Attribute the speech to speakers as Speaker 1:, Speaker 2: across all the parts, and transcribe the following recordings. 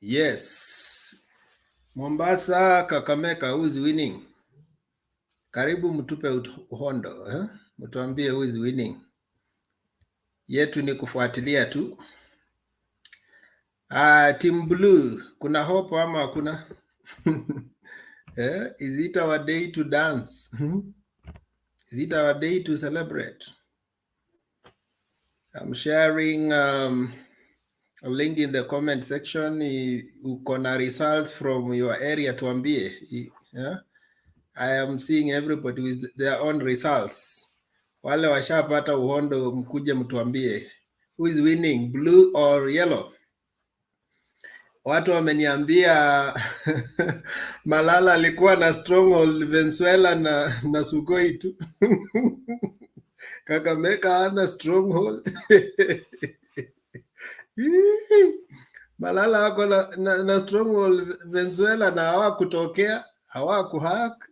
Speaker 1: Yes. Mombasa, Kakamega, who is winning? Karibu mtupe uhondo, eh? Mtuambie who is winning. Yetu ni kufuatilia tu. Team Blue, kuna hope ama hakuna? Is it our day to dance? Is it our day to celebrate? I'm sharing a link in the comment section. Uko na results from your area, tuambie. Yeah? I am seeing everybody with their own results. Wale washapata uhondo, mkuje mtuambie who is winning, blue or yellow. Watu wameniambia Malala alikuwa na stronghold Venezuela na Sugoi tu. Kakamega hana stronghold. Malala ako na stronghold Venezuela na hawakutokea, hawakuhack.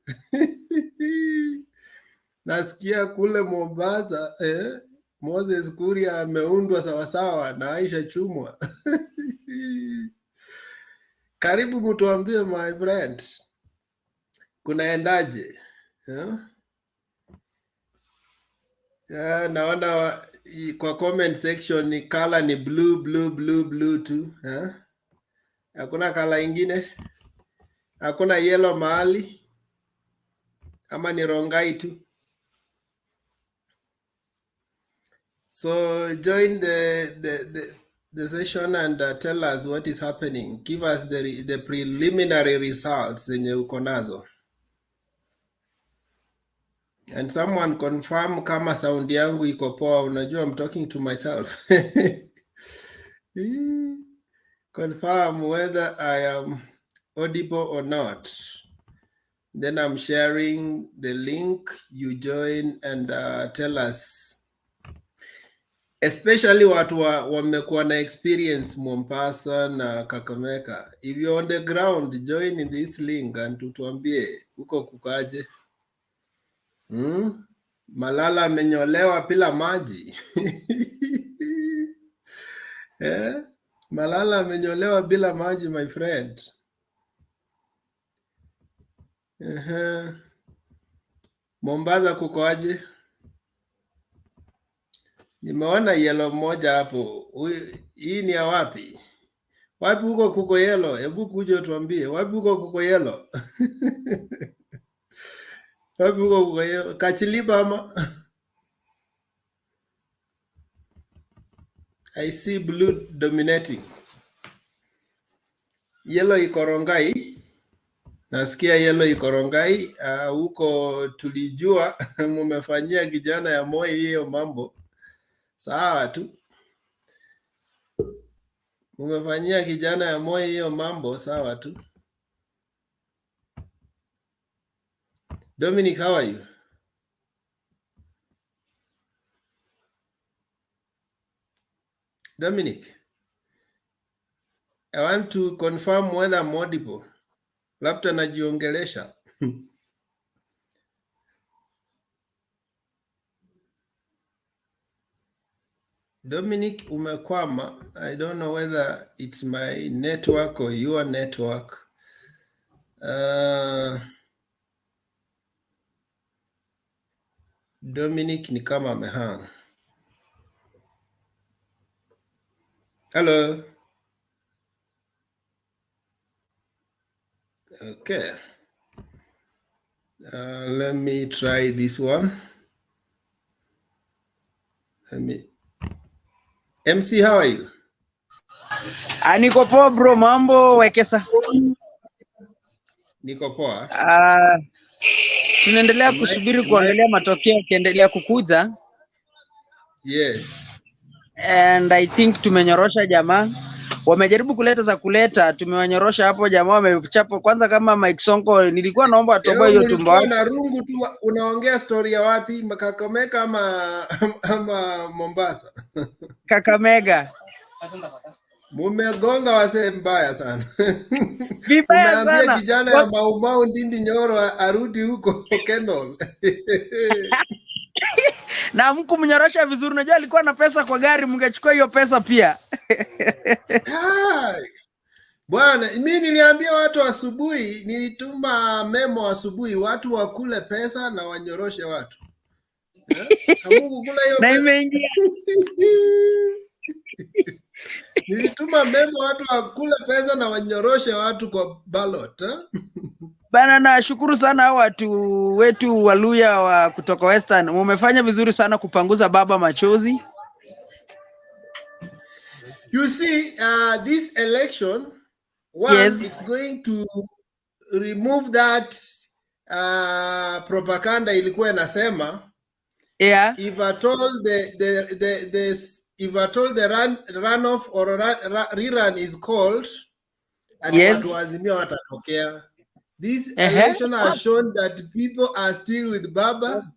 Speaker 1: Nasikia kule Mombasa Moses Kuria ameundwa sawasawa na Aisha Chumwa. Karibu mtuambie my friend, kunaendaje? Naona kwa comment section ni color ni blue tu. Hakuna color ingine? Hakuna yellow mahali? Ama ni Rongai tu? So join the session and tell us what is happening. Give us the preliminary results zenye uko nazo. And someone confirm kama sound yangu iko poa. Unajua I'm talking to myself. Confirm whether I am audible or not. Then I'm sharing the link. You join and tell us. Especially watu wamekuwa na experience Mombasa na Kakamega. If you're on the ground, join in this link and tutuambie uko kukaje. Malala amenyolewa bila maji. Malala amenyolewa bila maji, my friend. Mombasa kukoaje? Nimeona yellow moja hapo. Hii ni ya wapi? Wapi huko kuko yellow? Hebu kuja tuambie. Wapi huko kuko yellow? Wapi huko kuko yellow? Kachiliba ama? I see blue dominating. Yellow iko Rongai. Nasikia yellow iko Rongai. Huko tulijua mumefanyia kijana ya Moi hiyo mambo. Sawa tu. Mumefanyia kijana ya Moi hiyo mambo, sawa tu. Dominic, how are you? Dominic, I want to confirm whether I'm audible. Labda najiongelesha. Dominic, umekwama. I don't know whether it's my network or your network. Dominic ni kama amehang. Hello. Okay. Let me try this one. MC, how are you?
Speaker 2: Niko poa bro, mambo Wekesa?
Speaker 1: Niko poa.
Speaker 2: Tunaendelea kusubiri kuangalia matokeo yakiendelea kukuja.
Speaker 1: Yes.
Speaker 2: And I think tumenyorosha jamaa. Wamejaribu kuleta za kuleta, tumewanyorosha hapo jamaa, wamechapa kwanza kama Mike Sonko. Nilikuwa naomba atoboe hiyo tumbo wake.
Speaker 1: Na rungu tu. Unaongea story ya wapi? Kakamega ama Mombasa?
Speaker 2: Kakamega.
Speaker 1: Mumegonga wase mbaya sana.
Speaker 2: Vibaya sana.
Speaker 1: Kijana ya Mau Ndindi Nyoro arudi huko Kendall.
Speaker 2: Na mku mnyorosha vizuri, unajua alikuwa na pesa kwa gari, mngechukua hiyo pesa pia.
Speaker 1: Bwana, mimi niliambia watu asubuhi, nilituma memo asubuhi, watu wakule pesa na wanyoroshe watu. Amungu kula hiyo
Speaker 2: Na
Speaker 1: pesa.
Speaker 2: imeingia.
Speaker 1: Nilituma memo watu wakule pesa na wanyoroshe watu kwa ballot.
Speaker 2: Bana, nashukuru sana hao watu wetu Waluya wa kutoka Western. Mumefanya vizuri sana kupanguza baba machozi.
Speaker 1: You see, this election, one,
Speaker 2: Yes.
Speaker 1: it's going to remove that propaganda ilikuwa inasema,
Speaker 2: Yeah.
Speaker 1: if at all the runoff or rerun is called, and
Speaker 2: Yes.
Speaker 1: watu wa Azimio watatokea. This election has shown that people are still with Baba.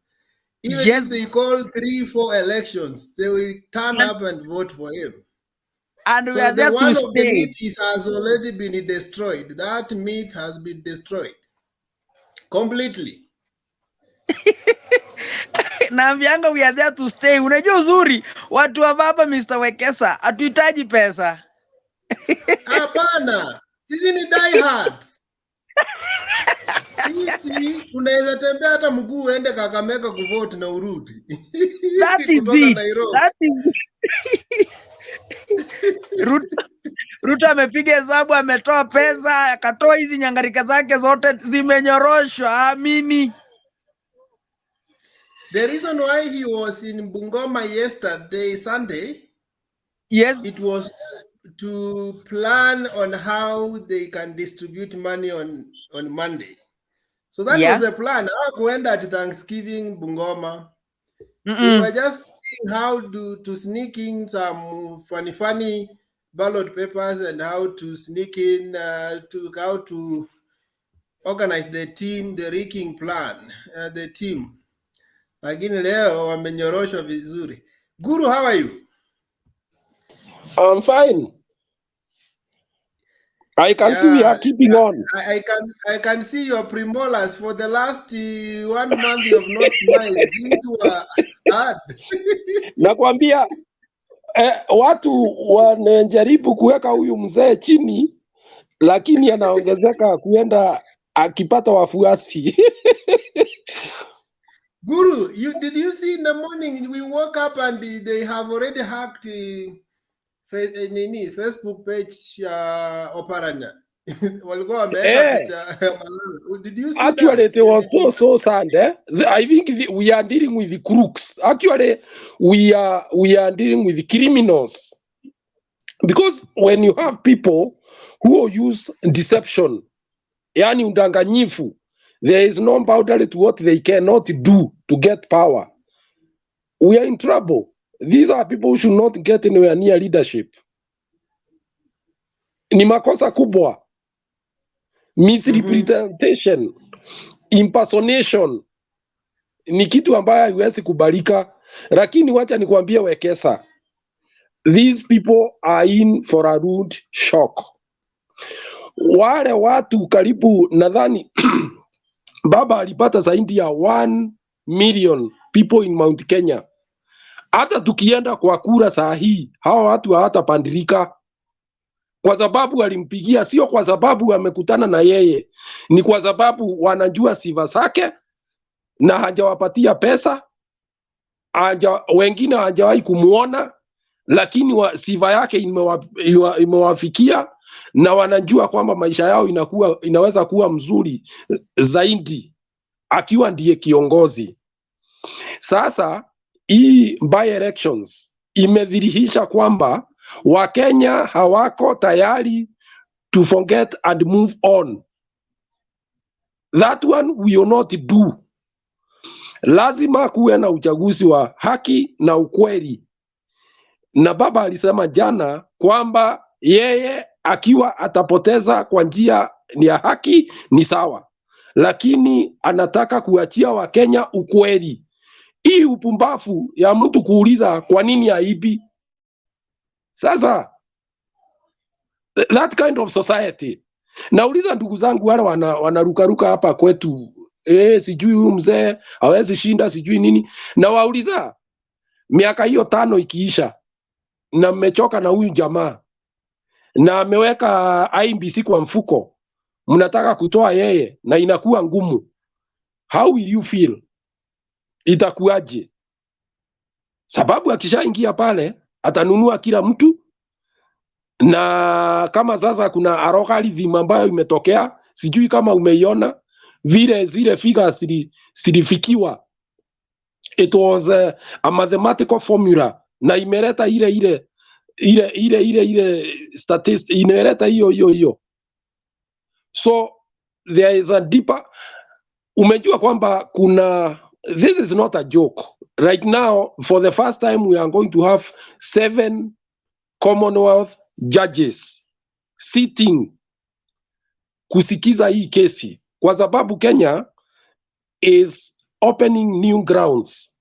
Speaker 1: Even
Speaker 2: Yes.
Speaker 1: if they call 3-4 elections, they will turn up and vote for him.
Speaker 2: And
Speaker 1: So
Speaker 2: we are there
Speaker 1: the
Speaker 2: to
Speaker 1: one of the
Speaker 2: stay.
Speaker 1: myth has already been destroyed. That myth has been destroyed completely.
Speaker 2: Naambianga we are there to stay. Unajua uzuri watu wa baba Mr. Wekesa hatuhitaji pesa.
Speaker 1: Hapana, sisi ni diehards. Sisi unaweza tembea hata mguu uende Kakamega kuvote na urudi.
Speaker 2: That is
Speaker 1: Kutoka
Speaker 2: it.
Speaker 1: Nairobi.
Speaker 2: That is Ruto amepiga hesabu, ametoa pesa, akatoa hizi nyangarika zake zote zimenyoroshwa, amini.
Speaker 1: The reason why he was in Bungoma yesterday, Sunday,
Speaker 2: Yes.
Speaker 1: it was to plan on how they can distribute money on Monday. So that was the plan. Hawakuenda at Thanksgiving Bungoma. They were just seeing how to sneak in some funny ballot papers and how to sneak in how to organize the team, the rigging plan, the team. Lakini leo wamenyoroshwa vizuri. Guru, how are you?
Speaker 3: I'm fine. I can see we are keeping on.
Speaker 1: I can see your premolars for the last 1 month you have not smiled. Things were hard.
Speaker 3: Nakwambia watu wanajaribu kuweka huyu mzee chini, lakini anaongezeka kuenda akipata wafuasi.
Speaker 1: Guru, did you see in the morning we woke up and they have already hacked Facebook page Oparanya? Did you see
Speaker 3: Actually,
Speaker 1: that?
Speaker 3: it was so sad. I think we are dealing with the crooks. Actually, we are dealing with the criminals. Because when you have people who use deception, yani udanganyifu, there is no boundary to what they cannot do to get power. We are in trouble. These are people who should not get anywhere near leadership. Ni makosa kubwa. Misrepresentation, impersonation, ni kitu ambayo haiwezi kubalika. Lakini wacha nikwambie Wekesa, these people are in for a rude shock. Wale watu karibu nadhani Baba alipata zaidi ya 1 million people in Mount Kenya. Hata tukienda kwa kura saa hii, hawa watu hawatapandilika. Kwa sababu alimpigia, sio kwa sababu amekutana na yeye, ni kwa sababu wanajua sifa zake na hajawapatia pesa. Wengine hajawahi kumuona, lakini sifa yake imewafikia na wanajua kwamba maisha yao inaweza kuwa mzuri zaidi akiwa ndiye kiongozi. Sasa hii by elections imedhihirisha kwamba Wakenya hawako tayari to forget and move on. That one we will not do. Lazima kuwe na uchaguzi wa haki na ukweli. Na Baba alisema jana kwamba yeye akiwa atapoteza kwa njia ya haki ni sawa, lakini anataka kuachia Wakenya ukweli. Hii upumbavu ya mtu kuuliza kwa nini haibi. Sasa that kind of society. Nauliza ndugu zangu wale wanarukaruka hapa kwetu, sijui huyu mzee hawezi shinda sijui nini. Na wauliza miaka hiyo 5 ikiisha na mmechoka na huyu jamaa, na ameweka IEBC kwa mfuko, mnataka kutoa yeye na inakuwa ngumu. How will you feel? Itakuwaje? Sababu akishaingia pale atanunua kila mtu, na kama sasa kuna algorithm ambayo imetokea, sijui kama umeiona vile zile figures zilifikiwa. It was a mathematical formula na imeleta ile statistic, imeleta hiyo. So there is a deeper, umejua kwamba kuna, this is not a joke. Right now, for the first time, we are going to have 7 Commonwealth judges sitting kusikiza hii kesi, kwa sababu Kenya is opening new grounds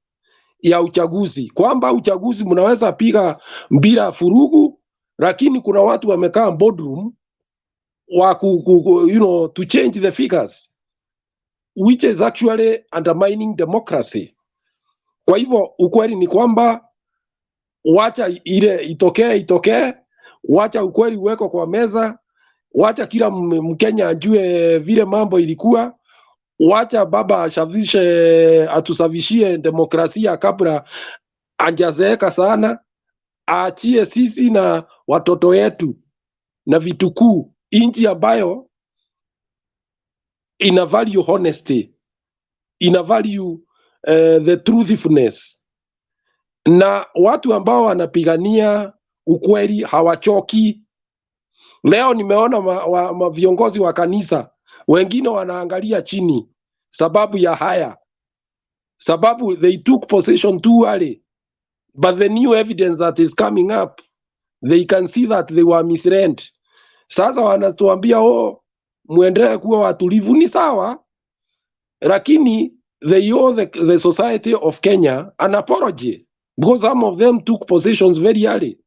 Speaker 3: ya uchaguzi, kwamba uchaguzi mnaweza piga bila furugu, lakini kuna watu wamekaa boardroom wa to change the figures, which is actually undermining democracy. Kwa hivyo ukweli ni kwamba wacha ile itokee, wacha ukweli uweko kwa meza, wacha kila Mkenya ajue vile mambo ilikuwa, wacha baba atusafishie demokrasia kabla anjazeeka sana, aachie sisi na watoto yetu na vitukuu inchi ambayo ina value honesty, ina value the truthfulness, na watu ambao wanapigania ukweli hawachoki. Leo nimeona viongozi wa kanisa wengine wanaangalia chini sababu ya haya, sababu they took possession too early, but the new evidence that is coming up, they can see that they were misread. Sasa wanatuambia muendelee kuwa watulivu. Ni sawa, lakini they owe the society of Kenya an apology, because some of them took possessions very early.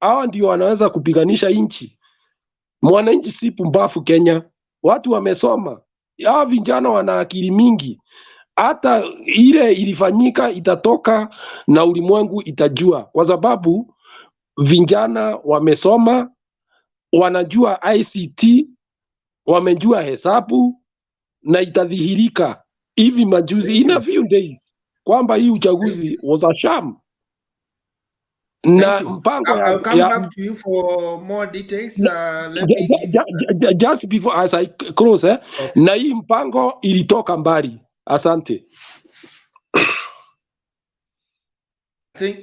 Speaker 3: Hawa ndio wanaweza kupiganisha inchi. Mwananchi si pumbafu Kenya, watu wamesoma. Hawa vijana wana akili mingi, hata ile ilifanyika itatoka na ulimwengu itajua, kwa sababu vijana wamesoma, wanajua ICT, wamejua hesabu, na itadhihirika hivi majuzi, in a few days, kwamba hii uchaguzi was a sham. Na mpango
Speaker 1: I'll come back to you for more details. Let me give...
Speaker 3: just before as I close, okay. Na hii mpango ilitoka mbali. Asante.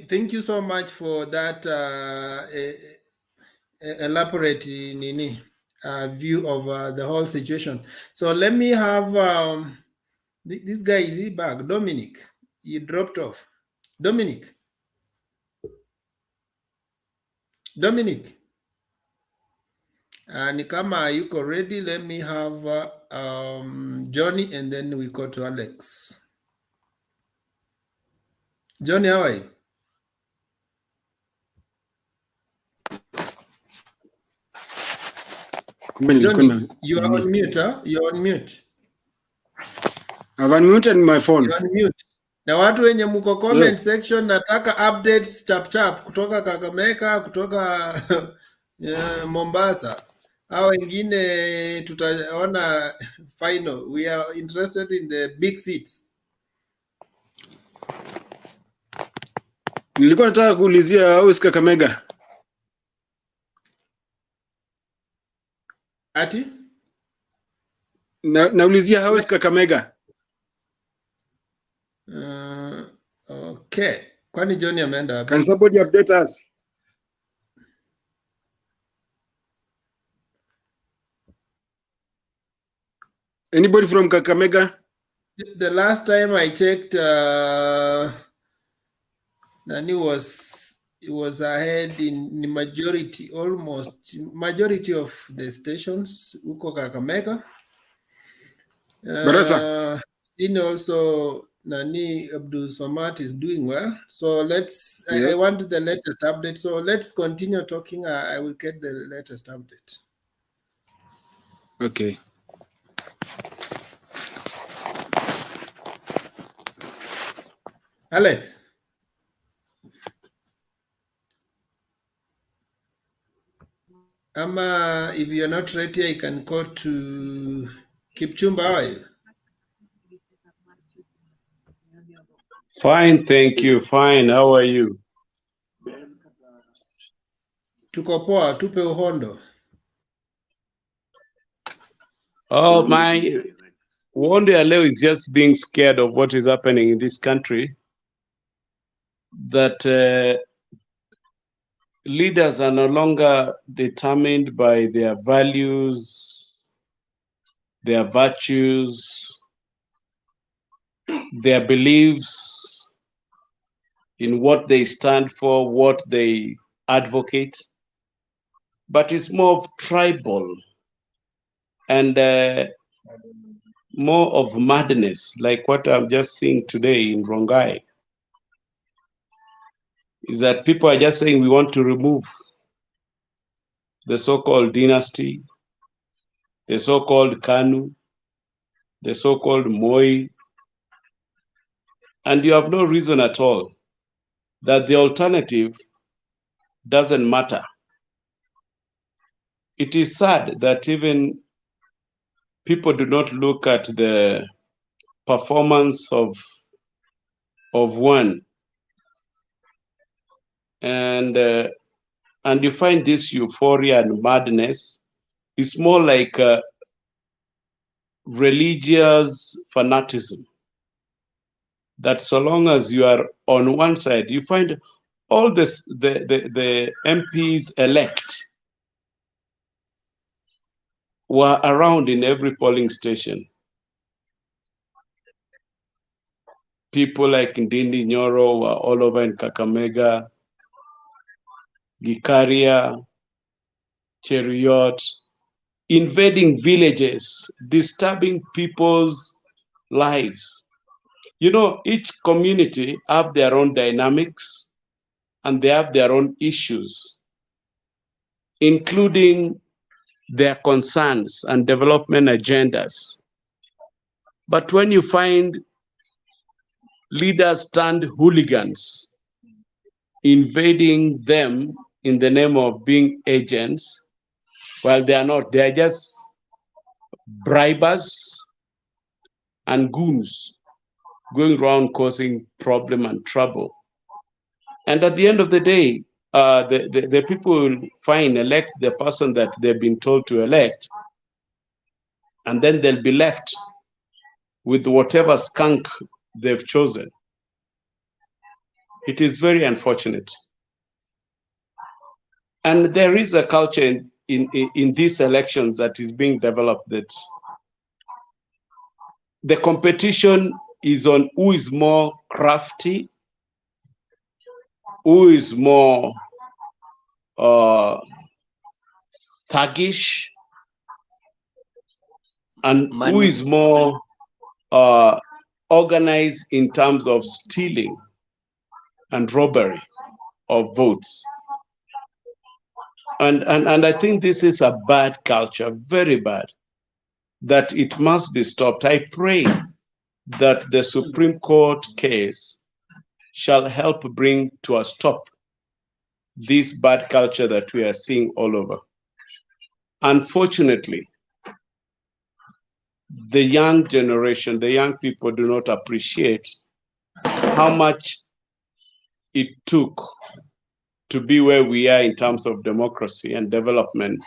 Speaker 1: Thank you so much for that elaborate view of the whole situation. So let me have this guy, is he back? Dominic, he dropped off. Dominic, ni kama yuko ready. Let me have Johnny, and then we go to Alex. Johnny, how are you? Johnny, you are on mute, huh? You're on mute.
Speaker 4: I've unmuted my phone.
Speaker 1: You're on mute. Na watu wenye muko comment section, nataka updates chap kutoka Kakamega, kutoka Mombasa. Hao wengine tutaona final. We are interested in the big seats.
Speaker 4: Nilikuwa nataka kuulizia house Kakamega.
Speaker 1: Ati?
Speaker 4: Naulizia house Kakamega.
Speaker 1: Okay. Kwani Johnny ameenda wapi?
Speaker 4: Can somebody update us? Anybody from Kakamega?
Speaker 1: The last time I checked, Nani was ahead in majority, almost majority of the stations huko Kakamega.
Speaker 4: Barasa.
Speaker 1: Seen also Nani Abdul Samad is doing well. So let's,
Speaker 4: yes.
Speaker 1: I want the latest update. So let's continue talking. I will get the latest update.
Speaker 4: Okay.
Speaker 1: Ama, if you're not ready, I can go to Kipchumba. How are you?
Speaker 5: Fine, thank you. Fine, how are you?
Speaker 1: Tuko poa, tupe uhondo.
Speaker 5: Oh, my wonder Leo is just being scared of what is happening in this country. That leaders are no longer determined by their values, their virtues, their beliefs in what they stand for, what they advocate, but it's more of tribal and more of madness, like what I'm just seeing today in Rongai, is that people are just saying we want to remove the so-called dynasty, the so-called Kanu, the so-called Moi, and you have no reason at all that the alternative doesn't matter. It is sad that even people do not look at the performance of one, and you find this euphoria and madness is more like religious fanaticism. That so long as you are on one side, you find all this the MPs elect were around in every polling station. People like Ndindi Nyoro were all over in Kakamega, Gikaria, Cheruiyot, invading villages, disturbing people's lives. You know, each community have their own dynamics and they have their own issues, including their concerns and development agendas. But when you find leaders turned hooligans invading them in the name of being agents, well, they are not. They are just bribers and goons going around causing problem and trouble. And at the end of the day, the people will elect the person that they've been told to elect, and then they'll be left with whatever skunk they've chosen. It is very unfortunate. And there is a culture in these elections that is being developed that the competition is on who is more crafty, who is more thuggish, and who is more organized in terms of stealing and robbery of votes. And I think this is a bad culture, very bad, that it must be stopped. I pray that the Supreme Court case shall help bring to a stop this bad culture that we are seeing all over. Unfortunately, the young generation, the young people do not appreciate how much it took to be where we are in terms of democracy and development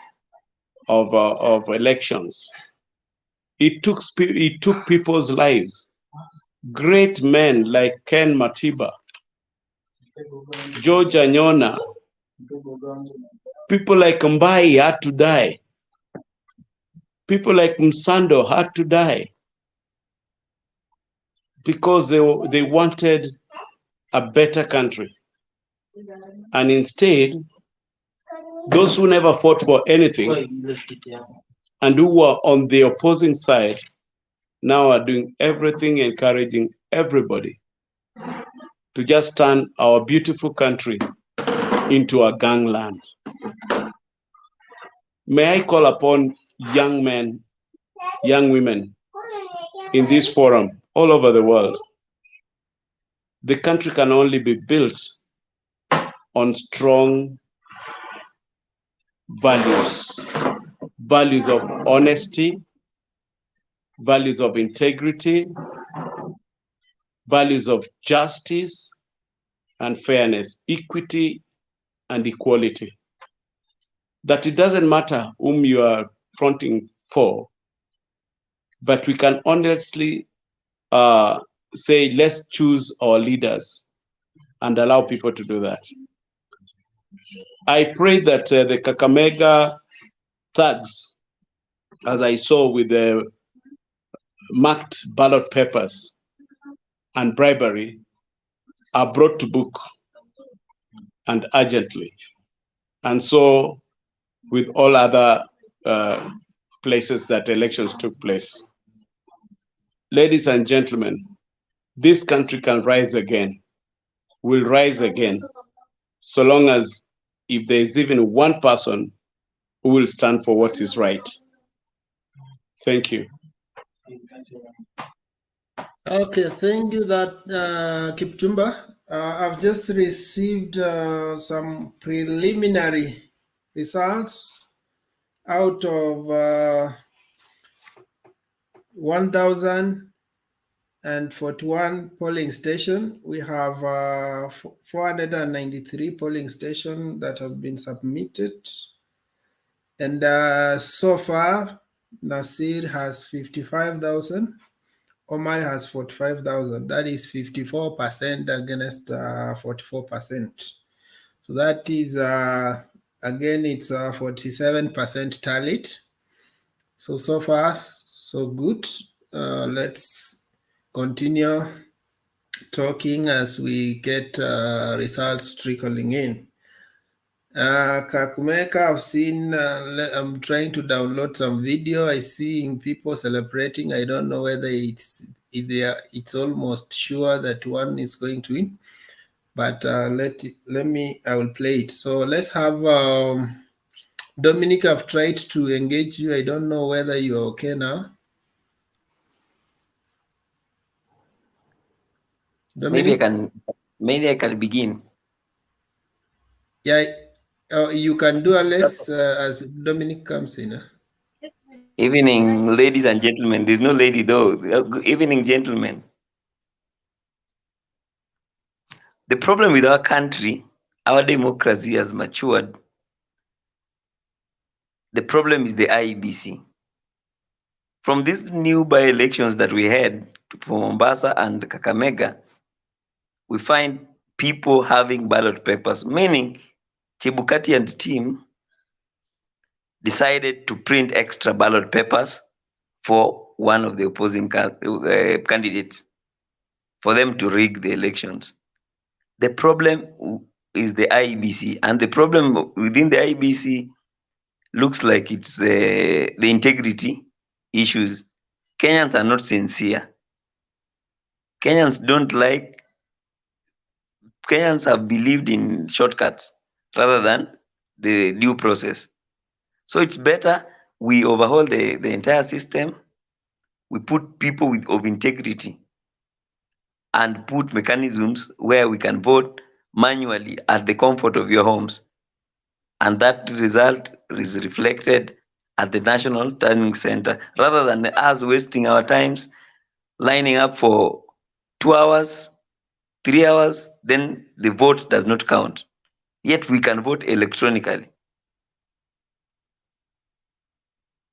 Speaker 5: of elections. It took people's lives. Great men like Ken Matiba, George Anyona, people like Mbai had to die. People like Msando had to die because they wanted a better country. And instead, those who never fought for anything and who were on the opposing side now are doing everything, encouraging everybody to just turn our beautiful country into a gangland. May I call upon young men, young women in this forum all over the world. The country can only be built on strong values, values of honesty, values of integrity, values of justice and fairness, equity and equality. That it doesn't matter whom you are fronting for, but we can honestly say, let's choose our leaders and allow people to do that. I pray that the Kakamega thugs, as I saw with the marked ballot papers and bribery, are brought to book and urgently. And so with all other places that elections took place. Ladies and gentlemen, this country can rise again, will rise again, so long as if there is even one person who will stand for what is right. Thank you.
Speaker 1: Okay, thank you, that Kipchumba. I've just received some preliminary results out of 1,041 polling station. We have 493 polling stations that have been submitted. And so far, Nasir has 55,000. Omar has 45,000. That is 54% against 44%. So that is, again, it's 47% tallied. So far, so good. Let's continue talking as we get results trickling in. Kakamega, I've seen, I'm trying to download some video. I see people celebrating. I don't know whether it's almost sure that one is going to win, but I will play it. So let's have Dominic. I've tried to engage you. I don't know whether you're okay now. Dominic?
Speaker 6: Maybe I can begin.
Speaker 1: Yeah. You can do, Alex, as Dominic comes in.
Speaker 6: Evening, ladies and gentlemen. There's no lady though. Evening, gentlemen. The problem with our country, our democracy has matured. The problem is the IEBC. From these new by-elections that we had for Mombasa and Kakamega, we find people having ballot papers, meaning Chebukati and the team decided to print extra ballot papers for one of the opposing candidates for them to rig the elections. The problem is the IEBC, and the problem within the IEBC looks like it's the integrity issues. Kenyans are not sincere. Kenyans have believed in shortcuts rather than the due process. So it's better we overhaul the entire system. We put people of integrity and put mechanisms where we can vote manually at the comfort of your homes. And that result is reflected at the National Turning Center, rather than us wasting our times lining up for 2 hours, 3 hours, then the vote does not count. Yet we can vote electronically.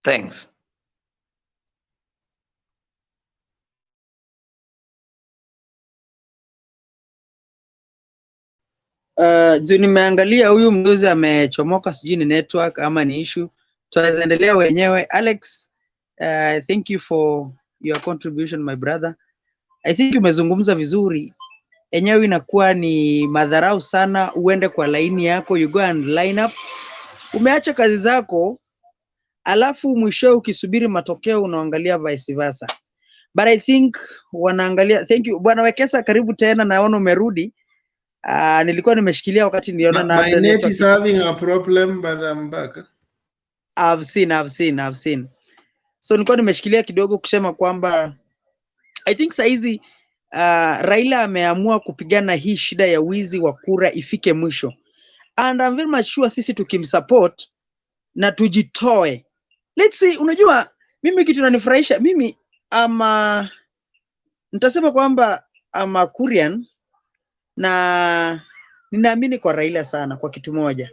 Speaker 6: Thanks.
Speaker 2: Juu nimeangalia huyu mdozi amechomoka, sijui ni network ama ni issue. Tunaweza endelea wenyewe. Alex, thank you for your contribution, my brother. I think umezungumza vizuri. Enyewe inakuwa ni madharau sana uende kwa laini yako, you go and line up. Umeacha kazi zako, alafu mwisho ukisubiri matokeo unaangalia vice versa. But I think wanaangalia, thank you. Bwana Wekesa, karibu tena, naona umerudi. Nilikuwa nimeshikilia wakati niliona na
Speaker 1: my net is having a problem, but I'm back.
Speaker 2: I've seen. So nilikuwa nimeshikilia kidogo kusema kwamba I think saizi Raila ameamua kupigana hii shida ya wizi wa kura ifike mwisho. And I'm very much sure sisi tukimsupport na tujitoe. Let's see, unajua mimi kitu nanifurahisha mimi nitasema kwamba ama Korean na ninaamini kwa Raila sana kwa kitu moja.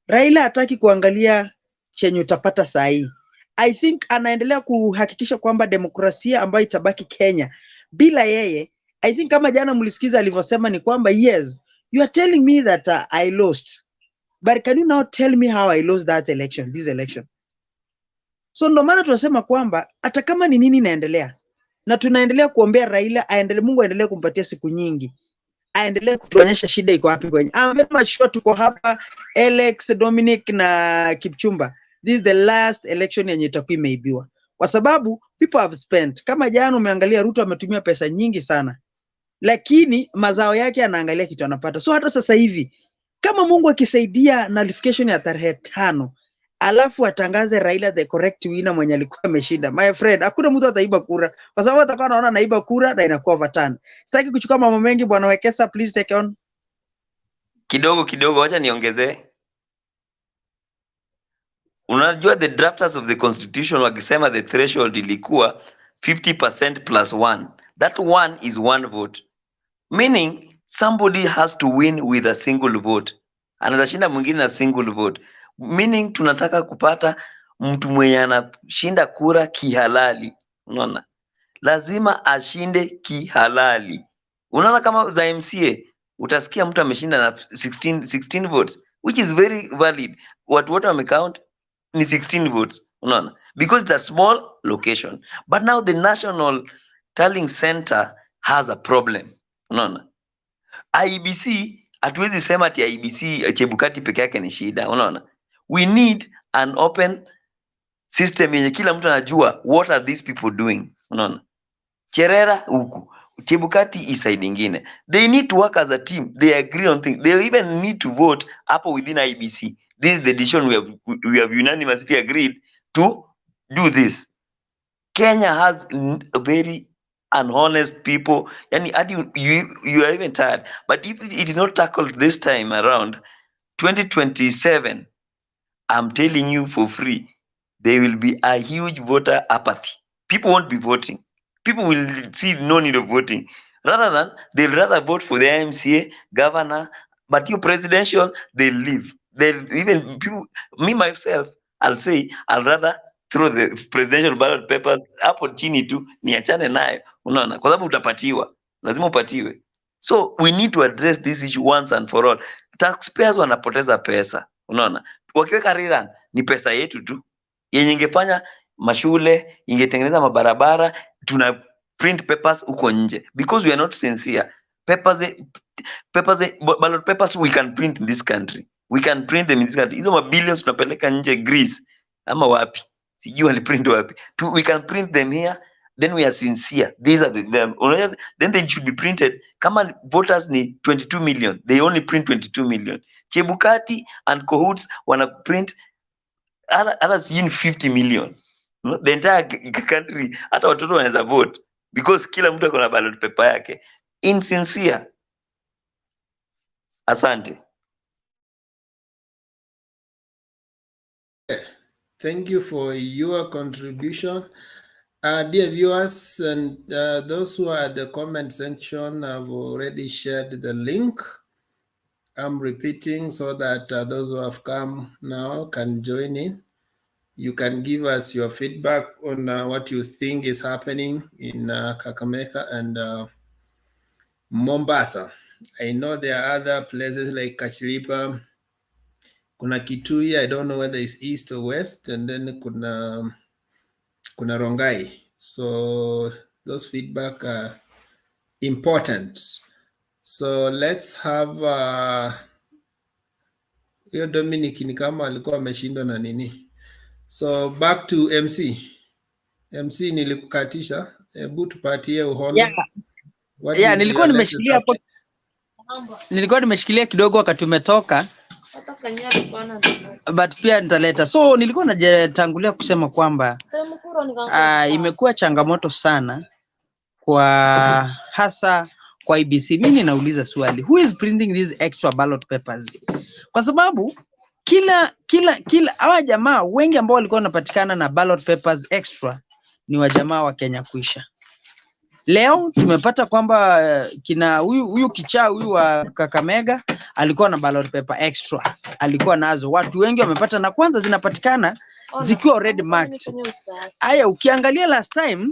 Speaker 2: Raila hataki kuangalia chenye utapata saa hii. I think anaendelea kuhakikisha kwamba demokrasia ambayo itabaki Kenya bila yeye. I think kama jana mlisikiza alivyosema ni kwamba yes, you are telling me that I lost. But can you now tell me how I lost this election? So ndo maana tunasema kwamba hata kama ni nini inaendelea na tunaendelea kuombea Raila aendelee, Mungu aendelee kumpatia siku nyingi. Aendelee kutuonyesha shida iko wapi kwenye. I'm very much sure tuko hapa Alex, Dominic na Kipchumba. This is the last election yenye itakuwa imeibiwa. Kwa sababu people have spent. Kama jana umeangalia Ruto ametumia pesa nyingi sana. Lakini mazao yake anaangalia kitu anapata. So hata sasa hivi kama Mungu akisaidia nullification ya tarehe 5 alafu atangaze Raila the correct winner mwenye alikuwa ameshinda, my friend, hakuna mtu ataiba kura kwa sababu atakuwa anaona naiba kura na inakuwa overturn. Sitaki kuchukua mambo mengi, bwana Wekesa, please take on.
Speaker 6: Kidogo acha niongezee. Unajua the drafters of the constitution wakisema the threshold ilikuwa 50% plus 1. That 1 is 1 vote. Meaning somebody has to win with a single vote. Anashinda mwingine na single vote. Meaning tunataka kupata mtu mwenye anashinda kura kihalali. Unaona? Lazima ashinde kihalali. Unaona kama za MCA utasikia mtu ameshinda na 16 votes, which is very valid. Watu wote wamecount ni 16 votes. Unaona? Because it's a small location. But now the National Tallying Center has a problem. Unaona? IEBC hatuwezi sema ati IEBC Chebukati peke yake ni shida. Unaona? We need an open system yenye kila mtu anajua what are these people doing. Unaona? Cherera huku, Chebukati is side ingine. They need to work as a team. They agree on things. They even need to vote hapo within IEBC. This is the decision we have unanimously agreed to do this. Kenya has a very unhonest people. Yani you are even tired. But if it is not tackled this time around 2027, I'm telling you for free, there will be a huge voter apathy. People won't be voting. People will see no need of voting. They'll rather vote for the MCA, governor, but your presidential, they'll leave. They'll even people, me myself, I'll say I'll rather throw the presidential ballot paper hapo chini tu niachane nayo. Unaona? Kwa sababu utapatiwa. Lazima upatiwe. So we need to address this issue once and for all. Taxpayers wanapoteza pesa. Unaona? Wakiweka rerun ni pesa yetu tu. Yenye ingefanya mashule, ingetengeneza mabarabara, tuna print papers huko nje because we are not sincere. Ballot papers we can print in this country. We can print them in this country. Hizo billions tunapeleka nje Greece ama wapi? Sijui waliprint wapi. We can print them here, then we are sincere. These are them. Then they should be printed. Kama voters ni 22 million, they only print 22 million. Chebukati and Cahoots wana print others in 50 million. The entire country, hata watoto wanaweza vote because kila mtu ako na ballot paper yake. Insincere. Asante.
Speaker 1: Thank you for your contribution. Dear viewers and those who are at the comment section have already shared the link. I'm repeating so that those who have come now can join in. You can give us your feedback on what you think is happening in Kakamega and Mombasa. I know there are other places like Kachilipa, kuna Kitui, I don't know whether it's east or west, and then kuna Rongai. So those feedback are important. So let's have hiyo Dominic ni kama alikuwa ameshindwa na nini. So back to MC. MC nilikukatisha. Hebu tupatie uhondo.
Speaker 2: Nilikuwa nimeshikilia hapo. Nilikuwa nimeshikilia kidogo wakati umetoka. But pia nitaleta. So nilikuwa natangulia kusema kwamba imekuwa changamoto sana kwa hasa kwa IEBC. Mimi nauliza swali, who is printing these extra ballot papers? Kwa sababu kila hawa jamaa wengi ambao walikuwa wanapatikana na ballot papers extra ni wajamaa wa Kenya kuisha. Leo tumepata kwamba kina huyu kichaa huyu wa Kakamega alikuwa na ballot paper extra, alikuwa nazo. Watu wengi wamepata, na kwanza zinapatikana zikiwa red marked. Haya, ukiangalia last time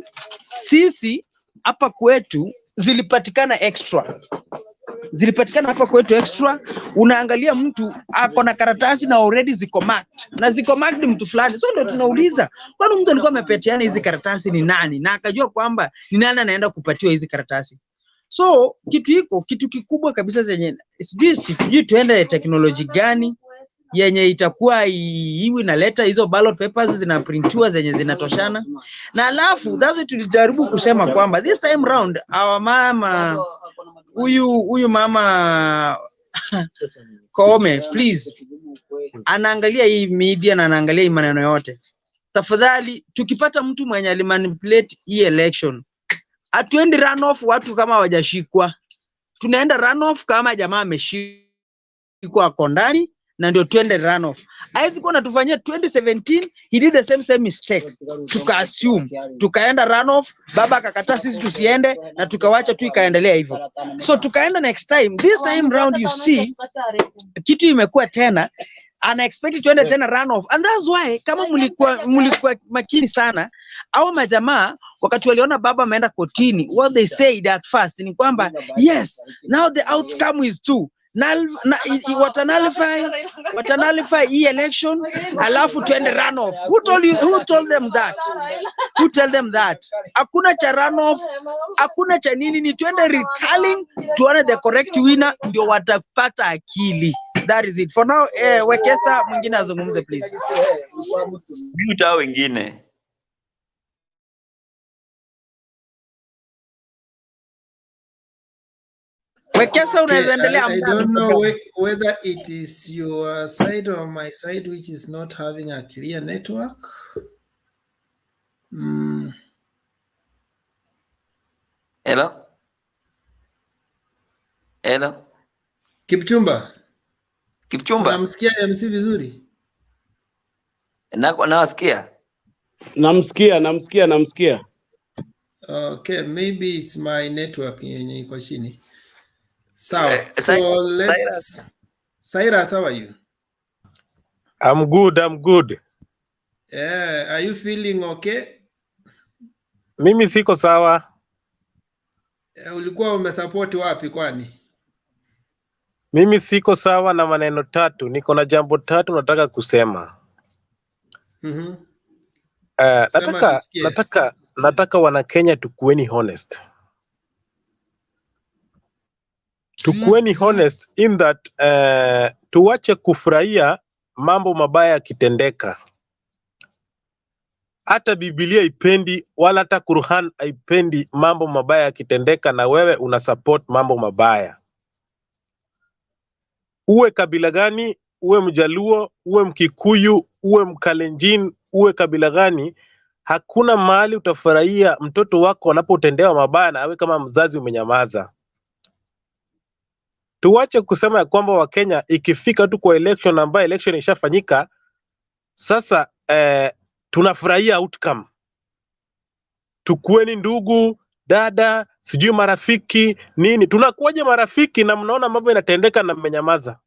Speaker 2: sisi hapa kwetu zilipatikana extra. Zilipatikana hapa kwetu extra. Unaangalia mtu ako na karatasi na already ziko marked. Na ziko marked mtu fulani. So ndio tunauliza, kwani mtu alikuwa amepatiana hizi karatasi ni nani? Na akajua kwamba ni nani anaenda kupatiwa hizi karatasi. So kitu kikubwa kabisa zenye sijui tuende teknoloji gani yenye itakuwa iwe inaleta hizo ballot papers zinaprintiwa zenye zinatoshana. Na alafu that's what tulijaribu kusema kwamba this time round our mama huyu mama Koome, please, anaangalia hii media na anaangalia hii maneno yote. Tafadhali, tukipata mtu mwenye alimanipulate hii election, atuendi runoff watu kama hawajashikwa. Tunaenda runoff kama jamaa ameshikwa kondani, na ndio tuende runoff. Haizi kuwa natufanyia 2017 he did the same mistake. Tuka-assume, tukaenda runoff, baba akakataa sisi tusiende na tukawacha tu ikaendelea hivyo. So tukaenda next time. This time round you see kitu imekuwa tena unexpected, tuende tena runoff. And that's why kama mlikuwa makini sana au majamaa wakati waliona baba ameenda kotini, what they said at first ni kwamba yes, now the outcome is true. Watanalify hii election alafu tuende runoff. Who told them that? Who tell them that? Hakuna cha runoff, hakuna cha nini, ni tuende retallying, tuone the correct winner, ndio watapata akili. That is it. For now, Wekesa mwingine azungumze please.
Speaker 6: Mute wengine.
Speaker 2: Wekesa unaweza endelea.
Speaker 1: I don't know whether it is your side or my side which is not having a clear network.
Speaker 6: Hello?
Speaker 1: Kipchumba. Unamsikia MC vizuri?
Speaker 6: Nawasikia.
Speaker 5: Namsikia.
Speaker 1: Okay, maybe it's my network yenye iko chini. So let's Cyrus, how are you?
Speaker 7: I'm good.
Speaker 1: Yeah, are you feeling okay?
Speaker 7: Mimi siko sawa.
Speaker 1: Ulikuwa umesupport wapi kwani?
Speaker 7: Mimi siko sawa na maneno tatu. Niko na jambo tatu nataka kusema. Nataka wana Kenya tukueni honest. Tukueni honest in that tuwache kufurahia mambo mabaya yakitendeka. Hata Biblia ipendi wala hata Qur'an haipendi mambo mabaya yakitendeka na wewe una support mambo mabaya. Uwe kabila gani, uwe Mjaluo, uwe Mkikuyu, uwe Mkalenjin, uwe kabila gani, hakuna mahali utafurahia mtoto wako anapotendewa mabaya na wewe kama mzazi umenyamaza. Tuwache kusema ya kwamba Wakenya ikifika tu kwa election ambayo election ishafanyika, sasa tunafurahia outcome. Tukueni ndugu, dada, sijui marafiki, nini. Tunakuwaje marafiki na mnaona mambo yanatendeka na mmenyamaza?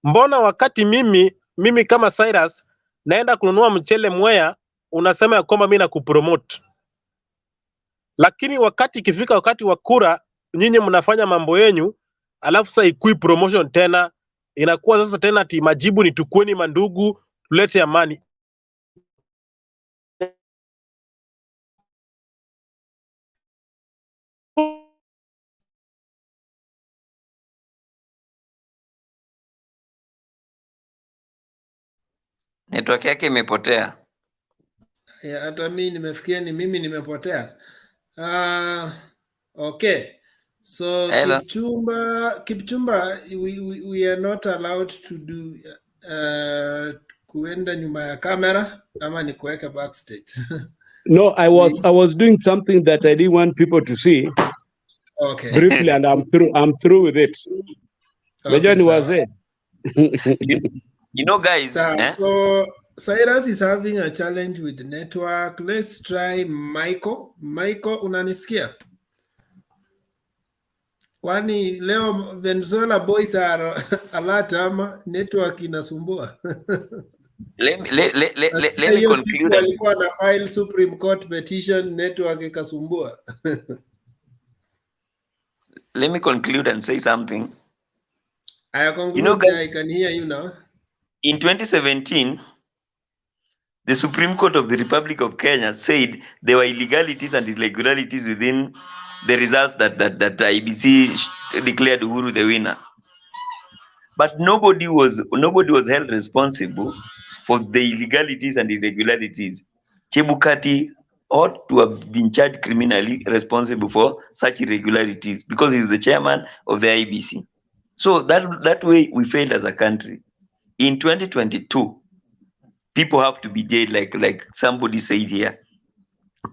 Speaker 7: Mbona wakati mimi kama Cyrus naenda kununua mchele Mwea, unasema ya kwamba mimi nakupromote. Lakini wakati ikifika wakati wa kura, nyinyi mnafanya mambo yenu, alafu sasa ikui promotion tena, inakuwa sasa tena ati majibu ni tukueni mandugu, tulete amani.
Speaker 6: Network yake imepotea.
Speaker 1: Hata mimi nimefikia ni mimi nimepotea. Okay. So Kipchumba, we are not allowed to do kuenda nyuma ya kamera ama ni kuweka backstage.
Speaker 5: No, I was doing something that I didn't want people to see.
Speaker 1: Okay.
Speaker 5: Briefly, and I'm through with it.
Speaker 1: Okay,
Speaker 5: Ni wazee.
Speaker 6: You know, guys.
Speaker 1: So Cyrus is having a challenge with the network. Let's try Michael. Michael, unanisikia? Kwani leo Venezuela boys are alert ama network inasumbua?
Speaker 6: Let me
Speaker 1: Hiyo
Speaker 6: conclude.
Speaker 1: siku walikuwa na file Supreme Court petition, network ikasumbua.
Speaker 6: Let me conclude and say something.
Speaker 1: I conclude,
Speaker 6: You know, guys,
Speaker 1: I can hear you now.
Speaker 6: In 2017, the Supreme Court of the Republic of Kenya said there were illegalities and irregularities within the results that IEBC declared Uhuru the winner. But nobody was held responsible for the illegalities and irregularities. Chebukati ought to have been charged criminally responsible for such irregularities because he's the chairman of the IEBC. So that way we failed as a country. In 2022, people have to be jailed, like somebody said here.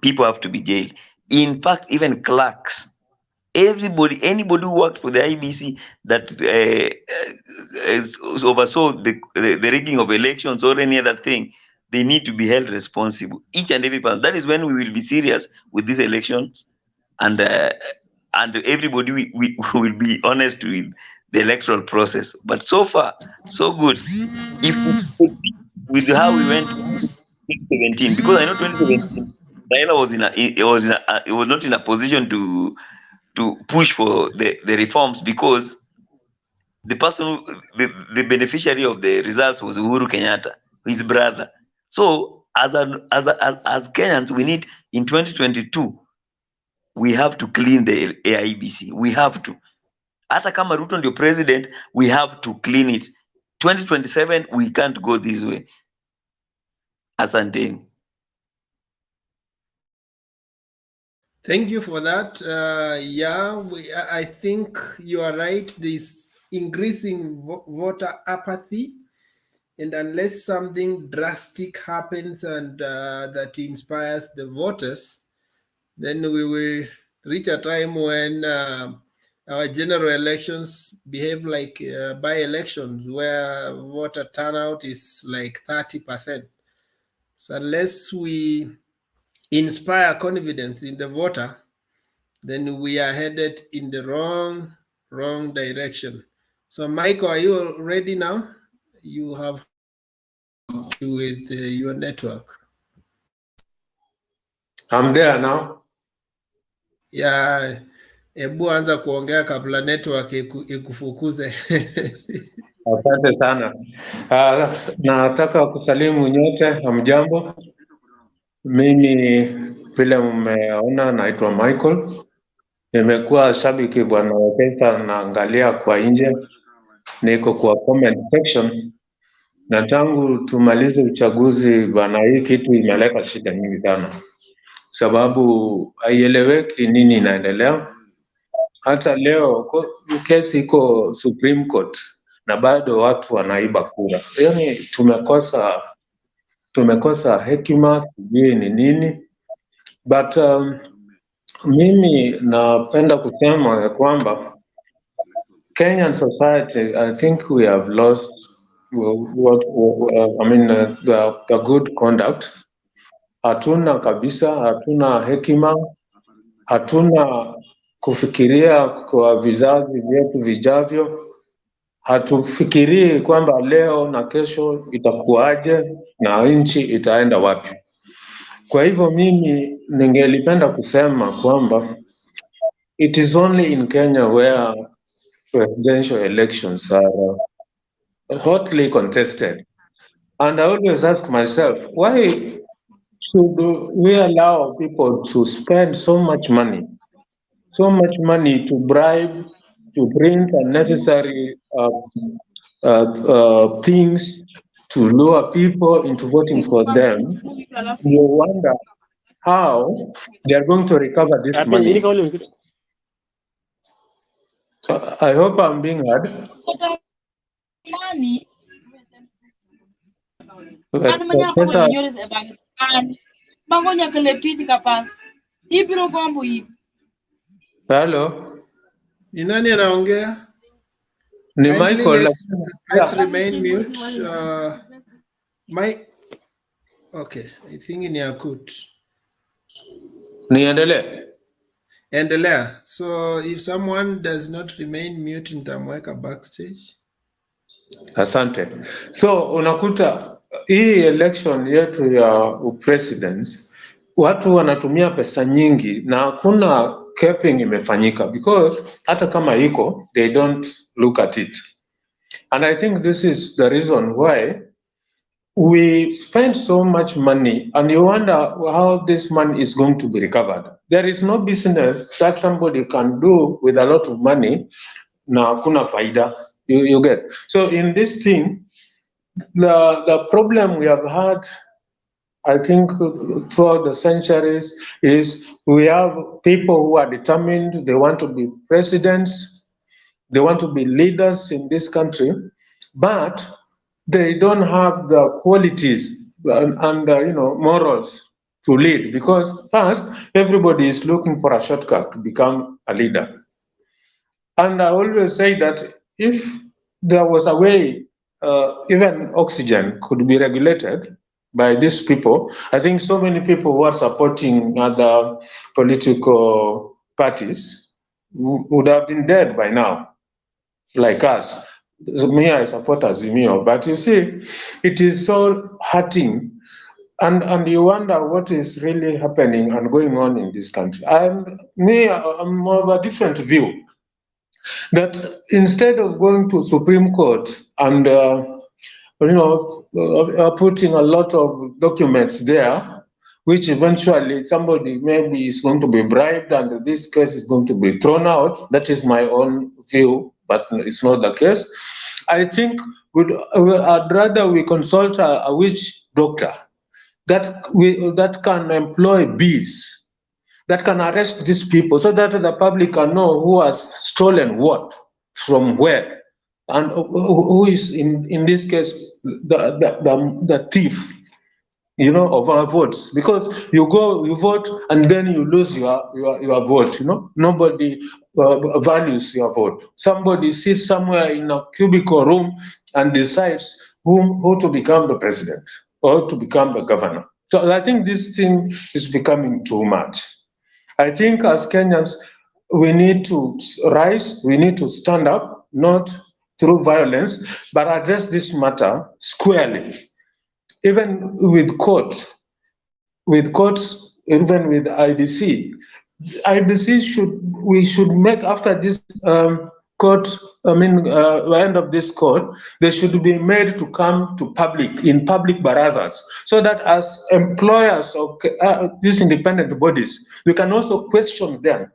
Speaker 6: People have to be jailed. In fact, even clerks, anybody who worked for the IEBC that oversaw the rigging of elections or any other thing, they need to be held responsible. Each and every person. That is when we will be serious with these elections, and everybody we will be honest with the electoral process. But so far, so good. If with how we went 2017, because I know 2017 Raila was not in a position to push for the reforms because the person the beneficiary of the results was Uhuru Kenyatta, his brother. So as Kenyans, we need in 2022 we have to clean the IEBC. We have to. Hata kama Ruto ndio president, we have to clean it. 2027 we can't go this way. Asante.
Speaker 1: Thank you for that. I think you are right. This increasing voter apathy, and unless something drastic happens and that inspires the voters, then we will reach a time when our general elections behave like by-elections, where voter turnout is like 30%. So unless we inspire confidence in the voter, then we are headed in the wrong direction. So Michael, are you ready now? You have with your network.
Speaker 3: I'm there now.
Speaker 1: Yeah, ebu anza kuongea kabla network ikufukuze.
Speaker 3: Asante sana. Nataka kusalimu nyote, hamjambo. Mimi vile mmeona naitwa Michael. Nimekuwa shabiki bwana Wekesa, naangalia kwa nje, niko kwa comment section, na tangu tumalize uchaguzi bwana, hii kitu imeleta shida nyingi sana, sababu haieleweki nini inaendelea. Hata leo kesi iko Supreme Court na bado watu wanaiba kura. Yaani tumekosa hekima, sijui ni nini. But mimi napenda kusema ya kwamba Kenyan society, I think we have lost the good conduct. Hatuna kabisa, hatuna hekima, hatuna kufikiria kwa vizazi vyetu vijavyo. Hatufikirii kwamba leo na kesho itakuwaje na nchi itaenda wapi. Kwa hivyo mimi ningelipenda kusema kwamba it is only in Kenya where presidential elections are hotly contested. And I always ask myself, why should we allow people to spend so much money to bribe, to print unnecessary things to lure people into voting for them? You wonder how they are going to recover this money. I hope I'm being heard. Hello.
Speaker 1: Ni nani anaongea?
Speaker 8: Ni
Speaker 1: Kindly
Speaker 8: Michael,
Speaker 1: let's
Speaker 8: yeah.
Speaker 1: remain mute. Okay, I think in Yakut.
Speaker 8: Niendelee.
Speaker 1: Endelea. So if someone does not remain mute, nitamweka backstage.
Speaker 8: Asante. So unakuta hii election yetu ya president watu wanatumia pesa nyingi na hakuna capping imefanyika, because hata kama iko they don't look at it, and I think this is the reason why we spend so much money and you wonder how this money is going to be recovered. There is no business that somebody can do with a lot of money na hakuna faida. You get. So in this thing, the problem we have had, I think, throughout the centuries is we have people who are determined, they want to be presidents, they want to be leaders in this country, but they don't have the qualities and morals to lead, because first, everybody is looking for a shortcut to become a leader. And I always say that if there was a way even oxygen could be regulated by these people, I think so many people who are supporting other political parties would have been dead by now, like us. Me, I support Azimio, but you see, it is so hurting, and you wonder what is really happening and going on in this country. I'm of a different view, that instead of going to Supreme Court and putting a lot of documents there, which eventually somebody maybe is going to be bribed and this case is going to be thrown out. That is my own view, but it's not the case. I think I'd rather we consult a witch doctor that can employ bees, that can arrest these people, so that the public can know who has stolen what from where, and who is in this case the thief, of our votes. Because you vote and then you lose your vote. Nobody values your vote. Somebody sits somewhere in a cubicle room and decides who to become the president or to become the governor. So I think this thing is becoming too much. I think as Kenyans, we need to rise, we need to stand up, not through violence, but address this matter squarely. Even with courts, even with IEBC. We should make, after this end of this court, they should be made to come to in public barazas, so that as employers of these independent bodies, we can also question them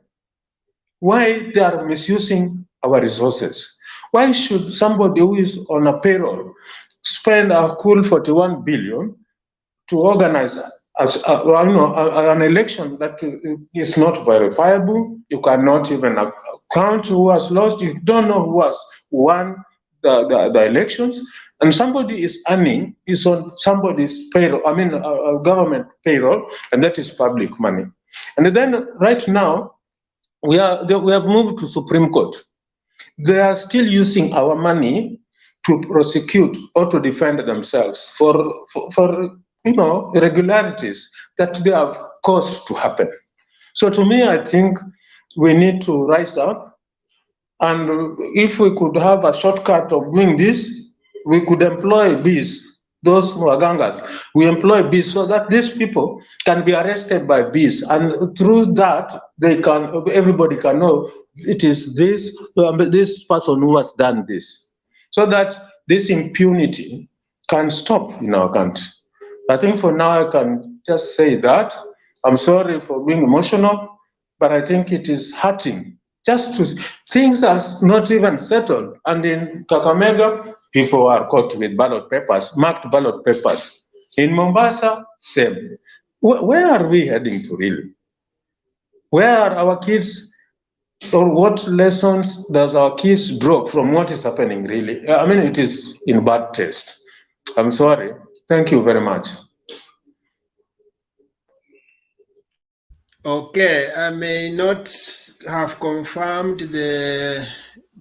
Speaker 8: why they are misusing our resources. Why should somebody who is on a payroll spend a cool 41 billion to organize an election that is not verifiable? You cannot even count who has lost. You don't know who has won the elections, and somebody is on somebody's payroll. A government payroll, and that is public money. And then right now, we have moved to Supreme Court. They are still using our money to prosecute or to defend themselves for irregularities that they have caused to happen. So to me, I think we need to rise up, and if we could have a shortcut of doing this, we could employ bees, those wagangas. We employ bees so that these people can be arrested by bees, and through that, everybody can know it is this person who has done this, so that this impunity can stop in our country. I think for now I can just say that. I'm sorry for being emotional, but I think it is hurting. Things are not even settled. And in Kakamega, people are caught with ballot papers, marked ballot papers. In Mombasa, same. Where are we heading to really? Where are our kids, or what lessons does our kids draw from what is happening really? It is in bad taste. I'm sorry. Thank you very much.
Speaker 1: Okay, I may not have confirmed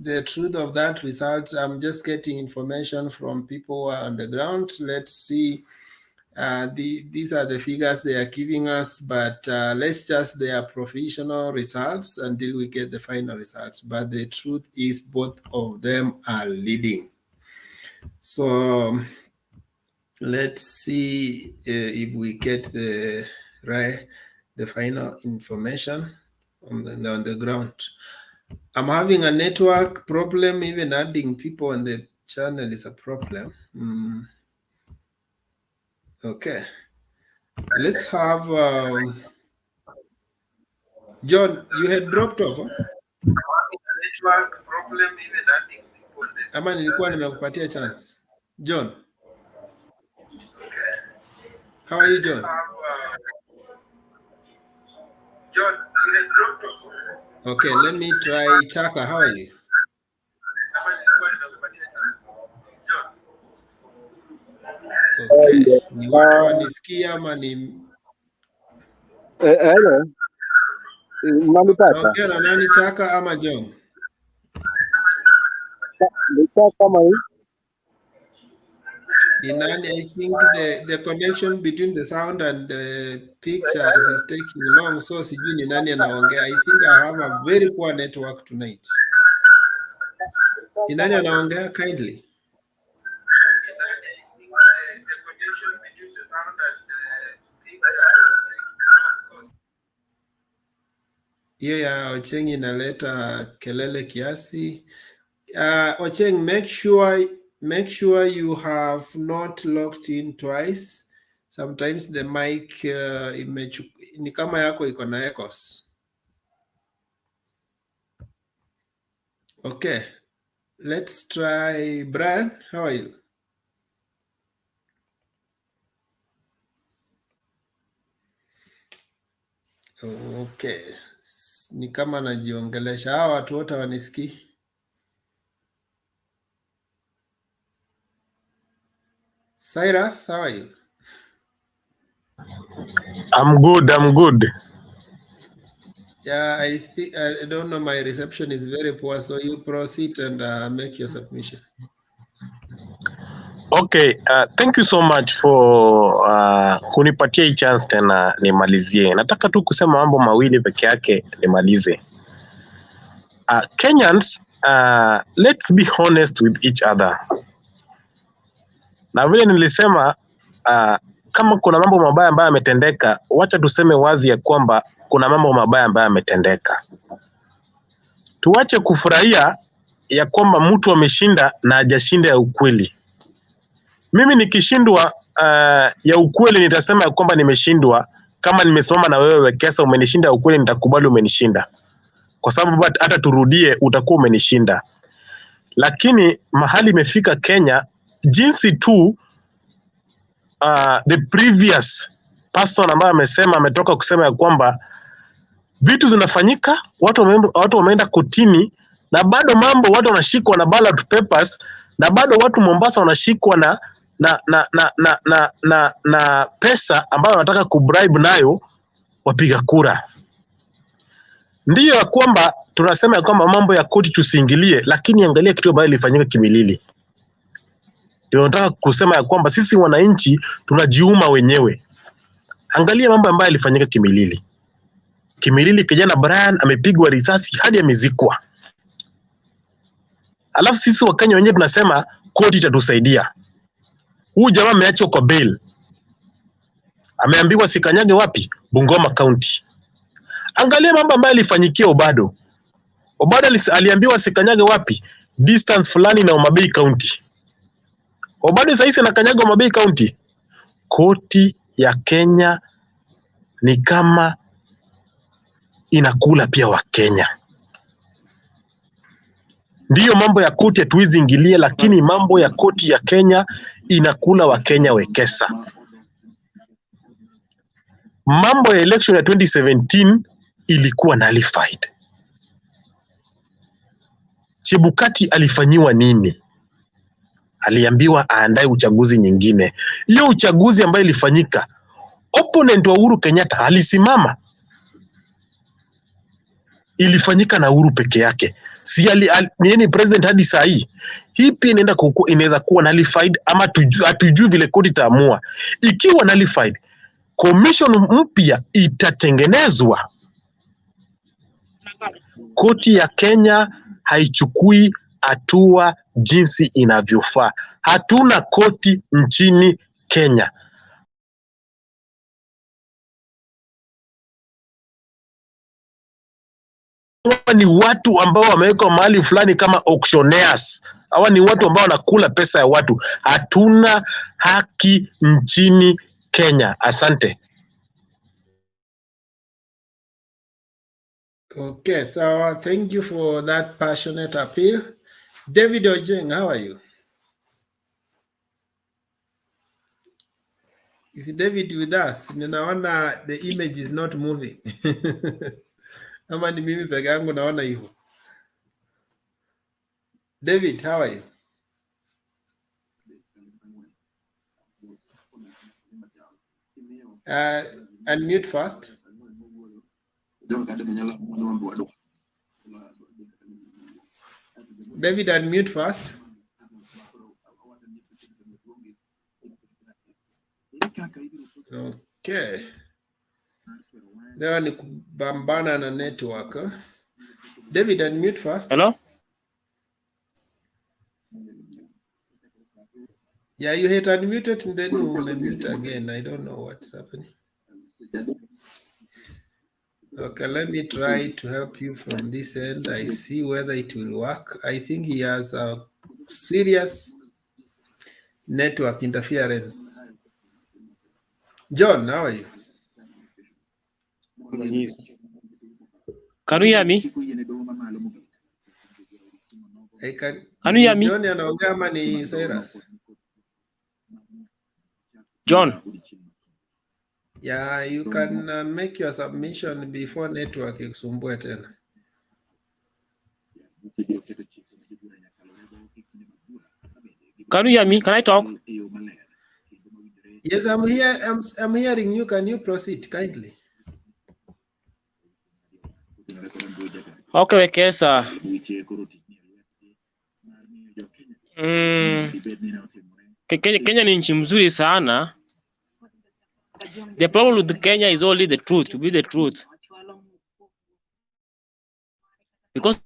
Speaker 1: the truth of that result. I'm just getting information from people who are on the ground. Let's see. These are the figures they are giving us, but let's just their provisional results until we get the final results. But the truth is both of them are leading. So let's see if we get the final information on the ground. I'm having a network problem. Even adding people on the channel is a problem. Okay, let's have John. You had dropped off. Network problem. Even adding people on the. Ama nilikuwa nimekupatia chance, John. Okay. How are you, John? John, you had dropped off. Okay, let me try Chaka. How are you? Okay. Ni watu wanisikia ama ni
Speaker 9: hello.
Speaker 1: Ongea na nani, Chaka ama John?
Speaker 9: Kama hii.
Speaker 1: I think the connection between the sound and the pictures is taking long, so sijui ni nani anaongea. I think I have a very poor network tonight. Ni nani anaongea kindly? Hiyo ya Ocheng inaleta kelele kiasi. Ocheng, make sure you have not locked in twice. Sometimes the mic ni kama yako iko na echoes. Okay, let's try Brian. How are you? Okay, ni kama najiongelesha. Hawa watu wote wanisikii. Cyrus, how are you?
Speaker 7: I'm good.
Speaker 1: Yeah, I don't know, my reception is very poor, so you proceed and make your submission.
Speaker 7: Okay, thank you so much for kunipatia hii chance tena nimalizie. Nataka tu kusema mambo mawili peke yake nimalize. Kenyans, let's be honest with each other. Na vile nilisema, kama kuna mambo mabaya ambayo yametendeka, wacha tuseme wazi ya kwamba kuna mambo mabaya ambayo yametendeka. Tuache kufurahia ya kwamba mtu ameshinda na hajashinda ya ukweli. Mimi nikishindwa ya ukweli nitasema ya kwamba nimeshindwa. Kama nimesimama na wewe Wekesa umenishinda ukweli, nitakubali umenishinda. Kwa sababu hata turudie utakuwa umenishinda. Lakini mahali imefika Kenya, jinsi tu the previous person ambaye ametoka kusema ya kwamba vitu zinafanyika, watu wameenda kotini, na bado mambo watu wanashikwa na ballot papers, na bado watu Mombasa wanashikwa na pesa ambayo wanataka kubribe nayo wapiga kura. Ndiyo ya kwamba tunasema ya kwamba mambo ya koti tusiingilie, lakini angalia kitu ambacho ilifanyika Kimilili. Ndio nataka kusema ya kwamba sisi wananchi tunajiuma wenyewe. Angalia mambo ambayo ilifanyika Kimilili. Kimilili kijana Brian amepigwa risasi hadi amezikwa. Alafu sisi Wakenya wenyewe tunasema koti itatusaidia. Huyu jamaa ameachwa kwa bail. Ameambiwa sikanyage wapi? Bungoma County. Angalia mambo ambayo ilifanyikia Obado. Obado aliambiwa sikanyage wapi? Distance fulani na Homa Bay County. Obado sasa anakanyaga Homa Bay County. Koti ya Kenya ni kama inakula pia wa Kenya. Ndiyo mambo ya koti hatuwezi ingilia, lakini mambo ya koti ya Kenya inakula wa Kenya Wekesa. Mambo ya election ya 2017 ilikuwa nullified. Chebukati alifanyiwa nini? Aliambiwa aandae uchaguzi nyingine. Hiyo uchaguzi ambayo ilifanyika, opponent wa Uhuru Kenyatta alisimama. Ilifanyika na Uhuru peke yake. si ni president hadi saa hii pia inaweza kuwa nullified, ama hatujui vile koti itaamua. Ikiwa nullified, commission mpya itatengenezwa. Koti ya Kenya haichukui hatua jinsi inavyofaa. Hatuna koti nchini Kenya. Hawa ni watu ambao wamewekwa mahali fulani kama auctioneers. Hawa ni watu ambao wanakula pesa ya watu. Hatuna haki nchini Kenya. Asante.
Speaker 1: Okay, so thank you for that passionate appeal. David Ojeng, how are you? Is David with us? Ninaona the image is not moving. Ama ni mimi peke yangu naona hivyo. David, how are you? Unmute first. David, unmute first. Okay. Leo ni kubambana na network. David, unmute first.
Speaker 10: Hello?
Speaker 1: Yeah, you hit unmute it and then you will mute again. I don't know what's happening. Okay, let me try to help you from this end. I see whether it will work. I think he has a serious network interference. John, how are you?
Speaker 10: Yes. Can you hear me? Can you hear me?
Speaker 1: John anaongea ama ni Cyrus?
Speaker 10: John.
Speaker 1: Yeah, you can make your submission before network ikusumbue tena.
Speaker 10: Can you hear me? Can I talk?
Speaker 1: Yes, I'm here. I'm hearing you. Can you proceed kindly?
Speaker 10: Okay, Kesa. Kenya ni nchi mzuri sana. The problem with Kenya is only the truth, to be the truth. Because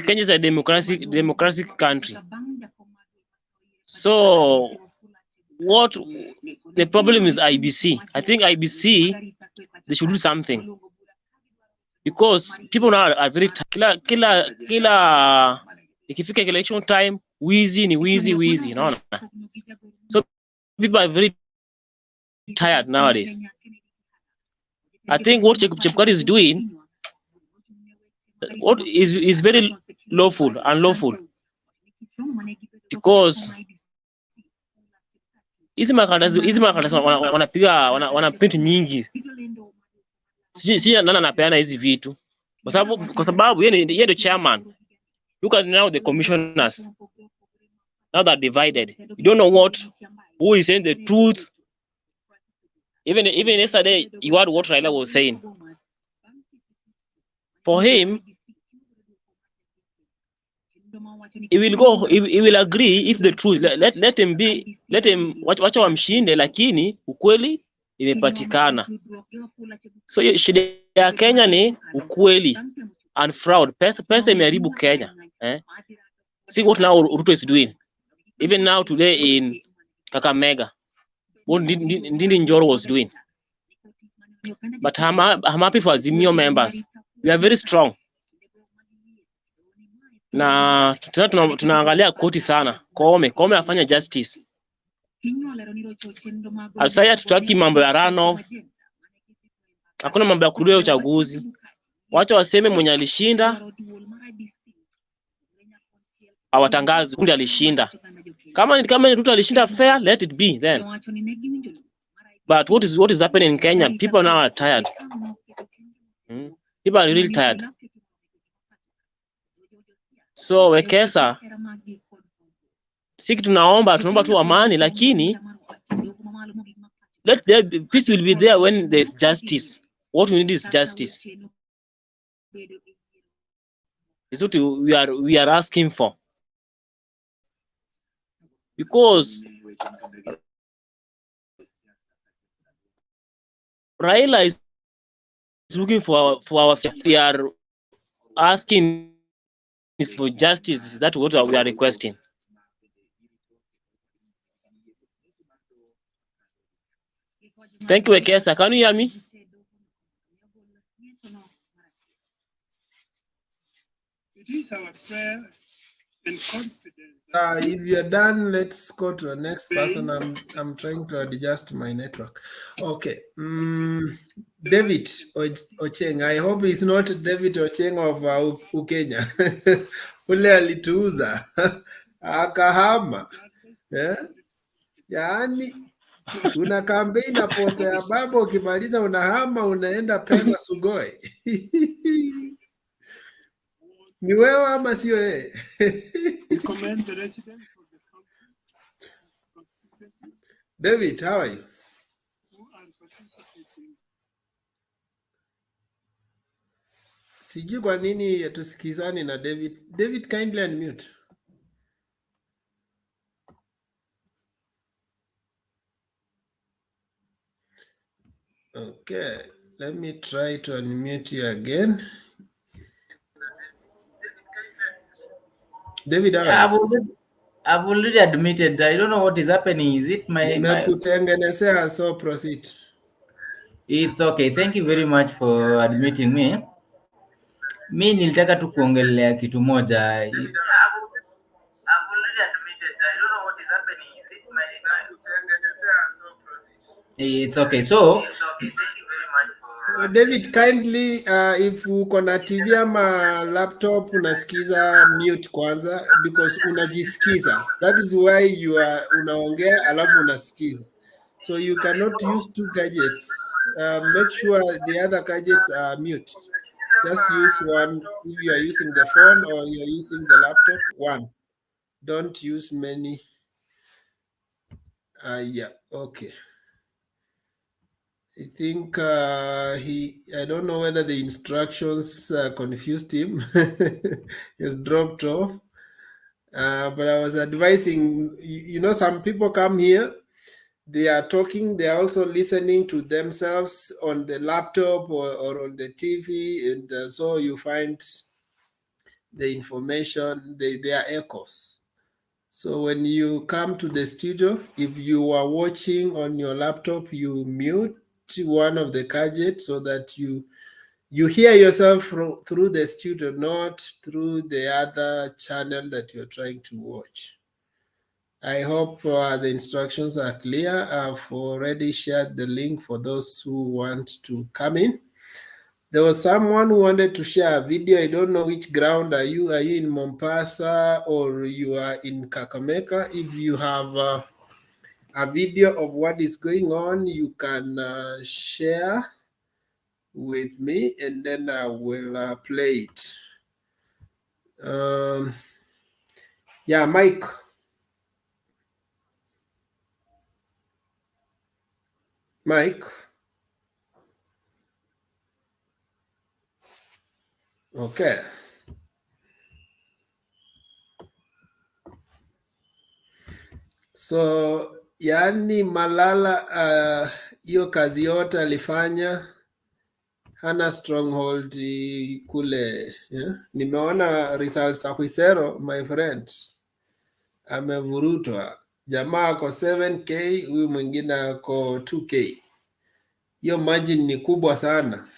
Speaker 10: Kenya is a democratic country. So what the problem is IEBC. I think IEBC, they should do something. Because people now are very kila ikifika election time, wheezy, no. So people are very tired nowadays. I think what Chepkwati is doing, what is very unlawful, because hizi makaratasi wana print nyingi. Si nani anapeana hizi vitu, kwa sababu yeye ndio chairman. Look at now the commissioners, now they're divided. You don't know who is saying the truth. Even yesterday, you heard what Raila was saying. For him, he will agree if the truth. Let him wacha wamshinde, lakini ukweli imepatikana. So shida ya Kenya ni ukweli and fraud. Pesa imeharibu Kenya. See what now Ruto is doing. Even now today in Kakamega, what Ndindi Njoro was doing. But I'm happy for Azimio members. We are very strong. Na tunaangalia koti sana. Kome afanya justice. Asaya tutaki mambo ya runoff. Hakuna mambo ya kurudia uchaguzi. Wacha waseme mwenye alishinda awatangaze kundi alishinda. Kama Ruto alishinda fair, let it be then. But what is happening in Kenya? People now are tired. People are really tired. So Wekesa, sisi tunaomba tu amani, lakini peace will be there when there is justice. What we need is justice. Is what we are asking for. Because Raila is looking for our they are asking is for justice. That's what we are requesting. Thank you, Ekesa. Can you hear me?
Speaker 1: If you're done, let's go to the next person. I'm trying to adjust my network. Okay. David Ocheng. I hope it's not David Ocheng of Ukenya. Ule alituuza akahama. Yaani una campaign na posta ya baba, ukimaliza unahama unaenda pesa Sugoi. Ni wewe ama sio yeye? David, how are you? Sijui kwa nini tusikizani na David. David, kindly unmute. Okay, let me try to unmute you again. David,
Speaker 11: yeah, I've already admitted. I don't know what is happening. Is it my
Speaker 1: nimekutengenezea, so proceed.
Speaker 11: It's okay. Thank you very much for admitting me. Mi nilitaka tu kuongelea kitu moja. It's okay. So
Speaker 1: David, kindly if uko na TV ama laptop unasikiza, mute kwanza because unajisikiza. That is why you are unaongea alafu unasikiza. So you cannot use two gadgets. Make sure the other gadgets are mute. Just use one if you are using the phone or you are using the laptop, one. Don't use many. Yeah, okay. I think I don't know whether the instructions confused him. He's dropped off. But I was advising, you know, some people come here, they are talking, they are also listening to themselves on the laptop or on the TV. And so you find the information, they are echoes. So when you come to the studio, if you are watching on your laptop, you mute one of the gadgets so that you hear yourself through the studio, not through the other channel that you're trying to watch. I hope the instructions are clear. I've already shared the link for those who want to come in. There was someone who wanted to share a video. I don't know which ground are you. Are you in Mombasa or you are in Kakamega? If you have a video of what is going on, you can share with me and then I will play it. Yeah, Mike. Mike. Okay. So, yani Malala hiyo kazi yote alifanya, hana stronghold kule. Yeah? Nimeona results za Khwisero, my friend. Amevurutwa. Jamaa ako 7K, huyu mwingine ako 2K. Hiyo margin ni kubwa sana.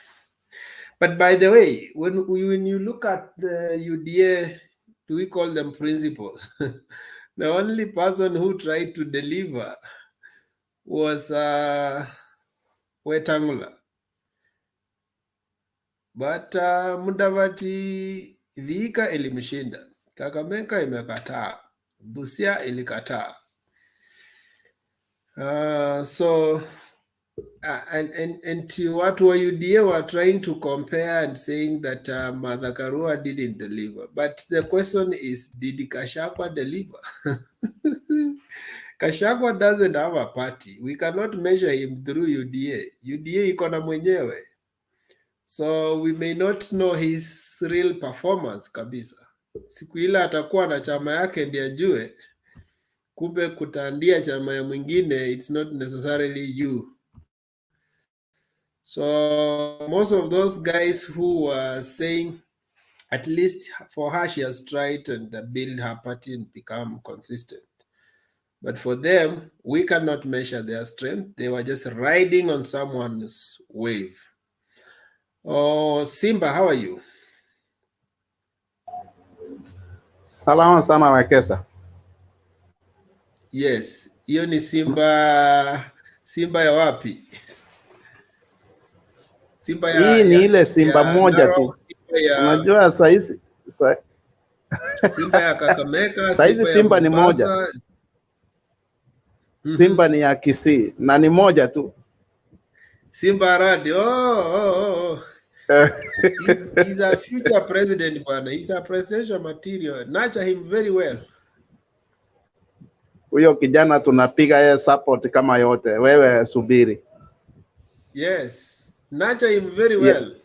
Speaker 1: But by the way, when you look at the UDA, do we call them principals? The only person who tried to deliver was Wetangula. But Mudavadi Vihiga ilimshinda. Kakamega imekataa. Busia ilikataa. So and to what were UDA were trying to compare and saying that Martha Karua didn't deliver. But the question is, did Gachagua deliver? Gachagua doesn't have a party. We cannot measure him through UDA. UDA iko na mwenyewe. So we may not know his real performance kabisa. Siku ile atakuwa na chama yake ndiye ajue, kumbe kutandia chama ya mwingine, it's not necessarily you. So most of those guys who are saying, at least for her, she has tried and build her party and become consistent. But for them, we cannot measure their strength. They were just riding on someone's wave. Oh, Simba, how are you?
Speaker 9: Salama sana Wekesa.
Speaker 1: Yes, hiyo ni Simba. Simba ya wapi? Simba ya,
Speaker 9: Hii ni ile Simba
Speaker 1: ya
Speaker 9: moja
Speaker 1: Narok,
Speaker 9: tu.
Speaker 1: Simba ya,
Speaker 9: Unajua saizi
Speaker 1: Simba ya Kakamega,
Speaker 9: saizi Simba
Speaker 1: ya
Speaker 9: ni moja.
Speaker 1: Mombasa.
Speaker 9: Simba ni ya Kisii na ni moja tu.
Speaker 1: Simba Aradi. Oh. He's a future president, bwana. He's a presidential material. Nurture him very well.
Speaker 9: Huyo kijana tunapiga yeye support kama yote. Wewe subiri.
Speaker 1: Yes. Nurture him very well.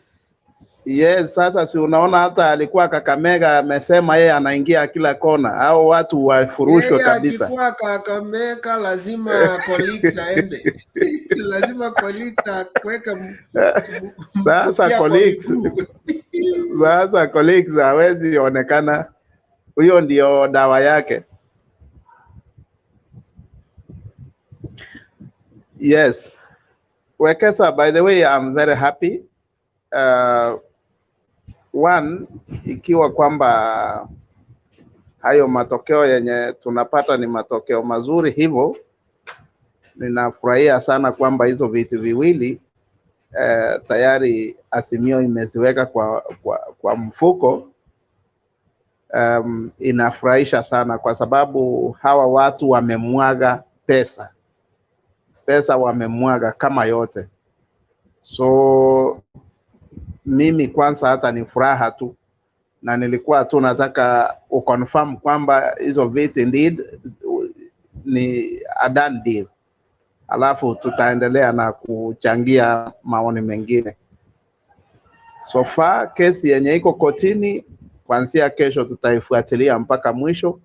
Speaker 9: Yes, sasa si unaona hata alikuwa Kakamega amesema yeye anaingia kila kona au watu wafurushwe kabisa.
Speaker 1: Akikuwa Kakamega lazima colleagues aende. Lazima colleagues akweka
Speaker 9: Sasa colleagues hawezi onekana. Huyo ndio dawa yake. Yes. Wekesa, by the way, I'm very happy. One, ikiwa kwamba hayo matokeo yenye tunapata ni matokeo mazuri hivyo, ninafurahia sana kwamba hizo viti viwili tayari Azimio imeziweka kwa mfuko. Inafurahisha sana kwa sababu hawa watu wamemwaga pesa wamemwaga kama yote. So mimi kwanza hata ni furaha tu, na nilikuwa tu nataka uconfirm kwamba hizo viti indeed ni a done deal. Alafu tutaendelea na kuchangia maoni mengine. So far kesi yenye iko kotini kuanzia kesho tutaifuatilia mpaka mwisho,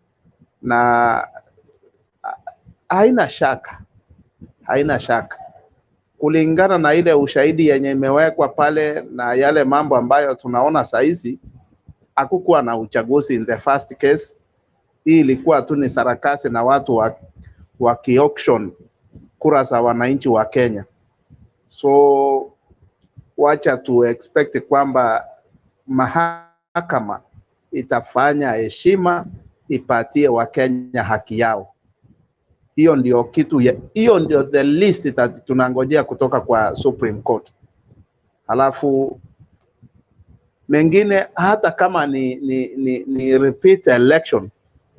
Speaker 9: na haina shaka kulingana na ile ushahidi yenye imewekwa pale na yale mambo ambayo tunaona saizi, hakukuwa na uchaguzi in the first case. Hii ilikuwa tu ni sarakasi na watu wa ki-auction kura za wananchi wa Kenya. So wacha tu expect kwamba mahakama itafanya heshima, ipatie Wakenya haki yao. Hiyo ndio kitu, hiyo ndio the least tunangojea kutoka kwa Supreme Court. Halafu mengine hata kama ni repeat election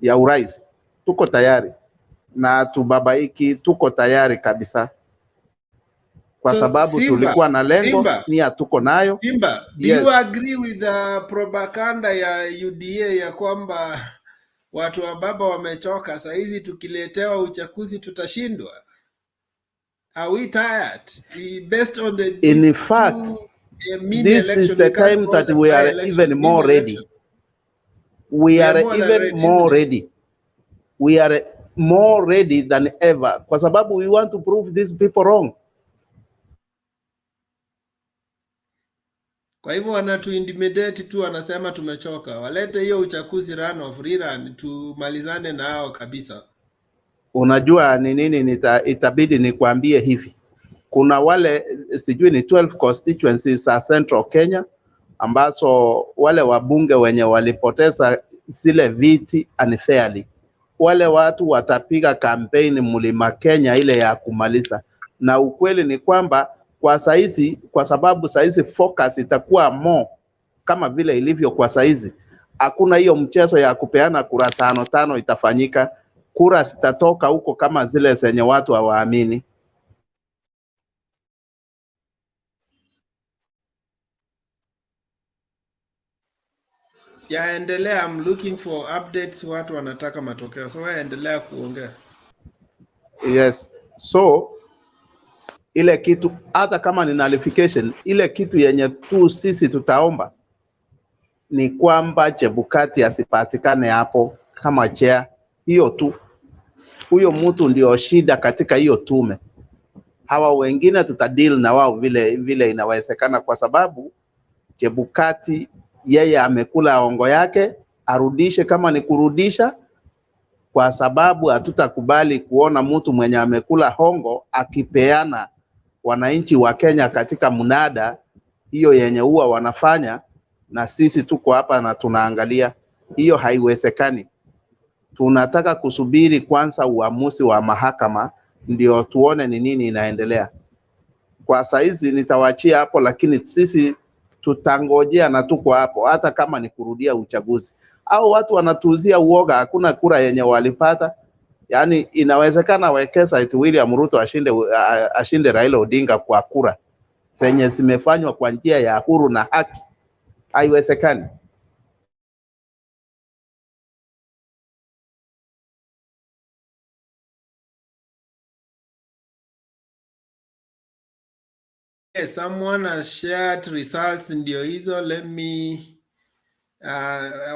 Speaker 9: ya urais, tuko tayari na tubabaiki, tuko tayari kabisa. Kwa sababu tulikuwa na lengo, nia tuko nayo.
Speaker 1: Simba, do you agree with the propaganda ya UDA ya kwamba watu wa baba wamechoka, saa hizi tukiletewa uchaguzi tutashindwa? Are we tired? Based on the
Speaker 9: in fact, this is the time that we are even more ready. We are even more ready. We are more ready than ever. Kwa sababu we want to prove these people wrong.
Speaker 1: Kwa hivyo wanatu-intimidate tu, wanasema tumechoka. Walete hiyo uchaguzi run tumalizane na hao kabisa.
Speaker 9: Unajua ni nini itabidi nikwambie hivi. Kuna wale sijui ni 12 constituencies za Central Kenya ambazo wale wabunge wenye walipoteza zile viti unfairly. Wale watu watapiga campaign Mlima Kenya ile ya kumaliza. Na ukweli ni kwamba kwa saizi, kwa sababu saizi focus itakuwa more kama vile ilivyo kwa saizi, hakuna hiyo mchezo ya kupeana kura 5 itafanyika. Kura zitatoka huko kama zile zenye watu hawaamini.
Speaker 1: Endelea, I'm looking for updates, watu wanataka matokeo. So endelea kuongea.
Speaker 9: Yes. So ile kitu, hata kama ni nullification, ile kitu yenye tu sisi tutaomba ni kwamba Chebukati asipatikane hapo kama chair. Hiyo tu, huyo mtu ndio shida katika hiyo tume. Hawa wengine tutadeal na wao vile inawezekana, kwa sababu Chebukati yeye amekula ongo yake, arudishe kama ni kurudisha, kwa sababu hatutakubali kuona mtu mwenye amekula hongo akipeana wananchi wa Kenya katika mnada hiyo yenye huwa wanafanya, na sisi tuko hapa na tunaangalia. Hiyo haiwezekani. Tunataka kusubiri kwanza uamuzi wa mahakama ndio tuone ni nini inaendelea. Kwa saizi nitawachia hapo, lakini sisi tutangojea na tuko hapo, hata kama ni kurudia uchaguzi. Au watu wanatuuzia uoga, hakuna kura yenye walipata. Yani inawezekana wekesa eti William Ruto ashinde Raila Odinga kwa kura zenye zimefanywa kwa njia ya huru na haki. Haiwezekani.
Speaker 1: Yes, someone has shared results ndio hizo. Let me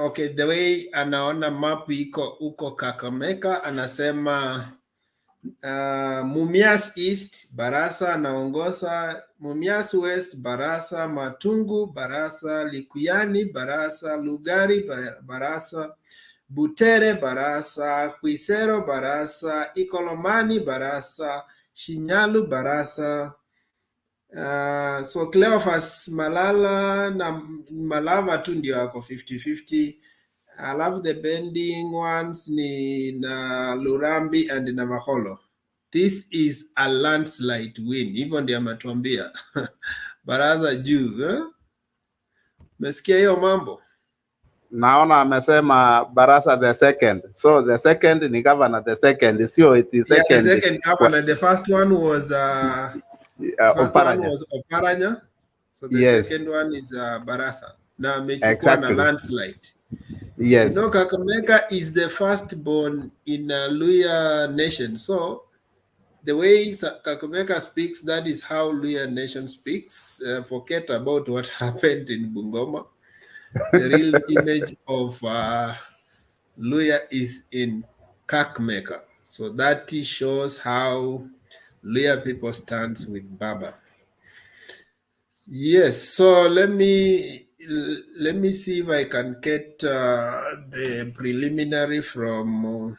Speaker 1: okay, the way anaona map iko uko Kakamega, anasema Mumias East Barasa anaongoza, Mumias West Barasa, Matungu Barasa, Likuyani Barasa, Lugari Barasa, Butere Barasa, Huisero Barasa, Ikolomani Barasa, Shinyalu Barasa. So Cleophas Malala na Malava tu ndio wako 50-50. I love the bending ones ni na Lurambi and na Maholo. This is a landslide win. Hivyo ndio ametuambia. Baraza juu. Mesikia hiyo mambo?
Speaker 9: Naona amesema Barasa the second. So the second ni governor the second. Sio it is second.
Speaker 1: Yeah, the second governor. The first one was Oparanya. So the second one is Barasa. Na amechukua na landslide.
Speaker 9: Yes.
Speaker 1: You know, Kakamega is the firstborn in Luya nation. So the way Kakamega speaks, that is how Luya nation speaks. Forget about what happened in Bungoma. The real image of Luya is in Kakamega. So that shows how Luya people stands with Baba. Yes, so let me see if I can get the preliminary from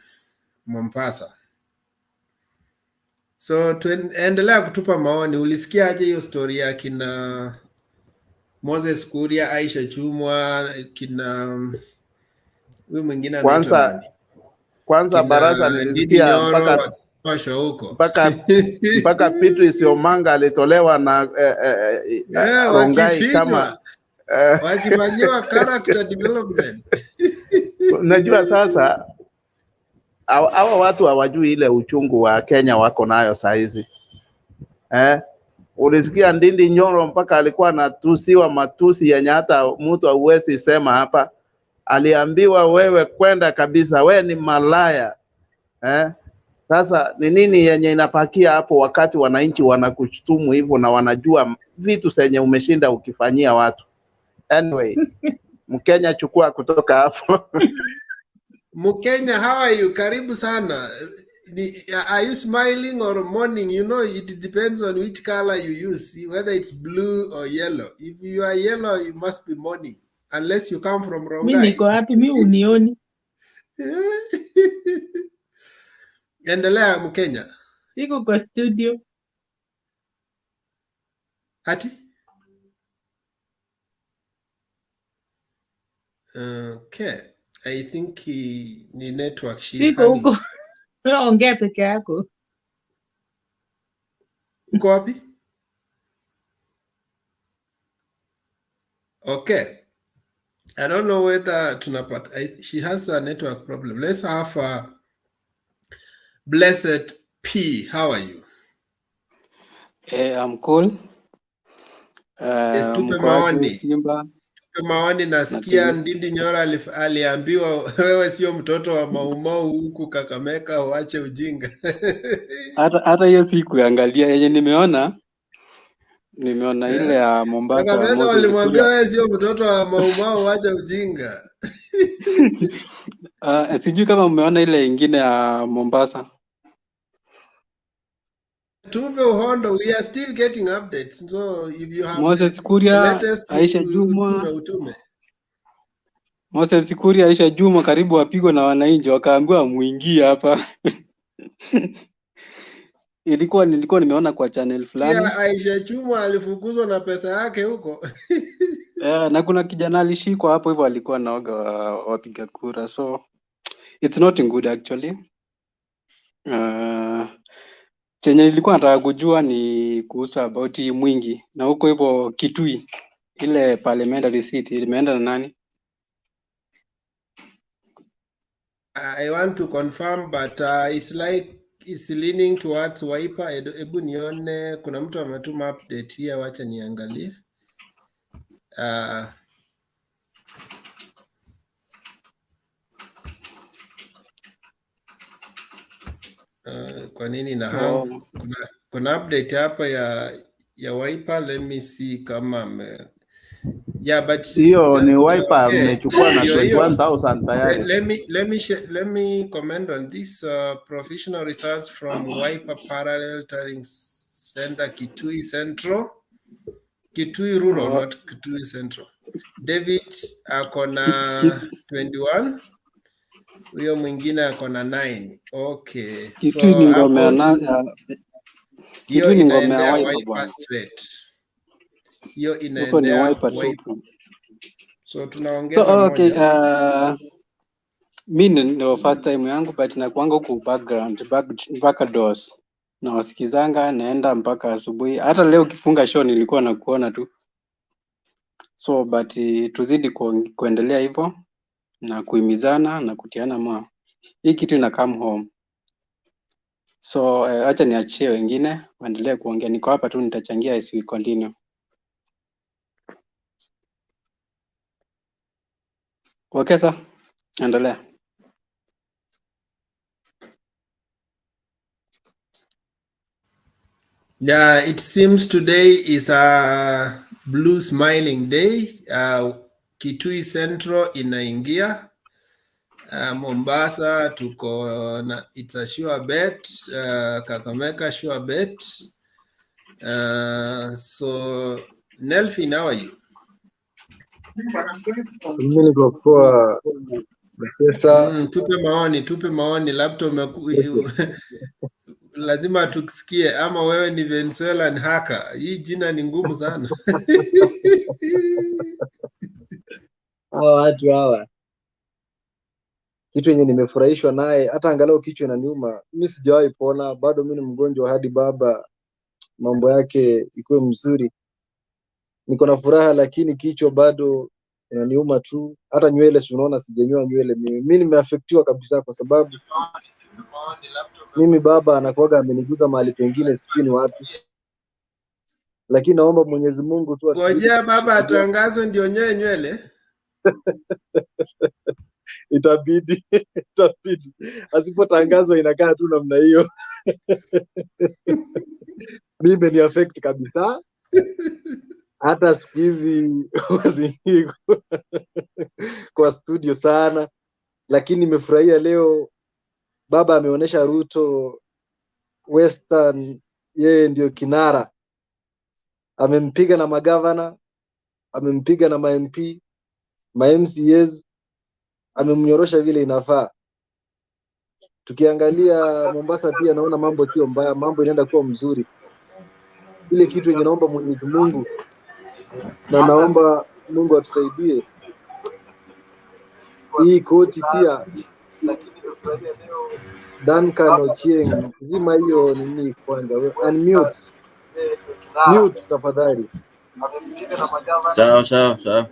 Speaker 1: Mombasa. So tuendelea kutupa maoni. Ulisikiaje hiyo story ya kina Moses Kuria, Aisha Chumwa, kina huyu mwingine anaitwa nani?
Speaker 9: Kwanza Barasa nilisikia mpaka Petrus Omanga alitolewa na Rongai kama
Speaker 1: wakifanyiwa character development.
Speaker 9: Unajua sasa hawa watu hawajui ile uchungu wa Kenya wako nayo saizi. Ulisikia Ndindi Nyoro mpaka alikuwa anatusiwa matusi yenye hata mtu hauwezi sema hapa. Aliambiwa wewe kwenda kabisa, we ni malaya. Sasa ni nini yenye inapakia hapo wakati wananchi wanakushtumu hivyo na wanajua vitu zenye umeshinda ukifanyia watu? Anyway, Mkenya chukua kutoka hapo.
Speaker 1: Mkenya, how are you? Karibu sana. Are you smiling or mourning? You know, it depends on which color you use, whether it's blue or yellow. If you are yellow, you must be mourning, unless you come from Rongai.
Speaker 12: Mimi niko happy, mimi unioni.
Speaker 1: Endelea Mkenya.
Speaker 12: Siko kwa studio.
Speaker 1: Ati? Okay. I think ni network.
Speaker 12: Siko huko. Ongea peke yako.
Speaker 1: Uko wapi? Okay. I don't know whether tunapata. She has a network problem. Let's have Blessed P. How are you?
Speaker 13: I'm cool.
Speaker 1: Yes, tupe maoni. maoni nasikia Ndindi Nyoro aliambiwa wewe sio mtoto wa Maumau huku Kakamega, uache ujinga.
Speaker 13: Hata hiyo sikuangalia, yenye nimeona ile ya Mombasa.
Speaker 1: Kakamega walimwambia wewe sio mtoto wa Maumau, uache ujinga.
Speaker 13: Sijui kama umeona ile ingine ya Mombasa.
Speaker 1: Tupe uhondo, we are still getting updates. So if you have
Speaker 13: Moses
Speaker 1: the latest,
Speaker 13: Aisha Jumwa.
Speaker 1: utume.
Speaker 13: Moses Kuria, Aisha Jumwa karibu wapigwa na wananchi wakaambiwa muingie hapa. Nilikuwa nimeona kwa channel fulani.
Speaker 1: Pia Aisha Jumwa alifukuzwa na pesa yake huko.
Speaker 13: Na kuna kijana alishikwa hapo hivyo, alikuwa naoga wapiga kura, so it's not good actually. Chenye nilikuwa nataka kujua ni kuhusu about Mwingi na huko hivyo Kitui, ile parliamentary seat imeenda na nani?
Speaker 1: I want to confirm, but it's like it's leaning towards Wiper. Ebu nione kuna mtu ametuma update here, wacha niangalie. Kwa nini na hao? Kuna update hapa ya Wiper. Let me see kama yeah, but
Speaker 9: hiyo ni Wiper mmechukua na 21,000 tayari.
Speaker 1: Let me comment on this professional results from Wiper Parallel Turning Center Kitui Central, Kitui Rural, not Kitui Central. David akona 21, huyo mwingine akona 9. Okay,
Speaker 13: Kitui ni ngome na
Speaker 1: hiyo inaendea Wiper straight. Hiyo inaendea Wiper. So tunaongeza
Speaker 13: moja. Okay, mimi ndio first time yangu, but nakuanga huku background mpaka doors na wasikizanga, naenda mpaka asubuhi. Hata leo kifunga show nilikuwa nakuona tu, so but tuzidi kuendelea hivyo na kuhimizana na kutiana moyo. Hii kitu ina come home, so acha niachie wengine waendelee kuongea. Niko hapa tu, nitachangia as we continue. Okay, sir. Endelea.
Speaker 1: Yeah, it seems today is a blue smiling day. Kitui Central inaingia. Mombasa tuko na it's a sure bet. Kakamega sure bet. So Nelfi, how are you? Tupe maoni laptop lazima tusikie, ama wewe ni Venezuelan hacker. Hii jina ni ngumu sana.
Speaker 14: Hawa watu hawa, kitu yenye nimefurahishwa naye, hata angalau kichwa inaniuma. Mimi sijawahi pona, bado mimi ni mgonjwa hadi baba mambo yake ikuwe mzuri. Niko na furaha, lakini kichwa bado inaniuma tu. Hata nywele unaona sijanyoa nywele. Mimi nimeaffectiwa kabisa, kwa sababu mimi baba anakuaga ameniguza mahali pengine sijui wapi, lakini naomba Mwenyezi Mungu tu
Speaker 1: ngojea baba atangazwe ndio nyoe nywele.
Speaker 14: Itabidi asipotangazwa inakaa tu namna hiyo. Mimi ni affect kabisa. Hata siku hizi wazingi kwa studio sana, lakini nimefurahia leo baba ameonyesha Ruto Western yeye ndio kinara. Amempiga na magavana, amempiga na ma-MP, ma-MCAs, amemnyorosha vile inafaa. Tukiangalia Mombasa pia naona mambo sio mbaya, mambo inaenda kuwa mzuri. Ile kitu yenye naomba Mwenyezi Mungu, na naomba Mungu atusaidie hii koti pia. Duncan Ochieng, zima hiyo nini kwanza, unmute. Mute tafadhali.
Speaker 15: Sawa.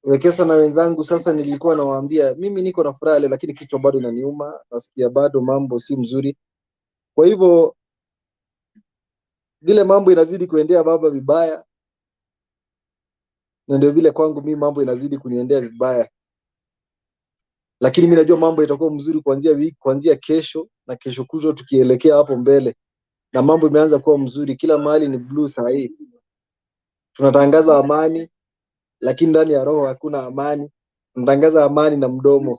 Speaker 14: Wekesa na wenzangu, sasa nilikuwa nawaambia mimi niko na furaha leo, lakini kichwa bado inaniuma, nasikia bado mambo si mzuri. Kwa hivyo vile mambo inazidi kuendea baba vibaya, na ndio vile kwangu mimi mambo inazidi kuniendea vibaya, lakini mimi najua mambo itakuwa mzuri kuanzia kesho na kesho kutwa tukielekea hapo mbele, na mambo imeanza kuwa mzuri. Kila mahali ni blue saa hii, tunatangaza amani, lakini ndani ya roho hakuna amani. Tunatangaza amani na mdomo,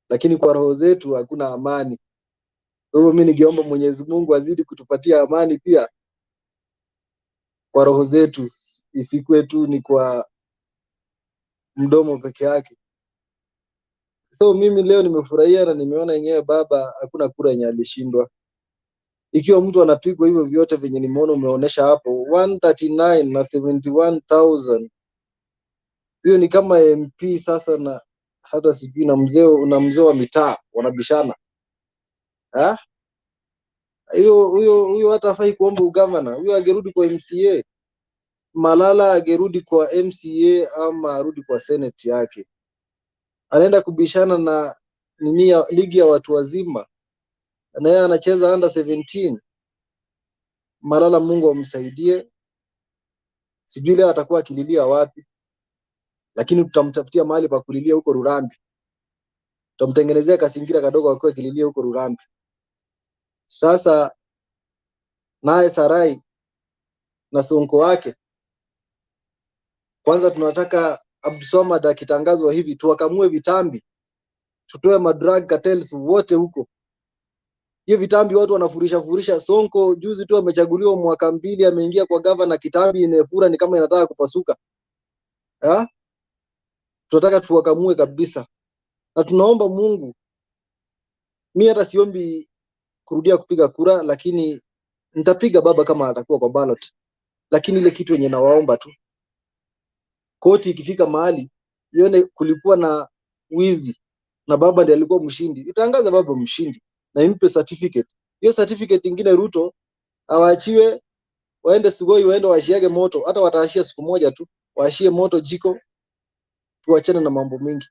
Speaker 14: lakini kwa roho zetu hakuna amani. Kwa hivyo mimi ningeomba Mwenyezi Mungu azidi kutupatia amani pia kwa roho zetu, isikuwe tu ni kwa mdomo peke yake. So mimi leo nimefurahia na nimeona yenyewe baba hakuna kura yenye alishindwa. Ikiwa mtu anapigwa hivyo vyote venye nimeona umeonesha hapo 139 na 71,000, hiyo ni kama MP sasa, na hata sijui na mzee wa mitaa wanabishana. Huyo hata hafai kuomba ugavana. Huyo angerudi kwa MCA. Malala angerudi kwa MCA ama arudi kwa Senate yake. Anaenda kubishana na ligi ya watu wazima, na yeye anacheza under 17. Malala Mungu amsaidie. Sijui leo atakuwa akililia wapi, lakini tutamtafutia mahali pa kulilia huko Rurambi. Tutamtengenezea kasingira kadogo akiwa akililia huko Rurambi. Sasa naye Sarai na Sonko wake, kwanza tunataka Abdulswamad akitangazwa hivi tuwakamue vitambi, tutoe madrag cartels wote huko. Hiyo vitambi watu wanafurisha. Sonko juzi tu amechaguliwa mwaka 2, ameingia kwa governor, kitambi inefura ni kama inataka kupasuka. Tunataka tuwakamue kabisa, na tunaomba Mungu. Mimi hata siombi kurudia kupiga kura, lakini nitapiga baba kama atakuwa kwa ballot. Lakini ile kitu yenye nawaomba tu, koti ikifika mahali ione kulikuwa na wizi na baba ndiye alikuwa mshindi, itangaza baba mshindi na impe certificate. Hiyo certificate ingine Ruto awaachiwe, waende Sugoi, waende washiage moto. Hata wataashia siku moja tu, waashie moto jiko, tuachane na mambo mengi.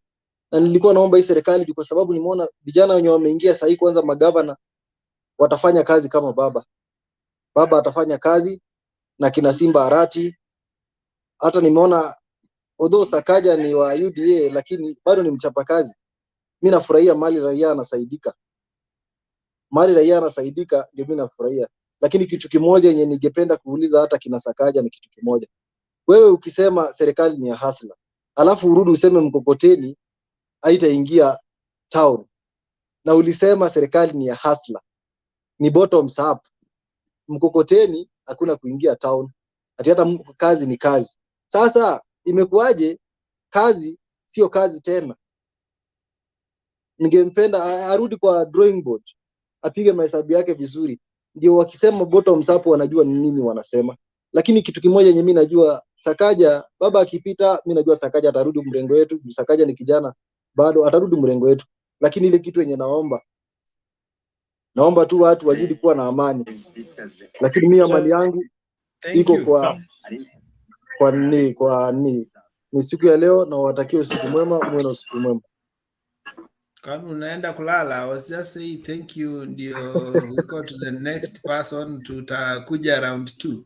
Speaker 14: Na nilikuwa naomba hii serikali, kwa sababu nimeona vijana wenye wameingia sasa, kwanza magavana watafanya kazi kama baba atafanya kazi na kina Simba Arati. Hata nimeona although Sakaja ni wa UDA, lakini bado ni mchapa kazi. Mimi nafurahia mali raia anasaidika, ndio mimi nafurahia. Lakini kitu kimoja yenye ningependa kuuliza hata kina Sakaja ni kitu kimoja. Wewe ukisema serikali ni ya hasla, alafu urudi useme mkokoteni haitaingia town, na ulisema serikali ni ya hasla, ni bottoms up, mkokoteni hakuna kuingia town, ati hata kazi ni kazi. Sasa imekuwaje kazi sio kazi tena? Ningempenda arudi kwa drawing board, apige mahesabu yake vizuri, ndio wakisema bottoms up wanajua ni nini wanasema. Lakini kitu kimoja yenye mimi najua, Sakaja baba akipita, mimi najua Sakaja atarudi mrengo wetu. Sakaja ni kijana bado, atarudi mrengo wetu. Lakini ile kitu yenye naomba tu watu wazidi kuwa na amani. Lakini mimi amani yangu iko ni siku ya leo, na watakie usiku mwema, muwe na usiku mwema.
Speaker 1: Kama unaenda kulala, I was just saying thank you, ndio we go to the next person, tutakuja round 2.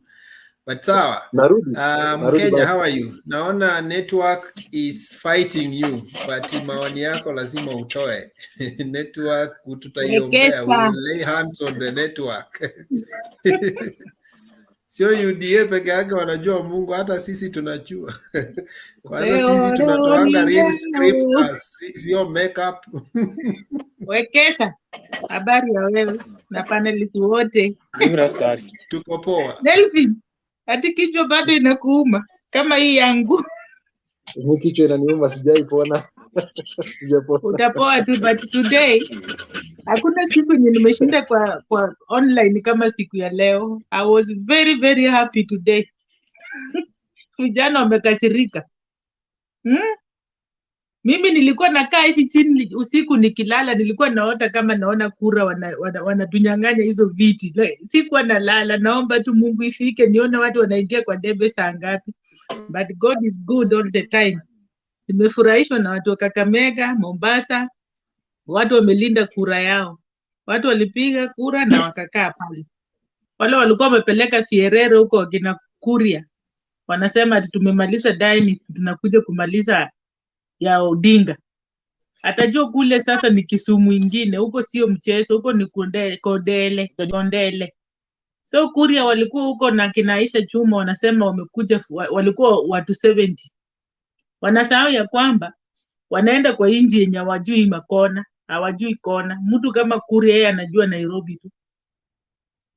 Speaker 1: But sawa. Mkenya, how are you? Naona network is fighting you, but maoni yako lazima utoe. Network tutaiombea, we will lay hands on the network. Sio UDA peke yake wanajua Mungu, hata sisi tunajua. Kwanza sisi tunatoanga real scripters, sio makeup.
Speaker 12: Wekesa, habari ya wewe na panelists wote.
Speaker 1: Tuko poa.
Speaker 12: Delvin, ati kichwa bado inakuuma kama hii yangu?
Speaker 14: Mimi kichwa inaniuma, sijaipona.
Speaker 12: Utapoa tu, but today hakuna siku yenye nimeshinda kwa online kama siku ya leo. I was very very happy today. Vijana wamekasirika. Mimi nilikuwa nakaa hivi chini usiku nikilala, nilikuwa naota kama naona kura wanatunyang'anya hizo viti. Sikuwa nalala, naomba tu Mungu ifike nione watu wanaingia kwa debe saa ngapi. But God is good all the time. Nimefurahishwa na watu wa Kakamega, Mombasa. Watu wamelinda kura yao. Watu walipiga kura na wakakaa pale. Wale walikuwa wamepeleka Fierere huko wakina Kuria. Wanasema ati tumemaliza dynasty, tunakuja kumaliza ya Odinga. Atajua kule sasa ni Kisumu ingine, huko sio mchezo, huko ni Kondele. So Kuria walikuwa huko na kinaisha Chuma, wanasema wamekuja walikuwa watu 70. Wanasahau ya kwamba wanaenda kwa inji yenye hawajui makona, hawajui kona. Mtu kama Kuria yeye anajua Nairobi tu.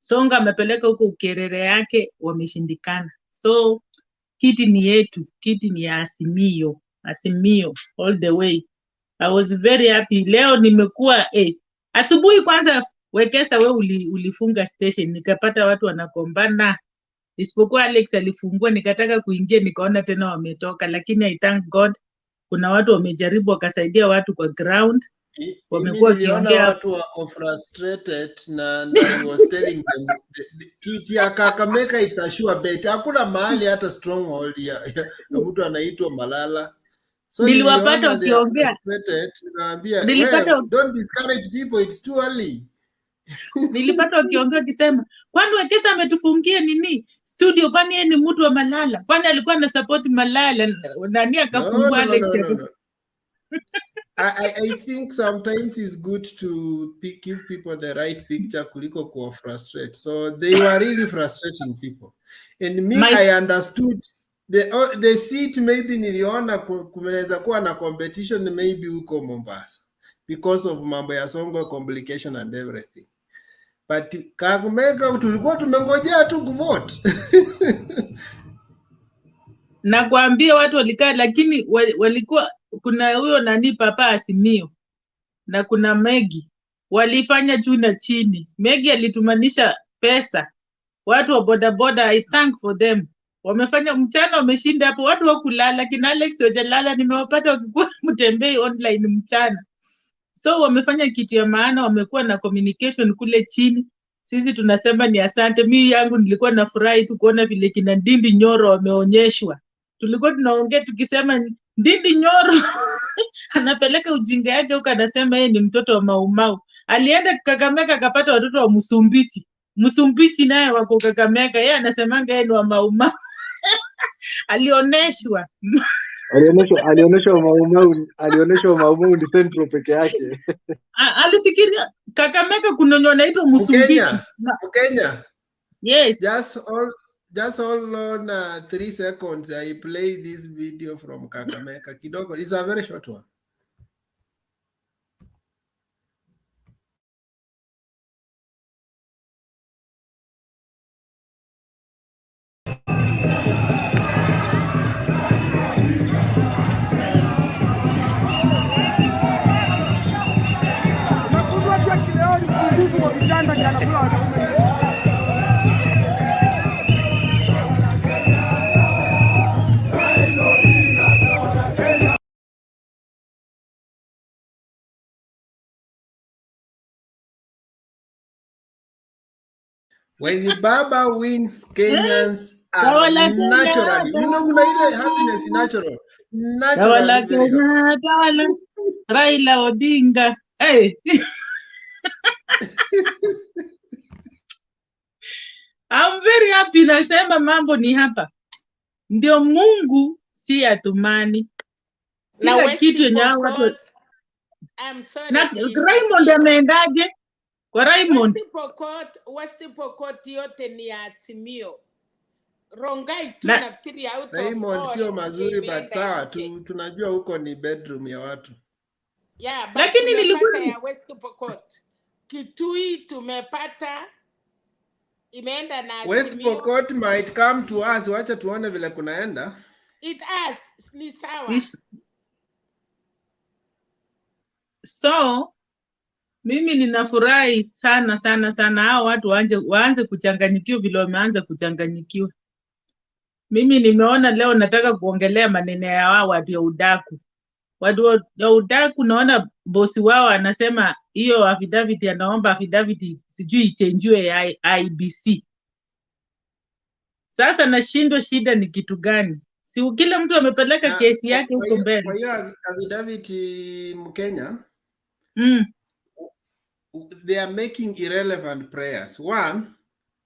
Speaker 12: Songa amepeleka huko Ukerere yake, wameshindikana. So kiti ni yetu, kiti ni ya Azimio, Azimio all the way. I was very happy. Leo nimekuwa asubuhi kwanza Wekesa ulifunga station, nikapata watu wanakombana. Isipokuwa Alex alifungua, nikataka kuingia nikaona tena wametoka, lakini I thank God kuna watu wamejaribu wakasaidia watu kwa ground. Wamekuwa
Speaker 1: niliona watu wako frustrated na I was telling them kiti ya Kakamega it's a sure bet. Hakuna mahali hata stronghold ya mtu anaitwa Malala. So
Speaker 12: niliwapata wakiongea.
Speaker 1: Don't discourage people, it's too early.
Speaker 12: Nilipata wakiongea wakisema, kwani Wekesa ametufungia nini studio, kwani yeye ni mtu wa Malala? Kwani alikuwa na support Malala? Nani akafungua
Speaker 1: No. I think sometimes it's good to give people the right picture kuliko kuwa frustrate. So they were really frustrating people. And me, I understood the seat maybe niliona kumeneza kuwa na competition maybe huko Mombasa because of mambo ya Songo complication and everything. But Kakamega tulikuwa tumengojea tu kuvote.
Speaker 12: Na kuambia watu walikaa, lakini walikuwa kuna huyo nani Papa Azimio na kuna Megi walifanya juu na chini. Megi alitumanisha pesa, watu wa bodaboda, I thank for them. Wamefanya mchana, wameshinda hapo, watu wakulala. Kina Alex wajalala, nimewapata wakikuwa mtembei online mchana. So wamefanya kitu ya maana, wamekuwa na communication kule chini. Sisi tunasema ni asante. Mimi yangu nilikuwa nafurahi tu kuona vile kina Ndindi Nyoro wameonyeshwa. Tulikuwa tunaongea tukisema Ndindi Nyoro anapeleka ujinga yake huko, anasema yeye ni mtoto wa Maumau. Alienda Kakamega akapata watoto wa Msumbichi naye wako Kakamega, yeye anasemanga yeye ni wa Maumau. Alioneshwa
Speaker 14: Maumau ni Central peke yake.
Speaker 12: Alifikiria Kakamega kuna wenye wanaitwa Msumbichi.
Speaker 1: Kenya.
Speaker 12: Yes.
Speaker 1: Just hold on 3 seconds. I play this video from Kakamega. Kidogo. It's a very short one. When Baba wins, Kenyans are naturally, kuna ile happiness natural. Naturally.
Speaker 12: Raila Odinga. Hey. I'm very happy, nasema mambo ni hapa. Ndio Mungu si atumani. Kila kitu yenye watu. Na Raymond ameendaje? Kwa Raymond.
Speaker 15: West Pokot yote ni ya Azimio. Rongai tu nafikiri out of
Speaker 1: Raymond sio mazuri, but sawa tunajua huko ni bedroom ya watu.
Speaker 15: Yeah, lakini nilipata ya West Pokot. Kitui tumepata imeenda na Azimio.
Speaker 1: West Pokot might come to us, wacha tuone vile kunaenda.
Speaker 15: It has ni sawa.
Speaker 12: So mimi ninafurahi sana hao watu waanze kuchanganyikiwa vile wameanza kuchanganyikiwa. Mimi nimeona leo nataka kuongelea maneno ya wao watu ya udaku. Watu ya udaku, naona bosi wao anasema hiyo affidavit, anaomba affidavit sijui ichenjwe ya IEBC. Sasa nashindwa shida ni kitu gani? Si kila mtu amepeleka kesi yake huko mbele.
Speaker 1: Kwa hiyo affidavit Mkenya, they are making irrelevant prayers. One,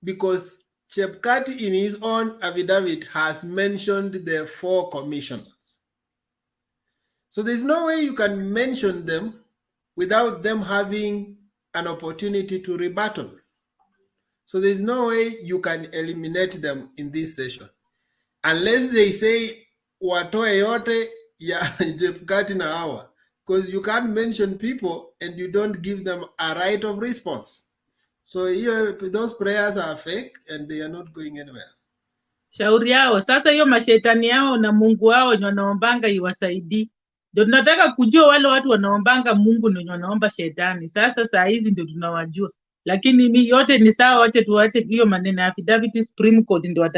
Speaker 1: because Chepkati in his own affidavit has mentioned the 4 commissioners. So there's no way you can mention them without them having an opportunity to rebuttal. So there's no way you can eliminate them in this session. Unless they say, watoe yote ya Chepkati na hawa. Because you can't mention people and you don't give them a right of response. So here, those prayers are fake and they are not going anywhere.
Speaker 12: Shauri yao. Sasa hiyo mashetani yao na Mungu wao wenye wanaombanga iwasaidii. Ndio tunataka kujua wale watu wanaombanga Mungu ndio wanaomba shetani. Sasa saa hizi ndio tunawajua. Lakini mi yote ni sawa, wache tuache hiyo maneno ya affidavit. Supreme Court ndio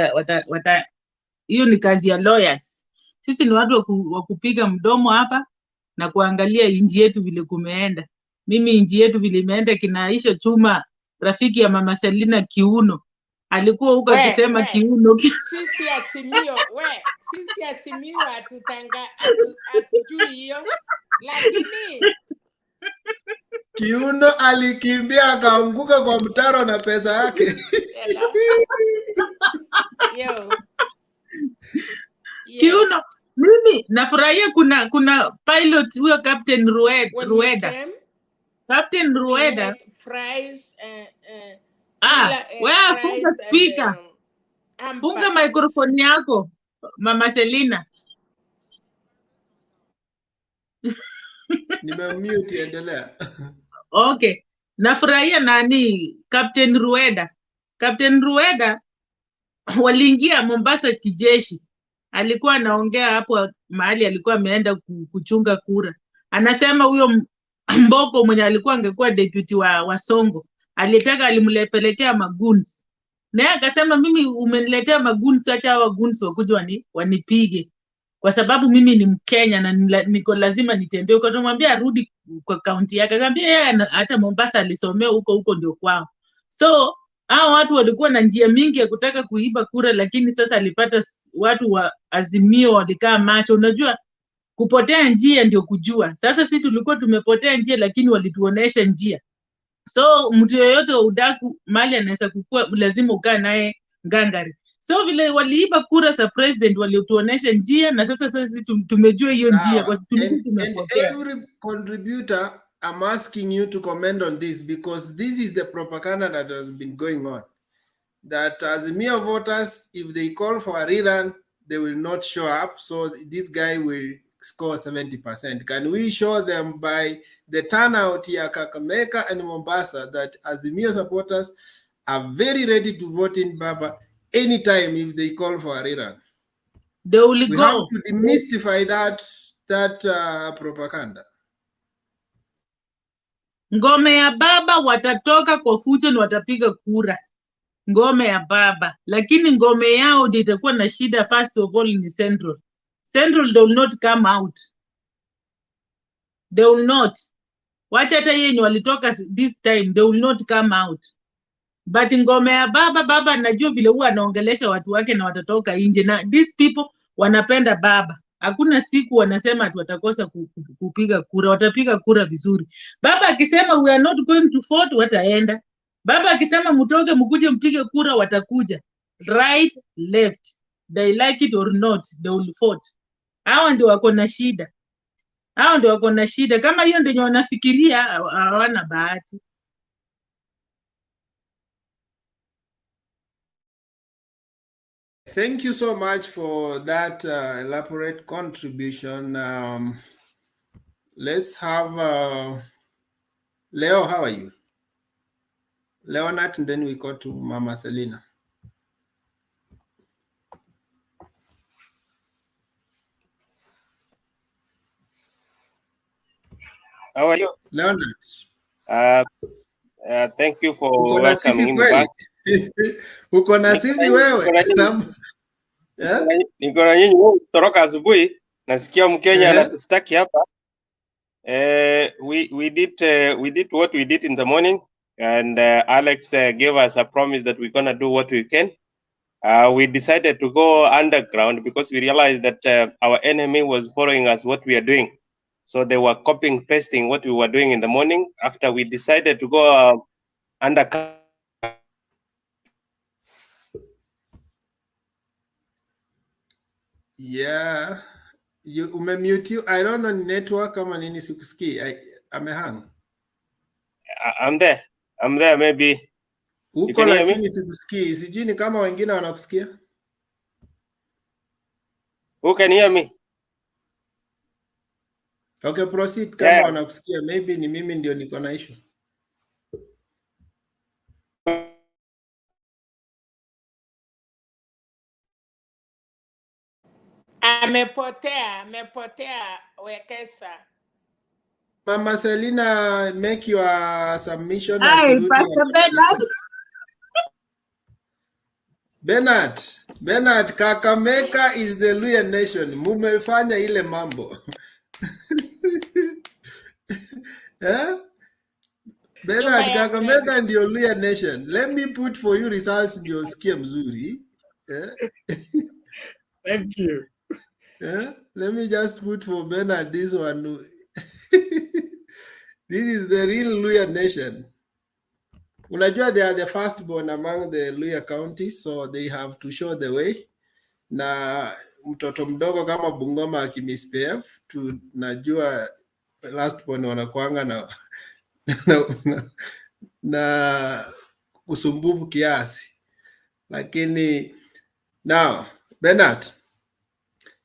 Speaker 12: hiyo ni kazi ya lawyers. Sisi ni watu wa kupiga mdomo hapa na kuangalia inji yetu vile kumeenda. Mimi inji yetu vile imeenda kinaisha chuma, rafiki ya Mama Selina Kiuno. Alikuwa huko akisema Kiuno.
Speaker 15: Sisi Azimio hatujui hiyo. Lakini
Speaker 1: Kiuno alikimbia akaanguka kwa mtaro na pesa yake.
Speaker 12: Kiuno, mimi nafurahia kuna pilot huyo Captain Rueda. Captain Rueda.
Speaker 15: Fries,
Speaker 12: wewe funga speaker. Funga microphone yako, Mama Selina.
Speaker 1: Nimemute, endelea.
Speaker 12: Okay. Nafurahia nani Captain Rueda. Captain Rueda waliingia Mombasa kijeshi. Alikuwa anaongea hapo mahali alikuwa ameenda kuchunga kura. Anasema huyo Mboko mwenye alikuwa angekuwa deputy wa Songo, alimlepelekea maguns. Naye akasema mimi umeniletea maguns, acha hawa guns wakuja wanipige. Kwa sababu mimi ni Mkenya na niko lazima nitembee. Ukamwambia arudi kwa kaunti yake. Akamwambia yeye hata Mombasa alisomea huko ndio kwao. So hao watu walikuwa na njia mingi ya kutaka kuiba kura, lakini sasa alipata watu wa Azimio walikaa macho. Unajua kupotea njia ndio kujua. Sasa sisi tulikuwa tumepotea njia, lakini walituonesha njia. So mtu yoyote wa udaku mali anaweza kukua, lazima ukaa naye ngangari. So vile waliiba kura za president walituonesha njia, na sasa sisi tumejua hiyo njia kwa sababu tumepotea.
Speaker 1: And every contributor, I'm asking you to comment on this, because this is the propaganda that has been going on. That Azimio voters, if they call for a rerun, they will not show up. So this guy will score 70%. Can we show them by the turnout here, Kakamega and Mombasa, that Azimio supporters are very ready to vote in Baba anytime if they call for a rerun?
Speaker 12: They will
Speaker 1: we
Speaker 12: go.
Speaker 1: have to demystify that propaganda.
Speaker 12: Ngome ya baba watatoka kwa fujo na watapiga kura. Ngome ya baba. Lakini ngome yao ndio itakuwa na shida. First of all in Central. Central, they will not come out. They will not. Wacha hata yenye walitoka this time, they will not come out. But ngome ya baba najua vile huwa anaongelesha watu wake na watatoka nje. Na these people wanapenda baba. Hakuna siku wanasema ati watakosa kupiga kura. Watapiga kura vizuri. Baba akisema we are not going to vote, wataenda. Baba akisema mtoke mkuje mpige kura, watakuja. Right, left. They like it or not, they will vote. Hao ndio wako na shida. Hao ndio wako na shida. Kama hiyo ndio wanafikiria, hawana bahati.
Speaker 1: Thank you so much for that elaborate contribution. Let's have Leo. How are you? Leonard, and then we go to Mama Selina.
Speaker 16: How are you?
Speaker 1: Leonard.
Speaker 16: Thank you for welcoming me back.
Speaker 1: Uko na sisi wewe.
Speaker 16: Niko na nyinyi toroka asubuhi, nasikia Mkenya anatustaki hapa. We did what we did in the morning, and Alex gave us a promise that we're gonna do what we can. We decided to go underground because we realized that our enemy was following us what we are doing. So they were copying, pasting what we were doing in the morning. After we decided to go undercover,
Speaker 1: Yeah. You umemute you. I don't know network kama nini sikusikii. Amehang.
Speaker 16: I'm there. I'm there maybe. You
Speaker 1: Uko
Speaker 16: can hear me?
Speaker 1: lakini sikusikii. Sijui ni kama wengine wanakusikia.
Speaker 16: Who can hear me?
Speaker 1: Okay, proceed kama wanakusikia. Maybe ni mimi ndio niko na issue.
Speaker 15: Amepotea Wekesa.
Speaker 1: Mama Selina, make your submission.
Speaker 12: Hi, Pastor
Speaker 1: Bernard, Kakamega is the Luya nation. Mumefanya ile mambo. Eh? Bernard, Kakamega ndio Luya nation. Let me put for you results ndio usikie mzuri.
Speaker 17: Thank you.
Speaker 1: Let me just put for Bernard this one. This is the real Luya nation. Unajua they are the firstborn among the Luya counties, so they have to show the way. Na mtoto mdogo kama Bungoma akimisbehave, tunajua lastborn wanakuanga na usumbufu kiasi. Lakini now Bernard,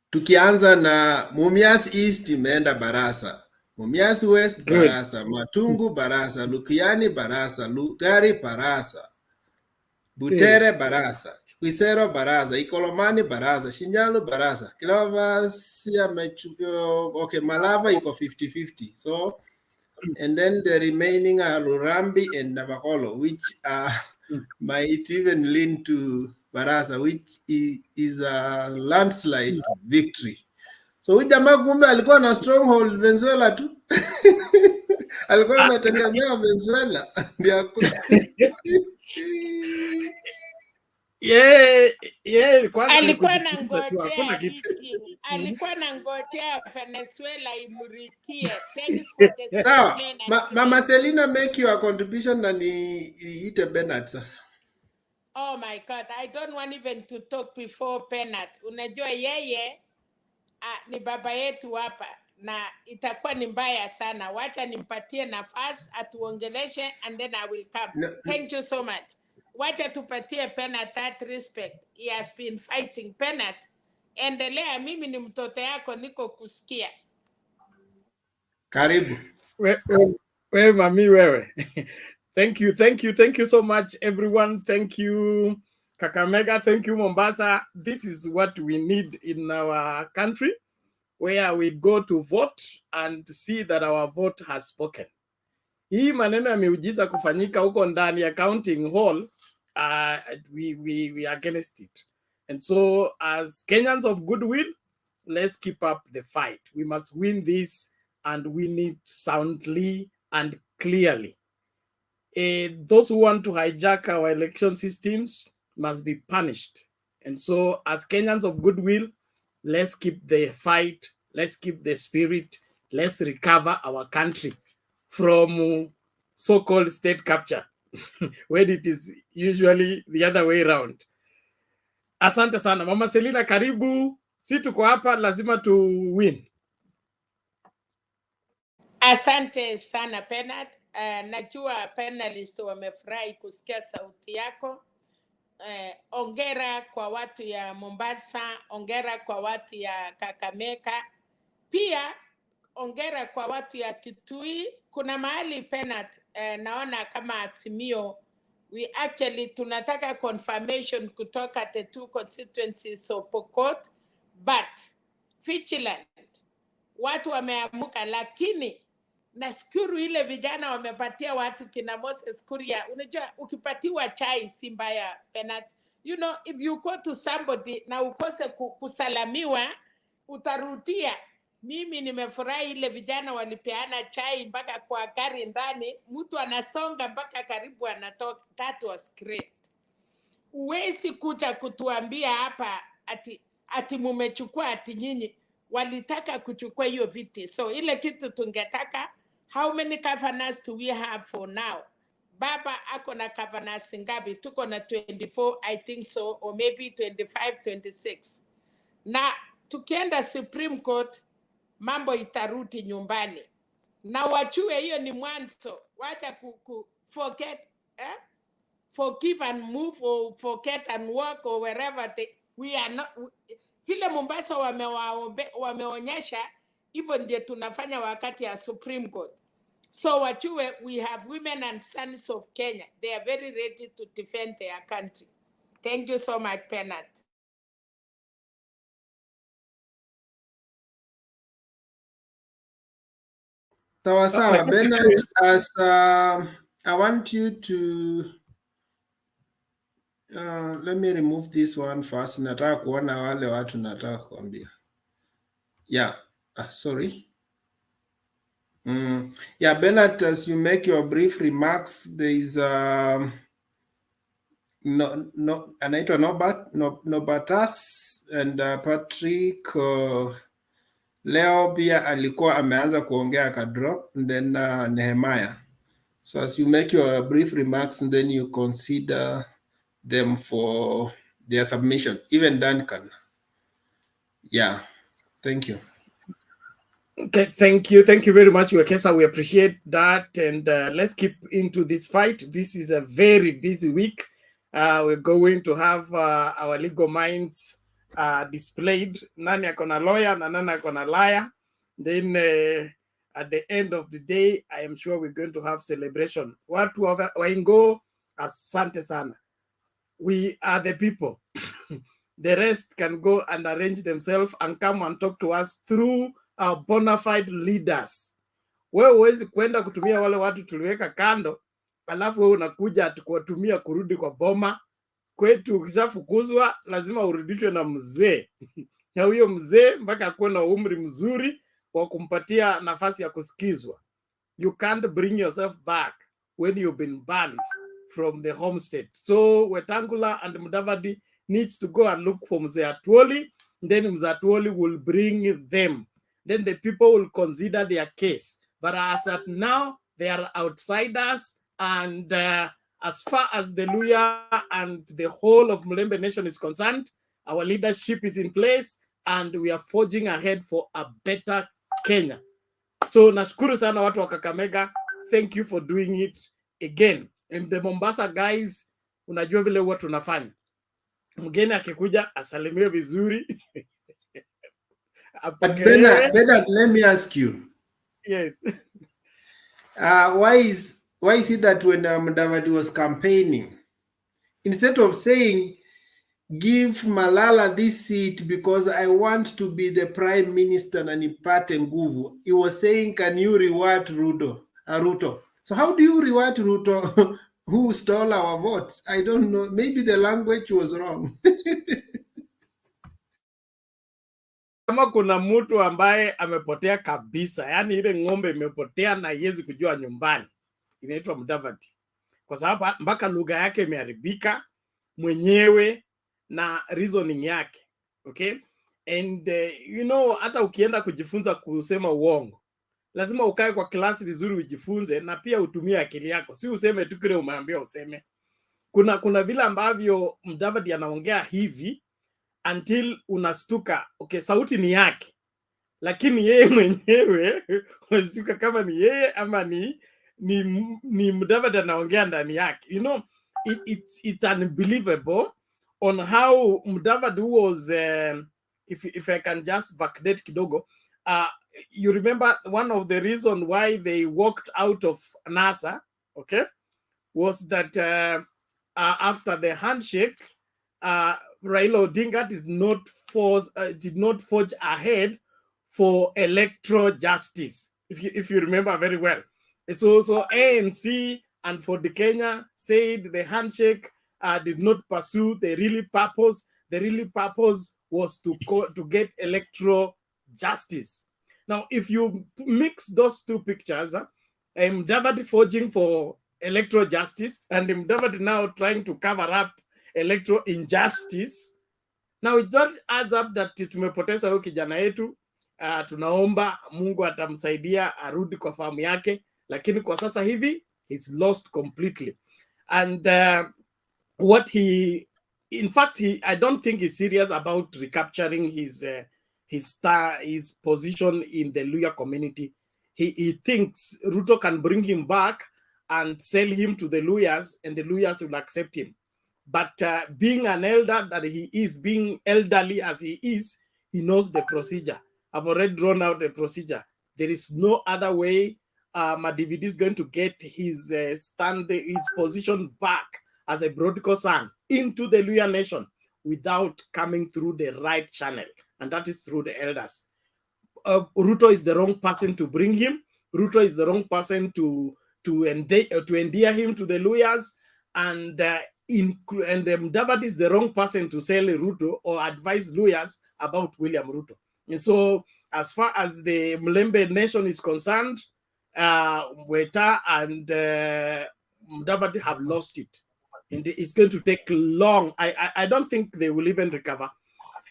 Speaker 1: tukianza na Mumias East imeenda Barasa, Mumias West Barasa, Matungu Barasa, Lukiani Barasa, Lugari Barasa, Butere Barasa, Kwisero Barasa, Ikolomani Barasa, Shinyalu Barasa, Kilavasia okay, Malava iko 50-50. So, and then the remaining are Lurambi and Navakolo, which might even lean to Barasa, which is a landslide victory. So huyu jamaa kumbe alikuwa na stronghold Venezuela tu. Alikuwa ametegemea Venezuela. Ndio
Speaker 15: alikuwa na ngojea Venezuela imuritie. Thanks for the statement.
Speaker 1: Mama Selina, make your contribution na niite Bernard sasa.
Speaker 15: Oh my God, I don't want even to talk before Bernard. Unajua yeye ni baba yetu hapa na itakuwa ni mbaya sana. Wacha nimpatie nafasi atuongeleshe and then I will come. No. Thank you so much. Wacha tupatie Bernard that respect. He has been fighting. Bernard, endelea, mimi ni mtoto yako, niko kusikia.
Speaker 1: Karibu.
Speaker 17: Wewe mami wewe. Thank you so much everyone. Thank you Kakamega, thank you Mombasa. This is what we need in our country, where we go to vote and see that our vote has spoken. Hii maneno yameujiza kufanyika huko ndani ya counting hall, we are against it. And so as Kenyans of goodwill, let's keep up the fight. We must win this and win it soundly and clearly. Those who want to hijack our election systems must be punished. And so as Kenyans of goodwill, let's keep the fight, let's keep the spirit, let's recover our country from so-called state capture when it is usually the other way around. Asante sana. Mama Selina, karibu. Si tuko hapa, lazima tu win.
Speaker 15: Asante sana Bernard. Najua panelist wamefurahi kusikia sauti yako. Ongera kwa watu ya Mombasa, ongera kwa watu ya Kakamega. Pia ongera kwa watu ya Kitui. Kuna mahali Bernard, naona kama Azimio, we actually tunataka confirmation kutoka the two constituencies of Pokot, but Vigilant watu wameamuka, lakini nashukuru ile vijana wamepatia watu kina Moses Kuria. Unajua ukipatiwa chai si mbaya Bernard. You know, if you go to somebody na ukose kusalamiwa utarudia. Mimi nimefurahi ile vijana walipeana chai mpaka kwa gari ndani, mtu anasonga mpaka karibu anatoka. That was great. Uwezi kuja kutuambia hapa ati mumechukua ati nyinyi walitaka kuchukua hiyo viti. So ile kitu tungetaka, how many governors do we have for now? Baba ako na governors ngapi? Tuko na 24, I think so, or maybe 25, 26. Na tukienda Supreme Court mambo itarudi nyumbani, na wachue hiyo ni mwanzo. Wacha forget, forgive and move, or forget and walk, or wherever we are not. Vile Mombasa wameonyesha hivyo ndio tunafanya wakati ya Supreme Court. So wachue, we have women and sons of Kenya. They are very ready to defend their country. Thank you so much, Penat.
Speaker 1: Sawa, Bernard, as I want you to let me remove this one first. Nataka kuona wale watu nataka kuambia. Yeah, sorry. Yeah, Bernard, as you make your brief remarks, there is anaitwa Nobatas and Patrick leo pia alikuwa ameanza kuongea akadrop, and then Nehemiah. So as you make your brief remarks, and then you consider them for their submission, even Duncan. Yeah, thank you.
Speaker 17: Okay, thank you very much, Wekesa. We appreciate that, and let's keep into this fight. This is a very busy week. We're going to have our legal minds displayed. Nani akona lawyer na nani akona liar. Then at the end of the day, I am sure we're going to have celebration. Watu waingo, asante sana. We are the people. The rest can go and arrange themselves and come and talk to us through our bona fide leaders. Wewe huwezi kwenda kutumia wale watu tuliweka kando, alafu wewe unakuja tukuwatumia kurudi kwa boma. Kwetu ukishafukuzwa lazima urudishwe na mzee. Na huyo mzee mpaka akuwe na umri mzuri wa kumpatia nafasi ya kusikizwa. You can't bring yourself back when you've been banned from the homestead. So Wetangula and Mudavadi needs to go and look for Mzee Atuoli. Then Mzee Atuoli will bring them. Then the people will consider their case. But as at now, they are outsiders. And as far as the Luya and the whole of Mulembe Nation is concerned, our leadership is in place and we are forging ahead for a better Kenya. So nashukuru sana watu wa Kakamega. Thank you for doing it again. And the Mombasa guys, unajua vile huwa tunafanya. Mgeni akikuja asalimiwe vizuri.
Speaker 1: But Bernard, let me ask you.
Speaker 17: Yes.
Speaker 1: Why is it that when Mudavadi was campaigning, instead of saying, give Malala this seat because I want to be the prime minister na nipate nguvu, he was saying, can you reward Ruto? So how do you reward Ruto who stole our votes? I don't know. Maybe the language was wrong.
Speaker 17: Kama kuna mtu ambaye amepotea kabisa, yani ile ng'ombe imepotea na haiwezi kujua nyumbani, inaitwa Mudavadi. Kwa sababu mpaka lugha yake imeharibika mwenyewe na reasoning yake. Okay? And you know, hata ukienda kujifunza kusema uongo, lazima ukae kwa klasi vizuri ujifunze na pia utumie akili yako. Si useme tu kile umeambiwa useme. Kuna vile ambavyo Mudavadi anaongea hivi until unastuka, okay, sauti ni yake, lakini yeye mwenyewe unastuka kama ni yeye ama ni Mudavadi anaongea ndani yake. You know, it's unbelievable on how Mudavadi was if I can just backdate kidogo. You remember one of the reasons why they walked out of NASA, okay, was that after the handshake, Raila Odinga did not forge ahead for electoral justice, if you remember very well. So ANC and for the Kenya said the handshake did not pursue the really purpose. The really purpose was to get electoral justice. Now, if you mix those two pictures, Mudavadi forging for electoral justice and Mudavadi now trying to cover up electoral injustice, now it just adds up that tumepoteza huyo kijana yetu. Tunaomba Mungu atamsaidia arudi kwa fahamu yake, lakini kwa sasa hivi he's lost completely. And what he, in fact, I don't think he's serious about recapturing his position in the Luya community. He thinks Ruto can bring him back and sell him to the Luyas, and the Luyas will accept him. But being an elder that he is, being elderly as he is, he knows the procedure. I've already drawn out the procedure. There is no other way Madividi is going to get his his position back as a broadcast son into the Luya nation without coming through the right channel, and that is through the elders. Ruto is the wrong person to bring him. Ruto is the wrong person to endear him to the Luyas, and Mudavadi is the wrong person to sell Ruto or advise Luyas about William Ruto. And so, as far as the Mlembe nation is concerned, Weta and Mudavadi have lost it, and it's going to take long. I don't think they will even recover.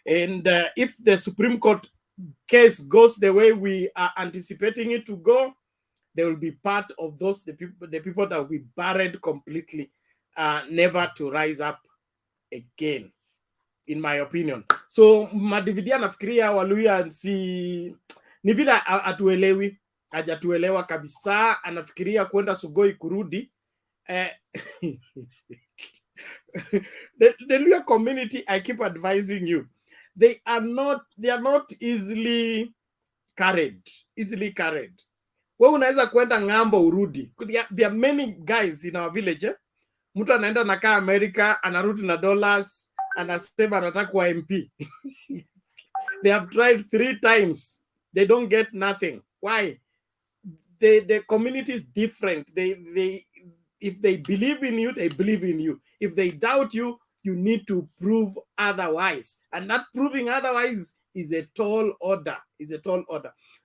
Speaker 17: And if the Supreme Court case goes the way we are anticipating it to go, they will be part of those the people that will be buried completely, never to rise up again, in my opinion. So Madividi anafikiria Waluya ni vile atuelewi, hajatuelewa kabisa, anafikiria kwenda Sugoi kurudi. The Luya community, I keep advising you, they are not easily carried. Wewe unaweza kwenda ng'ambo urudi. There are many guys in our village. Mtu anaenda nakaa America, anarudi na dollars, anasema anataka kuwa MP. They have tried 3 times. They don't get nothing. Why? The community is different. If they believe in you, they believe in you. If they doubt you, you need to prove otherwise. And that proving otherwise is a tall order.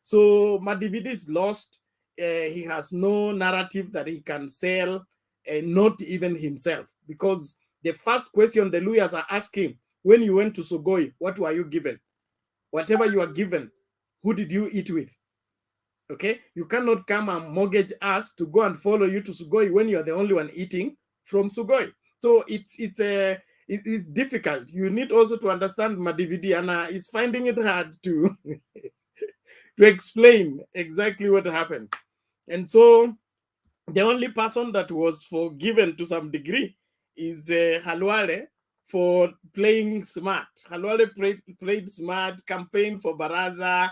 Speaker 17: So Madividi is lost. He has no narrative that he can sell, not even himself. Because the first question the Luyas are asking, when you went to Sugoi, what were you given? Whatever you are given, who did you eat with? Okay, you cannot come and mortgage us to go and follow you to Sugoi when you are the only one eating from Sugoi. So it's difficult. You need also to understand Madividi, and is finding it hard to to explain exactly what happened. And so the only person that was forgiven to some degree is Halwale for playing smart. Halwale played smart, campaigned for Baraza,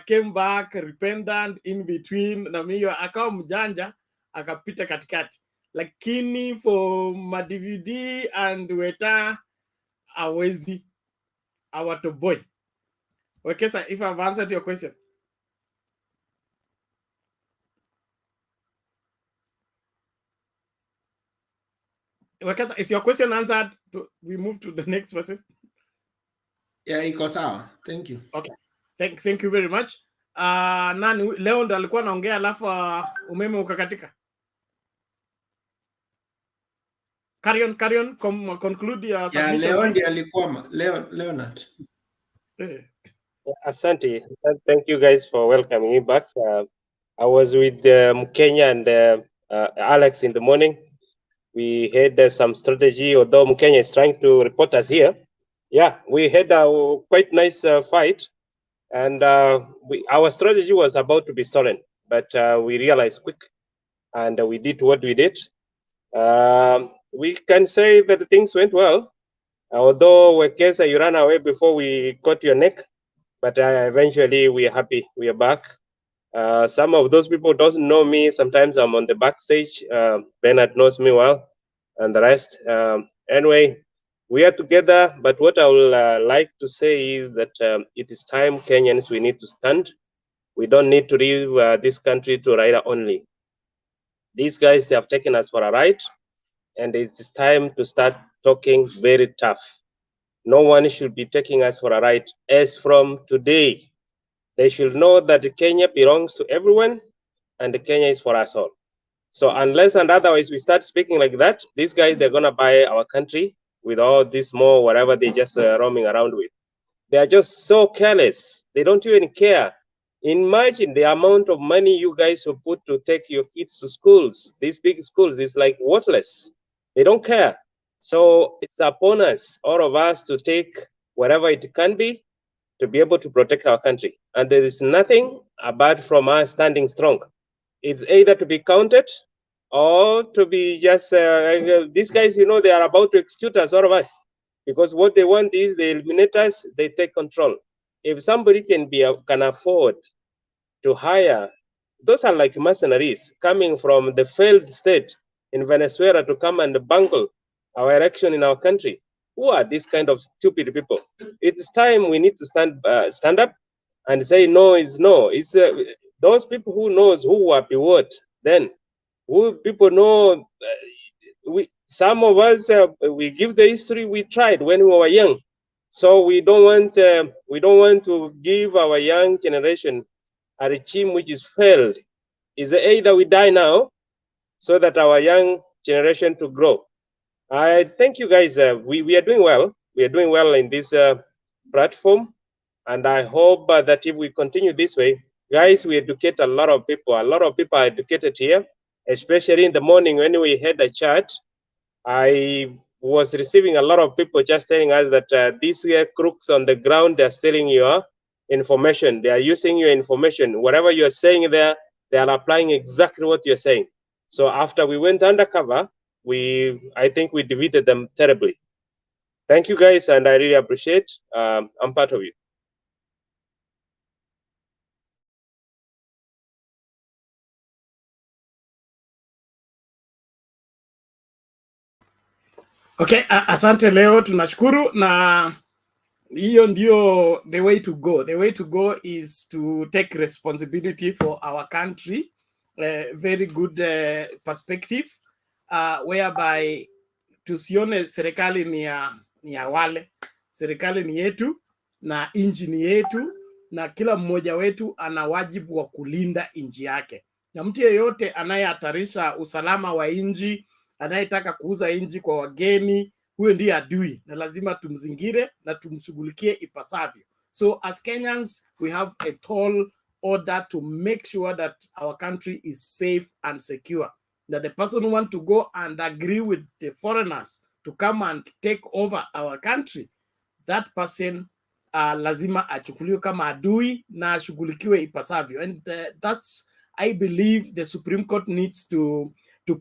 Speaker 17: came back repentant in between, na mio akawa mjanja akapita katikati. Lakini for Madividi and Weta awezi awatoboy. Okay, sir, if I've answered your question. Okay, sir, is your question answered? We move to the next person.
Speaker 1: Yeah, iko sawa. Thank you.
Speaker 17: Okay. Thank you very much. Nani leo ndo alikuwa anaongea alafu umeme ukakatika. Carry on, conclude your submission.
Speaker 1: Yeah, leo ndiye alikuwa Leonard.
Speaker 16: Asante. Thank you guys for welcoming me back. I was with Mkenya and Alex in the morning. We had some strategy, although Mkenya is trying to report us here. Yeah, we had a quite nice fight. And our strategy was about to be stolen, but we realized quick, and we did what we did. We can say that things went well, although Wekesa, you ran away before we caught your neck, but eventually we are happy we are back. Some of those people don't know me. Sometimes I'm on the backstage. Bernard knows me well, and the rest. Anyway, we are together, but what I would like to say is that it is time, Kenyans, we need to stand. We don't need to leave this country to Raila only. These guys, they have taken us for a ride, and it is time to start talking very tough. No one should be taking us for a ride. As from today, they should know that Kenya belongs to everyone, and Kenya is for us all. So unless and otherwise we start speaking like that, these guys, they're going to buy our country with all this more, whatever they just roaming around with. They are just so careless. They don't even care. Imagine the amount of money you guys will put to take your kids to schools. These big schools is like worthless. They don't care. So it's upon us, all of us, to take whatever it can be to be able to protect our country. And there is nothing apart from us standing strong. It's either to be counted or to be just, these guys, you know, they are about to execute us, all of us. Because what they want is they eliminate us, they take control. If somebody can afford to hire, those are like mercenaries coming from the failed state in Venezuela to come and bungle our election in our country. Who are these kind of stupid people? It's time we need to stand up and say no is no. It's those people who knows who are beward. Then who people know. Some of us we give the history we tried when we were young, so we don't want to give our young generation a regime which is failed. Is either we die now, so that our young generation to grow. I thank you guys. We are doing well. We are doing well in this platform, and I hope that if we continue this way, guys, we educate a lot of people. A lot of people are educated here, especially in the morning when we had a chat. I was receiving a lot of people just telling us that these crooks on the ground, they're stealing your information. They are using your information. Whatever you're saying there, they are applying exactly what you're saying. So after we went undercover, I think we defeated them terribly. Thank you guys, and I really appreciate. I'm part of you.
Speaker 17: Okay, asante Leo, tunashukuru na hiyo ndio the way to go. The way to go is to take responsibility for our country. Very good perspective whereby tusione serikali ni ya wale. Serikali ni yetu na nchi ni yetu, na kila mmoja wetu ana wajibu wa kulinda nchi yake, na mtu yeyote anayehatarisha usalama wa nchi, anayetaka kuuza nchi kwa wageni, huyo ndiye adui, na lazima tumzingire na tumshughulikie ipasavyo. So as Kenyans, we have a tall order to make sure that our country is safe and secure. That the person who want to go and agree with the foreigners to come and take over our country, that person lazima achukuliwe kama adui na ashughulikiwe ipasavyo. And that's, I believe, the Supreme Court needs to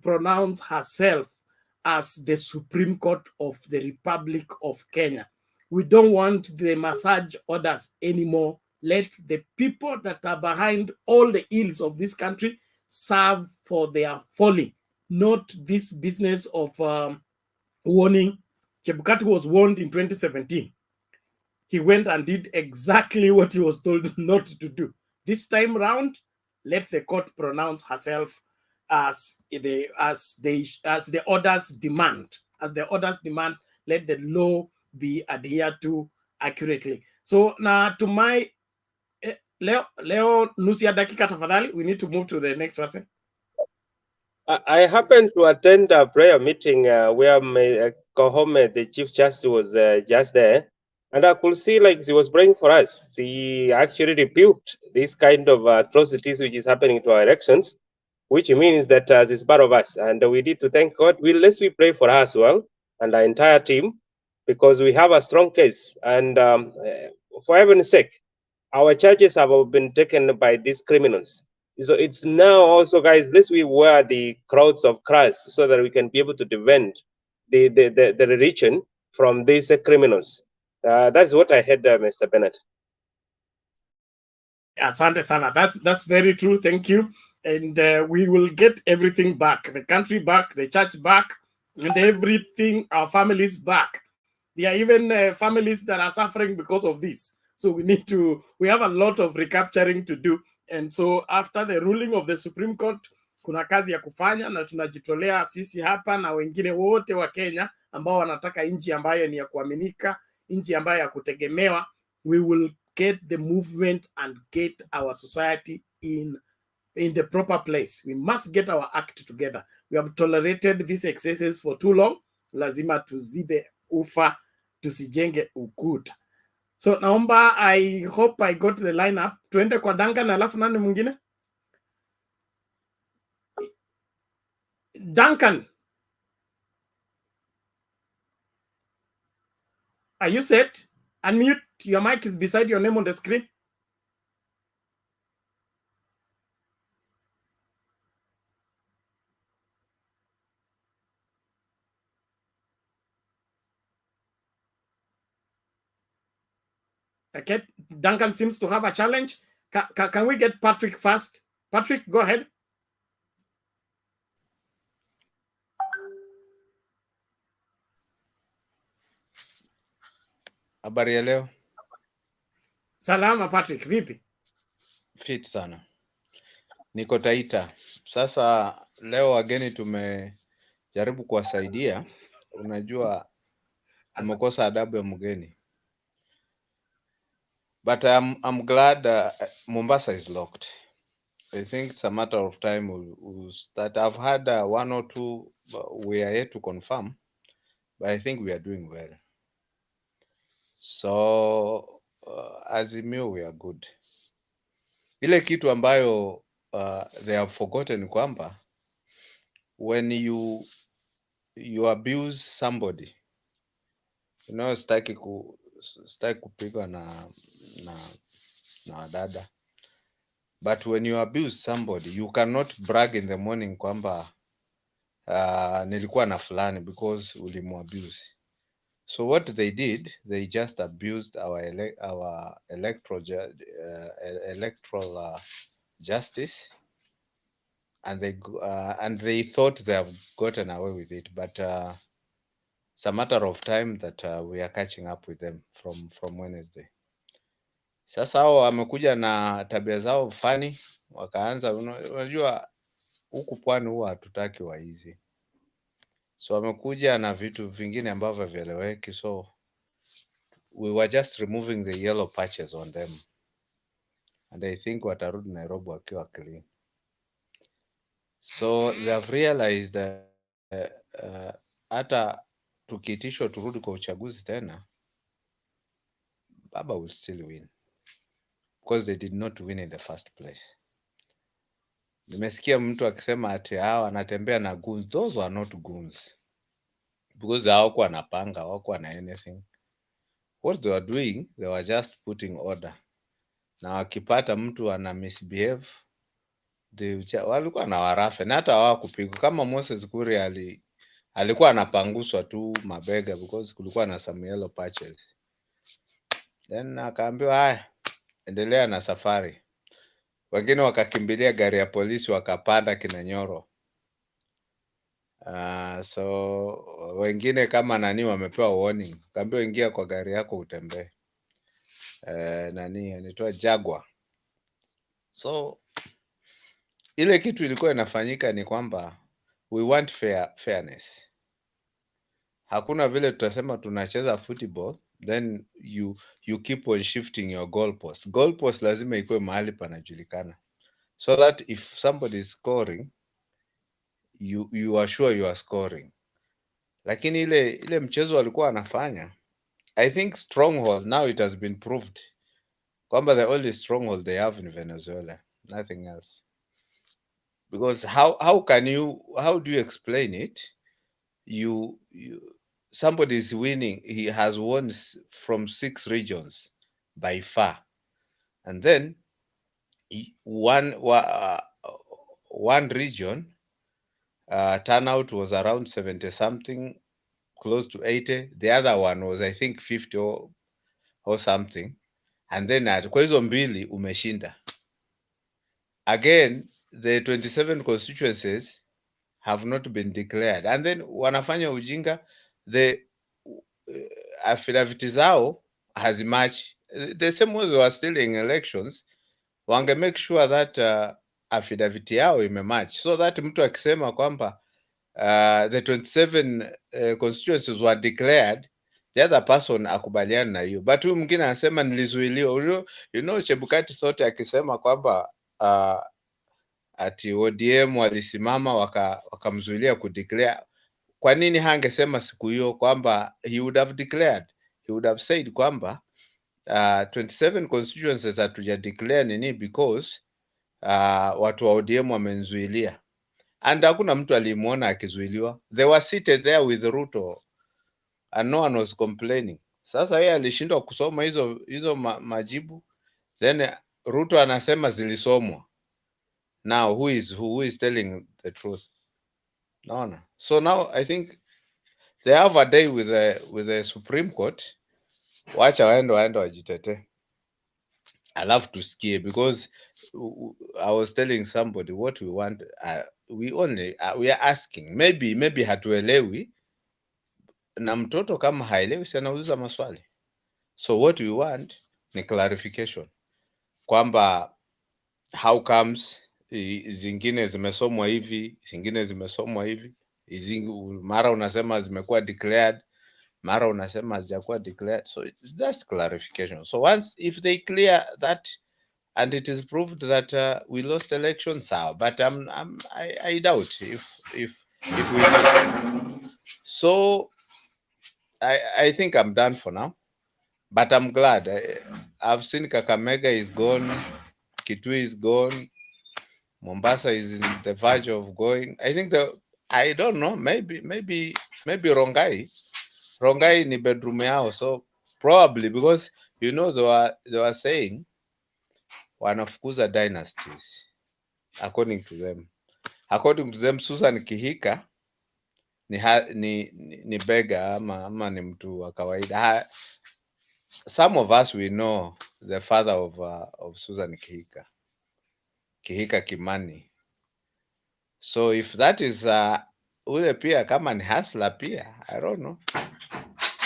Speaker 17: pronounce herself as the Supreme Court of the Republic of Kenya. We don't want the massage orders anymore. Let the people that are behind all the ills of this country serve for their folly, not this business of warning. Chebukati was warned in 2017. He went and did exactly what he was told not to do. This time round, let the court pronounce herself as the orders demand. As the orders demand, let the law be adhered to accurately. So now to my Leo nusu ya dakika tafadhali, we need to move to the next person.
Speaker 16: I happened to attend a prayer meeting where Kohome, the Chief Justice, was just there, and I could see like he was praying for us. He actually rebuked this kind of atrocities which is happening to our elections, which means that it's part of us, and we need to thank God. Let's pray for her as well and our entire team, because we have a strong case. And for heaven's sake, our churches have been taken by these criminals. So it's now also, guys, let's wear the crowds of Christ so that we can be able to defend the religion from these criminals. That's what I heard, Mr. Bennett.
Speaker 17: Asante sana. That's very true. Thank you. And we will get everything back, the country back, the church back, and everything, our families back. There are even families that are suffering because of this. So we have a lot of recapturing to do. And so after the ruling of the Supreme Court, kuna kazi ya kufanya, na tunajitolea sisi hapa na wengine wote wa Kenya ambao wanataka nchi ambayo ni ya kuaminika, nchi ambayo ya kutegemewa. We will get the movement and get our society in the proper place. We must get our act together. We have tolerated these excesses for too long. Lazima tuzibe ufa, tusijenge ukuta. So naomba, I hope I got the lineup. Tuende kwa Duncan alafu nani mwingine? Duncan. Are you set? Unmute. Your mic is beside your name on the screen. Okay, Duncan seems to have a challenge. Can we get Patrick first? Patrick, go ahead.
Speaker 18: Habari ya leo?
Speaker 17: Salama Patrick, vipi?
Speaker 18: Fit sana. Niko Taita. Sasa leo wageni tumejaribu kuwasaidia. Unajua tumekosa adabu ya mgeni. But I'm glad Mombasa is locked. I think it's a matter of time we'll start. I've had one or two we are yet to confirm, but I think we are doing well. So Azimio, we are good. Ile kitu ambayo they have forgotten kwamba when you abuse somebody, you know, sitaki kupigwa na wadada, but when you abuse somebody you cannot brag in the morning kwamba nilikuwa na fulani because ulimwabuse. So what they did, they just abused our electoral justice, and they thought they have gotten away with it, but it's a matter of time that we are catching up with them from Wednesday. Sasa hao wamekuja na tabia zao fani, wakaanza, unajua huku pwani huwa hatutaki waizi, so wamekuja na vitu vingine ambavyo havieleweki, so we were just removing the yellow patches on them, and I think watarudi Nairobi wakiwa clean. So they have realized hata tukiitishwa turudi kwa uchaguzi tena, Baba will still win because they did not win in the first place. Nimesikia mtu akisema ati hawa anatembea na goons. Those were not goons, because hawakuwa wanapanga, hawakuwa na anything. What they were doing, they were just putting order, na wakipata mtu ana misbehave walikuwa na warafe, na hata hawakupigwa. Kama Moses Kuria alikuwa anapanguswa tu mabega because kulikuwa na some yellow patches, then akaambiwa haya, endelea na safari. Wengine wakakimbilia gari ya polisi wakapanda Kinanyoro. So wengine kama nani wamepewa warning, kaambiwa ingia kwa gari yako utembee. Nani anaitwa Jaguar. So ile kitu ilikuwa inafanyika ni kwamba we want fairness. Hakuna vile tutasema tunacheza football then you keep on shifting your goalpost. Goalpost lazima ikuwe mahali panajulikana, so that if somebody is scoring you are sure you are scoring. Lakini ile mchezo walikuwa wanafanya, I think stronghold, now it has been proved kwamba the only stronghold they have in Venezuela, nothing else. Because how do you explain it? Somebody is winning, he has won from 6 regions by far, and then one region turnout was around 70 something, close to 80. The other one was I think 50 or something, and then kwa hizo mbili umeshinda. Again, the 27 constituencies have not been declared, and then wanafanya ujinga, the affidavit zao hazimatch. The same way they were stealing elections, wange make sure that affidavit yao imematch, so that mtu akisema kwamba the 27 constituencies were declared, the other person akubaliana na hiyo. But huyu mwingine anasema nilizuiliwa. You know, Chebukati sote akisema kwamba ati ODM walisimama wakamzuilia kudeclare. Kwa nini hangesema siku hiyo kwamba he would have declared? He would have said kwamba 27 constituencies hatuja declare nini because watu wa ODM wamenzuilia, and hakuna mtu alimuona akizuiliwa. They were seated there with Ruto and no one was complaining. Sasa yeye alishindwa kusoma hizo majibu, then Ruto anasema zilisomwa. Now who is telling the truth? No. So now I think they have a day with the Supreme Court. Wacha waende wajitetee. Alafu tusikie, because I was telling somebody what we want, we are asking, maybe hatuelewi, na mtoto kama haelewi si anauliza maswali. So what we want ni clarification kwamba how comes zingine zimesomwa hivi, zingine zimesomwa hivi, mara unasema zimekuwa declared, mara unasema hazijakuwa declared. So it's just clarification. So once if they clear that and it is proved that we lost elections, but I doubt if we do. So I think I'm done for now, but I'm glad. I've seen Kakamega is gone, Kitui is gone, Mombasa is in the verge of going. I think I don't know, maybe Rongai ni bedroom yao, so probably, because they were saying wanafukuza dynasties according to them. Susan Kihika ni bega ama ni mtu wa kawaida. Some of us we know the father of Susan Kihika Kimani. So if that is ule pia kama ni hustler pia, I don't know.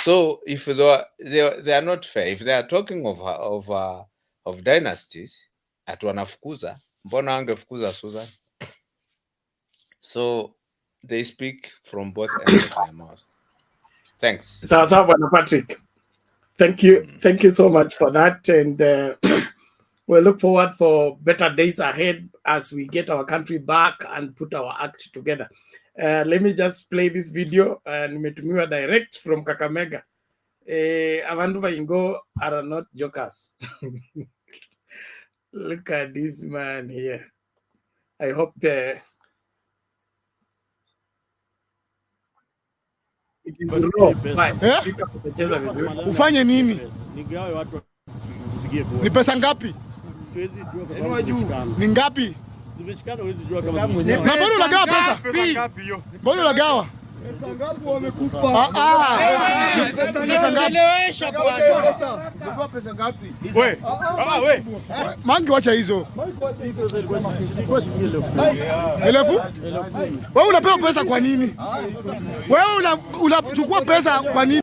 Speaker 18: So if they are not fair, if they are talking of dynasties, ati wanafukuza, mbona wangefukuza Susan? So they speak from both ends of their mouth. Thanks.
Speaker 17: Sawa Bwana Patrick. Thank you so much for that, and we look forward for better days ahead as we get our country back and put our act together. Let me just play this video, nimetumiwa direct from Kakamega. Abantu Bayingo are not jokers. Look at this man here. I hope it is raw.
Speaker 19: Ufanye nini? Ni pesa ngapi? Ni ngapi? Na bado unagawa pesa? Bado unagawa? Pesa ngapi wamekupa? Pesa ngapi? Pesa ngapi? We. Mangi wacha hizo. Elefu? Wewe unapewa pesa kwa nini? Wewe unachukua pesa kwa nini?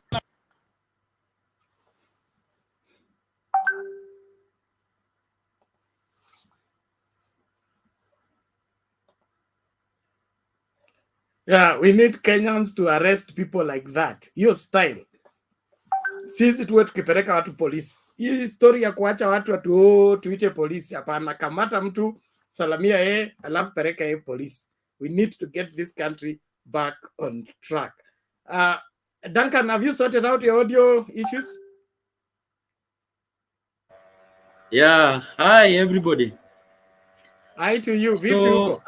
Speaker 17: Yeah, we need Kenyans to arrest people like that. Hiyo style. Sisi tuwe tukipeleka watu polisi. Hii story ya kuacha watu tuite polisi, hapana. Kamata mtu, salamia yeye, alafu peleka yeye polisi. We need to get this country back on track. Duncan, have you sorted out your audio issues?
Speaker 20: Yeah, hi everybody.
Speaker 17: Hi to you.
Speaker 20: So,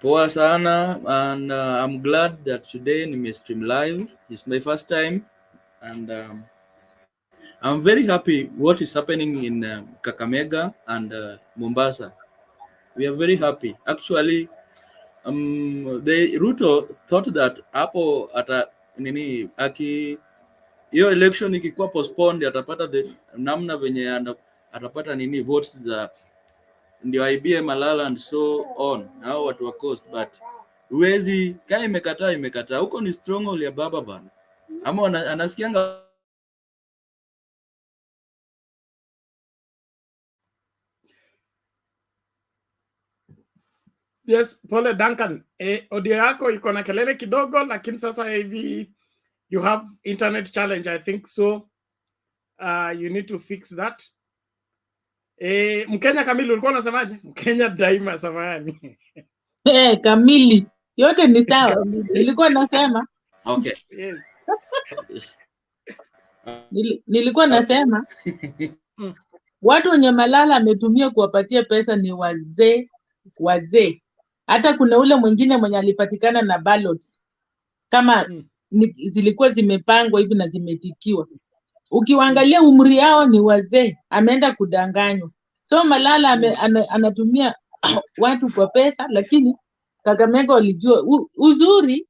Speaker 20: poa sana, and I'm glad that today we stream live. It's my first time, and I'm very happy what is happening in Kakamega and Mombasa. We are very happy. Actually, the Ruto thought that hapo ata nini hiyo election ikikuwa postponed atapata namna venye atapata nini votes za ndio IBM Malala and so on. Hao watu wa coast, but uwezi kama imekataa huko ni stronghold ya baba bana, ama anasikianga.
Speaker 17: Yes, pole Duncan. Audio yako iko na kelele kidogo, lakini sasa hivi you have internet challenge, I think so. You need to fix that. Mkenya Kamili ulikuwa unasemaje? Mkenya daima samahani.
Speaker 12: Kamili. Yote ni sawa. Nilikuwa nasema.
Speaker 20: Okay.
Speaker 17: Yes.
Speaker 12: Nilikuwa nasema watu wenye Malala ametumia kuwapatia pesa ni wazee. Hata kuna ule mwingine mwenye alipatikana na ballots kama zilikuwa zimepangwa hivi na zimetikiwa. Ukiwaangalia umri yao ni wazee, ameenda kudanganywa. So Malala anatumia watu kwa pesa, lakini Kakamega walijua uzuri.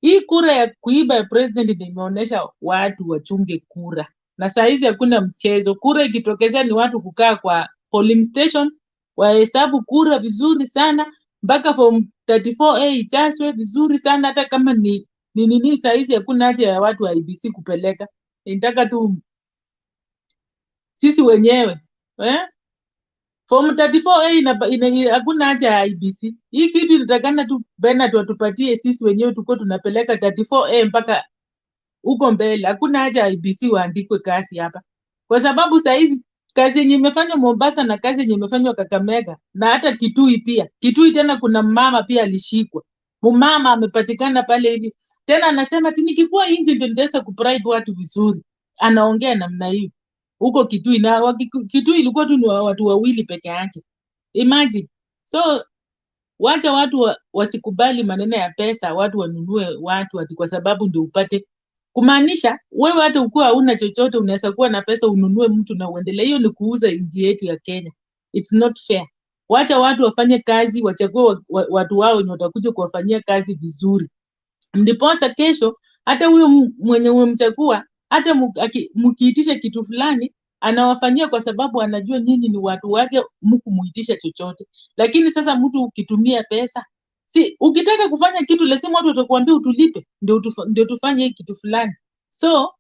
Speaker 12: Hii kura ya kuiba ya president ndio imeonyesha watu wachunge kura, na saa hizi hakuna mchezo. Kura ikitokezea ni watu kukaa kwa polling station, wahesabu kura vizuri sana, mpaka form 34A ichaswe vizuri sana. Hata kama ni nini, saa hizi hakuna haja ya watu wa IEBC kupeleka, inataka tu sisi wenyewe form 34A hakuna haja ya IEBC. Hii kitu inatakana tu Bernard watupatie sisi wenyewe, tuko tunapeleka 34A mpaka huko mbele. Hakuna haja ya IEBC waandikwe kazi hapa, kwa sababu saa hizi kazi yenye imefanywa Mombasa na kazi yenye imefanywa Kakamega na hata Kitui pia. Kitui tena kuna mama pia alishikwa, mama amepatikana pale hivi tena, anasema ati nikikuwa nje ndio nitaweza kubribe watu vizuri. Anaongea namna hiyo huko Kitui, na Kitui ilikuwa tu ni watu wawili peke yake, imagine. So wacha watu wasikubali maneno ya pesa, watu wanunue watu ati kwa sababu ndio upate, kumaanisha wewe hata ukiwa hauna chochote unaweza kuwa na pesa ununue mtu na uendelee. Hiyo ni kuuza nchi yetu ya Kenya. It's not fair. Wacha watu wafanye kazi, wachague watu wao wenye watakuja kuwafanyia kazi vizuri, ndiposa kesho hata huyo mwenye umemchagua hata mkiitisha kitu fulani anawafanyia, kwa sababu anajua nyinyi ni watu wake, mkumuitisha chochote. Lakini sasa mtu ukitumia pesa, si ukitaka kufanya kitu lazima watu watakuambia utulipe ndio tufanye hii kitu fulani. So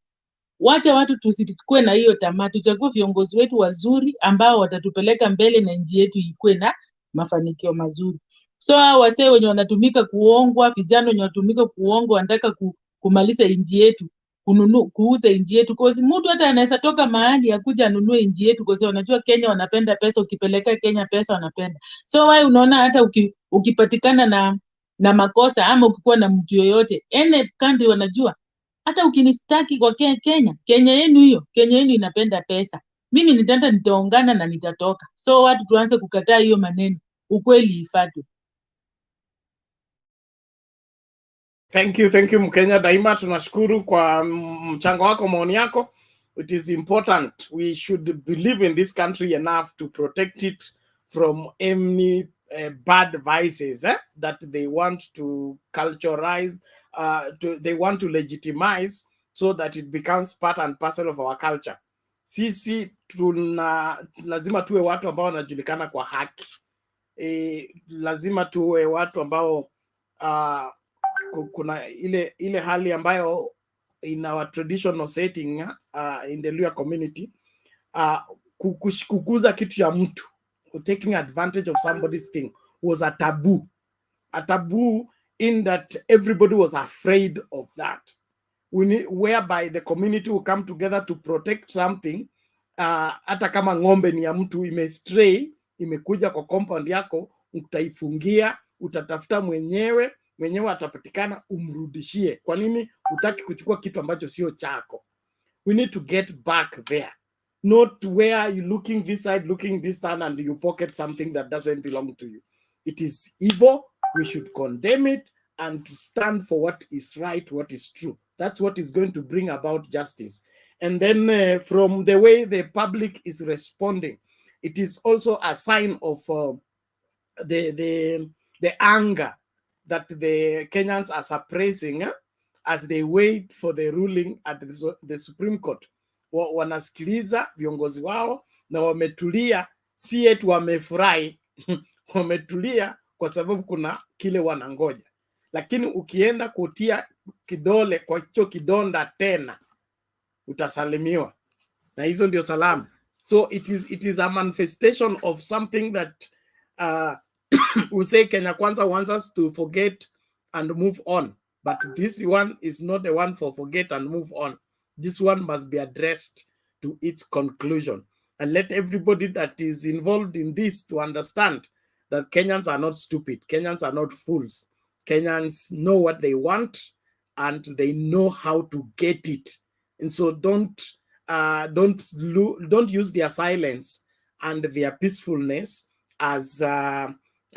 Speaker 12: wacha watu tusikue na hiyo tamaa, tuchague viongozi wetu wazuri ambao watatupeleka mbele na nchi yetu ikuwe na mafanikio mazuri. So hao wasee wenye wanatumika kuongwa, vijana wenye wanatumika kuongwa, wanataka kumaliza nchi yetu, kuuza nchi yetu, kwa sababu mtu hata anaweza toka mahali akuja anunue nchi yetu, kwa sababu wanajua Kenya wanapenda pesa. Ukipeleka Kenya pesa wanapenda. So wewe unaona hata ukipatikana na makosa ama ukikuwa na mtu yoyote, any country wanajua hata ukinistaki kwa Kenya yenu, hiyo Kenya yenu inapenda pesa, mimi nitaungana na nitatoka. So watu tuanze kukataa hiyo maneno, ukweli ifuatwe.
Speaker 17: Thank you Mkenya Daima, tunashukuru kwa mchango wako, maoni yako. It is important, we should believe in this country enough to protect it from any bad vices that they want to culturalize, they want to legitimize, so that it becomes part and parcel of our culture. Sisi lazima tuwe watu ambao wanajulikana kwa haki. Lazima tuwe watu ambao kuna ile hali ambayo in our traditional setting in the Luhya community, kukuza kitu ya mtu, taking advantage of somebody's thing was a taboo. A taboo in that everybody was afraid of that. Whereby the community will come together to protect something. Hata kama ng'ombe ni ya mtu imestray, imekuja kwa compound yako, utaifungia, utatafuta mwenyewe atapatikana, umrudishie. Kwa nini utaki kuchukua kitu ambacho sio chako? We need to get back there, not where you looking this side, looking this side, and you pocket something that doesn't belong to you. It is evil. We should condemn it and to stand for what is right, what is true. That's what is going to bring about justice. And then from the way the public is responding, it is also a sign of the anger that the Kenyans are suppressing as they wait for the ruling at the Supreme Court. Wanasikiliza viongozi wao na wametulia, si eti wamefurahi wametulia kwa sababu kuna kile wanangoja. Lakini ukienda kutia kidole kwa hicho kidonda tena, utasalimiwa. Na hizo ndio salamu. So it is a manifestation of something that we say Kenya Kwanza wants us to forget and move on. But this one is not the one for forget and move on. This one must be addressed to its conclusion. And let everybody that is involved in this to understand that Kenyans are not stupid. Kenyans are not fools. Kenyans know what they want and they know how to get it. And so don't use their silence and their peacefulness as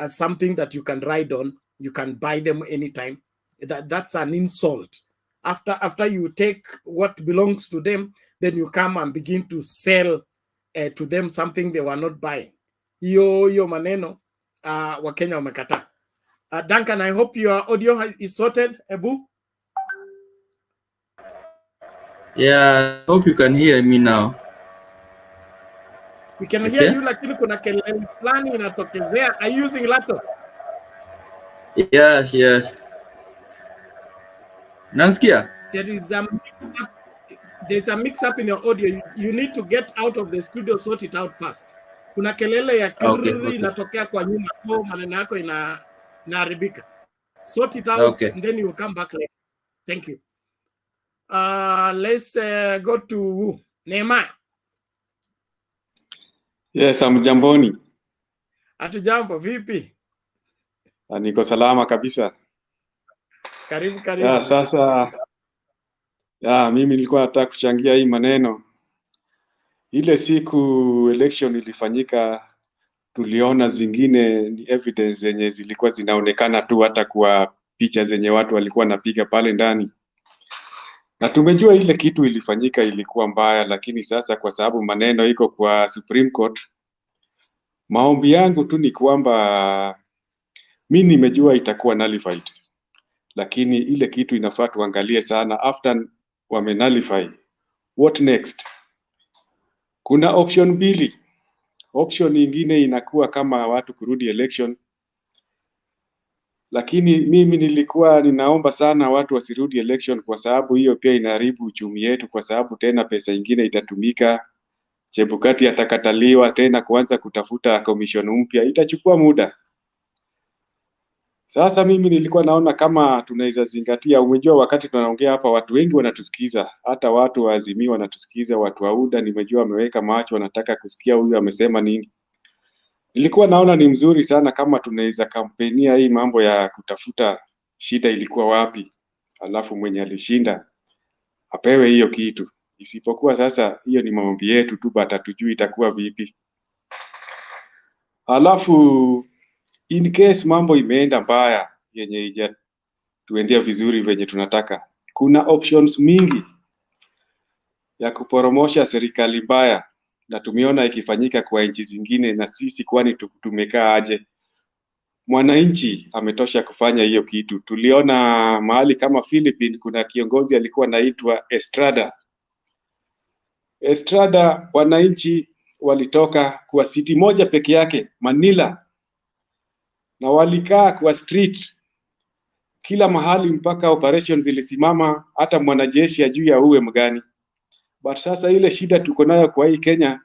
Speaker 17: something that you can ride on. You can buy them anytime. That's an insult. After you take what belongs to them, then you come and begin to sell to them something they were not buying. Hiyo maneno Wakenya wamekataa. Duncan, I hope your audio is sorted, Ebu.
Speaker 20: Yeah, I hope you can hear me now.
Speaker 17: We can hear you, lakini kuna kelele fulani inatokezea. Are you using laptop?
Speaker 20: Yes. Nansikia?
Speaker 17: There's a mix-up in your audio. You need to get out of the studio, sort it out first. Kuna kelele ya kirri inatokea kwa nyuma, so maneno yako inaharibika. Sort it out, and then you will come back later. Thank you. Let's go to Neema.
Speaker 21: Yes, amjamboni.
Speaker 17: Hatujambo, vipi?
Speaker 21: Niko salama kabisa.
Speaker 17: Karibu.
Speaker 21: Ya, sasa mimi nilikuwa nataka kuchangia hii maneno. Ile siku election ilifanyika, tuliona zingine ni evidence zenye zilikuwa zinaonekana tu hata kwa picha zenye watu walikuwa napiga pale ndani. Na tumejua ile kitu ilifanyika ilikuwa mbaya, lakini sasa kwa sababu maneno iko kwa Supreme Court, maombi yangu tu ni kwamba mimi nimejua itakuwa nullified. Lakini ile kitu inafaa tuangalie sana after wamenullify. What next? Kuna option mbili. Option nyingine inakuwa kama watu kurudi election. Lakini mimi nilikuwa ninaomba sana watu wasirudi election kwa sababu hiyo pia inaharibu uchumi yetu, kwa sababu tena pesa ingine itatumika. Chebukati atakataliwa tena kuanza kutafuta commission mpya, itachukua muda. Sasa mimi nilikuwa naona kama tunaweza zingatia, umejua wakati tunaongea hapa watu wengi wanatusikiza, hata watu wa Azimio wanatusikiza, watu wa UDA nimejua wameweka macho wanataka kusikia huyu amesema nini. Nilikuwa naona ni mzuri sana kama tunaweza kampenia hii mambo ya kutafuta shida ilikuwa wapi, alafu mwenye alishinda apewe hiyo kitu. Isipokuwa sasa hiyo ni maombi yetu tu, bata tujui itakuwa vipi. Alafu in case mambo imeenda mbaya yenye tuendea vizuri venye tunataka, kuna options mingi ya kuporomosha serikali mbaya, na tumeona ikifanyika kwa nchi zingine, na sisi kwani tumekaa aje? Mwananchi ametosha kufanya hiyo kitu. Tuliona mahali kama Philippines kuna kiongozi alikuwa anaitwa Estrada, wananchi walitoka kwa city moja peke yake, Manila, na walikaa kwa street kila mahali mpaka operations zilisimama, hata mwanajeshi ajui ya uwe mgani. But sasa ile shida tuko nayo kwa hii Kenya,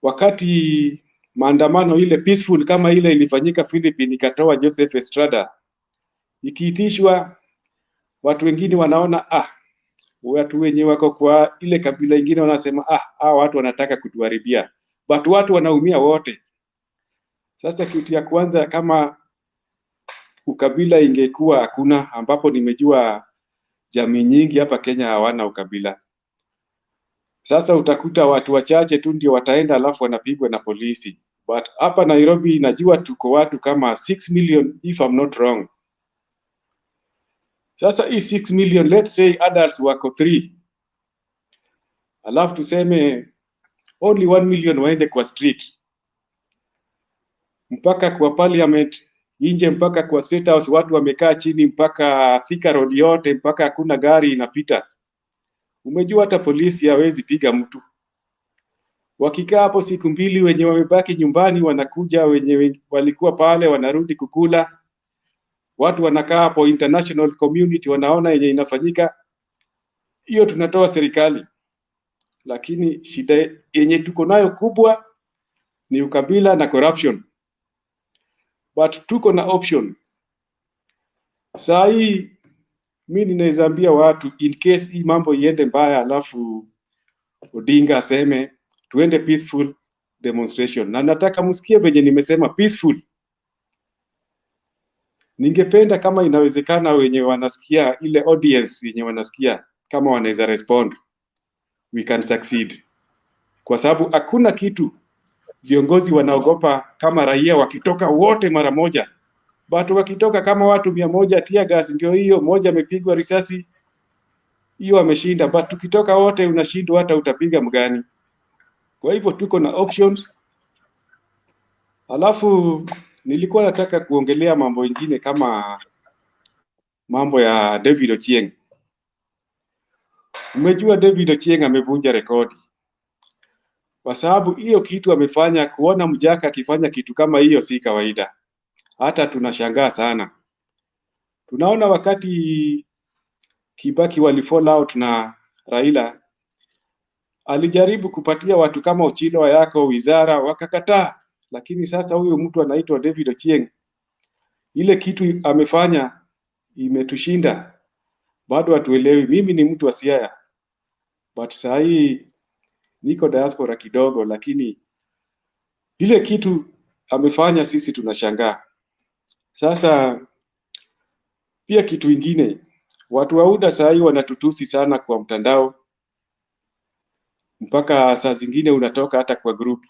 Speaker 21: wakati maandamano ile peaceful kama ile ilifanyika Philippines ikatoa Joseph Estrada, ikiitishwa watu wengine wanaona watu wenye wako kwa ile kabila ingine wanasema watu wanataka kutuharibia, but watu wanaumia wote. Sasa kitu ya kwanza, kama ukabila ingekuwa hakuna, ambapo nimejua jamii nyingi hapa Kenya hawana ukabila. Sasa utakuta watu wachache tu ndio wataenda alafu wanapigwa na polisi. But hapa Nairobi najua tuko watu kama 6 million if I'm not wrong. Sasa hii 6 million, let's say adults wako 3. Alafu tuseme only 1 million waende kwa street, mpaka kwa parliament nje, mpaka kwa state house watu wamekaa chini, mpaka Thika Road yote, mpaka hakuna gari inapita. Umejua hata polisi hawezi piga mtu. Wakikaa hapo siku mbili, wenye wamebaki nyumbani wanakuja, wenye walikuwa pale wanarudi kukula. Watu wanakaa hapo, international community wanaona yenye inafanyika. Hiyo tunatoa serikali. Lakini shida yenye tuko nayo kubwa ni ukabila na corruption. But tuko na option. Saa hii mimi ninaweza ambia watu, in case hii mambo iende mbaya alafu Odinga aseme tuende peaceful demonstration, na nataka msikie venye nimesema peaceful. Ningependa kama inawezekana wenye wanasikia, ile audience yenye wanasikia, kama wanaweza respond, we can succeed. Kwa sababu hakuna kitu viongozi wanaogopa kama raia wakitoka wote mara moja. But wakitoka kama watu 100, tear gas ndio hiyo, moja amepigwa risasi, hiyo ameshinda, but tukitoka wote unashindwa, hata utapiga mgani? Kwa hivyo tuko na options. Alafu nilikuwa nataka kuongelea mambo ingine kama mambo ya David Ochieng. Umejua David Ochieng amevunja rekodi, kwa sababu hiyo kitu amefanya. Kuona mjaka akifanya kitu kama hiyo si kawaida, hata tunashangaa sana. Tunaona wakati Kibaki wali fall out na Raila, alijaribu kupatia watu kama Ochilo yako wizara wakakataa, lakini sasa huyu mtu anaitwa David Ochieng, ile kitu amefanya imetushinda. Bado hatuelewi. Mimi ni mtu wa Siaya, but saa hii niko diaspora kidogo, lakini ile kitu amefanya sisi tunashangaa. Sasa pia kitu ingine, watu wa UDA saa hii wanatutusi sana kwa mtandao, mpaka saa zingine unatoka hata kwa group.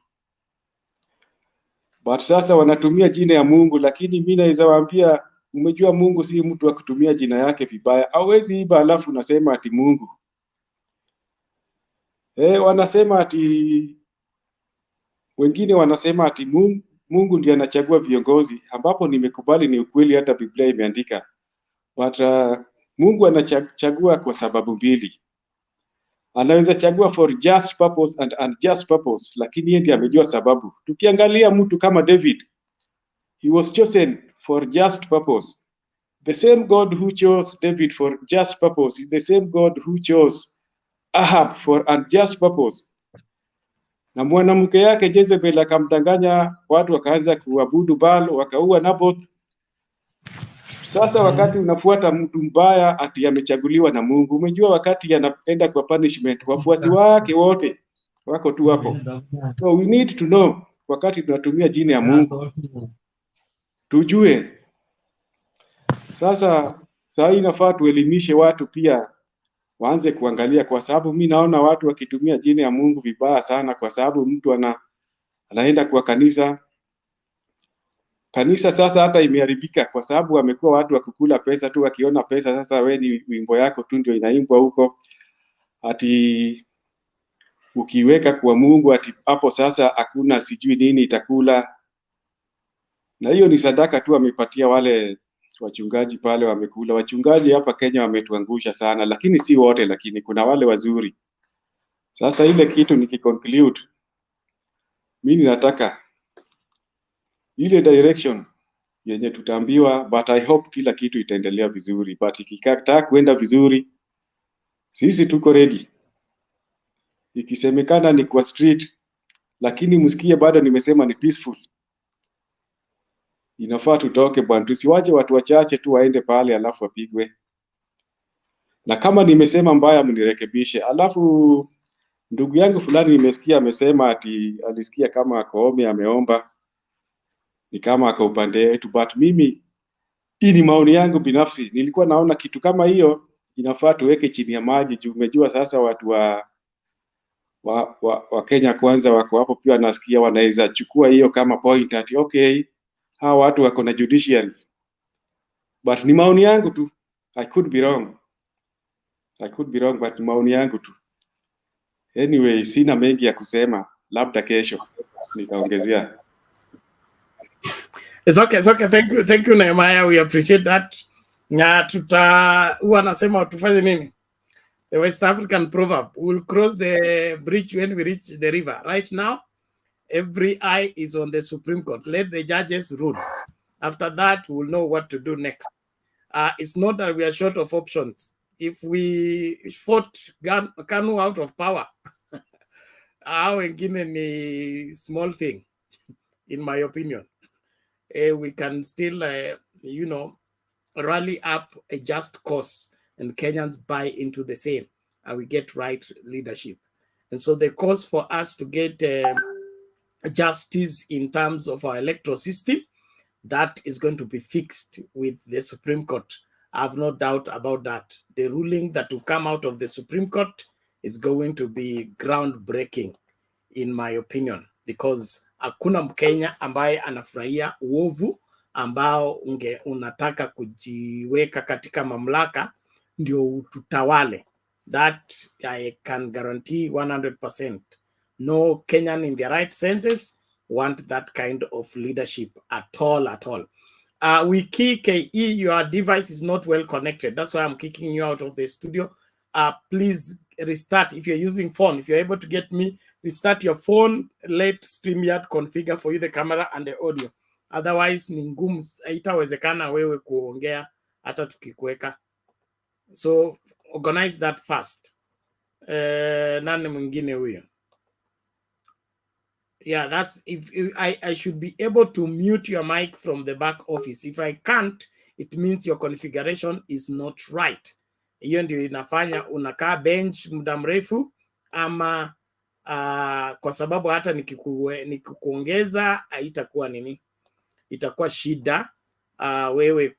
Speaker 21: But sasa wanatumia jina ya Mungu, lakini mimi naweza waambia, umejua Mungu si mtu wa kutumia jina yake vibaya. Hawezi iba alafu unasema ati Mungu. Wanasema ati, wengine wanasema ati Mungu ndiye anachagua viongozi, ambapo nimekubali ni ukweli, hata Biblia imeandika. But Mungu anachagua kwa sababu mbili. Anaweza chagua for just purpose and unjust purpose, lakini yeye ndiye amejua sababu. Tukiangalia mtu kama David, he was chosen for just purpose. The same God who chose David for just purpose is the same God who chose Ahab for unjust purpose. Na mwanamke yake Jezebel akamdanganya watu, wakaanza kuabudu Baal, wakaua Naboth. Sasa wakati unafuata mtu mbaya ati amechaguliwa na Mungu, umejua wakati anaenda kwa punishment, wafuasi wake wote wako tu hapo. So we need to know, wakati tunatumia jina ya Mungu tujue. Sasa saa hii inafaa tuelimishe watu pia waanze kuangalia, kwa sababu mimi naona watu wakitumia jina ya Mungu vibaya sana, kwa sababu mtu anaenda kwa kanisa sasa hata imeharibika, kwa sababu wamekuwa watu wakukula pesa tu, wakiona pesa. Sasa we ni wimbo yako tu ndio inaimbwa huko, ati ukiweka kwa Mungu ati hapo sasa hakuna sijui nini itakula. Na hiyo ni sadaka tu wamepatia wale wachungaji pale, wamekula. Wachungaji hapa Kenya wametuangusha sana, lakini si wote, lakini kuna wale wazuri. Sasa ile kitu nikiconclude, mimi nataka ile direction yenye tutaambiwa, but I hope kila kitu itaendelea vizuri. But ikikataa kuenda vizuri, sisi tuko ready. Ikisemekana ni kwa street, lakini msikie bado nimesema ni peaceful, inafaa tutoke bwana, tusiwache watu wachache tu waende pale alafu wapigwe. Na kama nimesema mbaya mnirekebishe. Alafu ndugu yangu fulani nimesikia amesema ati alisikia kama Koome ameomba ni kama aka upande wetu, but mimi hii ni maoni yangu binafsi. Nilikuwa naona kitu kama hiyo inafaa tuweke chini ya maji, juu umejua sasa watu wa Kenya kwanza wako hapo pia, nasikia wanaweza chukua hiyo kama point ati okay, hawa watu wako na judicial. But ni maoni yangu tu, I could be wrong, but maoni yangu tu. Anyway, sina mengi ya kusema, labda kesho nitaongezea.
Speaker 17: It's okay. Thank you Nehemiah, we appreciate that. Na huwa nasema tufanye nini? The West African proverb, we'll cross the bridge when we reach the river. Right now, every eye is on the Supreme Court. Let the judges rule. After that, we'll know what to do next. It's not that we are short of options. If we fought Kanu out of power, wengine ni small thing, in my opinion. We can still, rally up a just cause, and Kenyans buy into the same, and we get right leadership. And so the cause for us to get justice in terms of our electoral system, that is going to be fixed with the Supreme Court. I have no doubt about that. The ruling that will come out of the Supreme Court is going to be groundbreaking, in my opinion, because hakuna Mkenya ambaye anafurahia uovu ambao unataka kujiweka katika mamlaka ndio utawale. That I can guarantee 100%. No Kenyan in their right senses want that kind of leadership at all, at all. Wiki KE, your device is not well connected. That's why I'm kicking you out of the studio. Please restart. If you're using phone, if you're able to get me, restart your phone, let StreamYard configure for you the camera and the audio. Otherwise, ni ngumu, haitawezekana wewe kuongea hata tukikuweka. So organize that fast. Nani mwingine huyo? Yeah, that's if I should be able to mute your mic from the back office. If I can't, it means your configuration is not right. Hiyo ndio inafanya unakaa bench muda mrefu ama kwa sababu hata nikikuongeza haitakuwa nini, itakuwa shida wewe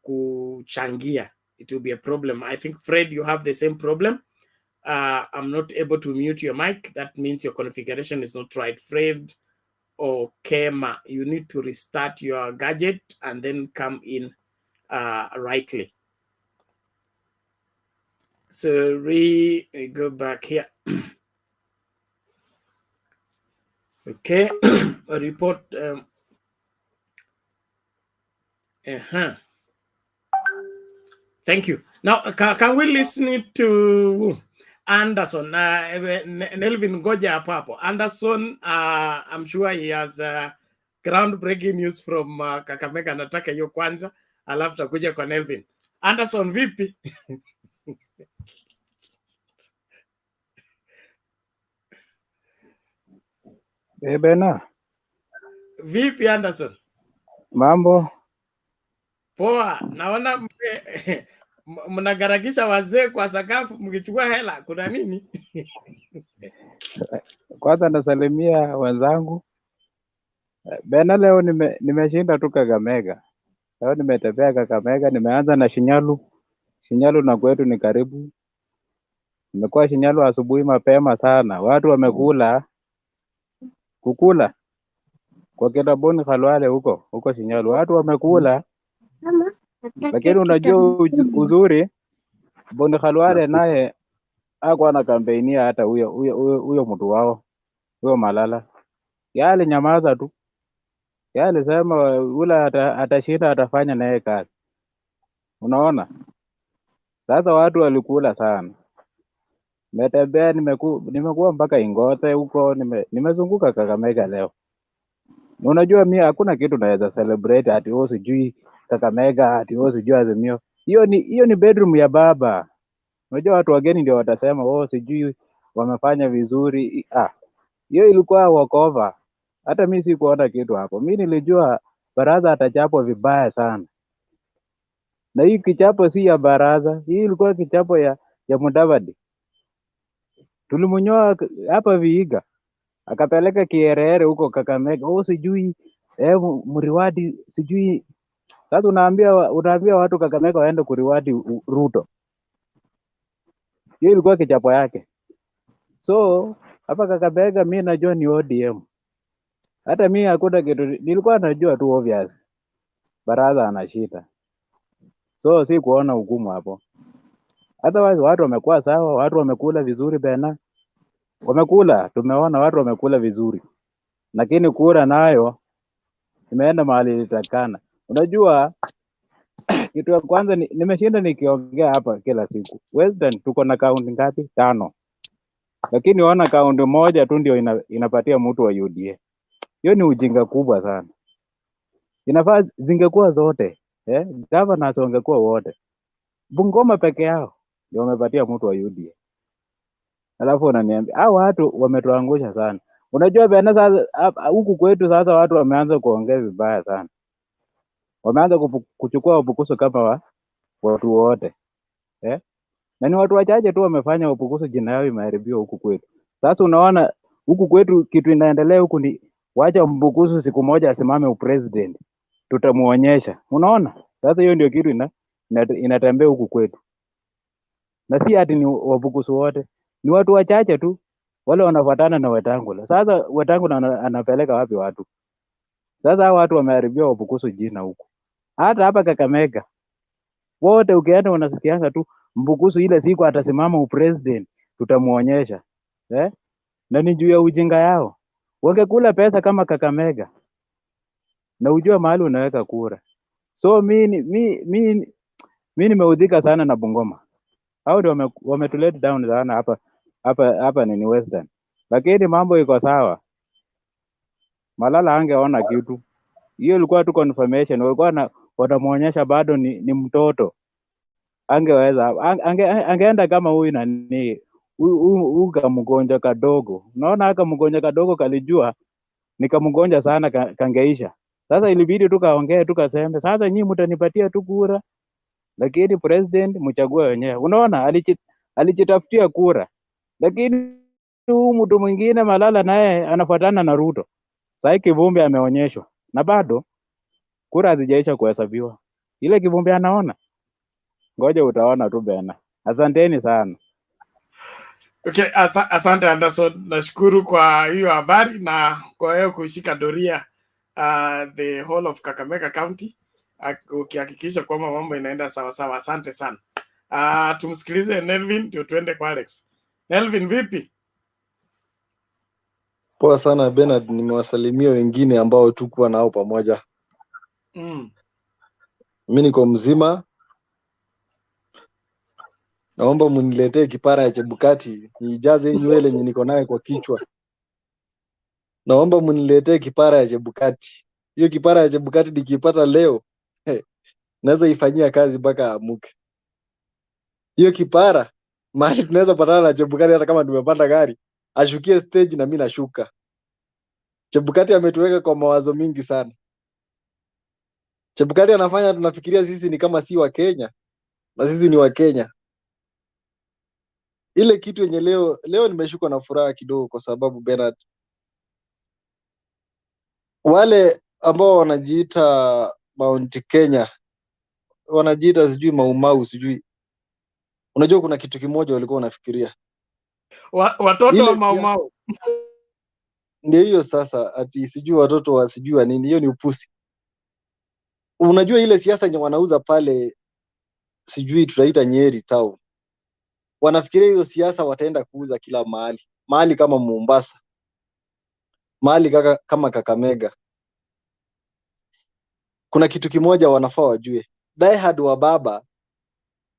Speaker 17: kuchangia. It will be a problem. I think Fred, you have the same problem. I'm not able to mute your mic. That means your configuration is not right. Fred or Kema, you need to restart your gadget and then come in rightly. So we go back here. Okay, a report. Thank you. Now, can we listen to Anderson? Nelvin Ngoja hapo hapo. Anderson, I'm sure he has groundbreaking news from Kakamega. Nataka hiyo kwanza, alafu takuja kwa Nelvin. Anderson, vipi?
Speaker 4: Bena.
Speaker 17: Vipi Anderson?
Speaker 4: Mambo?
Speaker 17: Poa, naona mnagaragisha wazee kwa sakafu mkichukua hela, kuna nini?
Speaker 4: Kwanza nasalimia wenzangu. Bena, leo nimeshinda tu Kakamega. Leo nimetembea Kakamega, nimeanza na Shinyalu. Shinyalu na kwetu ni karibu. Nimekuwa Shinyalu asubuhi mapema sana. Watu wamekula kukula kwa Kitaboni Khalwale huko Shinyalu. Watu wamekula. Lakini unajua uzuri Boni Khalwale naye hakuwa na kampenia hata huyo mtu wao, huyo Malala. Yale nyamaza tu. Yale sema ula atashinda, atafanya naye kazi. Unaona? Sasa watu walikula sana. Nimetembea, nimekuwa mpaka Ingote huko, nimezunguka Kakamega leo. Unajua mimi hakuna kitu naweza celebrate ati sijui Kakamega, ati sijui Azimio. Hiyo ni bedroom ya baba. Unajua watu wageni ndio watasema sijui wamefanya vizuri. Hiyo ilikuwa walkover. Hata mimi sikuona kitu hapo. Mimi nilijua baraza atachapwa vibaya sana. Na hii kichapo si ya baraza. Hii ilikuwa kichapo ya Mudavadi. Tulimunyoa hapa Vihiga. Akapeleka Kierere huko Kakamega. Sijui mriwadi sijui. Sasa unaambia watu Kakamega waende kuriwadi Ruto. Hiyo ilikuwa kichapo yake. So hapa Kakamega mimi najua ni ODM. Hata mimi hakuna kitu, nilikuwa najua tu obvious baraza anashita. So si kuona hukumu hapo. Otherwise watu wamekuwa sawa, watu wamekula vizuri Bena. Wamekula, tumeona watu wamekula vizuri. Lakini kura nayo imeenda mahali ilitakana. Unajua kitu ya kwanza nimeshinda nikiongea hapa kila siku. Western tuko na kaunti ngapi? 5. Lakini ona kaunti moja tu ndio inapatia mtu wa UDA. Hiyo ni ujinga kubwa sana. Inafaa zingekuwa zote. Governors wangekuwa wote. Bungoma peke yao ndio wamepatia mtu wa UDA. Alafu unaniambia hao watu wametuangusha sana. Unajua Bena, sasa huku kwetu sasa watu wameanza kuongea vibaya sana. Wameanza kuchukua upukuso kama watu wote. Na ni watu wachache tu wamefanya upukuso, jina yao imeharibiwa huku kwetu. Sasa unaona huku kwetu kitu inaendelea huku ni wacha mbukusu siku moja asimame upresident. Tutamuonyesha. Unaona? Sasa hiyo ndio kitu inatembea huku kwetu. Na si ati ni wabukusu wote. Ni watu wachache tu wale wanafuatana na Wetangula. Sasa Wetangula anapeleka wapi watu? Sasa hao watu wameharibiwa wabukusu jina huku. Hata hapa Kakamega. wote ukienda wanasiasa tu Mbukusu ile siku atasimama upresident tutamuonyesha. Na ni juu ya ujinga yao. Wangekula pesa kama Kakamega na ujua mahali unaweka kura. So mi nimeudhika sana na Bungoma. Hao ndio wametuleta down sana hapa ni Western. Lakini mambo iko sawa. Malala angeona kitu. Hiyo ilikuwa tu confirmation. Walikuwa watamuonyesha bado ni mtoto. Angeweza angeenda kama huyu nani huyu kamgonja kadogo. Unaona haka mgonja kadogo kalijua nikamgonja sana kangeisha. Sasa ilibidi tukaongee tukasema sasa nyinyi mtanipatia tu kura lakini president mchague wenyewe. Unaona alijitafutia kura. Lakini huyu mtu mwingine Malala naye anafuatana na Ruto. Sasa Kivumbi ameonyeshwa na bado kura hazijaisha kuhesabiwa. Ile Kivumbi anaona. Ngoja utaona tu bena. Asanteni sana.
Speaker 17: Okay, asante Anderson. Nashukuru kwa hiyo habari na kwa hiyo kushika doria the whole of Kakamega County ukihakikisha kwamba mambo inaenda sawa sawa. Asante sana. Tumsikilize Nelvin ndio tuende kwa Alex. Nelvin vipi?
Speaker 14: Poa sana Bernard, nimewasalimia wengine ambao tukuwa nao pamoja. Mimi niko mzima. Naomba muniletee kipara ya Chebukati, nijaze nywele yenye niko nayo kwa kichwa. Naomba muniletee kipara ya Chebukati. Hiyo kipara ya Chebukati nikipata leo, naweza ifanyia kazi mpaka amuke. Hiyo kipara, mahali tunaweza patana na Chebukati hata kama tumepanda gari, ashukie stage na mimi nashuka. Chebukati ametuweka kwa mawazo mingi sana. Chebukati anafanya tunafikiria sisi ni kama si wa Kenya, na sisi ni wa Kenya. Ile kitu yenye leo nimeshuka na furaha kidogo kwa sababu Bernard, wale ambao wanajiita Mount Kenya, wanajiita sijui Maumau sijui. Unajua kuna kitu kimoja walikuwa wanafikiria.
Speaker 17: Watoto wa Maumau.
Speaker 14: Ndio hiyo sasa ati sijui watoto wa sijui wa nini, hiyo ni upusi. Unajua ile siasa yenye wanauza pale sijui tutaita Nyeri town. Wanafikiria hizo siasa wataenda kuuza kila mahali. Mahali kama Mombasa. Mahali kama Kakamega. Kuna kitu kimoja wanafaa wajue. Die hard wa baba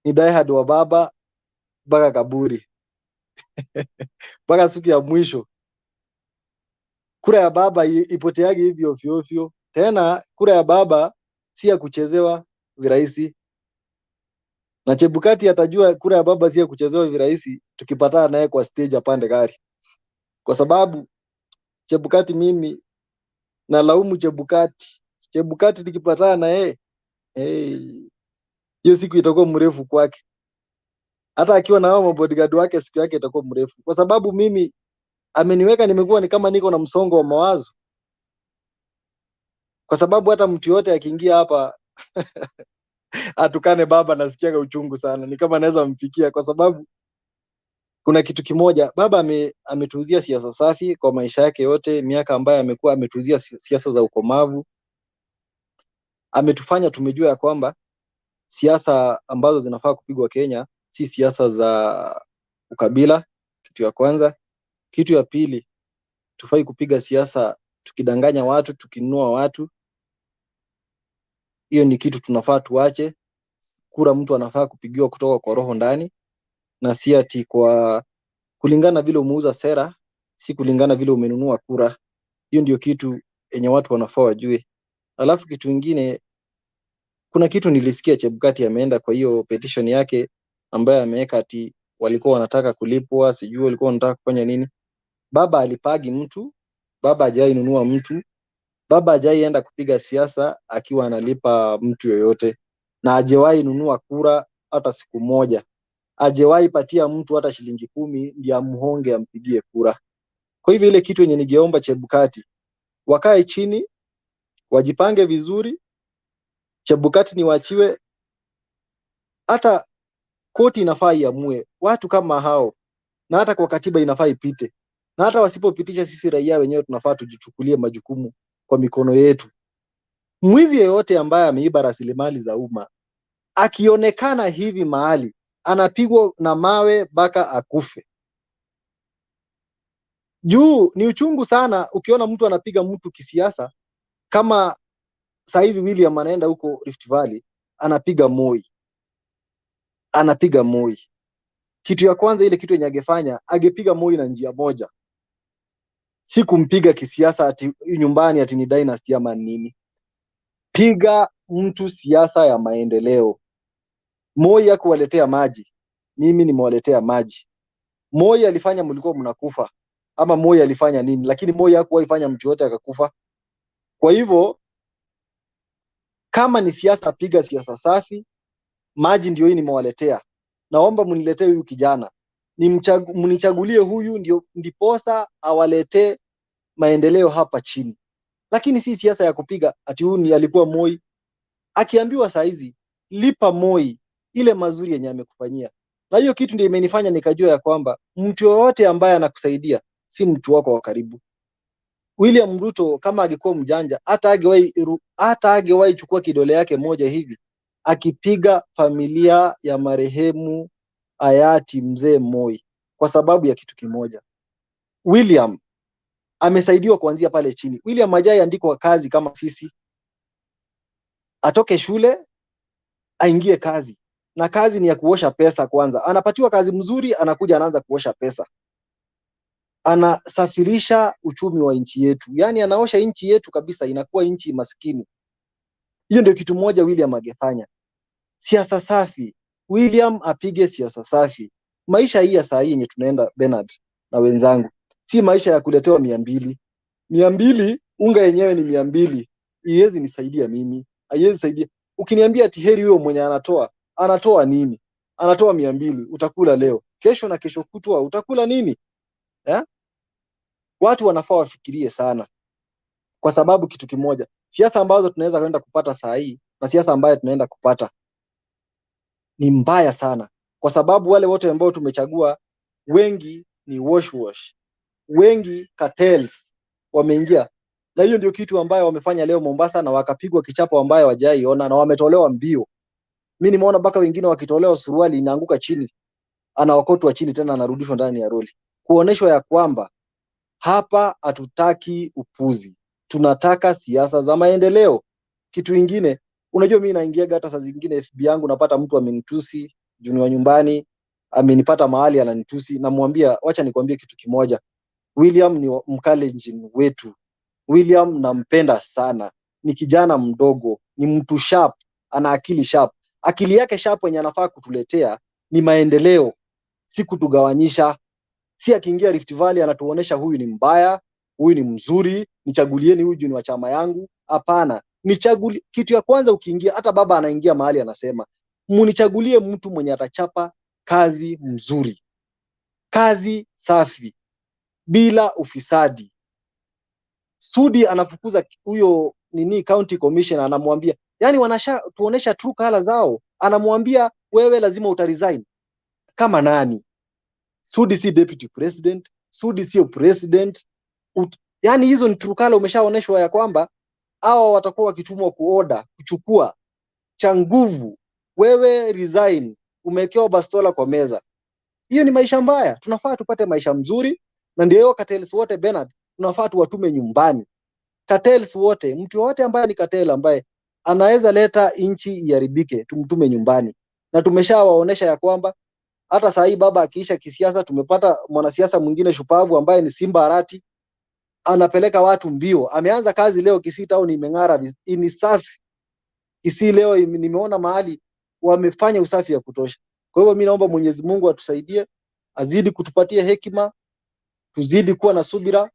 Speaker 14: ni die hard wa baba mpaka kaburi. Mpaka siku ya mwisho. Kura ya baba ipoteage hivi ovyo ovyo. Tena kura ya baba si ya kuchezewa virahisi. Na Chebukati atajua kura ya baba si ya kuchezewa virahisi tukipatana naye kwa stage apande gari. Kwa sababu Chebukati mimi na laumu Chebukati. Chebukati tukipatana na yeye hiyo siku itakuwa mrefu kwake. Hata akiwa na hao bodyguard wake siku yake itakuwa mrefu. Kwa sababu mimi ameniweka nimekuwa ni kama niko na msongo wa mawazo. Kwa sababu hata mtu yote akiingia hapa atukane baba nasikiaga uchungu sana. Ni kama naweza mfikia kwa sababu kuna kitu kimoja. Baba ametuuzia siasa safi kwa maisha yake yote, miaka ambayo amekuwa ametuuzia siasa za ukomavu. Ametufanya tumejua ya kwamba siasa ambazo zinafaa kupigwa Kenya si siasa za ukabila, kitu ya kwanza. Kitu ya pili, tufai kupiga siasa tukidanganya watu, tukinunua watu. Hiyo ni kitu tunafaa tuache. Kura mtu anafaa kupigiwa kutoka kwa roho ndani na si ati kwa kulingana vile umeuza sera, si kulingana vile umenunua kura. Hiyo ndio kitu yenye watu wanafaa wajue. Alafu kitu kingine, kuna kitu nilisikia Chebukati ameenda kwa hiyo petition yake ambaye ameweka ati walikuwa wanataka kulipwa, sijui walikuwa wanataka kufanya nini. Baba alipagi mtu, baba hajai nunua mtu, baba hajai enda kupiga siasa akiwa analipa mtu yoyote, na hajawahi nunua kura hata siku moja. Hajawahi patia mtu hata shilingi 10 ndio amhonge ampigie kura. Kwa hivyo ile kitu yenye ningeomba Chebukati, wakae chini, wajipange vizuri. Chebukati ni wachiwe, hata koti inafaa iamue watu kama hao, na hata kwa katiba inafaa ipite. Na hata wasipopitisha, sisi raia wenyewe tunafaa tujichukulie majukumu kwa mikono yetu. Mwizi yeyote ambaye ameiba rasilimali za umma akionekana hivi mahali anapigwa na mawe mpaka akufe. Juu ni uchungu sana ukiona mtu anapiga mtu kisiasa, kama saizi William anaenda huko Rift Valley anapiga Moi. Kitu ya kwanza, ile kitu yenye angefanya, angepiga Moi na njia moja, si kumpiga kisiasa ati nyumbani ati ni dynasty ama nini. Piga mtu siasa ya maendeleo. Moi hakuwaletea maji, mimi nimewaletea maji. Moi alifanya mlikuwa mnakufa, ama Moi alifanya nini? Lakini Moi hakuwaifanya mtu yote akakufa. Kwa hivyo kama ni siasa, piga siasa safi. Maji ndio hii nimewaletea, naomba mniletee huyu kijana, mnichagulie huyu, ndio ndiposa awaletee maendeleo hapa chini. Lakini si siasa ya kupiga ati huyu ni alikuwa Moi. Akiambiwa saizi lipa Moi ile mazuri yenye amekufanyia. Na hiyo kitu ndio imenifanya nikajua ya kwamba mtu yoyote ambaye anakusaidia si mtu wako wa karibu. William Ruto kama angekuwa mjanja, hata angewahi chukua kidole yake moja hivi akipiga familia ya marehemu hayati mzee Moi, kwa sababu ya kitu kimoja. William amesaidiwa kuanzia pale chini. William hajai andikwa kazi kama sisi. Atoke shule aingie kazi, na kazi ni ya kuosha pesa kwanza. Anapatiwa kazi mzuri, anakuja anaanza kuosha pesa. Anasafirisha uchumi wa nchi yetu, yani anaosha nchi yetu kabisa, inakuwa nchi maskini. Hiyo ndio kitu moja William angefanya. Siasa safi, William apige siasa safi. Maisha hii ya saa hii yenye tunaenda, Bernard na wenzangu, si maisha ya kuletewa 200. Unga yenyewe ni 200, iwezi nisaidia mimi, haiwezi saidia. Ukiniambia ati heri huyo mwenye anatoa nini? Anatoa 200, utakula leo, kesho na kesho kutwa utakula nini? Watu wanafaa wafikirie sana, kwa sababu kitu kimoja, siasa ambazo tunaweza kwenda kupata saa hii na siasa ambayo tunaenda kupata ni mbaya sana, kwa sababu wale wote ambao tumechagua wengi ni wash, wengi cartels wameingia. Na hiyo ndio kitu ambayo wamefanya leo Mombasa, na wakapigwa kichapo ambayo hawajaiona, na wametolewa mbio. Mimi nimeona mpaka wengine wakitolewa suruali inaanguka chini, anawakotwa chini tena anarudishwa ndani ya roli, kuoneshwa ya kwamba hapa hatutaki upuzi, tunataka siasa za maendeleo. Kitu kingine, unajua mimi naingiaga hata saa zingine FB yangu, napata mtu amenitusi juni wa nyumbani, amenipata mahali ananitusi, namwambia wacha nikwambie kitu kimoja, William ni Mkalenjin wetu. William nampenda sana, ni kijana mdogo, ni mtu sharp, ana akili sharp. Akili yake sharp yenye anafaa kutuletea ni maendeleo, si kutugawanyisha. Si akiingia Rift Valley anatuonesha huyu ni mbaya, huyu ni mzuri, nichagulieni huyu ni wa chama yangu. Hapana, kitu ya kwanza ukiingia, hata baba anaingia mahali anasema, munichagulie mtu mwenye atachapa kazi mzuri, kazi safi, bila ufisadi. Sudi anafukuza huyo county commissioner, anamwambia, yani tuonesha true color zao, anamwambia wewe lazima utaresign. Kama nani? Sudi si deputy president, Sudi sio president. Yani hizo ni true color, umeshaoneshwa ya kwamba hao watakuwa wakitumwa kuchukua cha nguvu. Wewe resign, umewekewa bastola kwa meza. Hiyo ni maisha mbaya. Tunafaa tupate maisha mzuri, na ndio cartels wote Bernard tunafaa tuwatume nyumbani. Cartels wote, mtu wote ambaye ni cartel ambaye anaweza leta inchi iharibike, tumtume nyumbani. Na tumeshawaonesha ya kwamba hata saa hii baba akiisha kisiasa, tumepata mwanasiasa mwingine shupavu ambaye ni Simba Arati, anapeleka watu mbio. Ameanza kazi leo Kisii town imeng'ara, ni safi. Kisii leo nimeona mahali wamefanya usafi ya kutosha. Kwa hivyo mimi naomba Mwenyezi Mungu atusaidie, azidi kutupatia hekima, tuzidi kuwa na subira,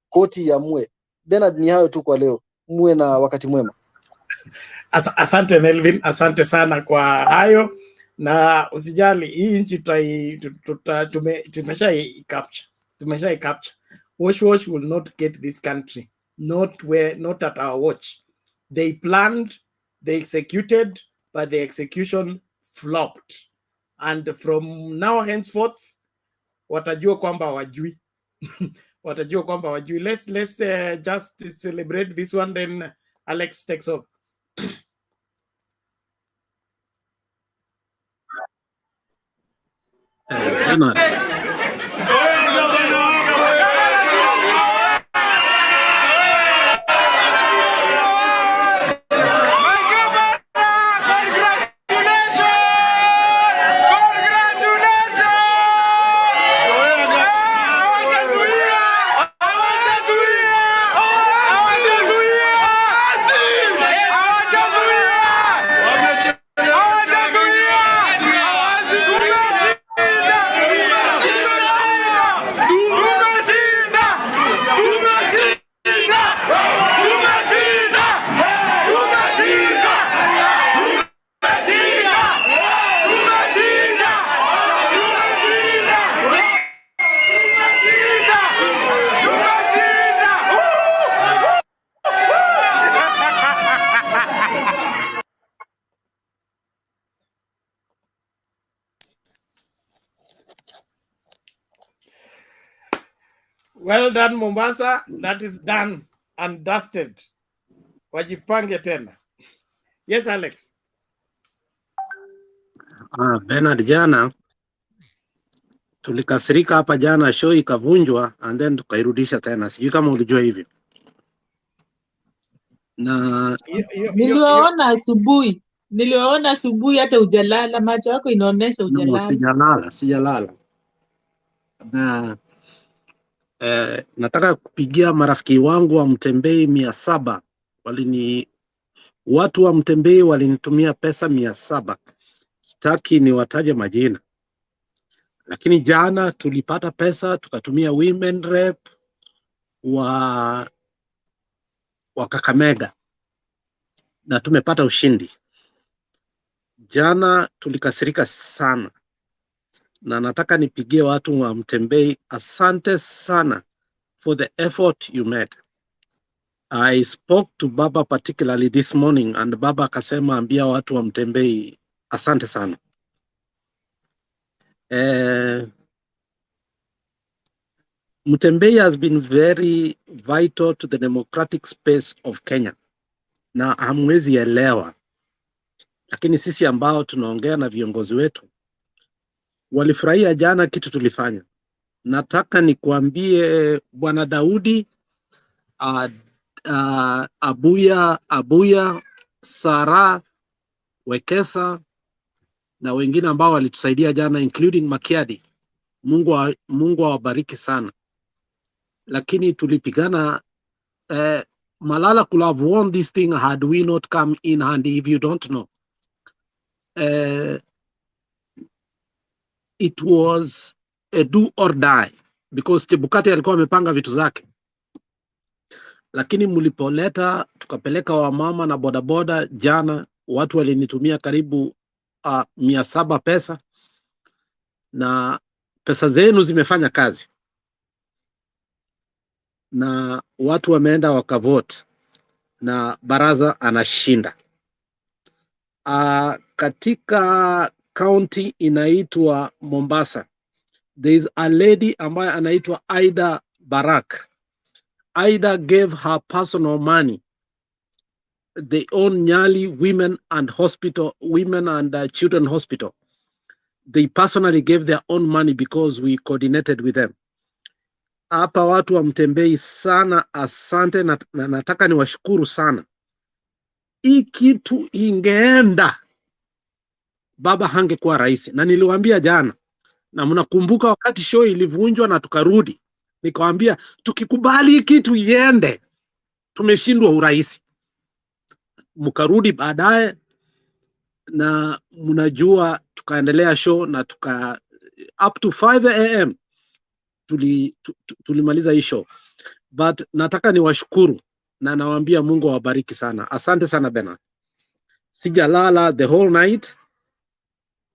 Speaker 14: koti ya mwe. Bernard, ni hayo tu kwa leo. Muwe na wakati mwema.
Speaker 17: Asante Melvin, asante sana kwa hayo, na usijali, hii nchi tumesha capture. Wash will not get this country, not at our watch. They planned, they executed, but the execution flopped, and from now henceforth watajua kwamba wajui. Watajua kwamba wajui. Let's just celebrate this one, then Alex takes over.
Speaker 3: Bernard.
Speaker 17: Well done, Mombasa. That is done and dusted. Wajipange tena. Yes, Alex.
Speaker 3: Bernard, jana tulikasirika hapa jana, show ikavunjwa and then tukairudisha tena. Sijui kama ulijua hivi. Na
Speaker 12: Niliwaona asubuhi hata ujalala, macho yako inaonesha ujalala.
Speaker 3: Sijalala. Na nataka kupigia marafiki wangu wa Mtembei 700. Watu wa Mtembei walinitumia pesa 700. Sitaki niwataje majina. Lakini jana tulipata pesa tukatumia women rep wa Kakamega na tumepata ushindi. Jana tulikasirika sana na nataka nipigie watu wa Mtembei asante sana for the effort you made. I spoke to Baba particularly this morning and Baba akasema ambia watu wa Mtembei asante sana. Mtembei has been very vital to the democratic space of Kenya. Na hamwezi elewa. Lakini sisi ambao tunaongea na viongozi wetu walifurahia jana kitu tulifanya. Nataka nikuambie Bwana Daudi, Abuya, Sara, Wekesa na wengine ambao walitusaidia jana including Makiadi. Mungu awabariki sana. Lakini tulipigana. Malala could have won this thing had we not come in handy. If you don't know, it was a do or die because Chebukati alikuwa amepanga vitu zake. Lakini mlipoleta tukapeleka wamama na bodaboda jana, watu walinitumia karibu 700 pesa na pesa zenu zimefanya kazi na watu wameenda wakavote na baraza anashinda. Katika county inaitwa Mombasa, there is a lady ambaye anaitwa Aida Barak. Aida gave her personal money. They own Nyali Women and Children Hospital. They personally gave their own money because we coordinated with them. Hapa watu wa Mtembei sana asante na nataka niwashukuru sana. Hii kitu ingeenda baba hangekuwa rais. Na niliwaambia jana na mnakumbuka wakati show ilivunjwa na tukarudi. Nikawaambia tukikubali hii kitu iende tumeshindwa urais. Mkarudi baadaye na mnajua tukaendelea show na up to 5 am tulimaliza hii show. But nataka niwashukuru na nawaambia Mungu awabariki sana. Asante sana Bernard. Sijalala the whole night.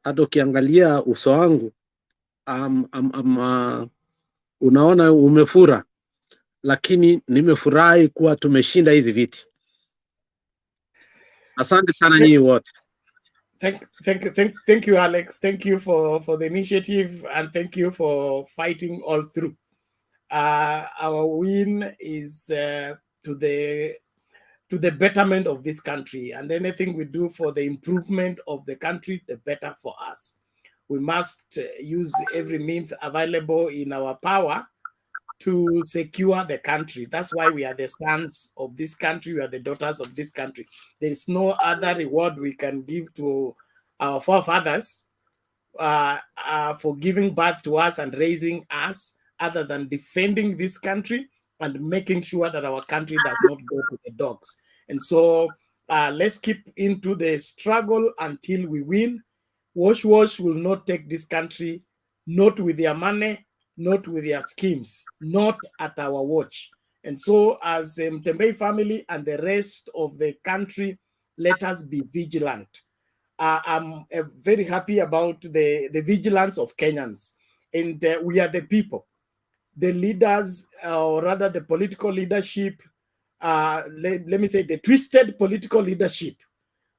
Speaker 3: Hata ukiangalia uso wangu unaona umefura, lakini nimefurahi kuwa tumeshinda hizi viti. Asante sana nyinyi wote.
Speaker 17: Thank you, Alex. Thank you for the initiative and thank you for fighting all through. Our win is to the betterment of this country, and anything we do for the improvement of the country, the better for us. we must use every means available in our power to secure the country. That's why we are the sons of this country. We are the daughters of this country. There is no other reward we can give to our forefathers for giving birth to us and raising us other than defending this country and making sure that our country does not go to the dogs. And so let's keep into the struggle until we win. Wash will not take this country, not with their money, not with their schemes, not at our watch. And so as Mtembei family and the rest of the country, let us be vigilant. I'm very happy about the vigilance of Kenyans. And we are the people. The leaders, or rather the political leadership, let me say the twisted political leadership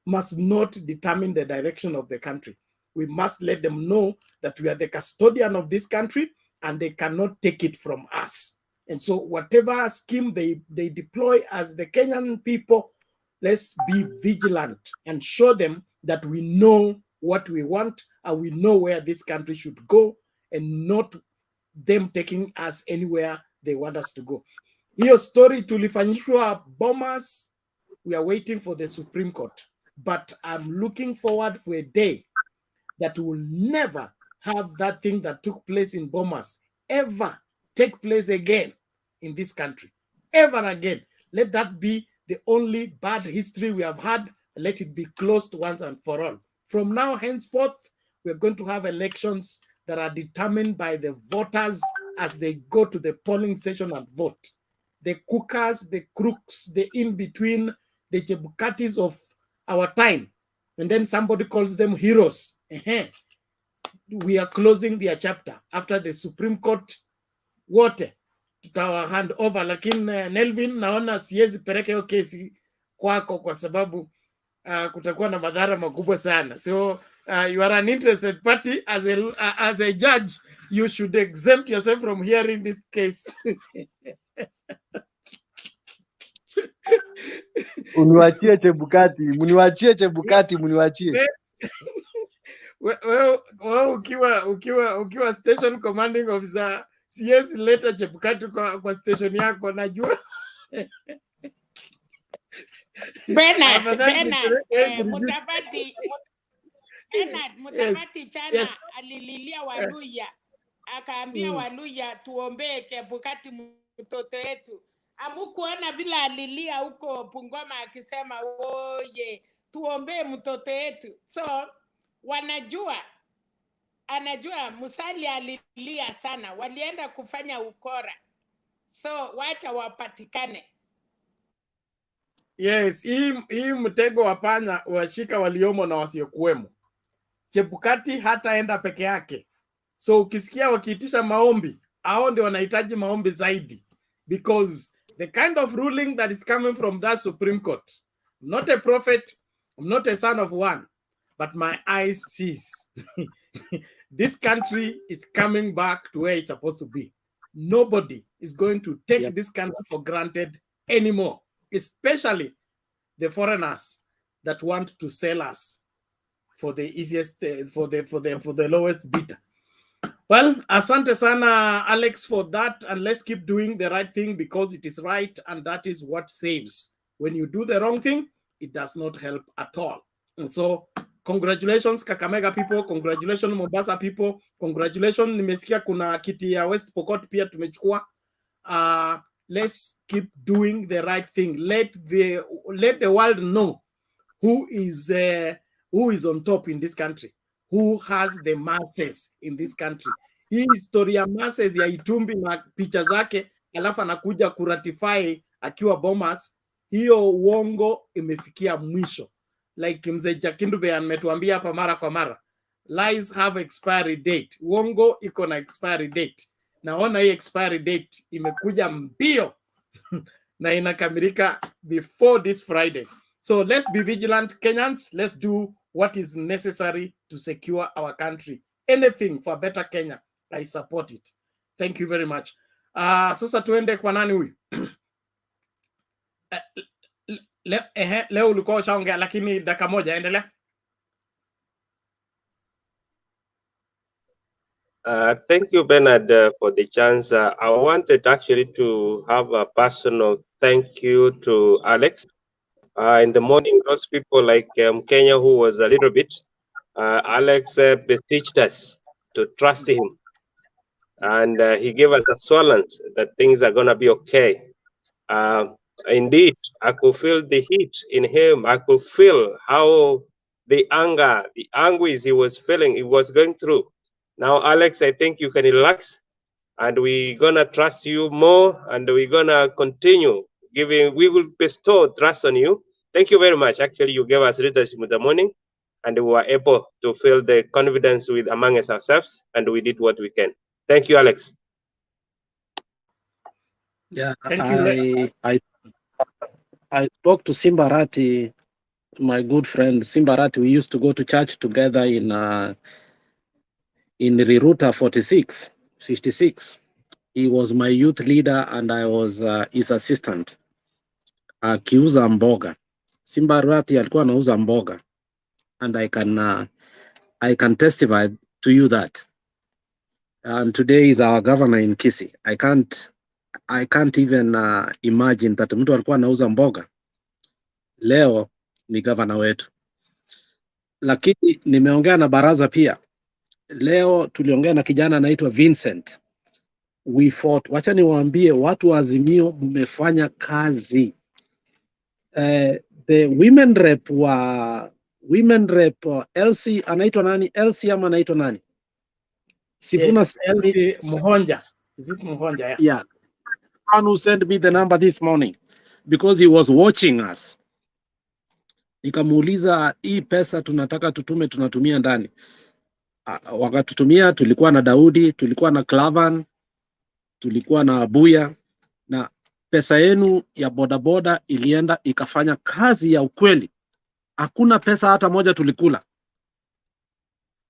Speaker 17: must not determine the direction of the country. We must let them know that we are the custodian of this country and they cannot take it from us. And so whatever scheme they deploy as the Kenyan people, let's be vigilant and show them that we know what we want and we know where this country should go, and not them taking us anywhere they want us to go. Hiyo story tulifanyishwa bombers, we are waiting for the Supreme Court. But I'm looking forward for a day that will never have that thing that took place in Bomas ever take place again in this country. Ever again. Let that be the only bad history we have had. Let it be closed once and for all. From now henceforth, we're going to have elections that are determined by the voters as they go to the polling station and vote. The cookers, the crooks, the in-between, the Chebukatis of our time. And then somebody calls them heroes. We are closing their chapter after the Supreme Court. Wote tutawa hand over, lakini Nelvin, naona siwezi peleka hiyo kesi kwako kwa sababu kutakuwa na madhara makubwa sana. So you are an interested party. As a judge, you should exempt yourself from hearing this case.
Speaker 14: Uniwachie Chebukati, muniwachie Chebukati, muniwachie.
Speaker 17: Wewe ukiwa station commanding officer, siwezi leta Chebukati kwa station yako, najua.
Speaker 15: Bernard, Mutavati chana alililia Waluya, akaambia Waluya tuombee Chebukati mtoto wetu. Amukuona vile alilia huko Bungoma akisema oye tuombee mtoto wetu. So anajua Musali alilia sana, walienda kufanya ukora. So wacha wapatikane.
Speaker 17: Yes, hii mtego wa panya washika waliomo na wasiokuwemo. Chebukati hataenda peke yake. So ukisikia wakiitisha maombi, hao ndio wanahitaji maombi zaidi, because the kind of ruling that is coming from that Supreme Court, I'm not a prophet, I'm not a son of one, but my eyes sees. This country is coming back to where it's supposed to be. Nobody is going to take this country for granted anymore, especially the foreigners that want to sell us for the easiest, for the lowest bidder. Well, asante sana, Alex, for that, and let's keep doing the right thing because it is right, and that is what saves. When you do the wrong thing, it does not help at all. And so, congratulations, Kakamega people, congratulations, Mombasa people, congratulations, nimesikia kuna kiti ya West Pokot pia tumechukua. Let's keep doing the right thing. Let the world know who is on top in this country. Who has the masses in this country. Hii historia masses ya Itumbi na picha zake alafu anakuja kuratify akiwa Bomas, hiyo uongo imefikia mwisho. Like mzee Jakindube ametuambia hapa mara kwa mara, lies have expiry date. Uongo iko na expiry date. Naona hii expiry date imekuja mbio na inakamilika before this Friday. So let's be vigilant, Kenyans. Let's do what is necessary to secure our country. Anything for better Kenya, I support it. Thank you very much. Sasa tuende kwa nani huyu? Leo ulikuwa ushaongea lakini dakika moja, endelea.
Speaker 16: Thank you, Bernard, for the chance. I wanted actually to have a personal thank you to Alex. In the morning, those people like Kenya who was a little bit, Alex beseeched us to trust him. And he gave us assurance that things are going to be okay. Indeed, I could feel the heat in him. I could feel how the anger, the anguish he was feeling, he was going through. Now, Alex, I think you can relax, and we're going to trust you more, and we're going to continue giving, we will bestow trust on you. Thank you very much. Actually, you gave us leadership in the morning, and we were able to feel the confidence with among us ourselves, and we did what we can. Thank you, Alex.
Speaker 2: Yeah,
Speaker 17: Thank you.
Speaker 2: I spoke to Simbarati, my good friend Simbarati. We used to go to church together in Riruta 56. He was my youth leader and I was his assistant. Akiuza mboga. Simbarati alikuwa anauza mboga, and I can testify to you that. And today is our governor in Kisii. I can't even imagine that mtu alikuwa anauza mboga leo ni governor wetu. Lakini nimeongea na baraza pia. Leo tuliongea na kijana anaitwa Vincent. We fought. Wacha niwaambie watu wa Azimio mmefanya kazi. The women rep Elsie anaitwa nani? Elsie ama anaitwa nani? Sifuna
Speaker 17: Yes, Elsie Muhonja. Is it Muhonja? Yeah.
Speaker 2: Yeah. One who sent me the number this morning because he was watching us. Nikamuuliza hii pesa tunataka tutume tunatumia ndani. Wakatutumia, tulikuwa na Daudi, tulikuwa na Clavan, tulikuwa na Abuya, na pesa yenu ya bodaboda ilienda ikafanya kazi ya ukweli. Hakuna pesa hata moja tulikula.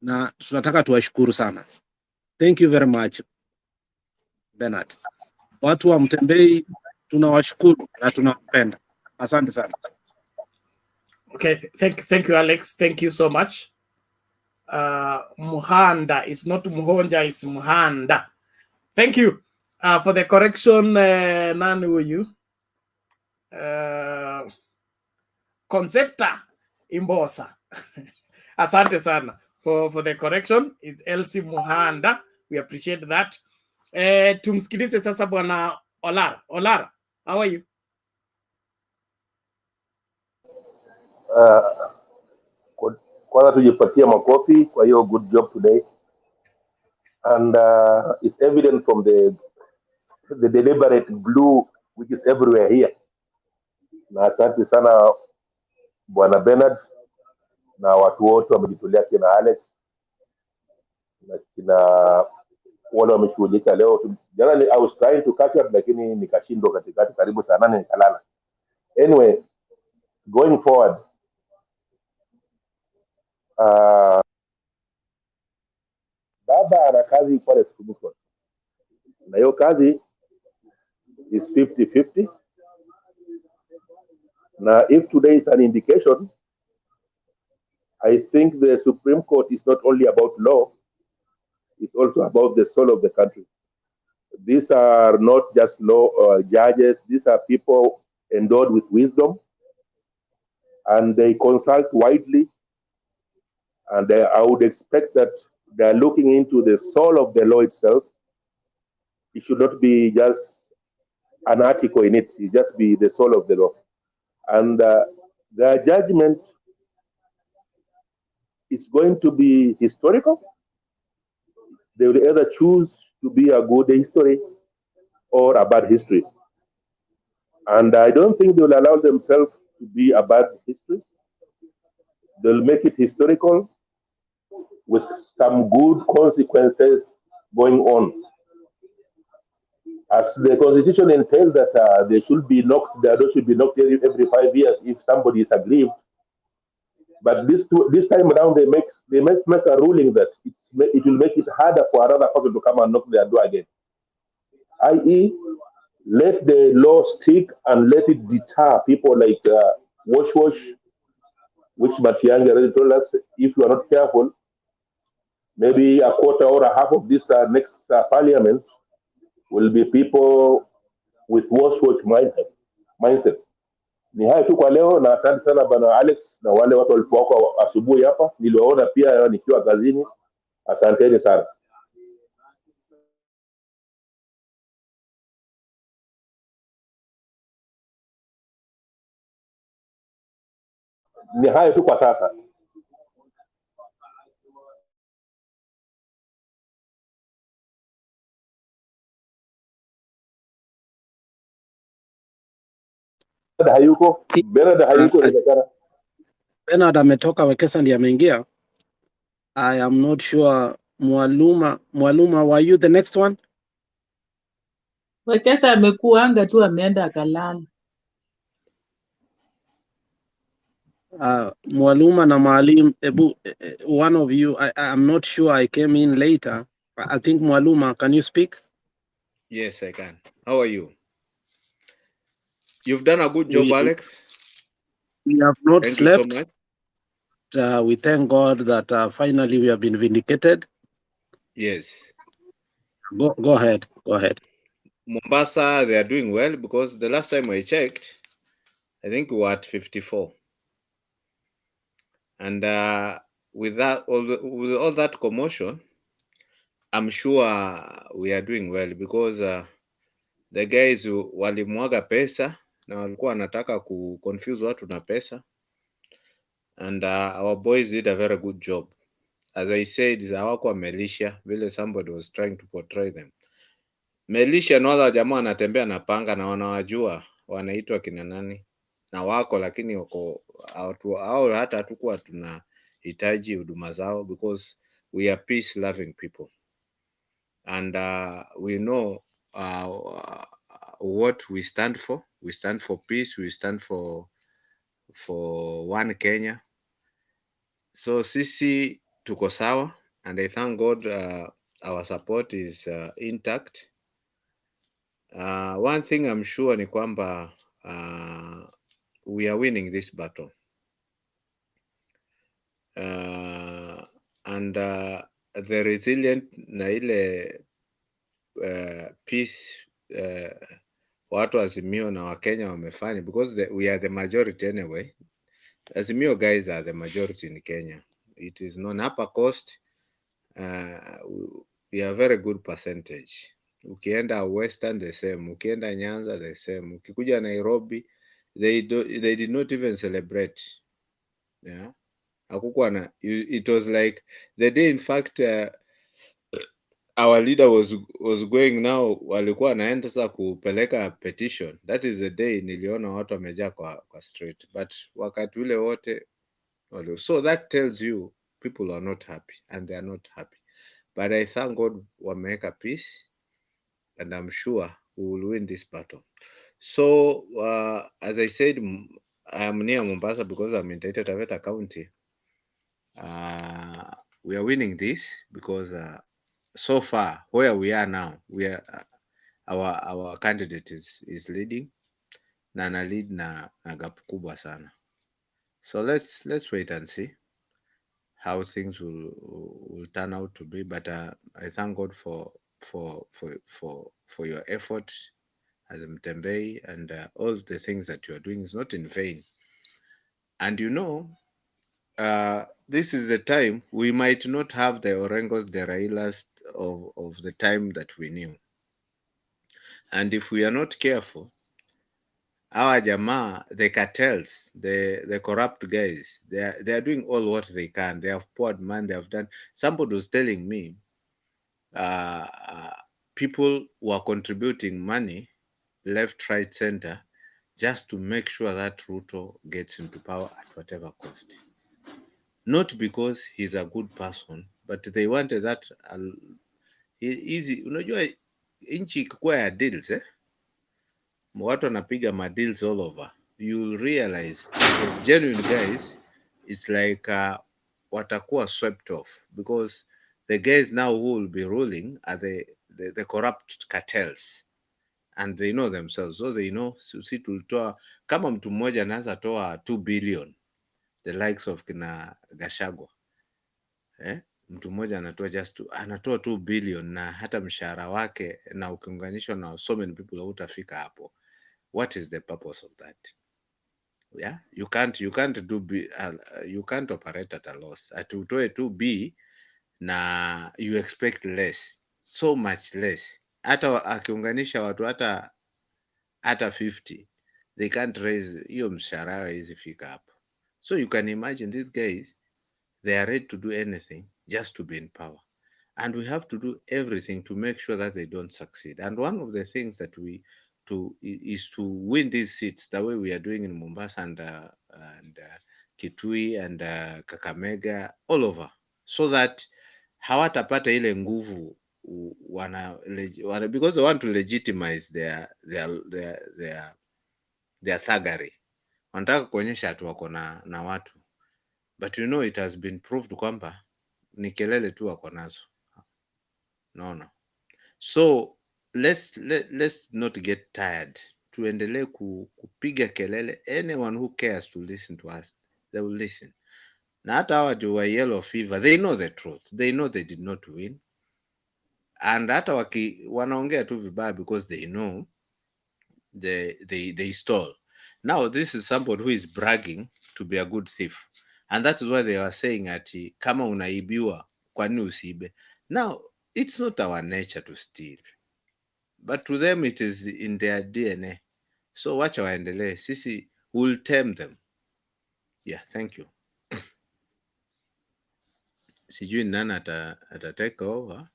Speaker 2: Na tunataka tuwashukuru sana. Thank you very much, Bernard. Watu wa Mtembei tunawashukuru na tunawapenda. Asante sana.
Speaker 17: Okay, thank you, Alex. Thank you so much. Muhanda, it's not Muhonja, it's Muhanda. Thank you for the correction. Nani were you? Concepta Imbosa. Asante sana for the correction. It's Elsie Muhanda. We appreciate that. Tumsikilize sasa bwana Olara. Olara, how are you?
Speaker 22: Kwanza tujipatie makofi kwa hiyo good job today, and it's evident from the deliberate blue which is everywhere here. Na asante sana bwana Bernard na watu wote wamejitolea, kina Alex na kina wale wameshughulika leo. Jana I was trying to catch up lakini nikashindwa katikati, karibu saa 8 nikalala. Anyway, going forward, baba ana kazi pale Pokot, na hiyo kazi is 50-50. Now, if today is an indication, I think the Supreme Court is not only about law, it's also about the soul of the country. These are not just law judges, these are people endowed with wisdom, and they consult widely, and I would expect that they are looking into the soul of the law itself. It should not be just an article in it, it just be the soul of the law. And their judgment is going to be historical. They will either choose to be a good history or a bad history. And I don't think they will allow themselves to be a bad history. They'll make it historical with some good consequences going on. As the Constitution entails that they should be knocked, the door should be knocked every 5 years if somebody is aggrieved. But this time around, they must make a ruling that it will make it harder for another person to come and knock their door again. I.e., let the law stick and let it deter people like Wash, which Matiang'i already told us, if you are not careful, maybe a quarter or a half of this next parliament will be people with watch mindset. Ni hayo tu kwa leo, na asante sana bana Alex na wale watu walipokuwa asubuhi hapa, niliwaona pia nikiwa kazini. Asanteni sana. Ni hayo tu kwa sasa. Hayuko Bernard, hayuko inawezekana.
Speaker 2: Bernard ametoka, Wekesa ndiye ameingia. I am not sure. Mwaluma, were you the next one?
Speaker 12: Wekesa amekuanga tu, ameenda akalala.
Speaker 2: Mwaluma na Maalim, Ebu, one of you, I'm not sure, I came in later. I think Mwaluma, can you speak?
Speaker 18: Yes, I can. How are you? You've done a good job, Alex.
Speaker 2: We have not
Speaker 18: Thank
Speaker 2: slept.
Speaker 18: you so much.
Speaker 2: We thank God that finally we have been vindicated.
Speaker 18: Yes.
Speaker 2: Go ahead. Go ahead.
Speaker 18: Mombasa, they are doing well because the last time I checked, I think we were at 54. And with that, with all that commotion, I'm sure we are doing well because the guys walimwaga pesa na walikuwa wanataka confuse watu na pesa, and our boys did a very good job. As I said, hawako militia vile somebody was trying to portray them. Militia na wala jamaa wanatembea na panga na wanawajua wanaitwa kina nani na wako, lakini wako au hata hatukuwa tunahitaji huduma zao because we are peace loving people, and we know what we stand for. We stand for peace. We stand for one Kenya. So sisi tuko sawa, and I thank God our support is intact. One thing I'm sure ni kwamba we are winning this battle, and the resilient na ile peace watu Azimio na Wakenya wamefanya, because we are the majority anyway. Azimio guys are the majority in Kenya. It is known. Upper Coast, we are very good percentage. Ukienda Western the same, ukienda Nyanza the same, ukikuja Nairobi they did not even celebrate. Yeah, it was like the day, in fact, our leader was going now, walikuwa wanaenda sasa kupeleka petition. That is the day niliona watu wamejaa kwa street, but wakati ule wote, so that tells you people are not happy, and they are not happy. But I thank God wameweka peace, and I'm sure we will win this battle. So as I said, I am near Mombasa because I'm in Taita Taveta County. We are winning this because so far where we are now, we are our candidate is leading na ana lead na gap kubwa sana. So let's wait and see how things will turn out to be. But I thank God for your effort as Mtembei, and all the things that you are doing is not in vain. And you know, this is the time we might not have the Orengos, the Railas of the time that we knew. And if we are not careful, our jamaa, the cartels, the corrupt guys, they are doing all what they can. They have poured money, they have done. Somebody was telling me people were contributing money left, right, center, just to make sure that Ruto gets into power at whatever cost. Not because he's a good person, but they wanted that easy. Unajua nchi ikikuwa ya deals, watu wanapiga ma deals all over, you'll realize the genuine guys, it's like watakuwa swept off, because the guys now who will be ruling are the corrupt cartels, and they know themselves. So they know, si tulitoa, kama mtu mmoja anaweza toa 2 billion, the likes of kina Gachagua, mtu mmoja anatoa 2 billion na hata mshahara wake na ukiunganishwa na so many people hutafika hapo. What is the purpose of that? Yeah, you can't operate at a loss. Atutoe 2B na you expect less, so much less. Hata akiunganisha watu hata 50, they can't raise hiyo mshahara hizi fika hapo. So you can imagine these guys, they are ready to do anything just to be in power, and we have to do everything to make sure that they don't succeed. And one of the things that is to win these seats the way we are doing in Mombasa and Kitui and Kakamega, all over, so that hawatapata ile nguvu because they want to legitimize their thuggery. Wanataka kuonyesha atu wako na watu, but you know it has been proved kwamba ni kelele tu wako nazo. No. So let's not get tired. Tuendelee kupiga kelele. Anyone who cares to listen to us, they will listen. Na hata hawa wa yellow fever, they know the truth. They know they did not win. And hata wanaongea tu vibaya because they know they stole. Now this is somebody who is bragging to be a good thief. And that is why they were saying ati kama unaibiwa kwa nini usiibe? Now it's not our nature to steal, but to them it is in their DNA. So wacha waendelee, sisi will tame them. Yeah, thank you. Sijui nani ata take over.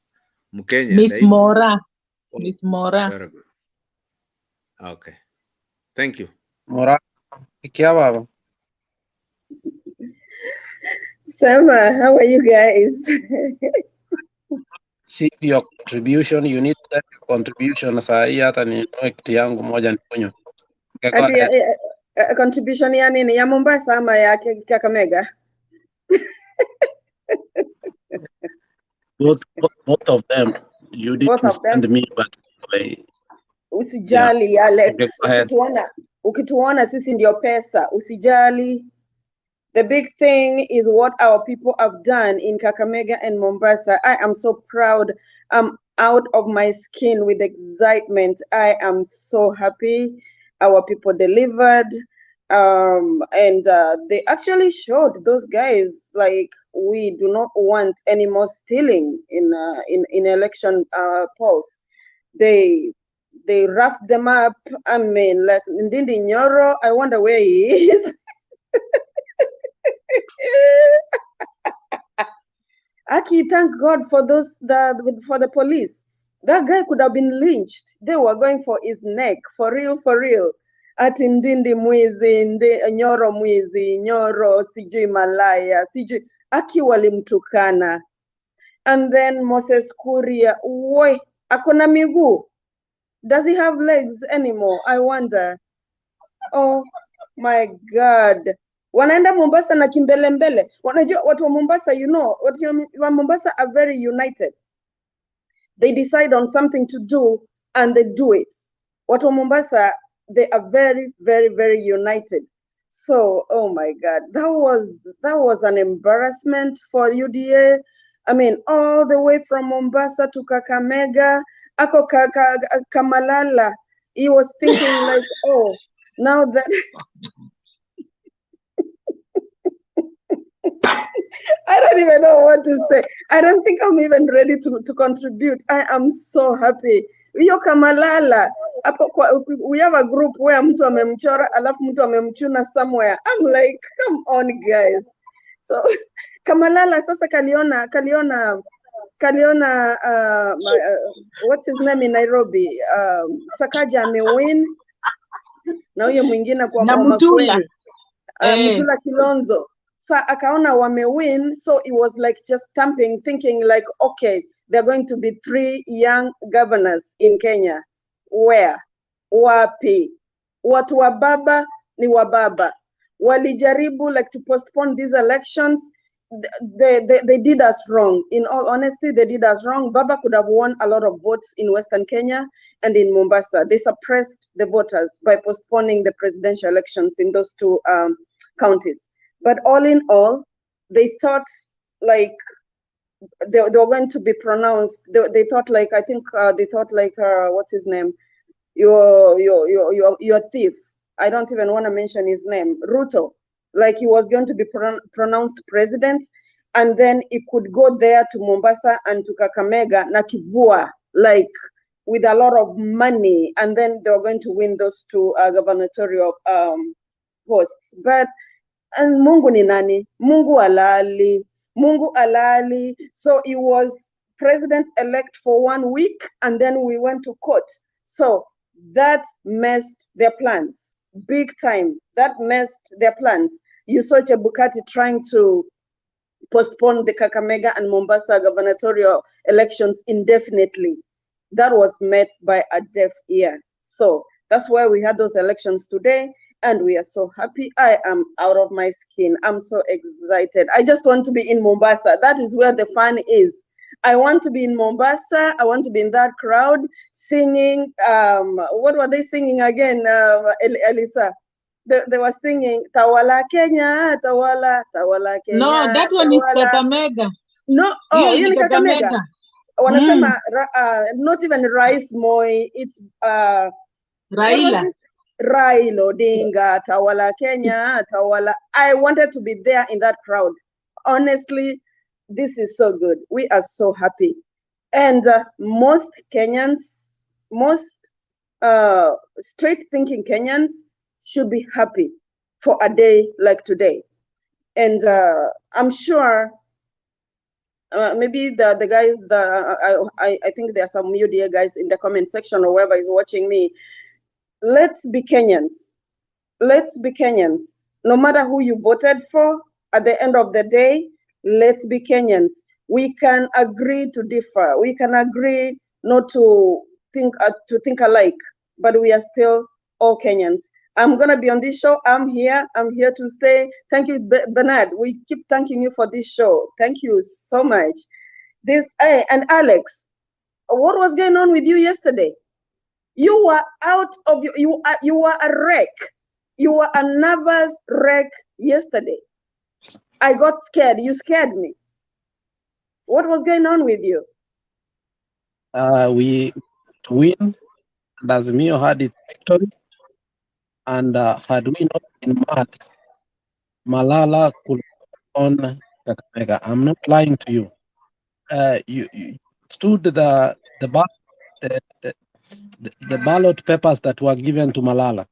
Speaker 18: Mkenya.
Speaker 12: Miss Mora. Miss Mora.
Speaker 18: Very good. Okay. Thank you.
Speaker 2: Mora, ikia baba.
Speaker 5: Sama, how are you guys?
Speaker 2: See your contribution, you need that contribution. Saa hii hata ninunue kitu yangu moja nikunywe.
Speaker 5: Ati contribution ya nini? Ya Mombasa ama ya Kakamega?
Speaker 2: Both of them. You didn't send me, but
Speaker 5: usijali,
Speaker 2: yeah.
Speaker 5: Alex.
Speaker 2: Okay,
Speaker 5: Ukituona sisi ndio pesa. Usijali. The big thing is what our people have done in Kakamega and Mombasa. I am so proud. I'm out of my skin with excitement. I am so happy. Our people delivered. And they actually showed those guys, like, we do not want any more stealing in election polls. They roughed them up. I mean, like Ndindi Nyoro, I wonder where he is. Aki, thank God for for the police. That guy could have been lynched. They were going for his neck, for real. Ati Ndindi mwizi, Nyoro mwizi, Nyoro sijui malaya, sijui. Aki walimtukana. And then Moses Kuria, woi, akona miguu. Does he have legs anymore? I wonder. Oh my God. Wanaenda Mombasa na kimbelembele. Wanajua watu wa Mombasa, you know, watu wa Mombasa are very united. They decide on something to do and they do it. Watu wa Mombasa, they are very, very, very united. So, oh my God, that was an embarrassment for UDA. I mean, all the way from Mombasa to Kakamega, ako Kamalala. He was thinking like, oh, now that I don't even know what to say. I don't think I'm even ready to contribute. I am so happy. Hiyo Kamalala, we have a group where mtu amemchora alafu mtu amemchuna somewhere. I'm like, come on guys. So Kamalala sasa kaliona what's his name in Nairobi? Sakaja amewin. Na huyo mwingine kwa
Speaker 12: Mutula.
Speaker 5: Mutula Kilonzo. So akaona wamewin, so it was like just stamping, thinking like, okay, there are going to be 3 young governors in Kenya. Where? Wapi? Watu wa baba ni wa baba. Walijaribu like to postpone these elections. They did us wrong. In all honesty, they did us wrong. Baba could have won a lot of votes in Western Kenya and in Mombasa. They suppressed the voters by postponing the presidential elections in those 2 counties. But all in all, they thought like they were going to be pronounced. They thought like, I think they thought like, what's his name? Your thief. I don't even want to mention his name. Ruto. Like he was going to be pronounced president, and then he could go there to Mombasa and to Kakamega na kivua, like with a lot of money, and then they were going to win those two gubernatorial posts. But and Mungu ni nani? Mungu alali. Mungu alali. So he was president-elect for 1 week, and then we went to court. So that messed their plans, big time. That messed their plans. You saw Chebukati trying to postpone the Kakamega and Mombasa gubernatorial elections indefinitely. That was met by a deaf ear. So that's why we had those elections today, and we are so happy. I am out of my skin. I'm so excited. I just want to be in Mombasa. That is where the fun is. I want to be in Mombasa. I want to be in that crowd singing. What were they singing again, Elisa? They were singing Tawala Kenya, Tawala, Tawala Kenya.
Speaker 12: No, that one is Kakamega.
Speaker 5: No, oh,
Speaker 12: Hiyo
Speaker 5: you
Speaker 12: ni
Speaker 5: ni Kakamega.
Speaker 12: Kakamega.
Speaker 5: Wanasema not even Rice Moi, it's what was
Speaker 12: Raila.
Speaker 5: this? Raila Odinga, Tawala Kenya, Tawala. I wanted to be there in that crowd. Honestly, this is so good. We are so happy. And most Kenyans, most straight thinking Kenyans should be happy for a day like today. And I'm sure maybe the guys, I think there are some media guys in the comment section or whoever is watching me. Let's be Kenyans. Let's be Kenyans. No matter who you voted for, at the end of the day, let's be Kenyans. We can agree to differ. We can agree not to think alike, but we are still all Kenyans. I'm gonna be on this show. I'm here to stay. Thank you, Bernard. We keep thanking you for this show. Thank you so much. And Alex, what was going on with you yesterday? You were out of you were a wreck. You were a nervous wreck yesterday. I got scared. You scared me. What was going on with you?
Speaker 2: We win, and Azimio had its victory. And had we not been mad, Malala could have won Kakamega. I'm not lying to you. You stood the ballot papers that were given to Malala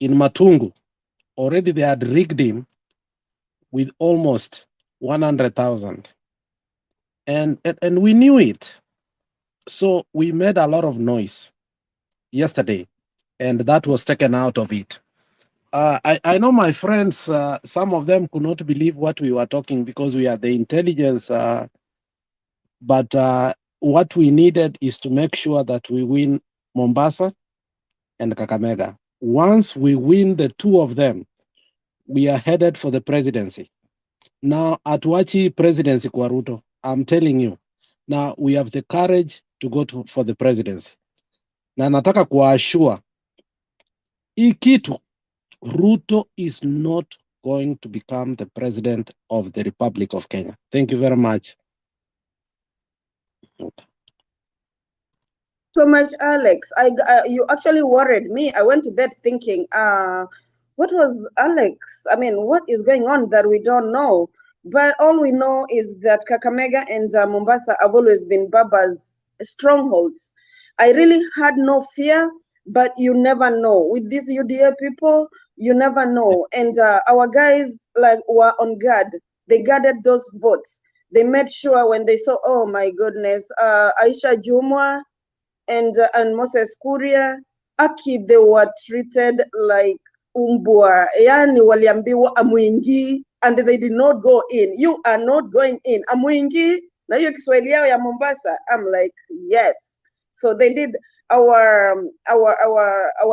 Speaker 2: in Matungu. Already they had rigged him with almost 100,000, and we knew it. So we made a lot of noise yesterday, and that was taken out of it. I know my friends, some of them could not believe what we were talking because we are the intelligence, but what we needed is to make sure that we win Mombasa and Kakamega. Once we win the two of them, we are headed for the presidency. Now, atuachi presidency kwa Ruto, I'm telling you, now we have the courage to go for the presidency. Na nataka kuwaashua, hii kitu, Ruto is not going to become the president of the Republic of Kenya. Thank you very much.
Speaker 5: So much, Alex. You actually worried me. I went to bed thinking, what was Alex? I mean, what is going on that we don't know? But all we know is that Kakamega and Mombasa have always been Baba's strongholds. I really had no fear, but you never know. With these UDA people, you never know. And our guys were on guard. They guarded those votes. They made sure when they saw, oh my goodness, Aisha Jumwa and Moses Kuria, they were treated like umbwa. Yani waliambiwa amuingi, and they did not go in. You are not going in. Amuingi, na hiyo Kiswahili yao ya Mombasa. I'm like, yes. So they did. Our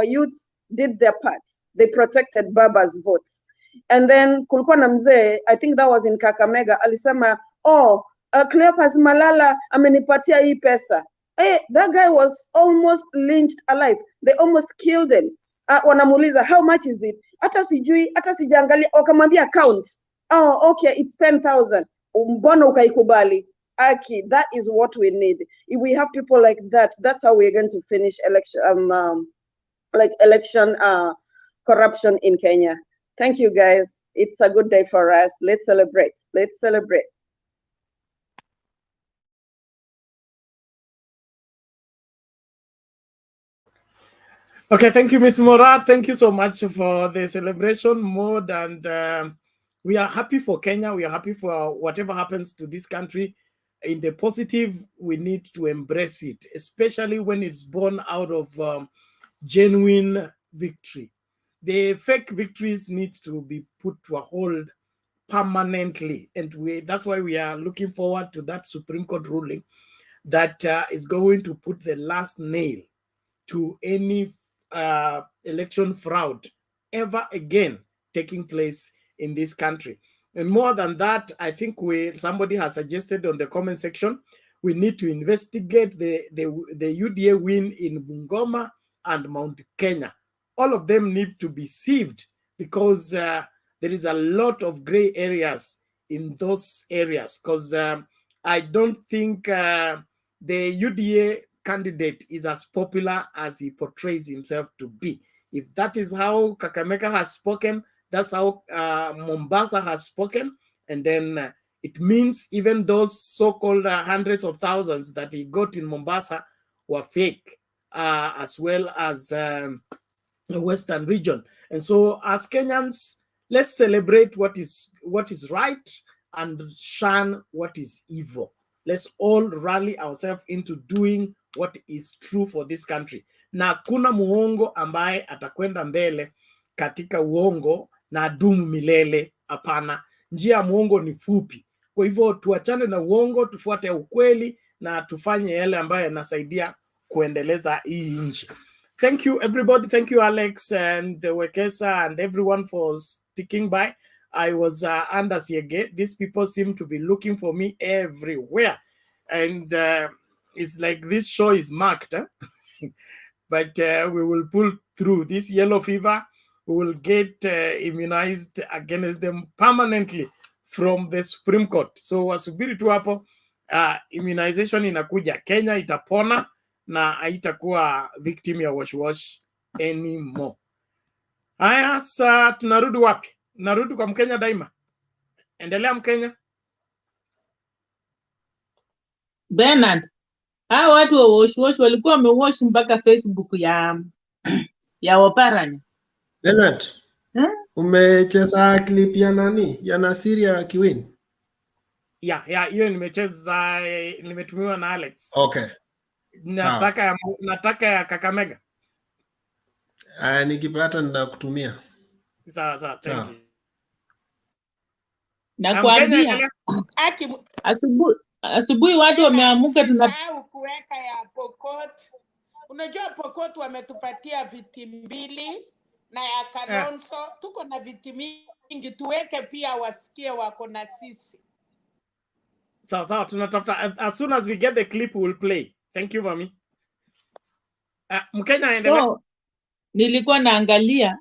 Speaker 5: youth did their part. They protected Baba's votes. And then kulikuwa na mzee, I think that was in Kakamega, alisema, oh, Cleopas Malala amenipatia hii pesa. Hey, that guy was almost lynched alive. They almost killed him. Wanamuuliza, how much is it? Hata sijui, hata sijaangalia, wakamwambia account. Oh, okay, it's 10,000. mbona ukaikubali? Aki, that is what we need. If we have people like that, that's how we're going to finish election corruption in Kenya. Thank you, guys. It's a good day for us. Let's celebrate. Let's celebrate.
Speaker 17: Okay, thank you, Ms. Mora. Thank you so much for the celebration mode. And we are happy for Kenya. We are happy for whatever happens to this country. In the positive, we need to embrace it, especially when it's born out of genuine victory. The fake victories need to be put to a hold permanently. And that's why we are looking forward to that Supreme Court ruling that is going to put the last nail to any election fraud ever again taking place in this country. And more than that, I think somebody has suggested on the comment section, we need to investigate the UDA win in Bungoma and Mount Kenya. All of them need to be sieved because there is a lot of gray areas in those areas. Because I don't think the UDA candidate is as popular as he portrays himself to be. If that is how Kakamega has spoken, that's how Mombasa has spoken. And then it means even those so-called hundreds of thousands that he got in Mombasa were fake, as well as the Western region. And so as Kenyans, let's celebrate what is right and shun what is evil. Let's all rally ourselves into doing what is true for this country. Na kuna muongo ambaye atakwenda mbele katika uongo na dumu milele. Hapana, njia ya muongo ni fupi. Kwa hivyo tuachane na uongo, tufuate ukweli na tufanye yale ambayo yanasaidia kuendeleza hii nchi. Thank you everybody. Thank you Alex and Wekesa and everyone for sticking by. I was under Siege. These people seem to be looking for me everywhere. And it's like this show is marked. But we will pull through this yellow fever. We will get immunized against them permanently from the Supreme Court. So wasubiri tu hapo, immunization inakuja. Kenya itapona na haitakuwa victim ya wash anymore. Haya, sasa tunarudi wapi? Narudi kwa Mkenya Daima. Endelea Mkenya.
Speaker 12: Bernard, hao watu wa wash walikuwa wamewash mpaka Facebook ya Oparanya.
Speaker 1: Bernard, umecheza clip ya nani? Ya Nasiria akiwin?
Speaker 17: Ya, hiyo nimecheza, nimetumiwa na Alex.
Speaker 1: Okay.
Speaker 17: Nataka ya Kakamega.
Speaker 1: Nikipata nitakutumia.
Speaker 17: Sawa, thank you.
Speaker 12: Na kuambia asubuhi watu wameamuka,
Speaker 15: tunasahau kuweka ya Pokot. Unajua Pokot wametupatia viti 2 na ya Kalonzo tuko na viti mingi, tuweke pia wasikie wako na sisi.
Speaker 17: Sawa, tunatafuta. As soon as we get the clip we will play. Thank you mami. Mkenya endelea.
Speaker 12: So nilikuwa naangalia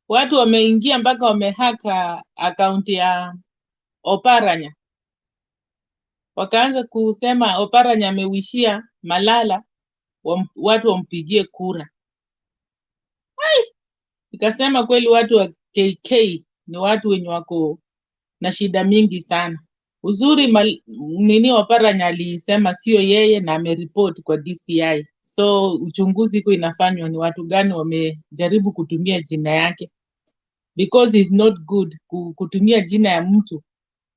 Speaker 12: watu wameingia mpaka wamehaka akaunti ya Oparanya. Wakaanza kusema Oparanya amewishia Malala watu wampigie kura. Nikasema kweli watu wa KK ni watu wenye wako na shida mingi sana. Uzuri Oparanya alisema sio yeye na ameripoti kwa DCI. So uchunguzi iko inafanywa ni watu gani wamejaribu kutumia jina yake. Because it's not good kutumia jina ya mtu.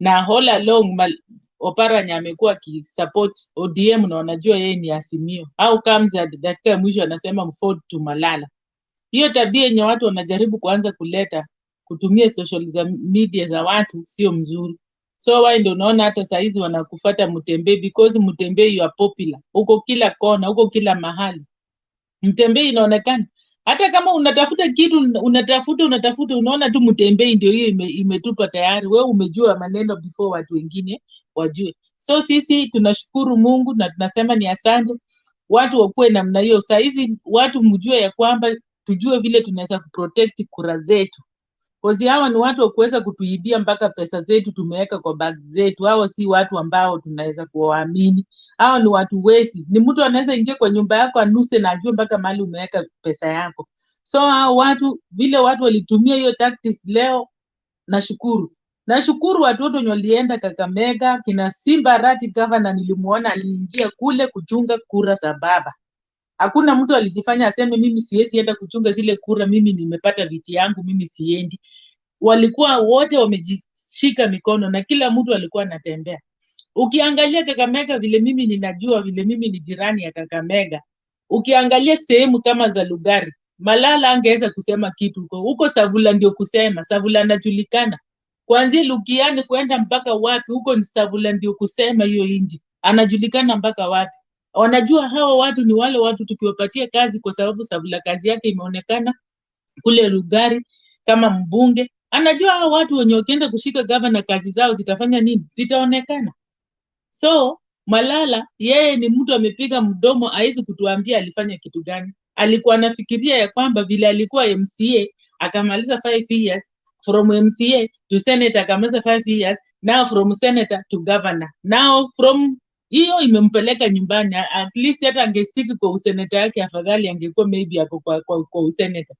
Speaker 12: Na all along Oparanya amekuwa akisupport ODM na wanajua yeye ni Azimio. Au comes dakika ya mwisho anasema mford to Malala. Hiyo tabia yenye watu wanajaribu kuanza kuleta kutumia social media za watu sio mzuri. So why ndio unaona hata saizi wanakufuata Mutembei, because Mutembei you are popular. Uko kila kona, uko kila mahali. Mutembei inaonekana. Hata kama unatafuta kitu, unatafuta unaona tu Mutembei ndio hiyo imetupa tayari. Wewe umejua maneno before watu wengine wajue. So sisi tunashukuru Mungu na tunasema ni asante. Watu wakuwe namna hiyo. Saizi watu mjue ya kwamba tujue vile tunaweza protect kura zetu. Kozi hawa ni watu wa kuweza kutuibia mpaka pesa zetu tumeweka kwa bag zetu. Hao si watu ambao tunaweza kuwaamini. Hao ni watu wezi. Ni mtu anaweza ingia kwa nyumba yako anuse na ajue mpaka mahali umeweka pesa yako. So hao watu, vile watu walitumia hiyo tactics leo, nashukuru. Nashukuru watu wote wenye walienda Kakamega, kina Simba Rati Governor nilimuona aliingia kule kuchunga kura za baba. Hakuna mtu alijifanya aseme mimi siwezi enda kuchunga zile kura, mimi nimepata viti yangu, mimi siendi. Walikuwa wote wamejishika mikono na kila mtu alikuwa anatembea. Ukiangalia Kakamega vile mimi ninajua, vile mimi ni jirani ya Kakamega, ukiangalia sehemu kama za Lugari, Malala angeweza kusema kitu huko. Huko Savula ndio kusema, Savula anajulikana. Kuanzia Lukiani kwenda mpaka wapi, huko ni Savula ndio kusema hiyo inji. Anajulikana mpaka wapi. Wanajua hawa watu ni wale watu tukiwapatia kazi, kwa sababu Savula kazi yake imeonekana kule Lugari kama mbunge. Anajua hawa watu wenye wakienda kushika governor kazi zao zitafanya nini? Zitaonekana. So Malala yeye ni mtu amepiga mdomo, haizi kutuambia alifanya kitu gani. Alikuwa anafikiria ya kwamba vile alikuwa MCA akamaliza 5 years, from MCA to senator akamaliza 5 years, now from senator to governor. Now from hiyo imempeleka nyumbani. At least hata angestiki kwa useneta yake afadhali angekuwa maybe ako kwa useneta.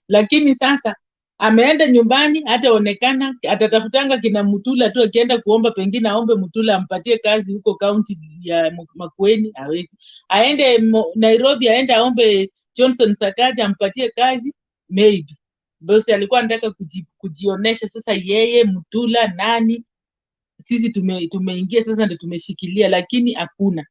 Speaker 12: Lakini sasa ameenda nyumbani, hataonekana, atatafutanga kina Mutula tu, akienda kuomba pengine aombe Mutula ampatie kazi huko county ya Makueni, hawezi. Aende Nairobi, aende aombe Johnson Sakaja ampatie kazi, maybe. Bosi alikuwa anataka kujionesha sasa yeye Mutula nani, sisi tumeingia sasa ndio tumeshikilia, lakini hakuna.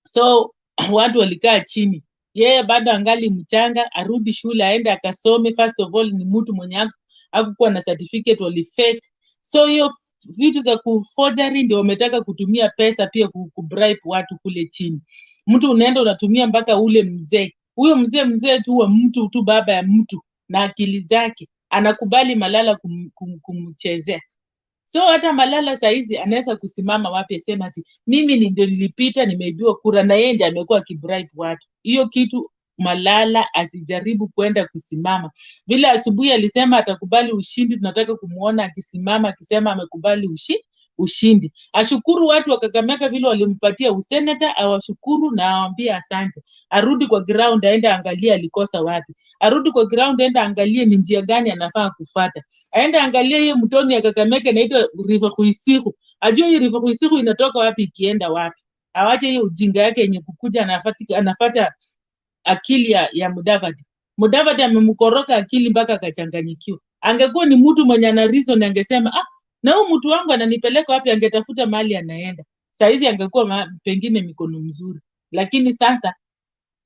Speaker 12: So watu walikaa chini. Yeye bado angali mchanga, arudi shule aende akasome. First of all ni mtu mwenye hakukuwa na certificate, wali fake. So hiyo vitu za kuforgery ndio wametaka kutumia pesa pia kubribe watu kule chini. Mtu unaenda unatumia mpaka ule mzee. Huyo mzee tu wa mtu tu, baba ya mtu na akili zake, anakubali Malala kumchezea. So hata Malala saizi anaweza kusimama wapi asema ati mimi ndio nilipita nimeibiwa kura, na yeye ndiye amekuwa akibribe watu. Hiyo kitu Malala asijaribu kwenda kusimama. Vile asubuhi alisema atakubali ushindi, tunataka kumuona akisimama akisema amekubali ushindi. Ashukuru watu wa Kakamega vile walimpatia useneta, awashukuru na awaambie asante. Arudi kwa ground aende angalie alikosa wapi. Arudi kwa ground aende angalie ni njia gani anafaa kufuata. Aende angalie hiyo mtoni ya Kakamega inaitwa River Huisiru. Ajue hiyo River Huisiru inatoka wapi ikienda wapi. Awache hiyo ujinga yake yenye kukuja anafuata akili ya Mudavadi. Mudavadi amemkoroka akili mpaka akachanganyikiwa. Angekuwa ni mtu mwenye ana reason angesema na huyu mtu wangu ananipeleka wapi, angetafuta mahali anaenda. Saizi angekuwa pengine mikono mzuri. Lakini sasa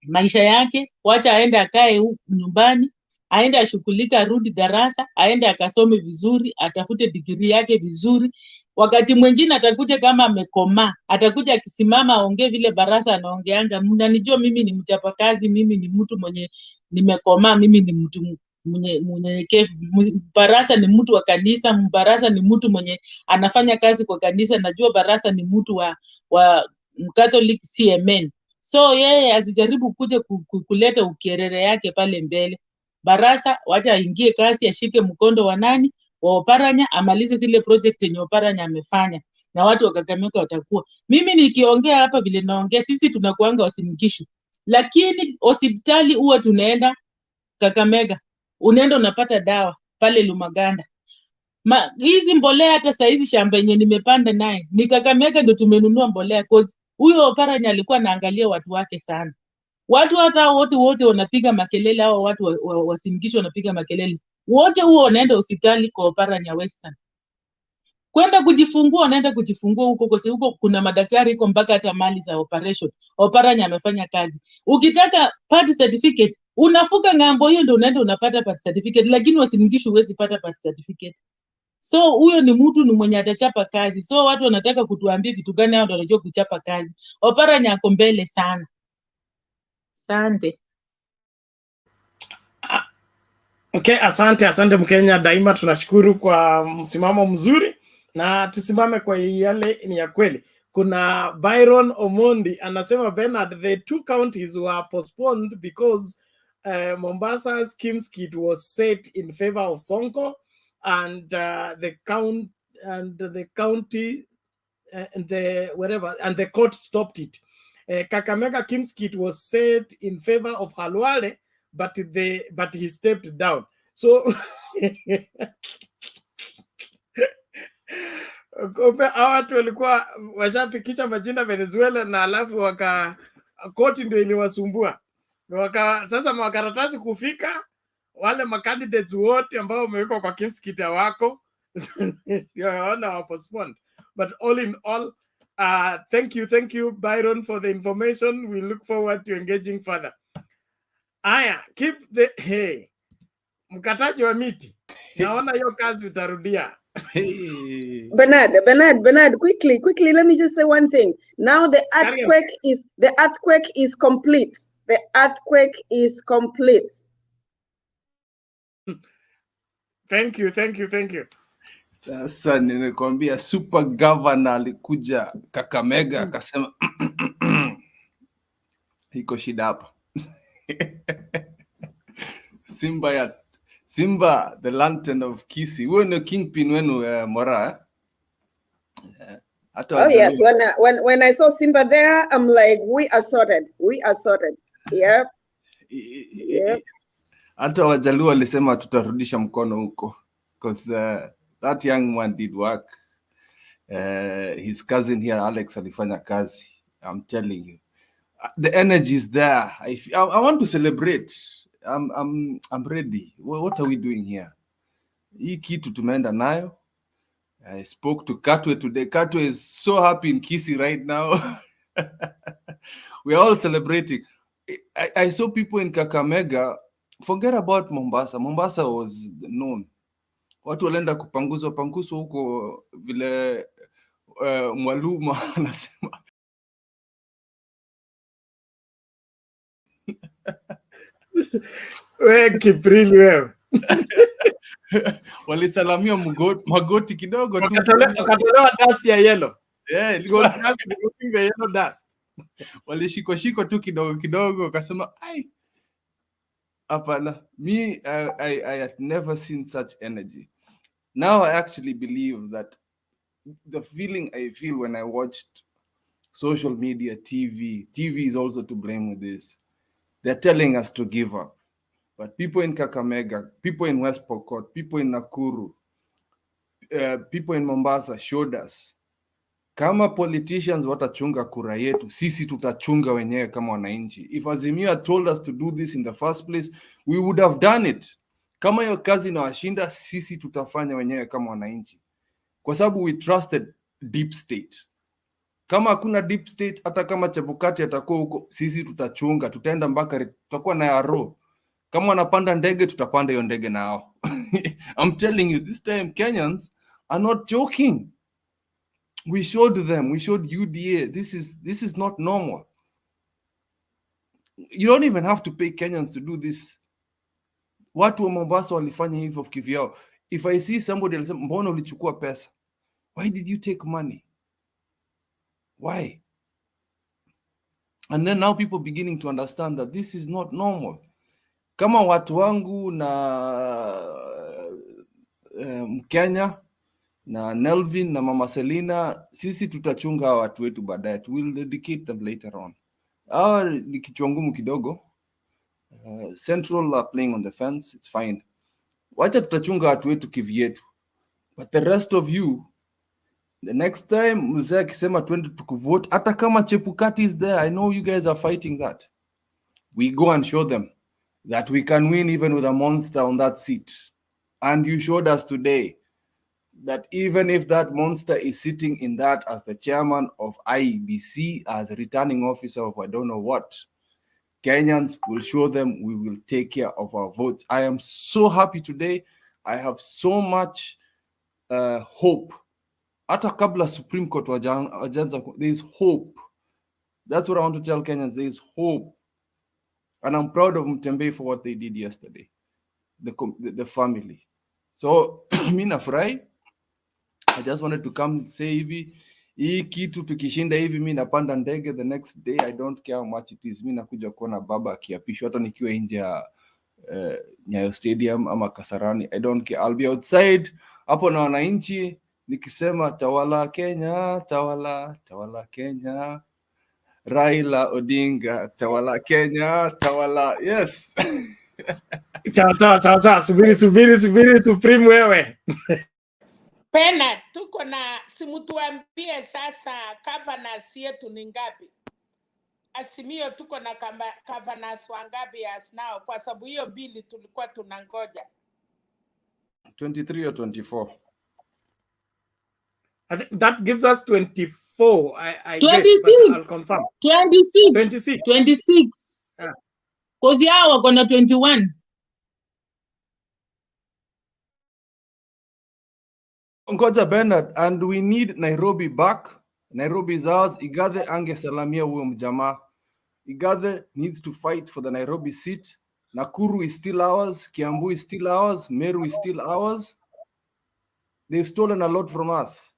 Speaker 12: maisha yake wacha aende akae huko nyumbani, aende ashughulika, arudi darasa, aende akasome vizuri, atafute degree yake vizuri. Wakati mwingine atakuja kama amekomaa, atakuja akisimama aongee vile Barasa anaongeanga. Mnanijua mimi ni mchapakazi, mimi ni mtu mwenye nimekomaa, mimi ni mtu mnyenyekevu. Barasa ni mtu wa kanisa, Barasa ni mtu mwenye anafanya kazi kwa kanisa. Najua Barasa ni mtu wa Catholic CMN. So yeye asijaribu kuja kuleta ukierere yake pale mbele. Barasa wacha aingie kazi, ashike mkondo wa nani, wa Oparanya, amalize zile project yenye Oparanya amefanya na watu wa Kakamega watakuwa. Mimi nikiongea hapa vile naongea, sisi tunakuanga Wasingishu, lakini hospitali huwa tunaenda Kakamega. Unaenda unapata dawa pale Lumaganda. Hizi mbolea hata saizi shamba yenye nimepanda naye ni Kakamega ndio tumenunua mbolea, cause huyo Oparanya alikuwa anaangalia watu wake sana. Watu hata wote wanapiga makelele, hao watu Wasingishu wanapiga makelele. Wote huo wanaenda hospitali kwa Oparanya Western. Kwenda kujifungua, wanaenda kujifungua huko kwa sababu huko kuna madaktari huko mpaka hata mali za operation. Oparanya amefanya kazi. Ukitaka party certificate, unafuka ngambo hiyo ndio unaenda unapata party certificate, lakini Wasingishu huwezi pata party certificate. So huyo ni mtu ni mwenye atachapa kazi. So watu wanataka kutuambia vitu gani, hao ndio wanajua kuchapa kazi. Oparanya ako mbele sana. Asante.
Speaker 17: Okay, asante Mkenya daima, tunashukuru kwa msimamo mzuri na tusimame kwa yale ni ya kweli. Kuna Byron Omondi anasema Bernard, the 2 counties were postponed because Mombasa's scheme skit was set in favor of Sonko and the county and the whatever, and the court stopped it. Kakamega Kimskit was set in favor of Halwale, but he stepped down. So kumbe hawa watu walikuwa washafikisha majina Venezuela, na alafu koti ndio iliwasumbua. Sasa makaratasi kufika, wale macandidates wote ambao wamewekwa kwa Kimskit wako yaona wa postponed. But all in all, thank you Byron for the information. We look forward to engaging further. Aya, keep the mkataji wa miti, naona hiyo kazi utarudia.
Speaker 5: Bernard, quickly, let me just say one thing. Now the earthquake is complete. The earthquake is complete.
Speaker 17: Thank you.
Speaker 6: Sasa nimekwambia super governor alikuja Kakamega akasema iko shida hapa. Simba the lantern of Kisii. Wewe ndio kingpin wenu Mora.
Speaker 5: Oh yes, when I saw Simba there, I'm like, we are sorted. Yep.
Speaker 6: Hata Wajaluo walisema tutarudisha mkono huko, because that young man did work. His cousin here Alex alifanya kazi. I'm telling you, the energy is there. I want to celebrate. I'm ready. What are we doing here? Hii kitu tumeenda nayo. I spoke to Katwe today. Katwe is so happy in Kisii right now. We are all celebrating. I saw people in Kakamega. Forget about Mombasa. Mombasa was known. Watu walienda kupanguzwa huko vile Mwaluma anasema.
Speaker 17: Wewe Kiprili wewe.
Speaker 6: Walisalamia magoti kidogo tu.
Speaker 17: Wakatolewa dust ya yellow.
Speaker 6: Yeah,
Speaker 17: it was dust, the yellow dust.
Speaker 6: Walishiko tu kidogo akasema ai. Hapana. Me, I had never seen such energy. Now I actually believe that the feeling I feel when I watched social media, TV is also to blame with this. They're telling us to give up. But people in Kakamega, people in West Pokot, people in Nakuru, people in Mombasa showed us, kama politicians watachunga kura yetu, sisi tutachunga wenyewe kama wananchi. If Azimio had told us to do this in the first place, we would have done it. Kama hiyo kazi inawashinda, sisi tutafanya wenyewe kama wananchi. Kwa sababu we trusted deep state. Kama hakuna deep state, hata kama Chebukati atakuwa huko, sisi tutachunga, tutaenda mpaka, tutakuwa na yaro. Kama wanapanda ndege, tutapanda hiyo ndege nao. I'm telling you, this time Kenyans are not joking. We showed them, we showed UDA, this is not normal. You don't even have to pay Kenyans to do this. Watu wa Mombasa walifanya hivyo kivyao. If I see somebody else, mbona ulichukua pesa? Why did you take money? Why? And then now people beginning to understand that this is not normal. Kama watu wangu na Mkenya na Nelvin na Mama Selina, sisi tutachunga watu wetu baadaye. We'll dedicate them later on. Ni kichwa ngumu kidogo. Central are playing on the fence, it's fine. Wacha tutachunga watu wetu kivyetu. But the rest of you, the next time mzee akisema twende tukuvote, hata kama Chebukati is there, I know you guys are fighting that. We go and show them that we can win even with a monster on that seat. And you showed us today that even if that monster is sitting in that as the chairman of IEBC, as a returning officer of I don't know what, Kenyans will show them we will take care of our votes. I am so happy today. I have so much hope. Hata kabla Supreme Court wajanza, there is hope. That's what I want to tell Kenyans. There is hope. And I'm proud of Mtembei for what they did yesterday. The family. So, mi nafurahi. I just wanted to come say hivi, hii kitu tukishinda hivi, mi napanda ndege the next day. I don't care how much it is. Mi nakuja kuona baba akiapishwa hata nikiwa nje Nyayo Stadium ama Kasarani, I don't care. I'll be outside hapo na wananchi nikisema tawala Kenya, tawala, tawala Kenya, Raila Odinga, tawala Kenya, tawala. Yes.
Speaker 17: Sawa, subiri Supreme wewe.
Speaker 15: Pena, tuko na simutuambie sasa governors yetu ni ngapi? Azimio tuko na governors wangapi as now? Kwa sababu hiyo bili tulikuwa tunangoja.
Speaker 6: 23 or 24.
Speaker 17: I think that gives us 24, I
Speaker 12: 26.
Speaker 17: guess, but I'll confirm.
Speaker 12: 26.
Speaker 17: Yeah.
Speaker 12: Because yao wako na 21.
Speaker 6: Ngoja Bernard, and we need Nairobi back. Nairobi is ours. Igathe angesalamia huyo mjamaa. Igathe needs to fight for the Nairobi seat. Nakuru is still ours. Kiambu is still ours. Meru is still ours. They've stolen a lot from us.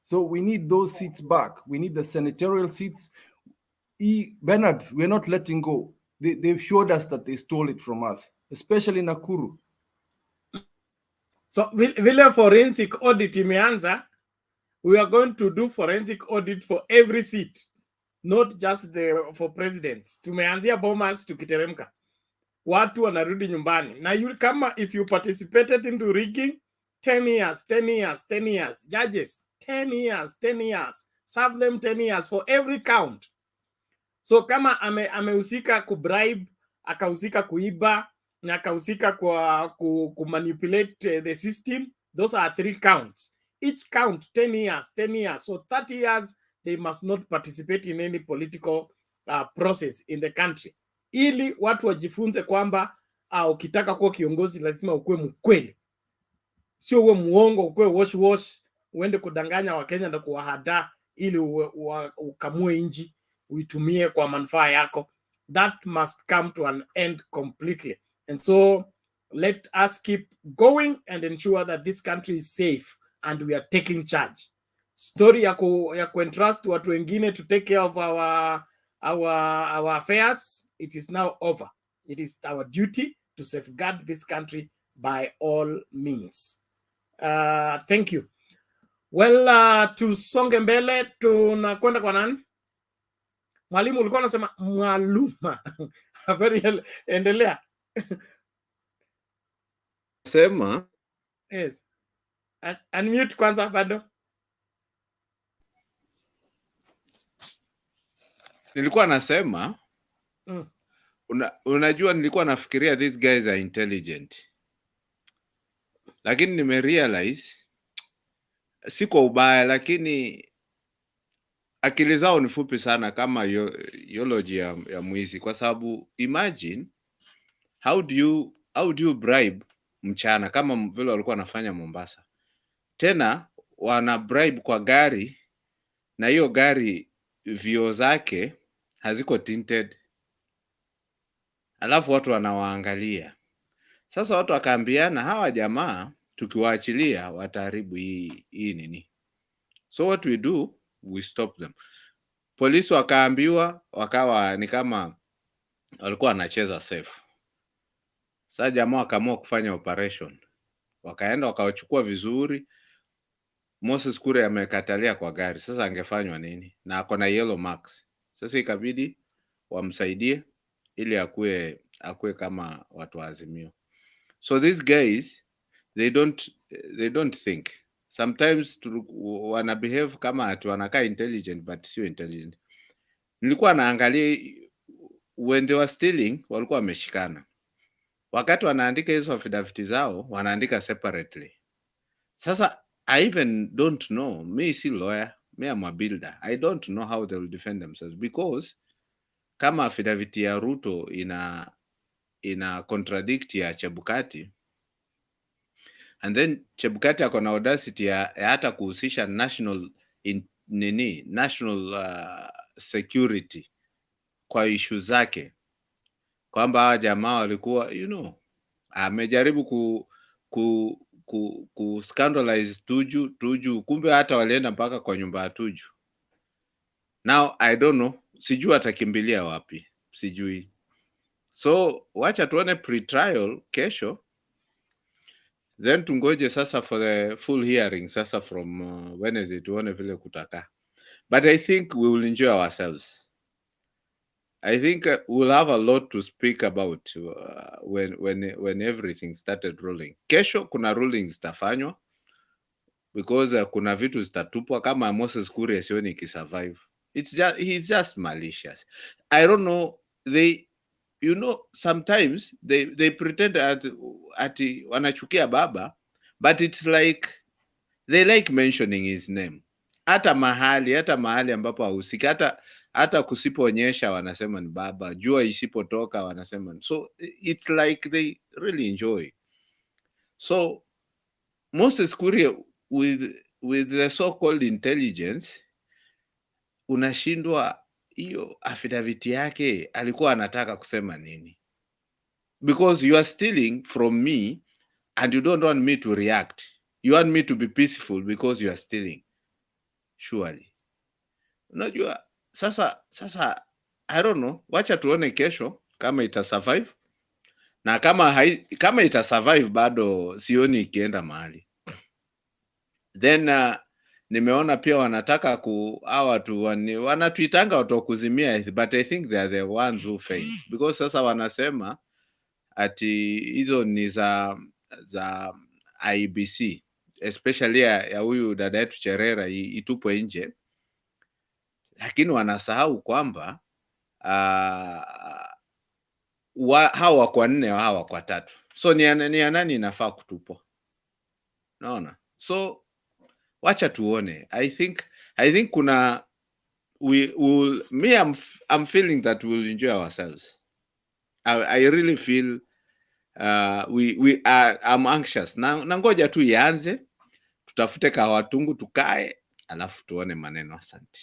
Speaker 6: So we need those seats back. We need the senatorial seats. Bernard, we're not letting go. They've showed us that they stole it from us, especially Nakuru.
Speaker 17: So vile forensic audit imeanza, we are going to do forensic audit for every seat, not just for presidents. Tumeanzia Bomas tukiteremka. Watu wanarudi nyumbani. Na kama if you participated into rigging, 10 years. Judges, 10 years. Serve them 10 years for every count. So kama amehusika kubribe, akahusika kuiba, na akahusika kwa kumanipulate the system, those are 3 counts. Each count 10 years. So 30 years they must not participate in any political process in the country. Ili watu wajifunze kwamba ukitaka kuwa kiongozi lazima ukuwe mkweli. Sio uwe muongo, ukuwe wash uende kudanganya Wakenya na kuwahada ili ukamue inji uitumie kwa manufaa yako. That must come to an end completely. And so let us keep going and ensure that this country is safe and we are taking charge. Story ya kuentrust watu wengine to take care of our affairs, it is now over. It is our duty to safeguard this country by all means. Thank you. Well, tusonge mbele, tunakwenda kwa nani? Mwalimu ulikuwa unasema Mwaluma. Habari, endelea.
Speaker 18: Sema.
Speaker 17: Yes. Unmute kwanza bado.
Speaker 18: Nilikuwa nasema unajua nilikuwa nafikiria these guys are intelligent. Lakini nimerealize si kwa ubaya, lakini akili zao ni fupi sana kama ideology ya mwizi, kwa sababu imagine how do you bribe mchana kama vile walikuwa wanafanya Mombasa. Tena wana bribe kwa gari, na hiyo gari vioo zake haziko tinted, alafu watu wanawaangalia. Sasa watu wakaambiana hawa jamaa tukiwaachilia wataharibu hii nini. So what we do, we stop them. Polisi wakaambiwa, wakawa ni kama walikuwa wanacheza safe. Sasa jamaa wakaamua kufanya operation. Wakaenda wakawachukua vizuri. Moses Kure amekatalia kwa gari. Sasa angefanywa nini? Na ako na yellow marks. Sasa ikabidi wamsaidie ili akue kama watu wa Azimio. So these guys, they don't think. Sometimes wana behave kama ati wanakaa intelligent but sio intelligent. Nilikuwa naangalia when they were stealing walikuwa wameshikana. Wakati wanaandika hizo affidavit zao wanaandika separately. Sasa I even don't know, me si lawyer, me am a builder. I don't know how they will defend themselves, because kama affidavit ya Ruto ina contradict ya Chebukati, and then Chebukati ako na audacity ya hata kuhusisha national security kwa issue zake, kwamba hawa jamaa walikuwa amejaribu ku scandalize Tuju, kumbe hata walienda mpaka kwa nyumba ya Tuju. Now I don't know, sijui atakimbilia wapi, sijui. So wacha tuone pre-trial kesho, then tungoje sasa for the full hearing sasa from Wednesday tuone vile kutaka. But I think we will enjoy ourselves. I think we'll have a lot to speak about when everything started rolling. Kesho kuna rulings zitafanywa because kuna vitu zitatupwa kama Moses Kuria sioni kisurvive. He's just malicious. I don't know, sometimes they pretend at wanachukia baba, but it's like they like mentioning his name. Hata mahali ambapo hahusiki, hata kusipoonyesha wanasema ni baba, jua isipotoka wanasema. So it's like they really enjoy. So Moses Kuria with the so-called intelligence, unashindwa hiyo affidavit yake alikuwa anataka kusema nini? Because you are stealing from me and you don't want me to react. You want me to be peaceful because you are stealing. Surely. Unajua sasa I don't know, wacha tuone kesho kama ita survive, na kama ita survive bado sioni ikienda mahali. Then nimeona pia wanataka hawa watu wanatuitanga watu wa kuzimia, but I think they are the ones who fail, because sasa wanasema ati hizo ni za IEBC, especially ya huyu dada yetu Cherera itupwe nje, lakini wanasahau kwamba hawa kwa 4 hawa kwa 3, so ni ya nani inafaa kutupwa? Naona, so wacha tuone. I think kuna I'm feeling that we'll enjoy ourselves. I really feel I'm anxious. Na ngoja tu ianze, tutafute kawatungu tukae, alafu tuone maneno. Asante.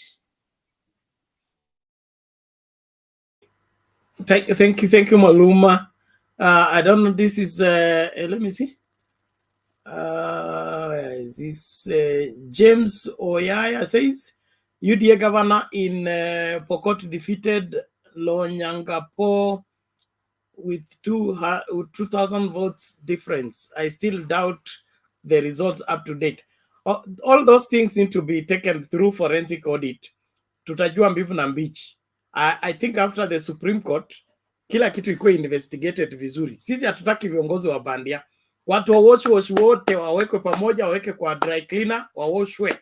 Speaker 17: Thank you, Maluma. I don't know. This is let me see. This James Oyaya says UDA governor in Pokot defeated Lonyangapo with 2,000 votes difference. I still doubt the results up to date. All those things need to be taken through forensic audit. Tutajua mbivu na mbichi. I think after the Supreme Court, kila kitu ikuwe investigated vizuri. Sisi hatutaki viongozi wa bandia. Watu wa wash wote wawekwe pamoja, waweke kwa dry cleaner, waoshwe.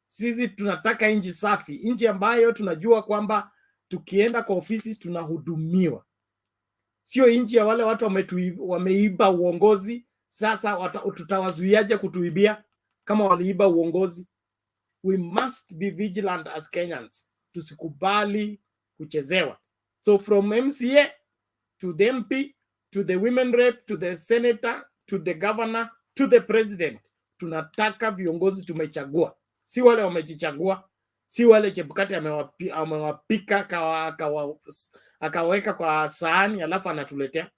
Speaker 17: Sisi tunataka nchi safi, nchi ambayo tunajua kwamba tukienda kwa ofisi tunahudumiwa. Sio nchi ya wale watu wameiba uongozi. Sasa tutawazuiaje kutuibia kama waliiba uongozi? We must be vigilant as Kenyans. Tusikubali kuchezewa. So from MCA to the MP to the women rep to the senator to the governor to the president, tunataka viongozi tumechagua, si wale wamejichagua, si wale Chebukati amewapika akaweka kwa sahani alafu anatuletea.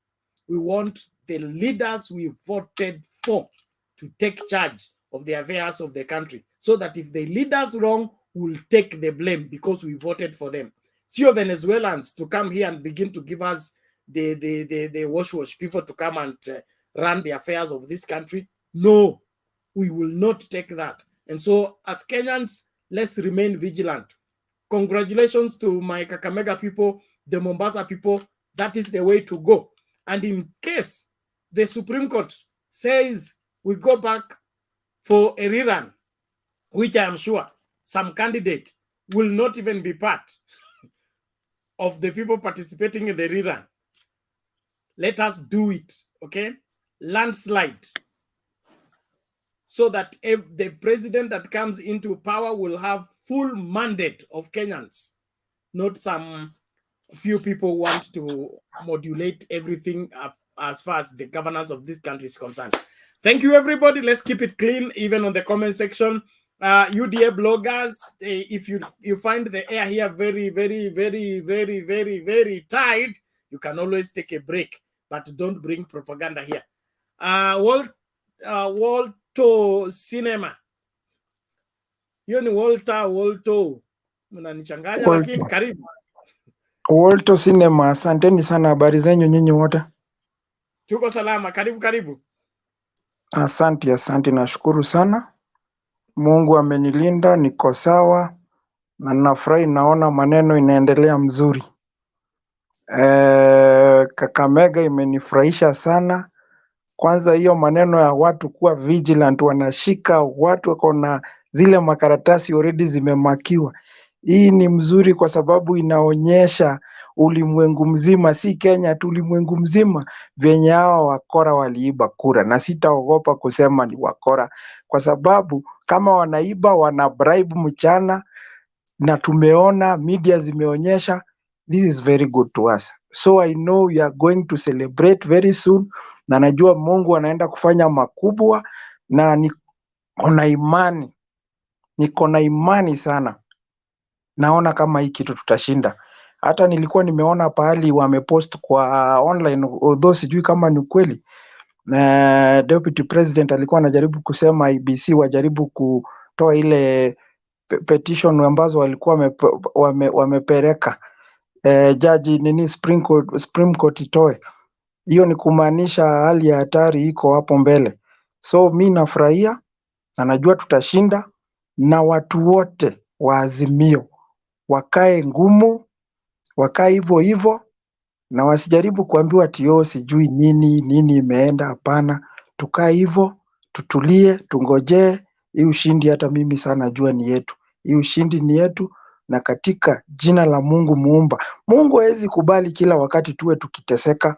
Speaker 17: We want the leaders we voted for to take charge of the affairs of the country, so that if they lead us wrong, we'll take the blame because we voted for them. See Venezuelans to come here and begin to give us the wash people to come and run the affairs of this country. No, we will not take that. And so as Kenyans, let's remain vigilant. Congratulations to my Kakamega people, the Mombasa people. That is the way to go. And in case the Supreme Court says we go back for a rerun, which I am sure some candidate will not even be part of the people participating in the rerun, let us do it, okay? Landslide. So that if the president that comes into power will have full mandate of Kenyans, not some few people want to modulate everything as far as the governance of this country is concerned. Thank you, everybody. Let's keep it clean, even on the comment section. UDA bloggers, if you find the air here very, very, very, very, very, very tight, you can always take a break, but don't bring propaganda here. Walto Cinema. Hiyo ni Walto. Mnanichanganya lakini karibu.
Speaker 7: Walto Cinema, asanteni sana, habari zenyu nyinyi wote?
Speaker 17: Tuko salama, karibu.
Speaker 7: Asante, nashukuru sana. Mungu amenilinda, niko sawa na nafurahi, naona maneno inaendelea mzuri. Kakamega imenifurahisha sana. Kwanza hiyo maneno ya watu kuwa vigilant, wanashika watu wako na zile makaratasi already zimemakiwa. Hii ni mzuri kwa sababu inaonyesha ulimwengu mzima, si Kenya tu, ulimwengu mzima venye hawa wakora waliiba kura, na sitaogopa kusema ni wakora, kwa sababu kama wanaiba wana bribe mchana, na tumeona media zimeonyesha. This is very good to us, so I know we are going to celebrate very soon, na najua Mungu anaenda kufanya makubwa, na niko na imani sana. Naona kama hii kitu tutashinda. Hata nilikuwa nimeona pahali wamepost kwa online, although sijui kama ni kweli, na deputy president alikuwa anajaribu kusema IEBC wajaribu kutoa ile petition ambazo walikuwa wamepeleka jaji nini Supreme Court itoe. Hiyo ni kumaanisha hali ya hatari iko hapo mbele. So mi nafurahia na najua tutashinda, na watu wote wa Azimio wakae ngumu, wakae hivyo, na wasijaribu kuambiwa ati sijui nini imeenda. Hapana, tukae hivyo, tutulie, tungojee hii ushindi. Hata mimi sana najua ni yetu, hii ushindi ni yetu, na katika jina la Mungu Muumba. Mungu hawezi kubali kila wakati tuwe tukiteseka,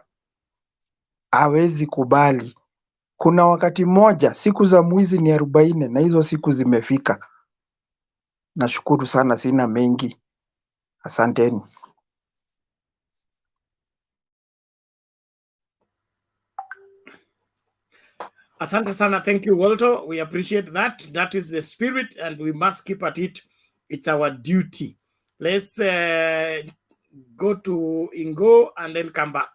Speaker 7: hawezi kubali. Kuna wakati moja siku za mwizi ni 40 na hizo siku zimefika. Nashukuru sana, sina mengi, asanteni.
Speaker 17: Asante sana, thank you Walter, we appreciate that. That is the spirit and we must keep at it. It's our duty. Let's go to Ingo and then come back.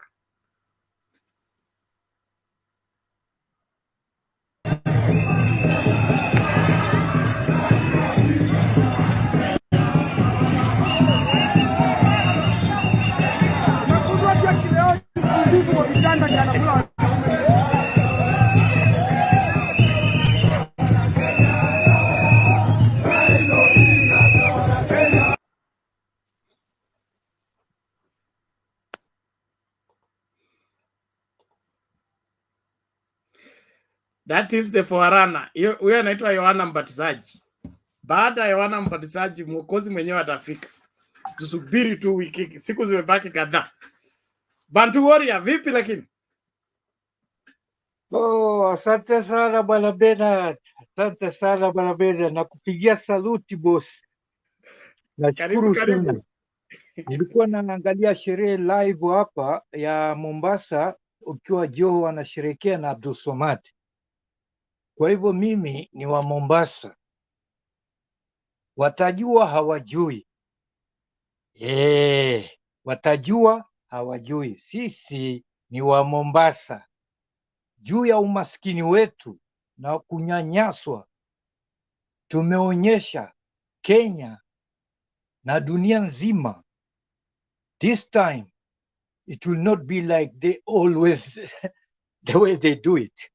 Speaker 17: That is the Forana. Huyo anaitwa Yohana Mbatizaji. Baada ya Yohana Mbatizaji, Mwokozi mwenyewe atafika. Tusubiri tu wiki, siku zimebaki kadhaa. Bantu Warrior, vipi lakini?
Speaker 8: Asante sana bwana Bernard. Asante sana bwana Bernard, nakupigia saluti boss. Nashukuru sana. Nilikuwa naangalia sherehe live hapa ya Mombasa, ukiwa Joho anasherehekea na Abdul Somad. Kwa hivyo mimi ni wa Mombasa. Watajua hawajui. Watajua hawajui. Sisi ni wa Mombasa. Juu ya umaskini wetu na kunyanyaswa, tumeonyesha Kenya na dunia nzima, this time it will not be like they always the way they do it.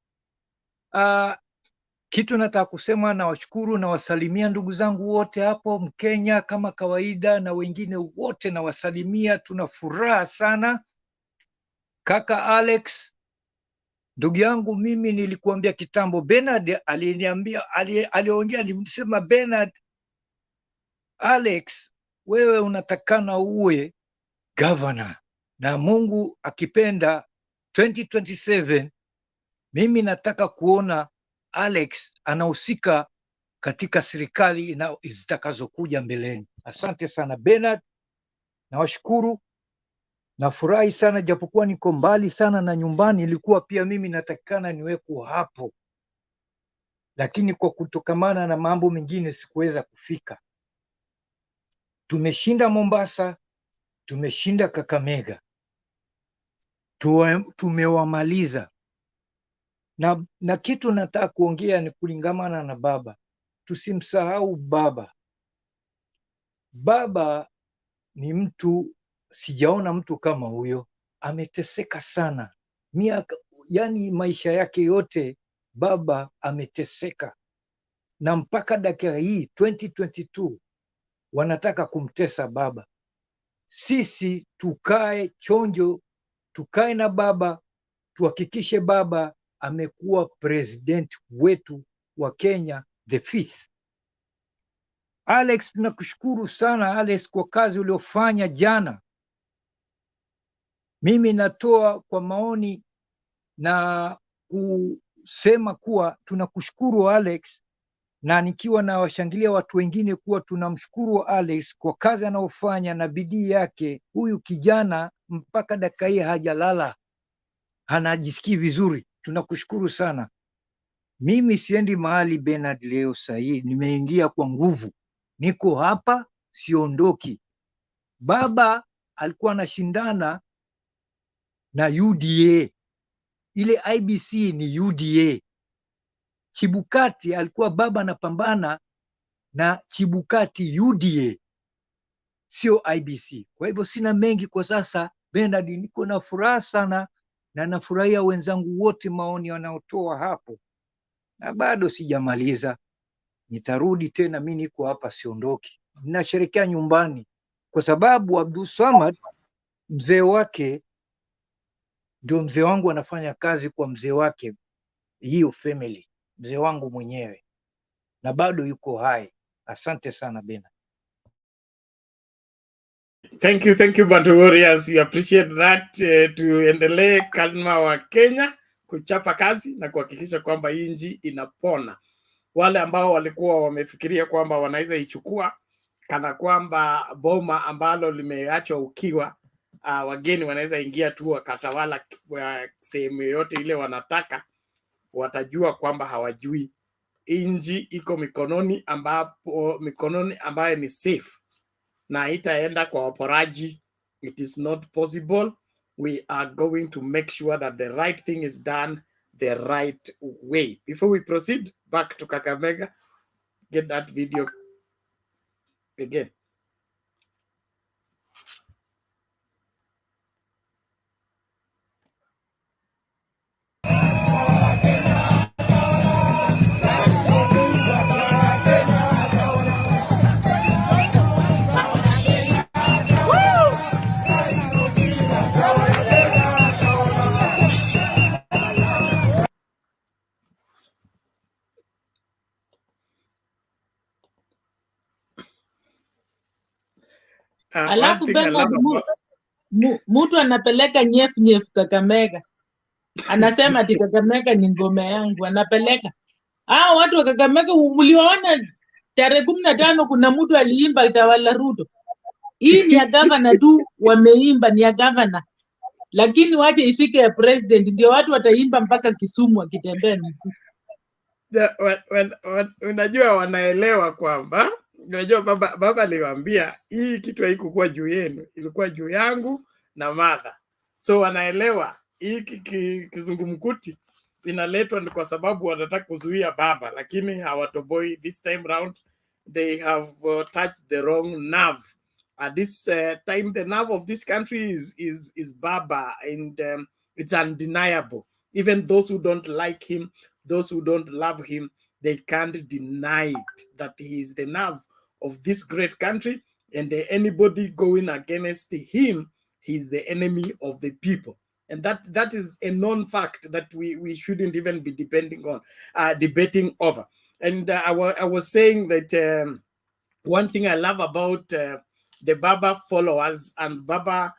Speaker 8: Kitu nataka kusema, na washukuru na wasalimia ndugu zangu wote hapo Mkenya kama kawaida, na wengine wote na wasalimia. Tuna furaha sana. Kaka Alex, ndugu yangu, mimi nilikuambia kitambo, Bernard aliniambia, aliongea, nilisema Bernard, Alex, wewe unatakana uwe governor, na Mungu akipenda 2027 mimi nataka kuona Alex anahusika katika serikali zitakazokuja mbeleni. Asante sana Bernard, nawashukuru. Nafurahi sana, japokuwa niko mbali sana na nyumbani. Ilikuwa pia mimi natakikana niweko hapo, lakini kwa kutokamana na mambo mengine sikuweza kufika. Tumeshinda Mombasa, tumeshinda Kakamega, tumewamaliza. Na kitu nataka kuongea ni kulingamana na baba. Tusimsahau baba. Baba ni mtu sijaona mtu kama huyo. Ameteseka sana miaka, yani maisha yake yote baba ameteseka, na mpaka dakika hii 2022 wanataka kumtesa baba. Sisi tukae chonjo, tukae na baba, tuhakikishe baba amekuwa president wetu wa Kenya the 5th. Alex, tunakushukuru sana Alex kwa kazi uliofanya jana. Mimi natoa kwa maoni na kusema kuwa tunakushukuru Alex, na nikiwa na washangilia watu wengine kuwa tunamshukuru Alex kwa kazi anayofanya na bidii yake. Huyu kijana mpaka dakika hii hajalala, anajisikii vizuri. Tunakushukuru sana. Mimi siendi mahali Bernard leo sahii, nimeingia kwa nguvu, niko hapa, siondoki. Baba alikuwa anashindana na UDA, ile IEBC ni UDA. Chibukati alikuwa baba anapambana na Chibukati UDA, sio IEBC. Kwa hivyo sina mengi kwa sasa Bernard, niko na furaha sana na nafurahia wenzangu wote maoni wanaotoa hapo, na bado sijamaliza, nitarudi tena. Mimi niko hapa, siondoki, ninasherekea nyumbani kwa sababu Abdul Samad mzee wake ndio mzee wangu, anafanya kazi kwa mzee wake, hiyo family, mzee wangu mwenyewe, na bado yuko hai. Asante sana Bena.
Speaker 17: Thank you Bantu Warriors, we appreciate that. Tuendelee kalma wa Kenya kuchapa kazi na kuhakikisha kwamba hii nchi inapona. Wale ambao walikuwa wamefikiria kwamba wanaweza ichukua kana kwamba boma ambalo limeachwa ukiwa, wageni wanaweza ingia tu wakatawala sehemu yoyote ile wanataka, watajua kwamba hawajui. Nchi iko mikononi ambayo ni safe na itaenda kwa waporaji. It is not possible. We are going to make sure that the right thing is done the right way. Before we proceed back to Kakamega, get that video again.
Speaker 12: Alafu Bernard, mtu anapeleka nyefu Kakamega, anasema ati Kakamega ni ngome yangu, anapeleka watu wa Kakamega. Mliwaona tarehe 15 kuna mtu aliimba itawala Ruto. Hii ni ya gavana tu, wameimba ni ya gavana, lakini wache ifike ya president, ndio watu wataimba mpaka Kisumu wakitembea miguu.
Speaker 17: Unajua wanaelewa kwamba, unajua baba aliwaambia hii kitu haikuwa juu yenu, ilikuwa juu yangu na mother. So wanaelewa hii kizungumkuti inaletwa ni kwa sababu wanataka kuzuia baba, lakini hawatoboi. This time round they have touched the wrong nerve. At this time the nerve of this country is baba, and it's undeniable. Even those who don't like him, those who don't love him, they can't deny it, that he is the nerve of this great country, and anybody going against him, he's the enemy of the people. And that is a known fact that we shouldn't even be debating over. And I was saying that one thing I love about the Baba followers and Baba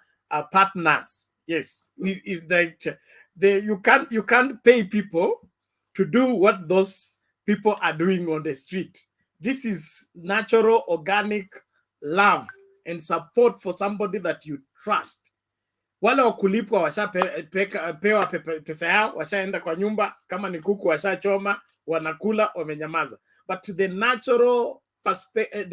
Speaker 17: partners, yes, is that you can't pay people to do what those people are doing on the street. This is natural, organic love and support for somebody that you trust. Wale wakulipwa washapewa pesa yao, washaenda kwa nyumba, kama ni kuku washachoma, wanakula, wamenyamaza. But the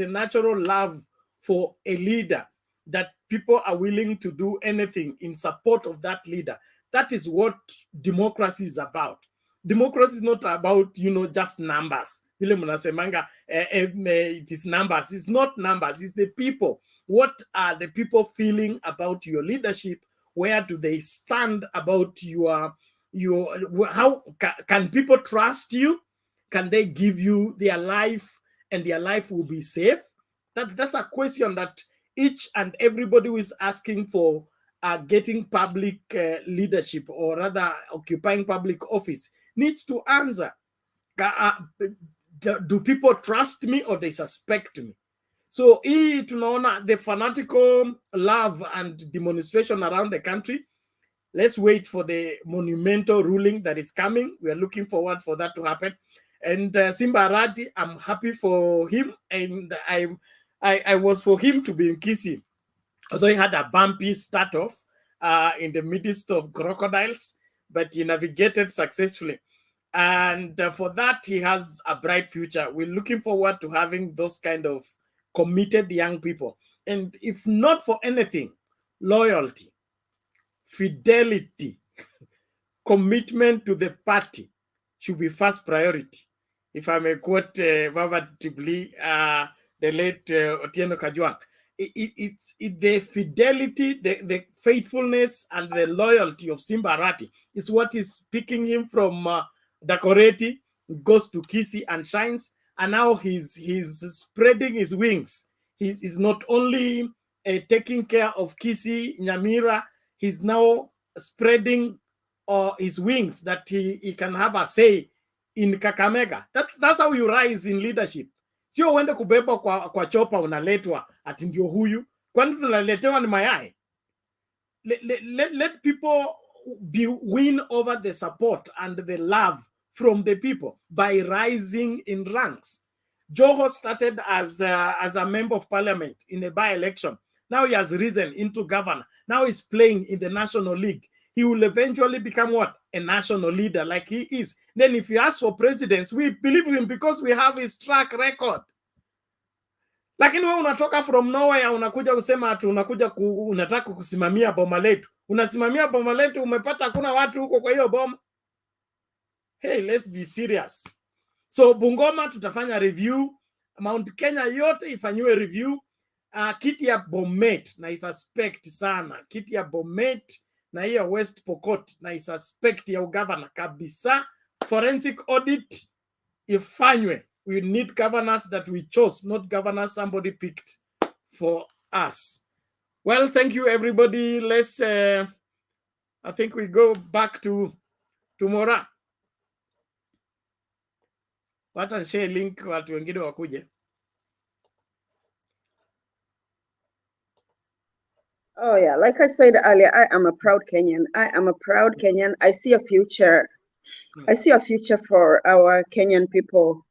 Speaker 17: natural love for a leader, that people are willing to do anything in support of that leader, that is what democracy is about. Democracy is not about, just numbers. It is numbers. It's not numbers. It's the people. What are the people feeling about your leadership? Where do they stand about your how can people trust you? Can they give you their life and their life will be safe? That's a question that each and everybody who is asking for getting public leadership, or rather occupying public office, needs to answer. Do people trust me or they suspect me? So hii tunaona the fanatical love and demonstration around the country. Let's wait for the monumental ruling that is coming. We are looking forward for that to happen. And Simba Arati, I'm happy for him, and I was for him to be in Kisii, although he had a bumpy start off in the midst of crocodiles, but he navigated successfully. And for that, he has a bright future. We're looking forward to having those kind of committed young people. And if not for anything, loyalty, fidelity, commitment to the party should be first priority. If I may quote Baba Tibli, the late Otieno Kajwang, it's the fidelity, the faithfulness, and the loyalty of Simba Arati is what is picking him from Dakoreti, goes to Kisii and shines, and now he's spreading his wings. He's not only taking care of Kisii, Nyamira, he's now spreading his wings that he can have a say in Kakamega. That's how you rise in leadership. Sio uende kubeba kwa chopa unaletwa ati ndio huyu. Kwani tunaletewa ni mayai? Let people win over the support and the love from the people by rising in ranks. Joho started as a member of parliament in a by-election. Now he has risen into governor. Now he's playing in the National League. He will eventually become what? A national leader like he is. Then if he asks for presidents, we believe him because we have his track record. Lakini wewe unatoka from nowhere unakuja kusema ati unataka kusimamia boma letu. Unasimamia boma letu, umepata hakuna watu huko kwa hiyo boma. Hey, let's be serious. So Bungoma tutafanya review, Mount Kenya yote ifanywe review. Kiti ya Bomet na isuspect sana. Kiti ya Bomet na hiyo West Pokot na isuspect ya ugavana kabisa. Forensic audit ifanywe. We need governors that we chose, not governors somebody picked for us. Well, thank you, everybody. Let's, I think we go back to Mora. Wacha share link watu wengine wakuje.
Speaker 5: Oh yeah, like I said earlier, I am a proud Kenyan. I am a proud Kenyan. I see a future. I see a future for our Kenyan people.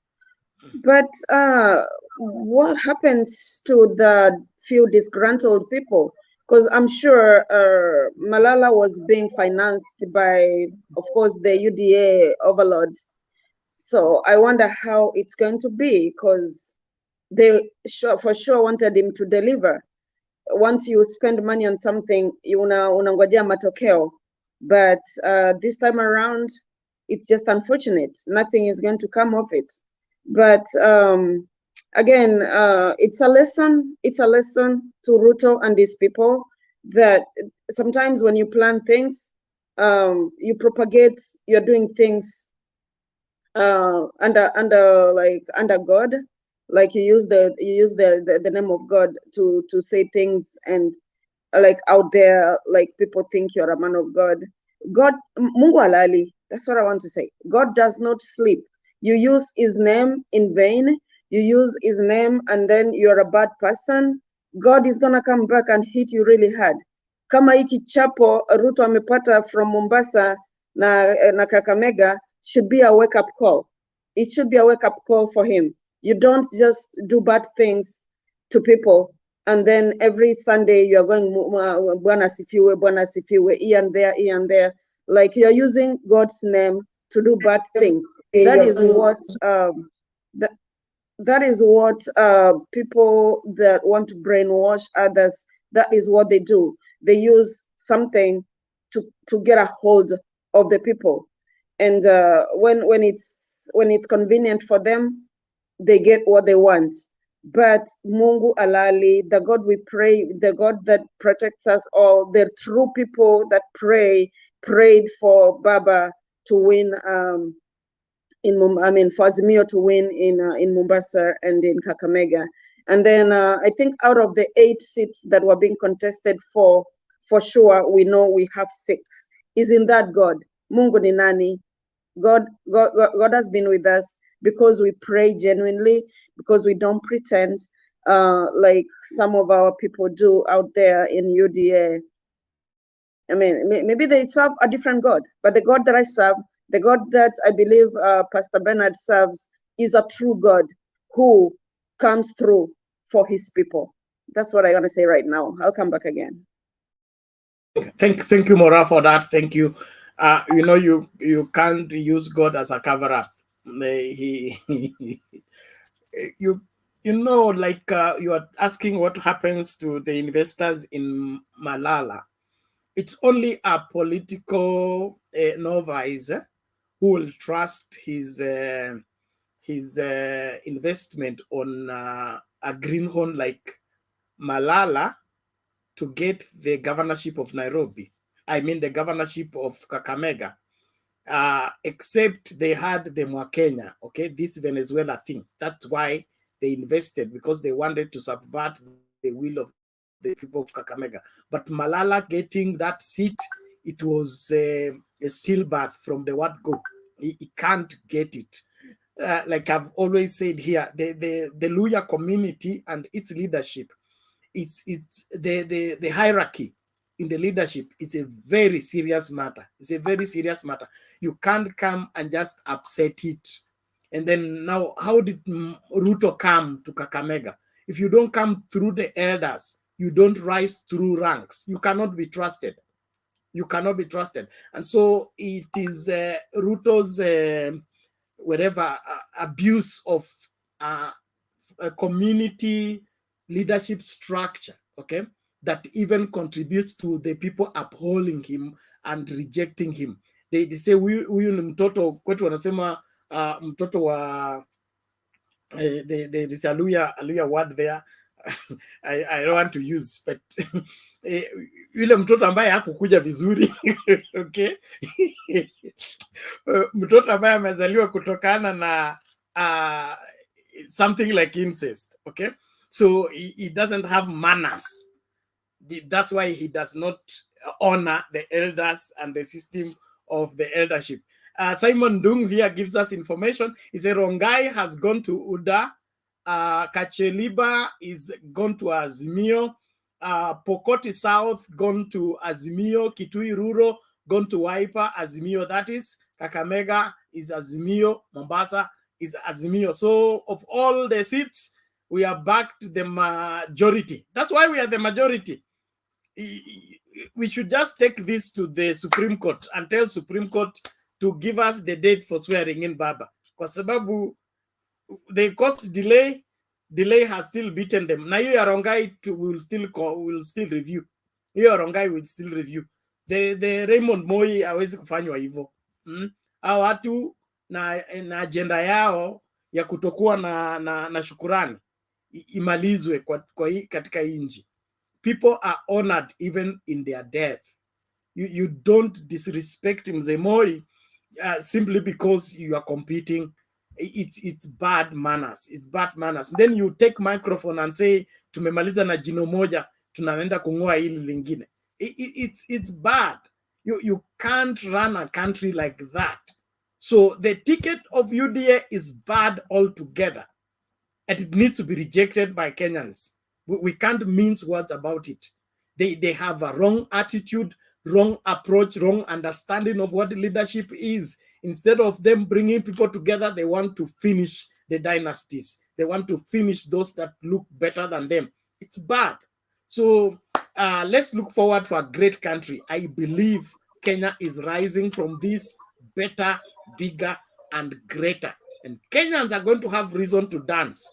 Speaker 5: But what happens to the few disgruntled people? Because I'm sure Malala was being financed by, of course, the UDA overlords. So I wonder how it's going to be, because they for sure wanted him to deliver. Once you spend money on something, unangojea matokeo. But this time around, it's just unfortunate. Nothing is going to come of it. But again, it's a lesson. It's a lesson to Ruto and his people that sometimes when you plan things, you propagate. You're doing things under God. Like you use the name of God to say things, and like out there, like people think you're a man of God. God, Mungu halali. That's what I want to say. God does not sleep. You use his name in vain. You use his name and then you're a bad person. God is gonna come back and hit you really hard. Kama hiki chapo Ruto amepata from Mombasa na Kakamega should be a wake-up call. It should be a wake-up call for him. You don't just do bad things to people and then every Sunday you're going Bwana sifiwe, here and there. Like you're using God's name to do bad things. That is what that is what people that want to brainwash others, that is what they do. They use something to get a hold of the people, and when it's convenient for them, they get what they want. But Mungu alali, the God we pray, the God that protects us all, the true people that prayed for Baba to win for Azimio to win in Mombasa and in Kakamega. And then I think out of the 8 seats that were being contested for sure, we know we have 6. Isn't that God? Mungu ni nani? God has been with us because we pray genuinely, because we don't pretend like some of our people do out there in UDA. I mean, maybe they serve a different God, but the God that I serve, the God that I believe Pastor Bernard serves, is a true God who comes through for his people. That's what I'm going to say right now. I'll come back again.
Speaker 17: Thank you, Maura, for that. Thank you. You know, you can't use God as a cover-up. You know, like you are asking what happens to the investors in Malala. It's only a political novice who will trust his investment on a greenhorn like Malala to get the governorship of Nairobi. I mean the governorship of Kakamega. Except they had the Mwakenya, okay, this Venezuela thing. That's why they invested, because they wanted to subvert the will of the people of Kakamega. But Malala getting that seat, it was a stillbirth from the word go. He can't get it. Like I've always said here, the Luya community and its leadership, it's the hierarchy in the leadership. It's a very serious matter. It's a very serious matter. You can't come and just upset it. And then now, how did Ruto come to Kakamega? If you don't come through the elders, you don't rise through ranks, you cannot be trusted. You cannot be trusted. And so it is Ruto's abuse of a community leadership structure, okay, that even contributes to the people upholding him and rejecting him. They say huyu ni mtoto kwetu, wanasema mtoto wa there is a Luya word there I don't want to use, but yule mtoto ambaye hakukuja vizuri okay mtoto ambaye amezaliwa kutokana na something like incest, okay, so he doesn't have manners. That's why he does not honor the elders and the system of the eldership. Simon Dung here gives us information. He said Rongai has gone to UDA, Kacheliba is gone to Azimio, Pokot South gone to Azimio, Kitui Rural gone to Wiper, Azimio, that is Kakamega is Azimio, Mombasa is Azimio. So of all the seats, we are back to the majority. That's why we are the majority. We should just take this to the Supreme Court and tell Supreme Court to give us the date for swearing in Baba. Kwa sababu they caused delay has still beaten them. Na hiyo ya Rongai will still review. Hiyo ya Rongai will still review. The Raymond Moi hawezi kufanywa hivyo. Hao watu na agenda yao ya kutokuwa na shukurani imalizwe kwa hii katika hii nchi. People are honored even in their death. You don't disrespect Mzee Moi simply because you are competing. It's bad manners. It's bad manners. Then you take microphone and say tumemaliza na jino moja, tunaenda kung'oa hili lingine. It's bad. You can't run a country like that. So the ticket of UDA is bad altogether, and it needs to be rejected by Kenyans. We can't mince words about it. They have a wrong attitude, wrong approach, wrong understanding of what leadership is. Instead of them bringing people together, they want to finish the dynasties. They want to finish those that look better than them. It's bad. So let's look forward to a great country. I believe Kenya is rising from this better, bigger, and greater. And Kenyans are going to have reason to dance,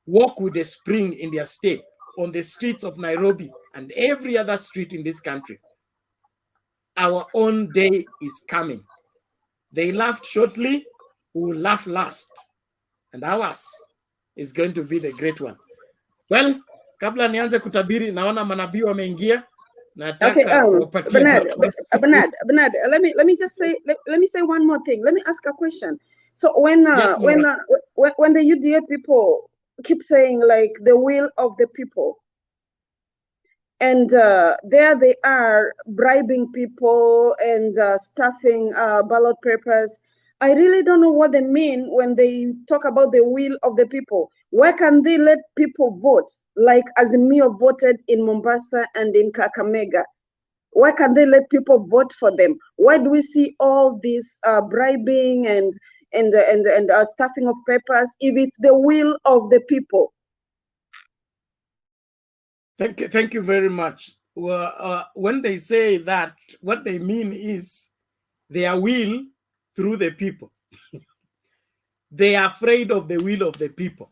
Speaker 17: walk with the spring in their state, on the streets of Nairobi and every other street in this country. Our own day is coming. They laughed shortly, we will laugh last. And ours is going to be the great one. Well, kabla nianze kutabiri, naona manabii wameingia.
Speaker 5: Okay, Bernard, let me just say, let me say one more thing. Let me ask a question. So when the UDA people keep saying like the will of the people, and there they are bribing people and stuffing ballot papers, I really don't know what they mean when they talk about the will of the people. Why can't they let people vote like Azimio voted in Mombasa and in Kakamega? Why can't they let people vote for them? Why do we see all this bribing and stuffing of papers if it's the will of the people?
Speaker 17: Thank you very much. Well, when they say that, what they mean is their will through the people. They are afraid of the will of the people.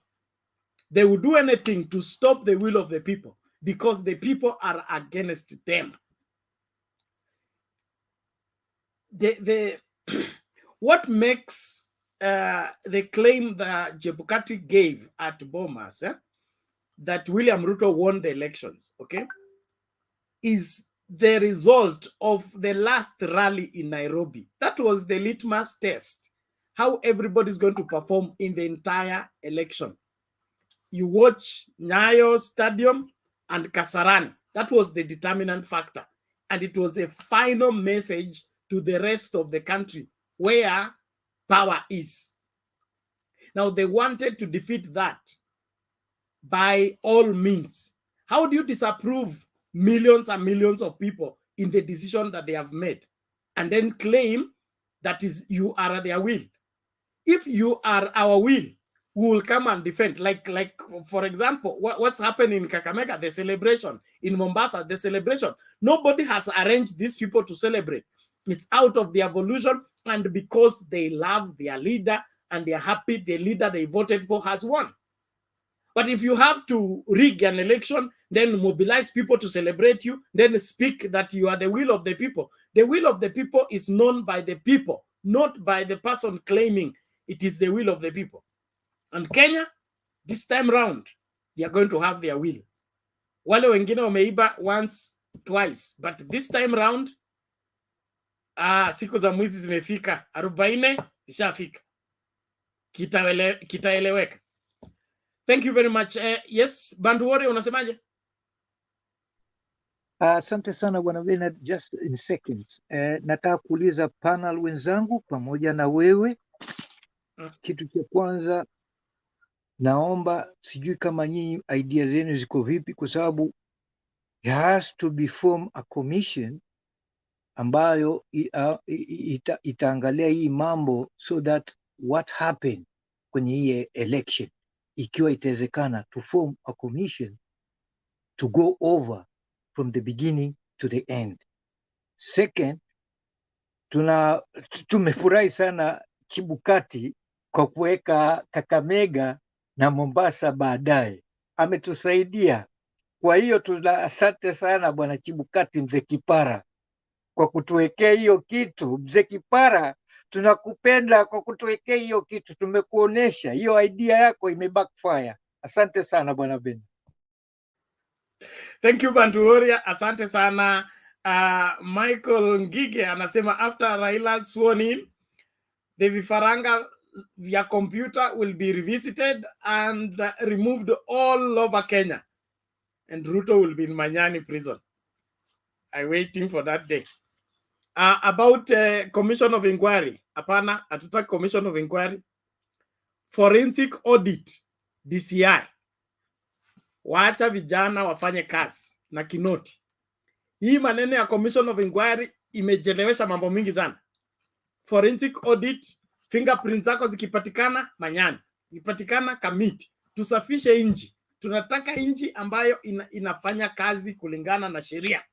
Speaker 17: They will do anything to stop the will of the people because the people are against them. What makes the claim that Chebukati gave at Bomas, that William Ruto won the elections, okay, is the result of the last rally in Nairobi. That was the litmus test, how everybody's going to perform in the entire election. You watch Nyayo Stadium and Kasarani. That was the determinant factor. And it was a final message to the rest of the country where power is. Now, they wanted to defeat that by all means. How do you disapprove millions and millions of people in the decision that they have made and then claim that is you are their will? If you are our will, we will come and defend. Like for example, what's happening in Kakamega, the celebration, in Mombasa, the celebration. Nobody has arranged these people to celebrate. It's out of their volition and because they love their leader and they're happy the leader they voted for has won. But if you have to rig an election, then mobilize people to celebrate you, then speak that you are the will of the people. The will of the people is known by the people, not by the person claiming it is the will of the people. And Kenya, this time round, they are going to have their will. Wale wengine wameiba once, twice, but this time round, siku za mwizi zimefika, 40 zishafika. Kitaeleweka. Thank you very much. Yes, Bantu Warrior, unasemaje?
Speaker 8: Asante sana bwana Bernard, just in seconds. Nataka kuuliza panel wenzangu pamoja na wewe. Kitu cha kwanza naomba, sijui kama nyinyi idea zenu ziko vipi, kwa sababu there has to be form a commission ambayo itaangalia hii mambo so that what happened kwenye hii election, ikiwa itawezekana to form a commission to go over from the beginning to the end. Second, tumefurahi sana Chebukati kwa kuweka Kakamega na Mombasa baadaye, ametusaidia. Kwa hiyo asante sana bwana Chebukati, mzee Kipara, kwa kutuwekea hiyo kitu. Mzee Kipara, tunakupenda kwa kutuwekea hiyo kitu, tumekuonesha hiyo idea yako imebackfire. Asante sana bwana Ben.
Speaker 17: Thank you Bantu Warrior, asante sana. Michael Ngige anasema after Raila sworn in, the vifaranga via computer will be revisited and removed all over Kenya, and Ruto will be in Manyani prison. I'm waiting for that day. About commission of inquiry, hapana, hatutaki commission of inquiry. Forensic audit, DCI. Waacha vijana wafanye kazi na Kinoti. Hii maneno ya commission of inquiry imechelewesha mambo mingi sana. Forensic audit, fingerprints zako zikipatikana Manyani, ikipatikana Kamiti. Tusafishe inji. Tunataka inji ambayo inafanya kazi kulingana na sheria.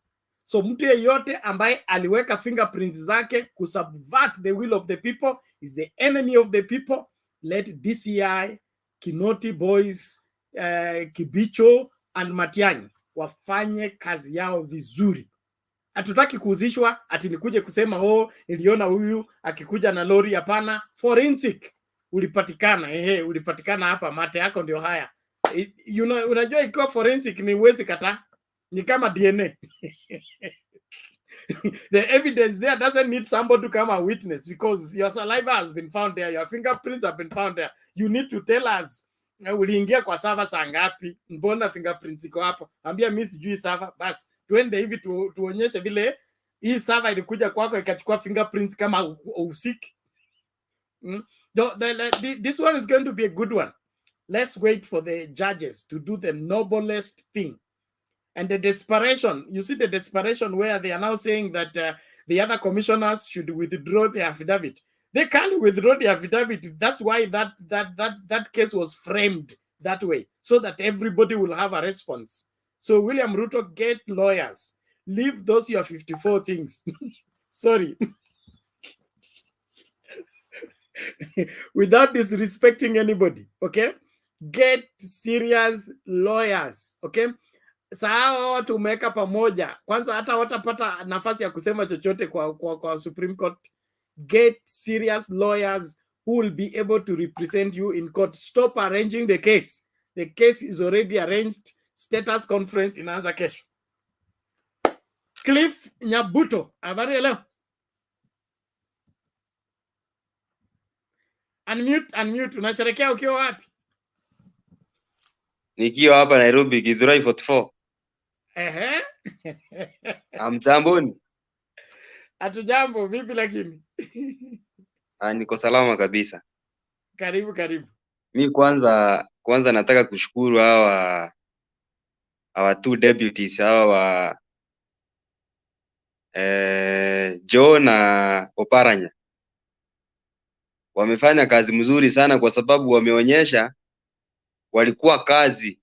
Speaker 17: So mtu yeyote ambaye aliweka fingerprints zake kusubvert the will of the people is the enemy of the people. Let DCI, Kinoti boys, Kibicho and Matiang'i wafanye kazi yao vizuri. Hatutaki kuuzishwa ati nikuje kusema niliona huyu akikuja na lori. Hapana, forensic ulipatikana, ulipatikana hapa, mate yako ndio haya. Unajua ikiwa forensic ni uwezi kata, ni kama DNA. The evidence there doesn't need somebody to come a witness, because your saliva has been found there, your fingerprints have been found there. You need to tell us uliingia kwa server saa ngapi, mbona fingerprints iko hapo, ambia mimi sijui server, basi twende hivi tuonyeshe vile hii server ilikuja kwako ikachukua fingerprints kama usiki. This one is going to be a good one. Let's wait for the judges to do the noblest thing. And the desperation, you see the desperation where they are now saying that the other commissioners should withdraw the affidavit. They can't withdraw the affidavit. That's why that case was framed that way, so that everybody will have a response. So William Ruto, get lawyers. Leave those your 54 things. Sorry. Without disrespecting anybody, okay? Get serious lawyers, okay? Saa watu umeweka pamoja, kwanza hata watapata nafasi ya kusema chochote kwa Supreme Court. Get serious lawyers who will be able to represent you in court. Stop arranging the case. The case is already arranged. Status conference inaanza kesho. Cliff Nyabuto, habari ya leo? Unmute. Unasherekea ukiwa wapi?
Speaker 10: Nikiwa hapa Nairobi, Githurai 44.
Speaker 17: Ehe.
Speaker 10: Hamjamboni?
Speaker 17: Hatujambo, vipi lakini?
Speaker 10: Niko salama kabisa.
Speaker 17: Karibu.
Speaker 10: Mi kwanza nataka kushukuru hawa two deputies hawa Joe na Oparanya. Wamefanya kazi mzuri sana, kwa sababu wameonyesha walikuwa kazi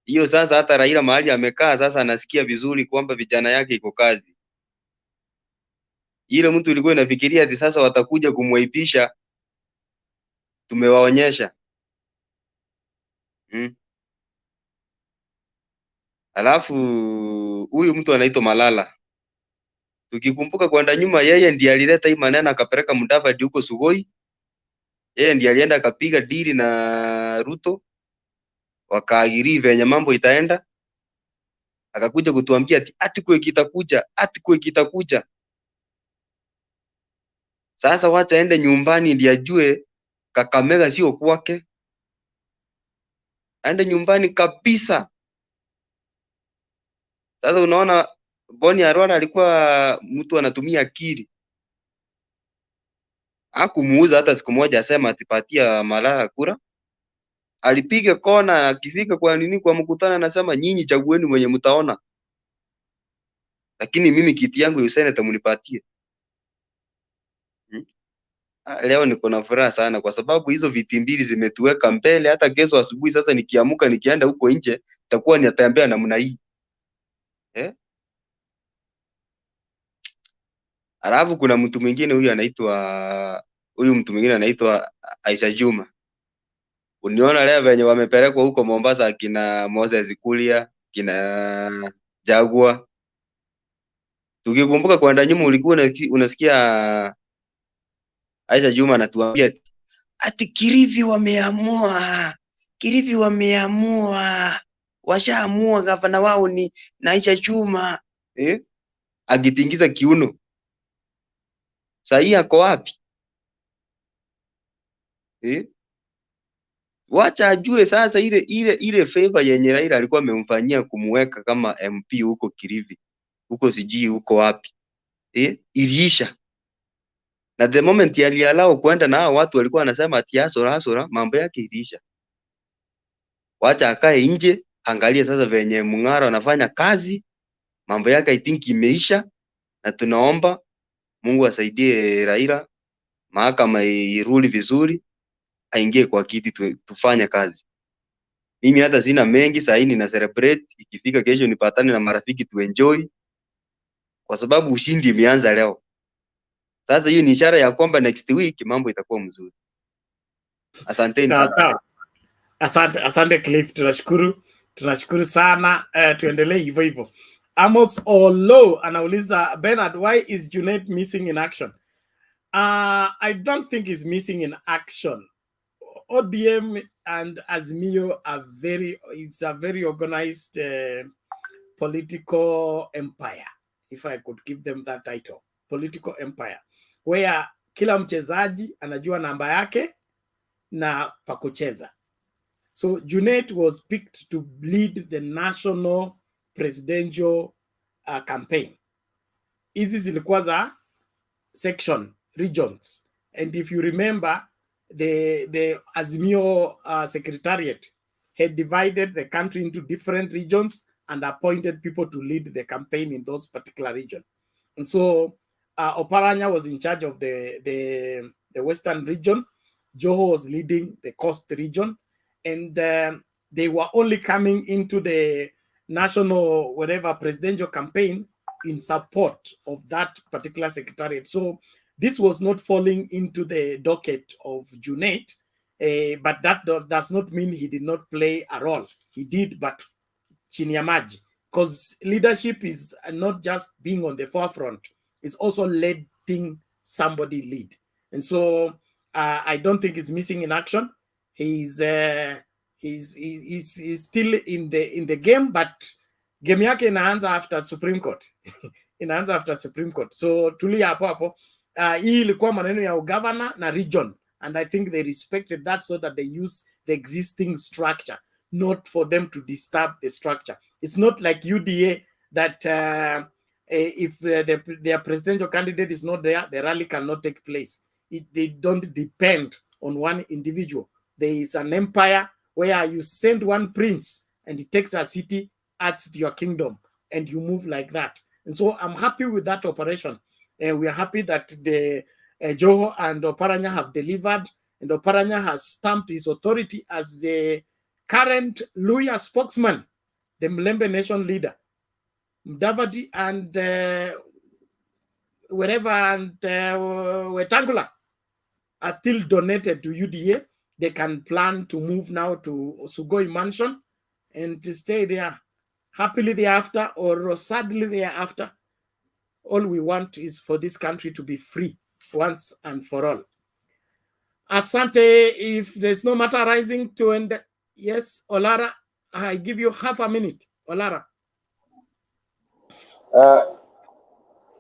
Speaker 10: hiyo. Sasa hata Raila mahali amekaa sasa anasikia vizuri kwamba vijana yake iko kazi. Ile mtu ilikuwa inafikiria ati sasa watakuja kumwaipisha, tumewaonyesha. Alafu huyu mtu anaitwa Malala, tukikumbuka kwenda nyuma, yeye ndiye alileta hii maneno, akapeleka Mudavadi huko Sugoi. Yeye ndiye alienda akapiga dili na Ruto, wakaagiri venye mambo itaenda, akakuja kutuambia ati kwe kitakuja. Sasa wacha aende nyumbani ndiye ajue Kakamega sio kwake. Aende nyumbani kabisa. Sasa unaona Boni Arora alikuwa mtu anatumia akili. Hakumuuza hata siku moja asema atipatia Malala kura. Alipiga kona, akifika kwa mkutano anasema nyinyi chagueni mwenye mtaona. Lakini mimi kiti yangu ya seneta munipatie. Leo niko na furaha sana kwa sababu hizo viti mbili zimetuweka mbele. Hata kesho asubuhi sasa nikiamuka nikienda huko nje itakuwa niatembea namna hii. Alafu kuna mtu mwingine anaitwa Aisha Juma. Uniona leo venye wamepelekwa huko Mombasa, kina Moses Kuria, kina Jagua. Tukikumbuka kwenda nyuma ulikuwa unasikia Aisha Juma anatuambia ati Kilifi wameamua. Washaamua gavana wao ni Aisha Juma. Agitingiza kiuno. Sasa ako wapi? Wacha ajue sasa ile favor yenye Raila alikuwa amemfanyia kumweka kama MP huko Kilifi. Huko sijui huko wapi. Iliisha. Na the moment alialao kwenda na hao watu walikuwa wanasema ati asora, mambo yake iliisha. Wacha akae nje, angalia sasa venye Mung'aro anafanya kazi, mambo yake I think imeisha, na tunaomba Mungu asaidie Raila, mahakama irudi vizuri, aingie kwa kiti tufanye kazi. Mimi hata sina mengi saa hii, nina celebrate, ikifika kesho nipatane na marafiki tu enjoy, kwa sababu ushindi imeanza leo. Sasa hiyo ni ishara ya kwamba next week mambo itakuwa mzuri. Asanteni sana.
Speaker 17: Asante Cliff, tunashukuru sana. Tuendelee hivyo hivyo. Amos Olo anauliza, Bernard, why is Junet missing in action? I don't think is missing in action. ODM and Azimio are it's a very organized political empire, if I could give them that title, political empire, where kila mchezaji anajua namba yake na pakucheza. So Junet was picked to lead the national presidential campaign. Hizi zilikuwa za section, regions. And if you remember, the Azimio secretariat had divided the country into different regions and appointed people to lead the campaign in those particular regions. And so Oparanya was in charge of the Western region. Joho was leading the Coast region. And they were only coming into the national, whatever, presidential campaign in support of that particular secretariat. So this was not falling into the docket of Junet, but that does not mean he did not play a role. He did, but chini ya maji, because leadership is not just being on the forefront, it's also letting somebody lead. And so I don't think he's missing in action. He's still in the game, but game yake inaanza after Supreme Court. Inaanza after Supreme Court. So tulia hapo hapo. Hii ilikuwa maneno ya governor na region, and I think they respected that so that they use the existing structure, not for them to disturb the structure. It's not like UDA that if their presidential candidate is not there, the rally cannot take place. They don't depend on one individual. There is an empire where you send one prince and he takes a city, adds to your kingdom, and you move like that. And so I'm happy with that operation. We are happy that the Joho and Oparanya have delivered, and Oparanya has stamped his authority as the current Luya spokesman, the Mlembe Nation leader. Mdavadi and wherever and Wetangula are still donated to UDA. They can plan to move now to Sugoi Mansion and to stay there happily thereafter or sadly thereafter. All we want is for this country to be free once and for all. Asante, if there's no matter rising to end, yes, Olara, I give you half a minute. Olara.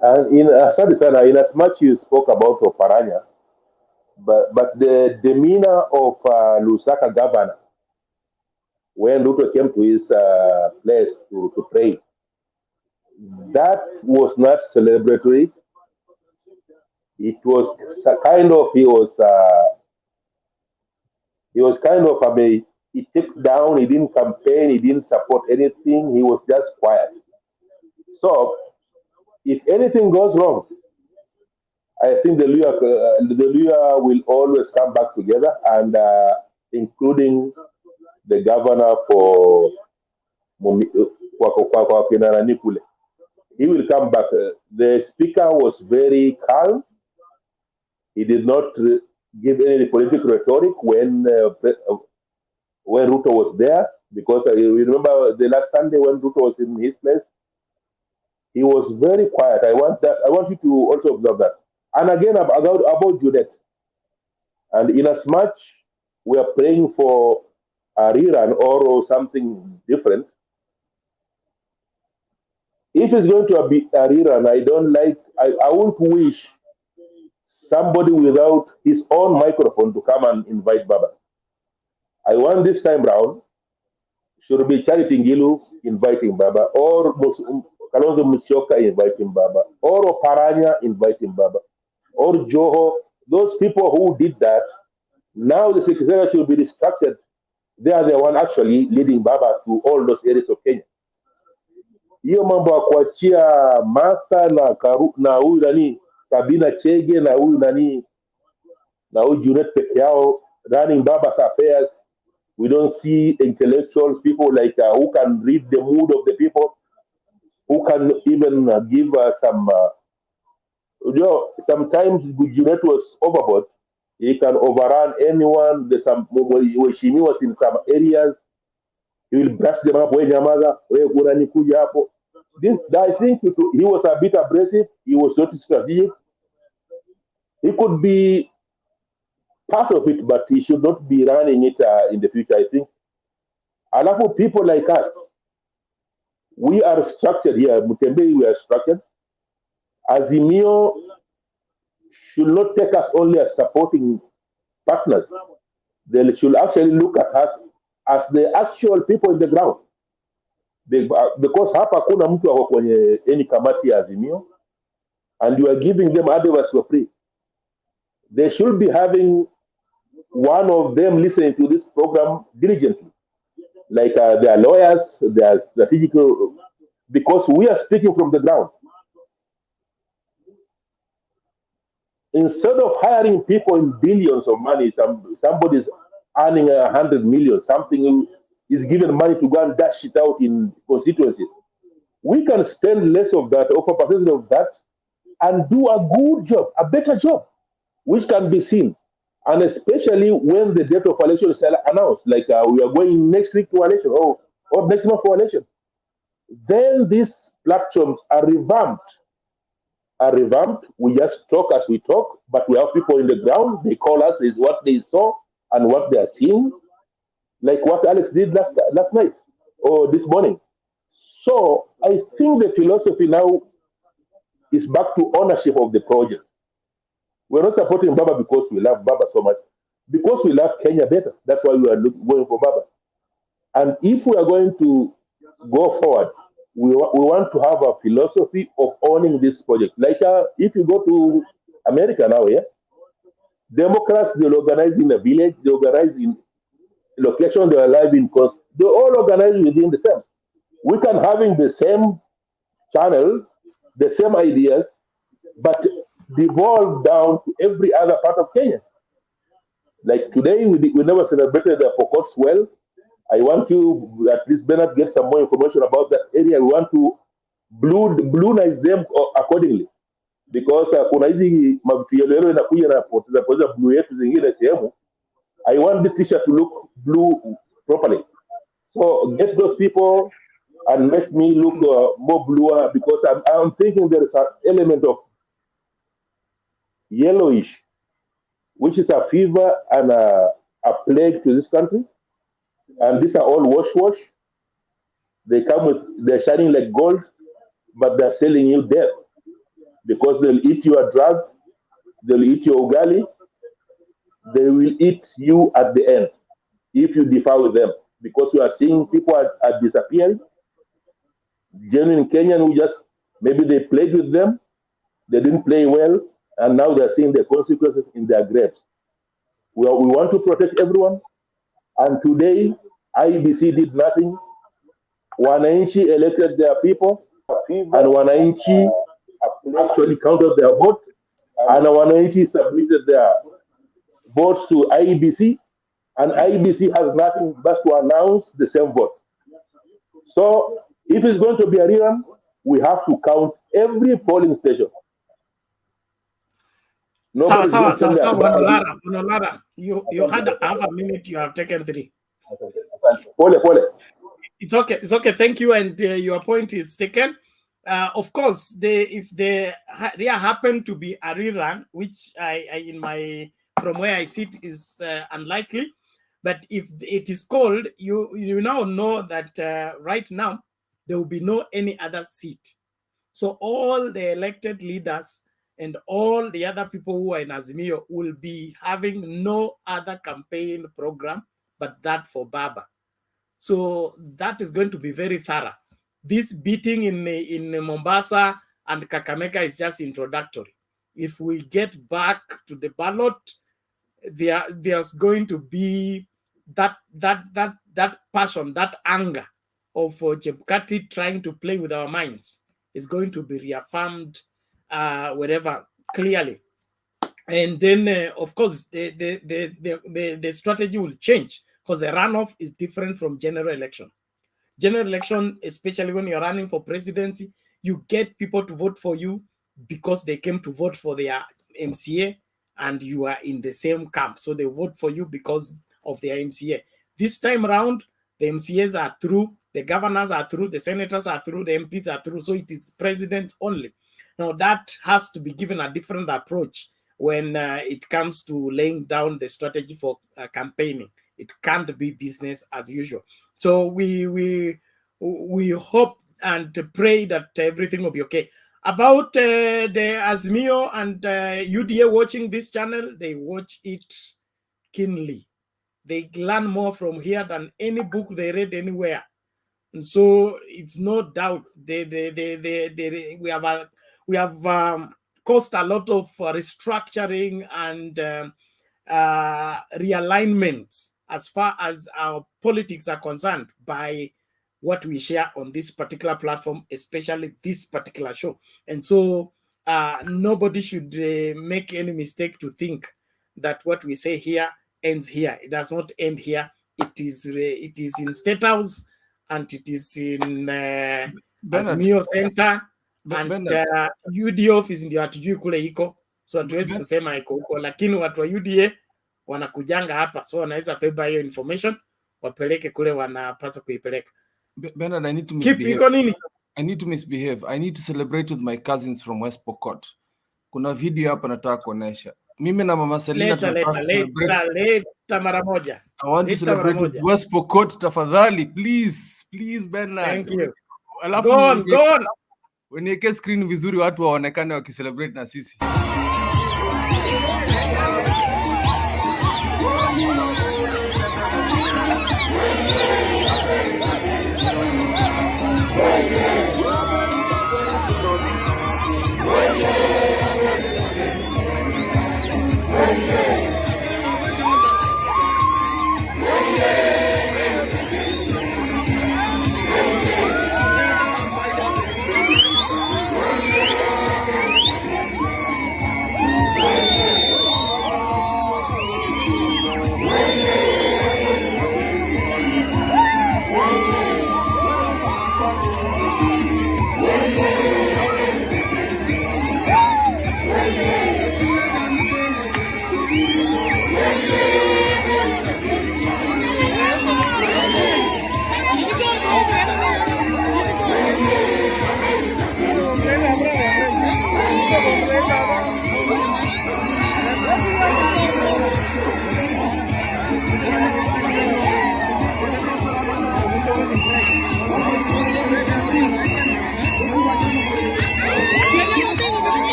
Speaker 22: Asante sana, in as much you spoke about Oparanya, but the demeanor of Lusaka governor when Ruto came to his place to pray, that was not celebratory. It was kind of, he was kind of, he took down, he didn't campaign, he didn't support anything, he was just quiet. So, if anything goes wrong, I think the Luya will always come back together, and including the governor for Nipule. He will come back. The speaker was very calm. He did not give any political rhetoric when Ruto was there, because you remember the last Sunday when Ruto was in his place, he was very quiet. I want you to also observe that. And again, about Junet. And in as much we are praying for a rerun or something different, if it's going to be a rerun, I won't wish somebody without his own microphone to come and invite Baba. I want this time round, should be Charity Ngilu inviting Baba, or Kalonzo Musyoka inviting Baba, or Oparanya inviting Baba, or Joho. Those people who did that, now the secretary should be distracted. They are the one actually leading Baba to all those areas of Kenya. Hiyo mambo ya kuachia Martha na huyu nani Sabina Chege na huyu nani na huyu Junet peke yao running Baba's affairs. We don't see intellectuals, people like who can read the mood of the people, who can even give some. Sometimes Junet was overboard. He can overrun anyone. There's some Weshimi was in some areas. He will brush them up. I think he was a bit abrasive. He was not strategic. He could be part of it, but he should not be running it in the future, I think. A lot of people like us, we are structured here. Mutembe, we are structured. Azimio should not take us only as supporting partners. They should actually look at us as the actual people in the ground. Because hapa kuna mtu wako kwenye any kamati ya Azimio, and you are giving them advice for free. They should be having one of them listening to this program diligently. Like they are lawyers, they are strategic, because we are speaking from the ground. Instead of hiring people in billions of money, somebody's earning 100 million, something is given money to go and dash it out in constituencies. We can spend less of that, or 4% of that, and do a good job, a better job, which can be seen. And especially when the date of election is announced, like we are going next week to election, or next month for election, then these platforms are revamped. We just talk as we talk, but we have people in the ground. They call us, is what they saw and what they are seeing, like what Alex did last night or this morning. So I think the philosophy now is back to ownership of the project. We're not supporting Baba because we love Baba so much, because we love Kenya better. That's why we are going for Baba. And if we are going to go forward, we want to have a philosophy of owning this project. Like if you go to America now, yeah, Democrats, they'll organize in a village, they organize in location, they are live in cost. They all organize within the same. We can having the same channel, the same ideas, but devolve down to every other part of Kenya. Like today, we never celebrated the Pokot well. I want you, at least Bernard, get some more information about that area. We want to blue-nize them accordingly, because kuna hizi mavielelo inakuja na poteza blue yetu zingine sehemu. I want the t-shirt to look blue properly. So get those people and make me look more bluer, because I'm thinking there is an element of yellowish, which is a fever and a plague to this country. And these are all wash. They come with, they're shining like gold, but they're selling you death, because they'll eat your drug, they'll eat your ugali, they will eat you at the end if you differ with them, because you are seeing people are disappearing. Genuine Kenyan who just, maybe they played with them, they didn't play well, and now they're seeing the consequences in their graves. We want to protect everyone, and today IEBC did nothing. Wananchi elected their people, and Wananchi actually counted their vote, and Wananchi submitted their votes to IEBC, and IEBC has nothing but to announce the same vote. So if it's going to be a rerun, we have to count every polling station. Nobody's going to tell me about it.
Speaker 17: Lara, you had half a minute, you have taken 3.
Speaker 22: Pole.
Speaker 17: It's okay. Thank you, and your point is taken. Of course, if there happen to be a rerun, which from where I sit is unlikely, but if it is called, you now know that right now there will be no any other seat. So all the elected leaders and all the other people who are in Azimio will be having no other campaign program but that for Baba. So that is going to be very thorough. This beating in Mombasa and Kakamega is just introductory. If we get back to the ballot, there's going to be that passion, that anger of Chebukati trying to play with our minds is going to be reaffirmed wherever clearly. And then, of course, the strategy will change, because the runoff is different from general election. General election, especially when you're running for presidency, you get people to vote for you because they came to vote for their MCA and you are in the same camp. So they vote for you because of their MCA. This time around, the MCAs are through, the governors are through, the senators are through, the MPs are through. So it is presidents only. Now that has to be given a different approach when it comes to laying down the strategy for campaigning. It can't be business as usual. So we hope and pray that everything will be okay. About the Azimio and UDA watching this channel, they watch it keenly. They learn more from here than any book they read anywhere. And so it's no doubt we have caused a lot of restructuring and realignment as far as our politics are concerned by what we share on this particular platform, especially this particular show. And so nobody should make any mistake to think that what we say here ends here. It does not end here. It is in State House, and it is in Azimio Center, and UDA office ndio hatujui kule iko, so hatuwezi kusema iko huko, lakini watu wa UDA wanakujanga hapa, so wanaweza beba hiyo information wapeleke kule wanapaswa kuipeleka.
Speaker 6: Bernard, I need to misbehave. I need to misbehave. I need to celebrate with my cousins from West Pokot. Kuna video hapa nataka kuonesha. Mimi na Mama Selina
Speaker 17: leta mara moja.
Speaker 6: I want to celebrate with West Pokot, tafadhali. Please Bernard.
Speaker 17: Thank you.
Speaker 6: Alafu
Speaker 17: Go on.
Speaker 6: Wenieke screen vizuri watu waonekane wakicelebrate na sisi.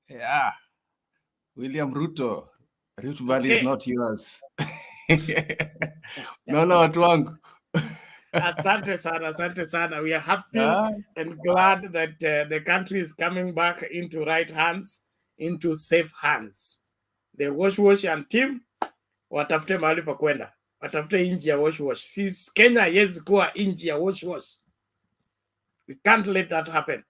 Speaker 6: Yeah. William Ruto. Rift Valley is not yours. No, watu wangu.
Speaker 17: Asante sana. We are happy and glad that the country is coming back into right hands, into safe hands. The wash and team watafute mahali pa kwenda. Watafute inji ya wash. Kenya haiwezi kuwa inji ya wash. We can't let that happen.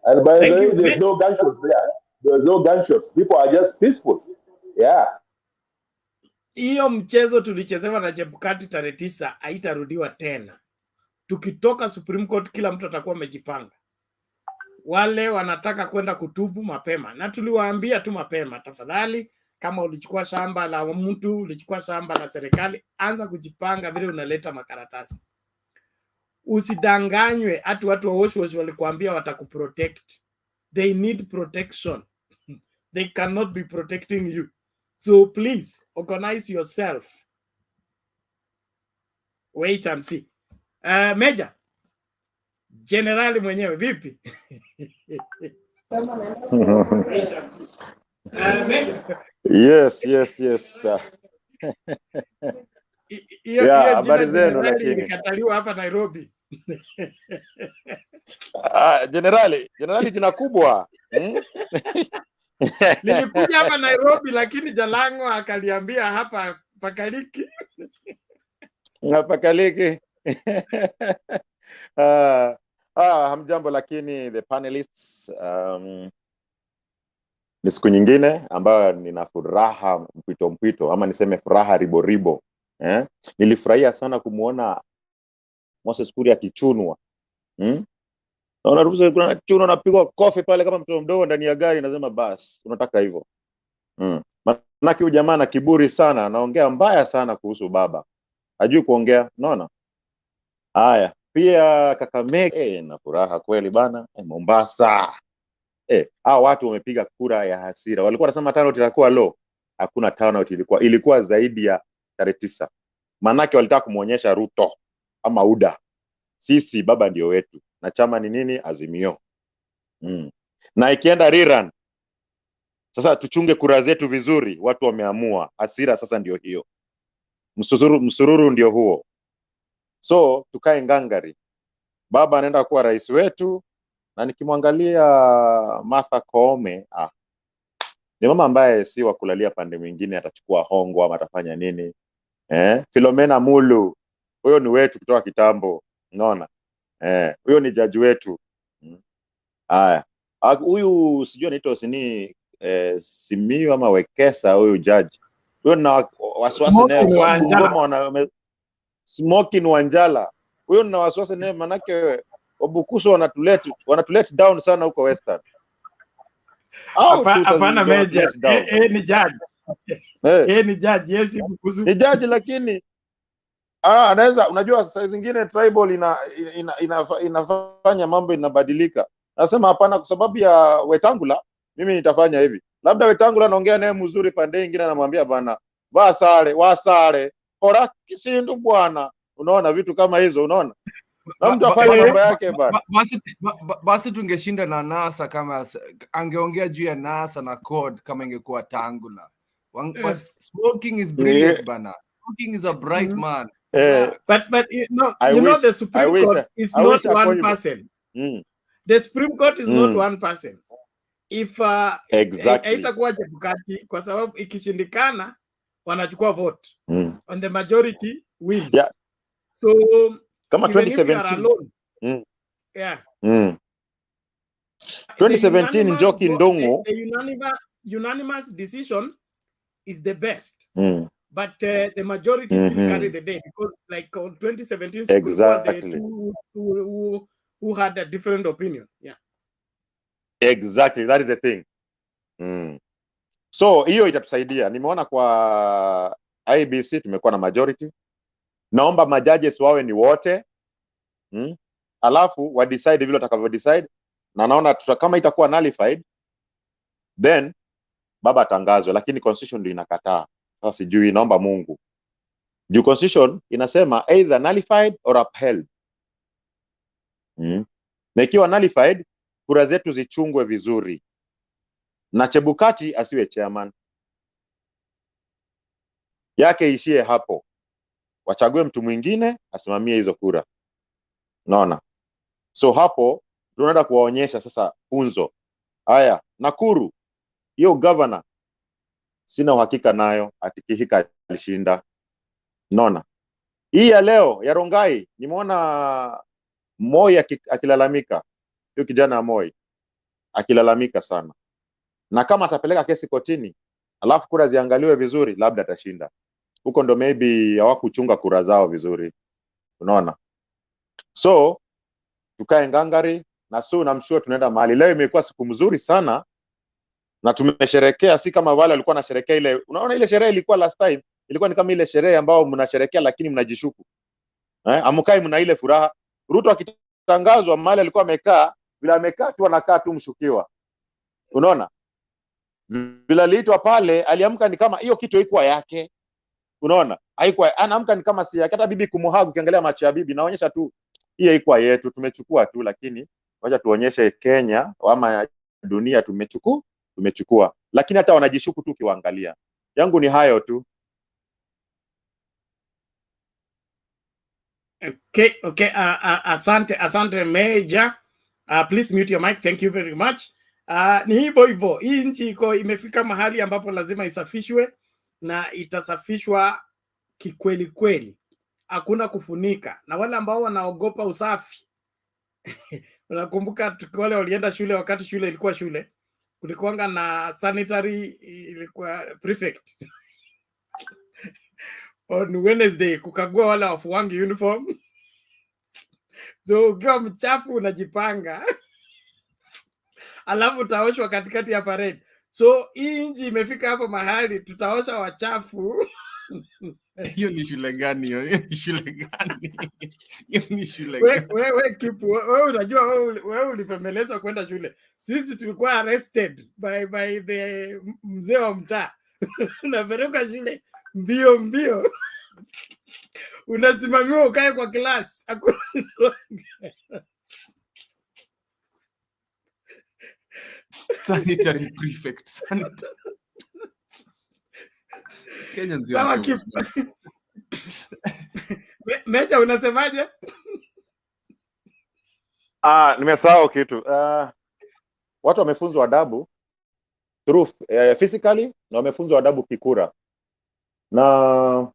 Speaker 22: And by the way, there's no gunshots there. There's no gunshots. People are just peaceful. Yeah.
Speaker 17: Hiyo mchezo tulichezewa na Chebukati tarehe 9 haitarudiwa tena. Tukitoka Supreme Court kila mtu atakuwa amejipanga. Wale wanataka kwenda kutubu mapema. Na tuliwaambia tu mapema, tafadhali kama ulichukua shamba la mtu, ulichukua shamba la serikali, anza kujipanga vile unaleta makaratasi. Usidanganywe ati watu wa wash walikuambia watakuprotect. They need protection. They cannot be protecting you. So please organize yourself. Wait and see. Major Generali mwenyewe vipi?
Speaker 9: Yes. Habari zenu lakini.
Speaker 17: Ilikataliwa hapa Nairobi.
Speaker 9: Generali jina kubwa.
Speaker 17: Nilikuja hapa Nairobi lakini Jalango akaliambia hapa pakaliki.
Speaker 9: Pakaliki. Hamjambo lakini the panelists, ni siku nyingine ambayo nina furaha mpito ama niseme furaha ribo. Nilifurahia sana kumuona Moses Kuria akichunwa. Naona ruhusa kuna chuno anapigwa kofi pale kama mtoto mdogo ndani ya gari, nasema basi unataka hivyo. Maana huyu jamaa na kiburi sana, anaongea mbaya sana kuhusu baba. Hajui kuongea, unaona? Haya, pia Kakamega. Na furaha kweli bana. Mombasa, hao watu wamepiga kura ya hasira. Walikuwa wanasema turnout itakuwa low, hakuna turnout, ilikuwa zaidi ya 9. Manake walitaka kumuonyesha Ruto ama UDA, sisi baba ndio wetu, na chama ni nini? Azimio. Na ikienda rerun, sasa tuchunge kura zetu vizuri. Watu wameamua, hasira sasa ndio hiyo, msururu ndio huo. So tukae ngangari, baba anaenda kuwa rais wetu. Na nikimwangalia Martha Koome, ni mama ambaye si wa kulalia pande mwingine, atachukua hongo ama atafanya nini. Philomena Mulu, huyo ni wetu kutoka kitambo, unaona. Huyo ni jaji wetu. Haya, huyu sijui anaitwa Simio ama Wekesa, huyu jaji huyo na wasiwasi naye. Smoking Wanjala, huyo na wasiwasi naye, manake Wabukusu wanatulet down sana huko Western.
Speaker 17: Hapana Meja, ni judge. Ni judge, yes, Bukusu.
Speaker 9: Ni judge, lakini anaweza, unajua saa zingine tribal inafanya mambo inabadilika. Nasema hapana, kwa sababu ya Wetangula mimi nitafanya hivi. Labda Wetangula anaongea naye mzuri, pande nyingine anamwambia bana wasare ora kisindu bwana. Unaona vitu kama hizo, unaona. Na mtu afanye mambo yake bana.
Speaker 6: Basi tungeshinda na NASA kama angeongea juu ya NASA na code kama ingekuwa Tangula. Smoking is brilliant bana. Smoking is a bright man.
Speaker 17: But you know the Supreme Court is not one person. The Supreme Court is not one person. If haitakuwa Chebukati, kwa sababu ikishindikana wanachukua vote and the majority wins. So
Speaker 9: kama 2017 2017 Njoki Ndongo,
Speaker 17: the unanimous decision is the best. But the majority still carry the day, because like on 2017
Speaker 9: exactly.
Speaker 17: the two who had a different opinion.
Speaker 9: Exactly, that is the thing. So hiyo itatusaidia. Nimeona kwa IEBC tumekuwa na majority. Naomba majudges wawe ni wote. Alafu wa decide vile watakavyo decide, na naona kama itakuwa nullified then baba atangazwe, lakini constitution ndio inakataa. Sasa sijui, naomba Mungu. Juu constitution inasema either nullified or upheld. Na ikiwa nullified, kura zetu zichungwe vizuri. Na Chebukati asiwe chairman. Yake ishie hapo. Wachague mtu mwingine asimamie hizo kura. Naona. So hapo tunaenda kuwaonyesha sasa funzo. Haya, Nakuru, hiyo governor sina uhakika nayo atikihika alishinda. Naona. Hii ya leo ya Rongai, nimeona Moi akilalamika. Hiyo kijana Moi akilalamika sana. Na kama atapeleka kesi kotini, alafu kura ziangaliwe vizuri, labda atashinda. Huko ndo maybe hawakuchunga kura zao vizuri. Unaona? So tukae ngangari, na namshua tunaenda mahali. Leo imekuwa siku mzuri sana na tumesherekea, si kama wale walikuwa wanasherekea ile. Unaona ile sherehe ilikuwa last time, ilikuwa ni kama ile sherehe ambao mnasherekea lakini mnajishuku. Amukai mna ile furaha. Ruto akitangazwa mahali alikuwa amekaa, bila amekaa tu anakaa tu mshukiwa. Unaona? Bila aliitwa pale, aliamka ni kama hiyo kitu haikuwa yake. Unaona? Haikuwa, anaamka ni kama si yake. Hata bibi kumuhagu, ukiangalia macho ya bibi naonyesha tu hii haikuwa yetu, tumechukua tu, lakini wacha tuonyeshe Kenya ama dunia tumechukua. Lakini hata wanajishuku tu kiwaangalia. Yangu ni hayo tu.
Speaker 17: Okay. Asante Major. Please mute your mic. Thank you very much. Ni hivyo. Hii nchi imefika mahali ambapo lazima isafishwe, na itasafishwa kikweli kweli. Hakuna kufunika. Na wale ambao wanaogopa usafi unakumbuka wale walienda shule, wakati shule ilikuwa shule, kulikuwanga na sanitary, ilikuwa prefect on Wednesday kukagua wale wafuangi uniform. So ukiwa mchafu unajipanga alafu utaoshwa katikati ya parade. So hii nchi imefika hapo mahali tutaosha wachafu
Speaker 6: Hiyo ni shule gani hiyo? Hiyo ni shule gani? Hiyo ni shule gani?
Speaker 17: Wewe Kipu, wewe unajua wewe ulipemelezwa kwenda shule. Sisi tulikuwa arrested by the mzee wa mtaa. Unapeleka shule mbio mbio. Unasimamiwa ukae kwa class.
Speaker 6: Sanitary prefect. Sanitary. Kenya ndio.
Speaker 17: Sawa Kipu. Meja unasemaje?
Speaker 9: Nimesahau kitu. Watu wamefunzwa adabu through physically na wamefunzwa adabu kikura. Na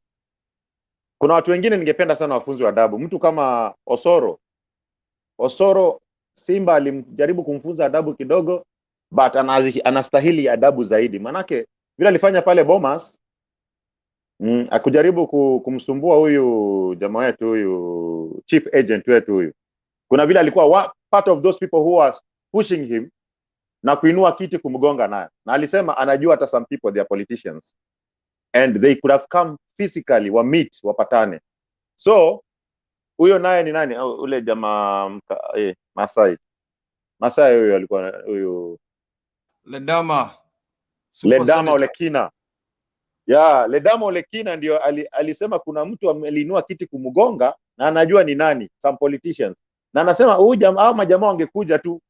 Speaker 9: kuna watu wengine ningependa sana wafunzwe adabu. Mtu kama Osoro Simba alimjaribu kumfunza adabu kidogo, but anastahili adabu zaidi. Manake vile alifanya pale Bomas, akujaribu kumsumbua huyu jamaa wetu, huyu chief agent wetu huyu. Kuna vile alikuwa part of those people who was pushing him na kuinua kiti kumgonga naye. Na alisema anajua hata some people they are politicians and they could have come physically wa meet wapatane. So huyo naye ni nani? Ule jamaa Masai huyo alikuwa huyo
Speaker 6: Ledama
Speaker 9: Olekina. Ledama Olekina ndio alisema kuna mtu aliinua kiti kumgonga na anajua ni nani, some politicians. Na anasema huyu jamaa au majamaa wangekuja tu,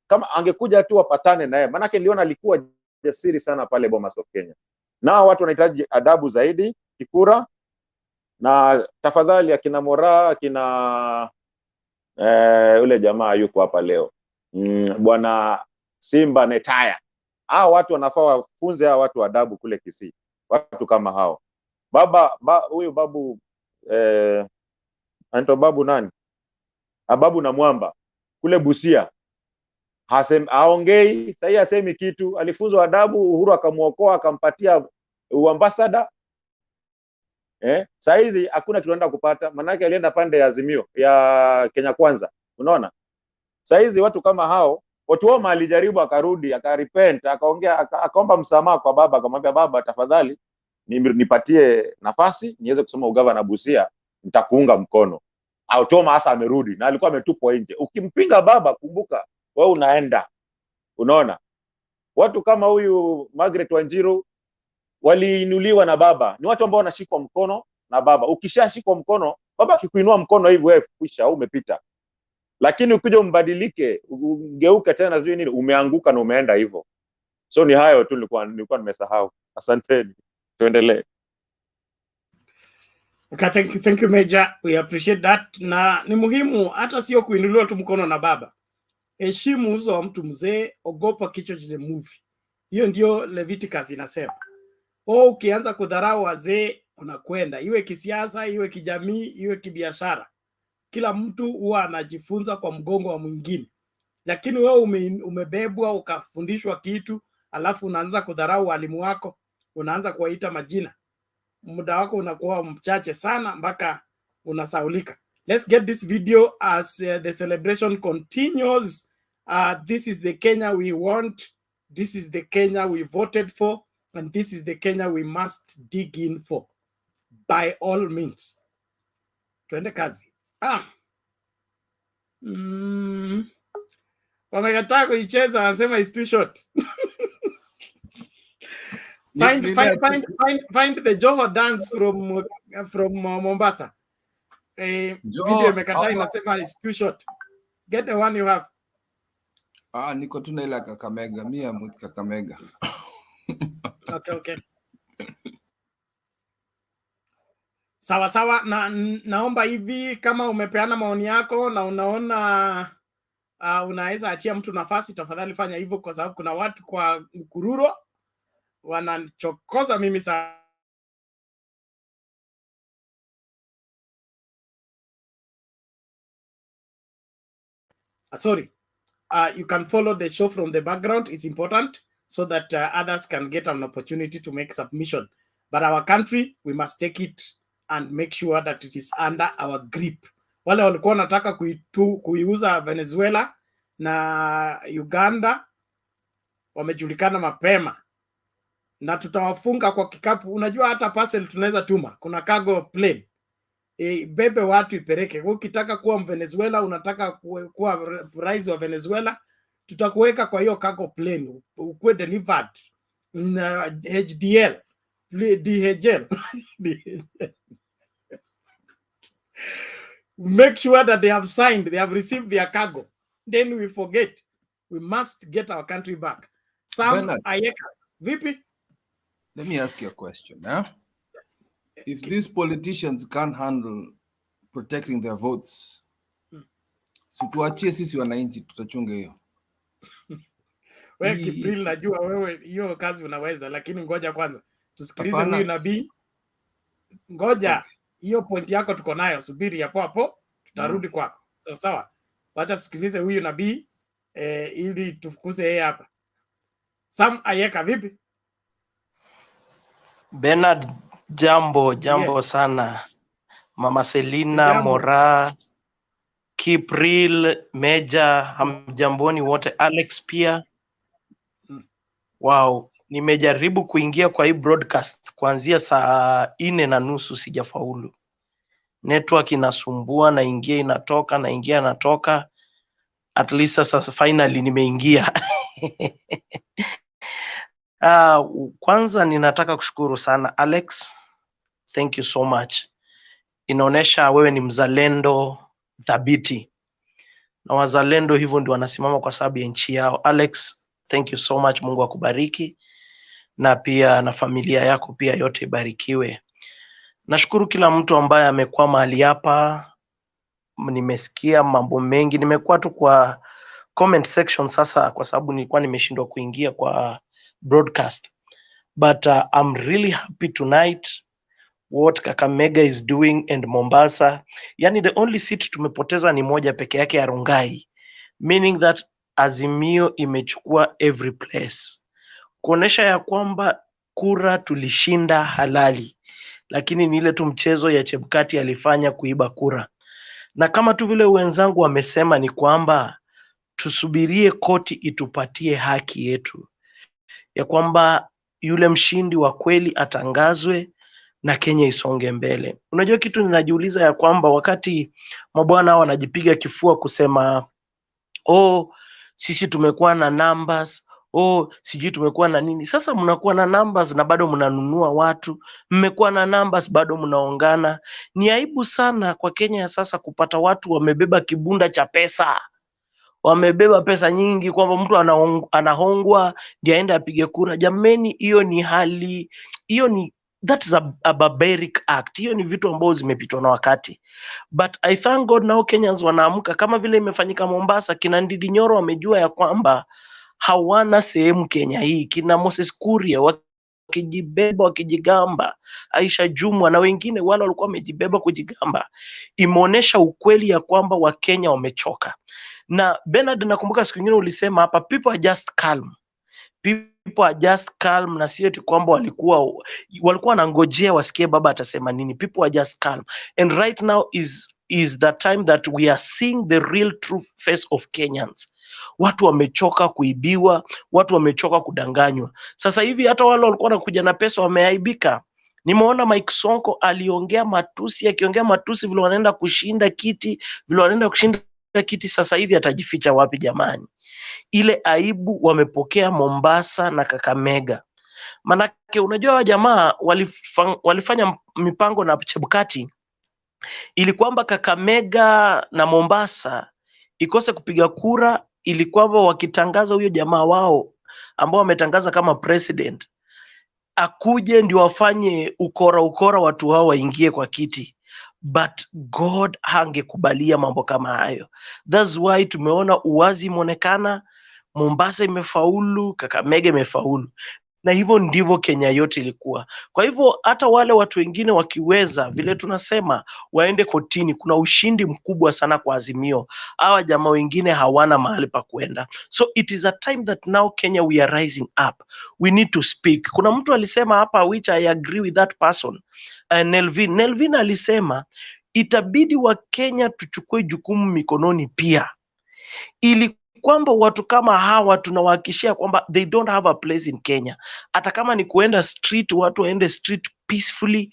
Speaker 9: kama angekuja tu wapatane naye. Maana niliona alikuwa jasiri sana pale Bomas of Kenya. Na watu wanahitaji adabu zaidi kikura, na tafadhali akina Mora, akina ule jamaa yuko hapa leo, bwana Simba Netaya, hao watu wanafaa wafunze hao watu adabu kule Kisii. Watu kama hao huyu babu anaitwa babu nani? Babu na Mwamba kule Busia, haongei sasa, hasemi kitu. Alifunzwa adabu, Uhuru akamuokoa akampatia uambassador. Sasa hizi hakuna kitu kupata, manake alienda pande ya Azimio ya Kenya Kwanza. Unaona? Sasa hizi watu kama hao, Otuoma alijaribu akarudi, akarepent, akaongea, akaomba msamaha kwa baba, akamwambia baba, tafadhali nipatie nafasi niweze kusoma ugavana Busia, nitakuunga mkono. Otuoma hasa amerudi na alikuwa ametupwa nje. Ukimpinga baba, kumbuka wewe unaenda. Unaona? Watu kama huyu Margaret Wanjiru waliinuliwa na baba. Ni watu ambao wanashikwa mkono na baba. Ukishashikwa mkono, baba akikuinua mkono hivi wewe kisha umepita. Lakini ukija umbadilike, ugeuke tena zio nini, umeanguka na umeenda hivyo. So ni hayo tu nilikuwa nimesahau. Asanteni. Tuendelee.
Speaker 17: Okay, thank you Major. We appreciate that. Na ni muhimu hata sio kuinuliwa tu mkono na baba. Heshimu uso wa mtu mzee, ogopa kichwa cha movie. Hiyo ndio Leviticus inasema. Ukianza kudharau wazee unakwenda, iwe kisiasa, iwe kijamii, iwe kibiashara. Kila mtu huwa anajifunza kwa mgongo wa mwingine. Lakini wewe umebebwa ukafundishwa kitu, alafu unaanza kudharau walimu wako, unaanza kuwaita majina. Muda wako unakuwa mchache sana mpaka unasaulika. Let's get this video as the celebration continues. This is the Kenya we want. This is the Kenya we voted for. And this is the Kenya we must dig in for. By all means. Tuende kazi. Wamekataa kuicheza, wanasema it's too short. Find the Joho dance from Mombasa. Video imekataa inasema it's too short. Get the one you have.
Speaker 6: Niko tu na ile Kakamega, mimi ya Kakamega.
Speaker 17: Okay. Sawa, naomba hivi, kama umepeana maoni yako na unaona unaweza achia mtu nafasi, tafadhali fanya hivyo, kwa sababu kuna watu kwa mkururo wanachokoza mimi sana. Sorry. You can follow the show from the background. It's important so that others can get an opportunity to make submission. But our country, we must take it and make sure that it is under our grip. Wale walikuwa wanataka kuiuza Venezuela na Uganda wamejulikana mapema. na tutawafunga kwa kikapu. Unajua hata parcel tunaweza tuma, kuna cargo plane bebe watu ipeleke. Ukitaka kuwa Venezuela, unataka kuwa rais wa Venezuela, tutakuweka kwa hiyo cargo plane, ukuwe delivered na HDL DHL make sure that they have signed, they have received their cargo. Then we forget. We must get our country back. Sam Ayeka, vipi?
Speaker 6: Let me ask you a question. If these politicians can't handle protecting their votes, situachie sisi wananchi tutachunga hiyo.
Speaker 17: Wewe Kipril, najua wewe hiyo kazi unaweza, lakini ngoja kwanza tusikilize huyu nabii. Ngoja hiyo point yako tuko nayo, subiri hapo hapo, tutarudi kwako. Sawa. Wacha tusikilize huyu nabii ili tufukuze yeye hapa. Sam Ayeka, vipi?
Speaker 11: Bernard, jambo sana. Mama Selina, Mora, Kipril, Meja, hamjamboni wote, Alex pia. Wow, nimejaribu kuingia kwa hii broadcast kuanzia saa 4:30 sijafaulu. Network inasumbua, naingia inatoka, naingia inatoka. At least sasa finally nimeingia. Kwanza ninataka kushukuru sana Alex. Thank you so much. Inaonesha wewe ni mzalendo thabiti. Na wazalendo hivyo ndio wanasimama kwa sababu ya nchi yao. Alex, thank you so much. Mungu akubariki. Na pia na familia yako pia yote ibarikiwe. Nashukuru kila mtu ambaye amekuwa mahali hapa. Nimesikia mambo mengi. Nimekuwa tu kwa comment section sasa kwa sababu nilikuwa nimeshindwa kuingia kwa broadcast. But I'm really happy tonight what Kakamega is doing and Mombasa. Yani the only seat tumepoteza ni moja peke yake ya Rongai. Meaning that Azimio imechukua every place. Kuonesha ya kwamba kura tulishinda halali. Lakini ni ile tu mchezo ya Chebukati alifanya kuiba kura. Na kama tu vile wenzangu wamesema ni kwamba tusubirie koti itupatie haki yetu. Ya kwamba yule mshindi wa kweli atangazwe na Kenya isonge mbele. Unajua kitu ninajiuliza ya kwamba wakati mabwana wanajipiga kifua kusema sisi tumekuwa na numbers, sijui tumekuwa na nini. Sasa mnakuwa na numbers na bado mnanunua watu, mmekuwa na numbers bado mnaongana. Ni aibu sana kwa Kenya ya sasa kupata watu wamebeba kibunda cha pesa. Wamebeba pesa nyingi kwamba mtu anahongwa ndiye aende apige kura. Jameni, hiyo ni hali, that is a barbaric act. Hiyo ni vitu ambavyo zimepitwa na wakati. But I thank God now Kenyans wanaamka kama vile imefanyika Mombasa. Kina Ndidi Nyoro wamejua ya kwamba hawana sehemu Kenya hii. Kina Moses Kuria wakijibeba wakijigamba, Aisha Jumwa na wengine wale walikuwa wamejibeba kujigamba. Imeonesha ukweli ya kwamba Wakenya wamechoka. Na Bernard, nakumbuka siku nyingine ulisema hapa people are just calm. People are just calm, na sio eti kwamba walikuwa wanangojea wasikie baba atasema nini. People are just calm. And right now is the time that we are seeing the real true face of Kenyans. Watu wamechoka kuibiwa, watu wamechoka kudanganywa. Sasa hivi hata wale walikuwa wanakuja na pesa wameaibika. Nimeona Mike Sonko aliongea matusi, akiongea matusi vile wanaenda kushinda kiti, sasa hivi atajificha wapi jamani? Ile aibu wamepokea Mombasa na Kakamega. Manake unajua wa jamaa walifanya mipango na Chebukati ili kwamba Kakamega na Mombasa ikose kupiga kura, ili kwamba wakitangaza huyo jamaa wao ambao wametangaza kama president akuje ndio wafanye ukora watu hao waingie kwa kiti. But God hangekubalia mambo kama hayo. That's why tumeona uwazi imeonekana, Mombasa imefaulu, Kakamega imefaulu. Na hivyo ndivyo Kenya yote ilikuwa. Kwa hivyo hata wale watu wengine wakiweza vile tunasema waende kotini, kuna ushindi mkubwa sana kwa Azimio. Hawa jamaa wengine hawana mahali pa kuenda. So it is a time that now Kenya we are rising up. We need to speak. Kuna mtu alisema hapa, which I agree with that person. Nelvin alisema itabidi wa Kenya tuchukue jukumu mikononi pia, ili kwamba watu kama hawa tunawahakikishia kwamba they don't have a place in Kenya. Hata kama ni kuenda street, watu waende street peacefully.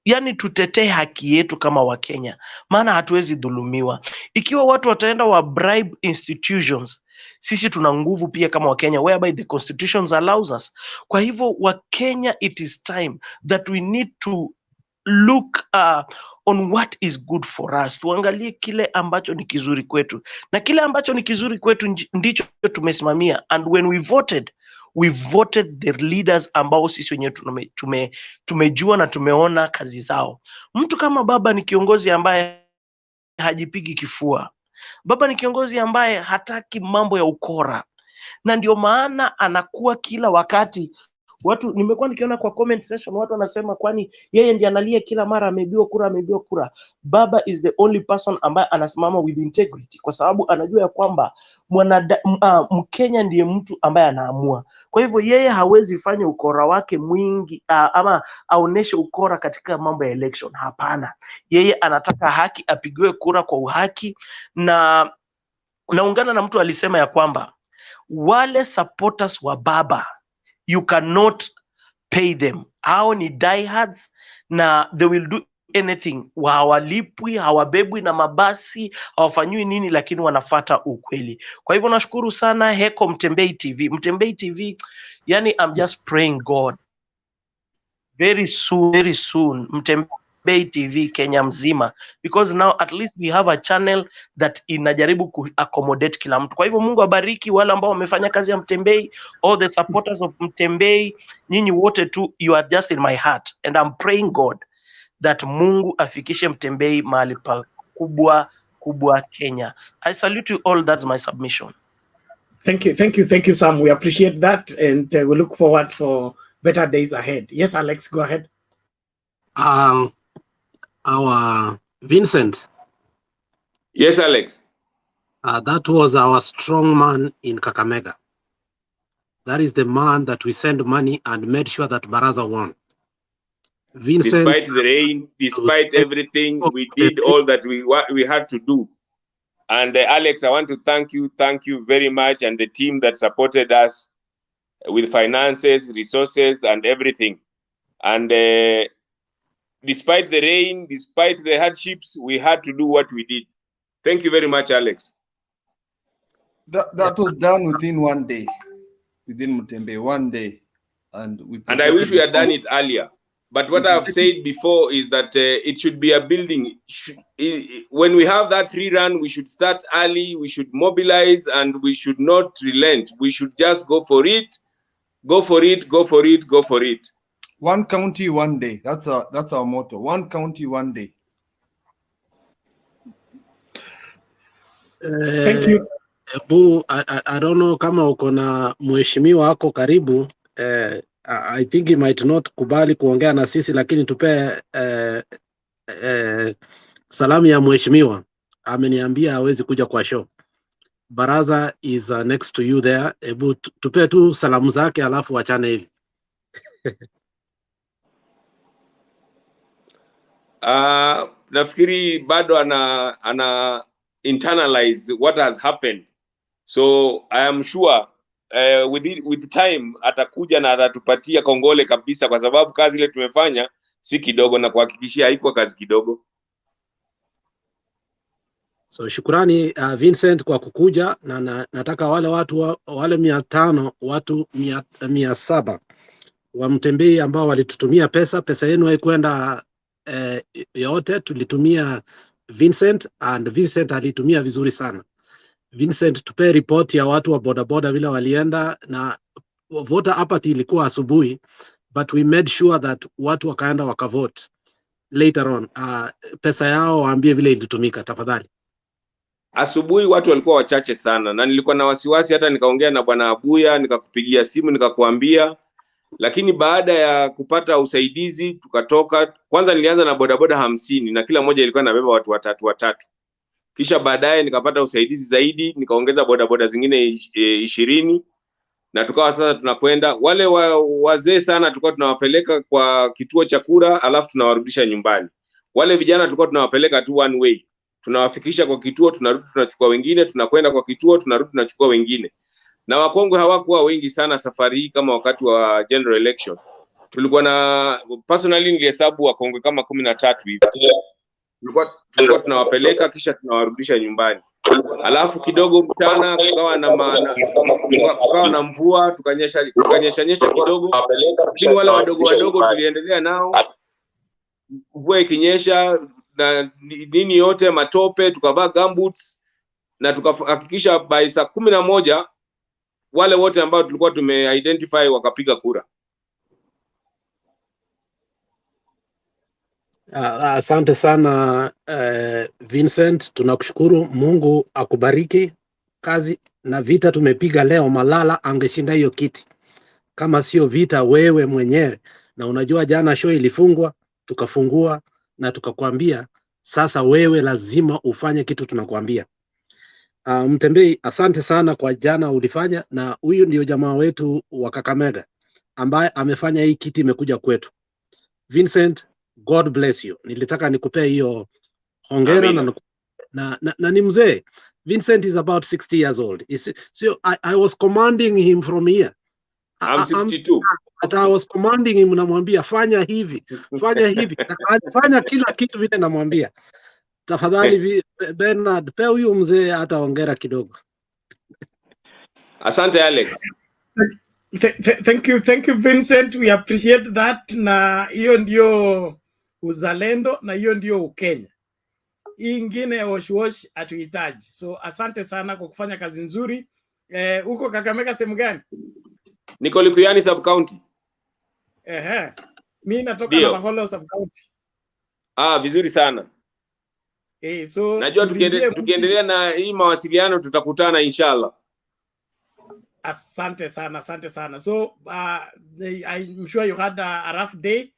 Speaker 11: Yani tutetee haki yetu kama Wakenya, maana hatuwezi dhulumiwa. Ikiwa watu wataenda wa bribe institutions, sisi tuna nguvu pia kama Wakenya, whereby the constitutions allows us. Kwa hivyo Wakenya, it is time that we need to look on what is good for us. Tuangalie kile ambacho ni kizuri kwetu, na kile ambacho ni kizuri kwetu ndicho tumesimamia. And when we voted the leaders ambao sisi wenyewe tumejua na tumeona kazi zao. Mtu kama baba ni kiongozi ambaye hajipigi kifua. Baba ni kiongozi ambaye hataki mambo ya ukora, na ndio maana anakuwa kila wakati watu, nimekuwa nikiona kwa comment section watu wanasema kwani yeye ndiye analia kila mara ameibiwa kura. Baba is the only person ambaye anasimama with integrity, kwa sababu anajua ya kwamba Mkenya ndiye mtu ambaye anaamua. Kwa hivyo yeye hawezi fanya ukora wake mwingi ama aoneshe ukora katika mambo ya election. Hapana, yeye anataka haki, apigiwe kura kwa uhaki. Na naungana na mtu alisema ya kwamba wale supporters wa baba, you cannot pay them. Hao ni diehards na they will do anything. Hawalipwi, hawabebwi na mabasi, hawafanywi nini, lakini wanafata ukweli. Kwa hivyo nashukuru sana Heko Mtembei TV. Yani I'm just praying God very soon Mtembei TV Kenya mzima, because now at least we have a channel that inajaribu ku-accommodate kila mtu. Kwa hivyo Mungu abariki wale ambao wamefanya kazi ya Mtembei, all the supporters of Mtembei, nyinyi wote tu, you are just in my heart, and I'm praying God that Mungu afikishe Mtembei mahali pa kubwa Kenya. I salute you all. That's my submission.
Speaker 17: Thank you, Sam. We appreciate that, and we look forward for better days ahead. Yes, Alex, go ahead.
Speaker 2: Our Vincent.
Speaker 3: Yes, Alex.
Speaker 2: That was our strong man in Kakamega. That is the man that we sent money and made sure that Baraza won. Vincent,
Speaker 3: despite the rain, despite everything, we did all that we had to do. And Alex, I want to thank you very much, and the team that supported us with finances, resources, and everything. And despite the rain, despite the hardships, we had to do what we did. Thank you very much, Alex.
Speaker 6: That was done within 1 day, within Mutembe, 1 day. And
Speaker 3: I wish we had done it earlier. But what I've said before is that it should be a building. When we have that rerun, we should start early, we should mobilize, and we should not relent. We should just go for it, go for it, go for it, go for it.
Speaker 6: One county, 1 day. That's our motto. One county, 1 day.
Speaker 17: Thank you.
Speaker 2: Ebu, I don't know kama uko na mheshimiwa wako karibu. I think he might not kubali kuongea na sisi, lakini tupe salamu ya mheshimiwa. Ameniambia hawezi kuja kwa show. Baraza is next to you there. Ebu tupe tu salamu zake alafu wachane hivi.
Speaker 3: Nafikiri bado ana internalize what has happened. So I am sure with time atakuja na atatupatia kongole kabisa, kwa sababu kazi ile tumefanya si kidogo, na kuhakikishia haikuwa kazi kidogo.
Speaker 2: So shukrani Vincent kwa kukuja, na nataka wale watu wale 500 watu 700 wa Mtembei ambao walitutumia pesa yenu haikwenda yote, tulitumia Vincent, and Vincent alitumia vizuri sana. Vincent, tupe report ya watu wa bodaboda vile walienda, na voter apathy ilikuwa asubuhi, but we made sure that watu wakaenda wakavote later on. Pesa yao waambie vile ilitumika tafadhali.
Speaker 3: Asubuhi watu walikuwa wachache sana, na nilikuwa na wasiwasi, hata nikaongea na bwana Abuya, nikakupigia simu nikakuambia. Lakini baada ya kupata usaidizi tukatoka. Kwanza nilianza na bodaboda 50 na kila moja ilikuwa inabeba watu watatu. Kisha baadaye nikapata usaidizi zaidi, nikaongeza bodaboda zingine 20, na tukawa sasa tunakwenda. Wale wazee sana tulikuwa tunawapeleka kwa kituo cha kura, alafu tunawarudisha nyumbani. Wale vijana tulikuwa tunawapeleka tu one way.
Speaker 13: tunawafikisha kwa kituo, tunarudi tunachukua wengine, tunakwenda kwa kituo, tunarudi tunachukua wengine. Na wakongwe hawakuwa wengi sana safari hii kama wakati wa general election. Tulikuwa na personally ningehesabu wakongwe kama 13 hivi. Tulikuwa tunawapeleka kisha tunawarudisha nyumbani. Alafu kidogo mchana kukawa na mvua, tukanyesha kidogo. Lakini wale wadogo tuliendelea nao. Mvua ikinyesha na nini yote matope, tukavaa gumboots na tukahakikisha by saa 11 wale wote ambao tulikuwa tumeidentify wakapiga kura.
Speaker 2: Asante sana Vincent, tunakushukuru. Mungu akubariki. Kazi na vita tumepiga leo, Malala angeshinda hiyo kiti kama sio vita wewe mwenyewe. Na unajua jana show ilifungwa, tukafungua na tukakwambia sasa wewe lazima ufanye kitu tunakwambia. Mtembei, asante sana kwa jana ulifanya, na huyu ndio jamaa wetu wa Kakamega ambaye amefanya hii kiti imekuja kwetu. Vincent, God bless you. Nilitaka nikupea hiyo hongera na ni mzee. Vincent is about 60 years old. So I was commanding him from here.
Speaker 13: I'm 62.
Speaker 2: I was commanding him, namwambia fanya hivi, fanya hivi. Fanya kila kitu vile namwambia. Tafadhali Bernard, pea huyu mzee hata hongera kidogo.
Speaker 13: Asante Alex.
Speaker 17: Thank you Vincent, we appreciate that. Na hiyo ndio uzalendo na hiyo ndio Ukenya. Hii ingine wash hatuhitaji. So asante sana kwa kufanya kazi nzuri. Huko Kakamega sehemu gani?
Speaker 13: Niko Likuyani sub county.
Speaker 17: Mimi natoka na Baholo sub county.
Speaker 13: Vizuri sana.
Speaker 17: So
Speaker 13: najua tukiendelea na hii mawasiliano tutakutana inshallah.
Speaker 17: Asante sana. So I'm sure you had a rough day.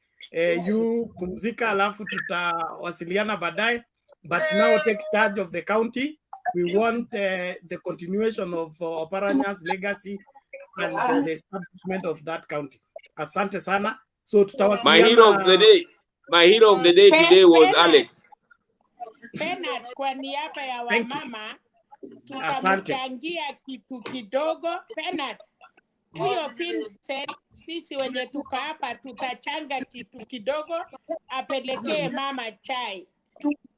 Speaker 17: You pumzika, alafu tutawasiliana baadaye. But now take charge of the county. We want the continuation of Oparanya's legacy and the establishment of that county. Asante sana. So tutawasiliana.
Speaker 13: My hero of the day today was Alex.
Speaker 15: Bernard, kwa niaba ya wamama tutamchangia kitu kidogo. Bernard, huyo Vincent, sisi wenye tuka hapa tutachanga kitu kidogo apelekee mama chai.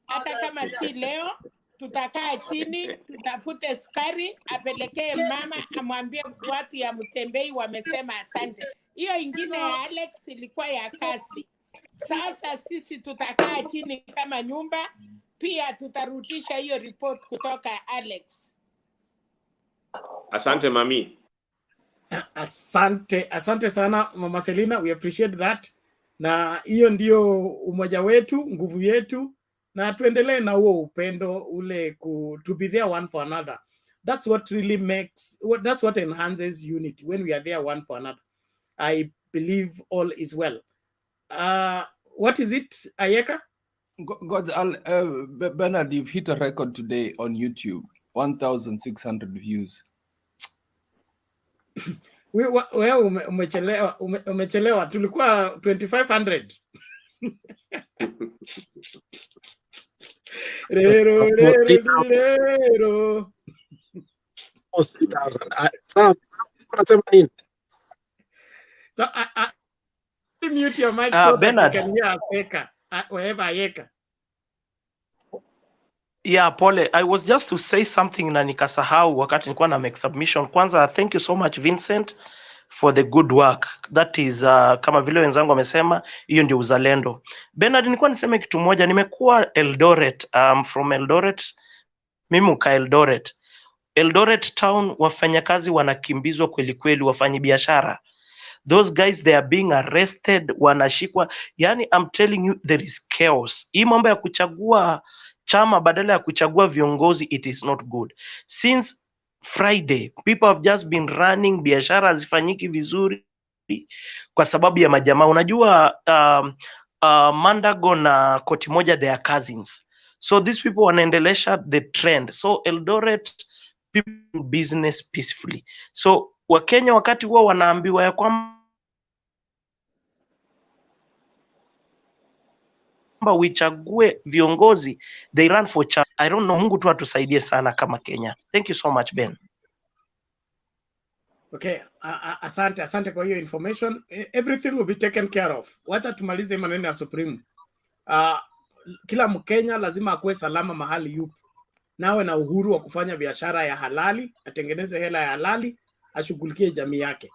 Speaker 15: Hata kama si leo, tutakaa chini, tutafute sukari, apelekee mama, amwambie watu ya Mtembei wamesema asante. Hiyo ingine ya Alex ilikuwa ya kasi. Sasa sisi tutakaa chini kama nyumba, pia tutarudisha hiyo report kutoka Alex.
Speaker 13: Asante mami.
Speaker 17: Asante sana Mama Selina, we appreciate that. Na hiyo ndio umoja wetu, nguvu yetu, na tuendelee na huo upendo ule to be there one for another. That's what really that's what enhances unity, when we are there one for another. I believe all is well. What is it, Ayeka?
Speaker 6: God, Bernard, you've hit a record today on YouTube. 1,600 views.
Speaker 17: Wewe umechelewa. Tulikuwa 2,500. Rero. So I mute your mic so
Speaker 11: Bernard,
Speaker 17: that you can hear Aseka. Wherever Ayeka.
Speaker 11: Yeah, Pole, I was just to say something na nikasahau wakati nilikuwa na make submission. Kwanza, thank you so much Vincent for the good work. That is kama vile wenzangu wamesema, hiyo ndio uzalendo. Bernard, nilikuwa niseme kitu moja, nimekuwa Eldoret, from Eldoret, mimi uka Eldoret. Eldoret town wafanyakazi wanakimbizwa kweli kweli, wafanyi biashara. Those guys, they are being arrested, wanashikwa. Yani, I'm telling you, there is chaos. Hii mambo ya kuchagua chama badala ya kuchagua viongozi, it is not good. Since Friday, people have just been running, biashara hazifanyiki vizuri kwa sababu ya majamaa. Unajua Mandago na koti moja, they are cousins. So these people wanaendelesha the trend. So Eldoret, people business peacefully. So Wakenya wakati huwa wanaambiwa ya kwamba uichague viongozi, they run for charge. I don't know, Mungu tu atusaidie sana kama Kenya. Thank you so much, Ben.
Speaker 17: Okay, asante kwa hiyo information. Everything will be taken care of. Wacha tumalize maneno ya Supreme. Kila Mkenya lazima akuwe salama mahali yupo, nawe na uhuru wa kufanya biashara ya halali, atengeneze hela ya halali, ashughulikie jamii yake.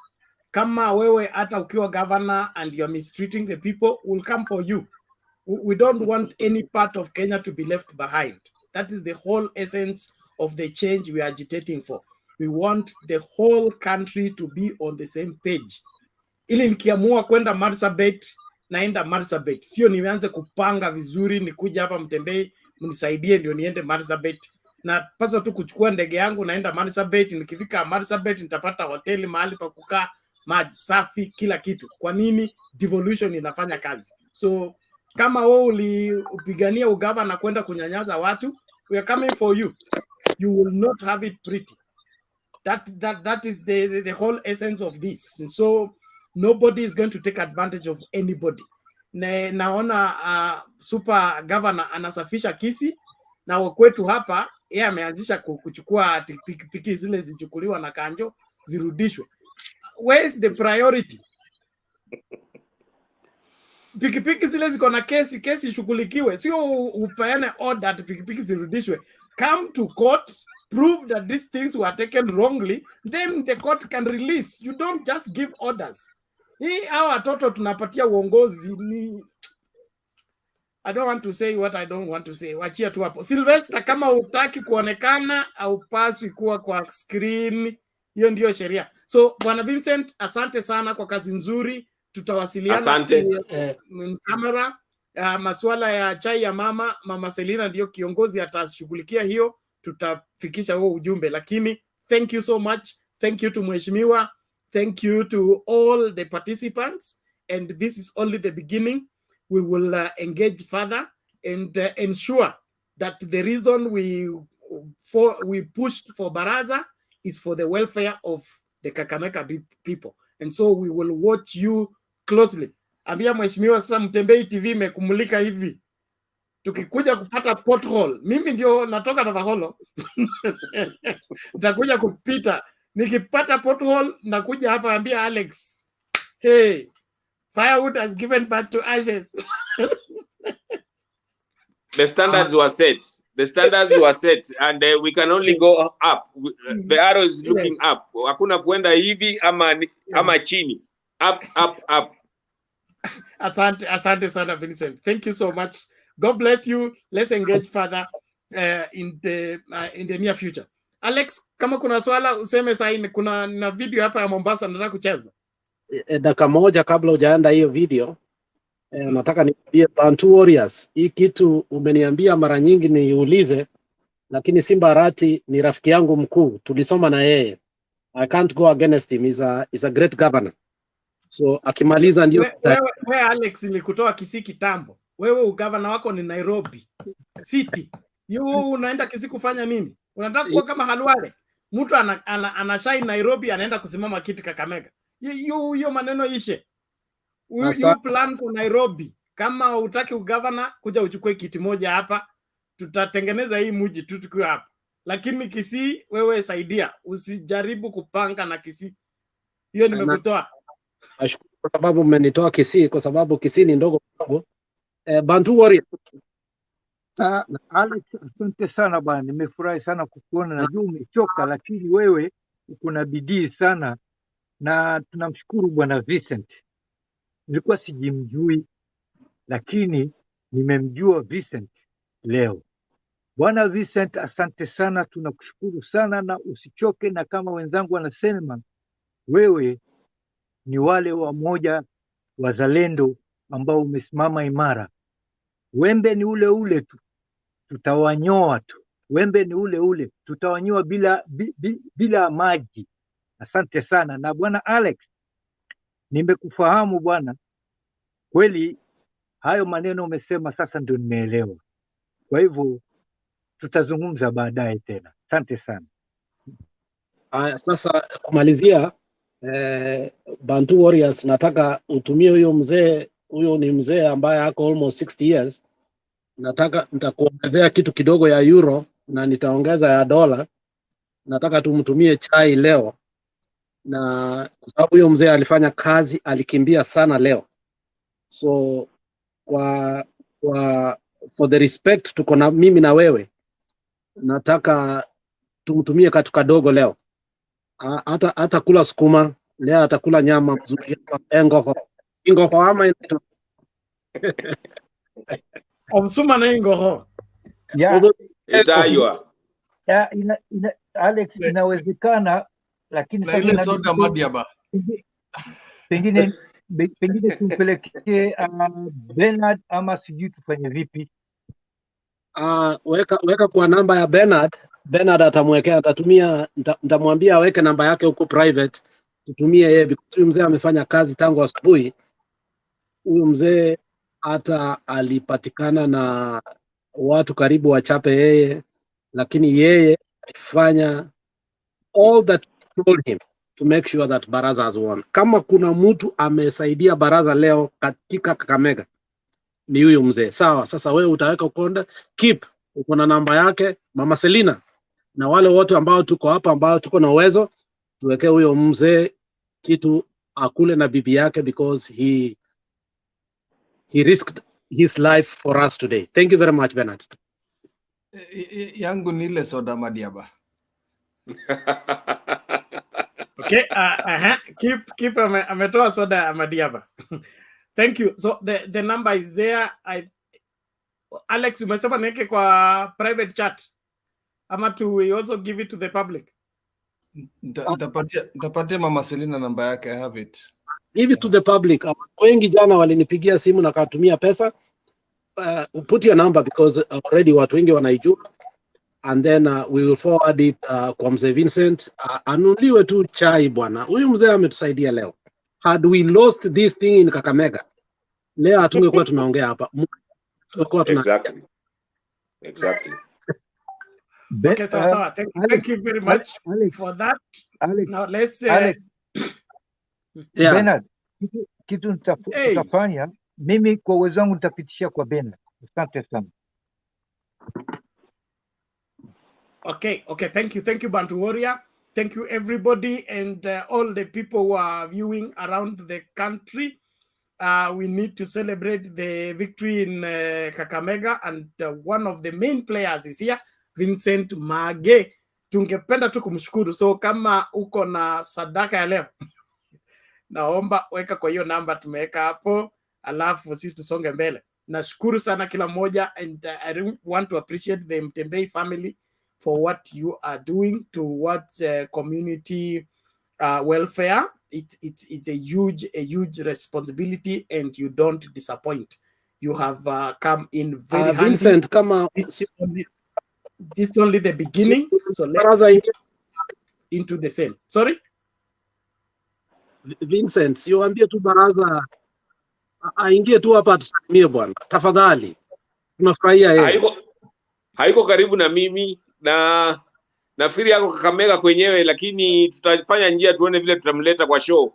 Speaker 17: Kama wewe hata ukiwa governor and you are mistreating the people, will come for you. We don't want any part of Kenya to be left behind. That is the whole essence of the change we are agitating for. We want the whole country to be on the same page. Ili nikiamua kwenda Marsabit, naenda Marsabit. Sio nianze kupanga vizuri, nikuja hapa Mtembei, mnisaidie ndio niende Marsabit. Na pasa tu kuchukua ndege yangu naenda Marsabit, nikifika Marsabit nitapata hoteli, mahali pa kukaa, maji safi, kila kitu. Kwa nini? Devolution inafanya kazi. So kama wewe ulipigania ugava na kwenda kunyanyaza watu, we are coming for you. You will not have it pretty. That is the whole essence of this. And so nobody is going to take advantage of anybody. Naona super governor anasafisha Kisii, na kwetu hapa yeye ameanzisha kuchukua pikipiki zile zichukuliwa na Kanjo zirudishwe. Where is the priority? Pikipiki zile ziko na kesi ishughulikiwe, sio upeane order pikipiki zirudishwe. Come to court, prove that these things were taken wrongly, then the court can release. You don't just give orders. Hii hawa watoto tunapatia uongozi ni, I don't want to say what I don't want to say. Wachia tu hapo. Sylvester, kama utaki kuonekana au paswi kuwa kwa screen, hiyo ndio sheria. So Bwana Vincent, asante sana kwa kazi nzuri. Tutawasiliana kamera. Masuala ya chai ya mama Selina ndio kiongozi atashughulikia hiyo, tutafikisha huo ujumbe. Lakini thank you so much. Thank you to mheshimiwa. Thank you to all the participants, and this is only the beginning. We will engage further and ensure that the reason we pushed for Baraza is for the welfare of the Kakamega people, and so we will watch you closely. Ambia mheshimiwa sasa Mtembei TV imekumulika hivi, tukikuja kupata pothole, mimi ndio natoka na Vaholo nitakuja kupita. Nikipata pothole nakuja hapa ambia Alex, hey, firewood has given birth to ashes.
Speaker 13: The standards were set. The standards were set, and we can only go up. The arrow is looking up. Hakuna kuenda hivi ama chini. Up, up, up.
Speaker 17: Asante sana Vincent. Thank you so much. God bless you. Let's engage further in the near future. Alex, kama kuna swala useme saini, kuna na video hapa ya Mombasa nataka kucheza.
Speaker 2: Dakika moja kabla hujaenda hiyo video, nataka niambie Bantu Warriors, hii kitu umeniambia mara nyingi niulize, lakini Simba Arati ni rafiki yangu mkuu, tulisoma na yeye. I can't go against him. He's a great governor. So akimaliza ndio
Speaker 17: wewe Alex, nilikutoa Kisii kitambo. Wewe ugavana wako ni Nairobi City. Yeye unaenda Kisii kufanya nini? Unataka kuwa kama Halwale? Mtu anashai Nairobi anaenda kusimama kiti Kakamega. Hiyo maneno ishe. You plan for Nairobi. Kama utaki ugavana, kuja uchukue kiti moja hapa. Tutatengeneza hii mji tu tukiwa hapa. Lakini Kisii wewe saidia. Usijaribu kupanga na Kisii. Hiyo nimekutoa.
Speaker 2: Nashukuru kwa sababu mmenitoa Kisii, kwa sababu Kisii ni ndogo kidogo. Bantu Warriors.
Speaker 8: Alex, asante sana bwana, nimefurahi sana kukuona. Najua umechoka, lakini wewe uko na bidii sana, na tunamshukuru bwana Vincent. Nilikuwa sijimjui, lakini nimemjua Vincent leo. Bwana Vincent, asante sana, tunakushukuru sana, na usichoke, na kama wenzangu wanasema, wewe ni wale wamoja wazalendo ambao umesimama imara. Wembe ni ule ule tu, tutawanyoa tu. Wembe ni ule ule, tutawanyoa bila maji. Asante sana. Na bwana Alex, nimekufahamu bwana, kweli hayo maneno umesema sasa ndio nimeelewa. Kwa hivyo tutazungumza baadaye tena. Asante sana.
Speaker 2: Sasa kumalizia, Bantu Warriors, nataka utumie huyo mzee. Huyo ni mzee ambaye ako almost 60 years. nitakuongezea kitu kidogo ya euro na nitaongeza ya dola. Nataka tumtumie chai leo, na kwa sababu huyo mzee alifanya kazi, alikimbia sana leo. So for the respect tuko na mimi na wewe, nataka tumtumie katu kadogo leo. Hata kula sukuma leo, atakula nyama mzuri, ingoko ama inaitwa
Speaker 17: Omsuma na ingoho.
Speaker 13: Itaywa.
Speaker 8: Alex, inawezekana, lakini
Speaker 6: Na
Speaker 8: sasa
Speaker 6: ile soda
Speaker 8: inabidi
Speaker 6: madiaba.
Speaker 8: pengine tumpelekee Bernard ama sijui tufanye vipi.
Speaker 2: Weka kwa namba ya Bernard. Bernard atamwekea, atatumia, nitamwambia aweke namba yake huko private, tutumie yeye, because huyu mzee amefanya kazi tangu asubuhi. Huyu mzee hata alipatikana na watu karibu wachape yeye, lakini yeye alifanya all that we told him to make sure that Baraza has won. Kama kuna mtu amesaidia Baraza leo katika Kakamega ni huyu mzee. Sawa, sasa wewe utaweka ukonda, keep uko na namba yake, Mama Selina, na wale wote ambao tuko hapa ambao tuko na uwezo, tuweke huyo mzee kitu akule na bibi yake, because he risked his life for us today. Thank you very much, Bernard.
Speaker 6: Yangu ni ile soda madiaba.
Speaker 17: Okay, keep ametoa soda madiaba. Thank you. So the number is there. Alex, umesema niweke kwa private chat ama we also give it to the public?
Speaker 6: Nitapatia Mama Selina namba yake. I have it.
Speaker 2: Give it to the public. Wengi jana walinipigia simu na katumia pesa. Put your number because already watu wengi wanaijua, and then we will forward it kwa mzee Vincent. Anuliwe tu chai bwana. Huyu mzee ametusaidia leo. Had we lost this thing in Kakamega, leo hatungekuwa tunaongea hapa.
Speaker 9: Exactly.
Speaker 17: Okay, so thank you very much for that.
Speaker 8: Alex,
Speaker 17: now let's
Speaker 8: Bernard, kitu nitafanya mimi kwa uwezo wangu, nitapitisha kwa Bernard. Asante sana.
Speaker 17: Okay, thank you Bantu Warrior. Thank you everybody and all the people who are viewing around the country. We need to celebrate the victory in Kakamega, and one of the main players is here, Vincent Mage. Tungependa tu kumshukuru. So kama uko na sadaka ya leo naomba weka kwa hiyo namba tumeweka hapo, alafu sisi tusonge mbele. Nashukuru sana kila moja, and I want to appreciate the Mtembei family for what you are doing towards community welfare. It's a huge responsibility, and you don't disappoint. You have come in very handy.
Speaker 2: Vincent, kama
Speaker 17: this is only the beginning, so let's get into the same. Sorry?
Speaker 2: Vincent, siwaambie tu Baraza aingie tu hapa tusalimie bwana. Tafadhali. Tunafurahia yeye.
Speaker 13: Haiko karibu na mimi, na nafikiri yako Kakamega kwenyewe, lakini tutafanya njia tuone vile tutamleta kwa show.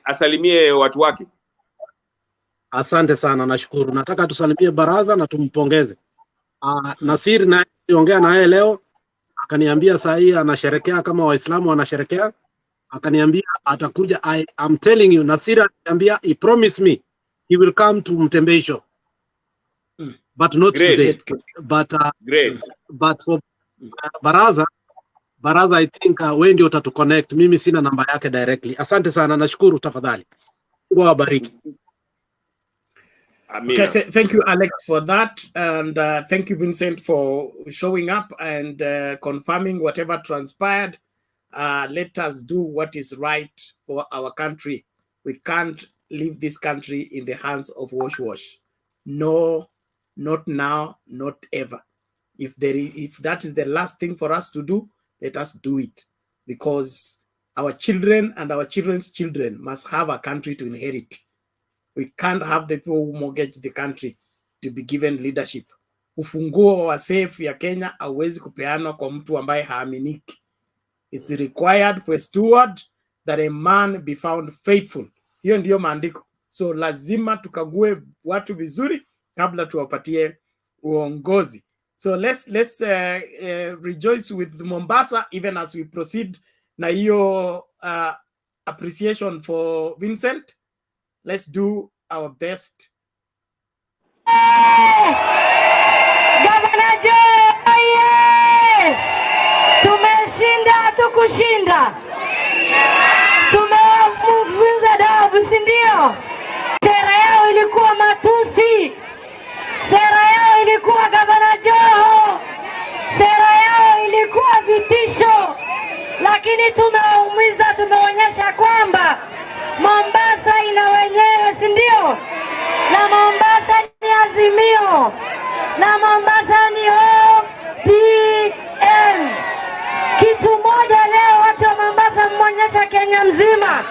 Speaker 13: Asalimie watu wake.
Speaker 2: Asante sana, nashukuru. Nataka tusalimie Baraza na tumpongeze. Nasiri na niongea na yeye leo, akaniambia saa hii anasherekea kama Waislamu wanasherekea. Akaniambia atakuja. I'm telling you, Nasiri ananiambia he promised me he will come to Mtembei show. But not today. But for Baraza I think wewe ndio utatuconnect. Mimi sina namba yake directly. Asante sana, nashukuru. Tafadhali. Mungu awabariki.
Speaker 17: Okay, thank you Alex for that, and thank you Vincent for showing up and confirming whatever transpired. Let us do what is right for our country. We can't leave this country in the hands of wash. No, not now, not ever. If that is the last thing for us to do, let us do it, because our children and our children's children must have a country to inherit. We can't have the people who mortgage the country to be given leadership. Ufunguo wa safe ya Kenya hauwezi kupeanwa kwa mtu ambaye haaminiki. It's required for a steward that a man be found faithful. Hiyo ndiyo maandiko. So lazima tukague watu vizuri, kabla tuwapatie uongozi. So let's rejoice with Mombasa even as we proceed na hiyo appreciation for Vincent. Let's do our best.
Speaker 19: Gavana Joye! Tumeshinda tukushinda. Tumemfunza dabu, si ndio? Sera yao ilikuwa matusi. Sera yao ilikuwa Gavana Joho. Sera yao ilikuwa vitisho. Lakini tumeumiza, tumeonyesha kwamba Mombasa ina wenyewe, si ndio? Na Mombasa ni Azimio. Na Mombasa ni ODM. Kitu moja leo watu wa Mombasa mmeonyesha Kenya mzima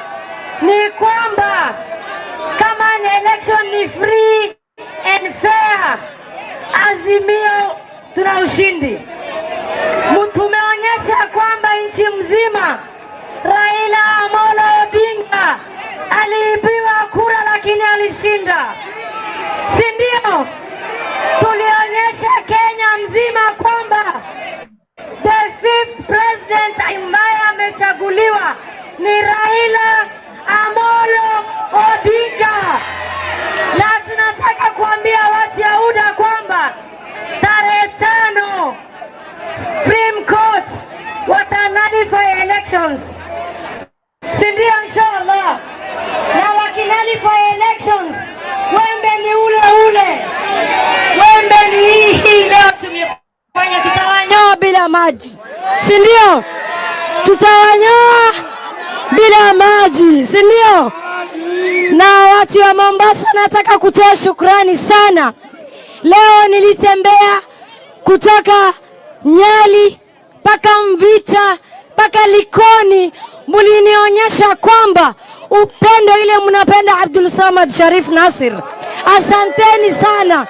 Speaker 19: ni kwamba kama ni election ni free and fair, Azimio tuna ushindi. Tumeonyesha kwamba nchi mzima Raila Amolo Odinga aliibiwa kura lakini alishinda, si ndio? Tulionyesha Kenya mzima kwamba the fifth president ambaye amechaguliwa ni Raila Amolo Odinga. Na tunataka kuambia watu ya UDA kwamba tarehe 5 Supreme Court watanalify elections, si ndio? Inshallah. Na wakinalify elections, wembe ni ule ule. Wembe ni hii leo tumefanya, tutawanyoa bila maji, si ndio? Tutawanyoa bila maji, si ndio? Na watu wa Mombasa nataka kutoa shukrani sana. Leo nilitembea kutoka Nyali paka Mvita paka Likoni, mulinionyesha kwamba upendo ile mnapenda Abdul Samad Sharif Nasir. Asanteni sana.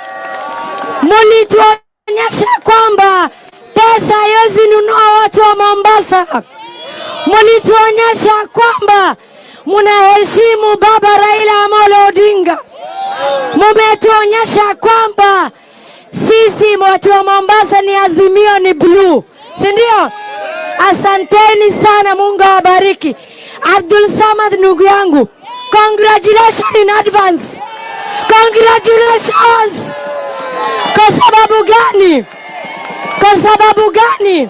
Speaker 19: Mulituonyesha kwamba pesa haiwezi nunua watu wa Mombasa. Mulituonyesha kwamba mnaheshimu baba Raila Amolo Odinga. Mumetuonyesha kwamba sisi watu wa Mombasa ni Azimio, ni blue, si ndio? Asanteni sana, Mungu awabariki. Abdul Samad ndugu yangu, congratulations in advance. Congratulations. Kwa sababu gani? Kwa sababu gani?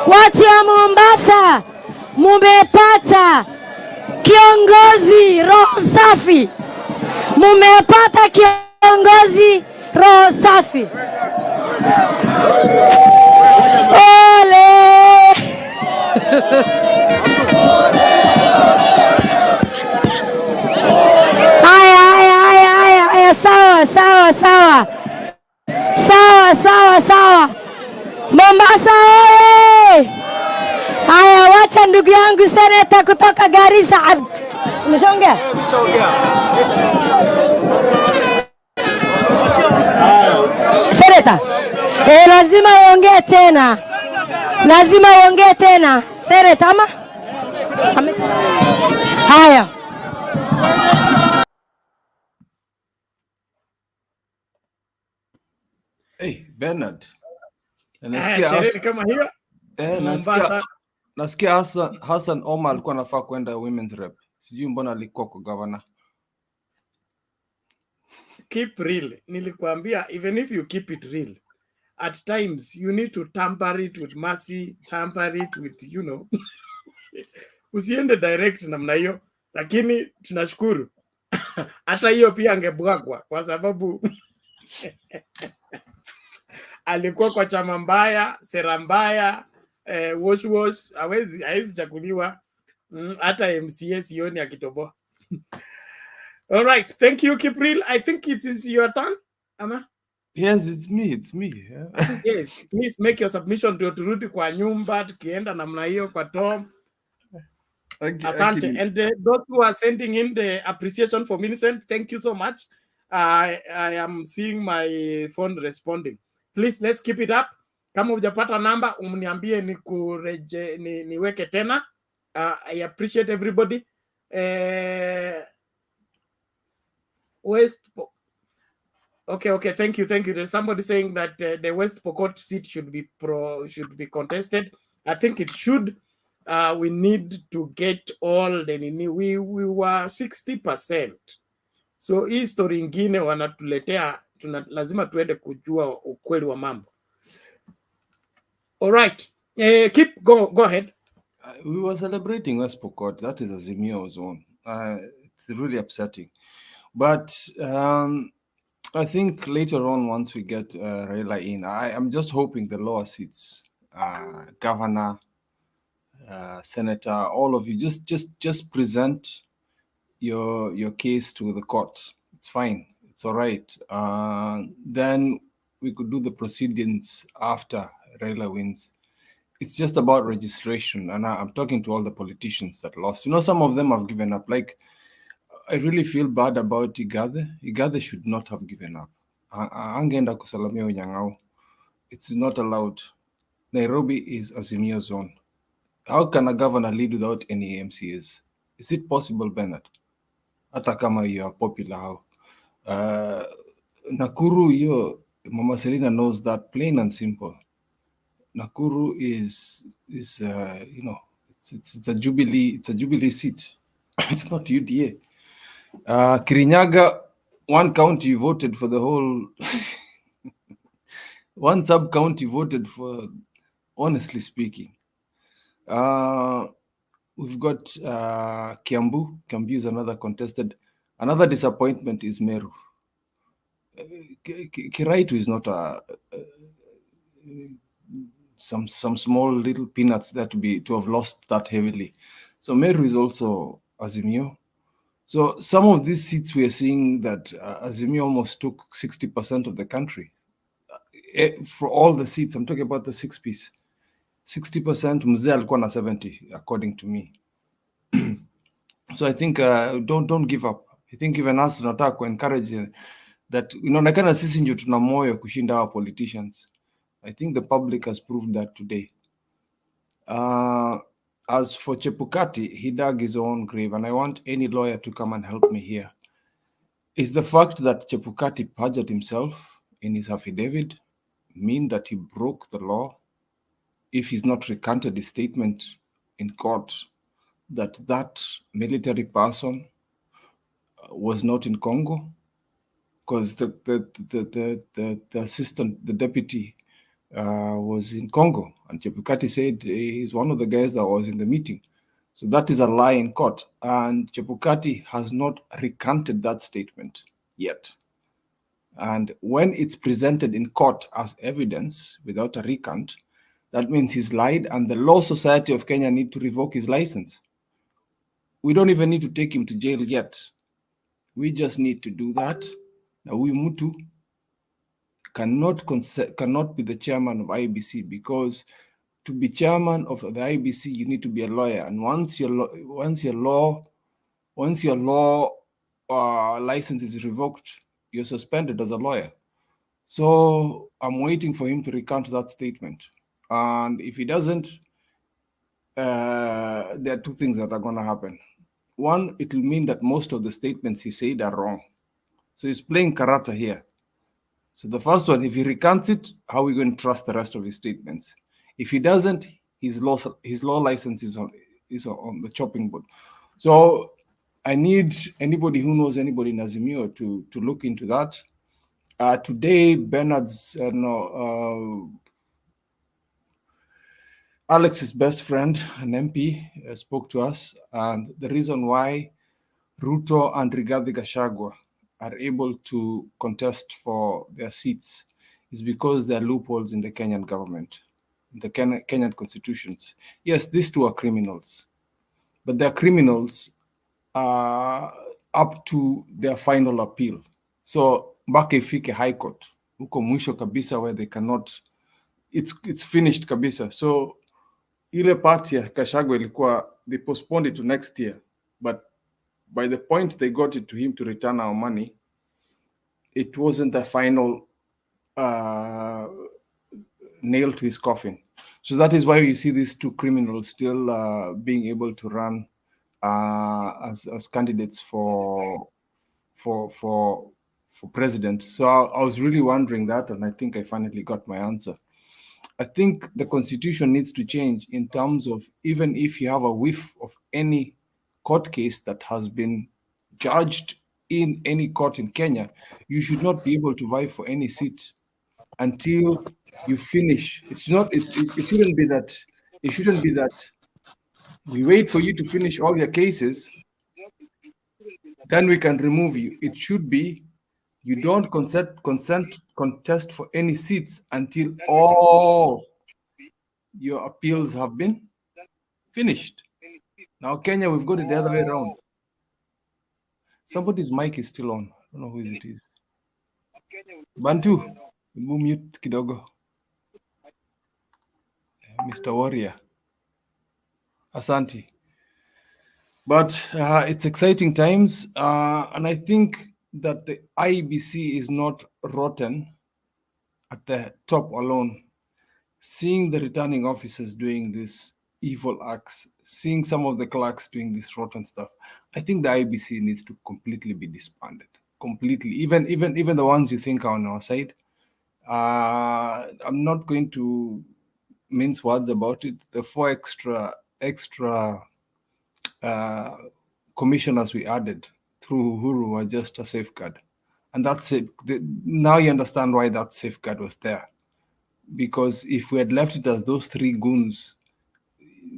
Speaker 19: Watu wa Mombasa mumepata kiongozi roho safi. Mumepata kiongozi roho safi. Ole. Haya, sawa. Mombasa oye! Haya, wacha ndugu yangu seneta kutoka Garissa. Umeshaongea? Seneta, lazima uongee tena. Seneta ama? Haya.
Speaker 6: Hey, Bernard.
Speaker 17: Sherehe kama hiyo Mombasa.
Speaker 6: Nasikia Hassan Omar alikuwa anafaa kwenda women's rep. Sijui mbona alikuwa kwa governor.
Speaker 17: Keep real. Nilikuambia even if you keep it real, at times you need to tamper it with mercy, tamper it with, you know. Usiende direct namna hiyo, lakini tunashukuru. Hata hiyo pia angebwagwa kwa sababu alikuwa kwa chama mbaya, sera mbaya, wash hawezi chaguliwa. Hata MCA sioni akitoboa. All right, thank you Kipril. I think it is your turn, Ama.
Speaker 6: Yes, it's me. Yeah.
Speaker 17: Yes, please make your submission turudi kwa nyumba tukienda namna hiyo kwa Tom. Asante. And those who are sending in the appreciation for Vincent, thank you so much. I am seeing my phone responding. Please, let's keep it up. Kama hujapata namba, umniambie niweke tena. I appreciate everybody. Okay. Thank you. There's somebody saying that the West Pokot seat should be contested. I think it should. We need to get all the nini. We were 60%. So hii story ingine wanatuletea, lazima tuende kujua ukweli wa mambo. All right. Go ahead.
Speaker 6: We were celebrating West Pokot. That is Azimio zone. It's really upsetting. But I think later on, once we get Raila in, I'm just hoping the lower seats, governor, senator, all of you, just present your case to the court. It's fine. It's all right. Then we could do the proceedings after Raila wins. It's just about registration, and I'm talking to all the politicians that lost. You know, some of them have given up. Like, I really feel bad about Igathe. Igathe should not have given up. Angeenda kusalamia Unyang'au. It's not allowed. Nairobi is Azimio zone. How can a governor lead without any MCAs? Is it possible, Bernard? Hata kama you are popular how? Nakuru, Mama Selina knows that, plain and simple. Nakuru is it's a Jubilee seat. It's not UDA. Kirinyaga, one county voted for the whole. One sub county voted for, honestly speaking. We've got Kiambu. Kiambu is another contested. Another disappointment is Meru. Kiraitu is not some small little peanuts there to have lost that heavily. So Meru is also Azimio. So some of these seats we are seeing that Azimio almost took 60% of the country. For all the seats, I'm talking about the 6-piece. 60%, Mzee alikuwa na 70, according to me. So I think don't give up. I think even us tunataka encourage that inaonekana sisi ndio tuna moyo kushinda our politicians. I think the public has proved that today. As for Chebukati, he dug his own grave, and I want any lawyer to come and help me here. Is the fact that Chebukati perjured himself in his affidavit mean that he broke the law if he's not recanted his statement in court that military person was not in Congo? Because the assistant, the deputy, was in Congo, and Chebukati said he's one of the guys that was in the meeting. So that is a lie in court, and Chebukati has not recanted that statement yet. And when it's presented in court as evidence without a recant, that means he's lied, and the Law Society of Kenya need to revoke his license. We don't even need to take him to jail yet. We just need to do that. Now, huyu mtu cannot be the chairman of IEBC, because to be chairman of the IEBC, you need to be a lawyer. And once your law license is revoked, you're suspended as a lawyer. So I'm waiting for him to recant that statement. And if he doesn't, there are two things that are going to happen. One, it will mean that most of the statements he said are wrong. So he's playing karate here. So the first one, if he recants it, how are we going to trust the rest of his statements? If he doesn't, his law license is on the chopping board. So I need anybody who knows anybody in Azimio to look into that. Today, Bernard's Alex's best friend, an MP, spoke to us, and the reason why Ruto and Rigathi Gachagua are able to contest for their seats is because there are loopholes in the Kenyan government, in the Kenyan constitutions. Yes, these two are criminals, but they're criminals up to their final appeal. So mpaka ifike high court, huko mwisho kabisa, where they cannot, it's finished kabisa. So ile part ya Gachagua ilikuwa, they postponed it to next year, but by the point they got it to him to return our money, it wasn't the final nail to his coffin. So that is why you see these two criminals still being able to run as candidates for for president. So I was really wondering that, and I think I finally got my answer. I think the constitution needs to change in terms of, even if you have a whiff of any court case that has been judged in any court in Kenya, you should not be able to vie for any seat until you finish. It shouldn't be that. It shouldn't be that we wait for you to finish all your cases, then we can remove you. It should be you don't contest for any seats until all your appeals have been finished. Now, Kenya, we've got it the other way around. Somebody's mic is still on. I don't know who it is. Bantu, mute kidogo. Mr. Warrior. Asante. But it's exciting times, and I think that the IEBC is not rotten at the top alone. Seeing the returning officers doing these evil acts, seeing some of the clerks doing this rotten stuff, I think the IEBC needs to completely be disbanded. Completely, even the ones you think are on our side. I'm not going to mince words about it. The 4 extra commissioners we added through Uhuru were just a safeguard, and that's it. Now you understand why that safeguard was there, because if we had left it as those 3 goons,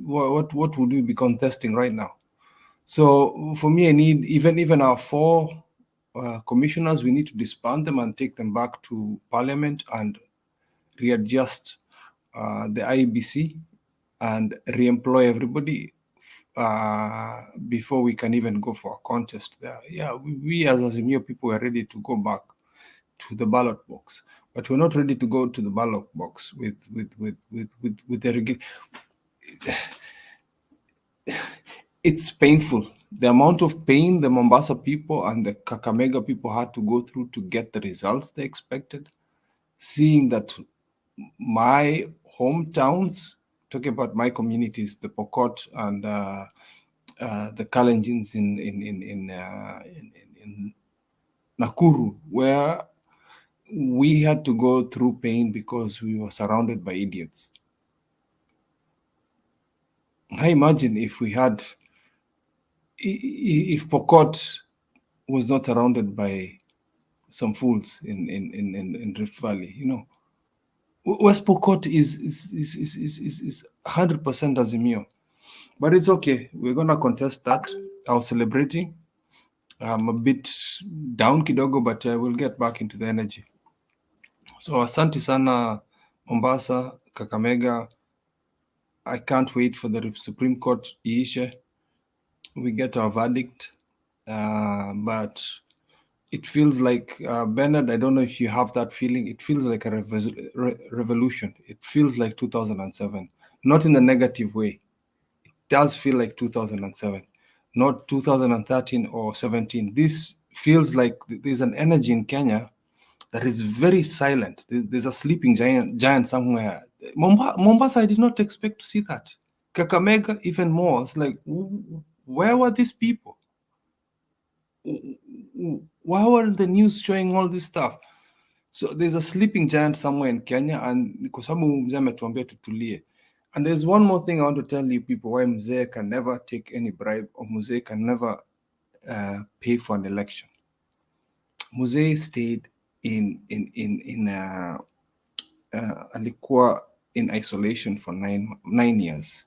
Speaker 6: what would we be contesting right now? So for me, I need even our 4 commissioners. We need to disband them and take them back to Parliament and readjust the IEBC and re-employ everybody before we can even go for a contest there. Yeah, we as Azimio people are ready to go back to the ballot box, but we're not ready to go to the ballot box with the it's painful. The amount of pain the Mombasa people and the Kakamega people had to go through to get the results they expected. Seeing that my hometowns, talking about my communities, the Pokot and the Kalenjins in Nakuru, where we had to go through pain because we were surrounded by idiots. I imagine if Pokot was not surrounded by some fools in Rift Valley, you know. West Pokot is 100% Azimio. But it's okay. We're going to contest that. I was celebrating. I'm a bit down kidogo, but I will get back into the energy. So asante sana Mombasa, Kakamega. I can't wait for the Supreme Court iishe. We get our verdict. But it feels like, Bernard, I don't know if you have that feeling. It feels like a revolution. It feels like 2007. Not in a negative way. It does feel like 2007. Not 2013 or 17. This feels like there's an energy in Kenya that is very silent. There's a sleeping giant somewhere. Mombasa, I did not expect to see that. Kakamega, even more. It's like, where were these people? Why weren't the news showing all this stuff? So there's a sleeping giant somewhere in Kenya, and kwa sababu mzee ametuambia tutulie. And there's one more thing I want to tell you people, why mzee can never take any bribe, or mzee can never pay for an election. Mzee stayed alikuwa in isolation for nine years.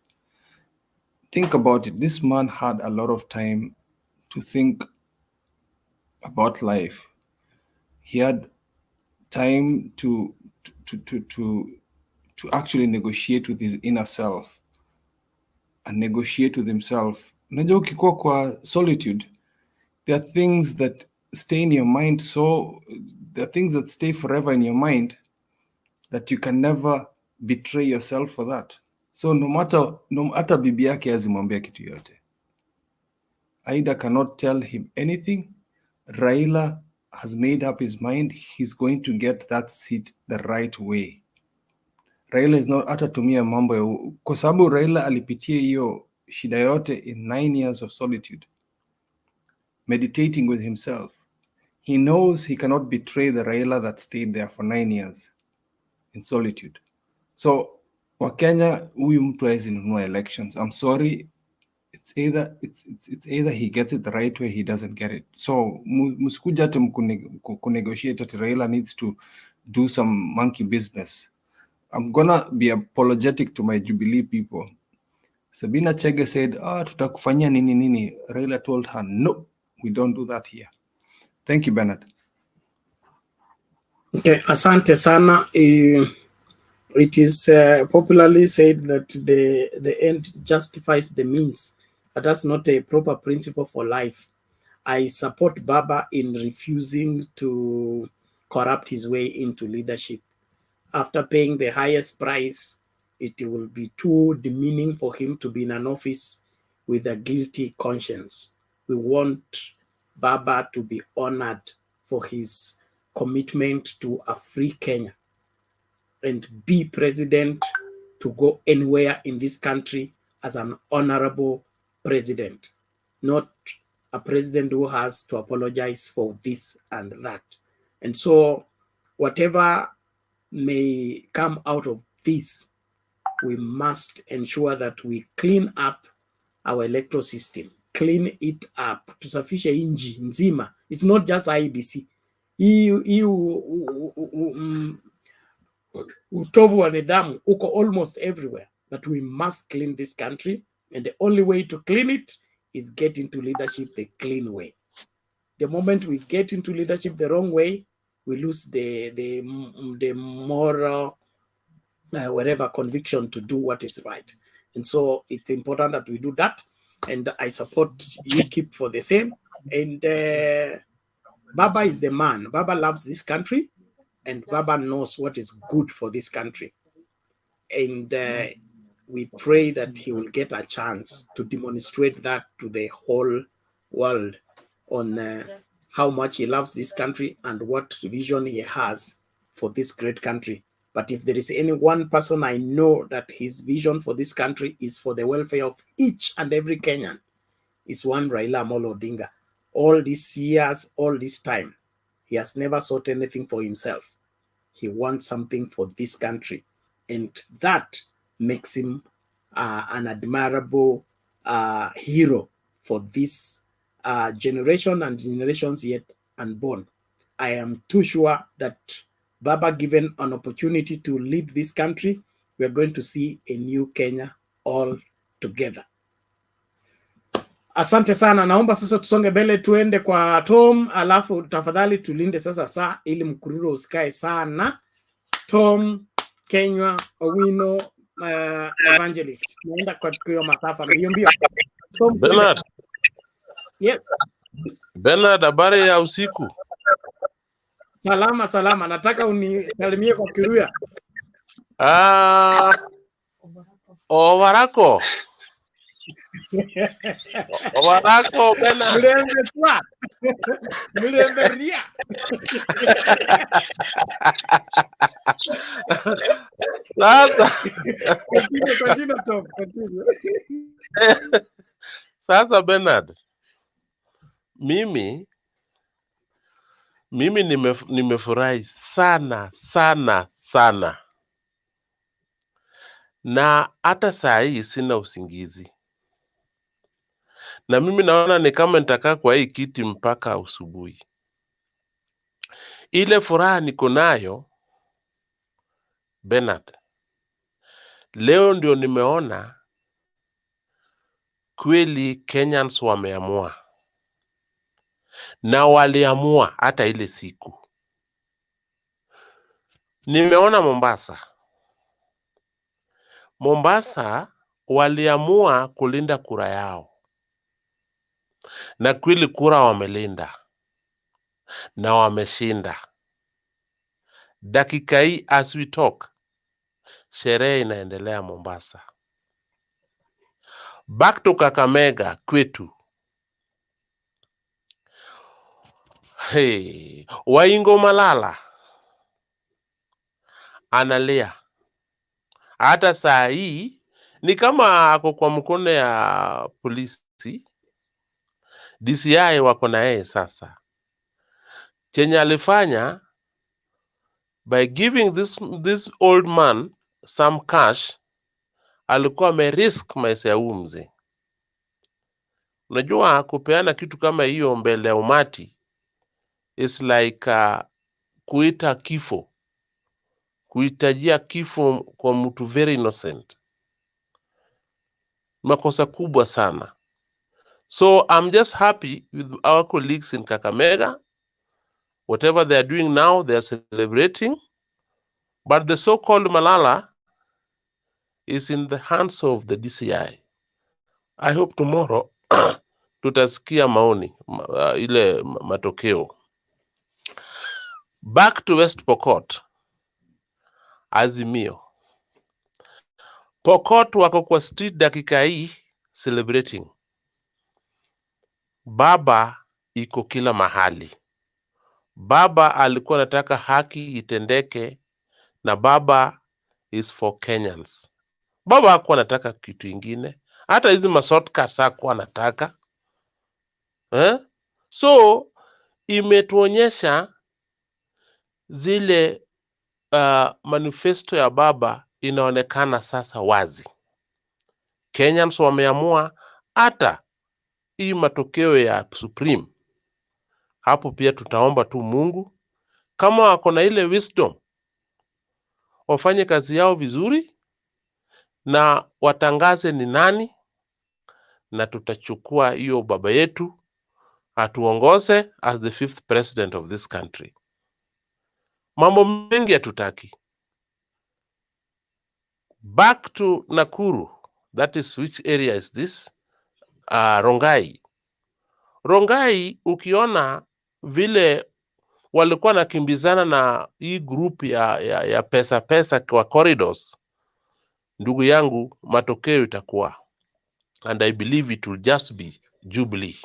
Speaker 6: Think about it. This man had a lot of time to think about life. He had time to actually negotiate with his inner self and negotiate with himself. Unajua ukikuwa kwa solitude, there are things that stay in your mind, so there are things that stay forever in your mind that you can never betray yourself for that. So no matter bibi yake azimwambia kitu yote, Aida cannot tell him anything. Raila has made up his mind he's going to get that seat the right way. Raila is not atatumia mambo ya, kwa sababu Raila alipitia hiyo shida yote in 9 years of solitude, meditating with himself. He knows he cannot betray the Raila that stayed there for 9 years in solitude. So Wakenya, huyu mtu hawezi nunua elections. I'm sorry, it's either he gets it the right way, he doesn't get it. So msikuja ati kunegotiate ati Raila needs to do some monkey business. I'm gonna be apologetic to my Jubilee people. Sabina Chege said, tutakufanyia nini nini. Raila told her, no, we don't do that here. Thank you, Bernard.
Speaker 17: Okay, asante sana. It is popularly said that the end justifies the means, but that's not a proper principle for life. I support Baba in refusing to corrupt his way into leadership. After paying the highest price, it will be too demeaning for him to be in an office with a guilty conscience. We want Baba to be honored for his commitment to a free Kenya and be president to go anywhere in this country as an honorable president, not a president who has to apologize for this and that. And so whatever may come out of this, we must ensure that we clean up our electoral system, clean it up, tusafishe inji nzima. It's not just IEBC. Utovu wa nidhamu uko almost everywhere, but we must clean this country, and the only way to clean it is get into leadership the clean way. The moment we get into leadership the wrong way, we lose the moral whatever conviction to do what is right. And so it's important that we do that, and I support you keep for the same. And Baba is the man. Baba loves this country, and Baba knows what is good for this country. And we pray that he will get a chance to demonstrate that to the whole world on how much he loves this country and what vision he has for this great country. But if there is any one person I know that his vision for this country is for the welfare of each and every Kenyan, is one Raila Amolo Odinga. All these years, all this time, he has never sought anything for himself. He wants something for this country. And that makes him an admirable hero for this generation and generations yet unborn. I am too sure that Baba, given an opportunity to lead this country, we are going to see a new Kenya all together. Asante sana. Naomba sasa tusonge mbele tuende kwa Tom, alafu tafadhali tulinde sasa saa ili mkururo usikae sana. Tom, Kenya, Owino, Evangelist. Naenda kwa hiyo masafa mbio. Tom,
Speaker 20: Bernard.
Speaker 17: Yes.
Speaker 20: Bernard, habari ya usiku?
Speaker 17: Salama salama. Nataka unisalimie kwa Kiruya.
Speaker 20: Owarako. Owarako Bernard.
Speaker 17: Mlembe swa. Mlembe ria.
Speaker 20: Sasa.
Speaker 17: Continue Tom, continue.
Speaker 20: Sasa Bernard. Mimi nimefurahi sana sana sana, na hata saa hii sina usingizi, na mimi naona ni kama nitakaa kwa hii kiti mpaka asubuhi. Ile furaha niko nayo Bernard, leo ndio nimeona kweli Kenyans wameamua, na waliamua hata ile siku. Nimeona Mombasa waliamua kulinda kura yao, na kweli kura wamelinda na wameshinda. Dakika hii as we talk, sherehe inaendelea Mombasa. Back to Kakamega kwetu. Hey, Waingo Malala analia. Hata saa hii ni kama ako kwa mkono ya polisi. DCI wako na yeye sasa. Chenye alifanya by giving this old man some cash, alikuwa amerisk maisha ya huyu mzee. Unajua kupeana kitu kama hiyo mbele ya umati is like kuita kifo, kuitajia kifo kwa mtu very innocent. Makosa kubwa sana. So I'm just happy with our colleagues in Kakamega. Whatever they are doing now, they are celebrating. But the so-called Malala is in the hands of the DCI. I hope tomorrow tutasikia maoni ile matokeo. Back to West Pokot. Azimio. Pokot wako kwa street dakika hii celebrating. Baba iko kila mahali. Baba alikuwa anataka haki itendeke, na baba is for Kenyans. Baba hakuwa anataka kitu ingine. Hata hizi shortcuts hakuwa anataka. So imetuonyesha zile manifesto ya baba inaonekana sasa wazi. Kenyans wameamua hata hii matokeo ya Supreme. Hapo pia tutaomba tu Mungu kama wako na ile wisdom, wafanye kazi yao vizuri na watangaze ni nani, na tutachukua hiyo baba yetu atuongoze as the 5th president of this country. Mambo mengi hatutaki. Back to Nakuru. That is, which area is this? Rongai. Rongai, ukiona vile walikuwa nakimbizana na hii group ya pesa kwa corridors, ndugu yangu, matokeo itakuwa, and I believe it will just be Jubilee.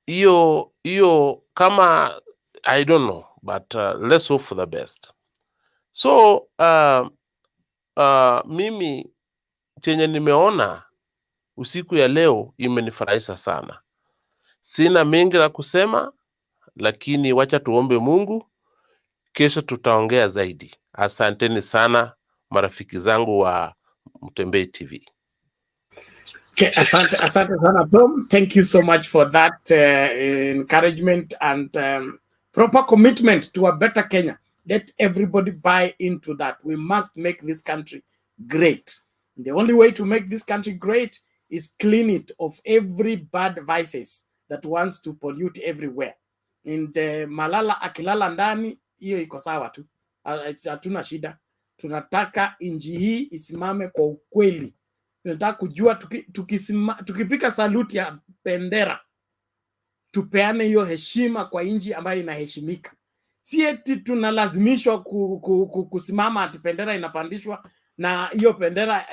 Speaker 20: Iyo kama, I don't know, but let's hope for the best. So mimi chenye nimeona usiku ya leo imenifurahisha sana. Sina mengi la kusema, lakini wacha tuombe Mungu, kesho tutaongea zaidi. Asanteni sana marafiki zangu wa Mtembei TV.
Speaker 17: Okay, asante sana Tom. Thank you so much for that encouragement and proper commitment to a better Kenya. Let everybody buy into that. We must make this country great. The only way to make this country great is clean it of every bad vices that wants to pollute everywhere. And Malala akilala ndani, hiyo iko sawa tu. Hatuna shida. Tunataka inji hii isimame kwa ukweli. Tunataka kujua tukipika saluti ya bendera, tupeane hiyo heshima kwa inji ambayo inaheshimika. Si eti tunalazimishwa kusimama ati bendera inapandishwa na hiyo bendera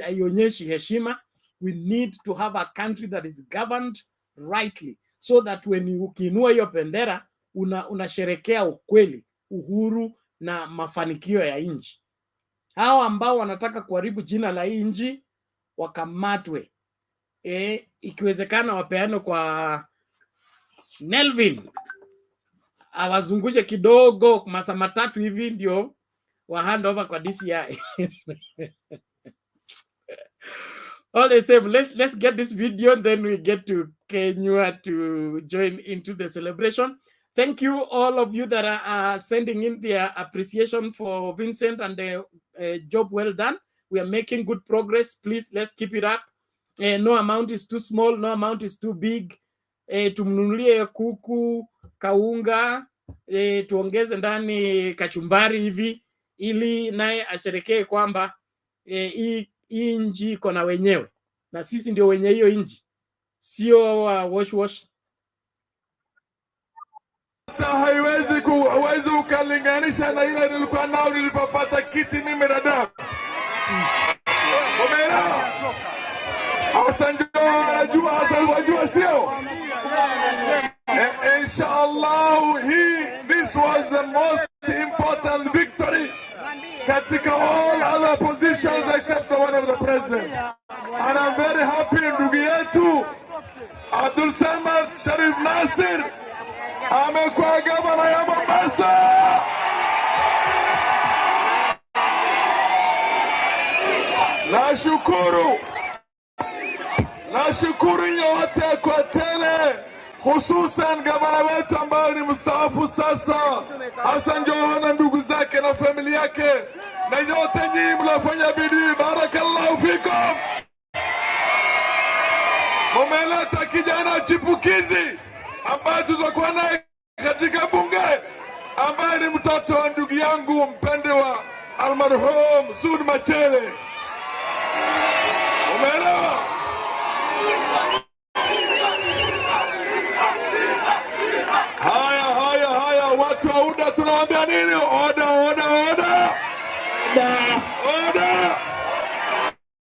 Speaker 17: haionyeshi heshima. We need to have a country that is governed rightly, so that when ukiinua hiyo bendera unasherekea ukweli, uhuru na mafanikio ya nchi. Hao ambao wanataka kuharibu jina la hii nchi wakamatwe. Ikiwezekana wapeane kwa Nelvin, awazungushe kidogo masaa matatu hivi ndio wa hand over kwa DCI. All the same, let's get this video, then we get to Kenya to join into the celebration. Thank you all of you that are sending in their appreciation for Vincent and the job well done. We are making good progress. Please, let's keep it up. No amount is too small, no amount is too big. Tumnunulie kuku, kaunga, tuongeze ndani kachumbari hivi, ili naye asherekee kwamba hii inji iko na wenyewe, na sisi ndio wenye hiyo inji, sio wash.
Speaker 4: Haiwezi ukalinganisha na ile nilikuwa nao nilipopata kiti mimi na damu. Umeelewa? Hasa njoo anajua, hasa wajua sio? Inshallah, this was the most important victory katika all other positions except the one of the president. And I'm very happy ndugu yetu Abdul Samad Sharif Nasir Nashukuru nyote kwa tele, hususan gavana wetu ambaye ni mstaafu sasa, Hassan Joho na ndugu zake na familia yake, na nyote nyinyi mnafanya bidii. Barakallahu fikum. Mumeleta kijana chipukizi ambaye tutakuwa naye katika bunge, ambaye ni mtoto wa ndugu yangu mpendwa almarhum Sud Machele. Umeelewa? Haya, watu wa UDA tunawaambia nini? Oda.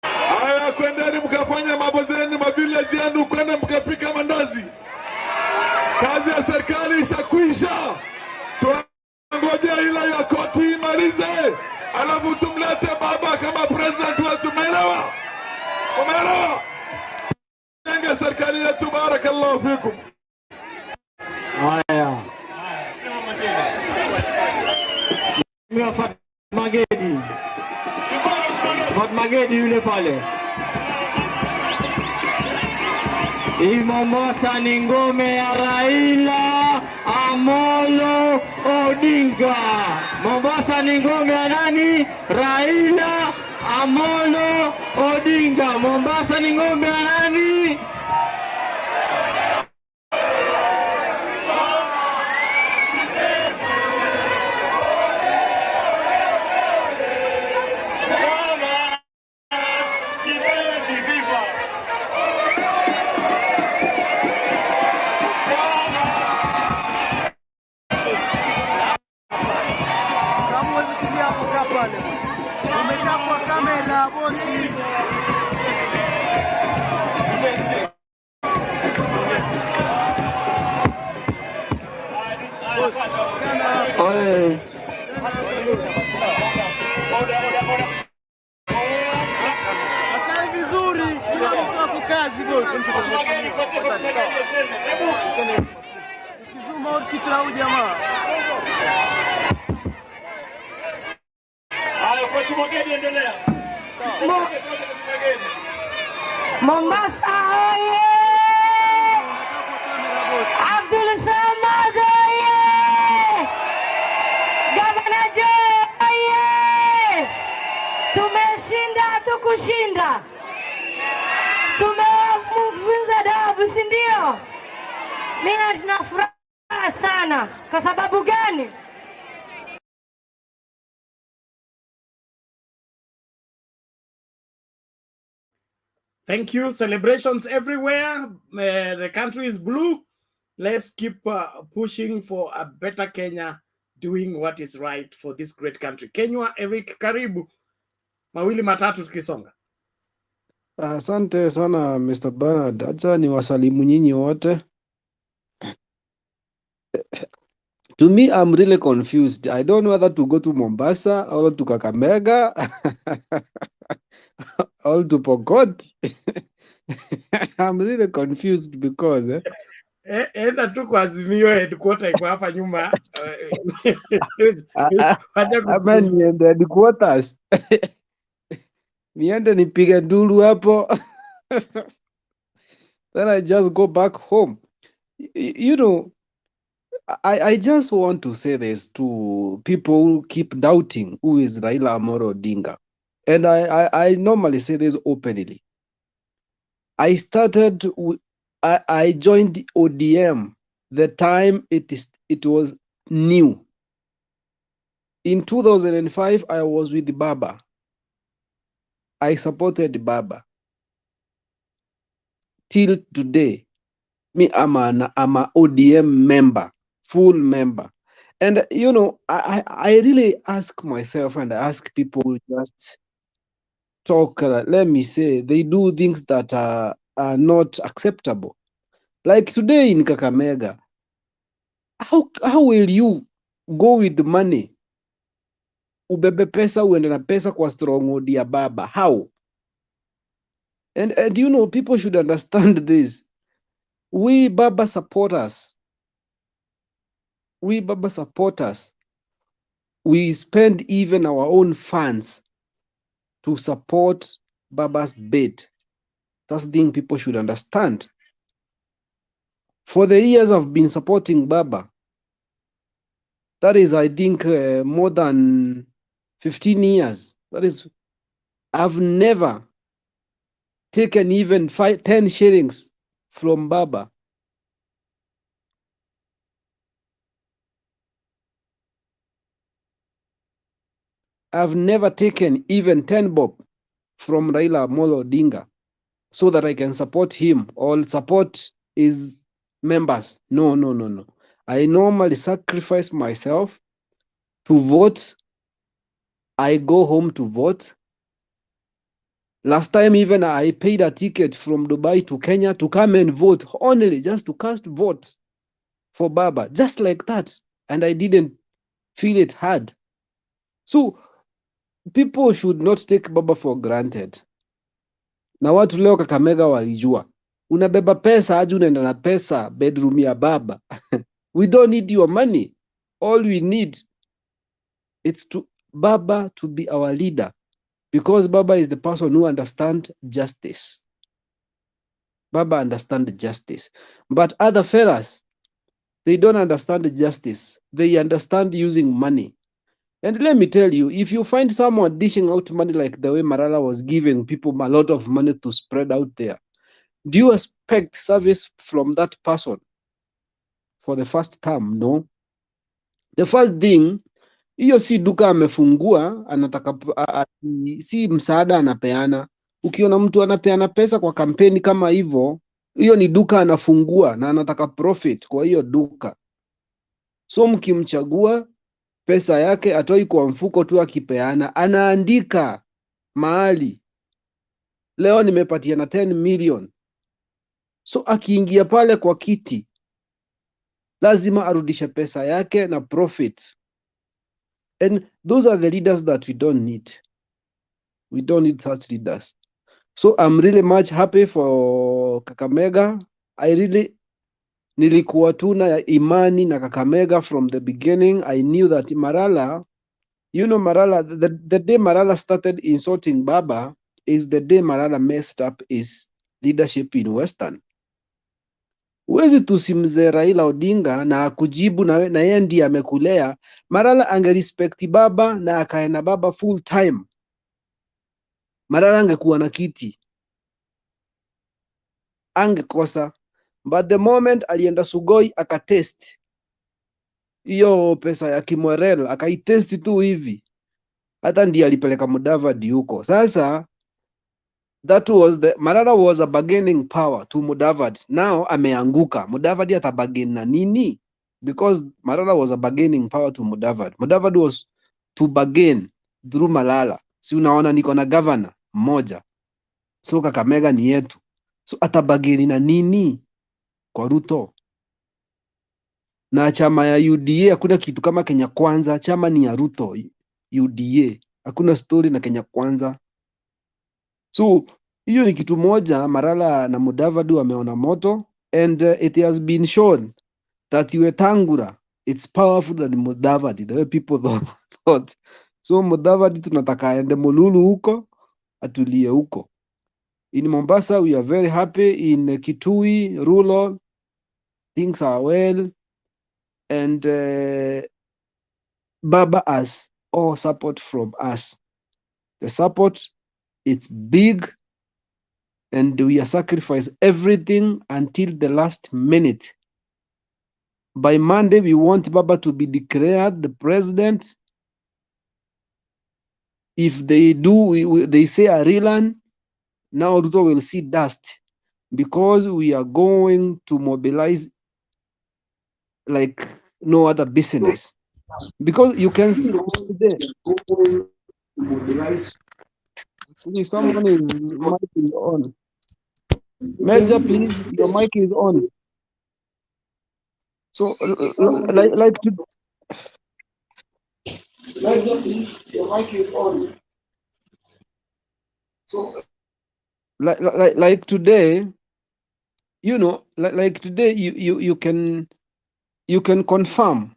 Speaker 4: Haya, kwendeni mkafanya mambo zenu, mavillage yenu, kwenda mkapika mandazi. Kazi ya serikali ishakwisha, tunangojea ila ya koti imalize, alafu tumlete baba kama president wetu. Umeelewa? Jenga serikali yetu. Barakallahu fikum.
Speaker 14: Haya, Fatma Gedi yule pale. Hii Mombasa ni ngome ya Raila Amolo Odinga. Mombasa ni ngome ya nani? Raila Amolo Odinga. Mombasa ni ngome ya nani?
Speaker 19: Mombasa oye! Abdul Samad oye! Gavana Joe oye! Tumeshinda, hatukushinda. Tumemfunza dabu, si ndio? Mimi nina furaha sana. Kwa sababu gani?
Speaker 17: Thank you. Celebrations everywhere. The country is blue. Let's keep pushing for a better Kenya, doing what is right for this great country. Kenya, Eric, karibu. Mawili matatu tukisonga.
Speaker 21: Asante sana Mr. Bernard. Acha ni wasalimu nyinyi wote. To me, I'm really confused. I don't know whether to go to Mombasa or to Kakamega or to Pokot. I'm really confused because
Speaker 17: Enda tu kwa Azimio headquarter iko hapa nyuma.
Speaker 21: Ama niende headquarters. Niende nipige nduru hapo. Then I just go back home. You know, I just want to say this to people who keep doubting who is Raila Amolo Odinga. And I normally say this openly. I joined ODM the time it was new. In 2005, I was with Baba. I supported Baba. Till today, me, I'm a ODM member. Full member. And you know, I really ask myself and I ask people who just talk, let me say, they do things that are not acceptable. Like today in Kakamega, how will you go with the money? Ubebe pesa uende na pesa kwa stronghold ya Baba. How? And you know, people should understand this. We Baba supporters, we Baba supporters, we spend even our own funds to support Baba's bed. That's the thing people should understand. For the years I've been supporting Baba, that is, I think, more than 15 years. That is, I've never taken even 10 shillings from Baba. I've never taken even 10 bob from Raila Amolo Odinga so that I can support him or support his members. No, no, no, no. I normally sacrifice myself to vote. I go home to vote. Last time even I paid a ticket from Dubai to Kenya to come and vote, only just to cast votes for Baba, just like that. And I didn't feel it hard. So people should not take Baba for granted. Na watu leo Kakamega walijua. Unabeba pesa aje unaenda na pesa bedroom ya Baba. We don't need your money. All we need is to Baba to be our leader, because Baba is the person who understands justice. Baba understands justice. But other fellas, they don't understand justice. They understand using money. And let me tell you, if you find someone dishing out money like the way Marala was giving people a lot of money to spread out there, do you expect service from that person for the first term? No. The first thing, hiyo si duka amefungua, anataka si msaada anapeana. Ukiona mtu anapeana pesa kwa kampeni kama hivyo, hiyo ni duka anafungua na anataka profit kwa hiyo duka. So mkimchagua, pesa yake atoi kwa mfuko tu akipeana, anaandika mahali, leo nimepatiana 10 million. So akiingia pale kwa kiti, lazima arudishe pesa yake na profit. And those are the leaders that we don't need. We don't need such leaders. So I'm really much happy for Kakamega. Nilikuwa tu na imani na Kakamega from the beginning. I knew that Marala, Marala, the day Marala started insulting Baba is the day Marala messed up his leadership in Western. Huwezi tusimze Raila Odinga na akujibu na yeye ndiye amekulea. Marala angerespect Baba na akae na Baba full time. Marala angekuwa na kiti, angekosa. But the moment alienda Sugoi akatest hiyo pesa ya Kimwerel, akaitest tu hivi, hata ndiye alipeleka Mudavadi huko. Sasa Marala was a bargaining power to Mudavadi. Now ameanguka, Mudavadi atabagain na nini? Because Marala was a bargaining power to Mudavadi. Mudavadi was to bargain through Malala. Si unaona niko na governor mmoja, so Kakamega ni yetu, so atabagaini na nini kwa Ruto? Na chama ya UDA hakuna kitu kama Kenya Kwanza. Chama ni ya Ruto, UDA. Hakuna story na Kenya Kwanza. So hiyo ni kitu moja Marala na Mudavadi wameona moto, and it has been shown that Wetangula it's powerful than Mudavadi, the way people thought. So Mudavadi tunataka aende Mululu huko, atulie huko. In Mombasa we are very happy. In Kitui, Rulo, things are well. And Baba has all support from us. The support, it's big, and we are sacrifice everything until the last minute. By Monday, we want Baba to be declared the president. If they do, they say a relan, now Ruto will see dust, because we are going to mobilize like no other business. Because you can see today, please, someone is mic is on. Major, please, your mic is on. So like Major, please, your mic is on. So like today, like today, you can confirm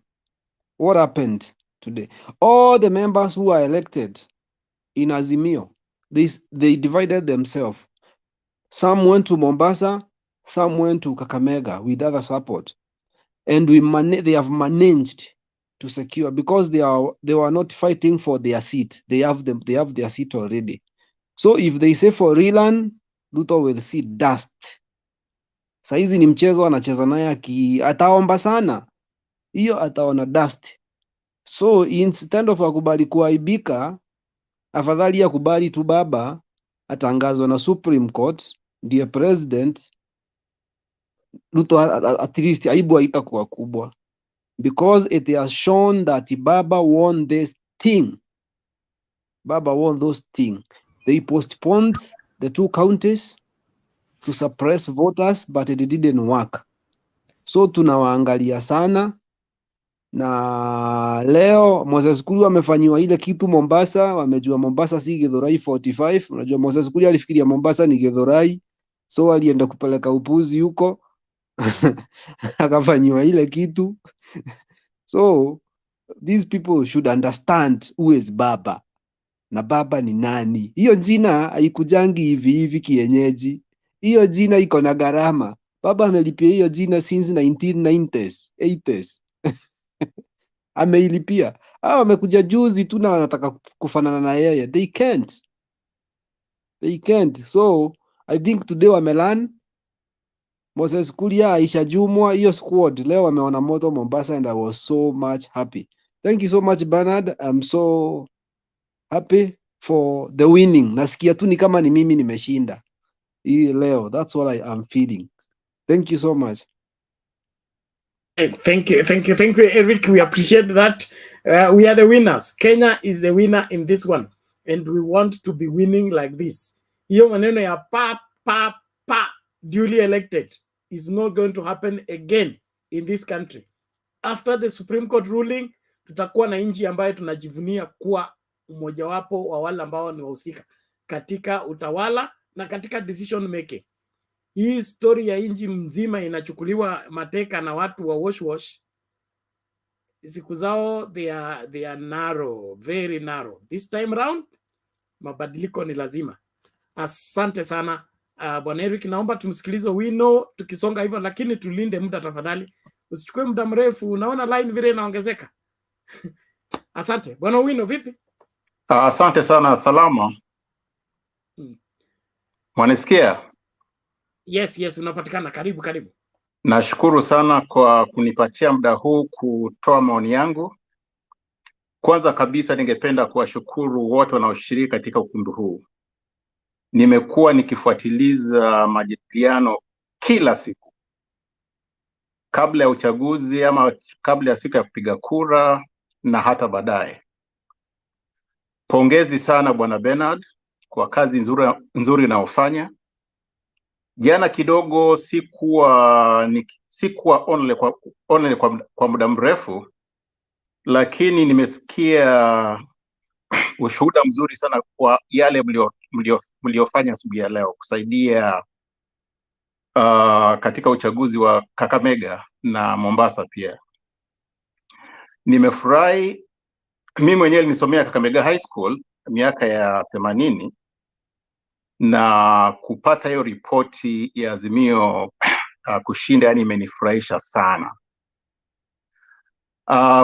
Speaker 21: what happened today. All the members who are elected in Azimio, they divided themselves. Some went to Mombasa, some went to Kakamega with other support, and they have managed to secure, because they were not fighting for their seat. They have their seat already. So if they say for Rilan, Ruto will see dust. Saizi ni mchezo anacheza naye, ataomba sana, hiyo ataona dust. So instead of akubali kuaibika, afadhali akubali tu baba atangazwa na Supreme Court ndiye president. Ruto at least aibu haitakuwa kubwa, because it has shown that baba won this thing. Baba won those things. They postponed the 2 counties to suppress voters, but it didn't work. So tunawaangalia sana, na leo Moses Kuria amefanyiwa ile kitu Mombasa. Wamejua Mombasa si Githurai 45. Unajua Moses Kuria alifikiria Mombasa ni Githurai, so alienda kupeleka upuzi huko akafanyiwa ile kitu. So these people should understand who is baba na baba ni nani. Hiyo jina haikujangi hivi hivi kienyeji. Hiyo jina iko na gharama. Baba amelipia hiyo jina since 1990s, 80s. Ameilipia. Wamekuja juzi tu na wanataka kufanana na yeye. They can't. So I think today wamelearn. Moses Kuria, Aisha Jumwa, hiyo squad leo wameona moto Mombasa, and I was so much happy. Thank you so much Bernard. I'm so happy for the winning. Nasikia tu ni kama ni mimi nimeshinda hii leo. That's what I am feeling. Thank you so much.
Speaker 17: Thank you, Eric. We appreciate that. We are the winners. Kenya is the winner in this one, and we want to be winning like this. Hiyo maneno ya pa duly elected is not going to happen again in this country. After the Supreme Court ruling, tutakuwa na nchi ambayo tunajivunia kuwa mmojawapo wa wale ambao ni wahusika katika utawala na katika decision making. Hii story ya nchi mzima inachukuliwa mateka na watu wa wash. Siku zao they are narrow, very narrow. This time round mabadiliko ni lazima. Asante sana Bwana Eric, naomba tumsikilize Wino tukisonga hivyo, lakini tulinde muda tafadhali. Usichukue muda mrefu, unaona line vile inaongezeka. Asante. Bwana Wino, vipi?
Speaker 1: Asante sana. Salama. Mwanisikia?
Speaker 17: Yes, unapatikana. Karibu.
Speaker 1: Nashukuru sana kwa kunipatia muda huu kutoa maoni yangu. Kwanza kabisa ningependa kuwashukuru wote wanaoshiriki katika ukumbi huu. Nimekuwa nikifuatiliza majadiliano kila siku, kabla ya uchaguzi ama kabla ya siku ya kupiga kura na hata baadaye. Pongezi sana Bwana Bernard kwa kazi nzuri unaofanya. Jana kidogo sikuwa online kwa muda mrefu, lakini nimesikia ushuhuda mzuri sana kwa yale mliofanya asubuhi ya leo kusaidia katika uchaguzi wa Kakamega na Mombasa pia. Nimefurahi. Mimi mwenyewe nilisomea Kakamega High School miaka ya 80, na kupata hiyo ripoti ya Azimio kushinda, yani imenifurahisha sana.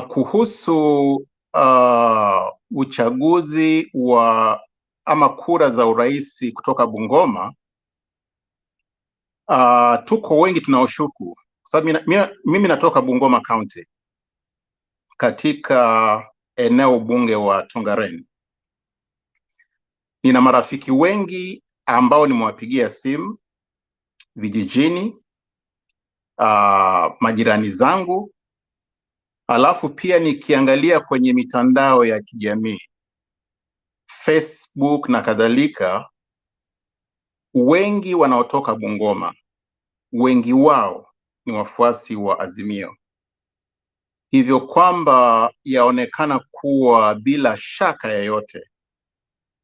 Speaker 1: Kuhusu uchaguzi wa ama kura za urais kutoka Bungoma, tuko wengi tunaoshuku, sababu mimi natoka Bungoma County katika eneo bunge wa Tongaren. Nina marafiki wengi ambao nimewapigia simu vijijini, majirani zangu. Alafu pia nikiangalia kwenye mitandao ya kijamii, Facebook na kadhalika, wengi wanaotoka Bungoma, wengi wao ni wafuasi wa Azimio. Hivyo kwamba yaonekana kuwa bila shaka yoyote,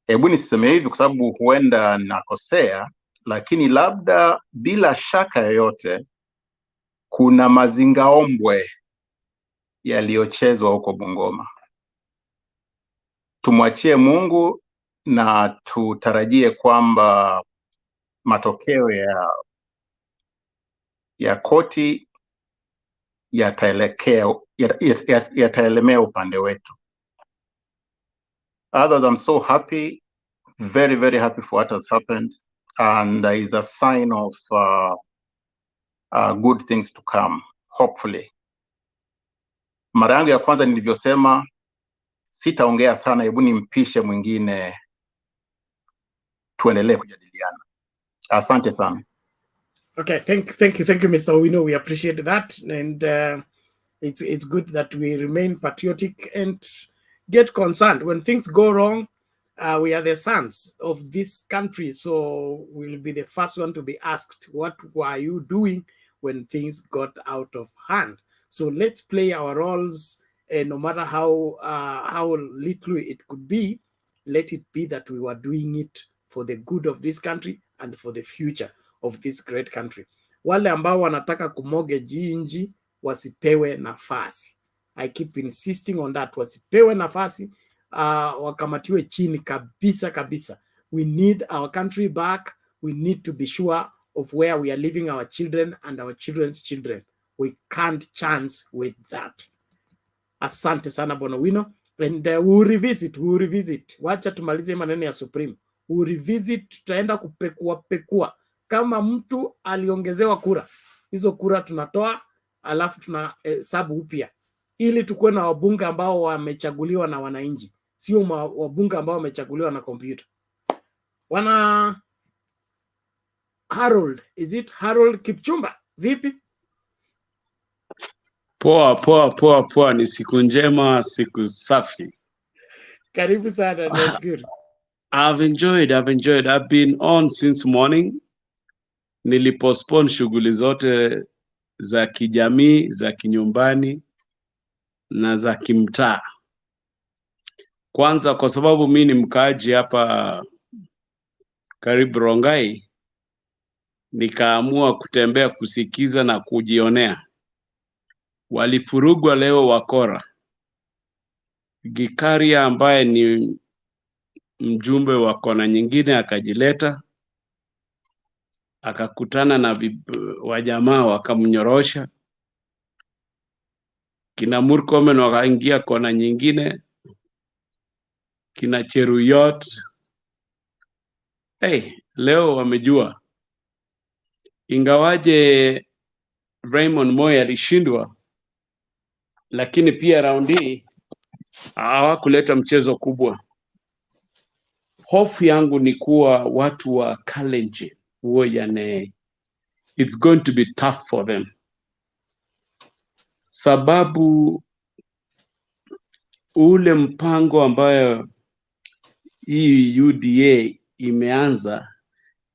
Speaker 1: hebu niseme hivi kwa sababu huenda nakosea, lakini labda bila shaka yoyote kuna mazingaombwe yaliyochezwa huko Bungoma. Tumwachie Mungu na tutarajie kwamba matokeo ya koti yataelemea upande wetu. Others, I'm so happy, very, very happy for what has happened, and is a sign of good things to come, hopefully. Mara yangu ya kwanza nilivyosema, sitaongea sana, hebu nimpishe mwingine tuendelee kujadiliana. Asante sana.
Speaker 17: Okay, thank you, Mr. Owino. We appreciate that, and it's good that we remain patriotic and get concerned when things go wrong. We are the sons of this country, so we'll be the first one to be asked, what were you doing when things got out of hand? So let's play our roles, no matter how little it could be, let it be that we were doing it for the good of this country and for the future of this great country. Wale ambao wanataka kumortgage nchi wasipewe nafasi. I keep insisting on that. Wasipewe nafasi, wakamatiwe chini kabisa kabisa. We need our country back. We need to be sure of where we are leaving our children and our children's children. We can't chance with that. Asante sana Bwana Owino. And we'll revisit. Wacha tumalize maneno ya Supreme. We'll revisit, tutaenda kupekua. Kama mtu aliongezewa kura, hizo kura tunatoa, alafu tunahesabu upya, ili tukuwe na wabunge ambao wamechaguliwa na wananchi, sio wabunge ambao wamechaguliwa na kompyuta. Wana Harold, is it Harold Kipchumba? Vipi?
Speaker 16: Poa, ni siku njema, siku safi.
Speaker 17: Karibu sana, nashukuru.
Speaker 16: I've enjoyed. I've been on since morning. Nilipostpone shughuli zote za kijamii, za kinyumbani na za kimtaa. Kwanza kwa sababu mimi ni mkaaji hapa karibu Rongai, nikaamua kutembea kusikiza na kujionea. Walifurugwa leo wakora. Gikaria ambaye ni mjumbe wa kona nyingine akajileta, akakutana na wajamaa wakamnyorosha. Kina Murkomen wakaingia kona nyingine, kina Cheruyot. Leo wamejua. Ingawaje Raymond Moi alishindwa, lakini pia raundi hii hawakuleta mchezo kubwa. Hofu yangu ni kuwa watu wa Kalenjin it's going to be tough for them. Sababu ule mpango ambayo hii UDA imeanza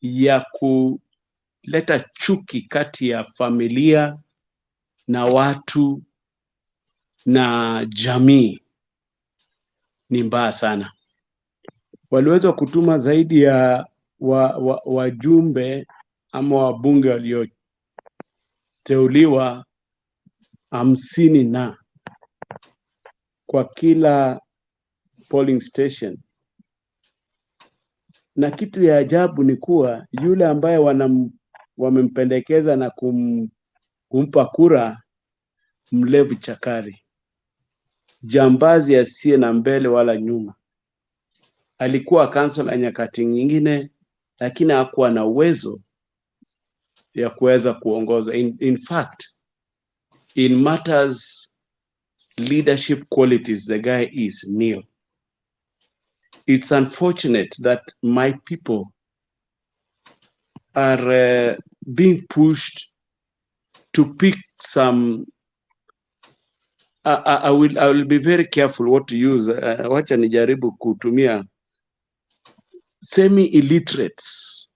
Speaker 16: ya kuleta chuki kati ya familia na watu na jamii ni mbaya sana. Waliweza kutuma zaidi ya wajumbe ama wabunge walioteuliwa 50 na kwa kila polling station. Na kitu ya ajabu ni kuwa yule ambaye wamempendekeza na kumpa kura, mlevu chakari, jambazi asiye na mbele wala nyuma. Alikuwa kansela nyakati nyingine, lakini hakuwa na uwezo ya kuweza kuongoza. In fact, in matters leadership qualities, the guy is nil. It's unfortunate that my people are being pushed to pick some. I will be very careful what to use. Wacha nijaribu kutumia semi-illiterates,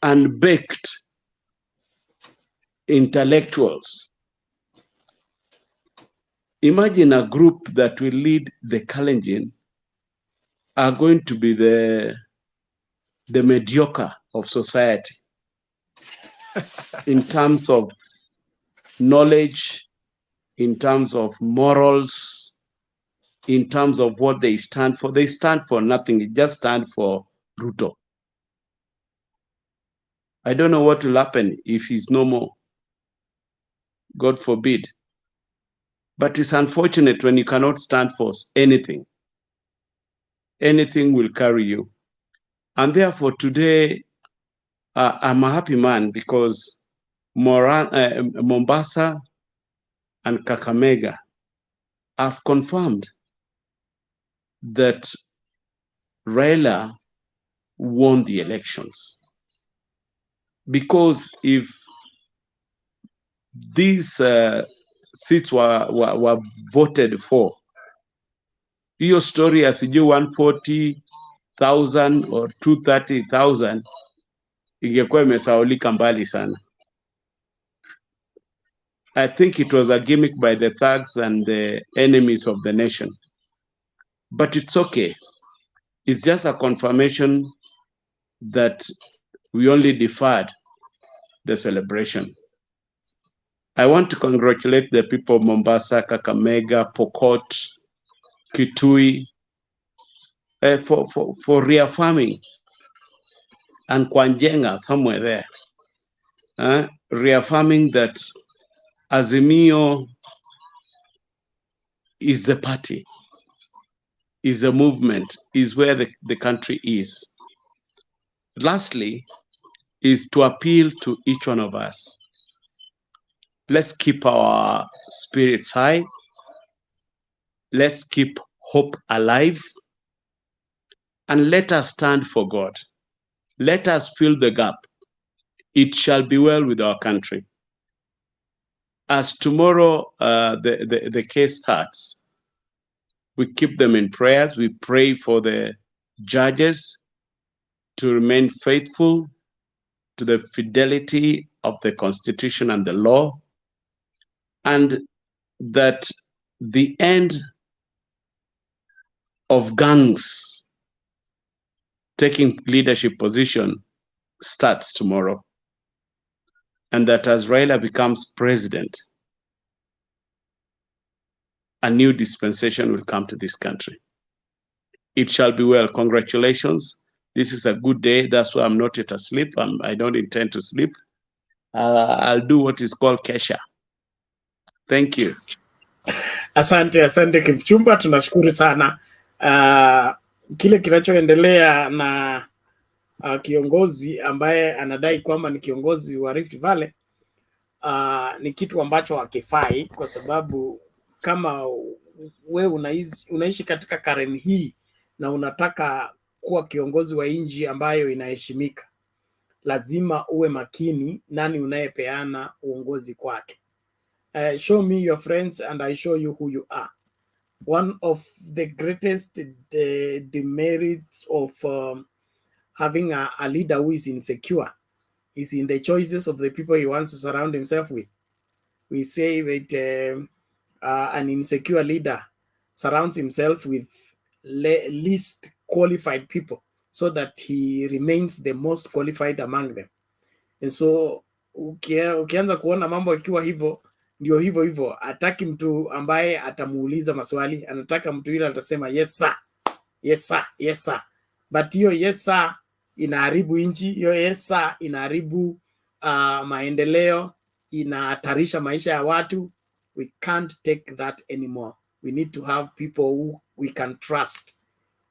Speaker 16: unbaked intellectuals. Imagine a group that will lead the Kalenjin are going to be the mediocre of society in terms of knowledge, in terms of morals, in terms of what they stand for. They stand for nothing. It just stand for Ruto. I don't know what will happen if he's no more. God forbid. But it's unfortunate when you cannot stand for anything. Anything will carry you. And therefore today, I'm a happy man because Mombasa and Kakamega have confirmed that Raila won the elections. Because if these seats were voted for, hiyo story asijui 140,000 or 230,000 ingekuwa imesaulika mbali sana. I think it was a gimmick by the thugs and the enemies of the nation. But it's okay. It's just a confirmation that we only deferred the celebration. I want to congratulate the people of Mombasa, Kakamega, Pokot, Kitui, for reaffirming, and Kwanjenga somewhere there, reaffirming that Azimio is the party, is a movement, is where the country is. Lastly, is to appeal to each one of us. Let's keep our spirits high. Let's keep hope alive. And let us stand for God. Let us fill the gap. It shall be well with our country. As tomorrow the case starts, we keep them in prayers. We pray for the judges to remain faithful to the fidelity of the Constitution and the law, and that the end of gangs taking leadership position starts tomorrow, and that as Raila becomes president, a new dispensation will come to this country. It shall be well. Congratulations. This is a good day. That's why I'm not yet asleep. I don't intend to sleep. I'll do what is called kesha. Thank you.
Speaker 17: Asante Kipchumba, tunashukuru sana. Kile kinachoendelea na kiongozi ambaye anadai kwamba ni kiongozi wa Rift Valley ni kitu ambacho hakifai, kwa sababu kama we unaishi katika Karen hii na unataka kuwa kiongozi wa nchi ambayo inaheshimika, lazima uwe makini nani unayepeana uongozi kwake. Show me your friends and I show you who you are. One of the greatest demerits of having a leader who is insecure is in the choices of the people he wants to surround himself with. We say that an insecure leader surrounds himself with least qualified people so that he remains the most qualified among them. And so ukianza kuona mambo ikiwa hivyo, ndio hivyo, hataki mtu ambaye atamuuliza maswali, anataka mtu yule atasema yes sir, yes sir, yes sir. But hiyo yes sir inaharibu nchi, hiyo yes sir inaharibu maendeleo, inahatarisha maisha ya watu. We can't take that anymore. We need to have people who we can trust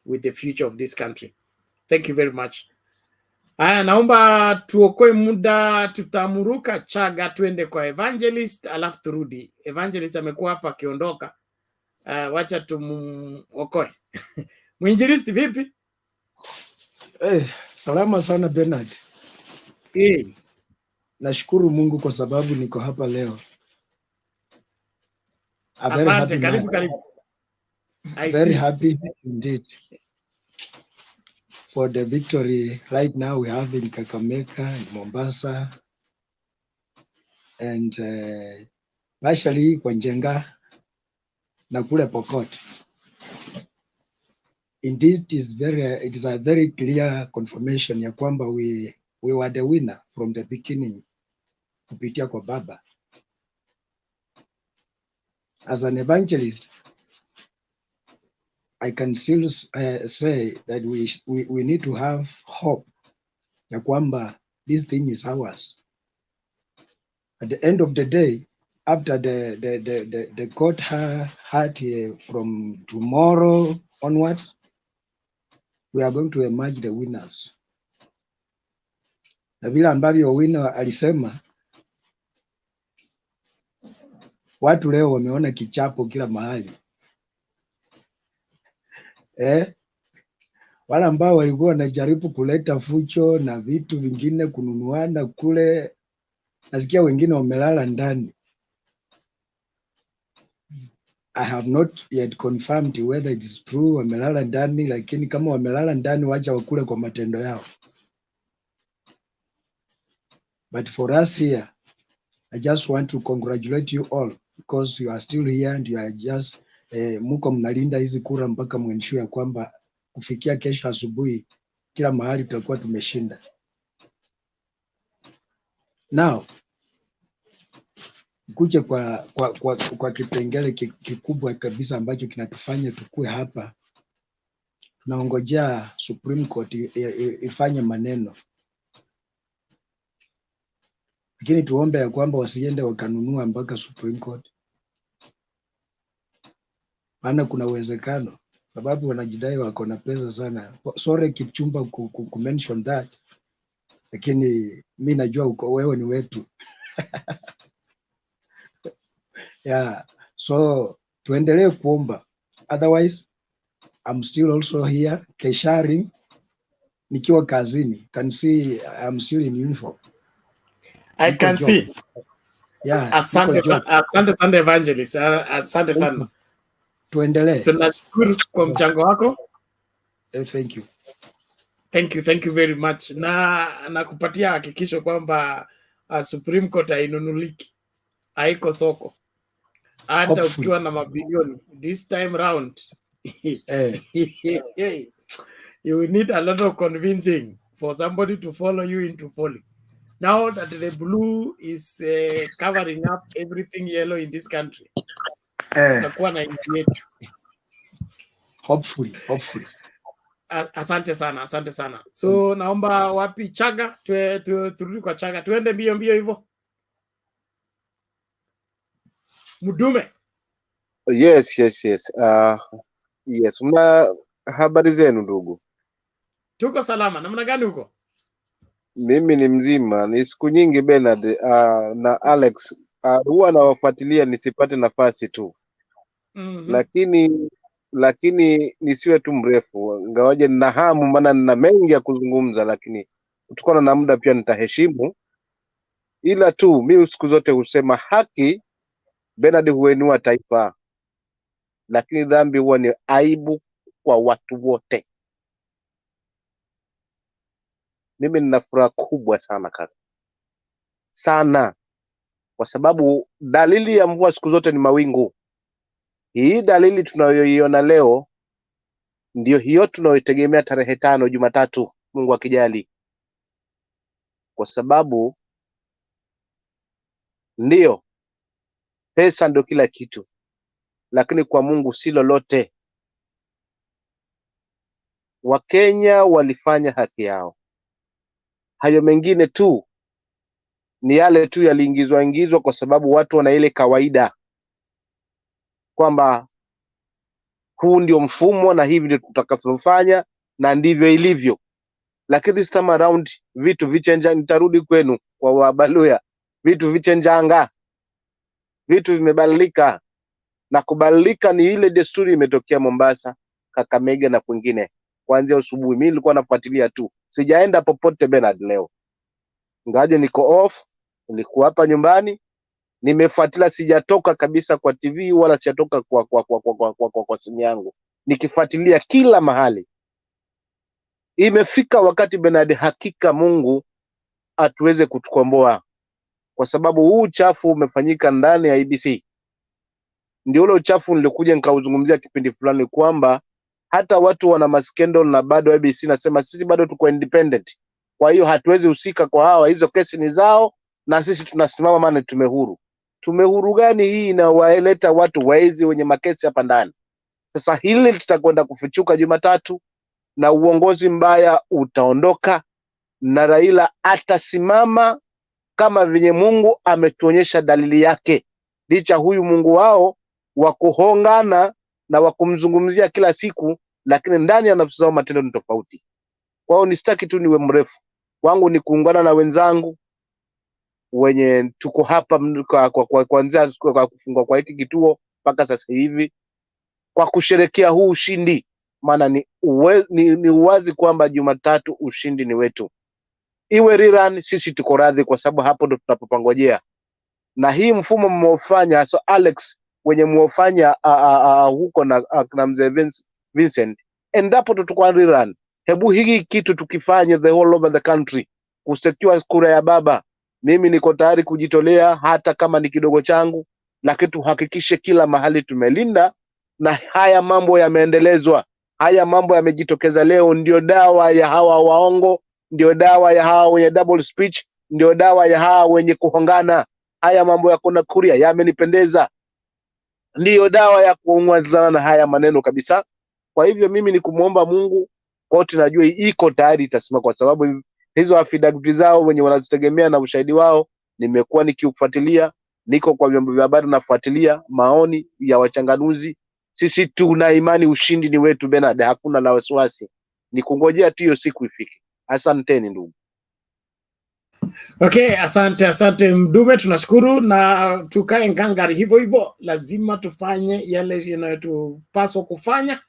Speaker 17: with the future of this country. Thank you very much. Naomba tuokoe muda, tutamuruka chaga tuende kwa Evangelist alafu turudi. Evangelist amekuwa hapa akiondoka. Wacha tumuokoe. Mwinjilisti vipi?
Speaker 7: Salama sana Bernard.
Speaker 17: Nashukuru
Speaker 7: Mungu kwa sababu niko hapa leo.
Speaker 17: Asante, karibu.
Speaker 7: Very happy indeed for the victory right now we have in Kakamega and Mombasa and actually Kwanjenga na kule Pokot. Indeed, it is a very clear confirmation ya kwamba we were the winner from the beginning kupitia kwa Baba. As an evangelist, I can still say that we need to have hope ya kwamba this thing is ours. At the end of the day, after the court had from tomorrow onwards, we are going to emerge the winners. Na vile ambavyo winner alisema, watu leo wameona kichapo kila mahali. Wale ambao walikuwa wanajaribu kuleta fujo na vitu vingine kununuana kule, nasikia wengine wamelala ndani. I have not yet confirmed whether it is true wamelala ndani, lakini kama wamelala ndani, wacha wakule kwa matendo yao. But for us here, I just want to congratulate you all because you are still here and you are just muko mnalinda hizi kura mpaka mwisho ya kwamba kufikia kesho asubuhi kila mahali tutakuwa tumeshinda. Now kuja kwa kipengele kikubwa kabisa ambacho kinatufanya tukue hapa. Tunaongojea Supreme Court ifanye maneno, lakini tuombe ya kwamba wasiende wakanunua mpaka Supreme Court, maana kuna uwezekano, sababu wanajidai wako na pesa sana. Sorry Kipchumba ku mention that, lakini mi najua uko wewe ni wetu. Yeah, so tuendelee kuomba. Otherwise, I'm still also here kesharing nikiwa kazini. Can see I'm still in uniform.
Speaker 17: I can see.
Speaker 7: Yeah,
Speaker 17: asante sana Evangelist. Asante sana.
Speaker 7: Tuendelee.
Speaker 17: Tunashukuru kwa mchango wako.
Speaker 7: Thank you.
Speaker 17: Thank you very much. Na kupatia hakikisho kwamba Supreme Court hainunuliki, haiko soko. Hata ukiwa na mabilioni this time round you will need a lot of convincing for somebody to follow you into falling. Now that the blue is covering up everything yellow in this country, tutakuwa na nchi yetu.
Speaker 7: Hopefully.
Speaker 17: Asante sana. So naomba wapi Chaga, turudi kwa Chaga, tuende mbio hivyo. Mudume.
Speaker 20: Yes. Yes, una habari zenu ndugu?
Speaker 17: Tuko salama. Namna gani huko?
Speaker 20: Mimi ni mzima. Ni siku nyingi Bernard na Alex huwa nawafuatilia nisipate nafasi tu. Lakini nisiwe tu mrefu, ngawaje nina hamu, maana nina mengi ya kuzungumza, lakini kutokana na muda pia nitaheshimu. Ila tu mimi siku zote husema haki Bernard huenua taifa, lakini dhambi huwa ni aibu kwa watu wote. Mimi nina furaha kubwa sana kaka, sana, kwa sababu dalili ya mvua siku zote ni mawingu. Hii dalili tunayoiona leo ndio hiyo tunayotegemea tarehe 5 Jumatatu, Mungu akijali, kwa sababu ndio pesa ndio kila kitu, lakini kwa Mungu si lolote. Wakenya walifanya haki yao, hayo mengine tu ni yale tu yaliingizwa kwa sababu watu wana ile kawaida kwamba huu ndio mfumo na hivi ndio tutakavyofanya na ndivyo ilivyo. Lakini this time around vitu vichenja. Nitarudi kwenu kwa Wabaluya, vitu vichenjanga, vitu vimebadilika, na kubadilika ni ile desturi imetokea Mombasa, Kakamega na kwingine kuanzia asubuhi. Mimi nilikuwa nafuatilia tu, sijaenda popote Bernard leo, ngaje niko off, nilikuwa hapa nyumbani nimefuatilia, sijatoka kabisa kwa TV wala sijatoka kwa simu yangu, nikifuatilia kila mahali. Imefika wakati Bernard, hakika Mungu atuweze kutukomboa, kwa sababu huu uchafu umefanyika ndani ya IEBC. Ndio ule uchafu nilikuja nikauzungumzia kipindi fulani kwamba hata watu wana maskendo na bado IEBC nasema sisi bado tuko independent. Kwa hiyo hatuwezi husika kwa hawa, hizo kesi ni zao na sisi tunasimama, maana tumehuru. Tumehuru gani hii inawaleta watu waizi wenye makesi hapa ndani?
Speaker 21: Sasa hili litakwenda kufichuka Jumatatu na uongozi mbaya utaondoka na Raila atasimama kama venye Mungu ametuonyesha dalili yake, licha huyu Mungu wao wa kuhongana na wa kumzungumzia kila siku, lakini ndani ya nafsi zao matendo ni tofauti. Kwa hiyo nisitaki tu niwe mrefu, wangu ni kuungana na wenzangu wenye tuko hapa kuanzia kwa kufungwa kwa hiki kituo mpaka sasa hivi kwa kusherekea huu ushindi, maana ni uwazi kwamba Jumatatu ushindi ni wetu. Iwe rerun, sisi tuko radhi, kwa sababu hapo ndo tunapopangojea. Na hii mfumo mmeofanya, so Alex, wenye mmeofanya huko na mzee Vincent, endapo tutakuwa rerun, hebu hiki kitu tukifanye the whole over the country kusecure kura ya baba. Mimi niko tayari kujitolea hata kama ni kidogo changu, lakini tuhakikishe kila mahali tumelinda na haya mambo yameendelezwa. Haya mambo yamejitokeza leo, ndio dawa ya hawa waongo, ndio dawa ya hawa wenye double speech, ndio dawa ya hawa wenye kuhongana. Haya mambo ya kuna kuria yamenipendeza, ndio dawa ya kuungana na haya maneno kabisa. Kwa hivyo mimi ni kumuomba Mungu, kote najua iko tayari itasema, kwa sababu hizo affidavit zao wenye wanazitegemea na ushahidi wao nimekuwa nikiufuatilia, niko kwa vyombo vya habari nafuatilia maoni ya wachanganuzi. Sisi tuna imani ushindi ni wetu Bernard, hakuna la wasiwasi, ni kungojea tu hiyo siku ifike. Asanteni ndugu.
Speaker 17: Okay, asante Mdume, tunashukuru na tukae ngangari hivyo hivyo. Lazima tufanye yale yanayotupaswa kufanya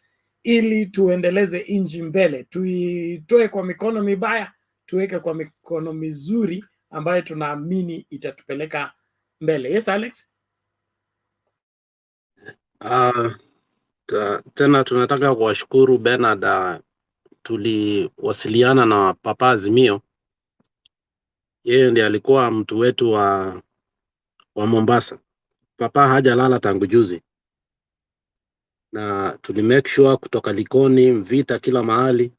Speaker 17: ili tuendeleze inji mbele, tuitoe kwa mikono mibaya tuweke kwa mikono mizuri ambayo tunaamini itatupeleka mbele. Yes, Alex?
Speaker 2: Tena tunataka kuwashukuru Bernard. Tuliwasiliana na Papa Azimio, yeye ndiye alikuwa mtu wetu wa Mombasa. Papa hajalala tangu juzi, na tulimake sure kutoka Likoni, Mvita, kila mahali.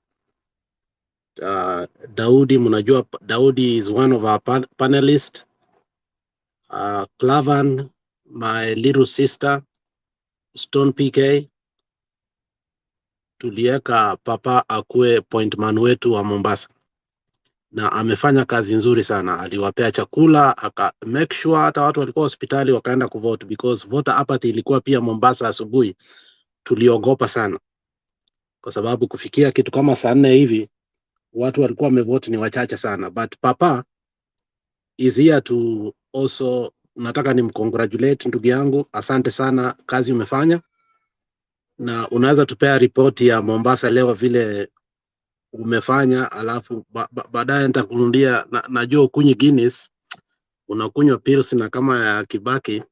Speaker 2: Daudi, mnajua Daudi is one of our panelists. Clavan, my little sister, Stone PK, tulieka Papa akue point man wetu wa Mombasa, na amefanya kazi nzuri sana. Aliwapea chakula, aka make sure hata watu walikuwa hospitali wakaenda kuvote, because voter apathy ilikuwa pia Mombasa asubuhi. Tuliogopa sana kwa sababu kufikia kitu kama saa 4 hivi watu walikuwa wamevote ni wachache sana, but Papa is here to also, nataka nimcongratulate ndugu yangu. Asante sana, kazi umefanya, na unaweza tupea ripoti ya Mombasa leo vile umefanya, alafu baadaye nitakunulia. Najua ukunywe Guinness, unakunywa pills na kama ya Kibaki,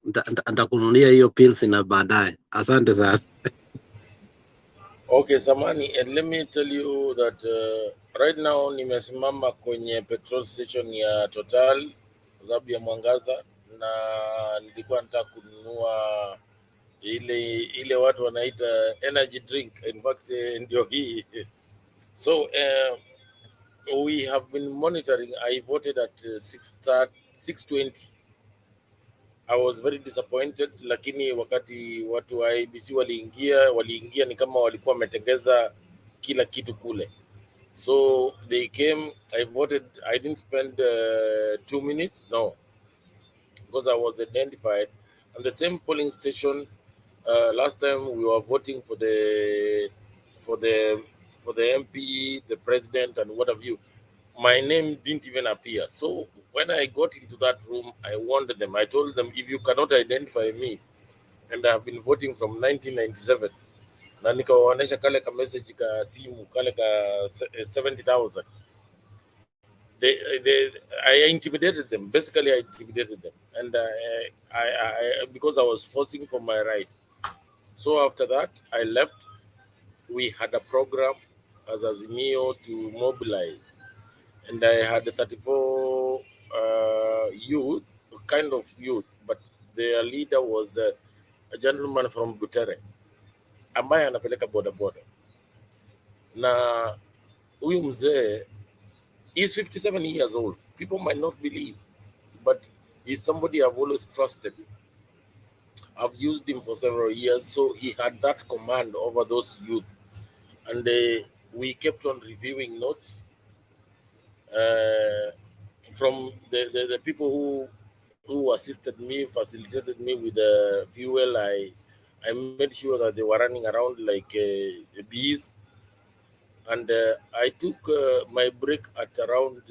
Speaker 2: nitakunulia hiyo pills na baadaye. Asante sana.
Speaker 12: Okay, Samani, and let me tell you that right now nimesimama kwenye petrol station ya Total sababu ya mwangaza, na nilikuwa nataka kununua ile watu wanaita energy drink. In fact, ndio hii. So we have been monitoring. I voted at 6:20. I was very disappointed, lakini wakati watu wa IEBC waliingia ni kama walikuwa wametengeza kila kitu kule. So they came, I voted. I didn't spend 2 minutes, no, because I was identified. And the same polling station, last time we were voting for the MP, the president, and what have you. My name didn't even appear. So when I got into that room, I warned them. I told them, if you cannot identify me, and I have been voting from 1997, na nikawaonesha kale ka message ka simu kale ka 70,000. I intimidated them. Basically, I intimidated them, and I because I was forcing for my right. So after that, I left. We had a program as Azimio to mobilize, and I had 34 youth, kind of youth, but their leader was a gentleman from Butere ambaye anapeleka boda boda, na huyu mzee is 57 years old. People might not believe, but he's somebody I've always trusted. I've used him for several years, so he had that command over those youth. And we kept on reviewing notes from the people who assisted me, facilitated me with the fuel. I made sure that they were running around like bees. And I took my break at around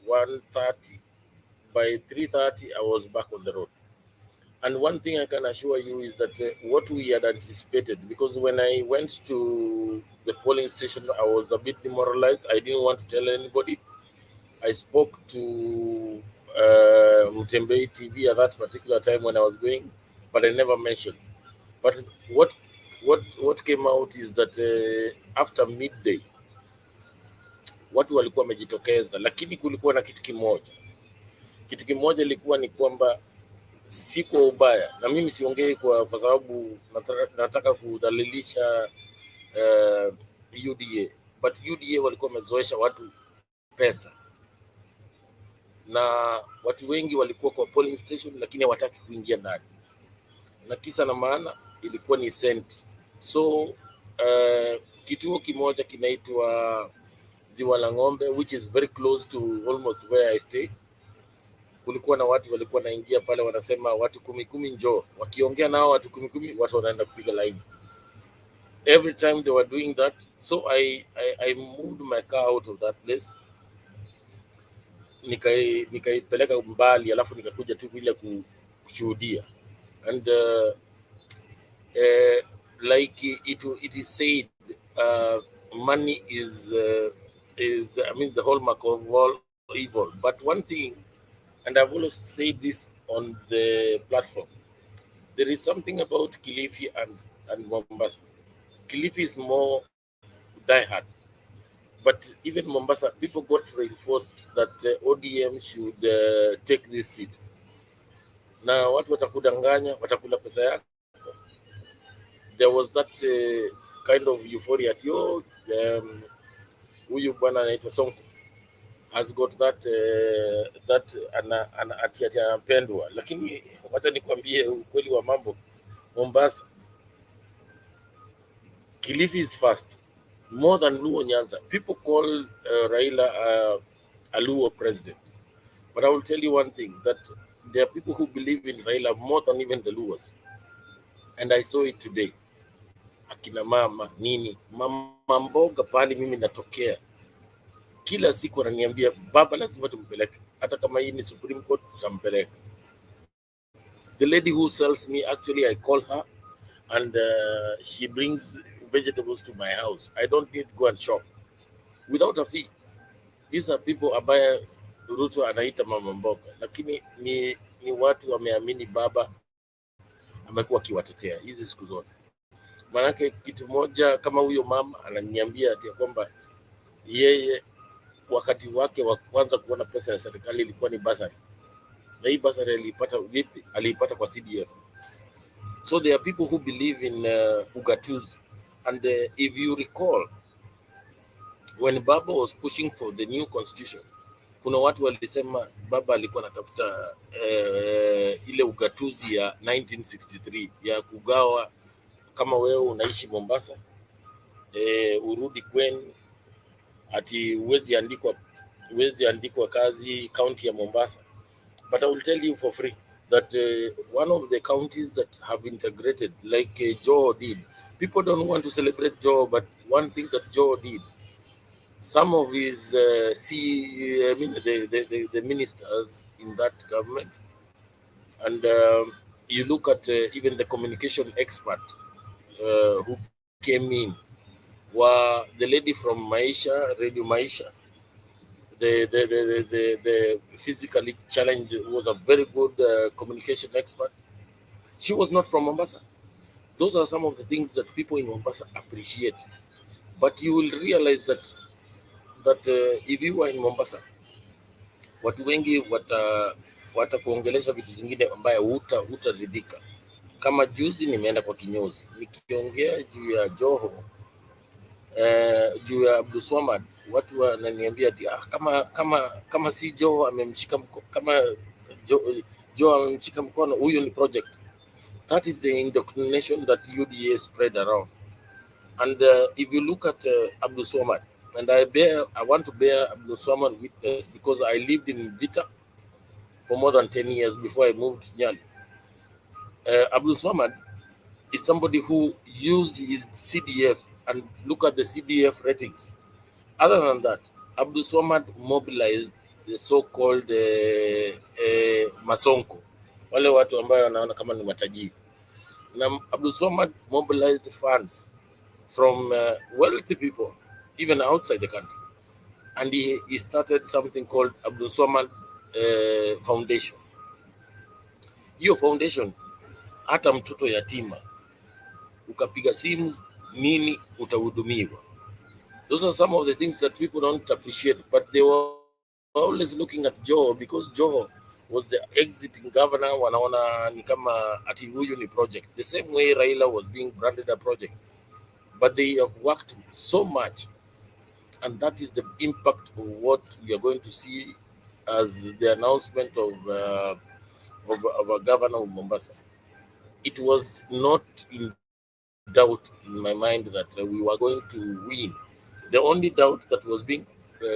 Speaker 12: 1:30. By 3:30, I was back on the road. And one thing I can assure you is that what we had anticipated, because when I went to the polling station, I was a bit demoralized. I didn't want to tell anybody. I spoke to Mutembei TV at that particular time when I was going, but I never mentioned. But what came out is that after midday, watu walikuwa wamejitokeza, lakini kulikuwa na kitu kimoja. Kitu kimoja ilikuwa ni kwamba si kwa ubaya, na mimi siongei kwa sababu nataka kudhalilisha UDA, but UDA walikuwa wamezoesha watu pesa, na watu wengi walikuwa kwa polling station lakini hawataki kuingia ndani, na kisa na maana ilikuwa ni senti. So kituo kimoja kinaitwa Ziwa la Ng'ombe, which is very close to almost where I stay. Kulikuwa na watu walikuwa naingia pale wanasema watu 10 njoo, wakiongea nao watu 10 watu wanaenda kupiga line. Every time they were doing that, so I moved my car out of that place, nikaipeleka mbali, alafu nikakuja tu bila kushuhudia. And like it is said, money is I mean the hallmark of all evil. But one thing, and I've always said this on the platform, there is something about Kilifi and Mombasa. Kilifi is more diehard, but even Mombasa, people got reinforced that ODM should take this seat. Na watu watakudanganya, watakula pesa yako. There was that kind of euphoria at huyu bwana anaitwa Sonko has got that ati anapendwa, lakini wacha nikwambie ukweli wa mambo. Mombasa, Kilifi is first, more than Luo Nyanza. People call Raila a Luo president, but I will tell you one thing, that there are people who believe in Raila more than even the Luos, and I saw it today. Akina mama nini, mama mboga pale mimi natokea, kila siku ananiambia baba lazima tumpeleke, hata kama hii ni Supreme Court tutampeleka. The lady who sells me, actually I call her and she brings vegetables to my house. I don't need to go and shop without a fee. These are people ambaye Ruto anaita mama mboga, lakini ni watu wameamini baba amekuwa akiwatetea hizi siku zote. Manake kitu moja, kama huyo mama ananiambia ati kwamba yeye wakati wake wa kwanza kuona pesa ya serikali ilikuwa ni basari, na hii basari alipata vipi? Aliipata kwa CDF. So there are people who believe in ugatuzi, and if you recall, when Baba was pushing for the new constitution, kuna watu walisema Baba alikuwa anatafuta ile ugatuzi ya 1963 ya kugawa, kama wewe unaishi Mombasa urudi kwenu, ati uwezi andikwa kazi county ya Mombasa. But I will tell you for free that one of the counties that have integrated, like Joe did, people don't want to celebrate Joe, but one thing that Joe did, some of his the ministers in that government, and you look at even the communication expert who came in, were the lady from Maisha, Radio Maisha, the physically challenged, was a very good communication expert. She was not from Mombasa. Those are some of the things that people in Mombasa appreciate. But you will realize that if you are in Mombasa, watu wengi watakuongelesha vitu zingine ambaye hutaridhika. Kama juzi nimeenda kwa kinyozi, nikiongea juu ya Joho, juu ya Abdulswamad, watu wananiambia ati kama si Joho amemshika mkono, kama Joho amemshika mkono, huyo ni project. That is the indoctrination that UDA spread around. And if you look at Abdul Swamad, and I want to bear Abdul Swamad witness because I lived in Vita for more than 10 years before I moved to Nyali. Abdul Swamad is somebody who used his CDF, and look at the CDF ratings. Other than that, Abdul Swamad mobilized the so-called Masonko, wale watu ambayo wanaona kama ni matajiri. Na Abdul Swamad mobilized funds from wealthy people, even outside the country. And he started something called Abdul Swamad Foundation. Hiyo foundation, hata mtoto yatima, ukapiga simu nini utahudumiwa. Those are some of the things that people don't appreciate, but they were always looking at Joho because Joho was the exiting governor. Wanaona ni kama ati huyu ni project. The same way Raila was being branded a project. But they have worked so much, and that is the impact of what we are going to see as the announcement of a governor of Mombasa. It was not in doubt in my mind that we were going to win. The only doubt that was being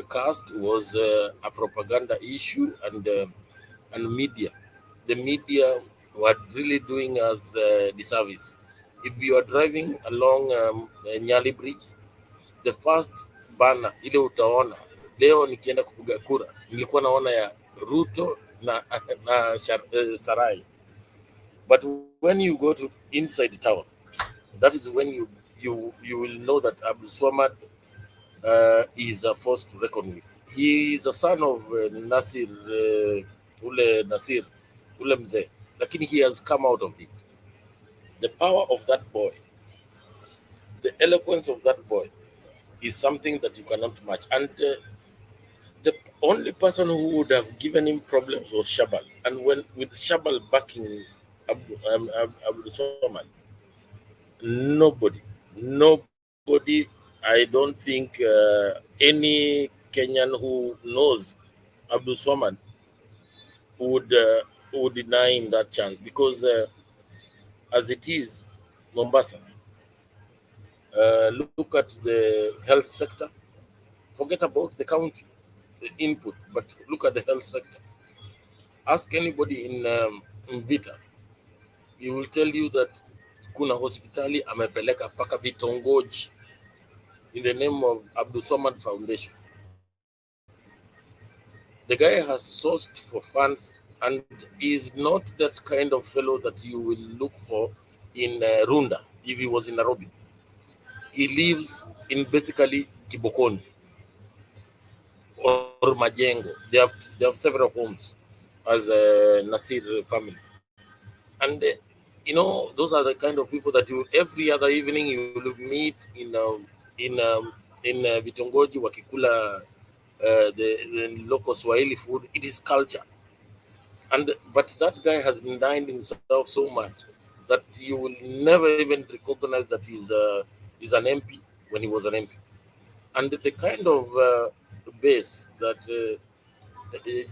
Speaker 12: cast was a propaganda issue and media. The media were really doing us disservice. If you are driving along Nyali Bridge, the first banner ile utaona leo nikienda kupiga kura nilikuwa naona ya Ruto na Sarai. But when you go to inside town, that is when you will know that Abdul Swamad is a force to reckon with. He is a son of Nasir ule mzee, lakini he has come out of it. The power of that boy, the eloquence of that boy is something that you cannot match. And the only person who would have given him problems was Shabal. And when with Shabal backing Abdul Swamad, nobody, I don't think any Kenyan who knows Abdul Swamad would deny him that chance, because as it is, Mombasa, look at the health sector. Forget about the county, the input, but look at the health sector. Ask anybody in Vita, he will tell you that kuna hospitali amepeleka paka vitongoji in the name of Abdul Swamad Foundation. The guy has sourced for funds and is not that kind of fellow that you will look for in Runda if he was in Nairobi. He lives in basically Kibokoni or Majengo. They have several homes as a Nasir family. And you know, those are the kind of people that you every other evening you will meet in Vitongoji wakikula the local Swahili food. It is culture. But that guy has denied himself so much that you will never even recognize that he's an MP when he was an MP. And the kind of base that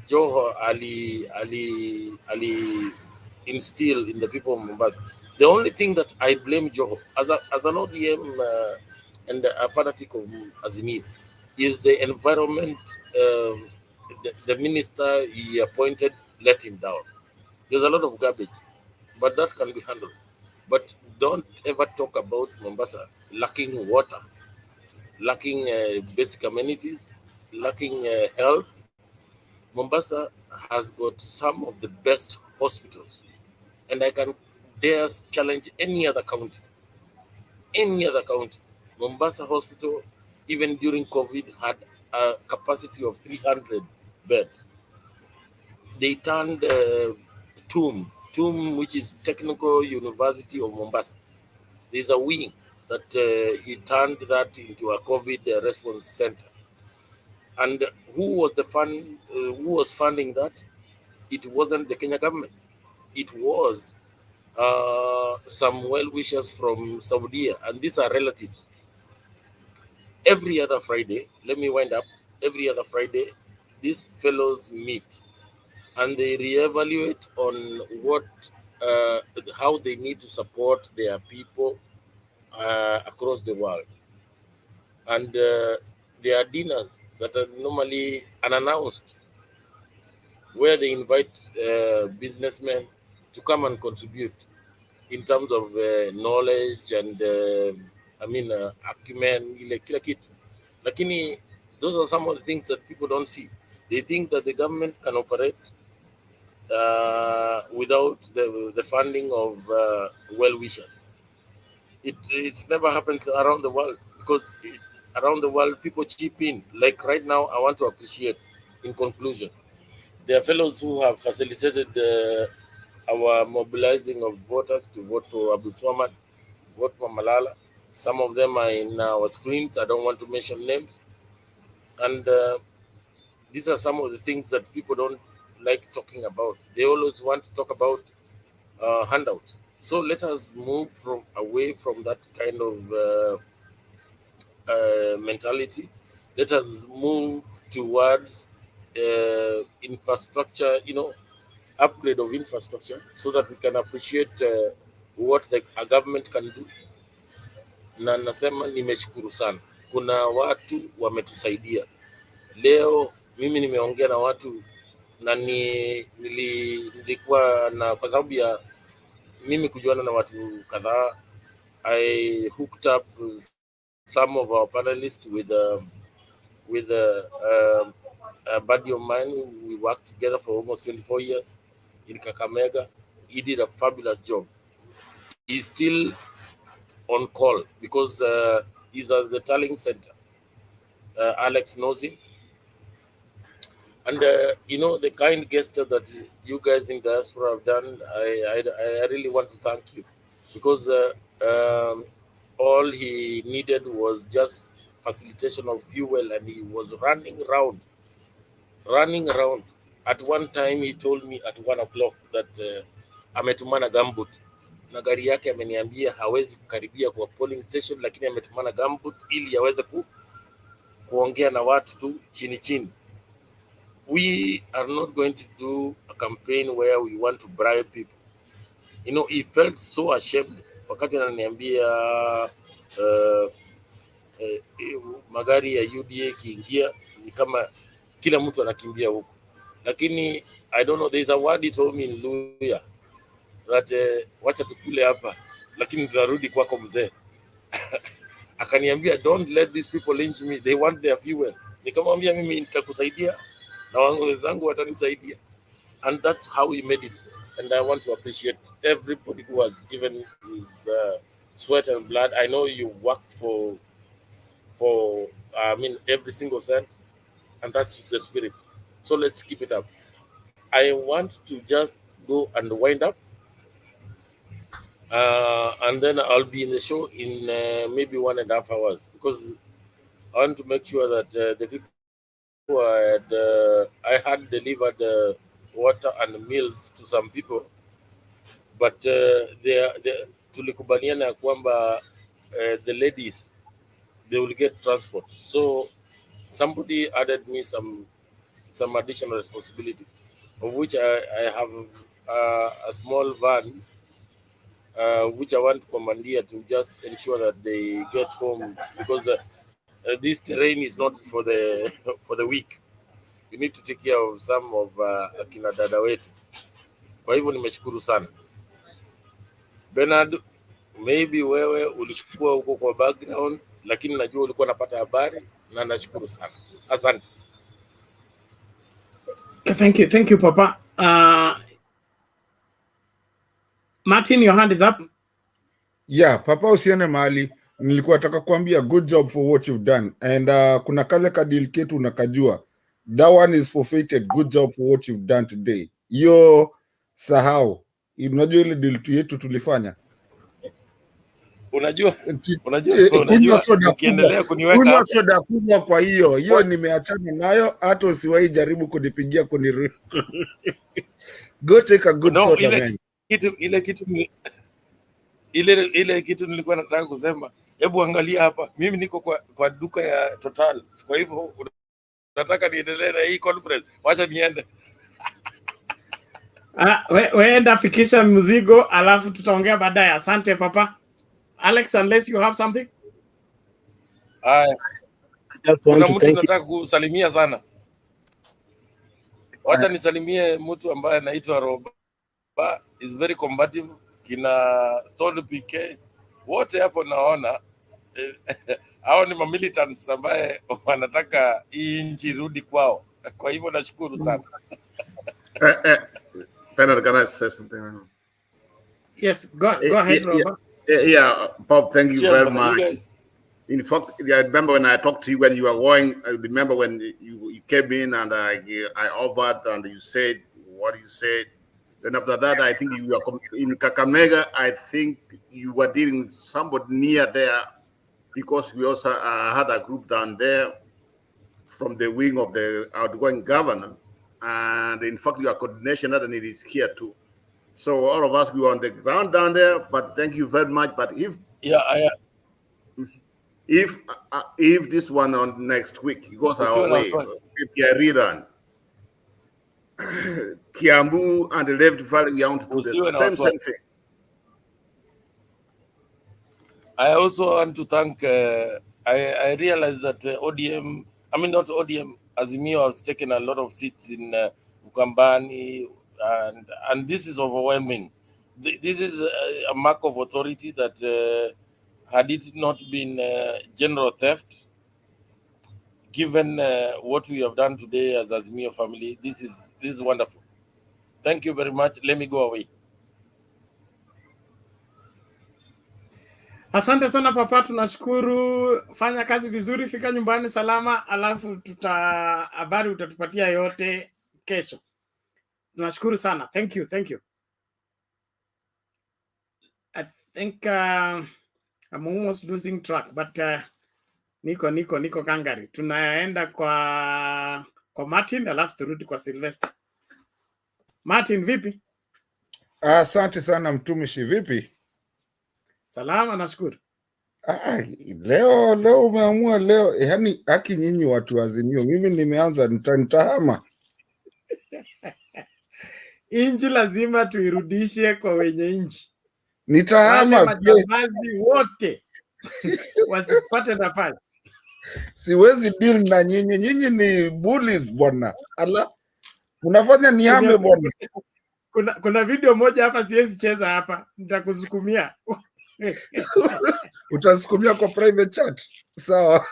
Speaker 12: Joho Ali instilled in the people of Mombasa. The only thing that I blame Joho as an ODM and a fanatic of Azimio is the environment. The minister he appointed let him down. There's a lot of garbage, but that can be handled. But don't ever talk about Mombasa lacking water, lacking basic amenities, lacking health. Mombasa has got some of the best hospitals, and I can dare challenge any other county. Any other county. Mombasa Hospital, even during COVID, had a capacity of 300 beds. They turned TUM, which is Technical University of Mombasa. There's a wing that he turned that into a COVID response center. And who was funding that? It wasn't the Kenya government. It was some well-wishers from Saudi, and these are relatives. Every other Friday, let me wind up, every other Friday, these fellows meet and they reevaluate on what how they need to support their people across the world. And there are dinners that are normally unannounced, where they invite businessmen to come and contribute in terms of knowledge and acumen, ile kila kitu. Lakini those are some of the things that people don't see. They think that the government can operate without the funding of well-wishers. It never happens around the world, because around the world people chip in. Like right now, I want to appreciate, in conclusion, there are fellows who have facilitated our mobilizing of voters to vote for Abu Swamad, vote for Malala. Some of them are in our screens. I don't want to mention names. And these are some of the things that people don't like talking about. They always want to talk about handouts. So let us move away from that kind of mentality. Let us move towards infrastructure, upgrade of infrastructure, so that we can appreciate what a government can do. Na nasema nimeshukuru sana, kuna watu wametusaidia. Leo mimi nimeongea na watu na nilikuwa na, kwa sababu ya mimi kujuana na watu kadhaa, I hooked up some of our panelists with a buddy of mine. We worked together for almost 24 years in Kakamega. He did a fabulous job. He's still on call because he's at the tallying center. Alex knows him. And, the kind gesture that you guys in diaspora have done, I really want to thank you, because all he needed was just facilitation of fuel, and he was running around. At one time, he told me at 1 o'clock that ametumana gambut. Na gari yake ameniambia hawezi kukaribia kwa polling station, lakini ametumana gambut ili aweze kuongea na watu tu chini. We are not going to do a campaign where we want to bribe people. He felt so ashamed wakati ananiambia magari ya UDA kiingia ni kama kila mtu anakimbia huko. Lakini I don't know, there is a word he told me in Luya that wacha tukule hapa lakini tunarudi kwako mzee. Akaniambia, don't let these people lynch me, they want their fuel. Nikamwambia mimi nitakusaidia na wenzangu watanisaidia. And that's how he made it. And I want to appreciate everybody who has given his sweat and blood. I know you worked for every single cent, and that's the spirit. So let's keep it up. I want to just go and wind up, and then I'll be in the show in maybe 1.5 hours, because I want to make sure that the people who I had delivered water and meals to some people, but tulikubaliana ya kwamba the ladies, they will get transport. So somebody added me some additional responsibility, of which I have a small van, which I want to commandeer to just ensure that they get home, because this terrain is not for the weak. You need to take care of some of akina dada wetu. Kwa hivyo nimeshukuru sana. Bernard, maybe wewe ulikuwa huko kwa background, lakini najua ulikuwa unapata habari, na nashukuru sana. Asante.
Speaker 17: Thank you, Papa. Martin, your hand is up.
Speaker 5: Yeah, Papa, usione mahali. Nilikuwa nataka kuambia good job for what you've done. And kuna kale kadil ketu nakajua. That one is forfeited. Good job for what you've done today. Yo sahau. Unajua ile deal yetu tulifanya?
Speaker 12: Unajua
Speaker 5: ukiendelea kuniweka kunywa soda kubwa, kwa hiyo nimeachana nayo, hata usiwahi jaribu kunipigia go take a good soda, man.
Speaker 12: Ile kitu nilikuwa nataka kusema, hebu angalia hapa, mimi niko kwa duka ya Total. Kwa hivyo nataka niendelee na hii conference, wacha niende.
Speaker 17: Weenda fikisha mzigo alafu tutaongea baadaye. Asante papa. Alex, unless you have something.
Speaker 12: Kuna mtu nataka kusalimia sana. Wacha nisalimie mtu ambaye anaitwa Roba, is very combative, kina Stone PK wote hapo naona hao ni militants ambaye wanataka hii nchi rudi kwao. Kwa hivyo nashukuru sana.
Speaker 5: Bernard, can I say something?
Speaker 17: Yes, go ahead, Robert.
Speaker 5: Yeah, Bob, thank you
Speaker 12: Cheers,
Speaker 5: very
Speaker 12: man,
Speaker 5: much.
Speaker 12: you guys.
Speaker 5: In fact, I remember when I talked to you when you were going, I remember when you came in and I offered and you said what you said. Then after that, I think you were in Kakamega. I think you were dealing with somebody near there because we also had a group down there from the wing of the outgoing governor. And in fact, your coordination that it is here too. So all of us, we were on the ground down there, but thank you very much. But if this one on next week goes our way, if you rerun, Kiambu and the Rift Valley, we want to do the same thing.
Speaker 12: I also want to thank, I realized that ODM, I mean not ODM, Azimio has taken a lot of seats in Ukambani, and this is overwhelming. This is a mark of authority that had it not been general theft, given what we have done today as Azimio family, this is wonderful. Thank you very much. Let me go away.
Speaker 17: Asante sana papa, tunashukuru. Fanya kazi vizuri, fika nyumbani salama, alafu habari utatupatia yote kesho. Tunashukuru sana. Thank you. I think I'm almost losing track, but niko gangari. Tunaenda kwa Martin, alafu turudi kwa Sylvester. Martin, vipi?
Speaker 5: Asante sana mtumishi, vipi?
Speaker 17: Salama, nashukuru.
Speaker 5: Leo umeamua leo, yani haki nyinyi watu wa Azimio, mimi nimeanza nitahama.
Speaker 17: Inji lazima tuirudishe kwa wenye inji.
Speaker 5: Nitahama.
Speaker 17: Wale majambazi wote wasipate nafasi.
Speaker 5: Siwezi deal na nyinyi. Nyinyi ni bullies bwana. Ala, unafanya nihame bwana.
Speaker 17: Kuna video moja hapa siwezi cheza hapa. Nitakusukumia.
Speaker 5: Utasukumia kwa private chat. Sawa.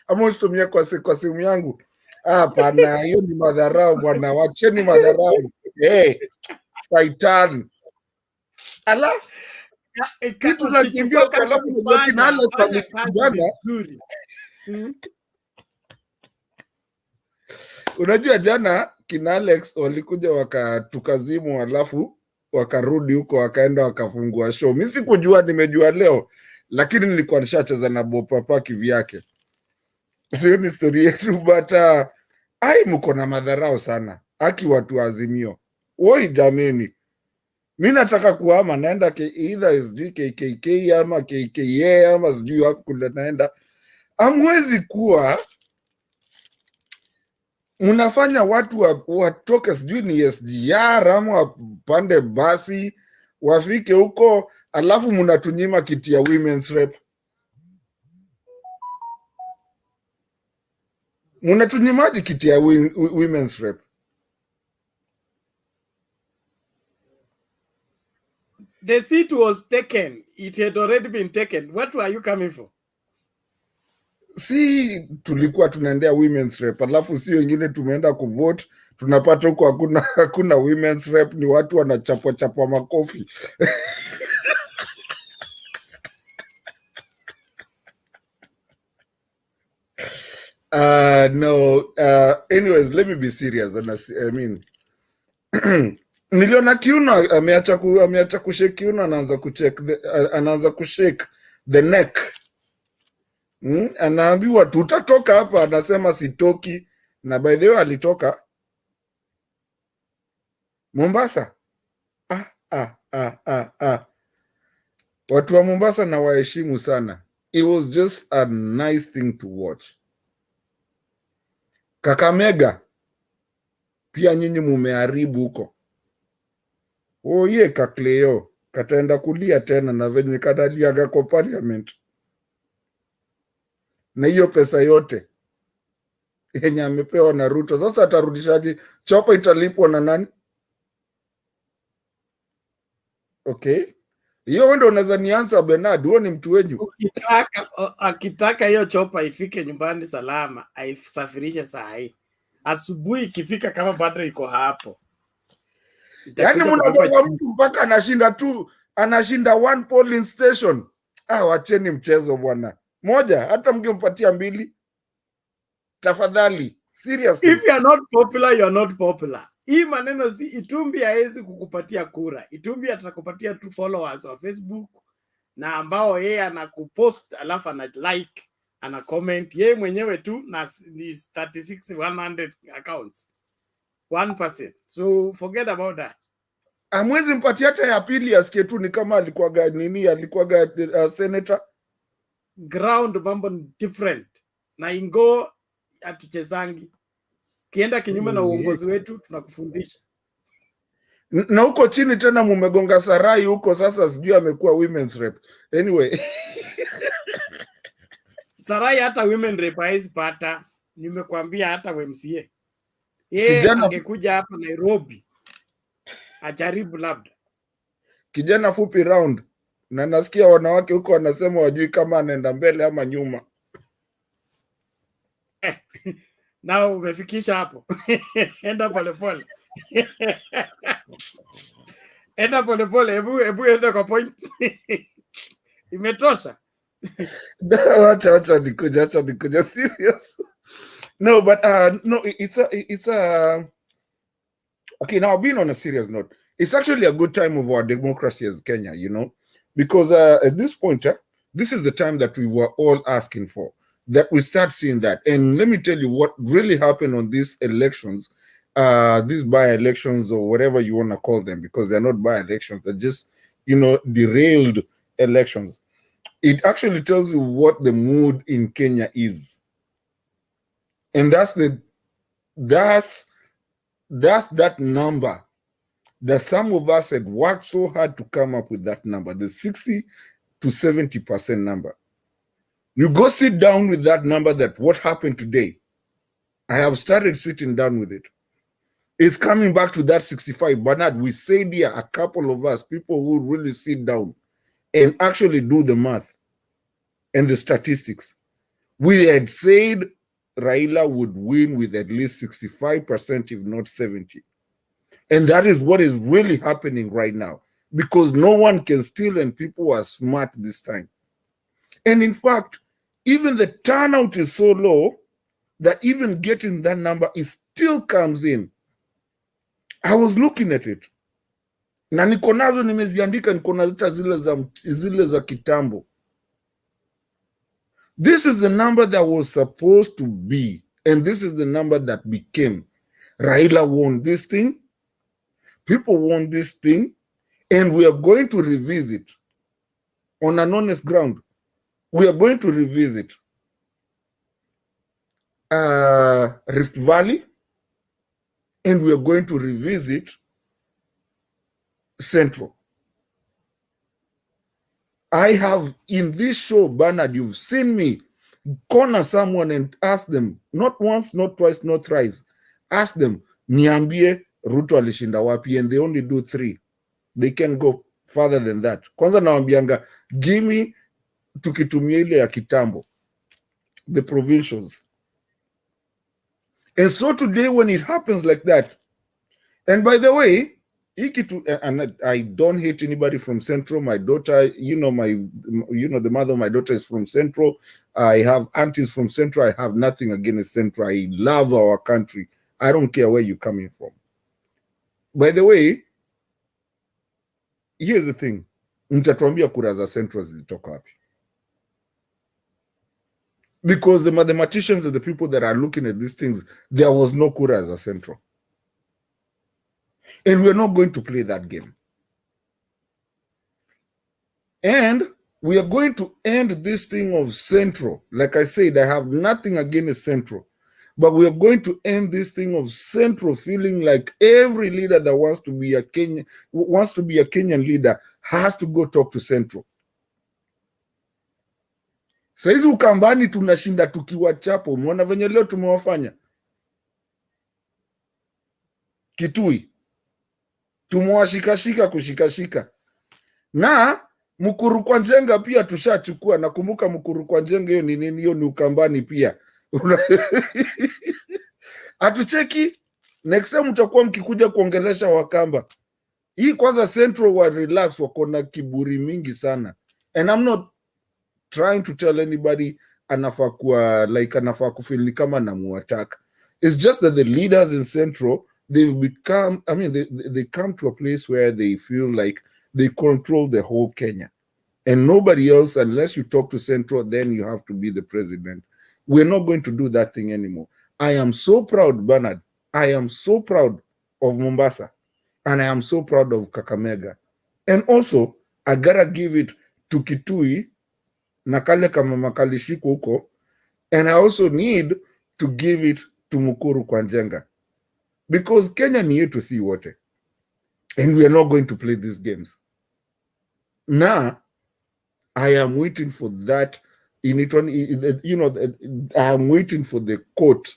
Speaker 5: Ama usitumie kwa simu yangu. Hapana, hiyo ni madharau bwana. Wacheni madharau. Saitan. Ala. Kitu nakimbia kwa labu kwa kinala jana. Unajua jana kina Alex walikuja wakatukazimu, alafu wakarudi huko wakaenda wakafungua show. Mimi sikujua, nimejua leo, lakini nilikuwa nishacheza na Bopapa kivyake. Sio ni story yetu, but mko na madharau sana. Haki watu wa Azimio. Woi jameni. Mimi nataka kuhama, naenda either sijui KKK ama KKA ama sijui wapi kule naenda. Hamwezi kuwa mnafanya watu watoke sijui ni SGR ama wapande basi wafike huko, alafu mnatunyima kiti ya women's rep. Mnatunyimaji kiti ya women's rep?
Speaker 17: The seat was taken. It had already been taken. What were you coming for?
Speaker 5: Si tulikuwa tunaendea women's rep, alafu si wengine tumeenda kuvote, tunapata huko hakuna women's rep, ni watu wanachapwa makofi. No, anyways, let me be serious. I mean, niliona Kiuno ameacha kushake Kiuno, anaanza kushake the neck. Anaambiwa tutatoka hapa, anasema sitoki, na by the way alitoka Mombasa. Watu wa Mombasa na waheshimu sana. It was just a nice thing to watch. Kakamega, pia nyinyi mumeharibu huko. Oye Kakleo kataenda kulia tena na venye kanaliaga kwa parliament, na hiyo pesa yote yenye amepewa na Ruto, sasa atarudishaje? Chopa italipwa na nani? Okay, hiyo ndio unaweza nianza Bernard, huo ni mtu wenyu.
Speaker 17: Akitaka hiyo chopa ifike nyumbani salama, aisafirishe saa hii. Asubuhi ikifika, kama bado iko hapo,
Speaker 5: yaani mnagonga mtu mpaka anashinda one polling station. Wacheni mchezo bwana. Moja hata mngempatia 2 tafadhali, seriously.
Speaker 17: If you are not popular, you are not popular. Hii maneno si Itumbi haezi kukupatia kura. Itumbi atakupatia tu followers wa Facebook na ambao yeye anakupost alafu ana like, ana comment yeye mwenyewe tu, na ni 36,100 accounts, 1%. So forget about that.
Speaker 5: Amwezi mpatia hata ya pili asikie tu ni kama alikuwaga nini, alikuwaga senator.
Speaker 17: Ground mambo different. Na ingo atuchezangi. Kienda kinyume na uongozi wetu tunakufundisha.
Speaker 5: Na huko chini tena mumegonga Sarai huko, sasa sijui amekuwa women's rep. Anyway.
Speaker 17: Sarai hata women rep haizi pata. Nimekwambia hata MCA. Yeye angekuja hapa Nairobi ajaribu labda.
Speaker 5: Kijana fupi round, na nasikia wanawake huko wanasema wajui kama anaenda mbele ama nyuma.
Speaker 17: Na umefikisha hapo. Enda polepole. Enda polepole, hebu enda kwa point. Imetosha.
Speaker 5: Acha nikuja serious. No, but no, it's a okay, now being on a serious note, it's actually a good time of our democracy as Kenya, you know, because at this point, this is the time that we were all asking for, that we start seeing that. And let me tell you what really happened on these elections, these by-elections or whatever you want to call them, because they're not by-elections, they're just, you know, derailed elections. It actually tells you what the mood in Kenya is. And that's that number that some of us had worked so hard to come up with, that number, the 60 to 70% number. You go sit down with that number, that what happened today. I have started sitting down with it. It's coming back to that 65. Bernard, we said here, a couple of us, people who really sit down and actually do the math and the statistics. We had said Raila would win with at least 65%, if not 70%. And that is what is really happening right now, because no one can steal and people are smart this time. And in fact, even the turnout is so low that even getting that number, it still comes in. I was looking at it. Na niko nazo nimeziandika, niko na zile za kitambo. This is the number that was supposed to be, and this is the number that became. Raila won this thing, people won this thing, and we are going to revisit on an honest ground. We are going to revisit Rift Valley, and we are going to revisit Central. I have in this show, Bernard, you've seen me corner someone and ask them, not once, not twice, not thrice, ask them, niambie Ruto alishinda wapi, and they only do 3. They can go further than that. Kwanza naambianga, give me tukitumia ile ya kitambo, the provincials. And so today when it happens like that, and by the way, and I don't hate anybody from Central. My daughter, the mother of my daughter is from Central. I have aunties from Central. I have nothing against Central. I love our country. I don't care where you're coming from. By the way, here's the thing. Mtatuambia kura za Central zilitoka wapi? Because the mathematicians and the people that are looking at these things, there was no kura za Central. And we're not going to play that game. And we are going to end this thing of Central. Like I said, I have nothing against Central. But we are going to end this thing of Central feeling like every leader that wants to be a Kenyan leader has to go talk to Central. Saizi Ukambani tunashinda tukiwachapa. Umeona venye leo tumewafanya Kitui, tumewashikashika kushikashika. Na Mukuru kwa Njenga pia tushachukua. Nakumbuka Mukuru kwa Njenga hiyo ni nini? Hiyo ni Ukambani pia. Atucheki next time mtakuwa mkikuja kuongelesha Wakamba. Hii kwanza Central wa relax, wako na kiburi mingi sana. And I'm not trying to tell anybody anafaa kufeel kama namuattack. It's just that the leaders in Central, they've become, I mean, they come to a place where they feel like they control the whole Kenya. And nobody else, unless you talk to Central, then you have to be the president. We're not going to do that thing anymore. I am so proud, Bernard. I am so proud of Mombasa. And I am so proud of Kakamega. And also, I gotta give it to Kitui, nakale kama makalishiko huko. And I also need to give it to Mukuru kwa Njenga. Because Kenya ni yetu si wote. And we are not going to play these games. Now, I am waiting for that. I am waiting for the court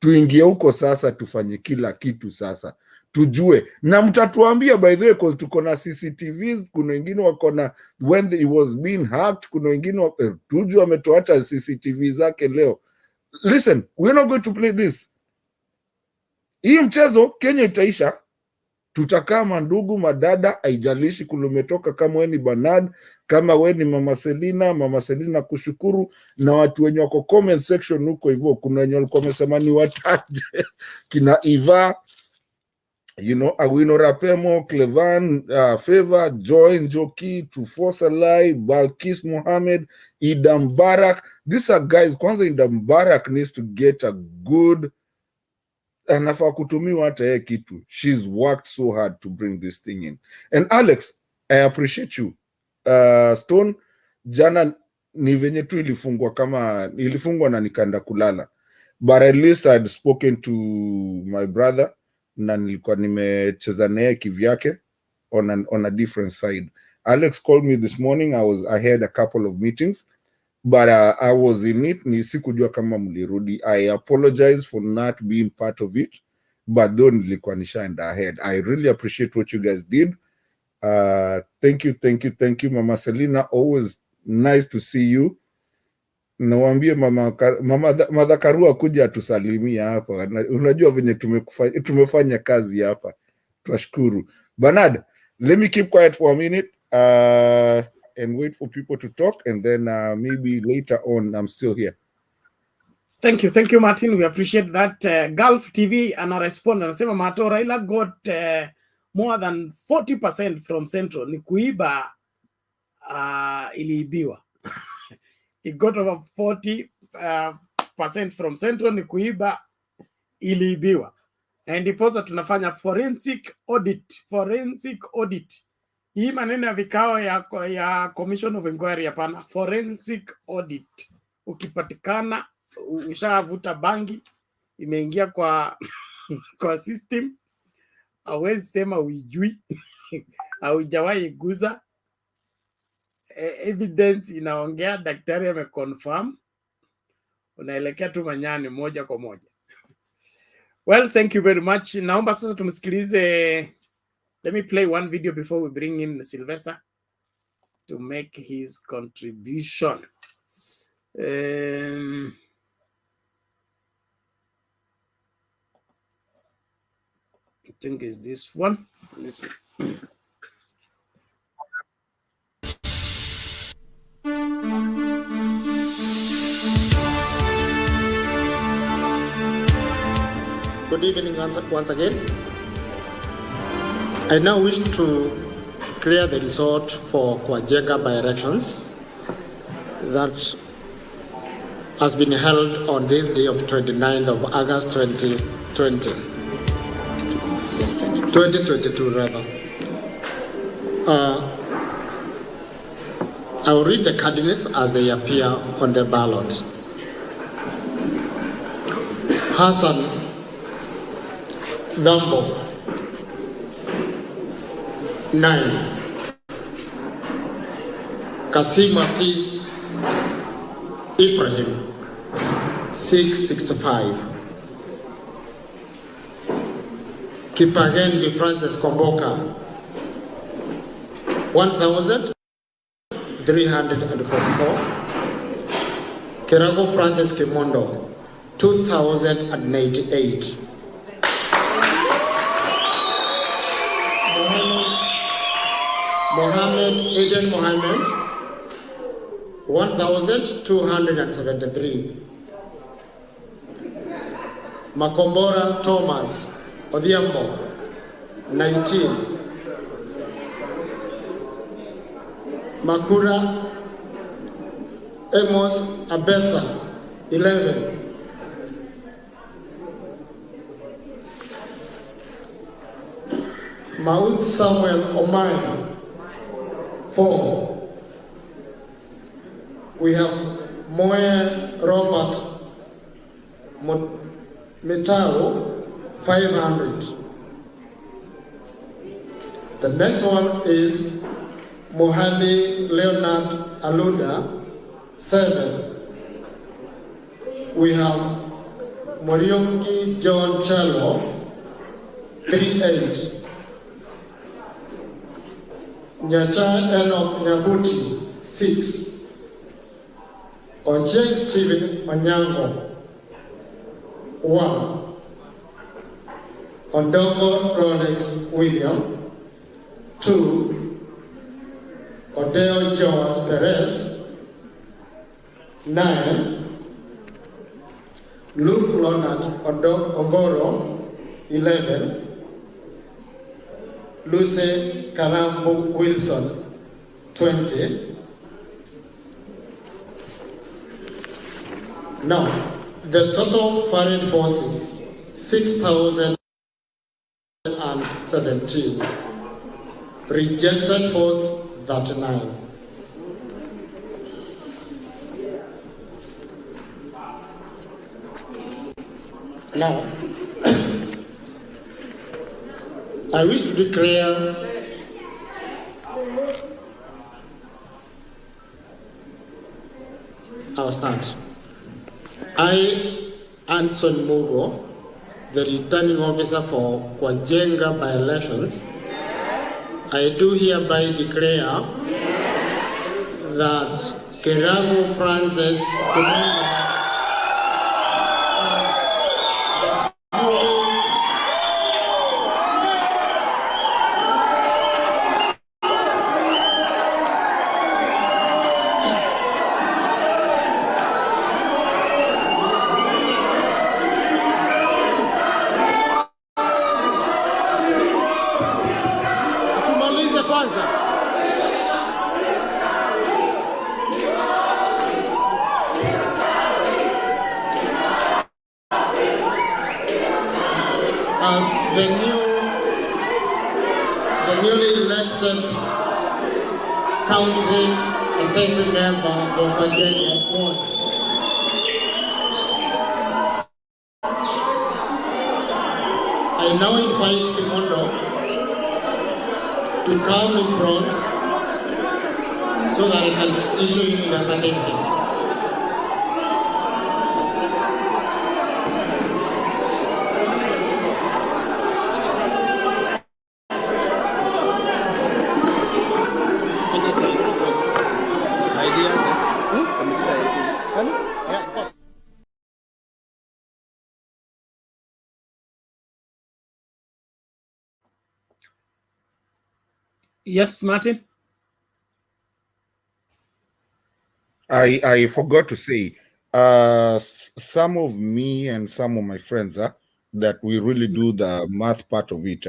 Speaker 5: tuingie huko sasa, tufanye kila kitu sasa, tujue. Na mtatuambia by the way, because tuko na CCTVs, kuna wengine wako na when it was being hacked, kuna wengine tujue ametoacha CCTV zake leo. Listen, we're not going to play this. Hii mchezo Kenya itaisha. Tutakaa mandugu, madada, haijalishi kulumetoka, kama wewe ni Bernard, kama wewe ni Mama Selina kushukuru, na watu wenye wako comment section huko hivyo, kuna wenye walikuwa wamesema ni wataje kina Eva, Awino Rapemo, Clevan, Favor, Joy Njoki, Tufosa Lai, Balkis Mohammed, Idam Barak. These are guys, kwanza Idam Barak needs to get a good, anafaa kutumiwa hata yeye kitu. She's worked so hard to bring this thing in. And Alex, I appreciate you. Stone, jana ni venye tu ilifungwa na nikaenda kulala. But at least I had spoken to my brother, na nilikuwa nimecheza naye kivyake on a different side. Alex called me this morning. I had a couple of meetings, but I was in it. Sikujua kama mlirudi. I apologize for not being part of it, but though nilikuwa nishaenda ahead. I really appreciate what you guys did. Thank you, Mama Selina. Always nice to see you. Nawambie Mama Karua kuja atusalimia hapa. Unajua venye tumefanya kazi hapa. Twashukuru. Bernard, let me keep quiet for a minute and wait for people to talk, and then maybe later on I'm still here.
Speaker 17: Thank you, Martin. We appreciate that. Gulf TV anarespond, anasema Mato Raila got more than 40% from Central. Ni kuiba iliibiwa. He got over 40% from Central, ni kuiba iliibiwa. And ndiposa tunafanya forensic audit. Hii maneno ya vikao ya Commission of Inquiry, hapana, forensic audit. Ukipatikana ushavuta bangi, imeingia kwa system, hawezi sema uijui, haujawahi guza, evidence inaongea, daktari ameconfirm, unaelekea tu manyani moja kwa moja. Well, thank you very much. Naomba sasa tumsikilize. Let me play one video before we bring in Sylvester to make his contribution. I think it's this one. Let me see.
Speaker 10: Good evening once again. I now wish to clear the result for Kakamega by-elections that has been held on this day of 29th of August 2022 rather. I will read the candidates as they appear on the ballot. Hassan Dambo, 9. Kasim Aziz Ibrahim, 665. Kipagendi Francis Komboka, 1,344. Kirago Francis Kimondo, 2,088. Mohammed Eden Mohammed, 1,273. Makombora Thomas Odhiambo, 19. Makura Amos Abetsa, 11. Maud Samuel Omai, 4. We have Moe Robert Mitao, 500. The next one is Mohali Leonard Aluda, 7. We have Moriongi John Chalo, 38. Nyacha Enoch Nyabuti, 6. Ojeng Stephen Manyango, 1. Ondongo Rolex William, 2. Odeo Joas Perez, 9. Luke Leonard Ogoro, 11. Lucy Kalambo Wilson, 20. Now, the total foreign forces, 6,017. Rejected votes, 39. Now, I wish to declare our stance. I, Anson Mugo, the returning officer for Kwajenga by-elections, I do hereby declare that Kerago Francis the newly elected county assembly member of Kakamega Ward. I now invite Kimondo to come in front so that I can issue him the certificates.
Speaker 17: Yes, Martin.
Speaker 5: I forgot to say, some of me and some of my friends that we really do the math part of it.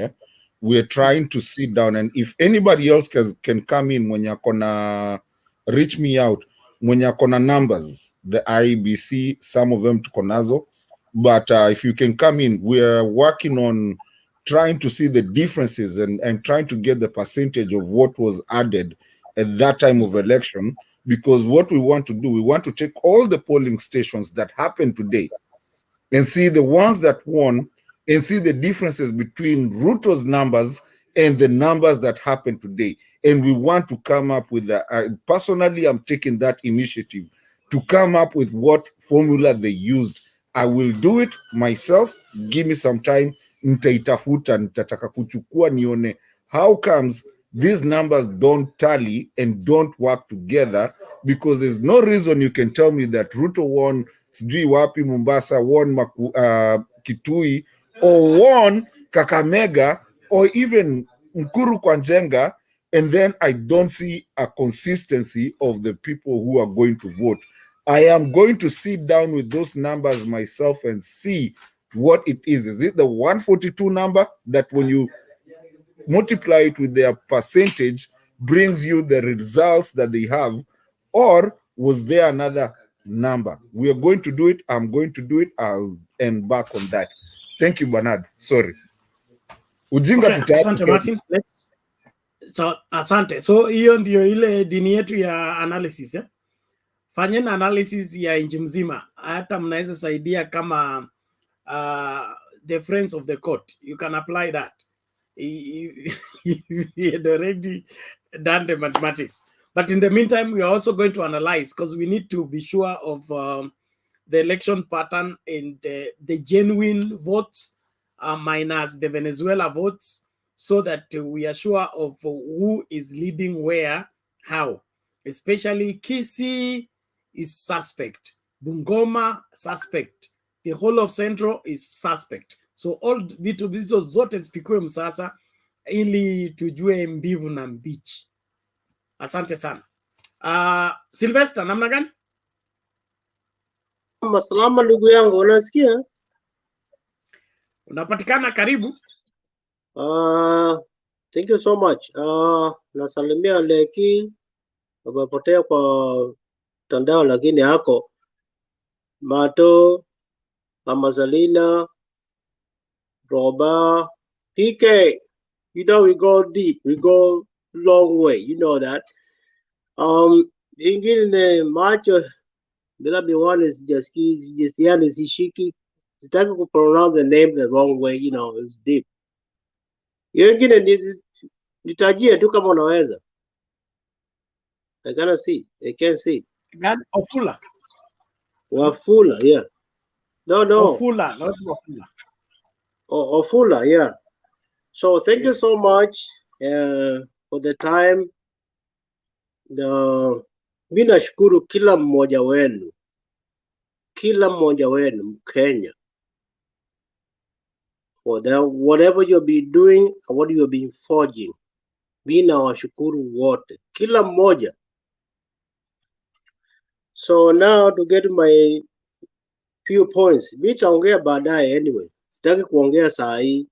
Speaker 5: We're trying to sit down, and if anybody else can come in when you're gonna reach me out, when you're gonna numbers, the IEBC, some of them to Konazo, but if you can come in, we're working on trying to see the differences and trying to get the percentage of what was added at that time of election. Because what we want to do, we want to take all the polling stations that happen today and see the ones that won and see the differences between Ruto's numbers and the numbers that happened today. And we want to come up with personally, I'm taking that initiative to come up with what formula they used. I will do it myself. Give me some time. Nitaitafuta, nitataka kuchukua nione how comes these numbers don't tally and don't work together, because there's no reason you can tell me that Ruto won sijui wapi Mombasa, won Kitui, or won Kakamega, or even Mkuru kwa Njenga, and then I don't see a consistency of the people who are going to vote. I am going to sit down with those numbers myself and see what it is. Is it the 142 number that when you multiply it with their percentage brings you the results that they have, or was there another number? We are going to do it. I'm going to do it. I'll end back on that. Thank you, Bernard. Sorry. Ujinga
Speaker 17: Okay, asante Martin. Asante. So hiyo ndio ile dini yetu ya analysis. Fanyeni analysis ya nchi mzima. Hata mnaweza saidia kama the friends of the court. You can apply that. We had already done the mathematics. But in the meantime, we are also going to analyze, because we need to be sure of the election pattern and the genuine votes minus the Venezuela votes, so that we are sure of who is leading where, how. Especially Kisii is suspect, Bungoma suspect, the whole of Central is suspect. So all vitu hizo zote zipikwe msasa ili tujue mbivu na mbichi. Asante sana. Sylvester, namna gani?
Speaker 18: Salama ndugu yangu, unasikia?
Speaker 17: Unapatikana, karibu.
Speaker 18: Thank you so much. Nasalimia Leki, umepotea kwa mtandao lakini hako. Mato, Mama Zalina, Roba, PK. You know we go deep, we go long way, you know that. Ingine macho bila miwani sijasiani sishiki. Sitaki ku pronounce the name the wrong way, you know, it's deep. Ingine nitajie tu kama unaweza. I cannot see. I can't see.
Speaker 17: Gani? Ofula.
Speaker 18: Wafula, yeah. No.
Speaker 17: Ofula, not Wafula.
Speaker 18: Oh, Ofula, yeah. So thank you so much for the time. Mimi nashukuru kila mmoja wenu Mkenya, for whatever you've been doing and what you've been forging. Mimi nawashukuru wote, kila mmoja. So now to get my few points. Mimi nitaongea baadaye anyway. Sitaki kuongea saa hii.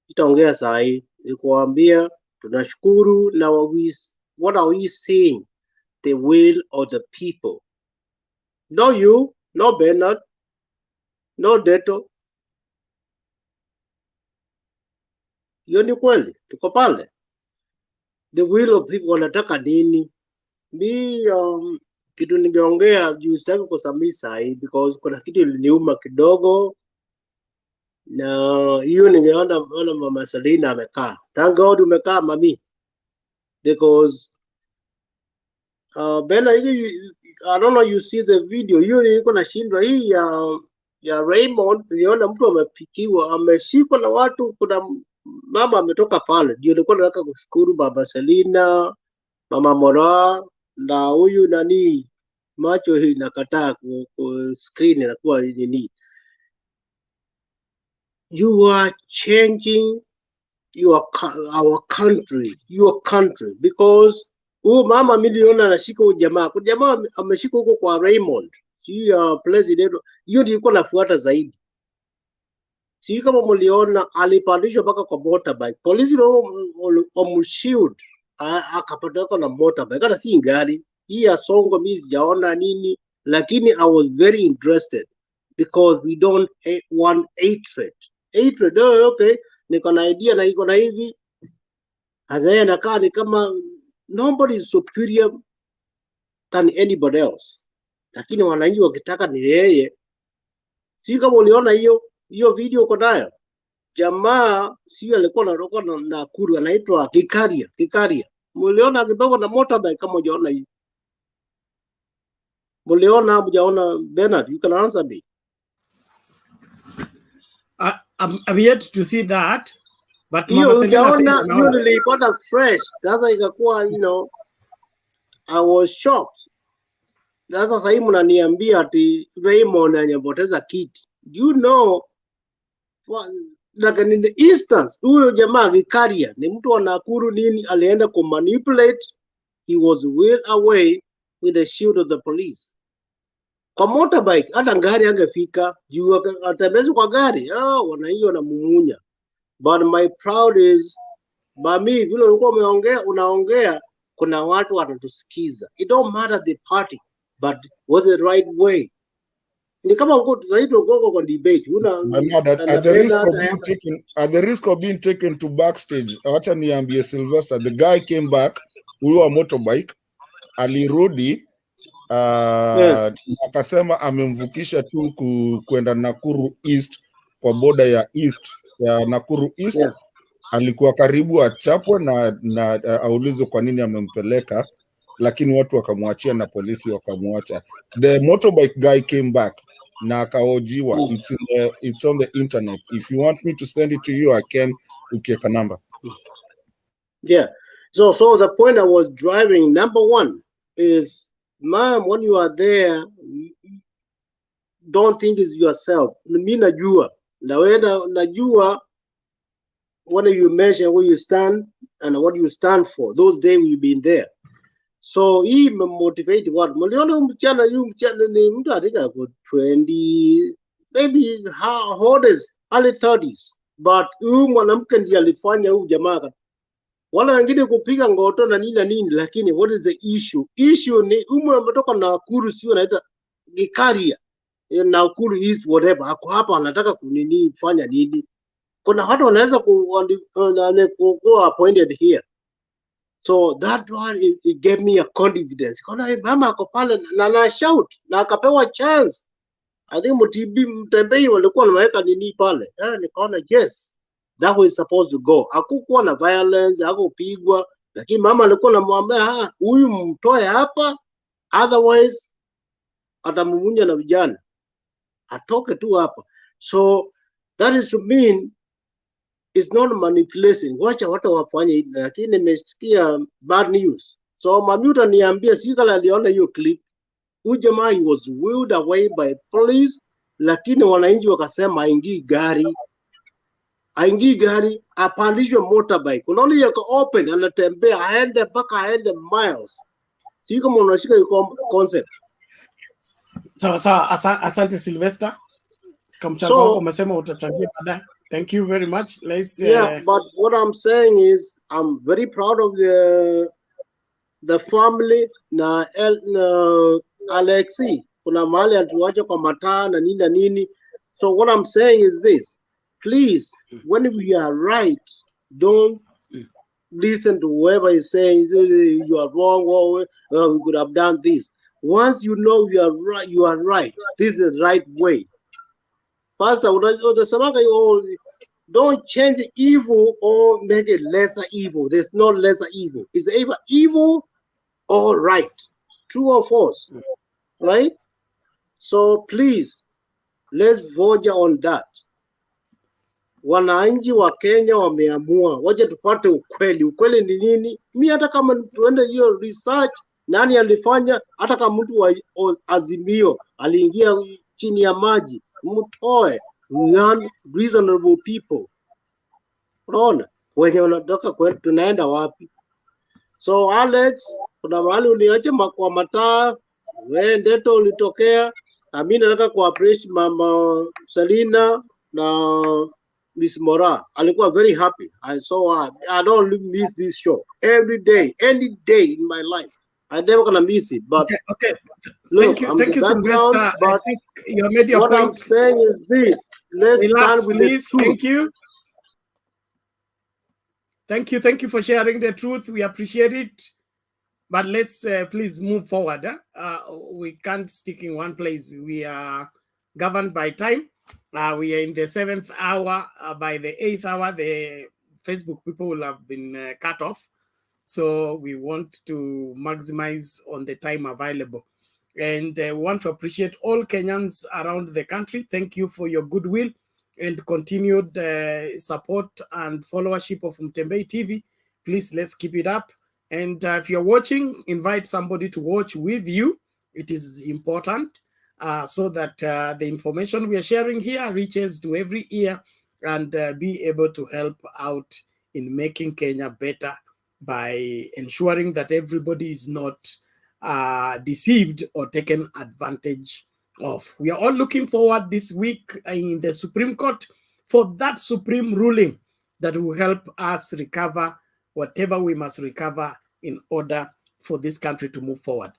Speaker 18: Nitaongea saa hii. Nikuambia tunashukuru na what are we saying? The will of the people. No you, no Bernard, no Deto. Hiyo ni kweli, tuko pale. The will of people wanataka nini? Mi kitu ningeongea juu sitaki kusamisa hii because kuna kitu iliniuma kidogo, na hiyo ningeona Mama Selina amekaa. Thank God umekaa mami, because Bella, I don't know, you see the video, hiyo nilikuwa nashindwa hii ya Raymond. Niliona mtu amepikiwa, ameshikwa na watu, kuna mama ametoka pale. Ndio nilikuwa nataka kushukuru Baba Selina, Mama Mora, na huyu nani macho hii nakataa ku screen inakuwa nini. You are changing our country, because mama miliona anashika jamaa ameshika huko kwa Raymond, president. Hiyo ndio ilikuwa nafuata zaidi. Si kama mliona alipandishwa mpaka kwa motorbike, polisi wamshield akapata na motorbike, hata si ngari hii ya Songo. Mimi sijaona nini, lakini I was very interested because we don't want hatred. Okay, niko na idea na iko na hivi, hazaya nakaa ni kama nobody is superior than anybody else, lakini wananchi wakitaka ni yeye Si kama uliona hiyo video uko nayo. Jamaa sio alikuwa anaroka na Nakuru, anaitwa Kikaria. Muliona akibebwa na motorbike kama hujaona hiyo? Muliona hujaona? Bernard, you can answer me.
Speaker 17: I'm yet to see that, but
Speaker 18: hiyo hujaona? Hiyo nilipata fresh. Sasa ikakuwa I was shocked. Sasa sasa hivi mnaniambia ati Raymond anyapoteza kiti. Do you know like in the instance huyo jamaa Kikaria ni mtu wa Nakuru nini, alienda ku manipulate. He was well away with the shield of the police. Kwa motorbike hata gari angefika juu atembeza kwa gari, wananchi wanamumunya. But my proud is mami vile ulikuwa unaongea kuna watu wanatusikiza. It don't matter the party but what the right way. Ni kama uko zaidi uko kwa debate
Speaker 5: at the risk of being taken to backstage. Acha niambie Sylvester, the guy came back huyo motorbike alirudi akasema amemvukisha tu kwenda Nakuru East, kwa boda ya East ya Nakuru East. Alikuwa karibu achapwe na aulizwe kwa nini amempeleka, lakini watu wakamwachia na polisi wakamwacha. The motorbike guy came back na akaojiwa. It's on the internet. If you want me to send it to you, I can. Ukiweka number.
Speaker 18: Yeah. So the point I was driving, number one is, ma'am, when you are there, don't think it's yourself. Mimi najua. Najua what you measure, where you stand, and what you stand for. Those days we've been there. So he motivated what? Mliona mchana ni mtu atika kwa 20, maybe holders, early 30s. But huyu mwanamke ndiye alifanya huyu jamaa. Wala wengine kupiga ngoto na nini, lakini what is the issue? Issue ni huyu ametoka Nakuru, sio anaita Kikaria. Nakuru is whatever. Ako hapa anataka kunini fanya nini? Kuna watu wanaweza kuwa appointed here. So that one, it gave me a confidence. Kuna mama ako pale na shout na akapewa chance. I think Mtembei walikuwa wanaweka nini pale. Nikaona yes, that was supposed to go. Hakukuwa na violence, hakupigwa, lakini mama alikuwa anamwambia huyu mtoe hapa, otherwise atamumunya na vijana. Atoke tu hapa. So that is to mean it's not manipulation. Wacha watu wafanye hivi, lakini nimesikia bad news. So mamuta niambia sikala aliona hiyo clip. Huyu jamaa he was wheeled away by police, lakini wananchi wakasema haingii gari, apandishwe motorbike. Unaona yako open, anatembea aende miles. Sio kama unashika hiyo concept.
Speaker 17: Sawa, asante Sylvester. Kamchango umesema utachangia baadaye. Thank you very much.
Speaker 18: But what I'm saying is I'm very proud of the family na Alexi. Kuna mahali atuacha kwa mataa na nini. So what I'm saying is this. Please, when we are right, don't listen to whoever is saying you are wrong or we could have done this. Once you know you are right. This is the right way. Pastor, don't change evil or make it lesser evil. There's no lesser evil. It's either evil or right. True or false. Right? So please, let's vote on that. Wananchi wa Kenya wameamua. Waje tupate ukweli. Ukweli ni nini? Mi hata kama tuende hiyo research, nani alifanya, hata kama mtu wa Azimio aliingia chini ya maji, mtoe. Reasonable people. Unaona? Wenye wanatoka tunaenda wapi? So Alex, kuna mahali uniache kwa mataa, wewe ndeto ulitokea, na mimi nataka kuappreciate Mama Selina na Miss Mora. Alikuwa very happy. I don't miss this show. Every day, any day in my life. I never gonna miss it. But
Speaker 17: okay.
Speaker 18: Look,
Speaker 17: thank you, Sylvester.
Speaker 18: But
Speaker 17: I think you made your
Speaker 18: what
Speaker 17: point.
Speaker 18: I'm saying is this. Let's
Speaker 17: Relax,
Speaker 18: start with
Speaker 17: please.
Speaker 18: the truth.
Speaker 17: Thank you for sharing the truth. We appreciate it. But let's please move forward. We can't stick in one place. We are governed by time. We are in the 7th hour. By the 8th hour, the Facebook people will have been cut off. So we want to maximize on the time available. And we want to appreciate all Kenyans around the country. Thank you for your goodwill and continued support and followership of Mtembei TV. Please, let's keep it up. And if you're watching, invite somebody to watch with you. It is important so that the information we are sharing here reaches to every ear and be able to help out in making Kenya better by ensuring that everybody is not deceived or taken advantage of. We are all looking forward this week in the Supreme Court for that supreme ruling that will help us recover whatever we must recover in order for this country to move forward.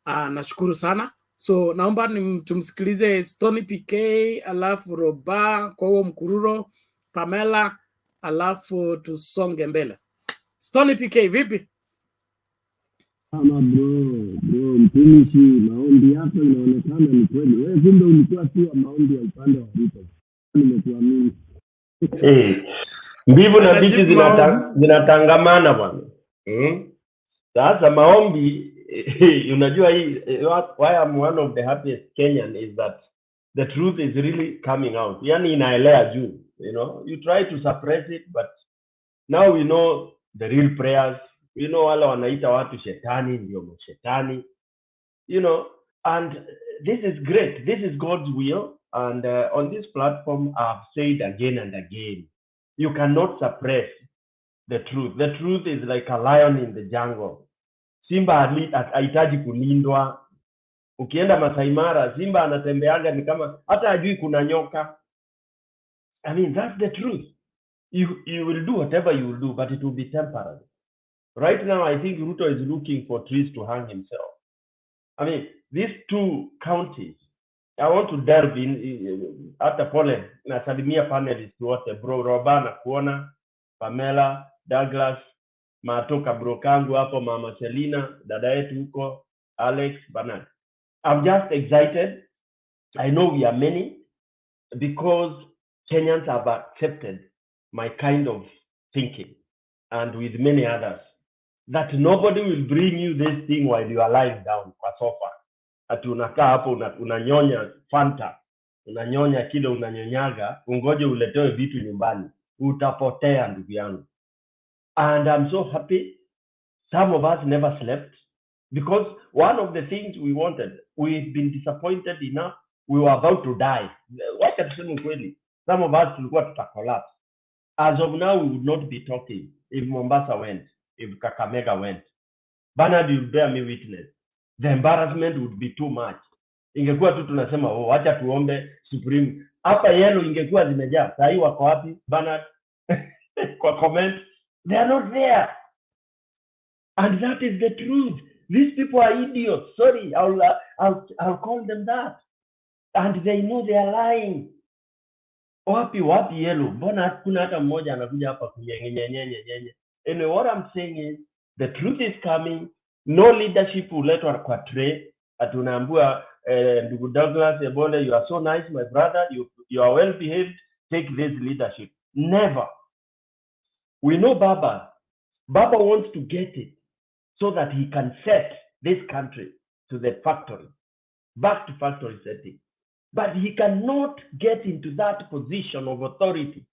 Speaker 17: Nashukuru sana. So naomba tumsikilize Stony PK, alafu Roba, Kowo Mkururo, Pamela, alafu tusonge mbele. Stony PK, vipi?
Speaker 3: Ama bro, mtumishi, maombi yako inaonekana ni kweli. Wewe kumbe ulikuwa tu maombi ya upande wa Ruto. Nimekuamini.
Speaker 22: Mbivu na bichi zinatangamana bwana. Sasa maombi unajua hii why I'm one of the happiest Kenyan is that the truth is really coming out. Yani inaelea juu, you know. You try to suppress it, but now we know the real prayers. You know, wale wanaita watu shetani ndio shetani. You know, and this is great. This is God's will. And on this platform, I've said again and again, you cannot suppress the truth. The truth is like a lion in the jungle. Simba hahitaji kulindwa. Ukienda Masai Mara, Simba anatembeaga ni kama hata hajui kuna nyoka. I mean, that's the truth. You will do whatever you will do, but it will be temporary. Right now, I think Ruto is looking for trees to hang himself. I mean, these two counties, I want to delve in hata pole na salimia panelists wote, bro Roba na kuona, Pamela, Douglas, matoka bro kangu hapo, mama Selina, dada yetu huko, Alex, Bernard. I'm just excited. I know we are many because Kenyans have accepted my kind of thinking and with many others that nobody will bring you this thing while you are lying down kwa sofa. Ati unakaa hapo unanyonya Fanta, unanyonya kile unanyonyaga, ungoje uletewe vitu nyumbani. Utapotea ndugu yangu. And I'm so happy some of us never slept because one of the things we wanted, we've been disappointed enough, we were about to die. Wacha tuseme kweli, some of us tulikuwa tutacollapse. As of now, we would not be talking if Mombasa went, if Kakamega went. Bernard, you bear me witness. The embarrassment would be too much. Ingekuwa tu tunasema, oh, wacha tuombe Supreme. Hapa yellow ingekuwa zimejaa. Sahi wako wapi, Bernard? Kwa comment. They are not there. And that is the truth. These people are idiots. Sorry, I'll call them that. And they know they are lying. Wapi yellow? Mbona kuna hata mmoja anakuja hapa kunyenyenyenyenyenye. Anyway, what I'm saying is, the truth is coming. No leadership uletwa kwa tray. Atunaambua ndugu Douglas Ebole, you are so nice, my brother. You are well behaved. Take this leadership. Never. We know Baba. Baba wants to get it so that he can set this country to the factory, back to factory setting. But he cannot get into that position of authority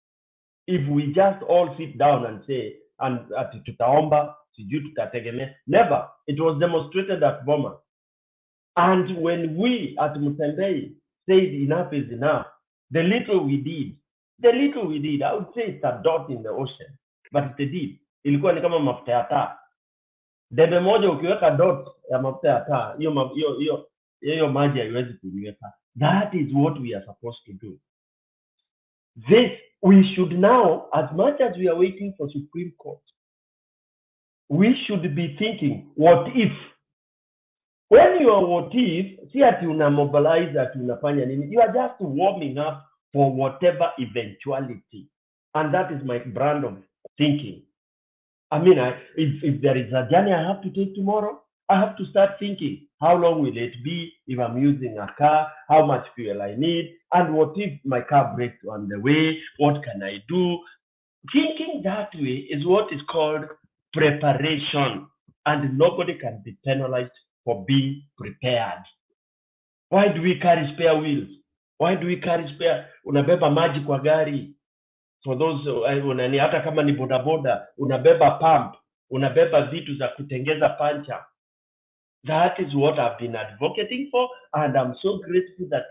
Speaker 22: if we just all sit down and say, and tutaomba, sijui tutategemea. Never. It was demonstrated at Boma. And when we at Mutembei said enough is enough, the little we did, I would say it's a dot in the ocean. But it's a deed. Ilikuwa ni kama mafuta ya taa. Debe moja ukiweka dot ya mafuta ya taa, hiyo maji haiwezi kuiweka. That is what we are supposed to do. This, we should now, as much as we are waiting for Supreme Court, we should be thinking, what if? When you are what if, si ati una mobilize, ati unafanya nini, you are just warming up for whatever eventuality. And that is my brand of thinking. I mean, if there is a journey I have to take tomorrow, I have to start thinking, how long will it be if I'm using a car? How much fuel I need? And what if my car breaks on the way? What can I do? Thinking that way is what is called preparation, and nobody can be penalized for being prepared. Why do we carry spare wheels? Why do we carry spare? Unabeba maji kwa gari. For those unani, hata kama ni bodaboda, unabeba pump, unabeba vitu za kutengeza pancha. That is what I've been advocating for, and I'm so grateful that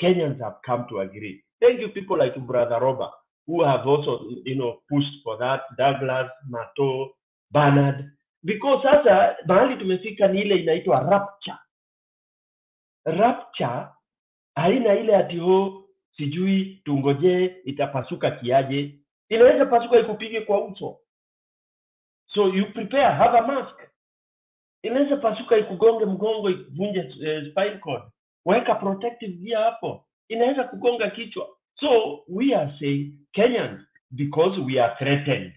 Speaker 22: Kenyans have come to agree. Thank you, people like Brother Robert, who have also, pushed for that. Douglas, Mato, Bernard, because sasa mahali tumefika ni ile inaitwa rapture. Rapture haina ile ati sijui tungoje itapasuka kiaje. Inaweza pasuka ikupige kwa uso. So you prepare, have a mask. Inaweza pasuka ikugonge mgongo, ikuvunje spine cord. Weka protective gear hapo. Inaweza kugonga kichwa. So we are saying Kenyans, because we are threatened,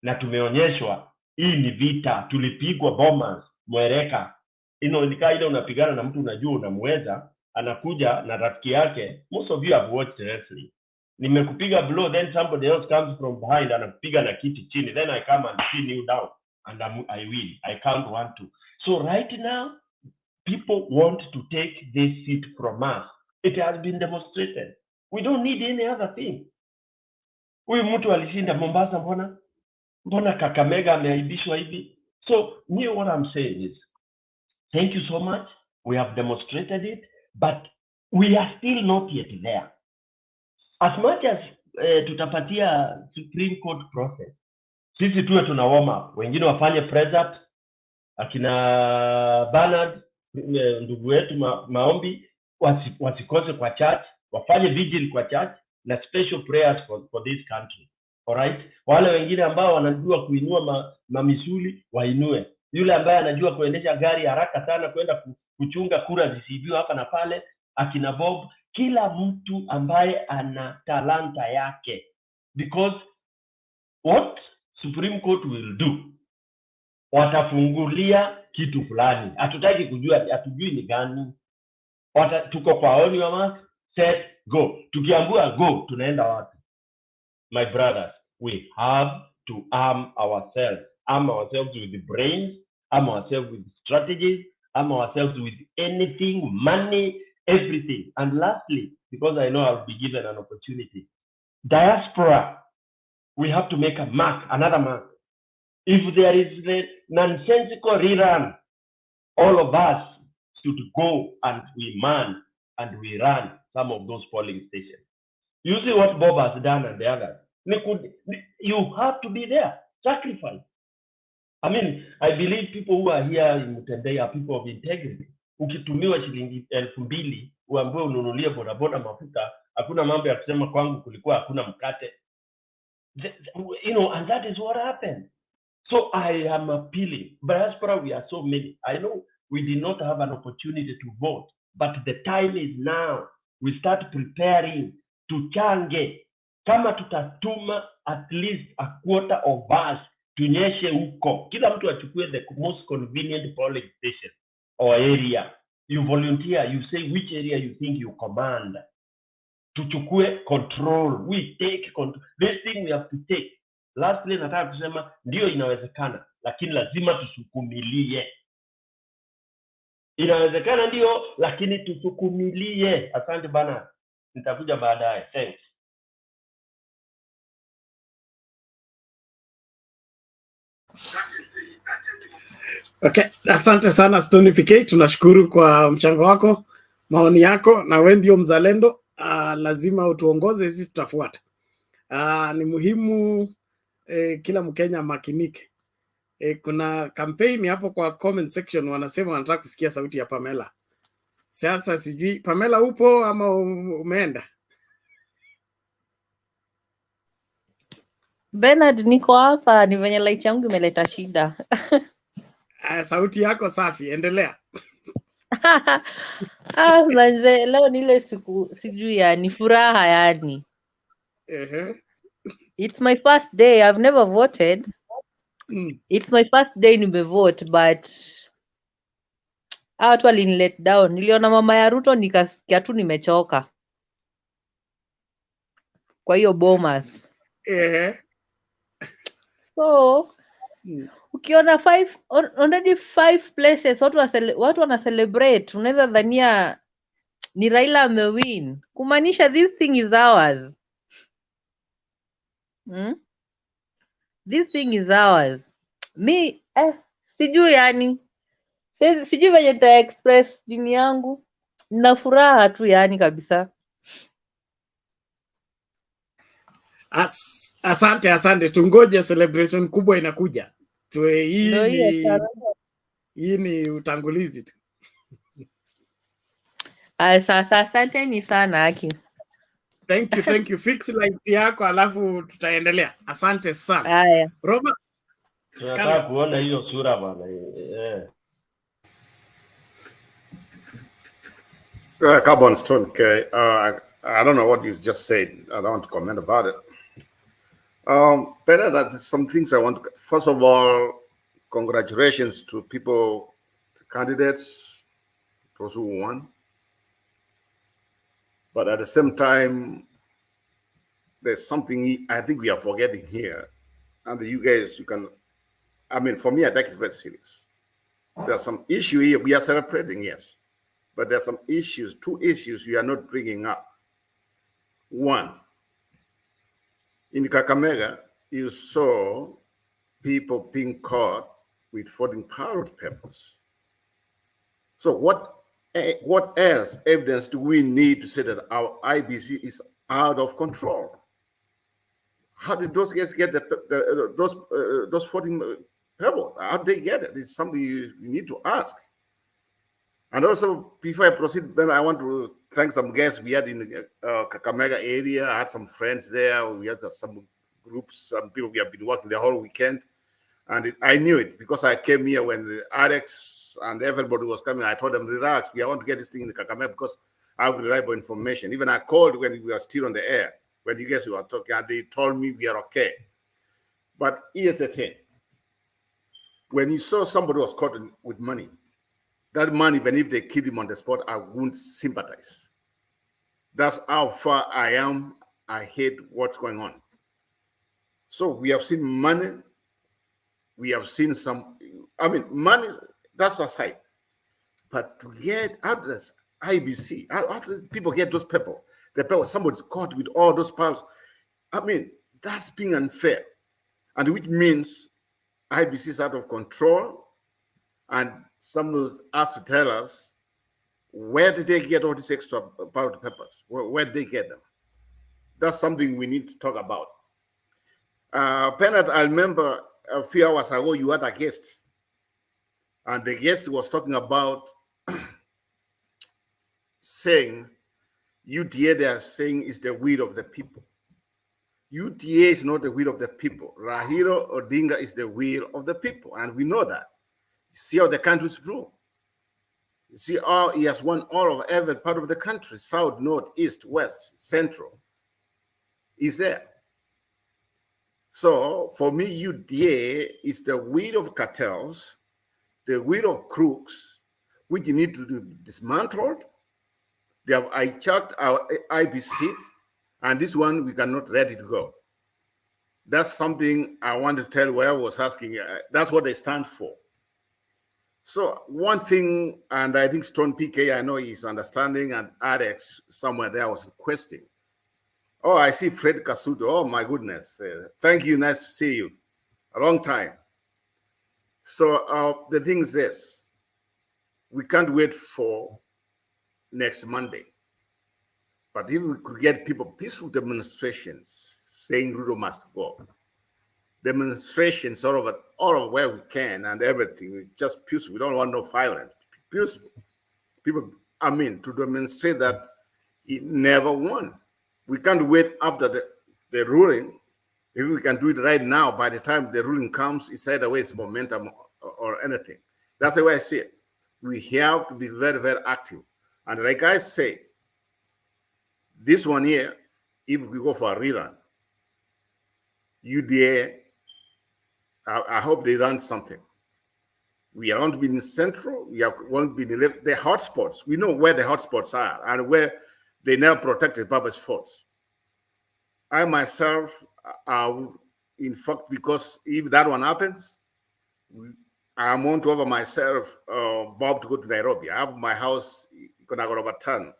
Speaker 22: na tumeonyeshwa hii ni vita, tulipigwa bombers Mwereka. Nikaa ile unapigana na mtu unajua unamweza, anakuja na rafiki yake. Most of you have watched wrestling. Nimekupiga blow, then somebody else comes from behind anakupiga na kiti chini, then I come and pin you down and I win. I count 1, 2. So right now, people want to take this seat from us. It has been demonstrated. We don't need any other thing. Huyu mtu alishinda Mombasa, mbona Kakamega ameaibishwa hivi? So me, what I'm saying is, thank you so much. We have demonstrated it, but we are still not yet there. As much as tutapatia Supreme Court process, sisi tuwe tuna warm up, wengine wafanye press up, akina Bernard, ndugu wetu maombi, wasikose kwa church, wafanye vigil kwa church na special prayers for this country. Alright? Wale wengine ambao wanajua kuinua mamisuli wainue. Yule ambaye anajua kuendesha gari haraka sana kwenda kuchunga kura zisiibiwe hapa na pale, akina Bob, kila mtu ambaye ana talanta yake. Because what Supreme Court will do, watafungulia kitu fulani. Hatutaki kujua, hatujui ni gani. Tuko kwa on your mark, set, go. Tukiambua go, tunaenda wapi? My brothers, we have to arm ourselves. Arm ourselves with the brains, arm ourselves with strategies, arm ourselves with anything, money, everything. And lastly, because I know I'll be given an opportunity, diaspora, we have to make a mark, another mark. If there is the nonsensical rerun, all of us should go and we man and we run some of those polling stations. You see what Bob has done and the others. You have to be there. Sacrifice. I mean, I believe people who are here in Mutendei are people of integrity. Ukitumiwa shilingi 2,000 uambiwe ununulie bodaboda mafuta, hakuna mambo ya kusema kwangu kulikuwa hakuna mkate. And that is what happened. So I am appealing. Diaspora, we are so many. I know we did not have an opportunity to vote, but the time is now. We start preparing to change. Kama tutatuma at least a quarter of us, tunyeshe huko. Kila mtu achukue the most convenient polling station or area. You volunteer, you say which area you think you command. Tuchukue control. We take control. This thing we have to take. Lastly, nataka kusema ndio inawezekana, lakini lazima tusukumilie. Inawezekana ndio, lakini tusukumilie. Asante bana. Nitakuja baadaye. Thanks.
Speaker 17: Okay, asante sana Stony PK, tunashukuru kwa mchango wako, maoni yako, na wewe ndio mzalendo. Lazima utuongoze, sisi tutafuata. Ni muhimu kila Mkenya makinike. Kuna campaign hapo kwa comment section wanasema wanataka kusikia sauti ya Pamela. Sasa sijui Pamela upo ama umeenda?
Speaker 11: Bernard, niko hapa, ni venye light yangu imeleta shida.
Speaker 17: Sauti yako safi, endelea.
Speaker 11: Manze, leo ni ile siku sijui ya ni furaha yani. It's my first day. I've never voted. It's my first day nimevote, but Hawa watu walinilet down. Niliona mama ya Ruto nikasikia tu nimechoka. Kwa hiyo Bomas. So ukiona already 5 places watu wana celebrate, unaweza dhania ni Raila amewin, kumaanisha this thing is ours. This thing is ours. Mi sijui yani, sijui venye nita express dini yangu. Nina furaha tu yani kabisa.
Speaker 17: Asante, tungoje celebration kubwa inakuja. Hii ni utangulizi tu.
Speaker 11: Asanteni sana Aki.
Speaker 17: Thank you. Fix light yako alafu tutaendelea. Asante sana.
Speaker 11: Haya.
Speaker 17: Robert,
Speaker 22: tunataka kuona hiyo sura bwana.
Speaker 9: Carbon Stone, okay. I don't know what you just said. I don't want to comment about it. Better that some things I want to, first of all, congratulations to people, the candidates, those who won. But at the same time, there's something I think we are forgetting here. And you guys, for me, I take it very serious. There's some issue here. We are celebrating, yes. But there's some issues, 2 issues we are not bringing up. One, in Kakamega, you saw people being caught with voting ballot papers. So what else evidence do we need to say that our IEBC is out of control? How did those guys get those voting papers? How did they get it? It's something you need to ask. And also, before I proceed, then I want to thank some guests we had in the Kakamega area. I had some friends there. We had some groups, some people we have been working the whole weekend. And I knew it because I came here when Alex and everybody was coming. I told them, relax, we want to get this thing in the Kakamega because I have reliable information. Even I called when we were still on the air, when you guys were talking, and they told me we are okay. But here's the thing. When you saw somebody was caught with money, that money, even if they killed him on the spot, I wouldn't sympathize. That's how far I am. I hate what's going on. So we have seen money. We have seen some, money, that's aside. But to get out of this IEBC, how do people get those people? The people, somebody's caught with all those piles. That's being unfair. And which means IEBC is out of control. And someone has to tell us, where did they get all these extra ballot papers? Where did they get them? That's something we need to talk about. Bernard, I remember a few hours ago, you had a guest. And the guest was talking about saying, UDA, they are saying, is the will of the people. UDA is not the will of the people. Rahiro Odinga is the will of the people. And we know that. You see how the country's grew. You see how he has won all of every part of the country, south, north, east, west, central. He's there. So for me, UDA is the will of cartels, the will of crooks, which you need to be dismantled. They have hijacked our IEBC, and this one we cannot let it go. That's something I want to tell where I was asking. That's what they stand for. So one thing, and I think Stone PK, I know he's understanding, and Alex somewhere there was requesting. Oh, I see Fred Kasuto. Oh, my goodness. Thank you. Nice to see you. A long time. So the thing is this. We can't wait for next Monday. But if we could get people peaceful demonstrations saying Ruto must go, demonstrations all over where we can and everything, we just peaceful. We don't want no violence. Peaceful. People, to demonstrate that he never won. We can't wait after the ruling. If we can do it right now, by the time the ruling comes, it's either way it's momentum or anything. That's the way I see it. We have to be very, very active. And like I say, this one here, if we go for a rerun, UDA, I hope they run something. We are going to be in central. We are going to be in the hotspots. We know where the hotspots are and where they never protected Baba's forts. I myself, in fact, because if that one happens, I want to offer myself, Bob, to go to Nairobi. I have my house in Konagorobatan.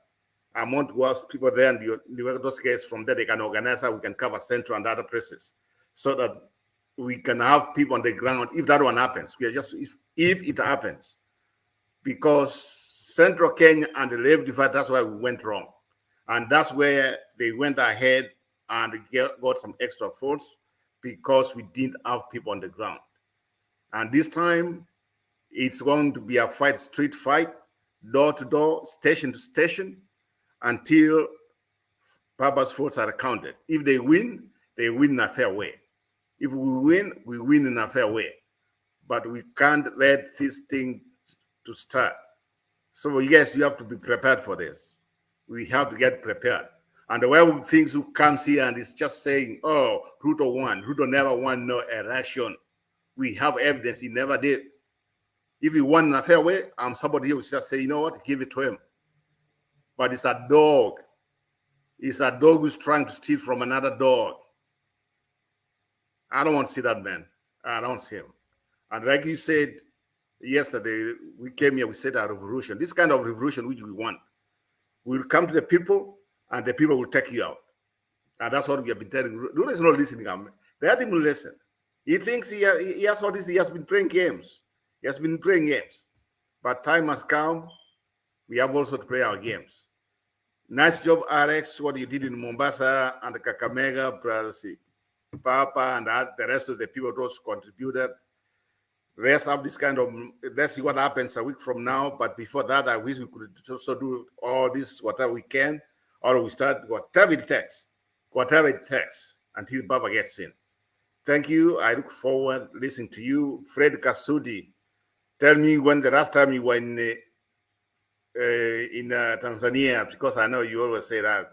Speaker 9: I want to ask people there and those cases from there, they can organize how we can cover central and other places so that we can have people on the ground if that one happens. We are just, if it happens, because central Kenya and the left divide, that's why we went wrong. And that's where they went ahead and got some extra votes because we didn't have people on the ground. And this time it's going to be a fight, street fight, door to door, station to station, until Baba's votes are counted. If they win in a fair way. If we win in a fair way. But we can't let this thing to start. So yes, you have to be prepared for this. We have to get prepared. And the way we think who comes here and is just saying, oh, Ruto won. Ruto never won no election. We have evidence he never did. If he won in a fair way, somebody here will just say, you know what, give it to him. But it's a dog. It's a dog who's trying to steal from another dog. I don't want to see that man. I don't see him. And like you said yesterday, we came here, we said a revolution. This kind of revolution which we want. We'll come to the people and the people will take you out. And that's what we have been telling. Ruto is not listening. They had him listen. He thinks he has all this, he has been playing games. He has been playing games. But time has come. We have also to play our games. Nice job, Alex, what you did in Mombasa and the Kakamega, Brazil, Papa, and the rest of the people those contributed. Let's have this kind of, let's see what happens a week from now. But before that, I wish we could also do all this, whatever we can, or we start whatever it takes until Baba gets in. Thank you. I look forward to listening to you. Fred Kasudi, tell me when the last time you were in Tanzania, because I know you always say that.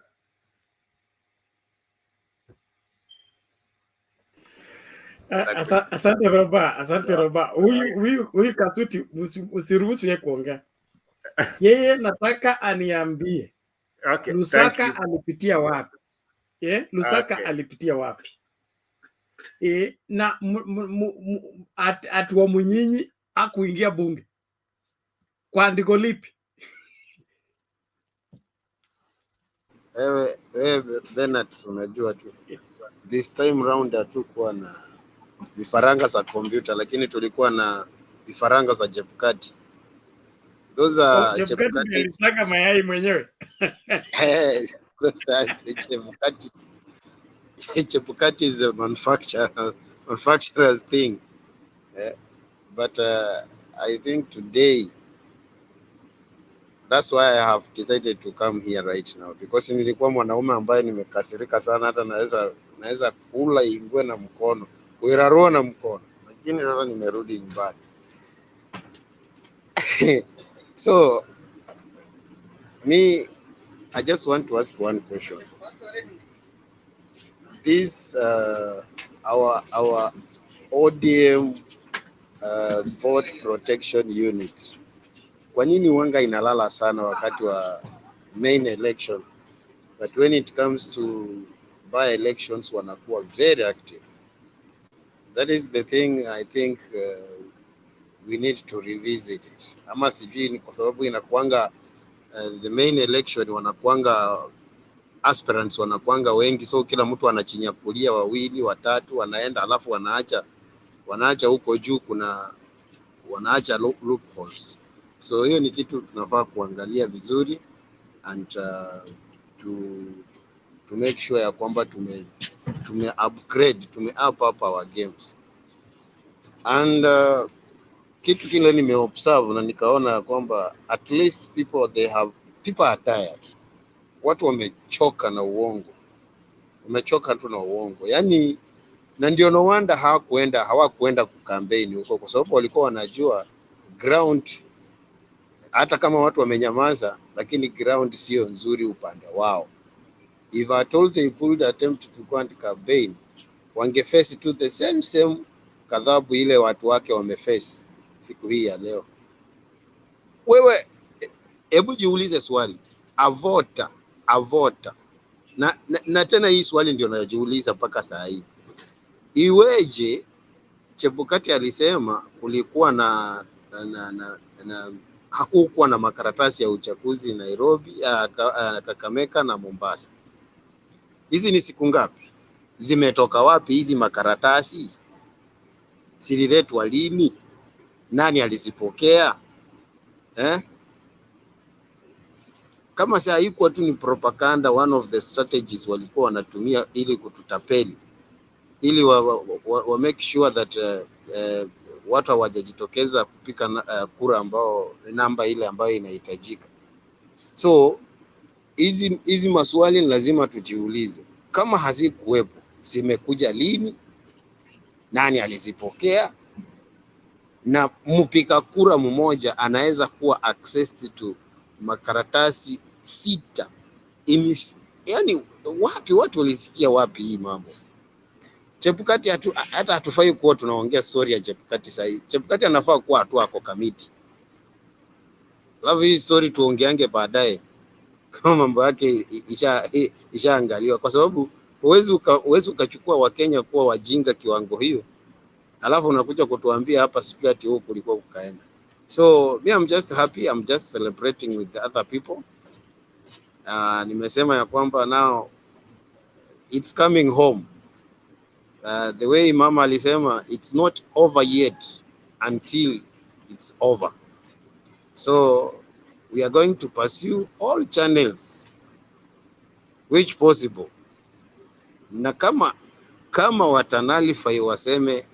Speaker 17: Asante Roba. Huyu Kasuti usiruhusu yeye kuongea. Yeye nataka aniambie.
Speaker 9: Okay,
Speaker 17: Lusaka alipitia wapi? Lusaka alipitia wapi? Na Atua Munyinyi hakuingia bunge. Kwa andiko lipi?
Speaker 8: Wewe Bernard, unajua tu this time round hatukuwa na vifaranga za kompyuta, lakini tulikuwa na vifaranga za Chebukati. Those are
Speaker 17: Chebukati alitaka mayai mwenyewe.
Speaker 8: Those are Chebukati is a manufacturer's thing. But I think today, that's why I have decided to come here right now, because nilikuwa mwanaume ambaye nimekasirika sana, hata naweza kula ingwe na mkono, kuirarua na mkono, lakini sasa nimerudi nyumbani. So I just want to ask one question. This our ODM vote protection unit, kwa nini wanga inalala sana wakati wa main election, but when it comes to by elections wanakuwa very active? That is the thing I think we need to revisit it. Ama sijui ni kwa sababu inakuanga the main election wanakuanga aspirants wanakuanga wengi, so kila mtu anachinyakulia wawili watatu wanaenda, alafu wanaacha huko juu kuna wanaacha loopholes. So hiyo ni kitu tunafaa kuangalia vizuri and to make sure ya kwamba tume upgrade, tume up our games. And kitu kile nimeobserve na nikaona kwamba at least people are tired. Watu wamechoka na uongo. Wamechoka tu na uongo. Yaani, na ndio no wonder hawakuenda kukampeni huko, kwa sababu walikuwa wanajua ground, hata kama watu wamenyamaza, lakini ground sio nzuri upande wao. If at all they pulled attempt to go and campaign, wangeface to the same kadhabu ile watu wake wameface siku hii ya leo. Wewe hebu jiulize swali, avota na tena hii swali ndio najiuliza mpaka saa hii, iweje Chebukati alisema kulikuwa na hakukuwa na makaratasi ya uchaguzi Nairobi, Kakamega na Mombasa. Hizi ni siku ngapi? Zimetoka wapi hizi makaratasi? Zililetwa lini? Nani alizipokea? Kama saa haikuwa tu ni propaganda, one of the strategies walikuwa wanatumia ili kututapeli, ili wa make sure that watu hawajajitokeza kupika kura ambao namba ile ambayo inahitajika. So hizi maswali lazima tujiulize, kama hazikuwepo zimekuja lini, nani alizipokea, na mpika kura mmoja anaweza kuwa accessed to makaratasi 6. Yani wapi watu walisikia wapi hii mambo? Chebukati hata hatufai kuwa tunaongea story ya Chebukati sasa. Chebukati anafaa kuwa tu ako kamiti. Alafu hii story tuongeange baadaye kama mambo yake ishaangaliwa, kwa sababu huwezi ukachukua Wakenya kuwa wajinga kiwango hiyo, alafu unakuja kutuambia hapa siku ati huko kulikuwa kukaenda. So me, I'm just happy, I'm just celebrating with the other people. Nimesema ya kwamba now it's coming home. The way mama alisema, it's not over yet until it's over. So we are going to pursue all channels which possible. Na kama watanalify waseme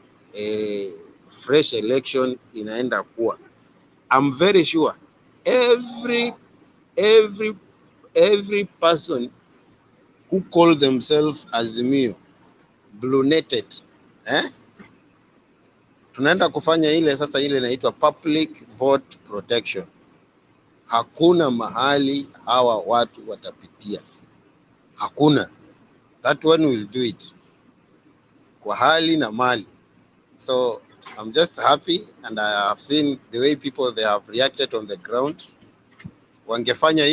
Speaker 8: fresh election inaenda kuwa, I'm very sure every person who call themselves Azimio blue-netted, tunaenda kufanya ile sasa, ile inaitwa public vote protection. Hakuna mahali hawa watu watapitia, hakuna. That one will do it kwa hali na mali. So I'm just happy, and I have seen the way people they have reacted on the ground. Wangefanya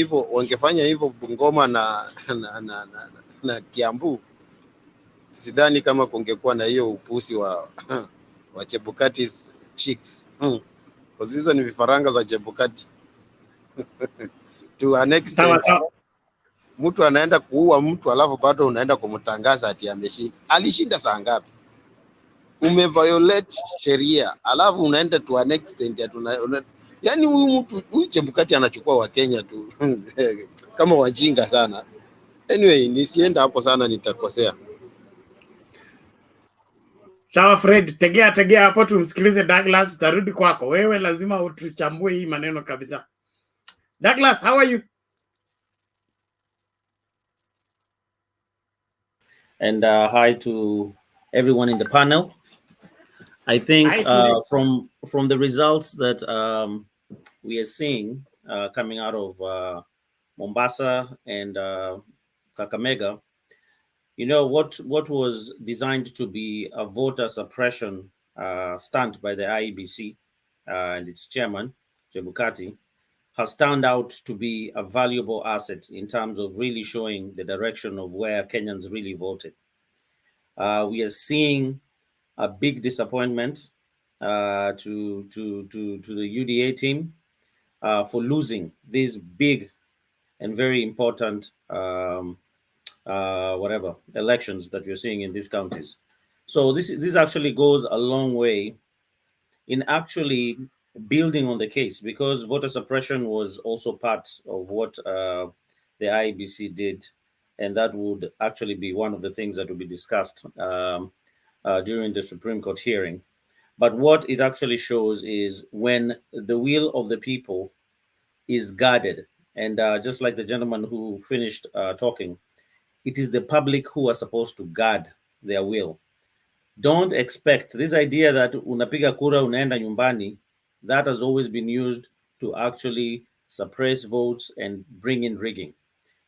Speaker 8: hivyo Bungoma na Kiambu, sidhani kama kungekuwa na hiyo upusi wa Chebukati's chicks. Kwa hizo ni vifaranga za Chebukati. To an extent, mtu anaenda kuua mtu alafu bado unaenda kumtangaza ati ameshinda. Alishinda saa ngapi? Umeviolate sheria alafu unaenda to an extent ya yani huyu Chebukati anachukua Wakenya tu kama wajinga sana. Anyway, nisienda hapo sana nitakosea.
Speaker 17: Sawa Fred, tegea hapo tumsikilize Douglas, tarudi kwako. Wewe lazima utuchambue hii maneno kabisa. Douglas, how are you?
Speaker 13: And hi to everyone in the panel. I think from the results that we are seeing coming out of Mombasa and Kakamega, you know, what was designed to be a voter suppression stunt by the IEBC and its chairman, Chebukati, has turned out to be a valuable asset in terms of really showing the direction of where Kenyans really voted. We are seeing a big disappointment to the UDA team for losing these big and very important elections that you're seeing in these counties. So this actually goes a long way in actually building on the case, because voter suppression was also part of what the IEBC did, and that would actually be one of the things that will be discussed during the Supreme Court hearing. But what it actually shows is when the will of the people is guarded, and just like the gentleman who finished talking, it is the public who are supposed to guard their will. Don't expect this idea that unapiga kura unaenda nyumbani. That has always been used to actually suppress votes and bring in rigging.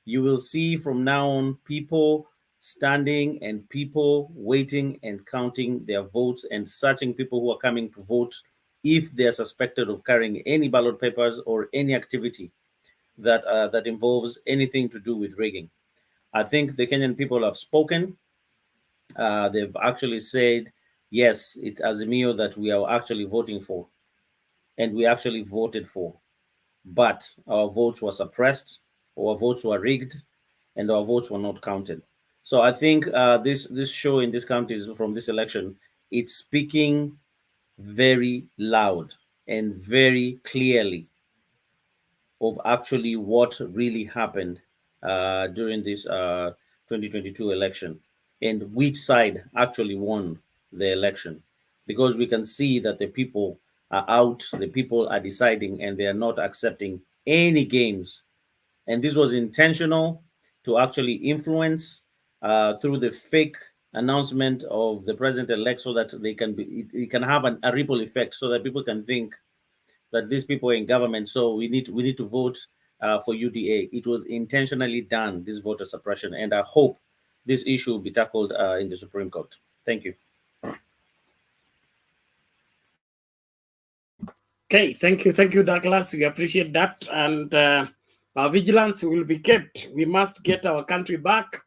Speaker 13: You will see from now on people standing and people waiting and counting their votes and searching people who are coming to vote if they are suspected of carrying any ballot papers or any activity that that involves anything to do with rigging. I think the Kenyan people have spoken. They've actually said, yes, it's Azimio that we are actually voting for, and we actually voted for. But our votes were suppressed, our votes were rigged, and our votes were not counted. So I think this show in this county is from this election, it's speaking very loud and very clearly of actually what really happened during this 2022 election and which side actually won the election. Because we can see that the people are out, the people are deciding, and they are not accepting any games. And this was intentional to actually influence through the fake announcement of the president-elect, so that they can be, it can have a ripple effect, so that people can think that these people are in government, so we need to vote for UDA. It was intentionally done, this voter suppression, and I hope this issue will be tackled in the Supreme Court. Thank you.
Speaker 17: Okay, thank you, Douglas. We appreciate that, and our vigilance will be kept. We must get our country back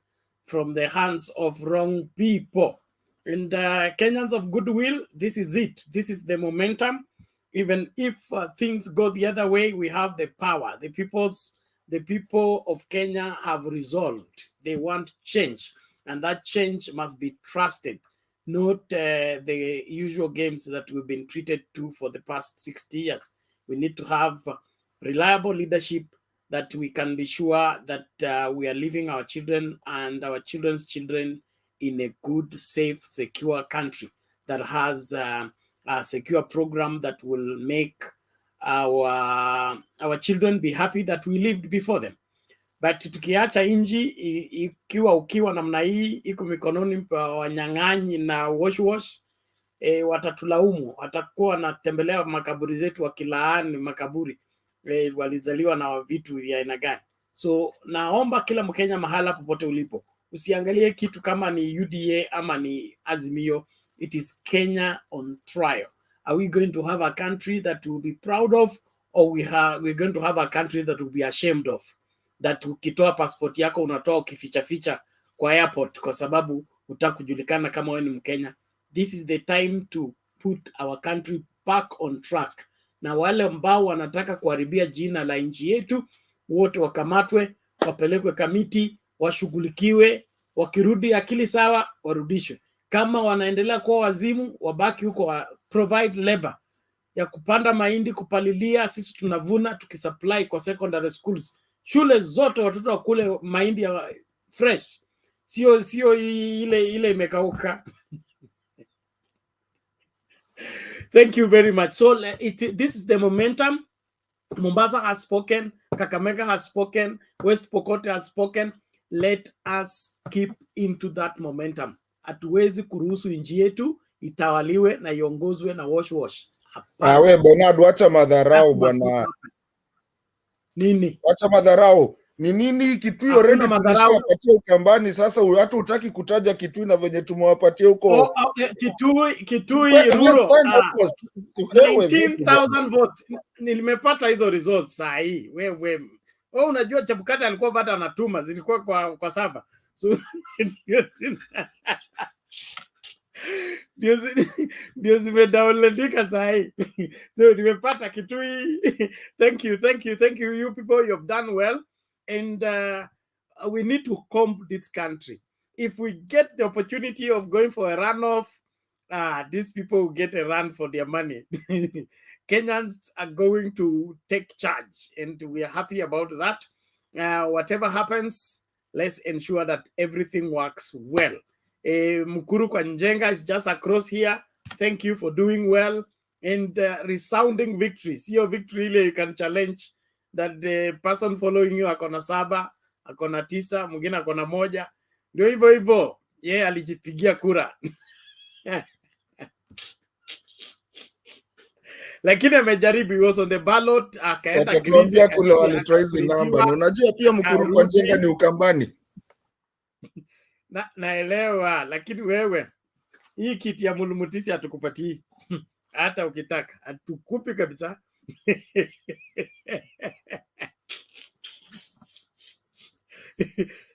Speaker 17: from the hands of wrong people. And Kenyans of goodwill, this is it. This is the momentum. Even if things go the other way, we have the power. The people of Kenya have resolved. They want change, and that change must be trusted, not the usual games that we've been treated to for the past 60 years. We need to have reliable leadership, that we can be sure that we are leaving our children and our children's children in a good, safe, secure country that has a secure program that will make our children be happy that we lived before them. But tukiacha inji ukiwa namna hii iko mikononi pa wanyang'anyi na wash watatulaumu, watakuwa wanatembelea makaburi zetu wakilaani makaburi walizaliwa na vitu vya aina gani. So naomba kila Mkenya mahala popote ulipo, usiangalie kitu kama ni UDA ama ni Azimio. It is Kenya on trial. Are we going to have a country that we'll be proud of, or we're going to have a country that we'll be ashamed of? That ukitoa passport yako unatoa ukificha kwa airport kwa sababu hutaki kujulikana kama wewe ni Mkenya. This is the time to put our country back on track. Na wale ambao wanataka kuharibia jina la nchi yetu, wote wakamatwe, wapelekwe kamiti, washughulikiwe, wakirudi akili sawa warudishwe. Kama wanaendelea kuwa wazimu, wabaki huko, provide labor ya kupanda mahindi, kupalilia, sisi tunavuna tukisupply kwa secondary schools. Shule zote watoto wakule mahindi ya fresh, sio ile imekauka. Thank you very much. So this is the momentum. Mombasa has spoken, Kakamega has spoken, West Pokot has spoken. Let us keep into that momentum. Hatuwezi kuruhusu nchi yetu itawaliwe na iongozwe na wash.
Speaker 5: We Bernard, wacha madharau bwana.
Speaker 17: Nini?
Speaker 5: Wacha madharau. Ni nini Kitui already tulishawapatia Ukambani, sasa hata hutaki kutaja Kitui na venye tumewapatia huko.
Speaker 17: Kitui rural 19,000 votes. Nilimepata hizo results saa hii. Wewe unajua Chebukati alikuwa bado anatuma, zilikuwa kwa saba. So ndio zimedownloadika saa hii. So nimepata Kitui. Thank you you people, you have done well. And we need to comb this country. If we get the opportunity of going for a runoff, these people will get a run for their money. Kenyans are going to take charge, and we are happy about that. Whatever happens, let's ensure that everything works well. Mukuru kwa Njenga is just across here. Thank you for doing well, and resounding victories. Your victory, you can challenge that the person following you akona 7, akona 9, mwingine akona 1. Ndio hivyo. Yeye alijipigia kura. Lakini amejaribu, he was on the ballot, akaenda Greece
Speaker 5: kule walitry hizi namba. Unajua pia Mukuru kwa Njenga ni Ukambani. Naelewa,
Speaker 17: lakini wewe hii kiti ya Mulumutisi hatukupatii. hata ukitaka hatukupi kabisa.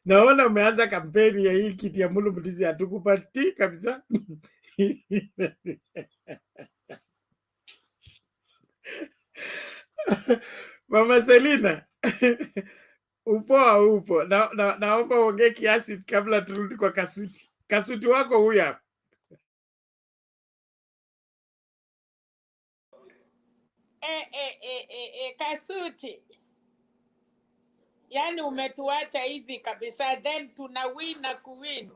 Speaker 17: Naona umeanza kampeni ya hii kiti ya Mulu Mutizi, hatukupati kabisa. Mama Selina, upo. Naomba uongee kiasi kabla turudi kwa Kasuti. Kasuti wako huyu hapa.
Speaker 6: Kasuti, yani umetuacha hivi kabisa, then tuna win na kuwin.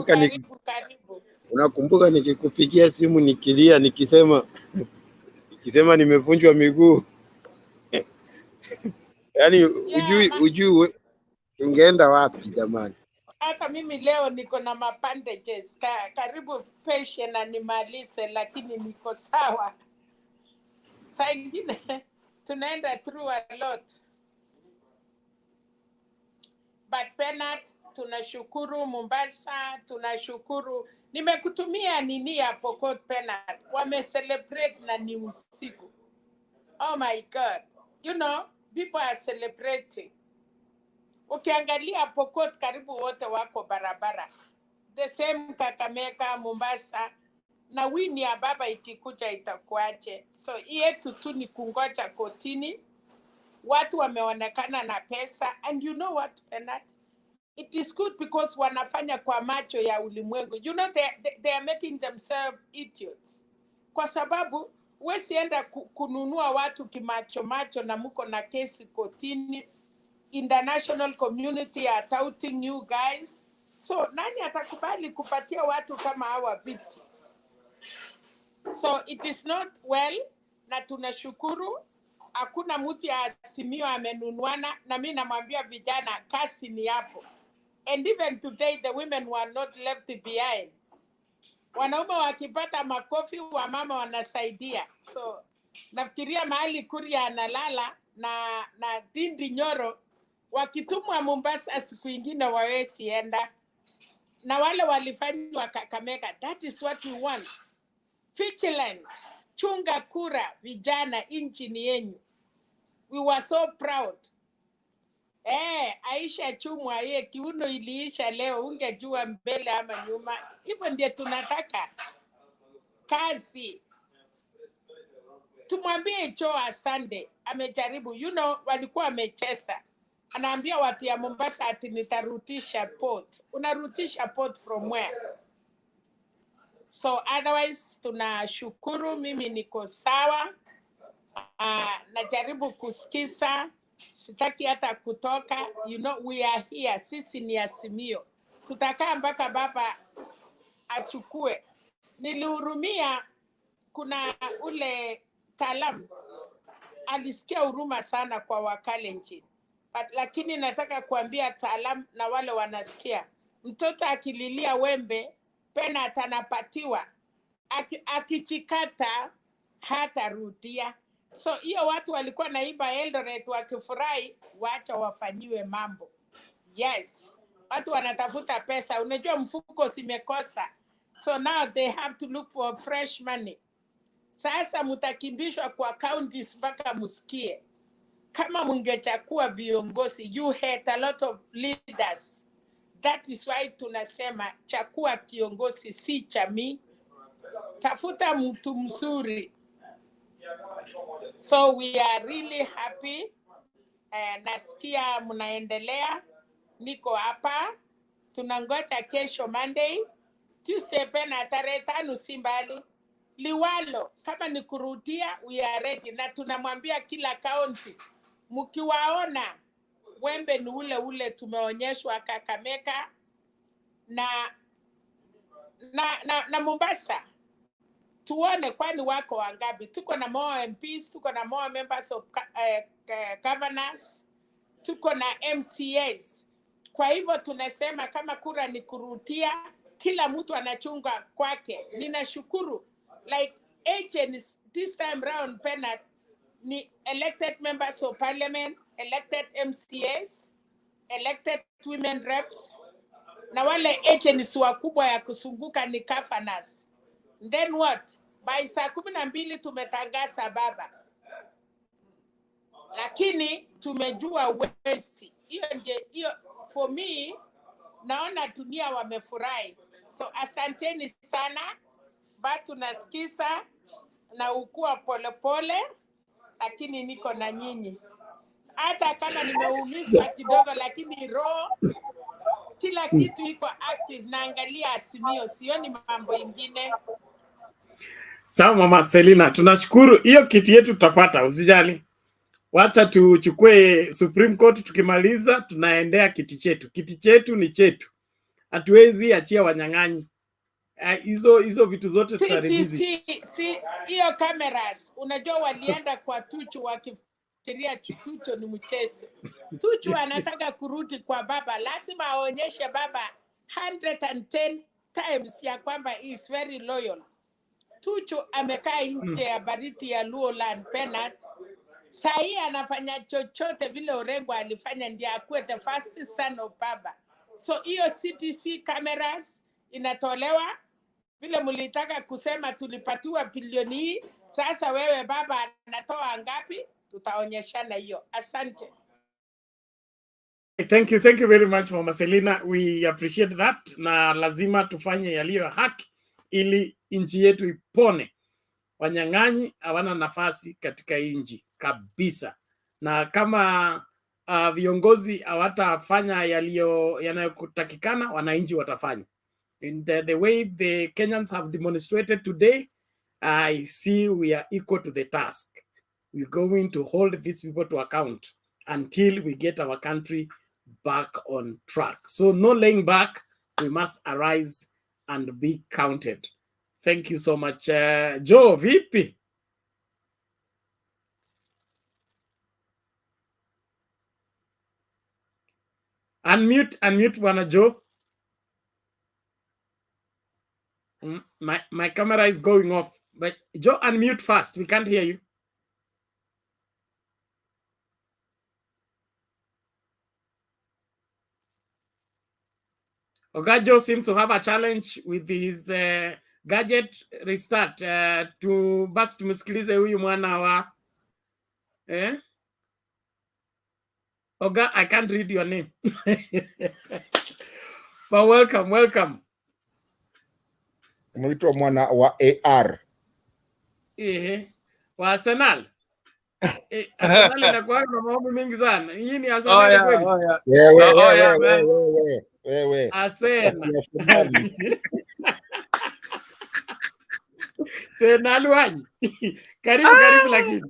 Speaker 6: Karibu.
Speaker 8: Unakumbuka nikikupigia simu nikilia nikisema nimevunjwa miguu. Yaani ujui tungeenda wapi jamani?
Speaker 6: Hata mimi leo niko na mabandages. Karibu patient na nimalize, lakini niko sawa. Saa ingine tunaenda through a lot. But Penat, tunashukuru Mombasa, tunashukuru. Nimekutumia nini ya Pokot Penat. Wame-celebrate na ni usiku. Oh my God. You know, people are celebrating. Ukiangalia Pokot karibu wote wako barabara. The same Kakamega, Mombasa. Na wini ya baba ikikuja itakuache. So yetu tu ni kungoja kotini. Watu wameonekana na pesa. And you know what, Penat? It is good because wanafanya kwa macho ya ulimwengu. You know, they are making themselves idiots. Kwa sababu, wesienda kununua watu kimacho na muko na kesi kotini. International community are touting you guys. So, nani atakubali kupatia watu kama hawa viti? So, it is not well, na tunashukuru. Hakuna mtu ya Azimio amenunuana, na mimi namwambia vijana kasi ni hapo. And even today, the women were not left behind. Wanaume wakipata makofi, wamama wanasaidia. So, nafikiria mahali Kuria analala na Dindi Nyoro, wakitumwa Mombasa siku ingine wawezi enda. Na wale walifanywa Kakamega, that is what we want. Vigilant, chunga kura, vijana, nchi ni yenyu. We were so proud. Aisha Chumwa ye kiuno iliisha leo, ungejua mbele ama nyuma. Hivyo ndiye tunataka kazi. Tumwambie Joe asante, amejaribu. You know, walikuwa wamecheza. Anaambia watu ya Mombasa ati nitarutisha port. Unarutisha port from where? So otherwise tunashukuru, mimi niko sawa. Najaribu kusikiza, sitaki hata kutoka. You know, we are here, sisi ni Azimio. Tutakaa mpaka baba achukue. Nilihurumia, kuna ule taalamu alisikia huruma sana kwa Wakalenjin. Lakini nataka kuambia taalamu na wale wanasikia, mtoto akililia wembe, Penat anapatiwa. Akichikata hata rudia. So hiyo watu walikuwa naimba Eldoret wakifurahi, wacha wafanyiwe mambo. Yes. Watu wanatafuta pesa. Unajua mfuko simekosa. So now they have to look for fresh money. Sasa mutakimbishwa kwa counties mpaka musikie. Kama mungechakua viongozi, you hate a lot of leaders. That is why tunasema chakua kiongozi si chami. Tafuta mtu mzuri. So we are really happy. Nasikia mnaendelea. Niko hapa. Tunangoja kesho Monday. Tuesday pena tarehe 5 simbali. Liwalo, kama ni kurudia, we are ready. Na tunamwambia kila county, mkiwaona wembe ni ule tumeonyeshwa Kakamega na Mombasa. Tuone kwani wako wangapi. Tuko na more MPs, tuko na more members of governors, tuko na MCAs. Kwa hivyo tunasema kama kura ni kurudia, kila mtu anachunga kwake. Ninashukuru. Like agents this time round, Penat, ni elected members of parliament, elected MCAs, elected women reps, na wale agents wakubwa ya kusunguka ni kafanas. Then what? By saa 12 tumetangaza baba, lakini tumejua wesi. Hiyo for me, naona dunia wamefurahi. So asanteni sana, bado nasikiza na ukua polepole, lakini niko na nyinyi. Hata kama nimeumizwa kidogo, lakini roho kila kitu iko active, naangalia Azimio, sioni mambo ingine.
Speaker 17: Sawa Mama Selina, tunashukuru. Hiyo kiti yetu tutapata, usijali. Wacha tuchukue Supreme Court, tukimaliza tunaendea kiti chetu. Kiti chetu ni chetu. Hatuwezi achia wanyang'anyi. Hizo vitu zote tutarevisit.
Speaker 6: Hiyo cameras, unajua walienda kwa Tuchu wakifikiria Tuchu ni mchezo. Tuchu anataka kurudi kwa baba, lazima aonyeshe baba 110 times ya kwamba he is very loyal. Tuchu amekaa nje ya bariti ya Luoland Penat. Sahi anafanya chochote vile Orengo alifanya, ndiye akuwe the first son of baba. So hiyo CTC cameras inatolewa vile mulitaka kusema tulipatiwa bilioni hii. Sasa wewe baba anatoa ngapi? Tutaonyeshana hiyo. Asante.
Speaker 17: Thank you very much Mama Selina, we appreciate that, na lazima tufanye yaliyo haki ili nchi yetu ipone. Wanyang'anyi hawana nafasi katika nchi kabisa, na kama viongozi hawatafanya yanayotakikana, wananchi watafanya. In the way the Kenyans have demonstrated today, I see we are equal to the task. We're going to hold these people to account until we get our country back on track. So no laying back, we must arise and be counted. Thank you so much. Joe, vipi? Unmute Bwana Joe. My camera is going off, but Joe, unmute first. We can't hear you. Oga Joe seems to have a challenge with his gadget. Restart. Basi tumsikilize huyu mwana wa Oga, I can't read your name. But welcome.
Speaker 5: Unaitwa mwana wa AR.
Speaker 17: Wa Arsenal. Arsenal inakuwa na mambo mengi sana. Hii ni Arsenal kweli?
Speaker 5: Wewe.
Speaker 17: Arsenal. Arsenal wanyi. Karibu lakini.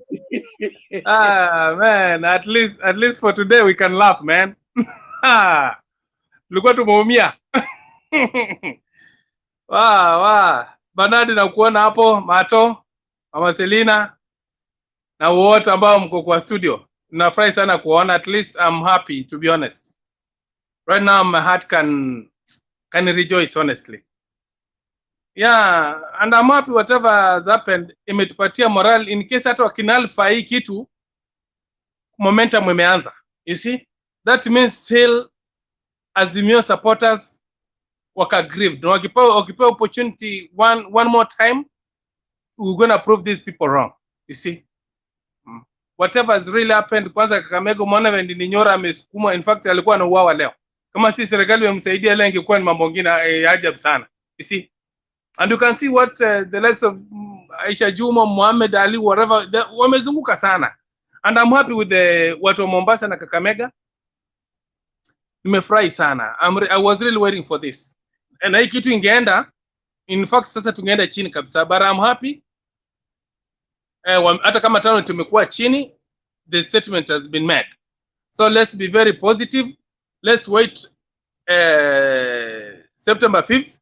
Speaker 4: Man, at least for today we can laugh, man. Tulikuwa tumeumia. Banadi na kuona hapo, Mato, Mama Selina na wote ambao mko kwa studio. Nafurahi sana kuona. At least I'm happy, to be honest. Right now my heart can rejoice, honestly. Yeah, and I'm happy whatever has happened, imetupatia morale in case hata wakinalfa hii kitu momentum imeanza. You see? That means still Azimio supporters waka grieved. No, wakipewa opportunity one more time, we're going to prove these people wrong. You see? Whatever has really happened, kwanza Kakamega mwana ni Nyora amesukuma, in fact alikuwa anauawa leo. Kama si serikali imemsaidia leo ingekuwa ni mambo mengine ajabu sana. You see? And you can see what the likes of Aisha Juma, Muhammad Ali, whatever, wamezunguka sana. And I'm happy with the watu wa Mombasa na Kakamega. Nimefurahi sana. I was really waiting for this. And hii kitu ingeenda, in fact sasa tungeenda chini kabisa. But I'm happy. Hata kama tano tumekuwa chini, the statement has been made. So let's be very positive. Let's wait September 5th.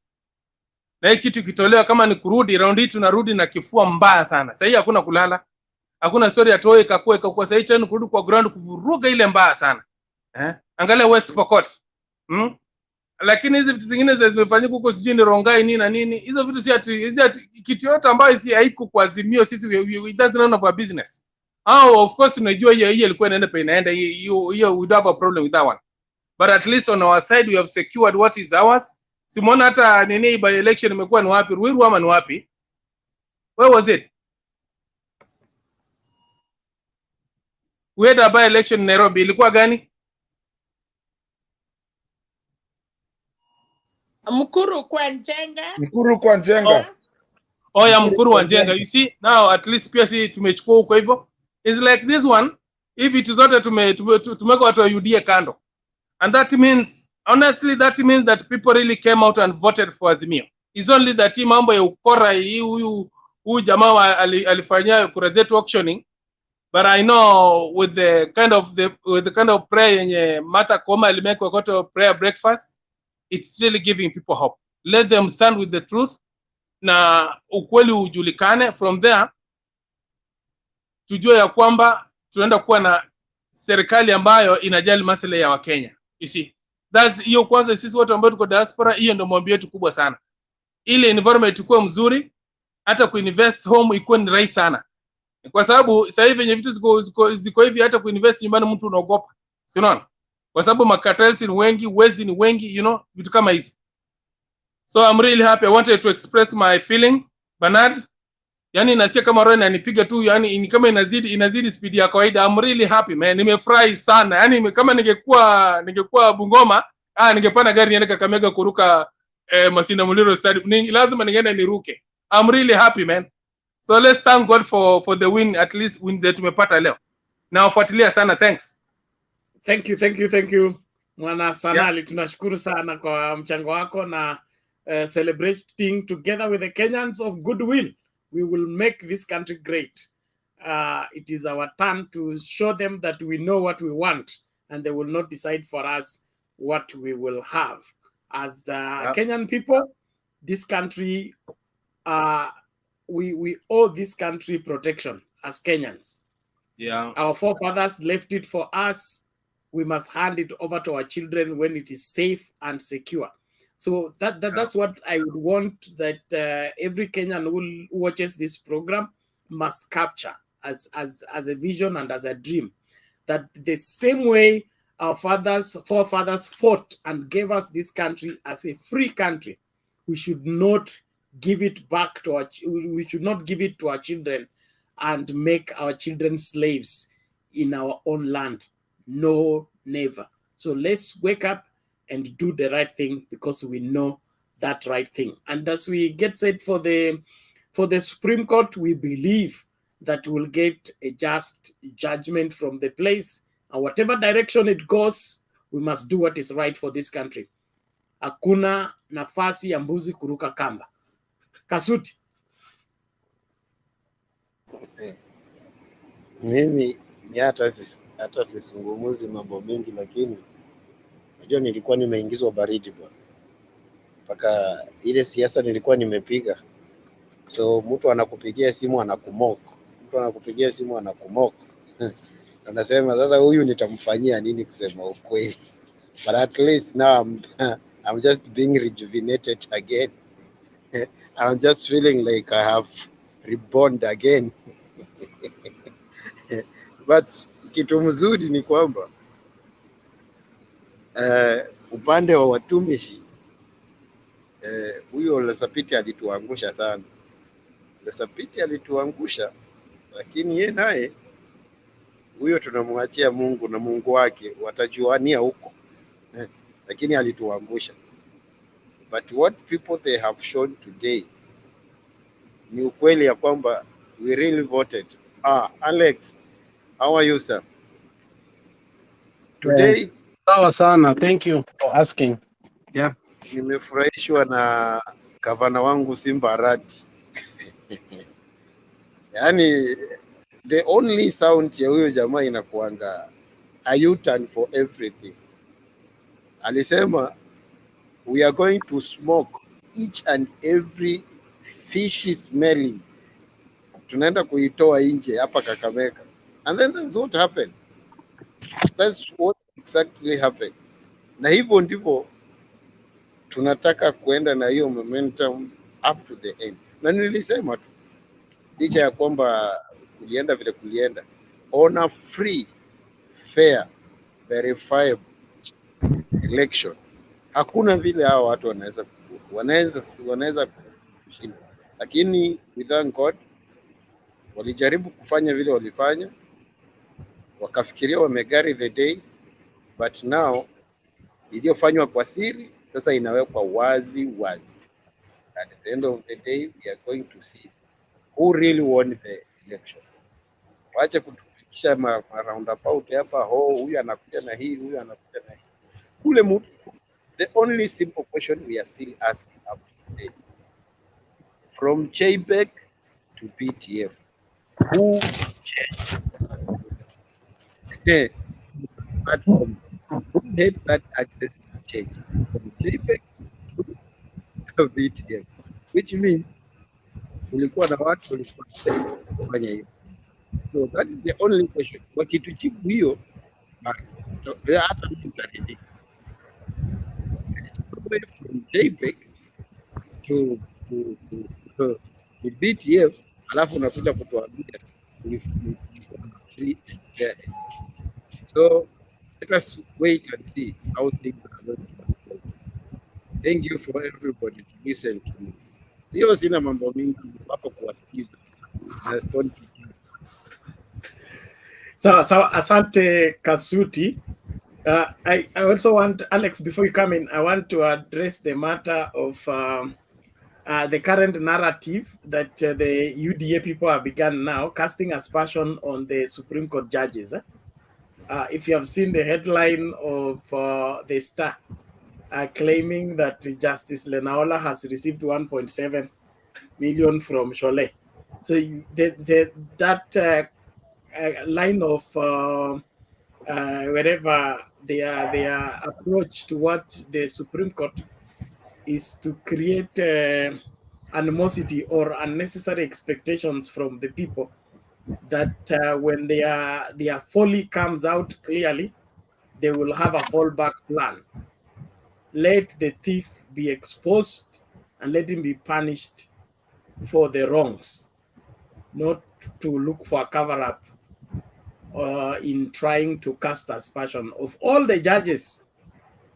Speaker 4: Na hii kitu kitolewa kama ni kurudi, round hii tunarudi na kifua mbaya sana. Sasa hii hakuna kulala. Hakuna story ya toe ikakua sasa hii tena kurudi kwa ground kuvuruga ile mbaya sana. Angalia West Pokot. Lakini hizi vitu zingine zimefanyika huko sijini Rongai nini na nini. Hizo vitu si ati kitu yote ambayo si haiko kwa Azimio sisi we that's none of our business. Of course tunajua hiyo ilikuwa inaenda hiyo we don't have a problem with that one. but at least on our side we have secured what is ours. Simona hata nini by election imekuwa ni wapi? Ruiru ama ni wapi? Where was it? We had a by election in Nairobi, ilikuwa gani?
Speaker 6: Mkuru kwa Njenga.
Speaker 5: Mkuru kwa Njenga.
Speaker 4: Oh yeah, Mkuru wa Njenga. You see, now at least pia si tumechukua huko hivyo. It's like this one, if it is zote tumeka watu wa UDA kando. And that means, honestly, that means that people really came out and voted for Azimio. It's only that mambo ya ukora hii huyu jamaa alifanyia kura zetu auctioning. But I know with the kind of prayer yenye Martha Koome alimake wakati wa prayer breakfast, it's really giving people hope. Let them stand with the truth na ukweli ujulikane. From there tujue ya kwamba tunaenda kuwa na serikali ambayo inajali maslahi ya Wakenya. You see, that's hiyo kwanza. Sisi watu ambao tuko diaspora, hiyo ndio mwambie yetu kubwa sana. Ile environment ikuwe mzuri, hata kuinvest home ikuwe ni rahisi sana, kwa sababu sasa hivi yenye vitu ziko hivi, hata kuinvest nyumbani mtu unaogopa, si unaona? Kwa sababu makartels ni wengi, wezi ni wengi, you know, vitu kama hizo. So I'm really happy. I wanted to express my feeling, Bernard. Yani nasikia kama roho inanipiga tu, yani ni kama inazidi speed ya kawaida. I'm really happy man. Nimefurahi sana. Yani kama ningekuwa Bungoma, ningepanda gari niende Kakamega kuruka Masina Muliro Stadium. Lazima ningeenda niruke. I'm really happy man. So let's thank God for the win, at least win zetu tumepata leo. Na ufuatilia sana, thanks.
Speaker 17: Thank you. Mwana Sanali, tunashukuru sana kwa mchango wako na celebrating together with the Kenyans of goodwill. We will make this country great. It is our turn to show them that we know what we want and they will not decide for us what we will have. As Kenyan people, this country, we owe this country protection as Kenyans.
Speaker 4: Yeah.
Speaker 17: Our forefathers left it for us. We must hand it over to our children when it is safe and secure. So that's what I would want, that every Kenyan who watches this program must capture as a vision and as a dream, that the same way our forefathers fought and gave us this country as a free country, we should not give it back to our children and make our children slaves in our own land. No, never. So let's wake up and do the right thing, because we know that right thing. And as we get set for the Supreme Court, we believe that we'll get a just judgment from the place. And whatever direction it goes, we must do what is right for this country. Hakuna nafasi ya mbuzi kuruka kamba. Kasuti.
Speaker 8: Mimi ni hata sisungumuzi mambo mengi, lakini najua nilikuwa nimeingizwa baridi bwana, mpaka ile siasa nilikuwa nimepiga. So mtu anakupigia simu anakumoko, anasema sasa huyu nitamfanyia nini kusema ukweli. But at least now I'm just being rejuvenated again. I'm just feeling like I have reborn again. But kitu mzuri ni kwamba upande wa watumishi huyo Lesapiti alituangusha sana. Lakini yeye naye huyo tunamwachia Mungu na Mungu wake, watajuania huko. Lakini alituangusha. But what people they have shown today ni ukweli ya kwamba we really voted. Alex, how are you sir? Today
Speaker 2: Sawa sana, thank you for asking. Yeah.
Speaker 8: Nimefurahishwa na gavana wangu Simba Arati. Yani the only sound ya huyo jamaa inakuanga a U-turn for everything. Alisema we are going to smoke each and every fishy smelling. Tunaenda kuitoa nje hapa Kakamega. And then that's what happened. That's what exactly happened. Na hivyo ndivyo tunataka kuenda na hiyo momentum up to the end. Na nilisema tu, licha ya kwamba kulienda vile kulienda, on a free, fair, verifiable election, hakuna vile hao watu wanaweza kushinda, lakini we thank God walijaribu kufanya vile walifanya, wakafikiria wamegari the day, but now iliyofanywa kwa siri sasa inawekwa wazi. At the end of the day we are going to see who really won the election. Waache kutufikisha roundabout hapa, huyu anakuja na hii, huyu anakuja na hii. Kule mtu, the only simple question we are still asking up today, from JPEG to PTF, who changed? Platform, who made that access to change from JPEG to PTF, which means kulikuwa na watu walikuwa kufanya hiyo. So that is the only question. Wakitujibu hiyo, hata mimi nitaridhika. From JPEG to BTF, alafu unakuja kutuambia so let us wait and see how things are going to unfold. Thank you for everybody to listen to me. Hiyo sina mambo mingi hapo kuwasikiza.
Speaker 17: So asante Kasuti. I also want, Alex, before you come in, I want to address the matter of the current narrative that the UDA people have begun now, casting aspersion on the Supreme Court judges. If you have seen the headline of the Star, claiming that Justice Lenaola has received 1.7 million from Cholet. So that line of wherever their approach towards the Supreme Court is to create animosity or unnecessary expectations from the people, that when their folly comes out clearly, they will have a fallback plan. Let the thief be exposed and let him be punished for the wrongs, not to look for a cover-up in trying to cast aspersion. Of all the judges,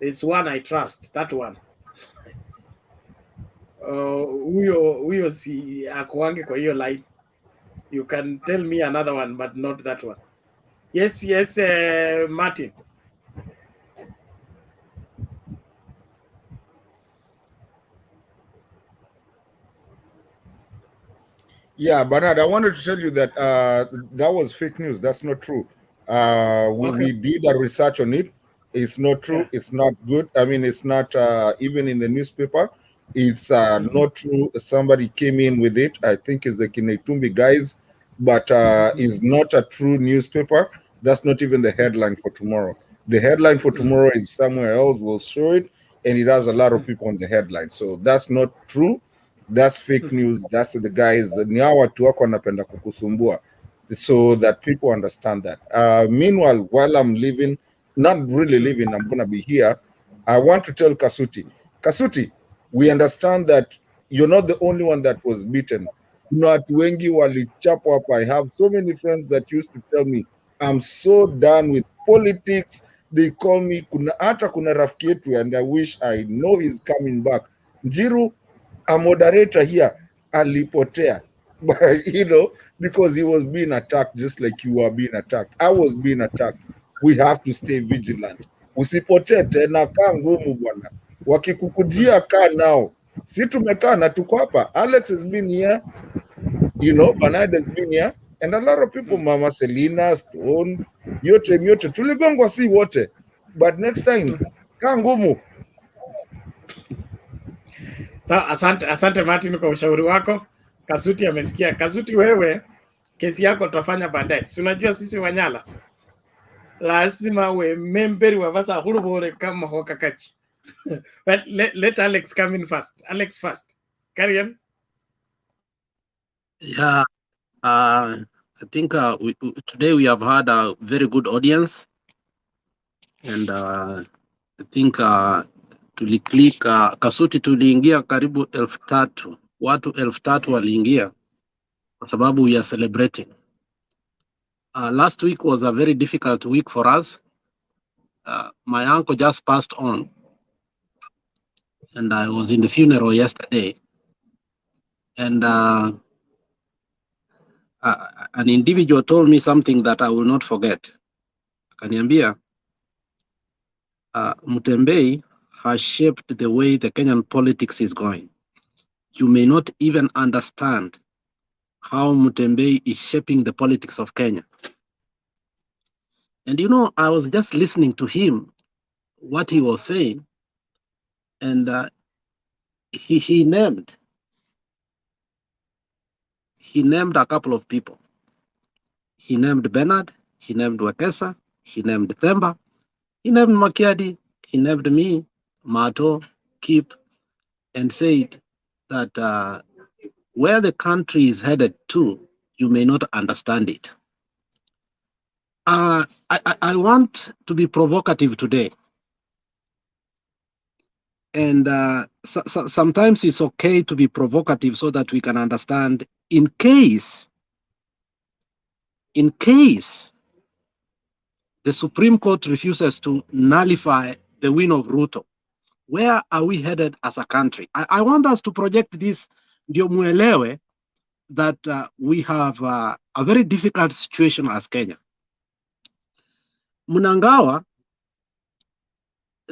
Speaker 17: there's one I trust, that one. Huyo si akuange kwa hiyo line. You can tell me another one, but not that one. Yes, Martin.
Speaker 5: Yeah, Bernard, I wanted to tell you that that was fake news. That's not true. We did a research on it. It's not true. It's not good. I mean, it's not even in the newspaper. It's not true. Somebody came in with it. I think it's the Kinetumbi guys, but it's not a true newspaper. That's not even the headline for tomorrow. The headline for tomorrow is somewhere else. We'll show it, and it has a lot of people on the headline. So that's not true. That's fake news. That's the guys. Ni hawa watu wako wanapenda kukusumbua, so that people understand that. Meanwhile, while I'm living, not really living, I'm gonna be here. I want to tell Kasuti, we understand that you're not the only one that was beaten. Kuna watu wengi walichapwa hapa. I have so many friends that used to tell me, I'm so done with politics. They call me, kuna rafiki yetu, and I wish I know he's coming back. Njiru, a moderator here, alipotea, because he was being attacked just like you were being attacked. I was being attacked. We have to stay vigilant. Usipotee tena, kaa ngumu bwana. Wakikukujia kaa nao. Si tumekaa na tuko hapa. Alex has been here, Bernard has been here, and a lot of people, Mama Selina, Stone, yote tuligongwa si wote. But next time, kaa ngumu.
Speaker 17: Asante Martin kwa ushauri wako. Kasuti amesikia. Kasuti, wewe kesi yako tutafanya baadaye. Si unajua sisi Wanyala lazima we memberi wa vasa hurubore kama hokakachi. But let Alex come in first. Alex first. Carry on.
Speaker 2: Yeah, I think today we have had a very good audience, and I think tuliclick Kasuti, tuliingia karibu 3,000 watu 3,000 waliingia kwa sababu we are celebrating. Last week was a very difficult week for us My uncle just passed on, and I was in the funeral yesterday. And an individual told me something that I will not forget. Akaniambia, Mutembei has shaped the way the Kenyan politics is going. You may not even understand how Mutembei is shaping the politics of Kenya. And you know, I was just listening to him, what he was saying, and he named a couple of people. He named Bernard, he named Wekesa, he named Themba, he named Makiadi, he named me, Mato, Kip, and said that where the country is headed to, you may not understand it. I want to be provocative today. And sometimes it's okay to be provocative so that we can understand in case the Supreme Court refuses to nullify the win of Ruto, where are we headed as a country? I want us to project this, ndio muelewe that we have a very difficult situation as Kenya. Mnangawa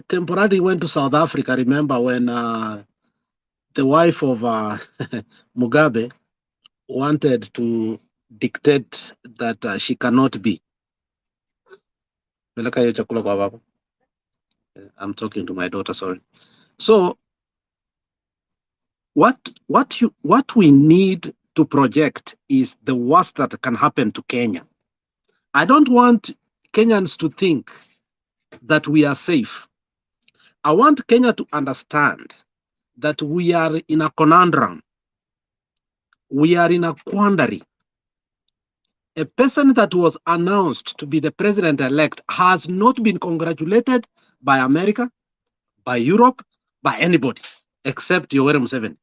Speaker 2: temporarily went to South Africa, remember when the wife of Mugabe wanted to dictate that she cannot be. I'm talking to my daughter, sorry. So what we need to project is the worst that can happen to Kenya. I don't want Kenyans to think that we are safe. I want Kenya to understand that we are in a conundrum. We are in a quandary. A person that was announced to be the president-elect has not been congratulated by America, by Europe, by anybody, except Yoweri Museveni.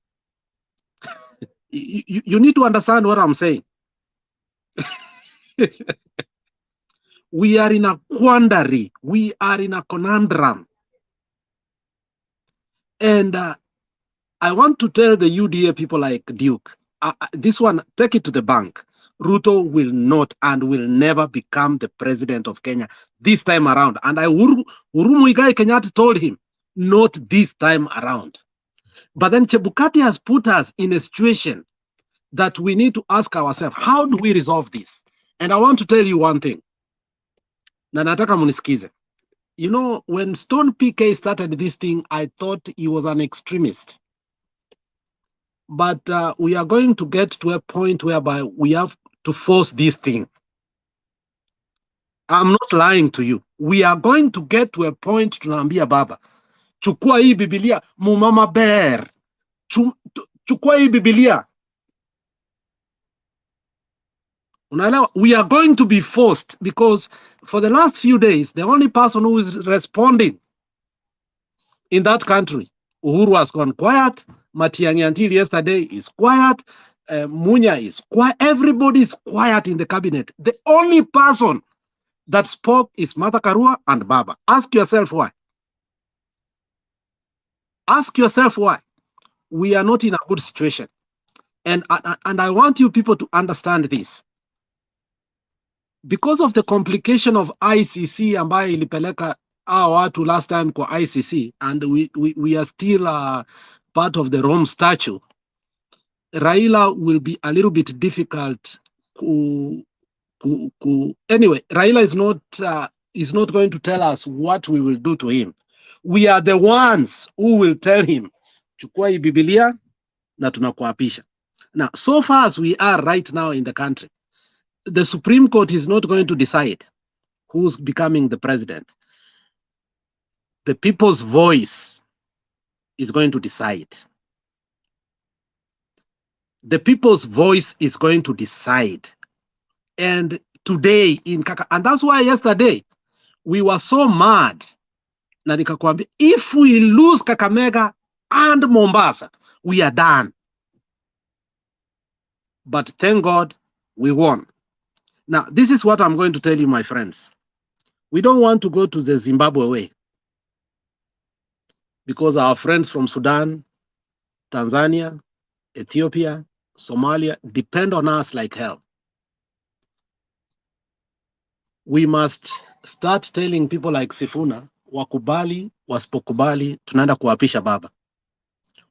Speaker 2: You need to understand what I'm saying. We are in a quandary. We are in a conundrum. And I want to tell the UDA people like Duke, this one, take it to the bank. Ruto will not and will never become the president of Kenya this time around. And Uhuru Muigai Kenyatta told him, not this time around. But then Chebukati has put us in a situation that we need to ask ourselves, how do we resolve this? And I want to tell you one thing. Na nataka munisikize. You know, when Stone PK started this thing, I thought he was an extremist. But we are going to get to a point whereby we have to force this thing. I'm not lying to you. We are going to get to a point tunaambia baba, chukua hii Biblia, mumama bear. Chukua hii Biblia. We are going to be forced because for the last few days, the only person who is responding in that country, Uhuru has gone quiet. Matiang'i until yesterday is quiet. Munya is quiet. Everybody is quiet in the cabinet. The only person that spoke is Martha Karua and Baba. Ask yourself why. Ask yourself why. We are not in a good situation. And I want you people to understand this. Because of the complication of ICC ambayo ilipeleka watu last time kwa ICC, and we are still part of the Rome Statute, Raila will be a little bit difficult. Anyway, Raila is not going to tell us what we will do to him. We are the ones who will tell him, chukua hii Biblia na tunakuapisha. Now, so far as we are right now in the country, the Supreme Court is not going to decide who's becoming the president. The people's voice is going to decide. The people's voice is going to decide. And today in and that's why yesterday we were so mad. Na nikakwambia, if we lose Kakamega and Mombasa, we are done. But thank God we won. Now, this is what I'm going to tell you, my friends. We don't want to go to the Zimbabwe way because our friends from Sudan, Tanzania, Ethiopia, Somalia depend on us like hell. We must start telling people like Sifuna, wakubali, wasipokubali, tunaenda kuapisha baba.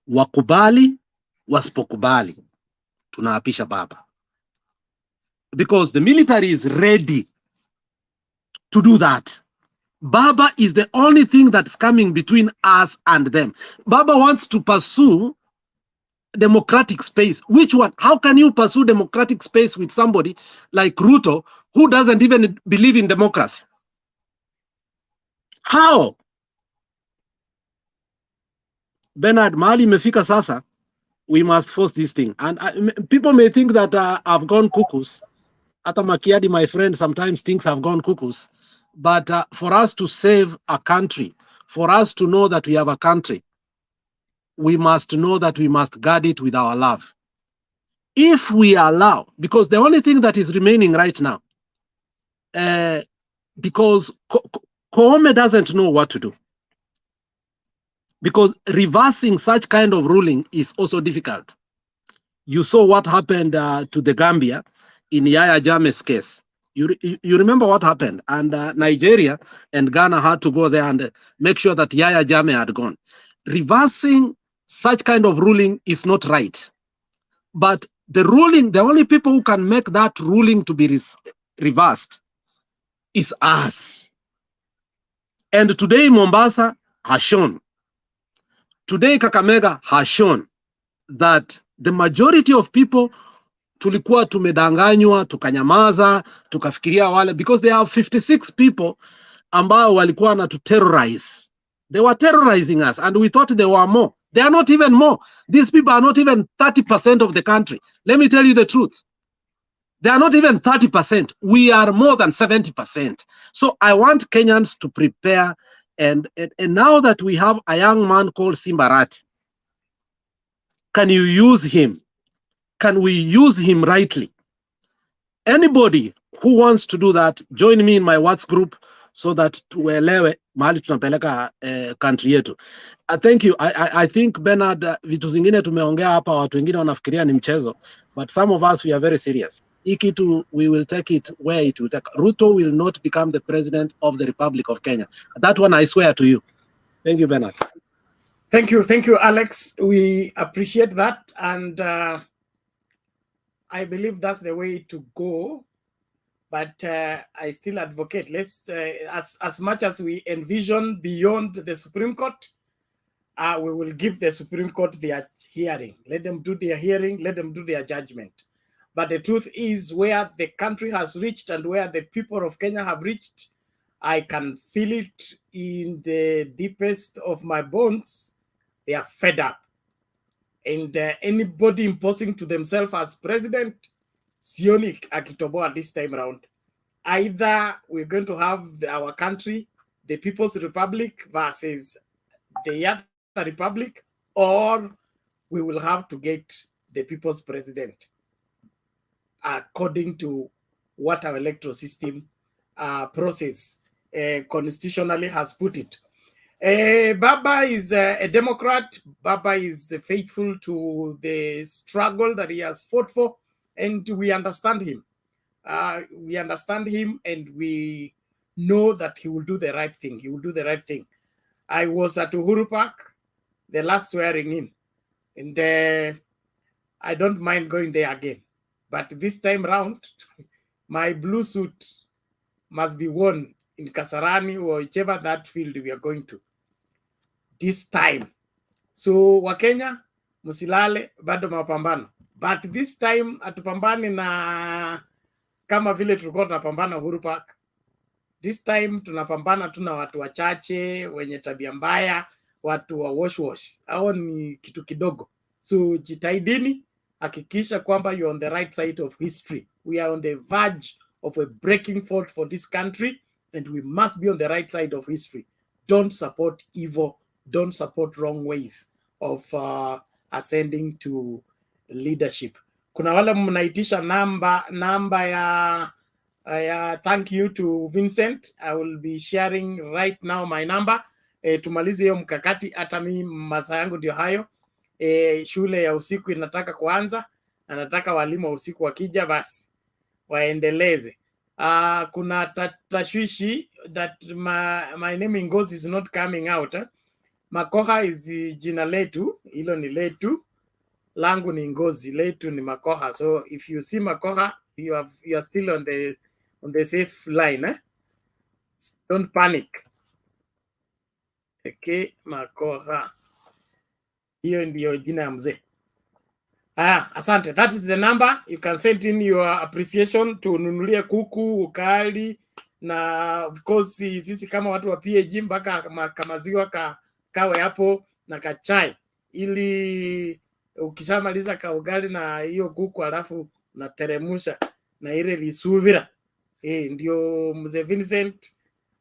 Speaker 2: Wakubali, wasipokubali, tunaapisha baba. Because the military is ready to do that. Baba is the only thing that's coming between us and them. Baba wants to pursue democratic space. Which one? How can you pursue democratic space with somebody like Ruto who doesn't even believe in democracy? How? Bernard, mahali imefika sasa, we must force this thing. And people may think that I've gone cuckoos. Ata Makiadi, my friend, sometimes thinks I've gone cuckoos. But for us to save a country, for us to know that we have a country, we must know that we must guard it with our love. If we allow, because the only thing that is remaining right now, because Koome doesn't know what to do. Because reversing such kind of ruling is also difficult. You saw what happened to the Gambia in Yaya Jammeh's case. You remember what happened? And Nigeria and Ghana had to go there and make sure that Yaya Jammeh had gone. Reversing such kind of ruling is not right. But the ruling, the only people who can make that ruling to be reversed is us. And today Mombasa has shown, today Kakamega has shown that the majority of people tulikuwa tumedanganywa, tukanyamaza, tukafikiria wale, because there are 56 people ambao walikuwa na to terrorize. They were terrorizing us and we thought they were more. They are not even more. These people are not even 30% of the country. Let me tell you the truth. They are not even 30%. We are more than 70%. So I want Kenyans to prepare. And now that we have a young man called Simbarati, can you use him? Can we use him rightly? Anybody who wants to do that, join me in my WhatsApp group so that tuelewe mahali tunapeleka country yetu. Thank you. I think Bernard, vitu zingine tumeongea hapa, watu wengine wanafikiria ni mchezo, but some of us, we are very serious. Ikitu, we will take it where it will take. Ruto will not become the president of the Republic of Kenya. That one I swear to you. Thank you, Bernard.
Speaker 17: Thank you, Alex. We appreciate that, and I believe that's the way to go. But I still advocate, let's as much as we envision beyond the Supreme Court, we will give the Supreme Court their hearing. Let them do their hearing, let them do their judgment. But the truth is, where the country has reached and where the people of Kenya have reached, I can feel it in the deepest of my bones. They are fed up. And anybody imposing to themselves as president, sioni akitoboa this time around. Either we're going to have our country, the People's Republic versus the other republic, or we will have to get the people's president according to what our electoral system process constitutionally has put it. Baba is a Democrat. Baba is faithful to the struggle that he has fought for, and we understand him. We understand him, and we know that he will do the right thing. He will do the right thing. I was at Uhuru Park, the last swearing in, and I don't mind going there again. But this time round, my blue suit must be worn in Kasarani or whichever that field we are going to. This time. So Wakenya, musilale, bado mapambano. But this time, atupambani na kama vile tulikuwa tunapambana Uhuru Park. This time tunapambana tuna watu wachache wenye tabia mbaya, watu wa wash. Hao ni kitu kidogo. So jitahidini, hakikisha kwamba you're on the right side of history. We are on the verge of a breaking forth for this country, and we must be on the right side of history. Don't support evil. Don't support wrong ways of ascending to leadership. Kuna wale mnaitisha namba ya Thank you to Vincent. I will be sharing right now my number. Tumalize hiyo mkakati, hata mimi masaa yangu ndio hayo. Shule ya usiku inataka kuanza, anataka walimu wa usiku wakija basi waendeleze. Kuna tashwishi that my name in Ngozi is not coming out. Makoha is jina letu, hilo ni letu, langu ni Ngozi, letu ni Makoha. So if you see Makoha, you are still on the safe line. Don't panic. Okay, Makoha. Hiyo ndio jina ya mzee. Asante. That is the number. You can send in your appreciation tununulie kuku, ukali, na of course sisi kama watu wa PAG mpaka kamaziwa kawe hapo na kachai, ili ukishamaliza ka ugali na hiyo kuku alafu nateremusha na ile lisuvira. Ndio mzee Vincent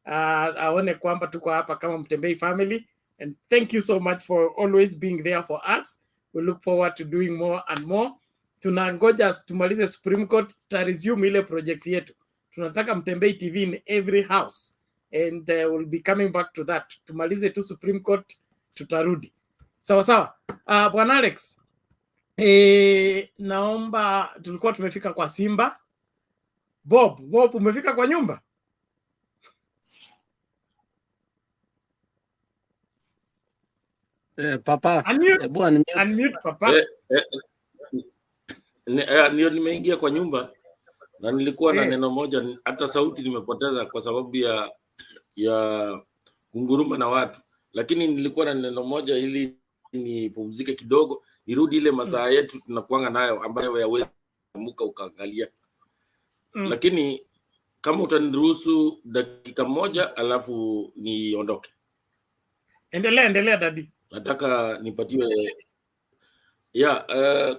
Speaker 17: aone kwamba tuko hapa kama Mtembei family. And thank you so much for always being there for us. We look forward to doing more and more. Tunangoja tumalize Supreme Court, ta resume ile project yetu. Tunataka Mtembei TV in every house, and we'll be coming back to that. Tumalize tu Supreme Court, tutarudi. Sawa sawa. Bwana Alex, naomba, tulikuwa tumefika kwa Simba. Bob umefika kwa nyumba?
Speaker 2: Papa,
Speaker 17: unmute papa.
Speaker 12: Ndio nimeingia kwa nyumba na nilikuwa na neno moja, hata sauti nimepoteza kwa sababu ya kunguruma na watu, lakini nilikuwa na neno moja ili nipumzike kidogo, nirudi ile masaa yetu tunakuanga nayo ambayo yaweza kuamka ukaangalia. Lakini kama utaniruhusu dakika moja alafu niondoke.
Speaker 17: Endelea dadi.
Speaker 12: Nataka nipatiwe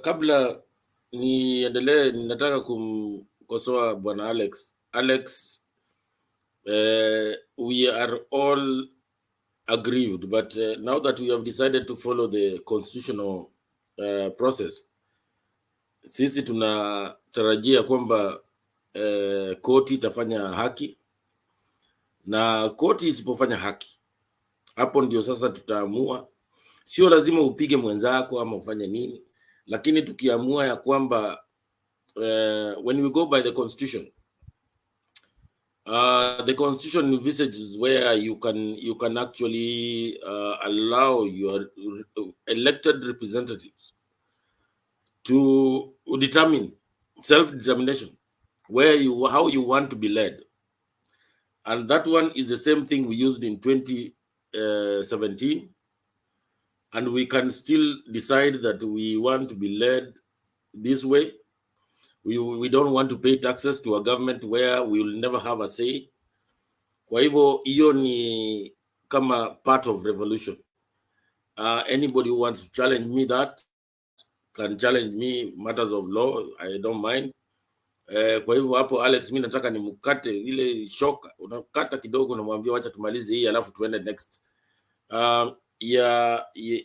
Speaker 12: kabla niendelee, nataka kumkosoa bwana Alex. We are all aggrieved, but now that we have decided to follow the constitutional process, sisi tunatarajia kwamba koti itafanya haki, na koti isipofanya haki, hapo ndio sasa tutaamua. Sio lazima upige mwenzako ama ufanye nini, lakini tukiamua ya kwamba when we go by the constitution, the constitution envisages where you can actually allow your elected representatives to determine self-determination, how you want to be led. And that one is the same thing we used in 2017. And we can still decide that we want to be led this way. We don't want to pay taxes to a government where we will never have a say. Kwa hivyo hiyo ni kama part of revolution. Anybody who wants to challenge me that can challenge me matters of law. I don't mind. Kwa hivyo hapo Alex, mimi nataka nimukate ile shoka, unakata kidogo, unamwambia wacha tumalize hii alafu tuende next.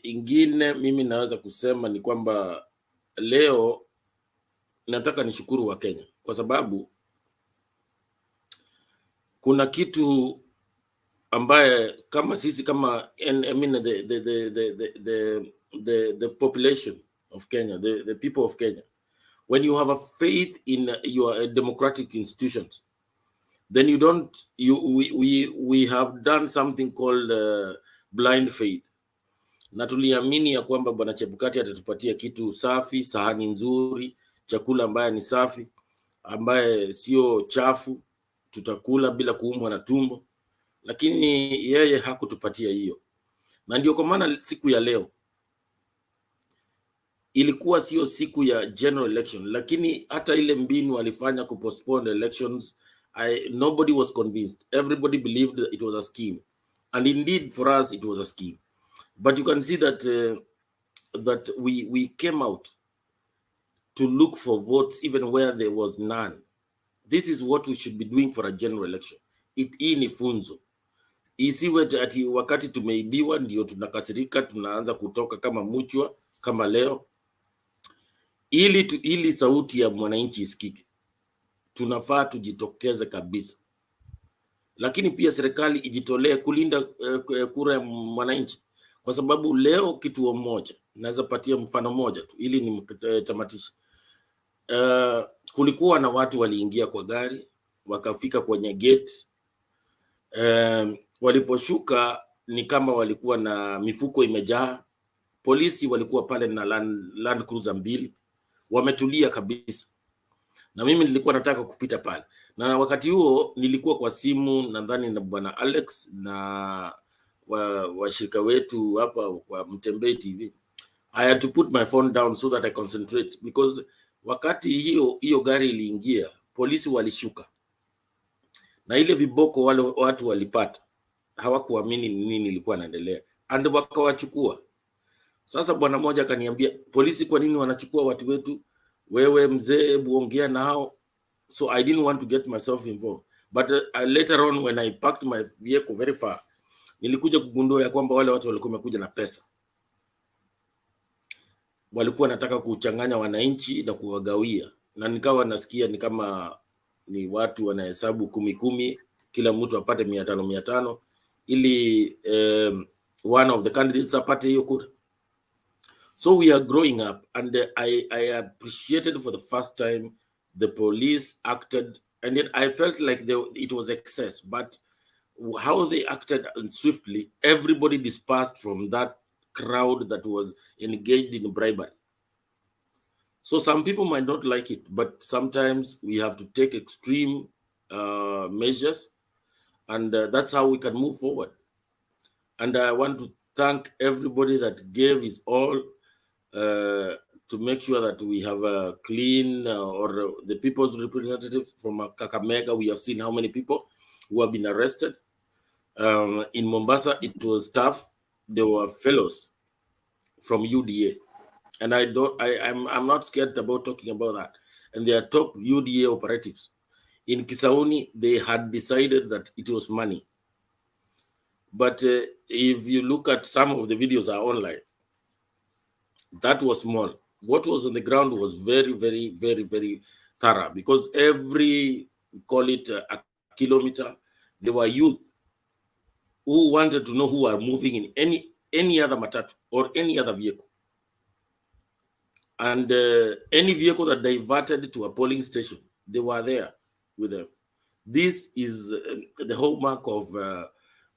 Speaker 12: Ingine mimi naweza kusema ni kwamba leo nataka nishukuru wa Kenya kwa sababu kuna kitu ambaye kama sisi kama the population of Kenya, the people of Kenya, when you have a faith in your democratic institutions, then we have done something called blind faith. Na tuliamini ya kwamba bwana Chebukati atatupatia kitu safi, sahani nzuri, chakula ambaye ni safi, ambaye sio chafu, tutakula bila kuumwa na tumbo, lakini yeye hakutupatia hiyo. Na ndio kwa maana siku ya leo ilikuwa sio siku ya general election, lakini hata ile mbinu walifanya kupostpone elections, nobody was convinced. Everybody believed that it was a scheme. And indeed for us it was a scheme. But you can see that that we came out to look for votes even where there was none. This is what we should be doing for a general election. Hii ni funzo. Isiwe ati wakati tumeibiwa ndio tunakasirika, tunaanza kutoka kama mchwa kama leo. Ili sauti ya mwananchi isikike. tunafaa tujitokeze kabisa, lakini pia serikali ijitolee kulinda kura ya mwananchi, kwa sababu leo kituo moja, naweza patia mfano moja tu ili nimtamatishe. Kulikuwa na watu waliingia kwa gari wakafika kwenye gate. Waliposhuka ni kama walikuwa na mifuko imejaa. Polisi walikuwa pale na land cruiser 2 wametulia kabisa, na mimi nilikuwa nataka kupita pale, na wakati huo nilikuwa kwa simu nadhani na bwana Alex na washirika wetu hapa kwa Mtembei TV. I had to put my phone down so that I concentrate, because wakati hiyo gari iliingia, polisi walishuka na ile viboko wale watu walipata, hawakuamini nini ilikuwa inaendelea, and wakawachukua. Sasa bwana mmoja akaniambia, polisi kwa nini wanachukua watu wetu? Wewe mzee, buongea nao. So I didn't want to get myself involved, but later on when I parked my vehicle very far, nilikuja kugundua ya kwamba wale watu walikuwa wamekuja na pesa. Walikuwa nataka kuchanganya wananchi na kuwagawia, na nikawa nasikia ni kama ni watu wanahesabu 10 kila mtu apate 500 ili one of the candidates apate hiyo kura. So we are growing up, and I appreciated for the first time the police acted, and yet I felt like it was excess, but how they acted swiftly, everybody dispersed from that crowd that was engaged in bribery. So some people might not like it, but sometimes we have to take extreme measures, and that's how we can move forward. And I want to thank everybody that gave his all to make sure that we have a clean, or the people's representative from Kakamega. We have seen how many people who have been arrested. In Mombasa, it was tough. There were fellows from UDA, and I'm not scared about talking about that. And they are top UDA operatives. In Kisauni, they had decided that it was money. But if you look at some of the videos are online, that was small. What was on the ground was very, very, very, very thorough, because every, call it a kilometer, there were youth who wanted to know who are moving in any other matatu or any other vehicle. And any vehicle that diverted to a polling station, they were there with them. This is the hallmark of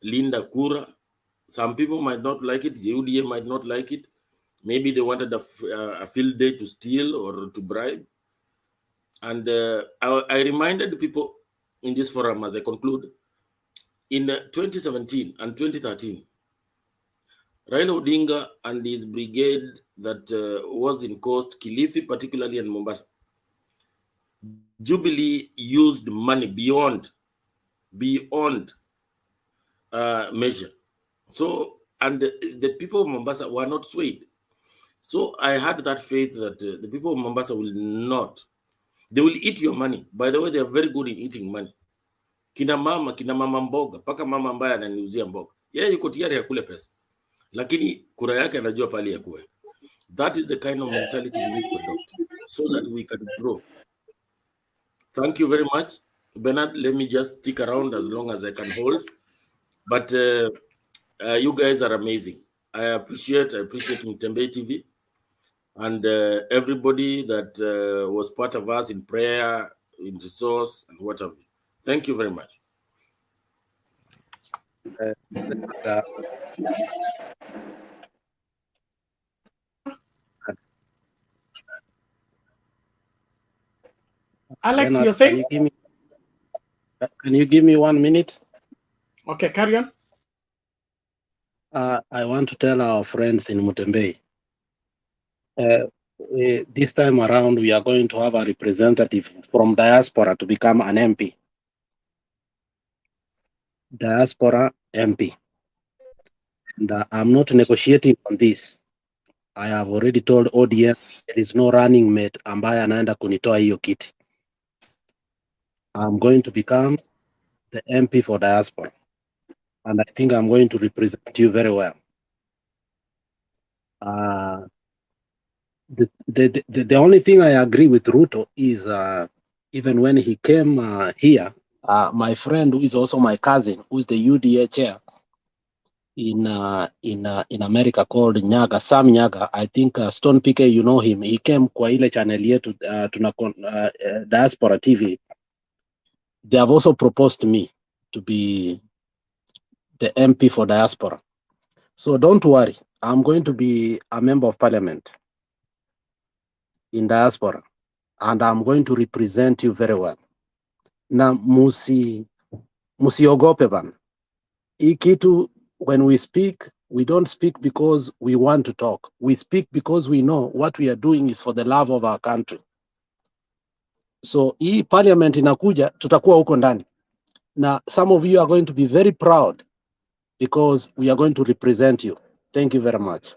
Speaker 12: Linda Kura. Some people might not like it. The UDA might not like it. Maybe they wanted a field day to steal or to bribe. And I reminded people in this forum as I conclude, in 2017 and 2013, Raila Odinga and his brigade that was in Coast, Kilifi particularly, and Mombasa, Jubilee used money beyond measure. So, and the people of Mombasa were not swayed. So I had that faith that the people of Mombasa will not, they will eat your money. By the way, they are very good in eating money. Kina mama mboga, paka mama ambaye ananiuzia mboga, yeye yuko tayari ya kule pesa, lakini kura yake anajua pali ya kuwe. That is the kind of mentality we need to adopt so that we can grow. Thank you very much, Bernard. Let me just stick around as long as I can hold. But you guys are amazing. I appreciate Mtembei TV and everybody that was part of us in prayer, in resource, and whatever. Thank you very much.
Speaker 17: Alex,
Speaker 2: Bernard,
Speaker 17: you're saying?
Speaker 2: Can you give me 1 minute?
Speaker 17: Okay, carry on.
Speaker 2: I want to tell our friends in Mutembei, this time around we are going to have a representative from diaspora to become an MP. Diaspora MP. And I'm not negotiating on this. I have already told ODM there is no running mate ambaye anaenda kunitoa hiyo kiti. I'm going to become the MP for diaspora. And I think I'm going to represent you very well. The only thing I agree with Ruto is even when he came here, my friend, who is also my cousin, who is the UDA chair in America, called Nyaga, Sam Nyaga. I think Stone PK, you know him. He came kwa ile channel yetu Diaspora TV. They have also proposed to me to be the MP for Diaspora. So don't worry, I'm going to be a member of parliament in Diaspora, and I'm going to represent you very well. Na musiogope bana. Hii kitu, when we speak, we don't speak because we want to talk. We speak because we know what we are doing is for the love of our country. So hii parliament inakuja, tutakuwa huko ndani. Now, some of you are going to be very proud because we are going to represent you. Thank you very much.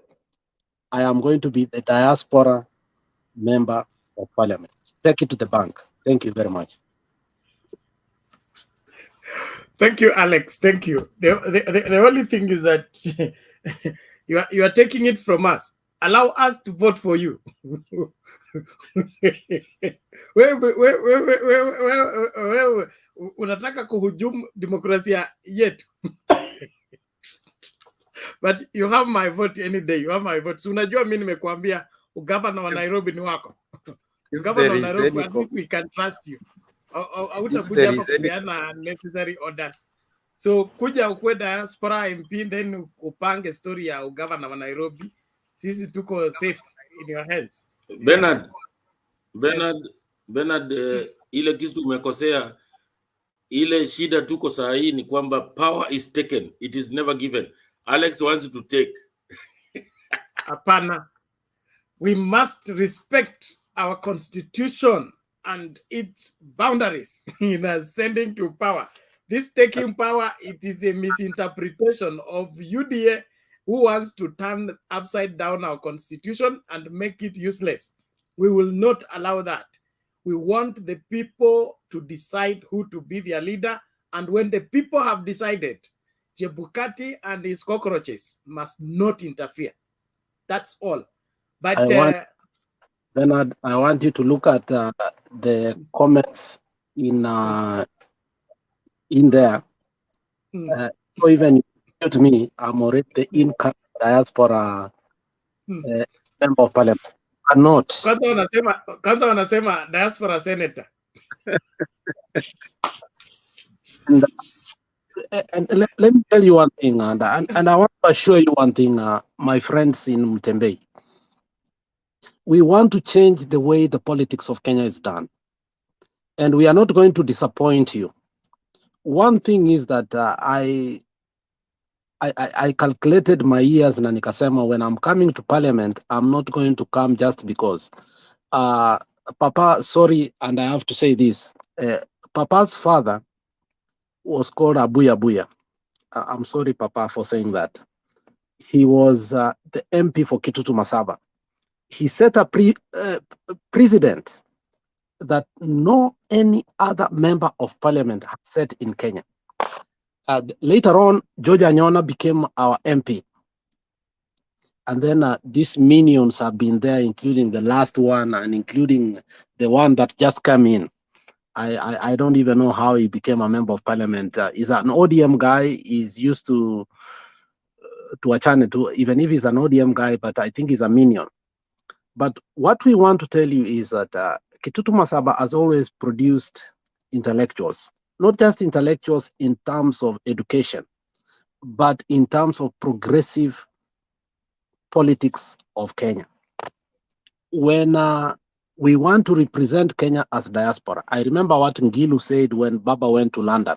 Speaker 2: I am going to be the Diaspora member of parliament. Take it to the bank. Thank you very much.
Speaker 17: Thank you, Alex. Thank you. The only thing is that you are taking it from us. Allow us to vote for you. Wewe unataka kuhujumu demokrasia yetu. But you have my vote any day. You have my vote. So unajua mimi nimekuambia ugavana wa Nairobi ni wako. Ugavana wa Nairobi, at least we can trust you. Hautakuja hapa kupeana necessary orders. So kuja ukwe Diaspora MP, then upange story ya ugavana wa Nairobi. Sisi tuko safe in your hands.
Speaker 12: Bernard, ile kitu umekosea. Ile shida tuko saa hii ni kwamba power is taken, it is never given. Alex wants to take.
Speaker 17: Hapana. We must respect our constitution and its boundaries in ascending to power. This taking power, it is a misinterpretation of UDA who wants to turn upside down our constitution and make it useless. We will not allow that. We want the people to decide who to be their leader, and when the people have decided, Chebukati and his cockroaches must not interfere. That's all. But
Speaker 2: Bernard, I want you to look at the comments in there. So even to me, I'm already the incoming Diaspora member of parliament. I'm not.
Speaker 17: Kwanza wanasema Diaspora senator.
Speaker 2: And let me tell you one thing, and I want to assure you one thing, my friends in Mutembei. We want to change the way the politics of Kenya is done. And we are not going to disappoint you. One thing is that I calculated my years na nikasema when I'm coming to parliament, I'm not going to come just because. Papa, sorry, and I have to say this. Papa's father was called Abuya Buya. I'm sorry, Papa, for saying that. He was the MP for Kitutu Masaba. He set a precedent that no any other member of parliament has set in Kenya. Later on, George Anyona became our MP. And then these minions have been there, including the last one and including the one that just came in. I don't even know how he became a member of parliament. He's an ODM guy. He's used to a channel too, even if he's an ODM guy, but I think he's a minion. But what we want to tell you is that Kitutu Masaba has always produced intellectuals, not just intellectuals in terms of education, but in terms of progressive politics of Kenya. When we want to represent Kenya as diaspora, I remember what Ngilu said when Baba went to London.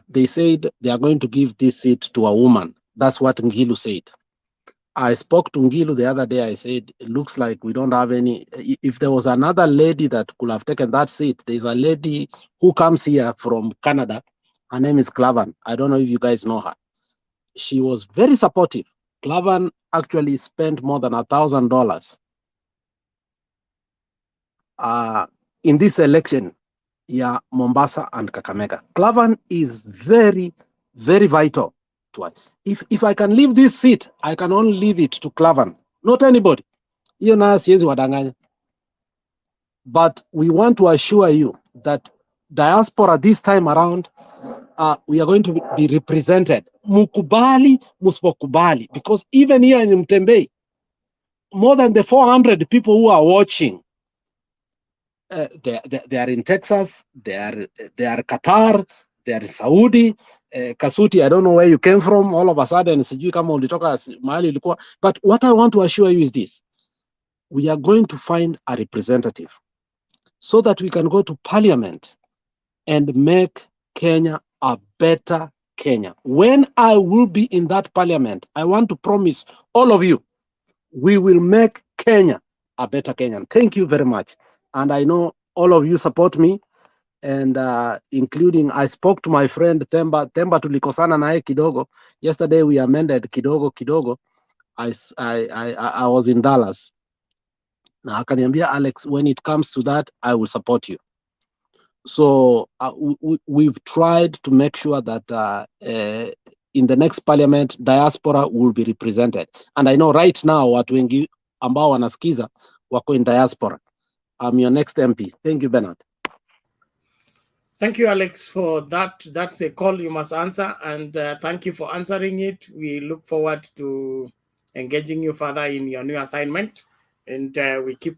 Speaker 2: They said they are going to give this seat to a woman. That's what Ngilu said. I spoke to Ngilu the other day. I said, it looks like we don't have any. If there was another lady that could have taken that seat, there's a lady who comes here from Canada. Her name is Clavan. I don't know if you guys know her. She was very supportive. Clavan actually spent more than $1,000 in this election. Yeah, Mombasa and Kakamega. Clavan is very, very vital to us. If I can leave this seat, I can only leave it to Clavan, not anybody. Hiyo na siwezi wadanganya. But we want to assure you that diaspora this time around, we are going to be represented. Mukubali, musipokubali. Because even here in Mtembei, more than the 400 people who are watching, they are in Texas, they are Qatar, they are Saudi. Kasuti, I don't know where you came from. All of a sudden, sijui kama ulitoka mahali ulikuwa. But what I want to assure you is this: we are going to find a representative so that we can go to Parliament and make Kenya a better Kenya. When I will be in that Parliament, I want to promise all of you, we will make Kenya a better Kenyan. Thank you very much. And I know all of you support me, and including I spoke to my friend Temba. Temba tulikosana naye kidogo. Yesterday we amended kidogo. I was in Dallas. Na akaniambia, Alex, when it comes to that, I will support you. So we've tried to make sure that in the next Parliament, diaspora will be represented. And I know right now watu wengi ambao wanasikiza wako in diaspora. I'm your next MP. Thank you, Bernard.
Speaker 17: Thank you, Alex, for that. That's a call you must answer, and thank you for answering it. We look forward to engaging you further in your new assignment, and we keep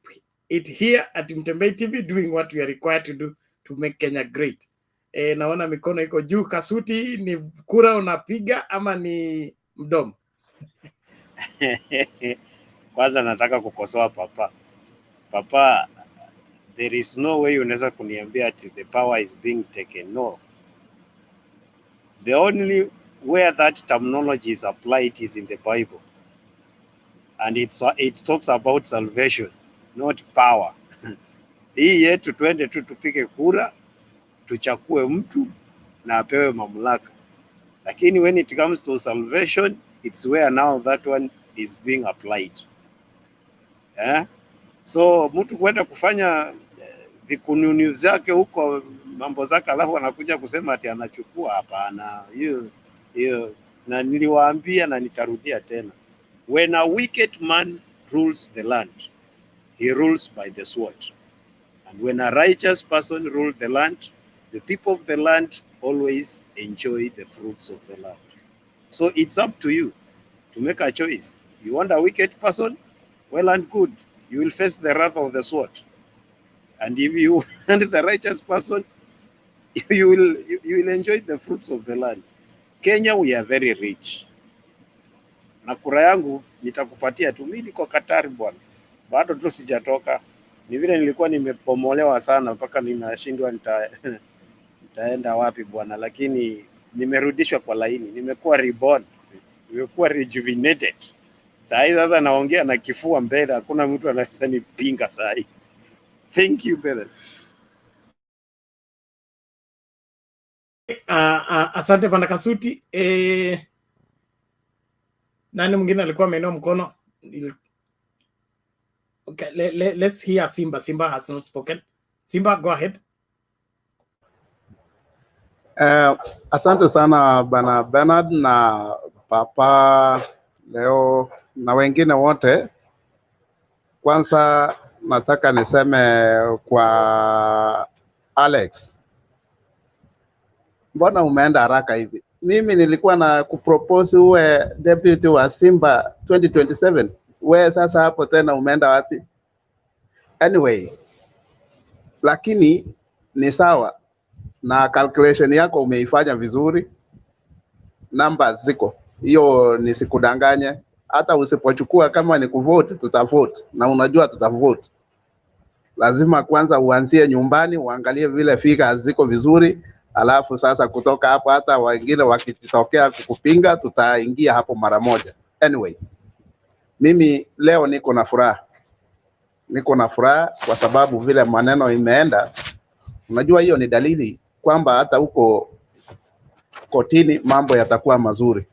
Speaker 17: it here at Mtembei TV doing what we are required to do to make Kenya great. Naona mikono iko juu. Kasuti, ni kura unapiga ama ni mdomo?
Speaker 8: Kwanza nataka kukosoa Papa, there is no way unaweza kuniambia ati the power is being taken. No. The only where that terminology is applied is in the Bible. And it talks about salvation, not power. Hii yetu twende tu tupige kura, tuchakue mtu na apewe mamlaka. Lakini when it comes to salvation, it's where now that one is being applied. So mtu kwenda kufanya vikununi zake huko mambo zake alafu anakuja kusema ati anachukua, hapana. Hiyo na niliwaambia na nitarudia tena. When a wicked man rules the land, he rules by the sword. And when a righteous person rules the land, the people of the land always enjoy the fruits of the land. So it's up to you to make a choice. You want a wicked person? Well and good. You will face the wrath of the sword. And if you want the righteous person, you will enjoy the fruits of the land. Kenya, we are very rich. Na kura yangu nitakupatia tu. Mimi niko Qatar bwana. Bado tu sijatoka. Ni vile nilikuwa nimepomolewa sana mpaka ninashindwa nitaenda wapi bwana, lakini nimerudishwa kwa laini. Nimekuwa reborn. Nimekuwa rejuvenated. Sasa naongea na kifua mbele, hakuna mtu anaweza nipinga sasa. Thank you, brother.
Speaker 17: Asante Bwana Kasuti. Nani mwingine alikuwa ameinua mkono? Okay, let's hear Simba. Simba has not spoken. Simba, go ahead.
Speaker 14: Asante sana Bwana Bernard na Papa leo na wengine wote. Kwanza nataka niseme kwa Alex, mbona umeenda haraka hivi? Mimi nilikuwa na kupropose uwe deputy wa Simba 2027. Wewe sasa hapo tena umeenda wapi? Anyway, lakini ni sawa na calculation yako umeifanya vizuri. Numbers ziko. Hiyo nisikudanganye. Hata usipochukua kama ni kuvote, tutavote. Na unajua tutavote. Lazima kwanza uanzie nyumbani, uangalie vile figures ziko vizuri, alafu sasa kutoka hapo hata wengine wakitokea kukupinga, tutaingia hapo mara moja. Anyway, mimi leo niko na furaha. Niko na furaha kwa sababu vile maneno imeenda. Unajua hiyo ni dalili kwamba hata huko kotini mambo yatakuwa mazuri.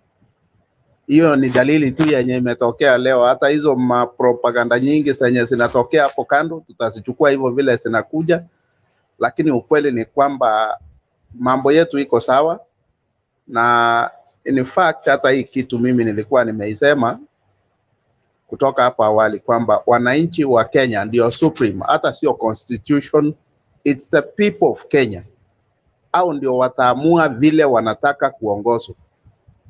Speaker 14: Hiyo ni dalili tu yenye imetokea leo. Hata hizo mapropaganda nyingi zenye zinatokea hapo kando tutazichukua hivyo vile zinakuja, lakini ukweli ni kwamba mambo yetu iko sawa. Na in fact hata hii kitu mimi nilikuwa nimeisema kutoka hapo awali kwamba wananchi wa Kenya ndio supreme, hata sio constitution, it's the people of Kenya. Au ndio wataamua vile wanataka kuongozwa.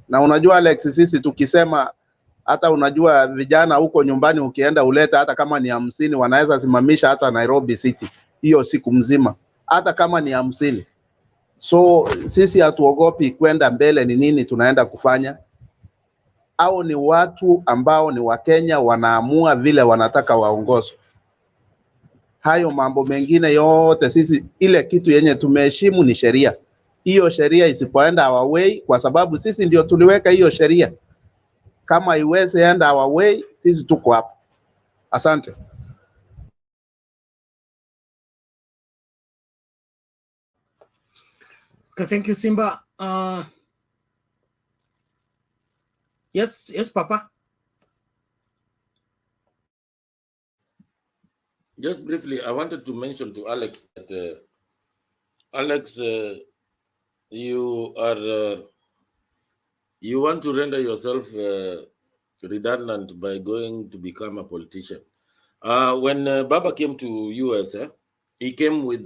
Speaker 14: Na unajua Alex, sisi tukisema, hata unajua vijana huko nyumbani ukienda uleta hata kama ni 50 wanaweza simamisha hata Nairobi City hiyo siku mzima, hata kama ni 50. So sisi hatuogopi kwenda mbele. Ni nini tunaenda kufanya? Au ni watu ambao ni Wakenya wanaamua vile wanataka waongozwe. Hayo mambo mengine yote sisi, ile kitu yenye tumeheshimu ni sheria. Hiyo sheria isipoenda our way, kwa sababu sisi ndio tuliweka hiyo sheria, kama iweze enda our way, sisi tuko hapo. Asante.
Speaker 17: Okay, thank you, Simba. Yes, Papa.
Speaker 12: Just briefly, I wanted to mention to Alex that Alex, you want to render yourself redundant by going to become a politician. When Baba came to US, he came with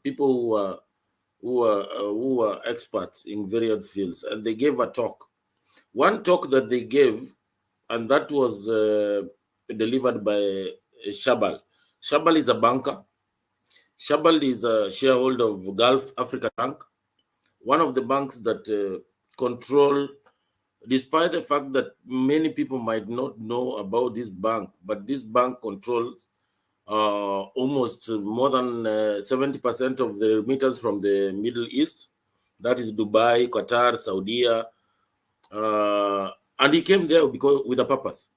Speaker 12: people who are experts in various fields, and they gave a talk. One talk that they gave, and that was delivered by Shabal. Shabal is a banker. Shabal is a shareholder of Gulf Africa Bank, one of the banks that control, despite the fact that many people might not know about this bank, but this bank controls almost more than 70% of the remittance from the Middle East. That is Dubai, Qatar, Saudi. And he came there with a purpose.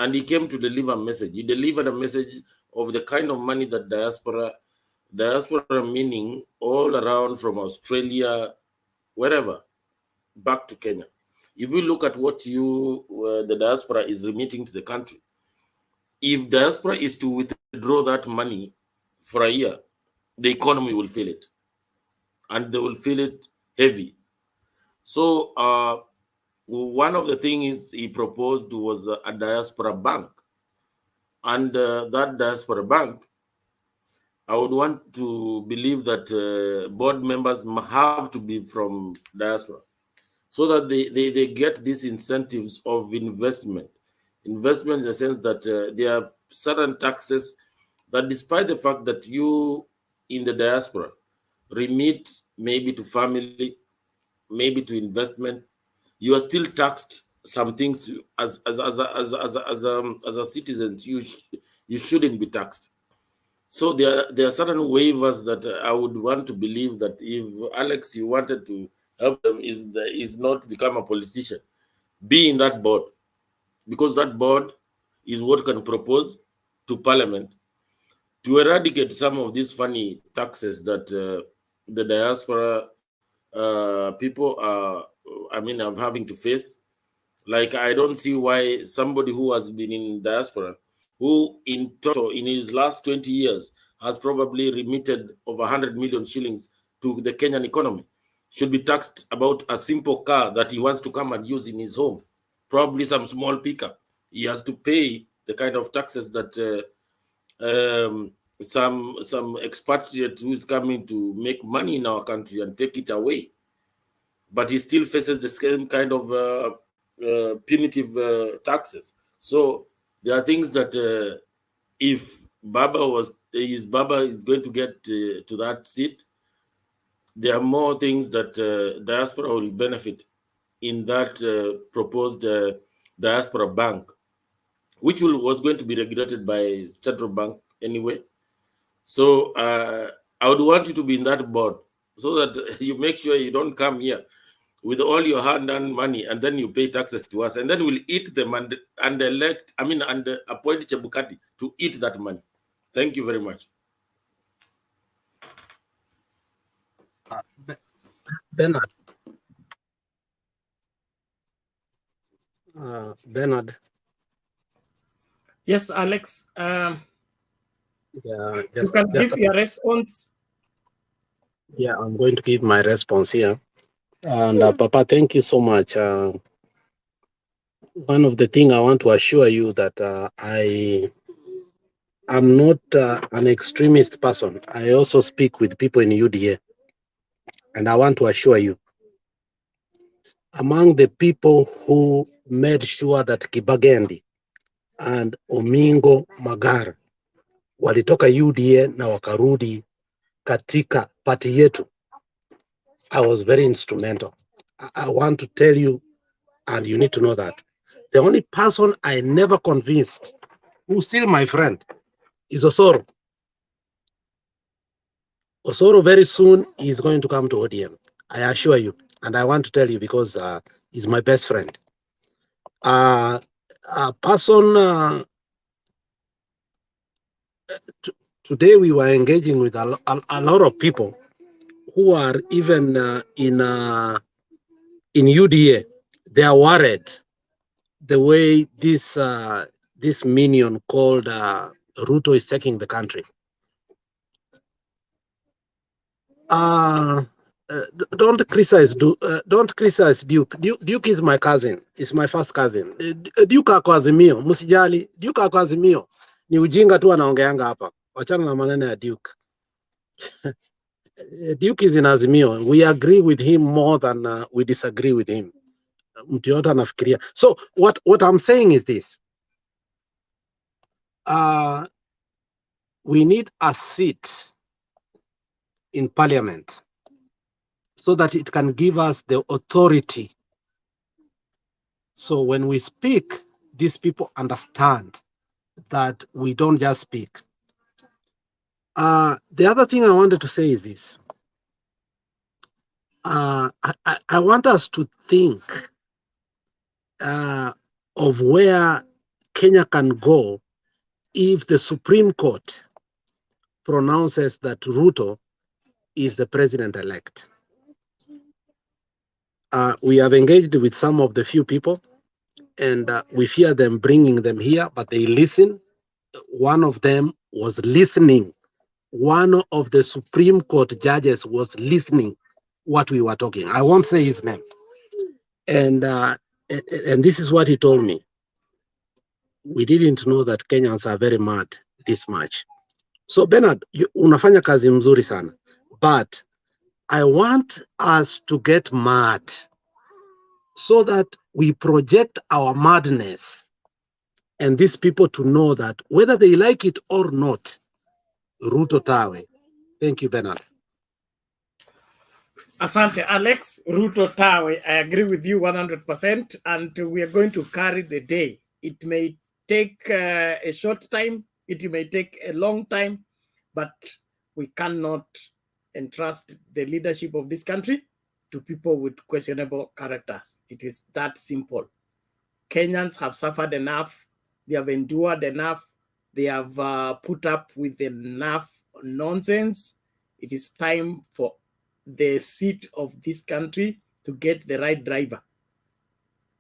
Speaker 12: And he came to deliver a message. He delivered a message of the kind of money that diaspora meaning all around from Australia, wherever, back to Kenya. If you look at what the diaspora is remitting to the country, if diaspora is to withdraw that money for a year, the economy will feel it. And they will feel it heavy. So one of the things he proposed was a diaspora bank. And that diaspora bank, I would want to believe that board members have to be from diaspora, so that they get these incentives of investment. Investment in the sense that there are certain taxes that, despite the fact that you in the diaspora remit maybe to family, maybe to investment, you are still taxed some things as a citizen. You shouldn't be taxed. So there are certain waivers that I would want to believe that if Alex, you wanted to help them, is not become a politician, be in that board, because that board is what can propose to Parliament to eradicate some of these funny taxes that the diaspora people are having to face. Like, I don't see why somebody who has been in diaspora, who in total in his last 20 years has probably remitted over 100 million shillings to the Kenyan economy, should be taxed about a simple car that he wants to come and use in his home, probably some small pickup. He has to pay the kind of taxes that some expatriate who is coming to make money in our country and take it away. But he still faces the same kind of punitive taxes. So there are things that if Baba is going to get to that seat, there are more things that diaspora will benefit in that proposed diaspora bank, which was going to be regulated by Central Bank anyway. So I would want you to be in that board, so that you make sure you don't come here with all your hard-earned money and then you pay taxes to us, and then we'll eat them and appoint Chebukati to eat that money. Thank you very much.
Speaker 2: Bernard. Bernard.
Speaker 17: Yes, Alex.
Speaker 2: Yeah,
Speaker 17: you can give your response.
Speaker 2: Yeah, I'm going to give my response here. And Papa, thank you so much. one of the things I want to assure you that I am not an extremist person. I also speak with people in UDA. And I want to assure you, among the people who made sure that Kibagendi and Omingo Magara walitoka UDA na wakarudi katika party yetu, I was very instrumental. I want to tell you, and you need to know that. The only person I never convinced, who's still my friend, is Osoro. Osoro very soon is going to come to ODM. I assure you. And I want to tell you because he's my best friend. A person, today we were engaging with a lot of people who are even in UDA. They are worried the way this minion called Ruto is taking the country. Don't criticize Duke. Duke is my cousin. Is my first cousin. Duke ako Azimio. Musijali. Duke ako Azimio. Ni ujinga tu anaongeanga hapa. Wachana na maneno ya Duke. Duke is in Azimio. We agree with him more than we disagree with him. Mtu yote anafikiria. So what I'm saying is this. We need a seat in parliament so that it can give us the authority. So when we speak, these people understand that we don't just speak. The other thing I wanted to say is this. I want us to think of where Kenya can go if the Supreme Court pronounces that Ruto is the president-elect. We have engaged with some of the few people, and we fear them bringing them here, but they listen. One of them was listening. One of the Supreme Court judges was listening what we were talking. I won't say his name. And this is what he told me. We didn't know that Kenyans are very mad this much. So Bernard, unafanya kazi mzuri sana. But I want us to get mad so that we project our madness and these people to know that whether they like it or not, Ruto Tawe. Thank you, Bernard.
Speaker 17: Asante, Alex. Ruto Tawe, I agree with you 100%, and we are going to carry the day. It may take a short time, it may take a long time, but we cannot entrust the leadership of this country to people with questionable characters. It is that simple. Kenyans have suffered enough. They have endured enough. They have put up with enough nonsense. It is time for the seat of this country to get the right driver.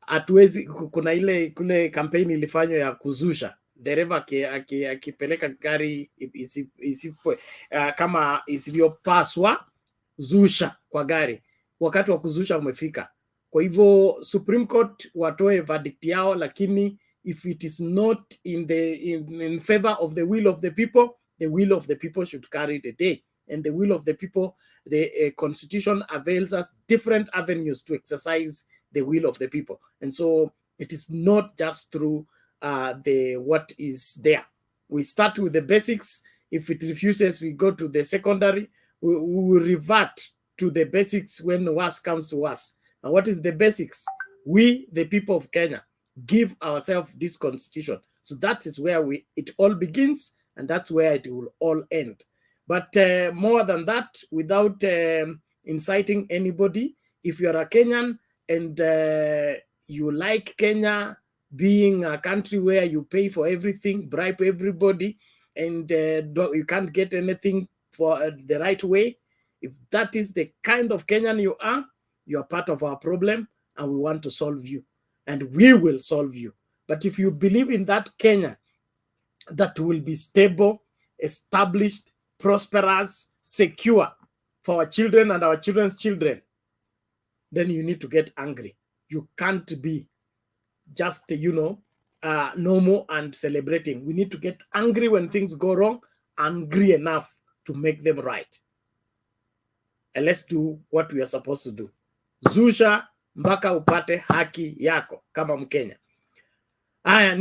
Speaker 17: Hatuwezi, kuna ile kule kampeni ilifanywa ya kuzusha dereva akipeleka gari kama isivyopaswa zusha kwa gari, wakati wa kuzusha umefika. Kwa hivyo Supreme Court watoe verdict yao, lakini if it is not in favor of the will of the people should carry the day. And the will of the people, the constitution avails us different avenues to exercise the will of the people. And so it is not just through what is there. We start with the basics. If it refuses, we go to the secondary. We will revert to the basics when worse comes to worse. And what is the basics? We, the people of Kenya, give ourselves this constitution. So that is where it all begins, and that's where it will all end. But more than that, without inciting anybody, if you're a Kenyan and you like Kenya being a country where you pay for everything, bribe everybody, and you can't get anything for the right way, if that is the kind of Kenyan you are part of our problem, and we want to solve you. And we will solve you. But if you believe in that Kenya that will be stable, established, prosperous, secure for our children and our children's children, then you need to get angry. You can't be just, normal and celebrating. We need to get angry when things go wrong, angry enough to make them right. And let's do what we are supposed to do. Zusha mpaka upate haki yako kama Mkenya. Aya,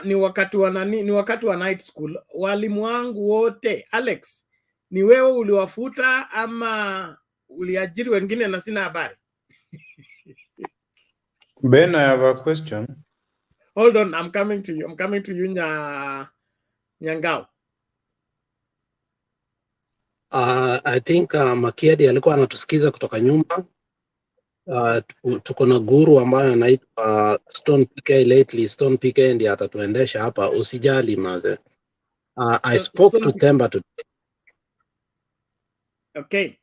Speaker 17: ni wakati wa nani? Ni wakati wa night school. Walimu wangu wote, Alex, ni wewe uliwafuta ama uliajiri wengine na sina habari?
Speaker 15: Ben, I have a question.
Speaker 17: Hold on, I'm coming to you. Nyangao.
Speaker 2: I think Makiadi alikuwa anatusikiza kutoka nyuma. Tuko na guru ambaye anaitwa Stone PK lately. Stone PK ndiye atatuendesha hapa, usijali maze. I spoke to Themba today.
Speaker 17: Okay.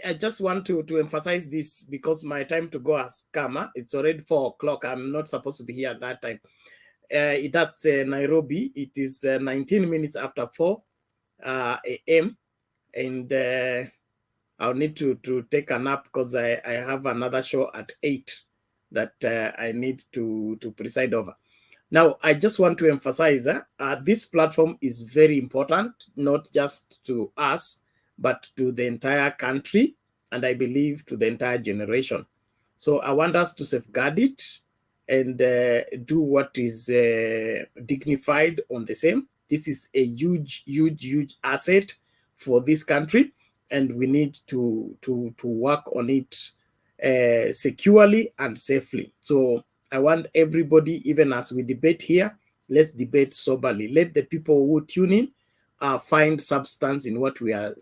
Speaker 17: I just want to emphasize this because my time to go has come. It's already 4 o'clock. I'm not supposed to be here at that time. That's Nairobi. It is 19 minutes after 4 a.m. And I'll need to take a nap because I have another show at 8 that I need to preside over. Now, I just want to emphasize this platform is very important, not just to us, but to the entire country, and I believe to the entire generation. So I want us to safeguard it and do what is dignified on the same. This is a huge, huge, huge asset for this country, and we need to work on it securely and safely. So I want everybody, even as we debate here, let's debate soberly. Let the people who tune in find substance in what we are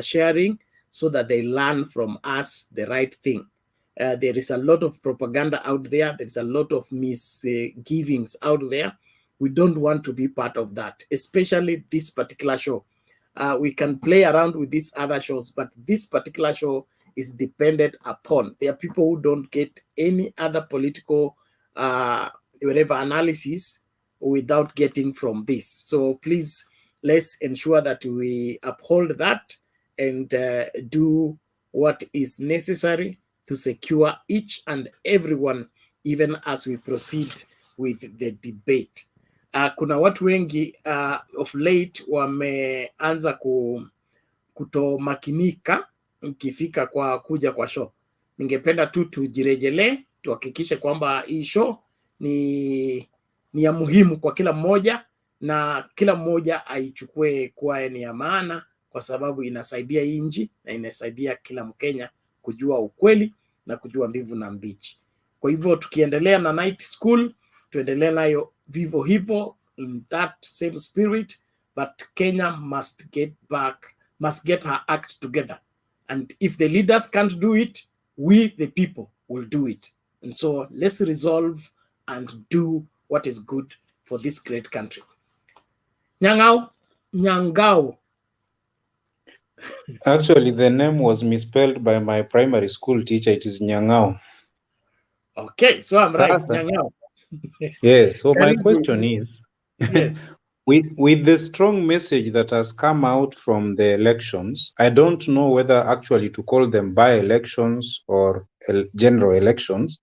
Speaker 17: sharing, so that they learn from us the right thing. There is a lot of propaganda out there. There's a lot of misgivings out there. We don't want to be part of that, especially this particular show. We can play around with these other shows, but this particular show is dependent upon. There are people who don't get any other political whatever analysis without getting from this. So please, let's ensure that we uphold that and do what is necessary to secure each and everyone, even as we proceed with the debate. Kuna watu wengi of late wameanza kutomakinika ikifika kwa kuja kwa show. Ningependa tu tujirejelee, tuhakikishe kwamba hii show ni ya muhimu kwa kila mmoja, na kila mmoja aichukue kuwa ni ya maana, kwa sababu inasaidia nchi na inasaidia kila Mkenya kujua ukweli na kujua mbivu na mbichi. Kwa hivyo tukiendelea na night school, tuendelee nayo vivo hivyo in that same spirit, but Kenya must get her act together. And if the leaders can't do it, we the people will do it. And so let's resolve and do what is good for this great country. Nyangao.
Speaker 15: Actually, the name was misspelled by my primary school teacher. It is Nyangao.
Speaker 17: Okay, so I'm right, Nyangao.
Speaker 15: Yes, so my question is,
Speaker 17: yes,
Speaker 15: with the strong message that has come out from the elections, I don't know whether actually to call them by-elections or general elections,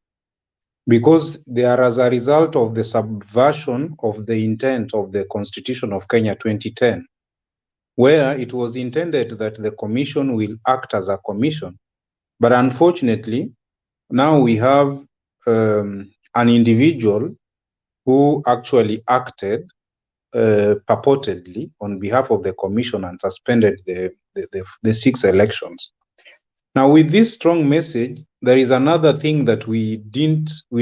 Speaker 15: because they are as a result of the subversion of the intent of the Constitution of Kenya 2010, where it was intended that the commission will act as a commission. But unfortunately, now we have an individual who actually acted purportedly on behalf of the commission and suspended the 6 elections. Now, with this strong message, there is another thing that we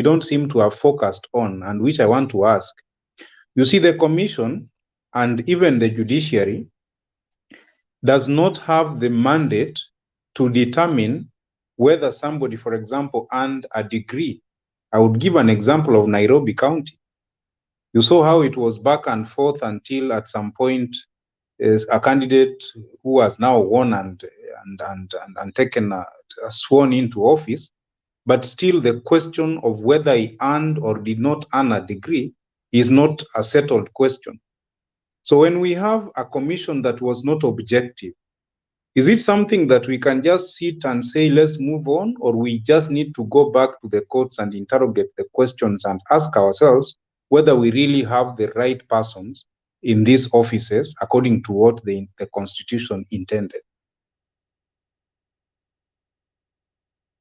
Speaker 15: don't seem to have focused on, and which I want to ask. You see, the commission and even the judiciary does not have the mandate to determine whether somebody, for example, earned a degree. I would give an example of Nairobi County. You saw how it was back and forth until at some point is a candidate who has now won and taken sworn into office, but still the question of whether he earned or did not earn a degree is not a settled question. So when we have a commission that was not objective, Is it something that we can just sit and say, let's move on, or we just need to go back to the courts and interrogate the questions and ask ourselves whether we really have the right persons in these offices according to what the Constitution intended?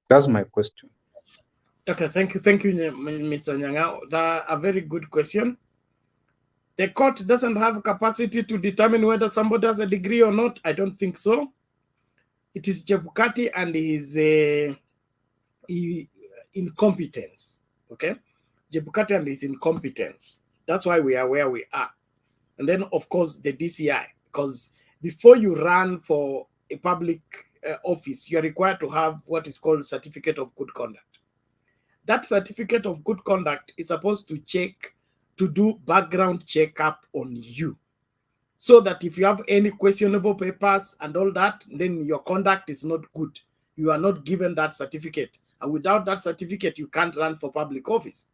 Speaker 15: That's my question.
Speaker 17: Okay, thank you, Mr. Nyang'ao. That's a very good question. The court doesn't have capacity to determine whether somebody has a degree or not. I don't think so. It is Chebukati and his incompetence. Okay, Chebukati and his incompetence. That's why we are where we are. And then, of course, the DCI, because before you run for a public office, you are required to have what is called certificate of good conduct. That certificate of good conduct is supposed to do background checkup on you, so that if you have any questionable papers and all that, then your conduct is not good. You are not given that certificate, and without that certificate, you can't run for public office.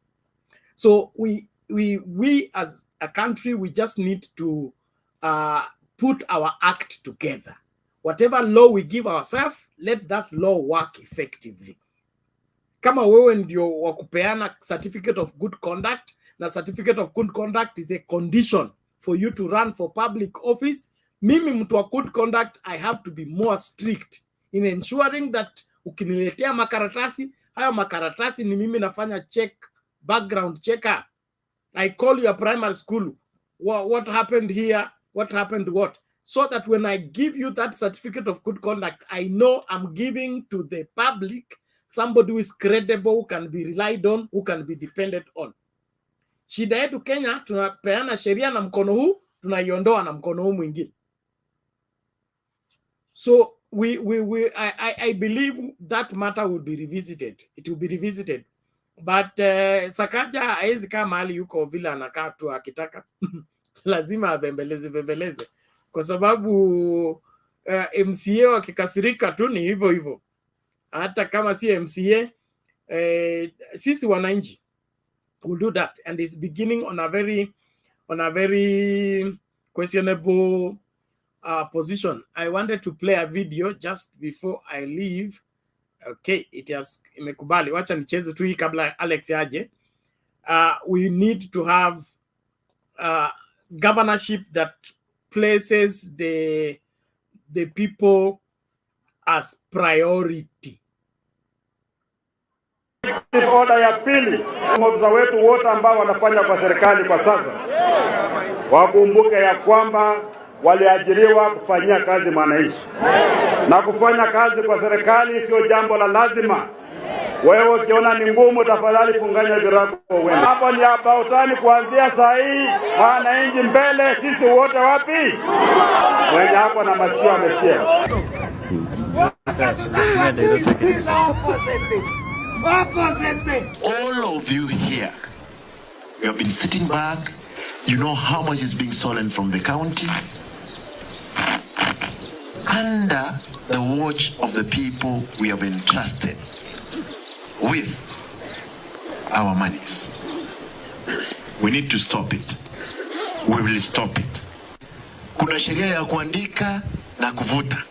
Speaker 17: So we as a country, we just need to put our act together. Whatever law we give ourselves, let that law work effectively. Kama wewe ndio wa kupeana certificate of good conduct, na certificate of good conduct is a condition for you to run for public office, mimi mtu wa good conduct, I have to be more strict in ensuring that ukiniletea makaratasi, hayo makaratasi ni mimi nafanya background checker. I call your primary school, what happened here, what happened what, so that when I give you that certificate of good conduct, I know I'm giving to the public somebody who is credible, who can be relied on, who can be depended on. Shida yetu Kenya, tunapeana sheria na mkono huu, tunaiondoa na mkono huu mwingine. So I believe that matter will be revisited. It will be revisited. But Sakaja haezi kama mahali yuko vile anakaa tu akitaka. Lazima abembeleze. Kwa sababu MCA wakikasirika tu ni hivyo. Hata kama si MCA, sisi wananchi will do that, and it's beginning on a very questionable position. I wanted to play a video just before I leave. Okay, imekubali. Wacha nicheze tu hii kabla Alex aje. We need to have governorship that places the people as priority.
Speaker 1: Order ya pili, maafisa wetu wote ambao wanafanya kwa serikali kwa sasa wakumbuke ya kwamba waliajiriwa kufanyia kazi mwananchi, na kufanya kazi kwa serikali sio jambo la lazima. Wewe ukiona ni ngumu, tafadhali funganya virago wewe. Hapo ni abautani kuanzia saa hii, wananchi mbele, sisi wote wapi? Mwenye hapo na masikio amesikia.
Speaker 19: All of you here, you have been sitting back. You know how much is being stolen from the county. Under the watch of the people we have entrusted with our monies. We need to stop it. We will stop it. Kuna sheria ya kuandika na kuvuta.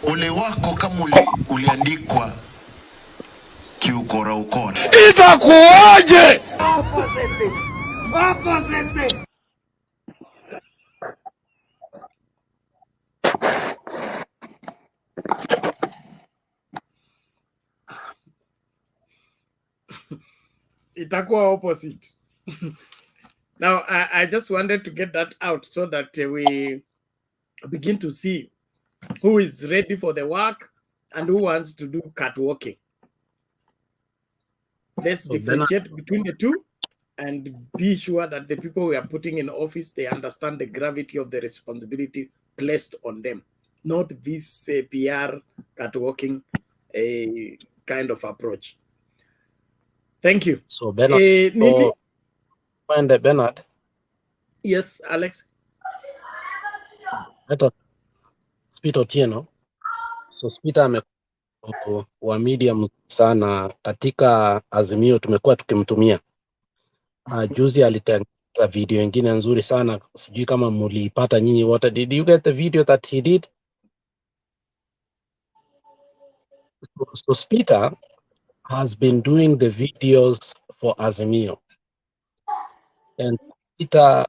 Speaker 19: Ole wako kama uliandikwa kiukora.
Speaker 1: Itakuwaje?
Speaker 17: Itakuwa opposite. Now, I just wanted to get that out so that we begin to see who is ready for the work and who wants to do catwalking. Let's differentiate between the two and be sure that the people we are putting in office, they understand the gravity of the responsibility placed on them, not this PR catwalking kind of approach. Thank you.
Speaker 2: So Bernard, Bernard.
Speaker 17: Yes, Alex.
Speaker 2: Hata Spito Tieno. So Spita amekuwa wa medium sana katika Azimio, tumekuwa tukimtumia. Juzi a video ingine nzuri sana, sijui kama muliipata nyinyi wote. Did you get the video that he did? So Speaker has been doing the videos for Azimio, and Peter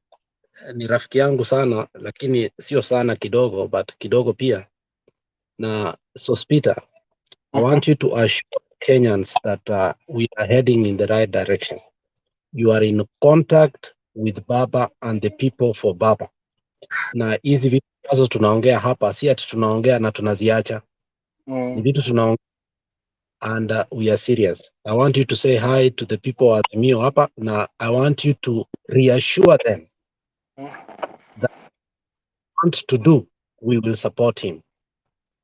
Speaker 2: ni rafiki yangu sana, lakini sio sana, kidogo, but kidogo pia. Na so Peter, I want you to assure Kenyans that we are heading in the right direction. You are in contact with Baba and the people for Baba. Na hizi vitu ambazo tunaongea hapa si ati tunaongea na tunaziacha. Ni vitu tunaongea and we are serious. I want you to say hi to the people at Azimio hapa, na I want you to reassure them that what to do, we will support him.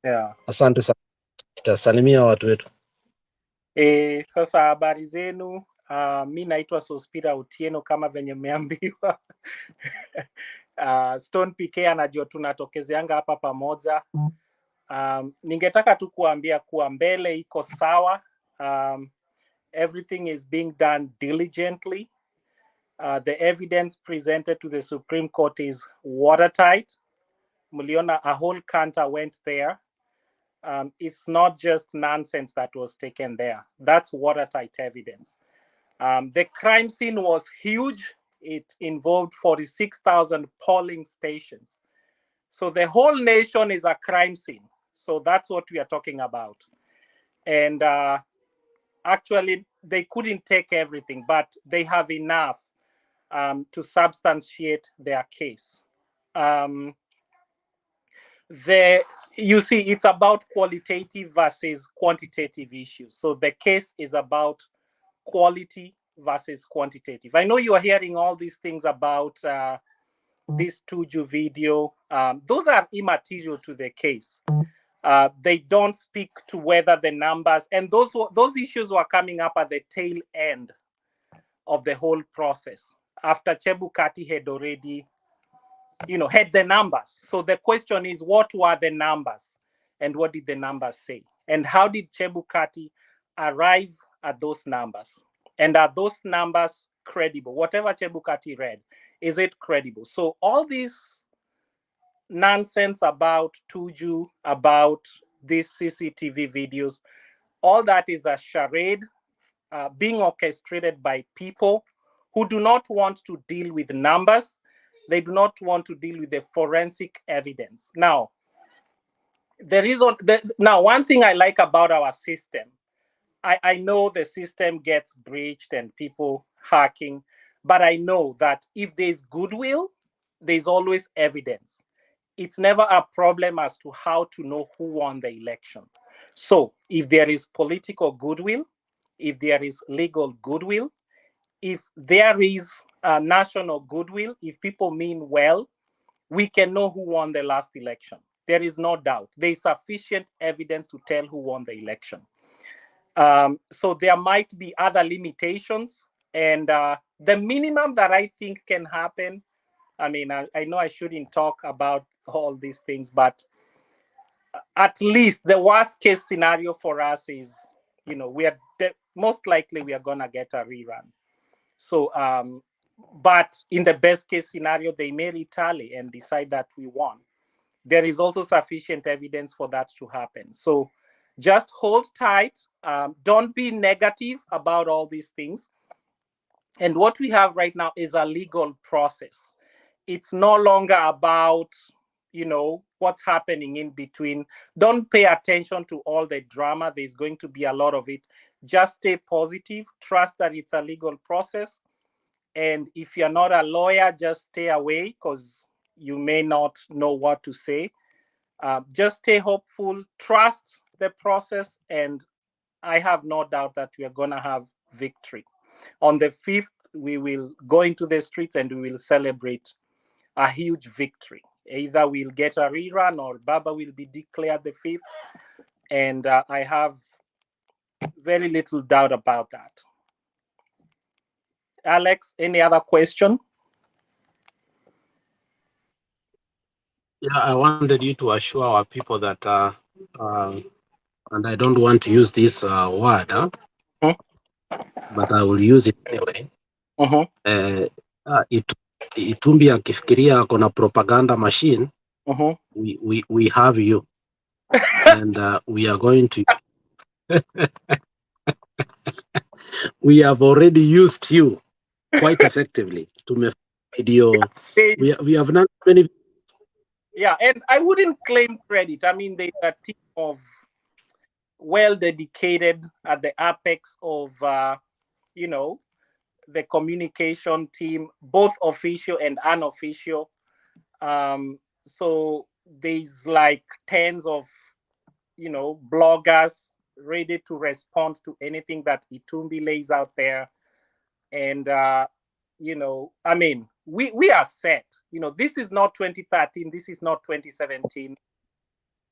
Speaker 7: Yeah.
Speaker 2: Asante sana. Salimia watu wetu.
Speaker 7: Sasa habari zenu. Mi naitwa Sospita Otieno kama venye mmeambiwa. Stone PK anajua tunatokezeanga hapa pamoja. Ningetaka tu kuambia kuwa mbele iko sawa. Everything is being done diligently. The evidence presented to the Supreme Court is watertight. Muliona, a whole canter went there. It's not just nonsense that was taken there. That's watertight evidence. The crime scene was huge. It involved 46,000 polling stations. So the whole nation is a crime scene. So that's what we are talking about. And actually, they couldn't take everything, but they have enough to substantiate their case. You see, it's about qualitative versus quantitative issues. So the case is about quality versus quantitative. I know you are hearing all these things about this Tuju video. Those are immaterial to the case. They don't speak to whether the numbers, and those issues were coming up at the tail end of the whole process after Chebukati had already had the numbers. So the question is, what were the numbers and what did the numbers say? And how did Chebukati arrive at those numbers? And are those numbers credible? Whatever Chebukati read, is it credible? So all this nonsense about Tuju, about these CCTV videos, all that is a charade being orchestrated by people who do not want to deal with numbers. They do not want to deal with the forensic evidence. Now, one thing I like about our system, I know the system gets breached and people hacking, but I know that if there's goodwill, there's always evidence. It's never a problem as to how to know who won the election. So if there is political goodwill, if there is legal goodwill, if there is national goodwill, if people mean well, we can know who won the last election. There is no doubt. There is sufficient evidence to tell who won the election. So there might be other limitations. And the minimum that I think can happen, I mean, I know I shouldn't talk about all these things, but at least the worst case scenario for us is, most likely we are going to get a rerun. So, but in the best case scenario, they may retaliate and decide that we won. There is also sufficient evidence for that to happen. So just hold tight. Don't be negative about all these things. And what we have right now is a legal process. It's no longer about, what's happening in between. Don't pay attention to all the drama. There's going to be a lot of it. Just stay positive. Trust that it's a legal process. And if you're not a lawyer, just stay away because you may not know what to say. Just stay hopeful. Trust the process. And I have no doubt that we are going to have victory. On the 5th, we will go into the streets and we will celebrate a huge victory. Either we'll get a rerun or Baba will be declared the 5th. And I have very little doubt about that. Alex, any other question?
Speaker 2: Yeah, I wanted you to assure our people that, and I don't want to use this word, but I will use it anyway. Itumbi akifikiria ako na propaganda machine, we have you and we are going to we have already used you quite effectively to make video. We have not many.
Speaker 7: Yeah, and I wouldn't claim credit. I mean, there's a team of well-dedicated at the apex of, you know, the communication team, both official and unofficial. So there's like tens of, you know, bloggers ready to respond to anything that Itumbi lays out there. And, you know, I mean, we are set. You know, this is not 2013. This is not 2017.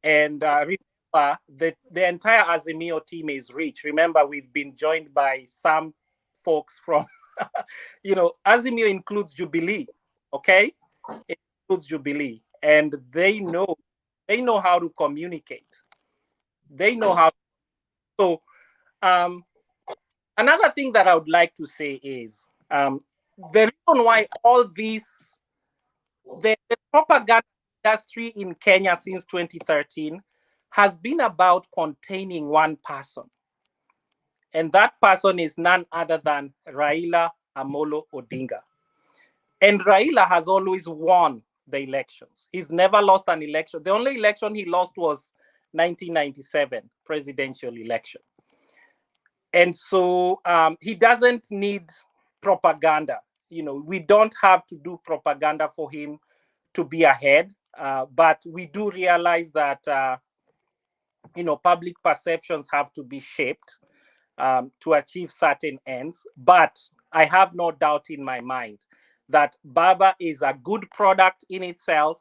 Speaker 7: And remember, the entire Azimio team is rich. Remember, we've been joined by some folks from, you know, Azimio includes Jubilee, okay? It includes Jubilee. And they know how to communicate. They know how. So another thing that I would like to say is the reason why all these, the propaganda industry in Kenya since 2013 has been about containing one person. And that person is none other than Raila Amolo Odinga. And Raila has always won the elections. He's never lost an election. The only election he lost was 1997 presidential election. And so he doesn't need propaganda. You know, we don't have to do propaganda for him to be ahead. But we do realize that, you know, public perceptions have to be shaped to achieve certain ends. But I have no doubt in my mind that Baba is a good product in itself.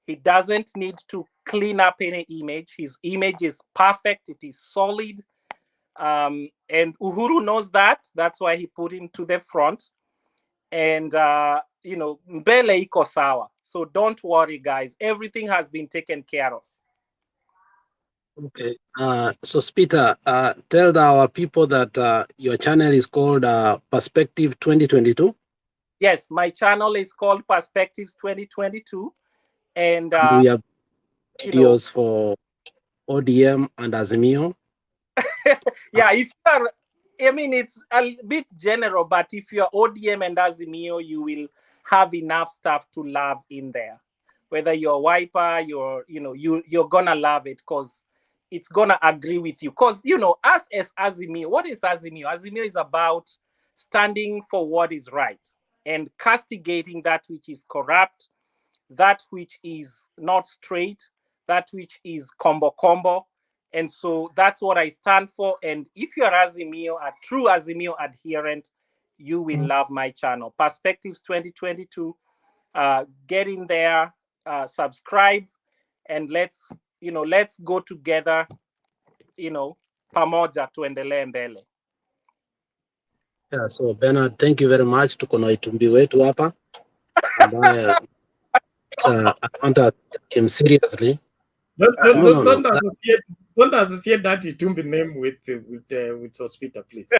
Speaker 7: He doesn't need to clean up any image. His image is perfect. It is solid. And Uhuru knows that. That's why he put him to the front. And, you know, mbele iko sawa. So don't worry, guys. Everything has been taken care of.
Speaker 2: Okay. So, Peter, tell our people that your channel is called Perspective 2022.
Speaker 7: Yes, my channel is called Perspectives 2022. And
Speaker 2: we have videos for ODM and Azimio.
Speaker 7: Yeah, if you are, I mean, it's a bit general, but if you're ODM and Azimio, you will have enough stuff to love in there. Whether you're Wiper, you're gonna love it because it's gonna agree with you. Because, you know, us as Azimio, what is Azimio? Azimio is about standing for what is right and castigating that which is corrupt, that which is not straight, that which is combo. And so that's what I stand for. And if you're Azimio, a true Azimio adherent, you will love my channel. Perspectives 2022. Get in there, subscribe, and let's go together, pamoja tuendelee mbele.
Speaker 2: Yeah, so Bernard, thank you very much. Tuko na Itumbi wetu hapa ambaye I want to take him seriously.
Speaker 17: Don't associate that Itumbi name with Sospita, please.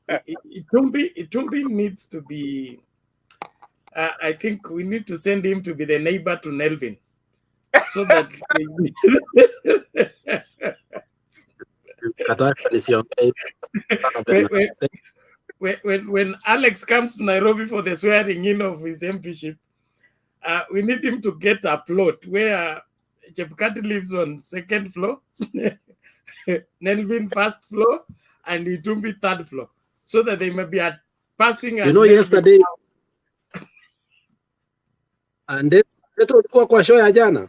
Speaker 17: Itumbi needs to be. I think we need to send him to be the neighbor to Nelvin, so that. When Alex comes to Nairobi for the swearing in of his MPship, we need him to get a plot where Chebukati lives on second floor, Nelvin first floor, and Itumbi third floor, so that they may be passing.
Speaker 2: You know, yesterday, and then tulikuwa kwa show ya jana.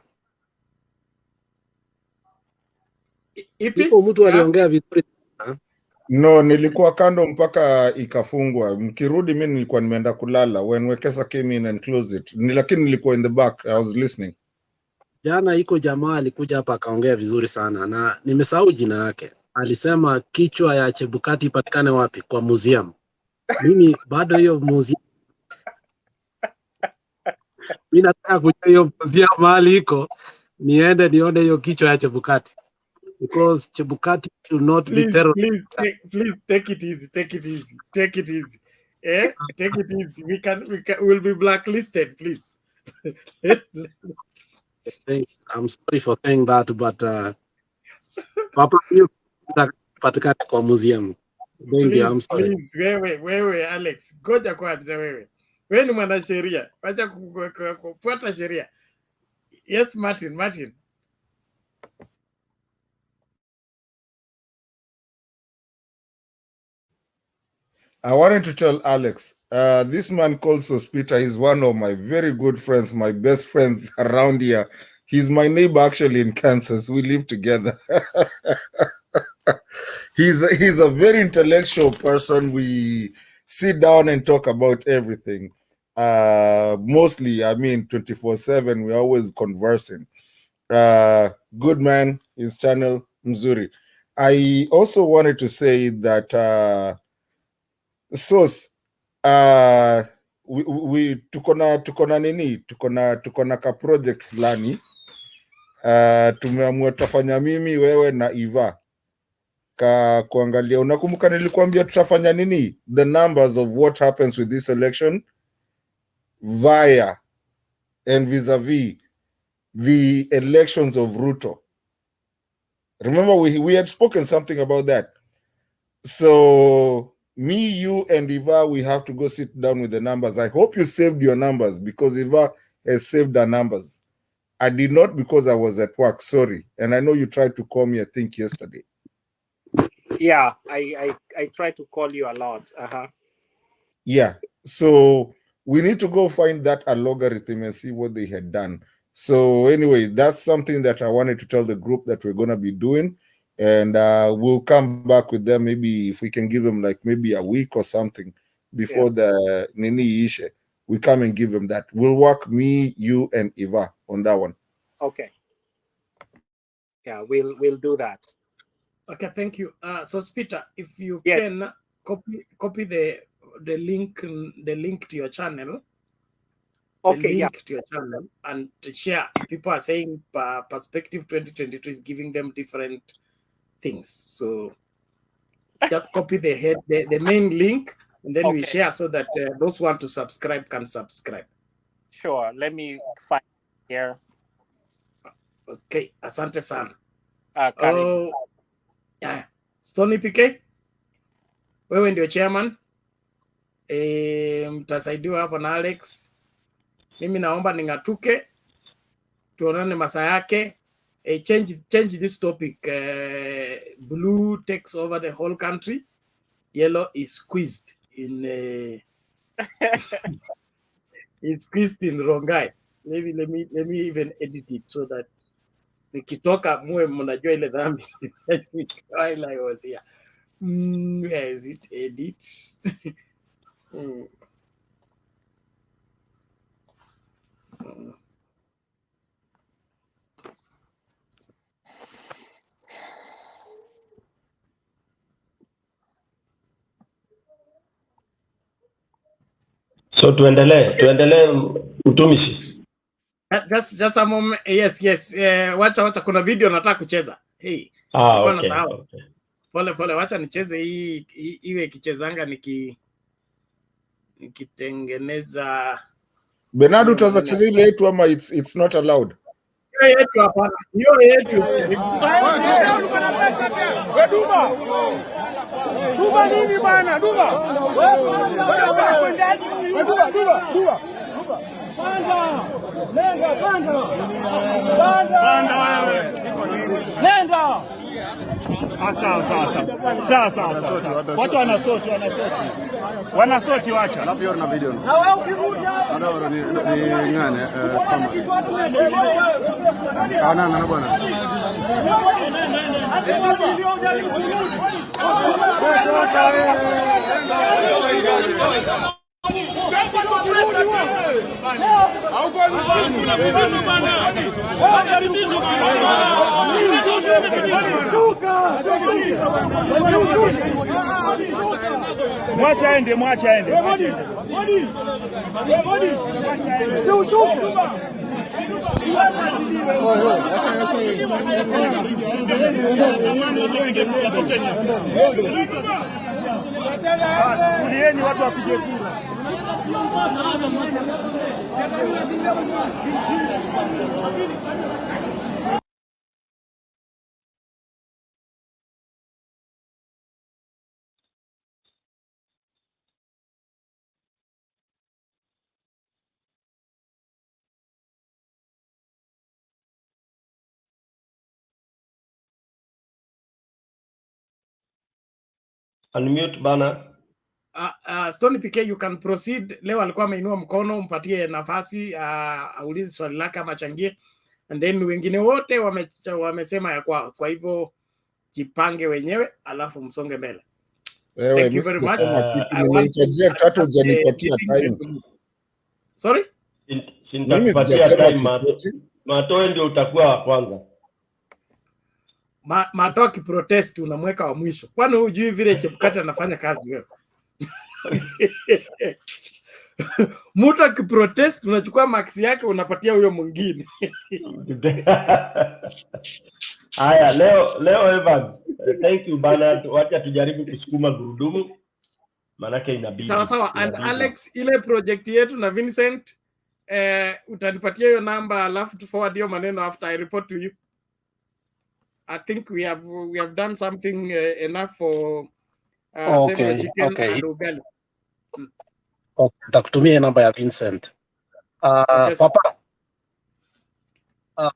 Speaker 2: Ipo mtu aliongea vizuri.
Speaker 5: No, nilikuwa kando mpaka ikafungwa. Mkirudi mimi nilikuwa nimeenda kulala when Wekesa came in and closed it. Lakini nilikuwa in the back, I was listening.
Speaker 2: Jana iko jamaa alikuja hapa akaongea vizuri sana na nimesahau jina yake. Alisema kichwa ya Chebukati ipatikane wapi? Kwa museum. Mimi bado hiyo museum. Mimi nataka kujua hiyo museum mahali iko niende nione hiyo kichwa ya Chebukati. Because Chebukati should not be terrorized.
Speaker 17: Please take it easy. Take it easy. We'll be blacklisted, please.
Speaker 2: I'm sorry for saying that, but Papa, you patikana kwa museum. Thank you. I'm sorry.
Speaker 17: Please, wewe Alex, ngoja kwanza wewe. Wewe ni mwanasheria. Acha kufuata sheria. Yes, Martin.
Speaker 5: I wanted to tell Alex, this man called Sospita is one of my very good friends, my best friends around here. He's my neighbor actually in Kansas. We live together. He's a very intellectual person. We sit down and talk about everything. Mostly, 24/7, we're always conversing. Good man, his channel, Mzuri. I also wanted to say that Sos, we tuko na ka project fulani. Tumeamua tutafanya mimi, wewe na Eva kuangalia. Unakumbuka nilikuambia tutafanya nini? The numbers of what happens with this election via and vis-a-vis the elections of Ruto. Remember we had spoken something about that. So me, you, and Eva, we have to go sit down with the numbers. I hope you saved your numbers, because Eva has saved her numbers. I did not, because I was at work, sorry. And I know you tried to call me, I think, yesterday.
Speaker 7: Yeah, I try to call you a lot.
Speaker 5: Yeah, so we need to go find that algorithm and see what they had done. So anyway, that's something that I wanted to tell the group that we're going to be doing. And we'll come back with them, maybe if we can give them like maybe a week or something before the Nini Ishe. We come and give them that. We'll work, me, you, and Eva on that one.
Speaker 7: Okay. Yeah, we'll do that.
Speaker 17: Okay, thank you. So Peter, if you can copy the link to your channel.
Speaker 7: Okay,
Speaker 17: link to your channel and to share. People are saying Perspective 2022 is giving them different things. So just copy the main link, and then we share so that those who want to subscribe can subscribe.
Speaker 7: Sure. Let me find here.
Speaker 17: Okay, asante sana. Stony PK, wewe ndio chairman. Mtasaidiwa hapa na Alex. Mimi naomba ningatuke, tuonane masaa yake. Change this topic. Blue takes over the whole country. Yellow is squeezed in is squeezed in Rongai. Maybe let me even edit it so that nikitoka muwe mnajua ile dhambi while I was here. Where is it? Edit.
Speaker 22: So tuendelee utumishi.
Speaker 17: Just a moment. Yes. Wacha kuna video nataka kucheza. Hey.
Speaker 22: Okay.
Speaker 17: Pole wacha nicheze hii iwe kichezanga nikitengeneza.
Speaker 5: Bernardo, utacheza ile yetu ama it's not allowed?
Speaker 17: Hiyo yetu hapana. Hiyo yetu.
Speaker 16: Duba nini bana? Duba. Duba. Nenda. Sawa. Watu wanasoti wacha. Alafu hiyo na video. Na wewe ukikuja. Ni ngane kama. Na bwana. Mwacha aende.
Speaker 17: Tulieni watu wapige kura.
Speaker 22: Unmute bana.
Speaker 17: Stony PK, you can proceed. Leo alikuwa ameinua mkono, mpatie nafasi aulize swali lake ama changie, and then wengine wote wamesema ya kwao. Kwa hivyo jipange wenyewe, alafu msonge mbele. Thank you very much.
Speaker 5: Nimeitajia tatu hujanipatia time.
Speaker 17: Sorry?
Speaker 22: Sintakupatia time, Matoe ndio utakuwa wa kwanza.
Speaker 17: Mato akiprotest unamweka wa mwisho. Kwani hujui vile Chebukati anafanya kazi wewe? Mtu akiprotest unachukua max yake unapatia huyo mwingine.
Speaker 22: Haya, leo Evan. Thank you bana, wacha tujaribu kusukuma gurudumu. Manake inabidi.
Speaker 17: Sawa. And Alex, ile project yetu na Vincent utanipatia hiyo namba alafu tu forward hiyo maneno after I report to you. I think we have done something enough for chicken and ugali.
Speaker 2: Nitakutumia namba ya Vincent.
Speaker 17: Yes.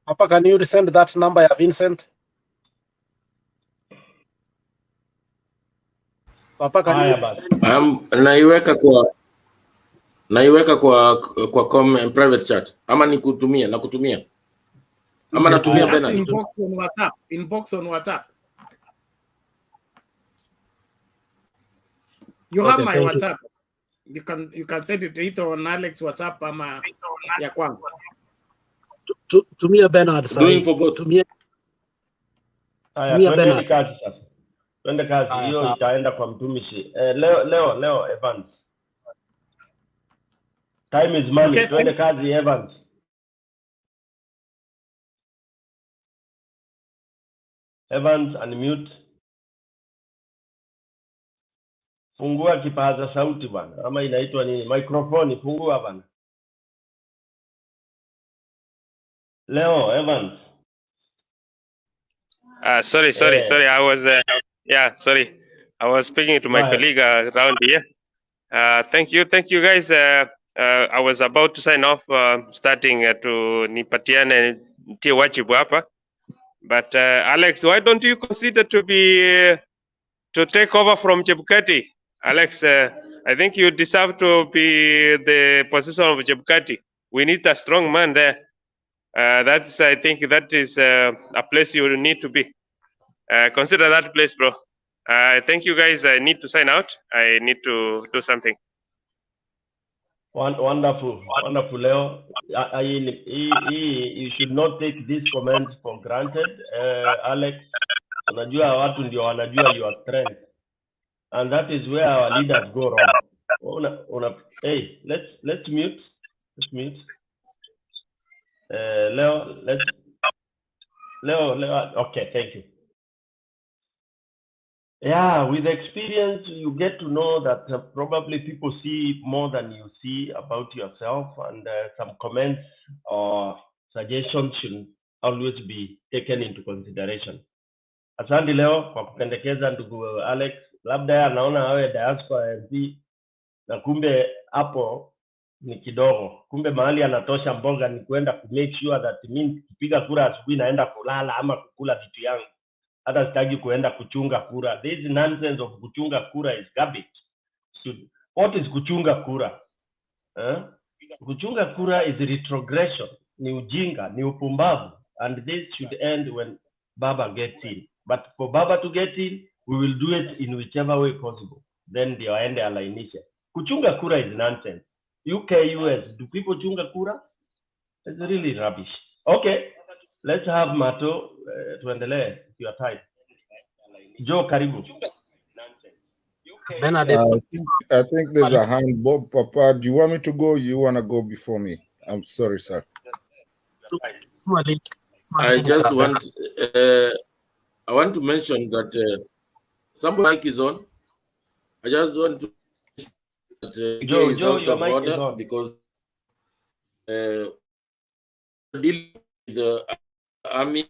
Speaker 2: Papa, can you resend that number ya Vincent? Papa, can you...
Speaker 12: naiweka kwa private chat ama nakutumia ama natumia Bernard.
Speaker 17: Inbox on WhatsApp. You have my WhatsApp. You can send it either on Alex WhatsApp ama ya kwangu.
Speaker 2: Tumia Bernard.
Speaker 12: Doing for both.
Speaker 2: Tumia
Speaker 22: Bernard. Twende kazi. Hiyo itaenda kwa mtumishi. Leo Evans. Time is money. Okay, twende kazi Evans. Evans, unmute. Fungua kipaza sauti bwana. Ama inaitwa nini? Microphone, fungua bwana. Leo, Evans.
Speaker 20: Sorry. I was sorry. I was speaking to my colleague around here. Thank you guys. I was about to sign off, starting to nipatiane tie wajibu hapa. But Alex, why don't you consider to take over from Chebukati? Alex, I think you deserve to be the position of Chebukati. We need a strong man there. I think that is a place you need to be. Consider that place, bro. Thank you guys. I need to sign out. I need to do something.
Speaker 22: Wonderful, Leo. You should not take these comments for granted, Alex. Unajua watu ndio wanajua your strength, and that is where our leaders go wrong. Hey, let's mute. Leo. Okay, thank you. Yeah, with experience, you get to know that probably people see more than you see about yourself, and some comments or suggestions should always be taken into consideration. Asante Leo kwa kupendekeza ndugu Alex, labda anaona awe diaspora MP na kumbe hapo ni kidogo. Kumbe mahali anatosha mboga ni kwenda ku make sure that mimi kipiga kura asubuhi naenda kulala ama kukula vitu yangu. Hata sitaki kuenda kuchunga kura. This nonsense of kuchunga kura is garbage. What is kuchunga kura? Kuchunga kura is retrogression. Ni ujinga, ni upumbavu. And this should end when Baba gets in. But for Baba to get in, we will do it in whichever way possible. Then the aende alainisha. Kuchunga kura is nonsense. UK, US, do people chunga kura? It's really rubbish. Okay, let's have Mato tuendelee your time. Joe, karibu.
Speaker 5: I think there's a hand. Bob, Papa, do you want me to go? You want to go before me? I'm sorry, sir.
Speaker 12: I just want I want to mention that somebody mic is on. I just want to that
Speaker 22: Joe,
Speaker 12: is
Speaker 22: Joe,
Speaker 12: out
Speaker 22: your
Speaker 12: of
Speaker 22: mic is
Speaker 12: order
Speaker 22: on.
Speaker 12: because dealing with the army.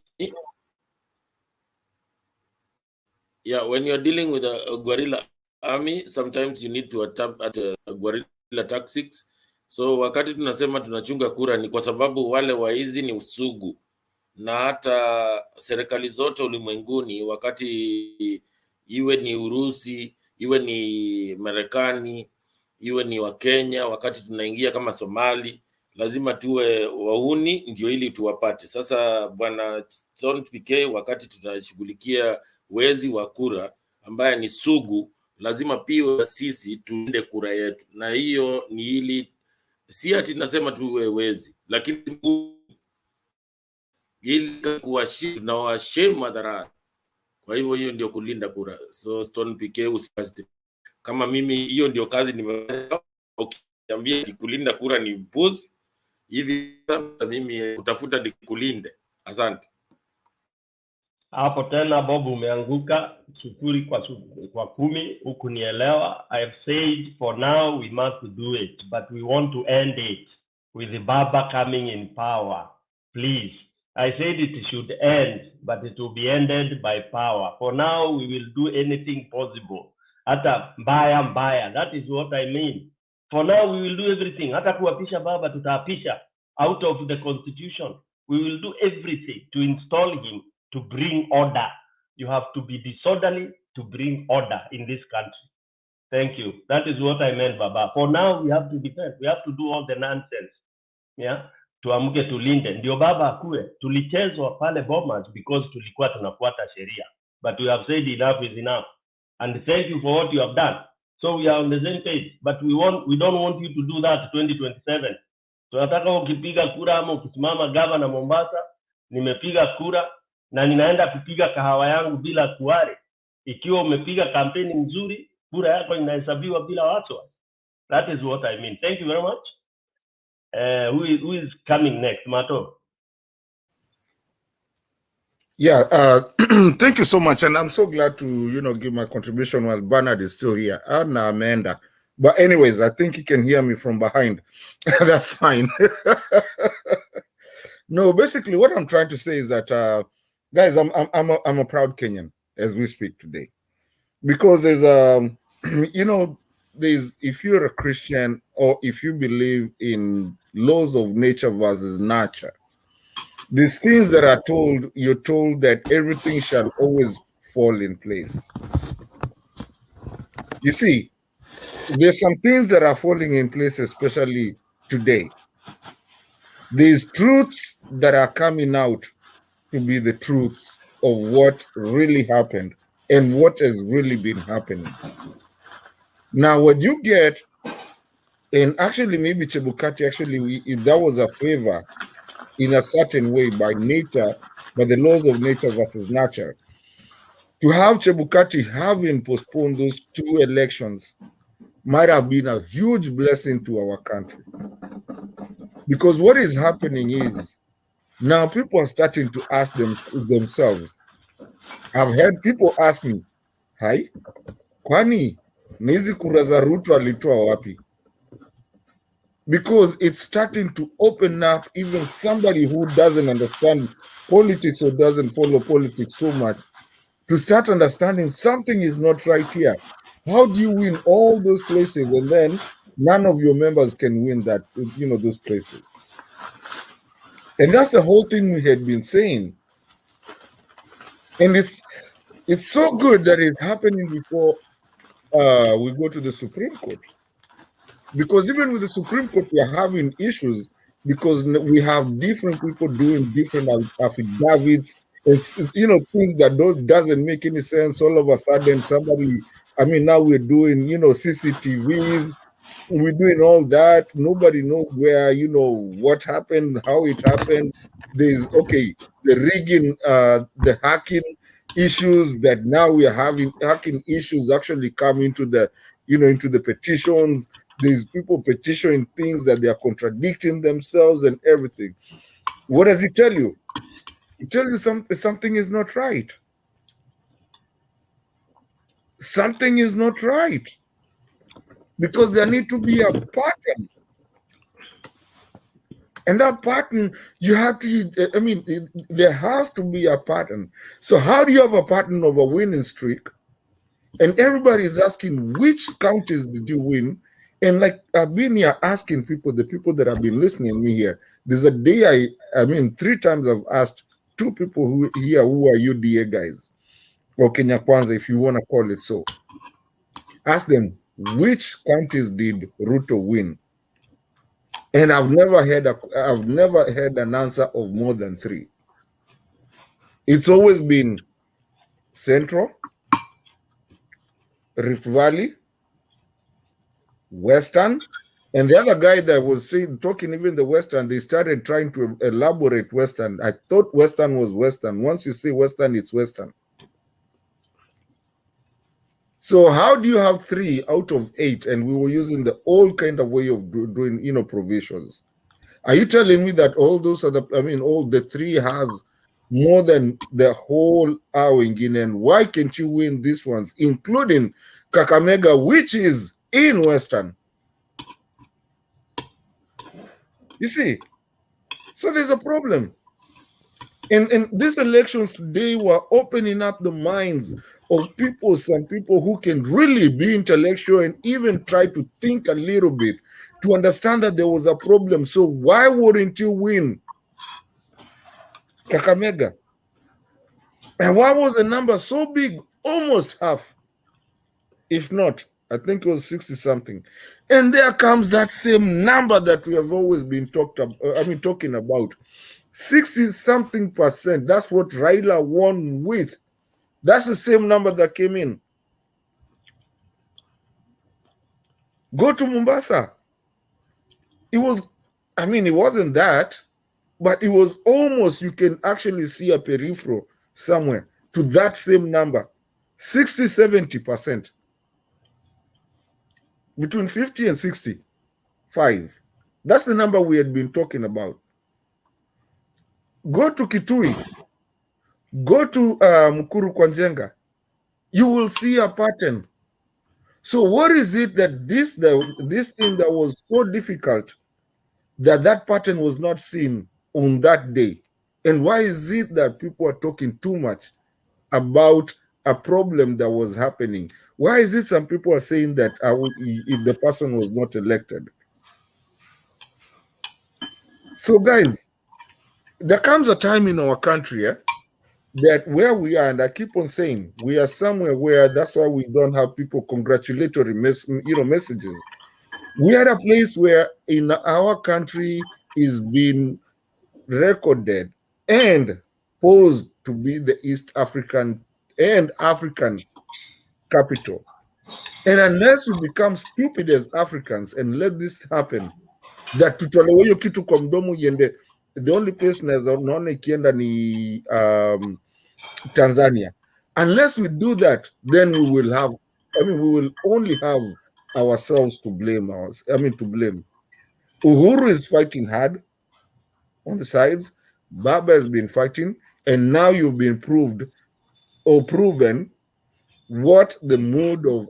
Speaker 12: Yeah, when you're dealing with a guerrilla army, sometimes you need to attack at guerrilla tactics. So wakati tunasema tunachunga kura ni kwa sababu wale waizi ni usugu, na hata serikali zote ulimwenguni, wakati iwe ni Urusi, iwe ni Marekani, iwe ni wa Kenya, wakati tunaingia kama Somali, lazima tuwe wauni ndio ili tuwapate. Sasa bwana John PK, wakati tunashughulikia wezi wa kura ambaye ni sugu, lazima pia sisi tuende kura yetu, na hiyo ni ili si ati nasema tuwe wezi, lakini ili kuwashima na washema madhara. Kwa hivyo hiyo ndio kulinda kura. So Stone PK usikazite. Kama mimi hiyo ndio kazi nimefanya, ukiambia kulinda kura ni mpuzi, hivi mimi kutafuta ni kulinde. Asante.
Speaker 22: Hapo tena Bob umeanguka 0 kwa 10 huku nielewa. I have said for now we must do it, but we want to end it with the Baba coming in power. Please. I said it should end, but it will be ended by power. For now, we will do anything possible. Hata mbaya, that is what I mean. For now, we will do everything. Hata kuapisha Baba tutaapisha out of the constitution. We will do everything to install him, to bring order. You have to be disorderly to bring order in this country. Thank you. That is what I meant, Baba. For now, we have to defend. We have to do all the nonsense. Yeah. Tuamke tulinde, ndio Baba akue. Tulichezwa pale Bomas because tulikuwa tunafuata sheria, but we have said enough is enough, and thank you for what you have done. So we are on the same page, but we don't want you to do that 2027. Tunataka ukipiga kura ama ukisimama gavana Mombasa, nimepiga kura na ninaenda kupiga kahawa yangu bila kuare. Ikiwa umepiga kampeni nzuri, kura yako inahesabiwa bila wasiwasi. That is what I mean. Thank you very much. Who is coming next, Mato?
Speaker 5: Yeah, thank you so much, and I'm so glad to give my contribution while Bernard is still here, and Amanda. But anyways, I think he can hear me from behind. That's fine. No, basically, what I'm trying to say is that, guys, I'm a proud Kenyan as we speak today, because there's if you're a Christian or if you believe in laws of nature versus nurture, these things that are you're told that everything shall always fall in place. You see, there's some things that are falling in place, especially today. There's truths that are coming out to be the truths of what really happened and what has really been happening. Now, what you get, and actually maybe Chebukati, that was a favor in a certain way by nature, by the laws of nature versus nurture. To have Chebukati having postponed those 2 elections might have been a huge blessing to our country. Because what is happening is, now people are starting to ask themselves. I've heard people ask me, "Hai, kwani nizi kura za Ruto alitoa wapi?" Because it's starting to open up even somebody who doesn't understand politics or doesn't follow politics so much to start understanding something is not right here. How do you win all those places and then none of your members can win that, those places? And that's the whole thing we had been saying. And it's so good that it's happening before we go to the Supreme Court. Because even with the Supreme Court, we are having issues because we have different people doing different affidavits. It's, things that doesn't make any sense. All of a sudden, now we're doing, CCTVs. We're doing all that. Nobody knows where, what happened, how it happened. There's, the rigging, the hacking issues that now we are having. Hacking issues actually come into the, into the petitions. There's people petitioning things that they are contradicting themselves and everything. What does it tell you? It tells you something is not right. Something is not right. because there need to be a pattern. And that pattern, you have to, I mean, there has to be a pattern. So how do you have a pattern of a winning streak? And everybody is asking, which counties did you win? And like I've been here asking people, the people that have been listening to me here, there's a day I mean, 3 times I've asked 2 people who are UDA guys, or Kenya Kwanza, if you want to call it so. Ask them, which counties did Ruto win? And I've never had an answer of more than 3. It's always been Central, Rift Valley, Western, and the other guy that was talking even the Western, they started trying to elaborate Western. I thought Western was Western. Once you say Western, it's Western. So how do you have 3 out of 8? And we were using the old kind of way of doing, provisions. Are you telling me that all those other, all the 3 has more than the whole Awingin? And why can't you win these ones, including Kakamega, which is in Western? You see, so there's a problem. And these elections today were opening up the minds of people, some people who can really be intellectual and even try to think a little bit to understand that there was a problem. So why wouldn't you win Kakamega? And why was the number so big? Almost half. If not, I think it was 60 something. And there comes that same number that we have always been talking about. 60 something percent. That's what Raila won with. That's the same number that came in. Go to Mombasa. It was, it wasn't that, but it was almost, you can actually see a peripheral somewhere to that same number. 60, 70%. Between 50 and 65. That's the number we had been talking about. Go to Kitui. Go to Mukuru Kwanjenga. You will see a pattern. So what is it that this thing that was so difficult, that pattern was not seen on that day? And why is it that people are talking too much about a problem that was happening? Why is it some people are saying that if the person was not elected? So guys, there comes a time in our country that where we are, and I keep on saying, we are somewhere where that's why we don't have people congratulatory messages. We are a place where in our country is being recorded and posed to be the East African and African capital. And unless we become stupid as Africans and let this happen, that tutolewe hiyo kitu kwa mdomo iende, the only place naona ikienda ni Tanzania. Unless we do that, then we will have, we will only have ourselves to blame. Uhuru is fighting hard on the sides. Baba has been fighting, and now you've been proven what the mood of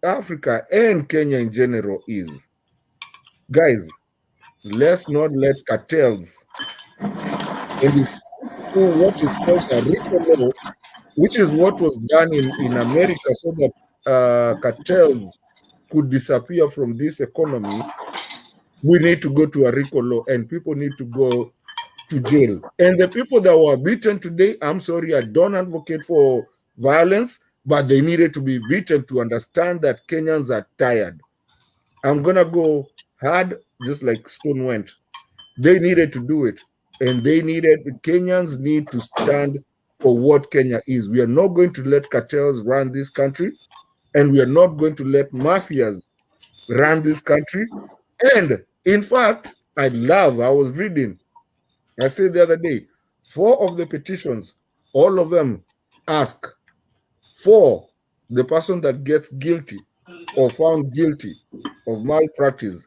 Speaker 5: Africa and Kenya in general is. Guys, let's not let cartels and what is called a RICO law, which is what was done in America so that cartels could disappear from this economy. We need to go to a RICO law and people need to go to jail. And the people that were beaten today, I'm sorry, I don't advocate for violence, but they needed to be beaten to understand that Kenyans are tired. I'm going to go hard, just like Stone went. They needed to do it. And Kenyans need to stand for what Kenya is. We are not going to let cartels run this country, and we are not going to let mafias run this country. And in fact, I was reading, I said the other day, 4 of the petitions, all of them ask for the person that gets guilty or found guilty of malpractice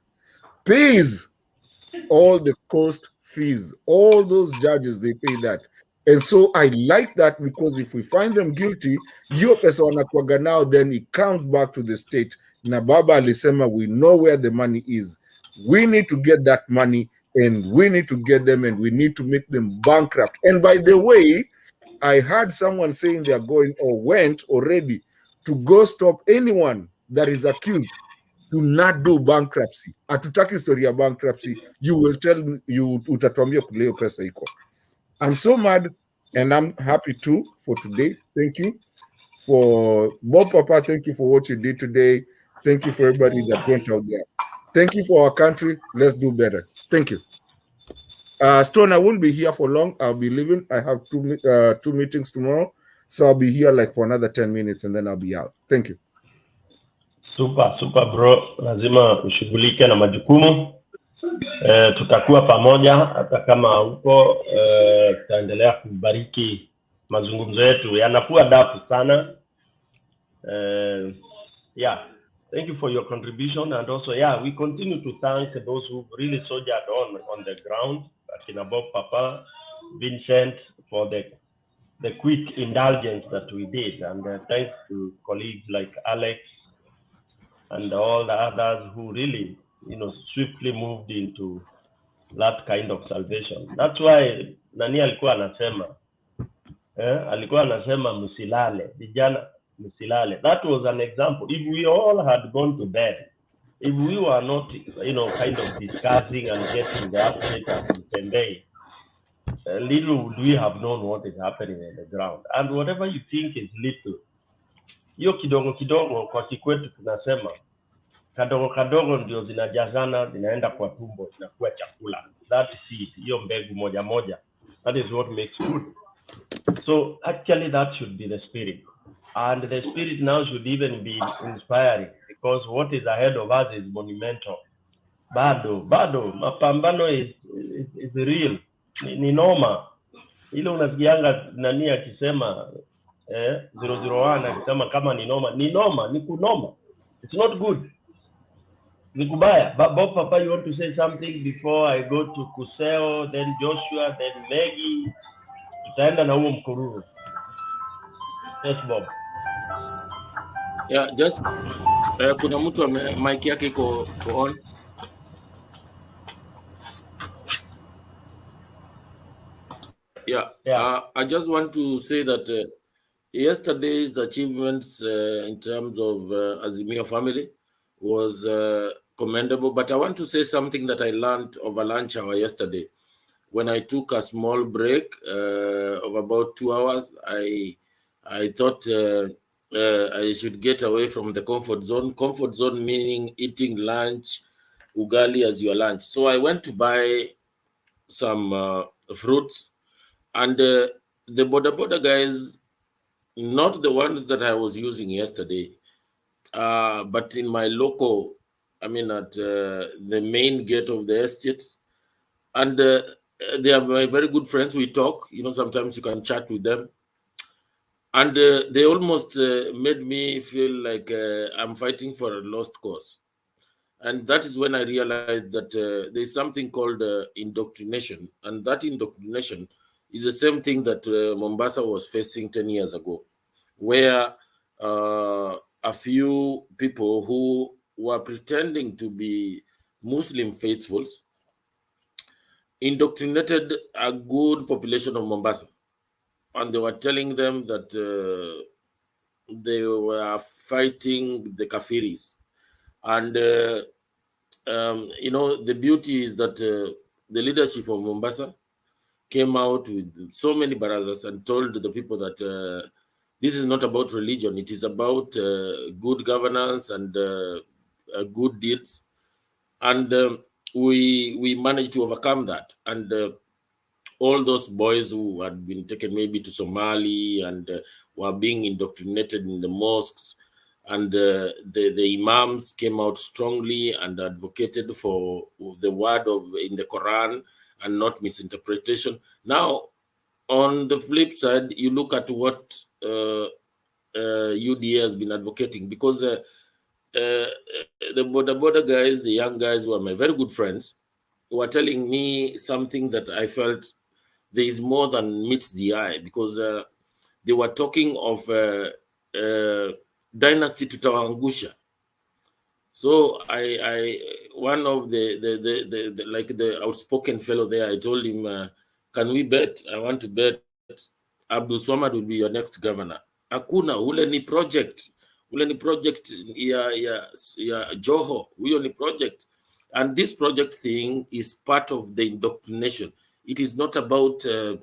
Speaker 5: pays all the cost fees. All those judges, they pay that. And so I like that, because if we find them guilty, hiyo pesa wanakwaga now, then it comes back to the state Na baba alisema, we know where the money is. We need to get that money, and we need to get them, and we need to make them bankrupt. And by the way, I heard someone saying they are going or went already to go stop anyone that is accused to not do bankruptcy. Hatutaki story ya bankruptcy. You will tell me, utatuambia kule hiyo pesa iko. I'm so mad, and I'm happy too for today. Thank you for Bob Papa. Thank you for what you did today. Thank you for everybody that went out there. Thank you for our country. Let's do better. Thank you. Stone, I won't be here for long. I'll be leaving. I have two meetings tomorrow, so I'll be here like for another 10 minutes, and then I'll be out. Thank you.
Speaker 22: Super bro, lazima ushughulike na majukumu. Tutakuwa pamoja hata kama huko, tutaendelea kubariki mazungumzo yetu, yanakuwa dafu sana. Yeah, thank you for your contribution, and also we continue to thank those who really soldiered on the ground, like Bob Papa, Vincent, for the quick indulgence that we did, and thanks to colleagues like Alex and all the others who really, swiftly moved into that kind of salvation. That's why nani alikuwa anasema msilale, vijana msilale. That was an example. If we all had gone to bed, if we were not, kind of discussing and getting the update at the same day, little would we have known what is happening on the ground. And whatever you think is little, hiyo kidogo kidogo kwa kikwetu tunasema kadogo kadogo ndio zinajazana, zinaenda kwa tumbo, zinakuwa chakula. That seed, hiyo mbegu moja moja, that is what makes food. So actually that should be the spirit. And the spirit now should even be inspiring, because what is ahead of us is monumental. Bado, mapambano is real. Ni noma. Ile unasikianga nani akisema 001 akisema kama ni noma, ni kunoma. It's not good. Ni kubaya. Bob Papa, you want to say something before I go to Kuseo, then Joshua, then Maggie? Tutaenda na huo mkururu. Yes, Bob.
Speaker 12: Yeah, just kuna mtu mic yake iko on. Yeah. I just want to say that yesterday's achievements in terms of Azimio family was commendable, but I want to say something that I learned over lunch hour yesterday. When I took a small break of about 2 hours, I thought I should get away from the comfort zone. Comfort zone meaning eating lunch, ugali as your lunch. So I went to buy some fruits, and the boda guys, not the ones that I was using yesterday, but in my local, at the main gate of the estate, and they are my very good friends. We talk, sometimes you can chat with them. And they almost made me feel like I'm fighting for a lost cause. And that is when I realized that there's something called indoctrination. And that indoctrination is the same thing that Mombasa was facing 10 years ago, where a few people who were pretending to be Muslim faithfuls indoctrinated a good population of Mombasa. And they were telling them that they were fighting the Kafiris. And, the beauty is that the leadership of Mombasa came out with so many brothers and told the people that this is not about religion. It is about good governance and good deeds. And we managed to overcome that. And all those boys who had been taken maybe to Somali and were being indoctrinated in the mosques, and the imams came out strongly and advocated for the word in the Quran and not misinterpretation. Now, on the flip side, you look at what UDA has been advocating, because the border guys, the young guys who are my very good friends, were telling me something that I felt there is more than meets the eye, because they were talking of dynasty tutawaangusha. So one of the like the outspoken fellow there, I told him, can we bet? I want to bet Abdul Swamad will be your next governor. Hakuna, ule ni project ya Joho, huyo ni project. And this project thing is part of the indoctrination. It is not about a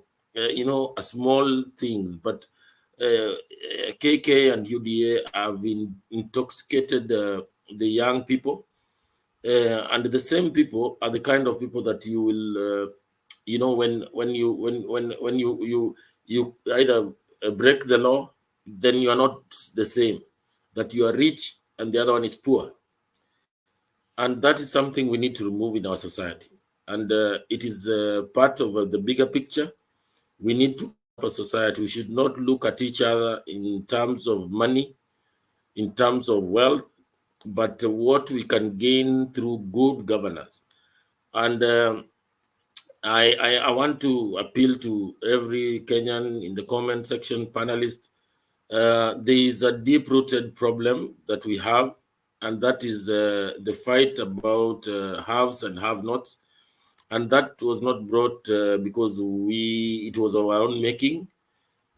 Speaker 12: small thing, but KK and UDA have intoxicated the young people, and the same people are the kind of people that you will, when you either break the law, then you are not the same. That you are rich and the other one is poor, and that is something we need to remove in our society. And it is part of the bigger picture. We need to have a society. We should not look at each other in terms of money, in terms of wealth, but what we can gain through good governance. And I want to appeal to every Kenyan in the comment section, panelist. There is a deep-rooted problem that we have, and that is the fight about haves and have-nots. And that was not brought because it was our own making,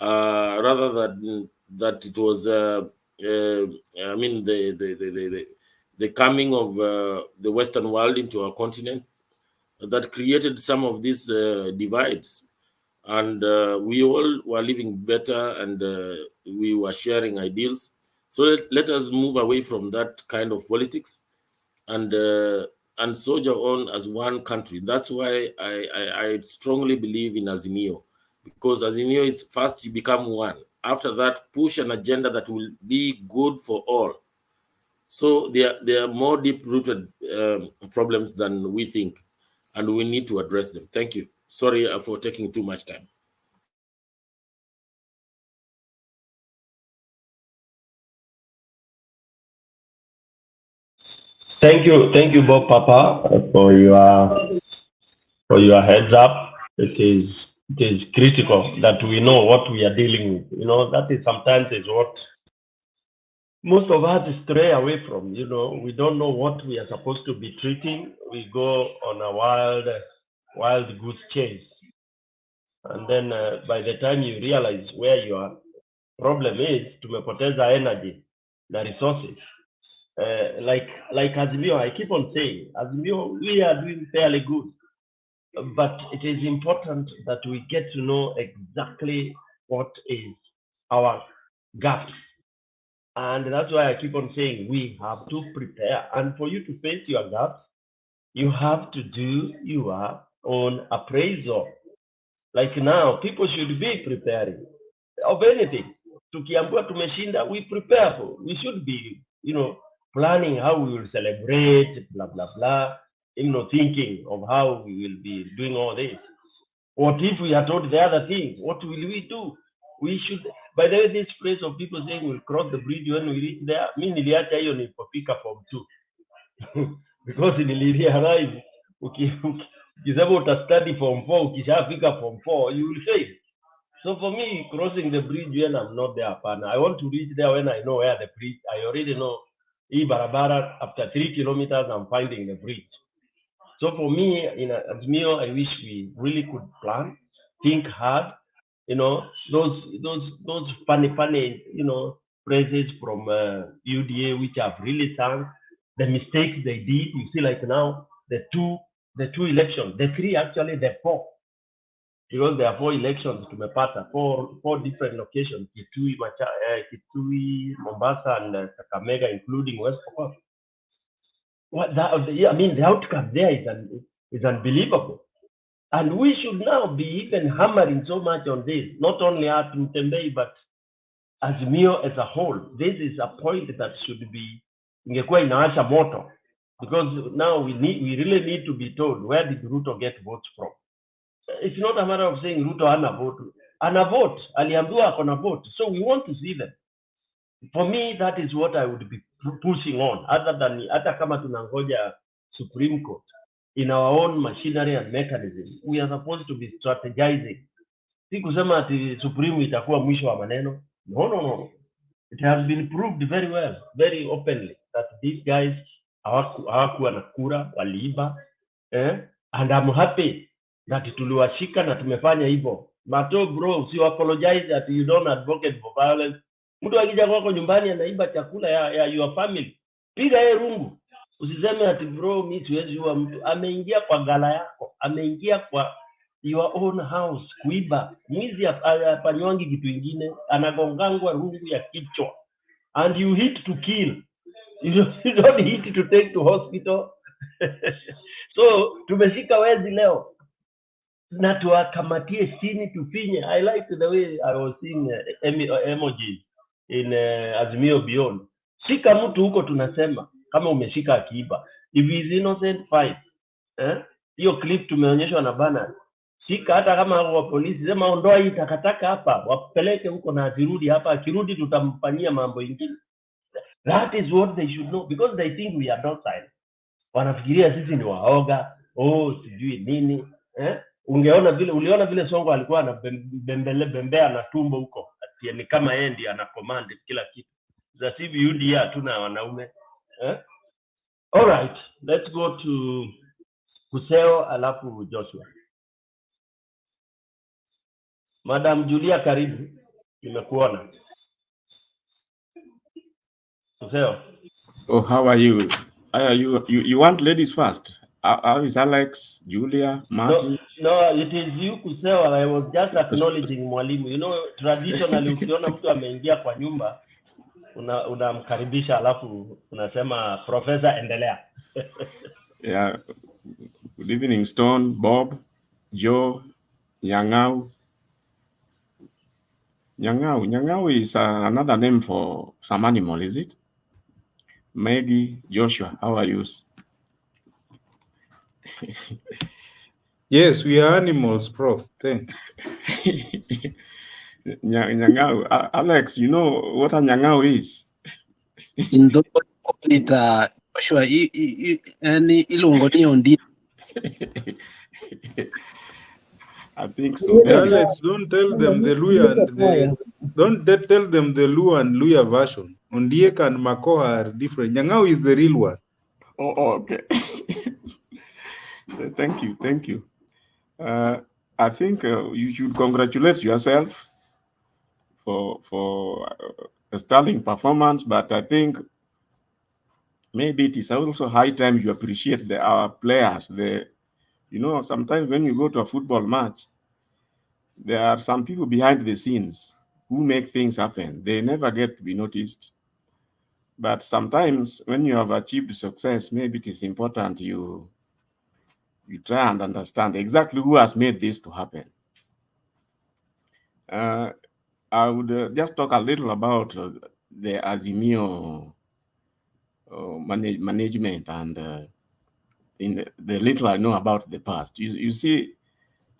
Speaker 12: rather than that it was I mean the coming of the Western world into our continent that created some of these divides, and we all were living better, and we were sharing ideals. So let us move away from that kind of politics and soldier on as one country. That's why I strongly believe in Azimio, because Azimio is first you become one. After that, push an agenda that will be good for all. So there are more deep-rooted problems than we think, and we need to address them. Thank you. Sorry for taking too much time.
Speaker 22: Thank you, Bob Papa, for your heads up. It is critical that we know what we are dealing with. That is sometimes is what most of us stray away from. We don't know what we are supposed to be treating. We go on a wild goose chase, and then by the time you realize where your problem is, tumepoteza energy na resources. Like Azimio, I keep on saying, Azimio, we are doing fairly good, but it is important that we get to know exactly what is our gaps. And that's why I keep on saying we have to prepare. And for you to face your gaps, you have to do your own appraisal. Like now, people should be preparing of anything. Tukiambiwa tumeshinda, we prepare for. We should be, planning how we will celebrate, blah, blah, blah, thinking of how we will be doing all this. What if we are told the other things? What will we do? We should, by the way, this phrase of people saying we'll cross the bridge when we reach there, niliacha hiyo nilipofika form 2. Because nilirealize, ukisema utastudy form 4, ukishafika form 4, you will fail. So for me, crossing the bridge when I'm not there, I want to reach there when I know where the bridge, I already know. Barabara, after 3 kilometers, I'm finding the bridge. So for me, in Azimio, I wish we really could plan, think hard. Those funny, phrases from UDA which have really sunk, the mistakes they did. You see, like now, the two elections, the 3 actually, the 4. Because there are 4 elections to Mepata, 4 different locations, Kitui, Mombasa, and Kakamega, including West Pokot. The outcome there is unbelievable. And we should now be even hammering so much on this, not only at Mtembei, but Azimio as a whole. This is a point that should be ingekuwa inaasha moto, because now we really need to be told, where did Ruto get votes from? It's not a matter of saying Ruto hana vote. Ana vote, aliambiwa akona vote. So we want to see them. For me, that is what I would be pushing on, other than hata kama tunangoja Supreme Court. In our own machinery and mechanism, we are supposed to be strategizing. Si kusema ati Supreme itakuwa mwisho wa maneno. No. It has been proved very well, very openly, that these guys hawakuwa na kura, waliiba. And I'm happy that tuliwashika na tumefanya hivyo. Mato bro, si apologize that you don't advocate for violence. Mtu akija kwako nyumbani anaiba chakula ya your family, piga yeye rungu. Usiseme ati bro, mimi siwezi ua mtu. Ameingia kwa gala yako, ameingia kwa your own house kuiba. Mwizi apanywangi kitu kingine, anagongangwa rungu ya kichwa. And you hit to kill. You don't hit to take to hospital. So tumeshika wezi leo na tuwakamatie chini tufinye. I like the way I was seeing emojis in Azimio Beyond. Shika mtu huko, tunasema kama umeshika akiiba, if he is innocent fine. Hiyo clip tumeonyeshwa na bana. Shika hata kama wa polisi, sema ondoa hii takataka hapa, wapeleke huko na asirudi hapa. Akirudi tutamfanyia mambo ingine. That is what they should know, because they think we are docile. Wanafikiria sisi ni waoga, sijui nini. Uliona vile Songo alikuwa anabembea na tumbo huko, ati ni kama yeye ndiye ana command kila kitu. Sasa hivi UDA hatuna wanaume. All right, let's go to Kuseo alafu Joshua. Madam Julia, karibu, nimekuona. Kuseo.
Speaker 10: Oh, how are you? You want ladies first? How is Alex, Julia, Martin?
Speaker 22: No, it is you, Kuseo. I was just acknowledging mwalimu. You know, traditionally ukiona mtu ameingia kwa nyumba, unamkaribisha alafu unasema professor, endelea.
Speaker 10: Yeah. Good evening, Stone, Bob, Joe, Nyang'au. Nyang'au is another name for some animal, is it? Maybe Joshua, how are you?
Speaker 15: Yes, we are animals, Prof. Thanks.
Speaker 10: Nyang'au. Alex, you know what a Nyang'au is?
Speaker 2: In the Joshua,
Speaker 10: I think so.
Speaker 15: Alex, don't tell them the Luya tell them the Luya and Luya version. Ondiek and Makoha are different. Nyang'au is the real one.
Speaker 10: Oh, okay. Thank you. I think you should congratulate yourself for a sterling performance, but I think maybe it is also high time you appreciate our players. Sometimes when you go to a football match, there are some people behind the scenes who make things happen. They never get to be noticed. But sometimes when you have achieved success, maybe it is important you try and understand exactly who has made this to happen. I would just talk a little about the Azimio management and in the little I know about the past. You see,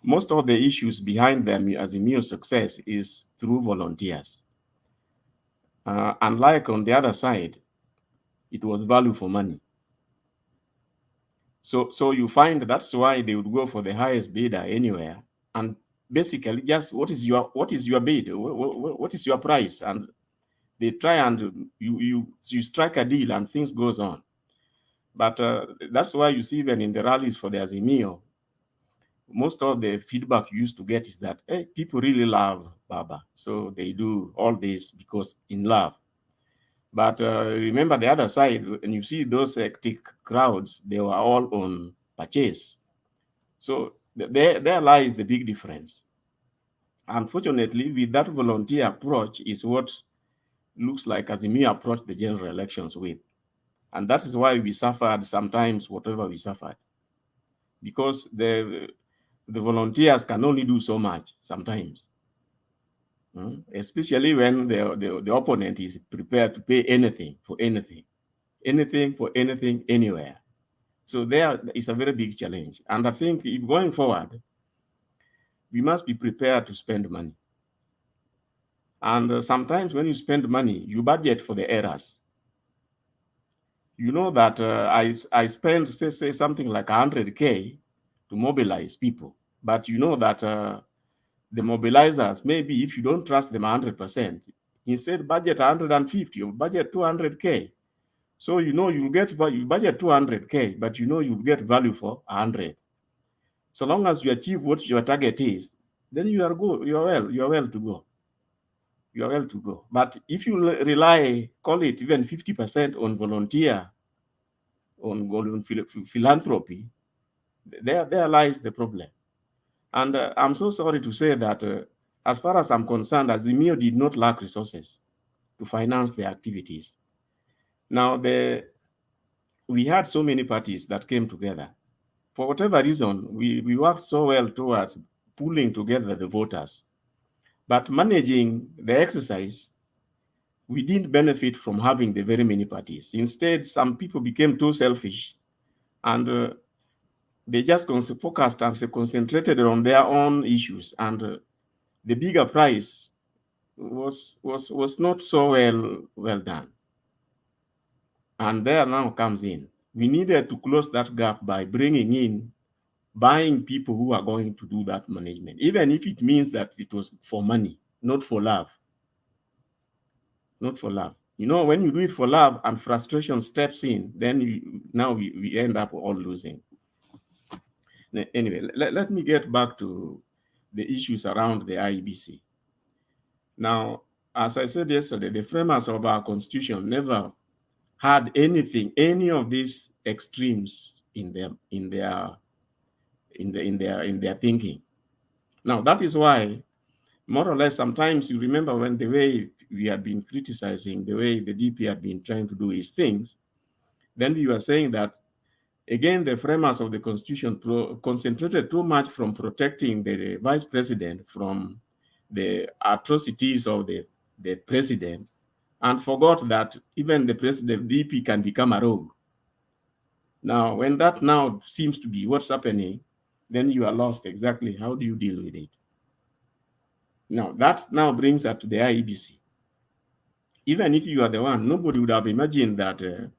Speaker 10: most of the issues behind the Azimio success is through volunteers. Unlike on the other side, it was value for money. So you find that's why they would go for the highest bidder anywhere, and basically just what is your bid, what is your price, and they try and you strike a deal and things goes on. But that's why you see even in the rallies for the Azimio, most of the feedback you used to get is that, hey, people really love Baba, so they do all this because in love. But remember the other side, and you see those hectic crowds, they were all on purchase. So there lies the big difference. Unfortunately, with that volunteer approach is what looks like Azimio approached the general elections with. And that is why we suffered sometimes whatever we suffered. Because the volunteers can only do so much sometimes. Especially when the opponent is prepared to pay anything for anything anywhere. So there is a very big challenge. And I think if going forward, we must be prepared to spend money. And sometimes when you spend money, you budget for the errors. You know that I spend, say something like 100K to mobilize people. But you know that the mobilizers, maybe if you don't trust them 100%, instead budget 150 or budget 200K. So you know you get value, you budget 200K, but you know you get value for 100. So long as you achieve what your target is, then you are good. You are well to go. You are well to go. But if you rely, call it even 50% on volunteer, on philanthropy, there lies the problem. And I'm so sorry to say that, as far as I'm concerned, Azimio did not lack resources to finance their activities. Now, we had so many parties that came together. For whatever reason, we worked so well towards pulling together the voters. But managing the exercise, we didn't benefit from having the very many parties. Instead, some people became too selfish, and they just focused and concentrated on their own issues, and the bigger prize was not so well done. And there now comes in. We needed to close that gap by bringing in, buying people who are going to do that management, even if it means that it was for money, not for love. Not for love. You know, when you do it for love and frustration steps in, then we end up all losing. Anyway, let me get back to the issues around the IEBC. Now, as I said yesterday, the framers of our constitution never had any of these extremes in their thinking. Now, that is why, more or less, sometimes you remember when the way we had been criticizing the way the DP had been trying to do his things, then we were saying that, again, the framers of the constitution concentrated too much from protecting the vice president from the atrocities of the president, and forgot that even the president, DP, can become a rogue. Now, when that now seems to be what's happening, then you are lost. Exactly how do you deal with it? Now, that now brings us to the IEBC. Even if you are the one, nobody would have imagined that the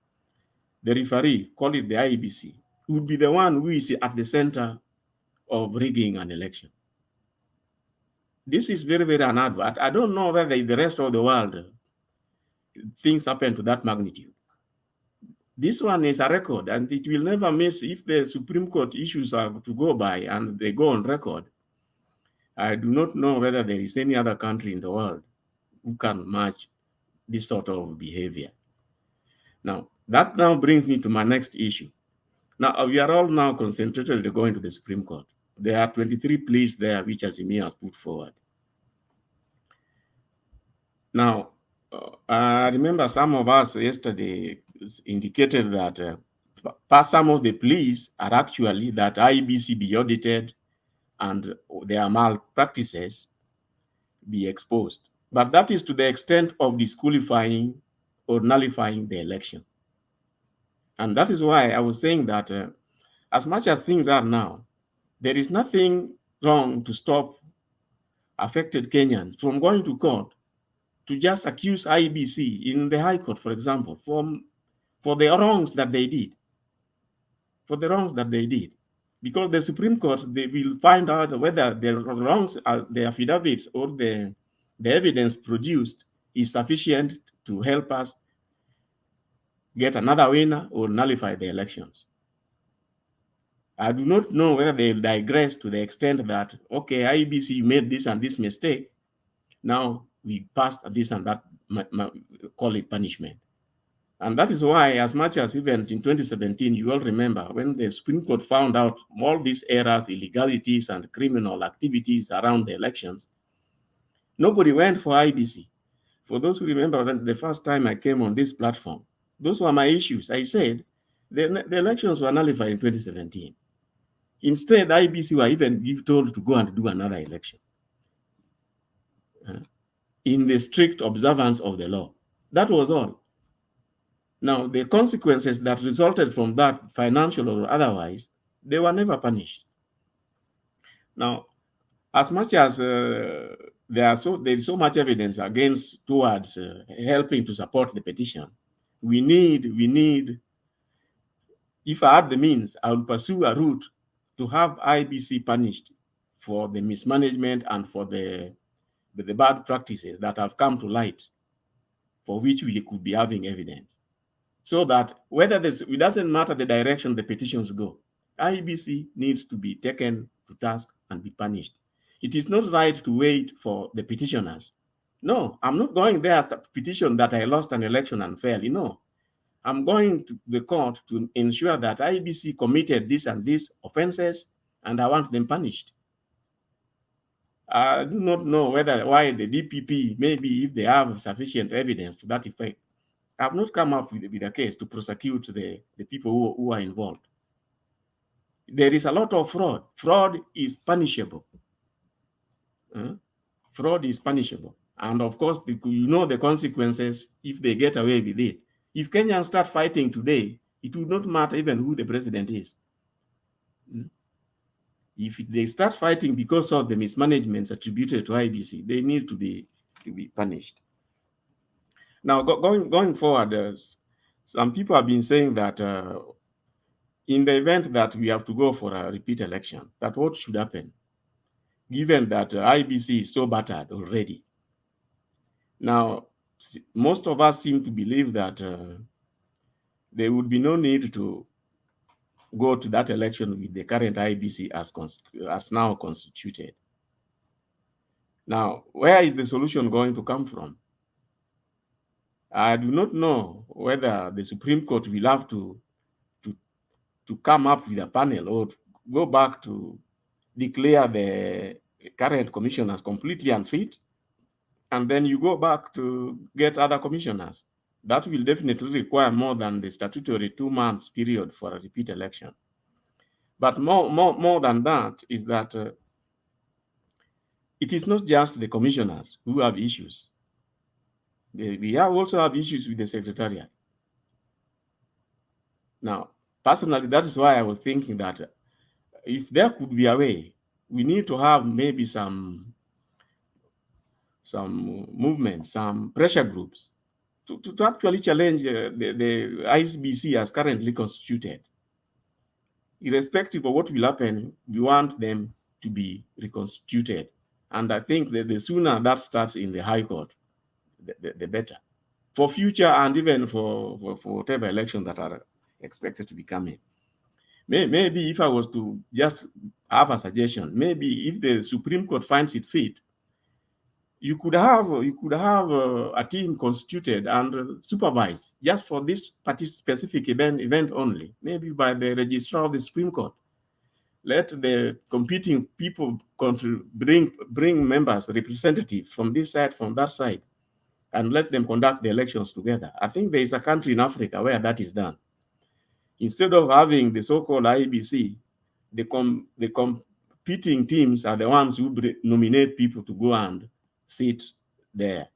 Speaker 10: referee, call it the IEBC, would be the one who is at the center of rigging an election. This is very, very unadvised. I don't know whether in the rest of the world things happen to that magnitude. This one is a record, and it will never miss. If the Supreme Court issues are to go by and they go on record, I do not know whether there is any other country in the world who can match this sort of behavior. Now, that now brings me to my next issue. Now, we are all now concentrated on going to the Supreme Court. There are 23 pleas there which Azimio has put forward. Now, I remember some of us yesterday indicated that some of the pleas are actually that IEBC be audited and their malpractices be exposed. But that is to the extent of disqualifying or nullifying the election. And that is why I was saying that as much as things are now, there is nothing wrong to stop affected Kenyans from going to court to just accuse IEBC in the High Court, for example, for the wrongs that they did. For the wrongs that they did. Because the Supreme Court, they will find out whether the wrongs, the affidavits or the evidence produced is sufficient to help us get another winner or nullify the elections. I do not know whether they digress to the extent that, okay, IEBC made this and this mistake. Now we passed this and that, call it punishment. And that is why, as much as even in 2017, you all remember when the Supreme Court found out all these errors, illegalities, and criminal activities around the elections, nobody went for IEBC. For those who remember when the first time I came on this platform, those were my issues. I said the elections were nullified in 2017. Instead, IEBC were even told to go and do another election in the strict observance of the law. That was all. Now, the consequences that resulted from that, financial or otherwise, they were never punished. Now, as much as there is so much evidence towards helping to support the petition, we need, if I had the means, I would pursue a route to have IEBC punished for the mismanagement and for the bad practices that have come to light, for which we could be having evidence. so that whether this, it doesn't matter the direction the petitions go, IEBC needs to be taken to task and be punished. It is not right to wait for the petitioners. No, I'm not going there as a petition that I lost an election unfairly. No, I'm going to the court to ensure that IEBC committed this and these offenses, and I want them punished. I do not know why the DPP, maybe if they have sufficient evidence to that effect, have not come up with a case to prosecute the people who are involved. There is a lot of fraud. Fraud is punishable. Fraud is punishable. And of course, you know the consequences if they get away with it. If Kenyans start fighting today, it would not matter even who the president is. If they start fighting because of the mismanagements attributed to IEBC, they need to be punished. Now, going forward, some people have been saying that in the event that we have to go for a repeat election, that what should happen, given that IEBC is so battered already. Now, most of us seem to believe that there would be no need to go to that election with the current IEBC as now constituted. Now, where is the solution going to come from? I do not know whether the Supreme Court will have to come up with a panel or go back to declare the current commissioners completely unfit, and then you go back to get other commissioners. That will definitely require more than the statutory 2 months period for a repeat election. But more than that is that it is not just the commissioners who have issues. We also have issues with the secretariat. Now, personally, that is why I was thinking that if there could be a way, we need to have maybe some movement, some pressure groups to actually challenge the IEBC as currently constituted. Irrespective of what will happen, we want them to be reconstituted. And I think that the sooner that starts in the High Court, the better. For future and even for whatever elections that are expected to be coming. Maybe if I was to just have a suggestion, maybe if the Supreme Court finds it fit, you could have a team constituted and supervised just for this specific event only, maybe by the registrar of the Supreme Court. Let the competing people bring members, representatives from this side, from that side, and let them conduct the elections together. I think there is a country in Africa where that is done. Instead of having the so-called IEBC, the competing teams are the ones who nominate people to go and sit there.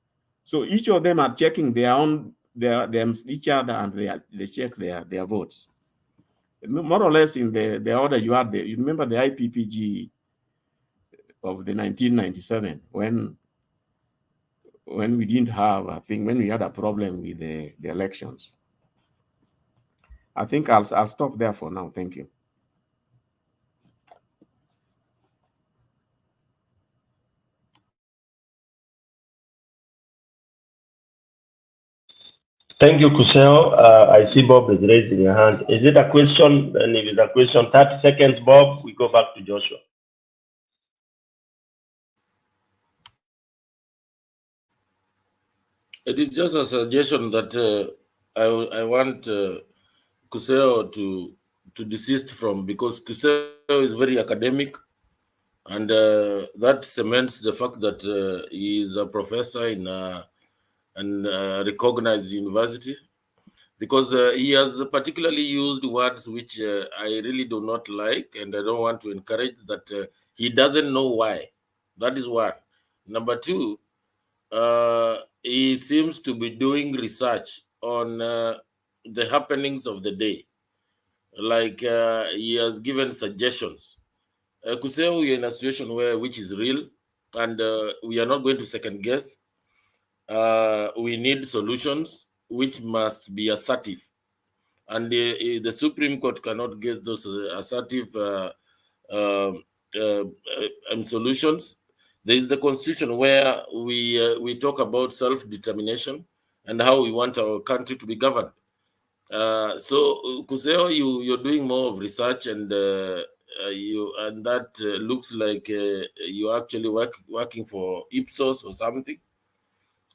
Speaker 10: So each of them are checking each other, and they check their votes. More or less in the order you had there. You remember the IPPG of the 1997 when we didn't have, I think, when we had a problem with the elections. I think I'll stop there for now. Thank you.
Speaker 22: Thank you, Kuseo. I see Bob is raising your hand. Is it a question? And if it's a question, 30 seconds, Bob, we go back to Joshua.
Speaker 12: It is just a suggestion that I want Kuseo to desist from, because Kuseo is very academic, and that cements the fact that he is a professor in a recognized university, because he has particularly used words which I really do not like, and I don't want to encourage that. He doesn't know why. That is one. Number two, he seems to be doing research on the happenings of the day. Like he has given suggestions. Kuseo, we are in a situation which is real, and we are not going to second guess. We need solutions which must be assertive, and the Supreme Court cannot get those assertive solutions. There is the Constitution where we talk about self-determination and how we want our country to be governed.
Speaker 22: So Kuseo, you're doing more of research, and that looks like you're actually working for Ipsos or something.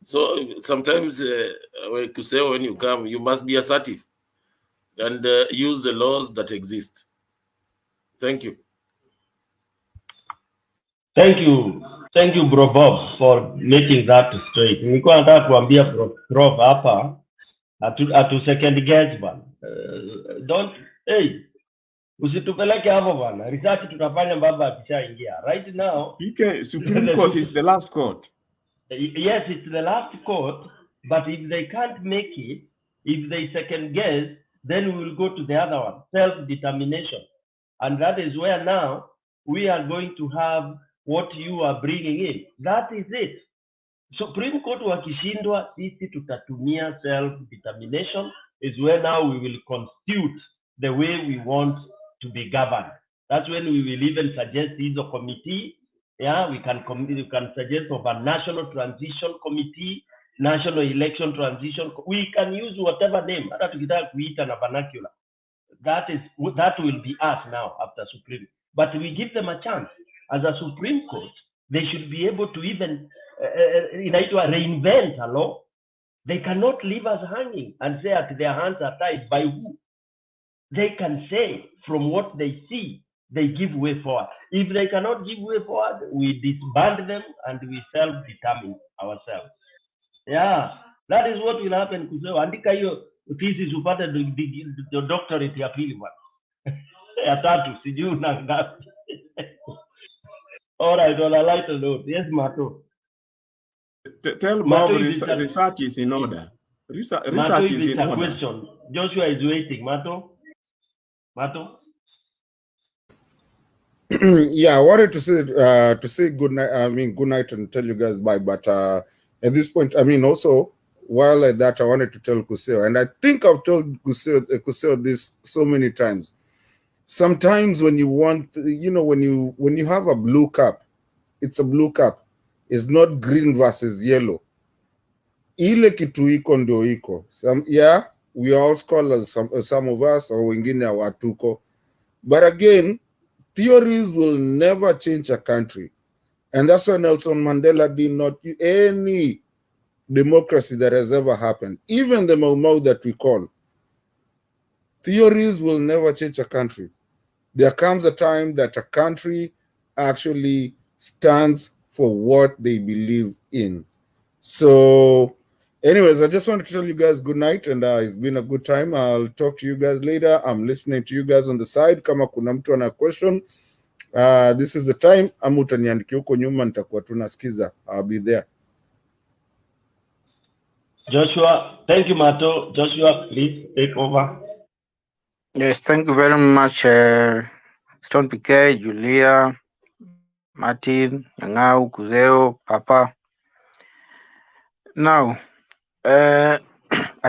Speaker 22: So sometimes Kuseo, when you come, you must be assertive and use the laws that exist. Thank you. Thank you, Bro Bob, for making that straight. Nilikuwa nataka kuambia Prof hapa atu second guess bwana. Don't usitupeleke hapo bwana. Research tutafanya baba akishaingia. Right now,
Speaker 10: Supreme Court is the last court.
Speaker 22: Yes, it's the last court, but if they can't make it, if they second guess, then we will go to the other one, self-determination. And that is where now we are going to have what you are bringing in. That is it. Supreme Court wakishindwa, sisi tutatumia self-determination, is where now we will constitute the way we want to be governed. That's when we will even suggest a committee. Yeah, we can suggest of a national transition committee, national election transition. We can use whatever name. Hata tukitaka kuita na vernacular. That will be us now after Supreme. But we give them a chance. As a Supreme Court, they should be able to even reinvent a law. They cannot leave us hanging and say that their hands are tied by who. They can say from what they see, they give way forward. If they cannot give way forward, we disband them and we self-determine ourselves. Yeah, that is what will happen. Andika hiyo thesis upate the doctorate ya pili bwana. Ya tatu sijui una ngapi. All right, on a lighter note. Yes, Mato.
Speaker 10: Tell Bob research is in order. Research is in order.
Speaker 22: Question. Joshua is waiting. Mato?
Speaker 5: Yeah, I wanted to say good night. I mean, good night and tell you guys bye. But at this point, I mean, also while at that, I wanted to tell Kuseo, and I think I've told Kuseo this so many times. Sometimes when you want, when you have a blue cap, it's a blue cap. It's not green versus yellow. Ile kitu iko ndio iko. Yeah, we are all scholars. Some of us or wengine watuko. But again, theories will never change a country. And that's why Nelson Mandela did not any democracy that has ever happened, even the Mau Mau that we call. Theories will never change a country. There comes a time that a country actually stands for what they believe in. So anyways, I just wanted to tell you guys good night, and it's been a good time. I'll talk to you guys later. I'm listening to you guys on the side. Kama kuna mtu ana question, this is the time. Ama utaniandikia huko nyuma, nitakuwa tunasikiza. I'll be there.
Speaker 22: Joshua, thank you, Mato. Joshua, please take over.
Speaker 18: Yes, thank you very much, Stone PK, Julia, Martin, Nyang'au, Kuzeo, Papa. Now, I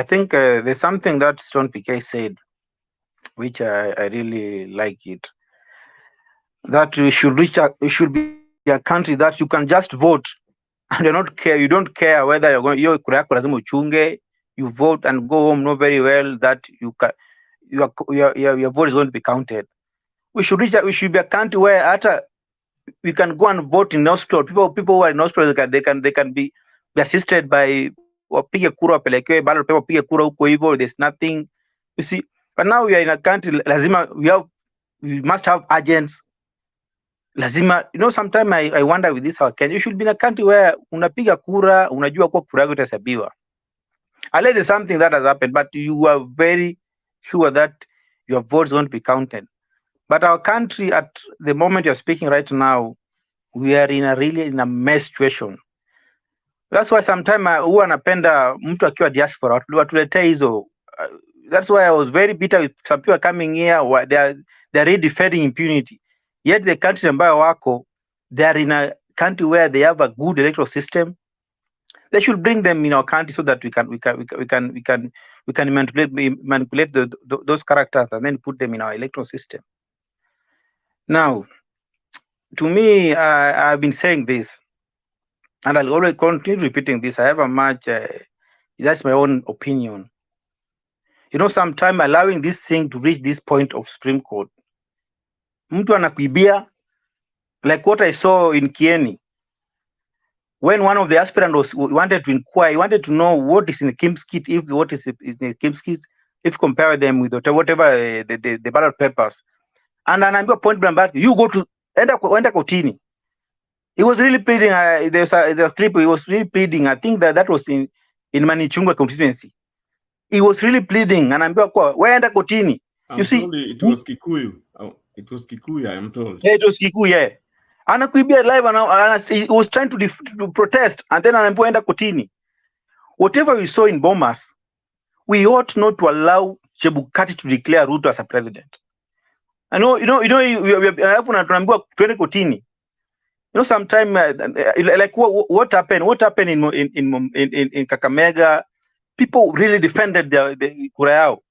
Speaker 18: think there's something that Stone PK said, which I really like it. That we should be a country that you can just vote and you don't care whether you're going, your vote and go home, know very well that your vote is going to be counted. We should be a country where we can go and vote in hospital. People who are in hospital, they can be assisted by wapige kura wapelekewe ballot paper, wapige kura huko hivyo. There's nothing, you see. But now we are in a country, lazima we must have agents. Lazima, sometimes I wonder with this our Kenya, you should be in a country where unapiga kura, unajua kwa kura yako itahesabiwa. Unless there's something that has happened, but you are very sure that your votes won't be counted. But our country, at the moment you're speaking right now, we are really in a mess situation. That's why sometimes huwa napenda mtu akiwa diaspora watuletee hizo. That's why I was very bitter with some people coming here. They're really defending impunity. Yet the country ambayo wako, they are in a country where they have a good electoral system. They should bring them in our country so that we can manipulate those characters and then put them in our electoral system. Now, to me, I've been saying this, and I'll always continue repeating this. I have a much, that's my own opinion. sometime allowing this thing to reach this point of Supreme Court. Mtu anakuibia, like what I saw in Kieni, when one of the aspirants wanted to inquire, he wanted to know what is in the Kim's kit, if what is in the Kim's kit, if compare them with whatever the ballot papers. And anaambiwa point blank, you go to enda kotini. He was really pleading. There's a clip. He was really pleading. I think that was in Manichungwa constituency. He was really pleading, and anaambiwa kwa waenda kotini. You see,
Speaker 10: it was Kikuyu. Oh, it was Kikuyu, I am told.
Speaker 18: Yeah, it was Kikuyu. Yeah. Anakuibia live, and he was trying to protest, and then anaambiwa enda kotini. Whatever we saw in Bomas, we ought not to allow Chebukati to declare Ruto as a president. I know, tunaambiwa twende kotini. Sometime like what happened? What happened in Kakamega? People really defended the kura yao.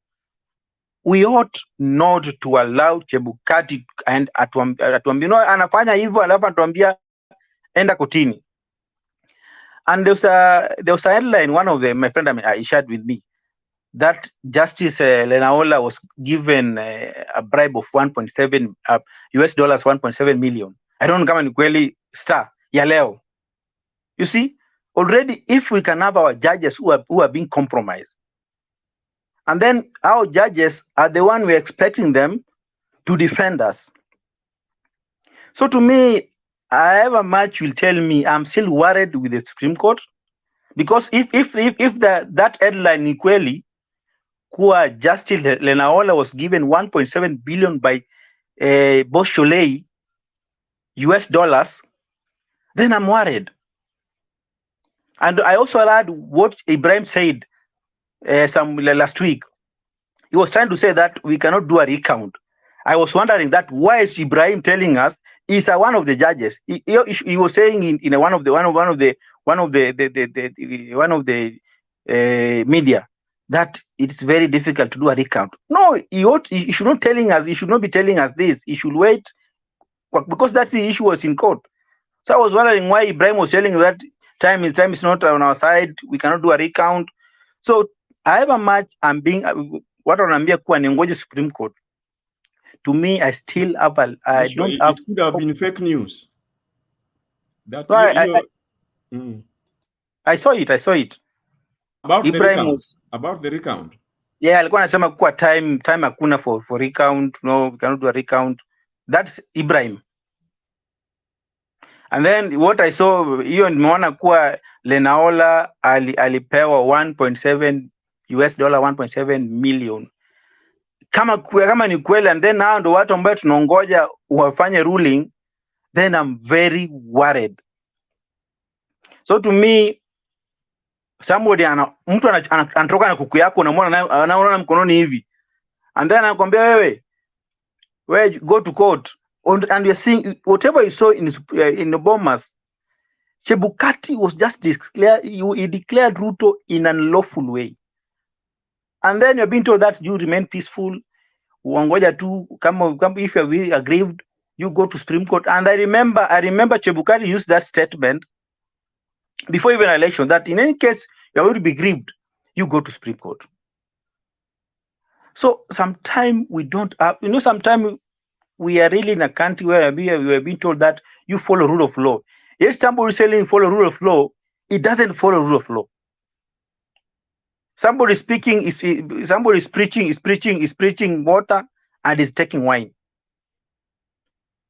Speaker 18: We ought not to allow Chebukati and atuambia anafanya hivyo alafu atuambia enda kotini. And there was a headline, one of my friend I shared with me, that Justice Lenaola was given a bribe of $1.7 $1.7 million. I don't know kama ni kweli star ya leo. You see, already if we can have our judges who are being compromised, and then our judges are the one we're expecting them to defend us. So to me, however much will tell me, I'm still worried with the Supreme Court, because if that headline in kweli, kuwa Justice Lenaola was given 1.7 billion by Boss Cholei US dollars, then I'm worried. And I also heard what Ibrahim said last week. He was trying to say that we cannot do a recount. I was wondering that why is Ibrahim telling us he's one of the judges? He was saying in one of the media that it's very difficult to do a recount. No, he should not telling us. He should not be telling us this. He should wait, because that's the issue was in court. So I was wondering why Ibrahim was telling that time is not on our side. We cannot do a recount. So however much I'm being what wanaambia kuwa ningoje Supreme Court, to me I still have
Speaker 10: it could have been fake news. That
Speaker 18: so I saw it.
Speaker 10: About
Speaker 18: Ibrahim
Speaker 10: the recount.
Speaker 18: Yeah, alikuwa anasema kuwa time hakuna for recount. No, we cannot do a recount. That's Ibrahim. And then what I saw, hiyo nimeona kuwa Lenaola alipewa $1.7 million. Kama ni kweli, and then hao ndo watu ambao tunaongoja wafanye ruling, then I'm very worried. So to me, somebody mtu anatoka na kuku yako, unaona mkononi hivi, and then anakuambia wewe go to court. And you're seeing whatever you saw in the Bomas, Chebukati was just declared. He declared Ruto in an unlawful way, and then you're being told that you remain peaceful. Uongoja tu, if you're really aggrieved, you go to Supreme Court. And I remember Chebukati used that statement before even election, that in any case you're going to be grieved, you go to Supreme Court. So sometimes we don't have, sometimes we are really in a country where we are being told that you follow rule of law. If somebody is saying follow rule of law, it doesn't follow rule of law. Somebody is preaching water and is taking wine.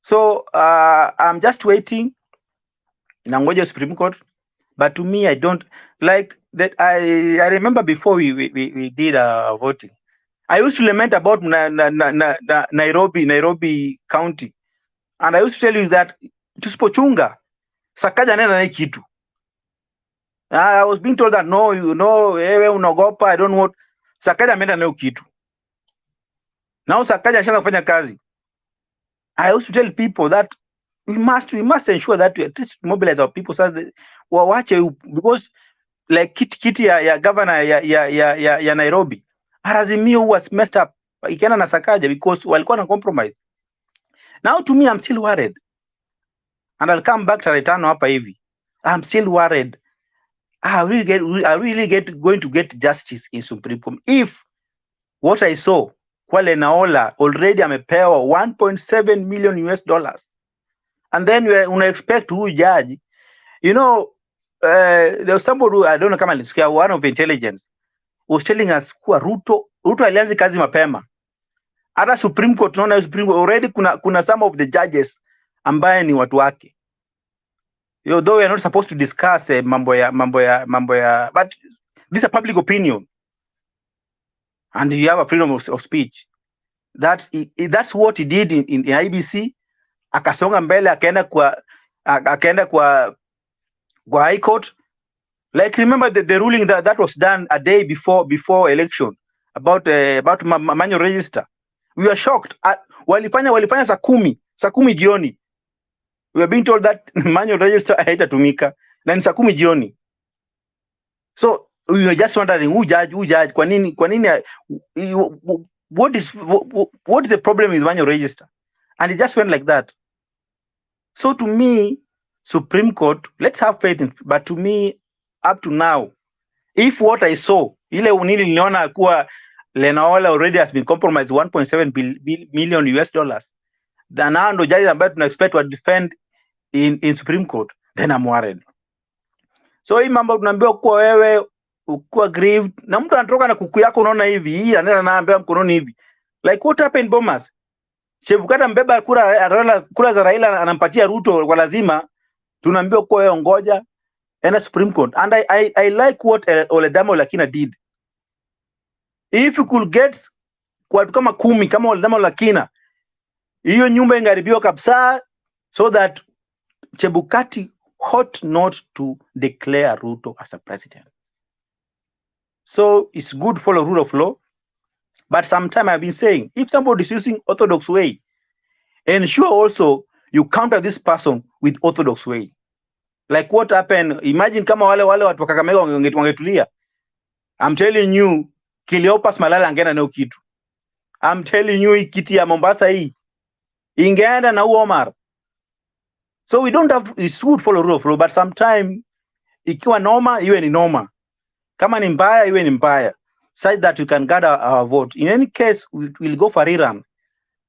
Speaker 18: So I'm just waiting. Nangoja Supreme Court. But to me, I don't like that. I remember before we did voting, I used to lament about Nairobi County, and I used to tell you that tusipochunga Sakaja nena na kitu. I was being told that no, ewe unagopa, I don't want. Sakaja ameenda na kitu. Now Sakaja ashaanza kufanya kazi. I used to tell people that we must ensure that we at least mobilize our people so that wawache, because like kiti ya governor ya Nairobi, Azimio was messed up. Ikienda na Sakaja because walikuwa na compromise. Now to me, I'm still worried. And I'll come back to return hapa hivi. I'm still worried. Are we really going to get justice in Supreme Court if what I saw, Kwale Naola already amepewa 1.7 million US dollars. And then you expect who judge, you know, there was somebody who, I don't know kama alisikia, one of intelligence was telling us kuwa Ruto alianza kazi mapema. Hata Supreme Court, tunaona Supreme Court already kuna some of the judges ambaye ni watu wake. Though we are not supposed to discuss mambo ya, but this is a public opinion. And you have a freedom of speech. That's what he did in IEBC. Akasonga mbele, akaenda kwa High Court. Like, remember the ruling that was done a day before election about manual register. We were shocked. Walifanya saa kumi jioni. We were being told that manual register haitatumika na ni saa 10 jioni. So we were just wondering who judge, kwa nini what is the problem with manual register? And it just went like that. So to me, Supreme Court, let's have faith in, but to me, up to now, if what I saw, ile unili niliona kuwa Lenaola already has been compromised 1.7 million US dollars, then now ndo judges ambayo tuna expect to defend in Supreme Court, then I'm worried. So hii mambo tunaambiwa kuwa wewe ukuwa grieved na mtu anatoka na kuku yako, unaona hivi, hii anaenda naambia mkononi hivi, like what happened Bomas? Chebukata mbeba kura za Raila anampatia Ruto kwa lazima, tunaambiwa kuwa wewe ngoja enda Supreme Court. And I like what Oledamo Lakina did. If you could get kwa kama 10 kama Oledamo Lakina, hiyo nyumba ingaribiwa kabisa, so that Chebukati ought not to declare Ruto as a president. So it's good for the rule of law. But sometimes I've been saying, if somebody is using orthodox way, ensure also you counter this person with orthodox way. Like what happened, imagine kama wale watu wa Kakamega wangetulia. I'm telling you, Cleopas Malala angeenda na kitu. I'm telling you, kiti ya Mombasa hii ingeenda na Omar. So we don't have, it's good for the rule of law, but sometimes ikiwa noma, iwe ni noma. Kama ni mbaya, iwe ni mbaya. Such that we can gather our vote. In any case, we'll go for rerun.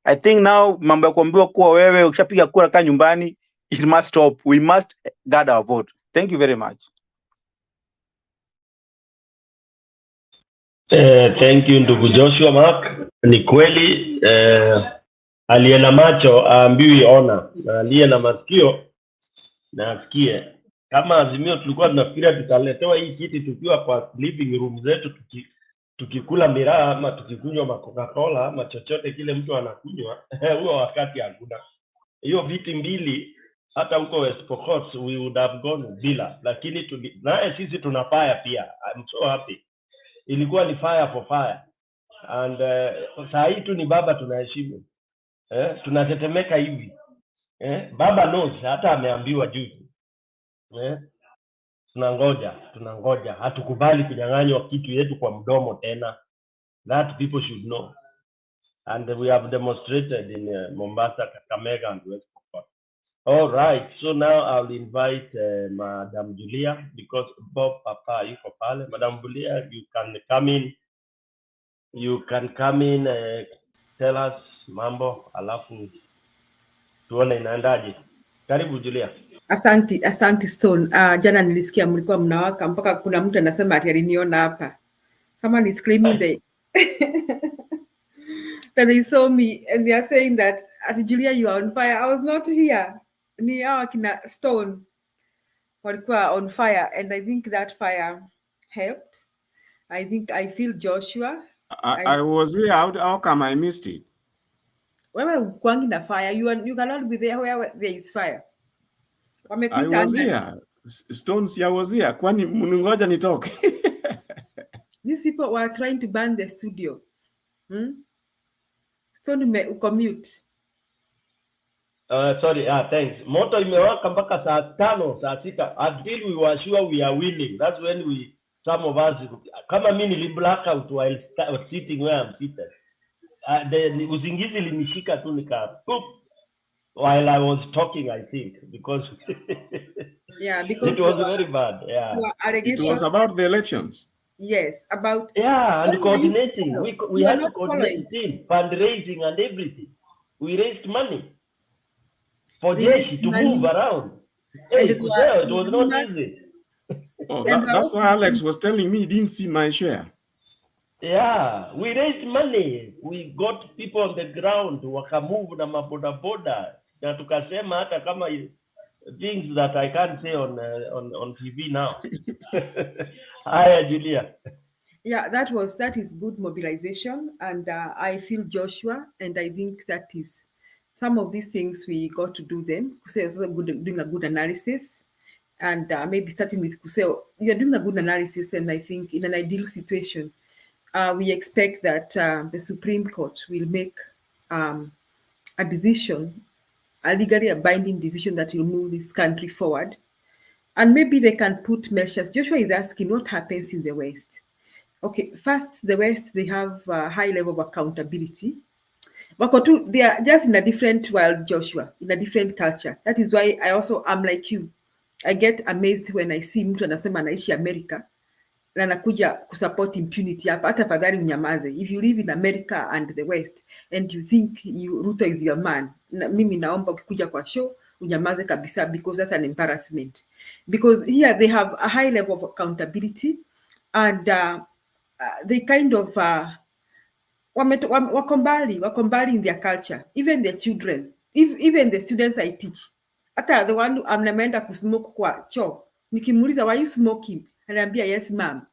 Speaker 18: I think now, mambo ya kuambiwa kuwa wewe ukishapiga kura kaa nyumbani, it must stop. We must gather our vote. Thank you very much.
Speaker 22: Thank you ndugu Joshua Mark. Ni kweli aliye na macho aambiwi ona, na aliye na masikio na asikie. Kama Azimio tulikuwa tunafikiria tutaletewa hii kiti tukiwa kwa living room zetu tukikula miraa ama tukikunywa Coca-Cola ama chochote kile mtu anakunywa, huo wakati hakuna. Hiyo viti mbili hata huko West Pokot we would have gone bila, lakini naye sisi tuna fire pia. I'm so happy. Ilikuwa ni fire for fire. And saa hii tu ni baba tunaheshimu. Tunatetemeka hivi. Baba knows, hata ameambiwa juzi. Tunangoja. Hatukubali kunyang'anywa kitu yetu kwa mdomo tena. That people should know. And we have demonstrated in Mombasa, Kakamega and West Pokot. All right, so now I'll invite Madam Julia, because Bob Papa yuko pale. Madam Julia, you can come in. You can come in, tell us mambo, alafu tuone inaendaje. Karibu Julia.
Speaker 3: Asante Stone. Jana nilisikia mlikuwa mnawaka mpaka kuna mtu anasema ati aliniona hapa. Someone is claiming that they saw me and they are saying that ati Julia you are on fire. I was not here. Ni hawa kina Stone walikuwa on fire, and I think that fire helped. I think I feel Joshua.
Speaker 10: I was here. How come I missed it?
Speaker 3: Wewe ukwangi na fire, you cannot be there where there is fire.
Speaker 10: I was here. Stones, I was here. Kwani mningoja nitoke?
Speaker 3: These people were trying to burn the studio. Stone commute.
Speaker 22: Sorry, thanks. Moto imewaka mpaka saa 5, saa 6. Until we were sure we are winning. That's when some of us, kama mimi nili black out while sitting where I'm seated. The usingizi linishika tu nika poop while I was talking, I think, because
Speaker 3: because
Speaker 22: it was very bad. Yeah,
Speaker 10: it was about the elections.
Speaker 3: Yes, about
Speaker 22: Yeah, and
Speaker 3: what were you to
Speaker 22: coordinating.
Speaker 3: follow?
Speaker 22: We
Speaker 3: You are
Speaker 22: had to
Speaker 3: not
Speaker 22: coordinate
Speaker 3: following.
Speaker 22: team, fundraising and everything. We raised money for
Speaker 3: They raised
Speaker 22: Jeshi to move
Speaker 3: money,
Speaker 22: around.
Speaker 3: and
Speaker 22: Hey,
Speaker 3: it
Speaker 22: Kuseo, it was
Speaker 3: were
Speaker 22: not
Speaker 3: rumors,
Speaker 22: easy.
Speaker 10: Oh,
Speaker 3: and there
Speaker 10: that's
Speaker 3: was
Speaker 10: why Alex was telling me he didn't see my share.
Speaker 22: Yeah, we raised money. We got people on the ground wakamove na maboda boda na tukasema hata kama things that I can't say on TV now. Haya, Julia.
Speaker 3: yeah, that is good mobilization, and I feel Joshua, and I think that is some of these things we got to do them. Kuseo is also good, doing a good analysis, and maybe starting with Kuseo, you're doing a good analysis, and I think in an ideal situation, we expect that the Supreme Court will make a decision, a legally a binding decision that will move this country forward. And maybe they can put measures. Joshua is asking what happens in the West. Okay, first, the West, they have a high level of accountability. They are just in a different world, Joshua, in a different culture. That is why I also am like you. I get amazed when I see mtu anasema anaishi America na anakuja kusupport impunity hapa. Hata fadhali unyamaze. If you live in America and the West and you think Ruto is your man, mimi naomba ukikuja kwa show unyamaze kabisa, because that's an embarrassment. Because here they have a high level of accountability, and they kind of wako mbali in their culture, even their children, even the students I teach. Hata the one ameenda kusmoke kwa choo, nikimuuliza why you smoking, ananiambia yes ma'am,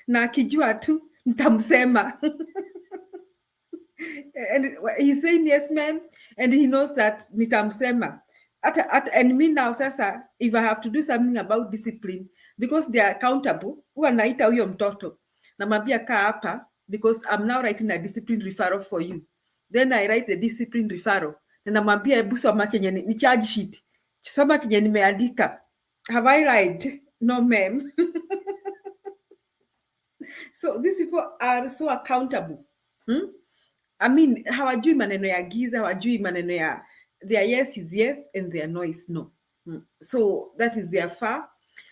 Speaker 3: na akijua tu nitamsema. And he's saying yes ma'am, and he knows that nitamsema. And me now sasa, if I have to do something about discipline, because they are accountable, huwa naita huyo mtoto namwambia kaa hapa, because I'm now writing a discipline referral for you. Then I write the discipline referral na namwambia hebu soma chenye ni charge sheet, soma chenye nimeandika. Have I lied? No ma'am. So these people are so accountable. I mean, hawajui maneno ya giza, hawajui maneno ya their yes is yes and their no is no. So that is their far,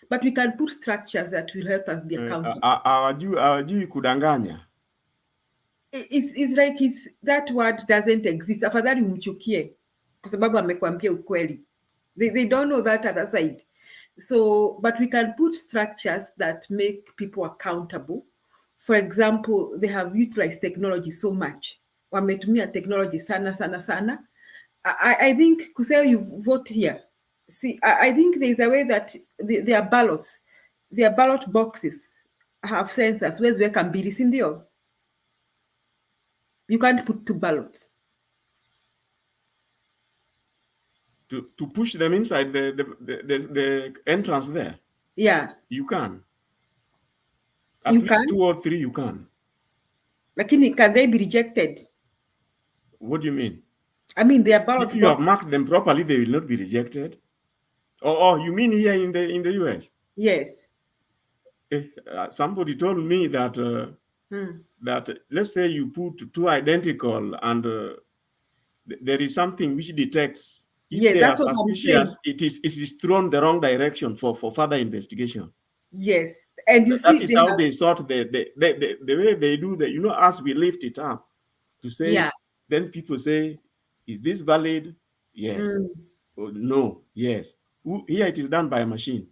Speaker 3: but we can put structures that will help us be accountable.
Speaker 10: Hawajui kudanganya.
Speaker 3: It's like that word doesn't exist. Afadhali umchukie kwa sababu amekwambia ukweli. They don't know that other side. So, but we can put structures that make people accountable. For example, they have utilized technology so much. Wametumia technology sana. I think Kuseo, you vote here. See, I think there's a way that their ballots, their ballot boxes have sensors. Where's where can be sindio? You can't put two ballots.
Speaker 10: To push them inside the entrance there.
Speaker 3: Yeah.
Speaker 10: You can. At
Speaker 3: you
Speaker 10: least
Speaker 3: can?
Speaker 10: 2 or 3 you can.
Speaker 3: Lakini can they be rejected?
Speaker 10: What do you mean?
Speaker 3: I mean, their ballot
Speaker 10: If you have
Speaker 3: box.
Speaker 10: marked them properly, they will not be rejected. Or you mean here in the US?
Speaker 3: Yes.
Speaker 10: Somebody told me that that let's say you put 2 identical and there is something which detects if
Speaker 3: Yes,
Speaker 10: they
Speaker 3: that's
Speaker 10: are
Speaker 3: what I'm saying.
Speaker 10: suspicious, it is thrown the wrong direction for further investigation.
Speaker 3: Yes, and you
Speaker 10: That
Speaker 3: see,
Speaker 10: is how they sort the way they do that. You know, as we lift it up to say,
Speaker 3: yeah.
Speaker 10: Then people say, is this valid? Yes. Or no. Yes. Here it is done by a machine.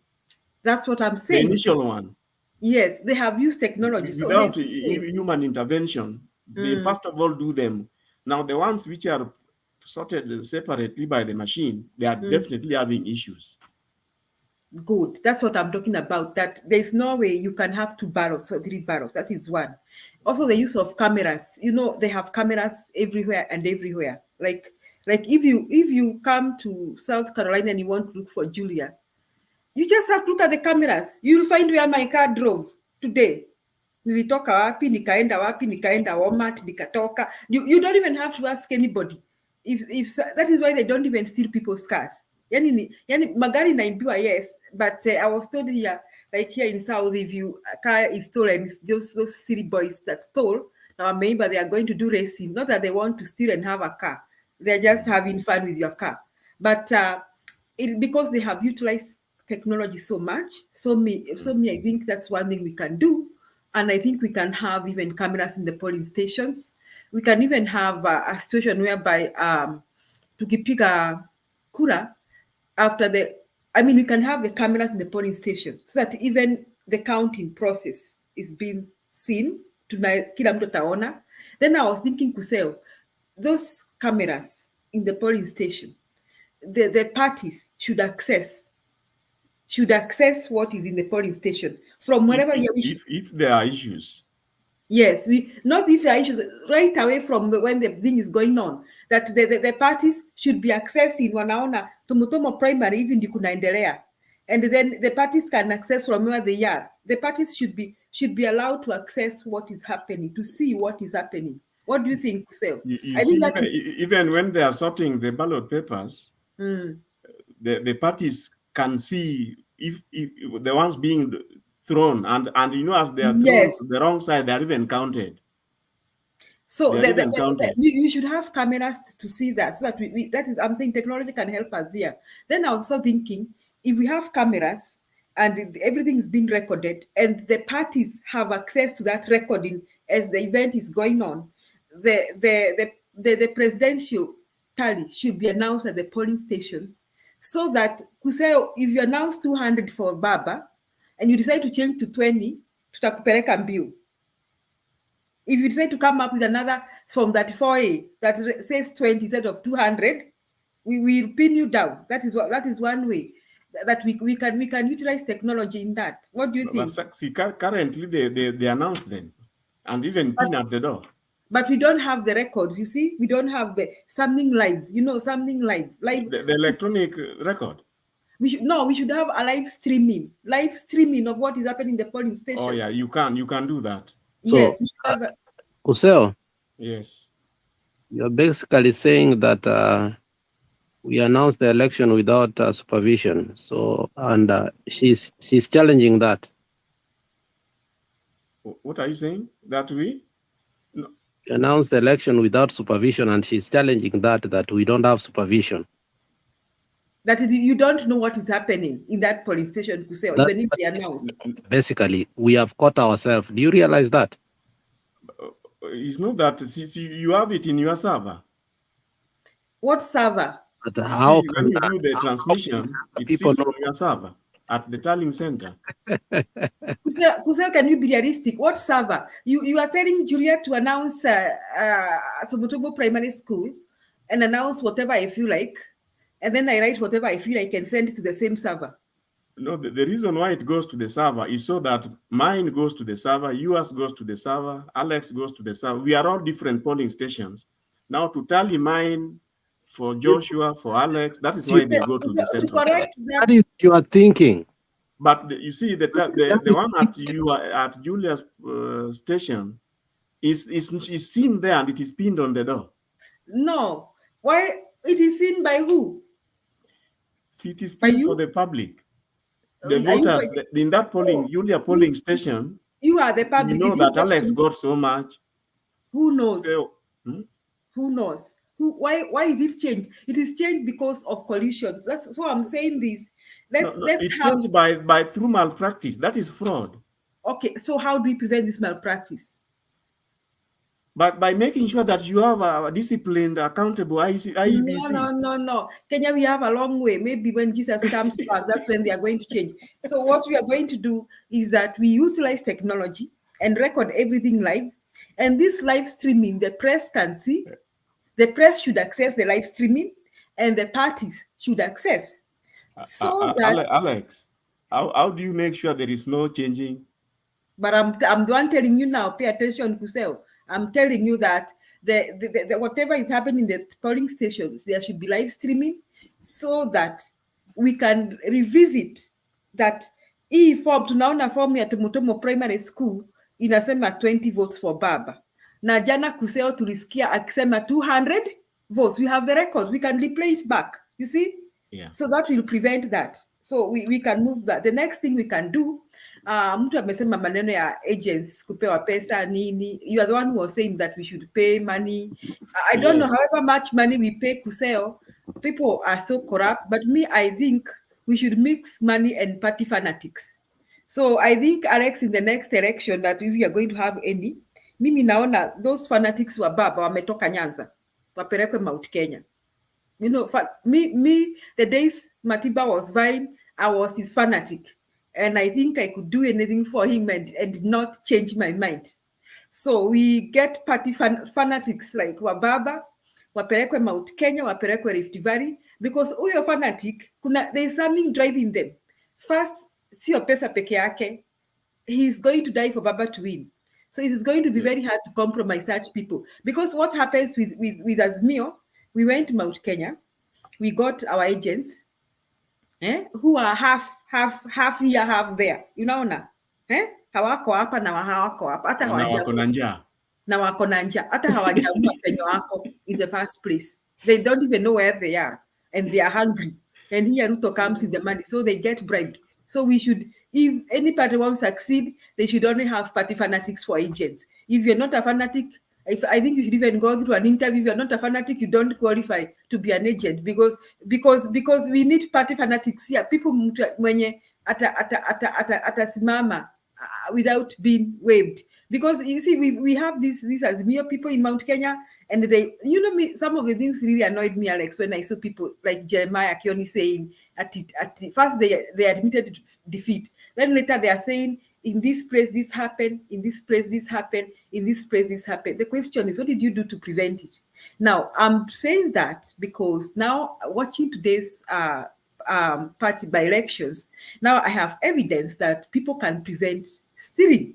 Speaker 3: That's what I'm saying.
Speaker 10: The initial one.
Speaker 3: Yes, they have used technology.
Speaker 10: Without human intervention, they first of all do them. Now, the ones which are sorted separately by the machine, they are definitely having issues.
Speaker 3: Good. That's what I'm talking about. That there's no way you can have 2 ballots or 3 ballots. That is one. Also, the use of cameras. You know, they have cameras everywhere and everywhere. Like if you come to South Carolina and you want to look for Julia, you just have to look at the cameras. You'll find where my car drove today. Nilitoka wapi, nikaenda wapi, nikaenda Walmart, nikatoka. You don't even have to ask anybody. If that is why they don't even steal people's cars. Yani magari naimbiwa, yes, but I was told here, like here in South, if a car is stolen, it's just those silly boys that stole. Now maybe they are going to do racing. Not that they want to steal and have a car. They're just having fun with your car. But because they have utilized technology so much. So I think that's one thing we can do. And I think we can have even cameras in the polling stations. We can even have a situation whereby tukipiga kura after we can have the cameras in the polling station so that even the counting process is being seen. Kila mtu ataona. Then I was thinking kuseo, those cameras in the polling station, the parties should access what is in the polling station from wherever
Speaker 10: if there are issues.
Speaker 3: Yes, not if there are issues, right away from when the thing is going on, that the parties should be accessing wanaona Tumutomo primary even kunaendelea, and then the parties can access from where they are. The parties should be allowed to access what is happening, to see what is happening. What do you think, Kuseo?
Speaker 10: I think that even when they are sorting the ballot papers, the parties can see if the ones being thrown, and as they are thrown to the wrong side, they are even counted.
Speaker 3: So you should have cameras to see that, so that I'm saying technology can help us here. Then I was also thinking, if we have cameras and everything is being recorded and the parties have access to that recording as the event is going on, the presidential tally should be announced at the polling station, so that kuseo, if you announce 200 for Baba and you decide to change to 20, tutakupeleka mbiu. If you decide to come up with another from that 4A that says 20 instead of 200, we will pin you down. That is one way that we can utilize technology in that. What do you think?
Speaker 10: See, currently they announce them and even pin at the door.
Speaker 3: But we don't have the records. You see, we don't have something live. Something live.
Speaker 10: The electronic record.
Speaker 3: We should have a live streaming of what is happening in the polling stations.
Speaker 10: Oh yeah, you can do that.
Speaker 3: Yes.
Speaker 2: Kuseo.
Speaker 10: Yes.
Speaker 2: You're basically saying that we announced the election without supervision. So, and she's challenging that.
Speaker 10: What are you saying? That we
Speaker 2: announced the election without supervision, and she's challenging that we don't have supervision.
Speaker 3: That you don't know what is happening in that polling station, Kuseo, even if they announce.
Speaker 2: Basically, we have caught ourselves. Do you realize that?
Speaker 10: It's not that you have it in your server.
Speaker 3: What server?
Speaker 2: But how
Speaker 10: when you do the transmission, it sits on your server at the tallying center.
Speaker 3: Kuseo, can you be realistic? What server? You are telling Julia to announce Sobotobo Primary School and announce whatever I feel like, and then I write whatever I feel like and send it to the same server.
Speaker 10: No, the reason why it goes to the server is so that mine goes to the server, yours goes to the server, Alex goes to the server. We are all different polling stations. Now to tally mine for Joshua, for Alex, that is why they go to the central.
Speaker 2: That is you are thinking.
Speaker 10: But you see, the one at Julia's station is seen there and it is pinned on the door.
Speaker 3: No, why it is seen by who?
Speaker 10: It is pinned for the public. The voters in that polling, Julia polling station.
Speaker 3: You are the public.
Speaker 10: You know that Alex got so much.
Speaker 3: Who knows? Who knows? Why is it changed? It is changed because of collisions. That's why I'm saying this.
Speaker 10: It's changed by through malpractice. That is fraud.
Speaker 3: Okay, so how do we prevent this malpractice?
Speaker 10: But by making sure that you have a disciplined, accountable IEBC.
Speaker 3: No. Kenya, we have a long way. Maybe when Jesus comes back, that's when they are going to change. So what we are going to do is that we utilize technology and record everything live. And this live streaming, the press can see. The press should access the live streaming, and the parties should access. So that
Speaker 10: Alex, how do you make sure there is no changing?
Speaker 3: But I'm the one telling you now. Pay attention, Kuseo. I'm telling you that the whatever is happening in the polling stations, there should be live streaming, so that we can revisit that. Hii form tunaona form ya Mutomo Primary School inasema 20 votes for Baba. Na jana Kuseo tulisikia akisema 200 votes. We have the records. We can replay it back. You see?
Speaker 10: Yeah.
Speaker 3: So that will prevent that. So we can move that. The next thing we can do, mtu amesema maneno ya agents kupewa pesa nini. You are the one who was saying that we should pay money. I don't know however much money we pay Kuseo. People are so corrupt, but me, I think we should mix money and party fanatics. So I think, Alex, in the next election that if we are going to have any, mimi naona those fanatics wa baba wametoka Nyanza wapelekwe Mount Kenya. You know, me, the days Matiba was vying, I was his fanatic. And I think I could do anything for him and not change my mind. So we get party fanatics like Wababa, wapelekwe Mount Kenya, wapelekwe Rift Valley, because huyo fanatic, there is something driving them. First, sio pesa peke yake, he's going to die for Baba to win. So it is going to be very hard to compromise such people. Because what happens with Azimio, we went to Mount Kenya, we got our agents, who are half here, half there. Unaona? Hawako hapa na hawako hapa. Hata
Speaker 10: wako na njaa.
Speaker 3: Na wako na njaa. Hata hawajamua penye wako in the first place. They don't even know where they are. And they are hungry. And here Ruto comes with the money. So they get bribed. So we should, if any party wants to succeed, they should only have party fanatics for agents. If you're not a fanatic, I think you should even go through an interview. If you're not a fanatic, you don't qualify to be an agent because we need party fanatics here. People mwenye atasimama without being waived. Because you see, we have these Azimio people in Mount Kenya, and they, me, some of the things really annoyed me, Alex, when I saw people like Jeremiah Kioni saying at first they admitted defeat. Then later they are saying, in this place this happened, in this place this happened, in this place this happened. The question is, what did you do to prevent it? Now, I'm saying that because now watching today's party by elections, now I have evidence that people can prevent stealing.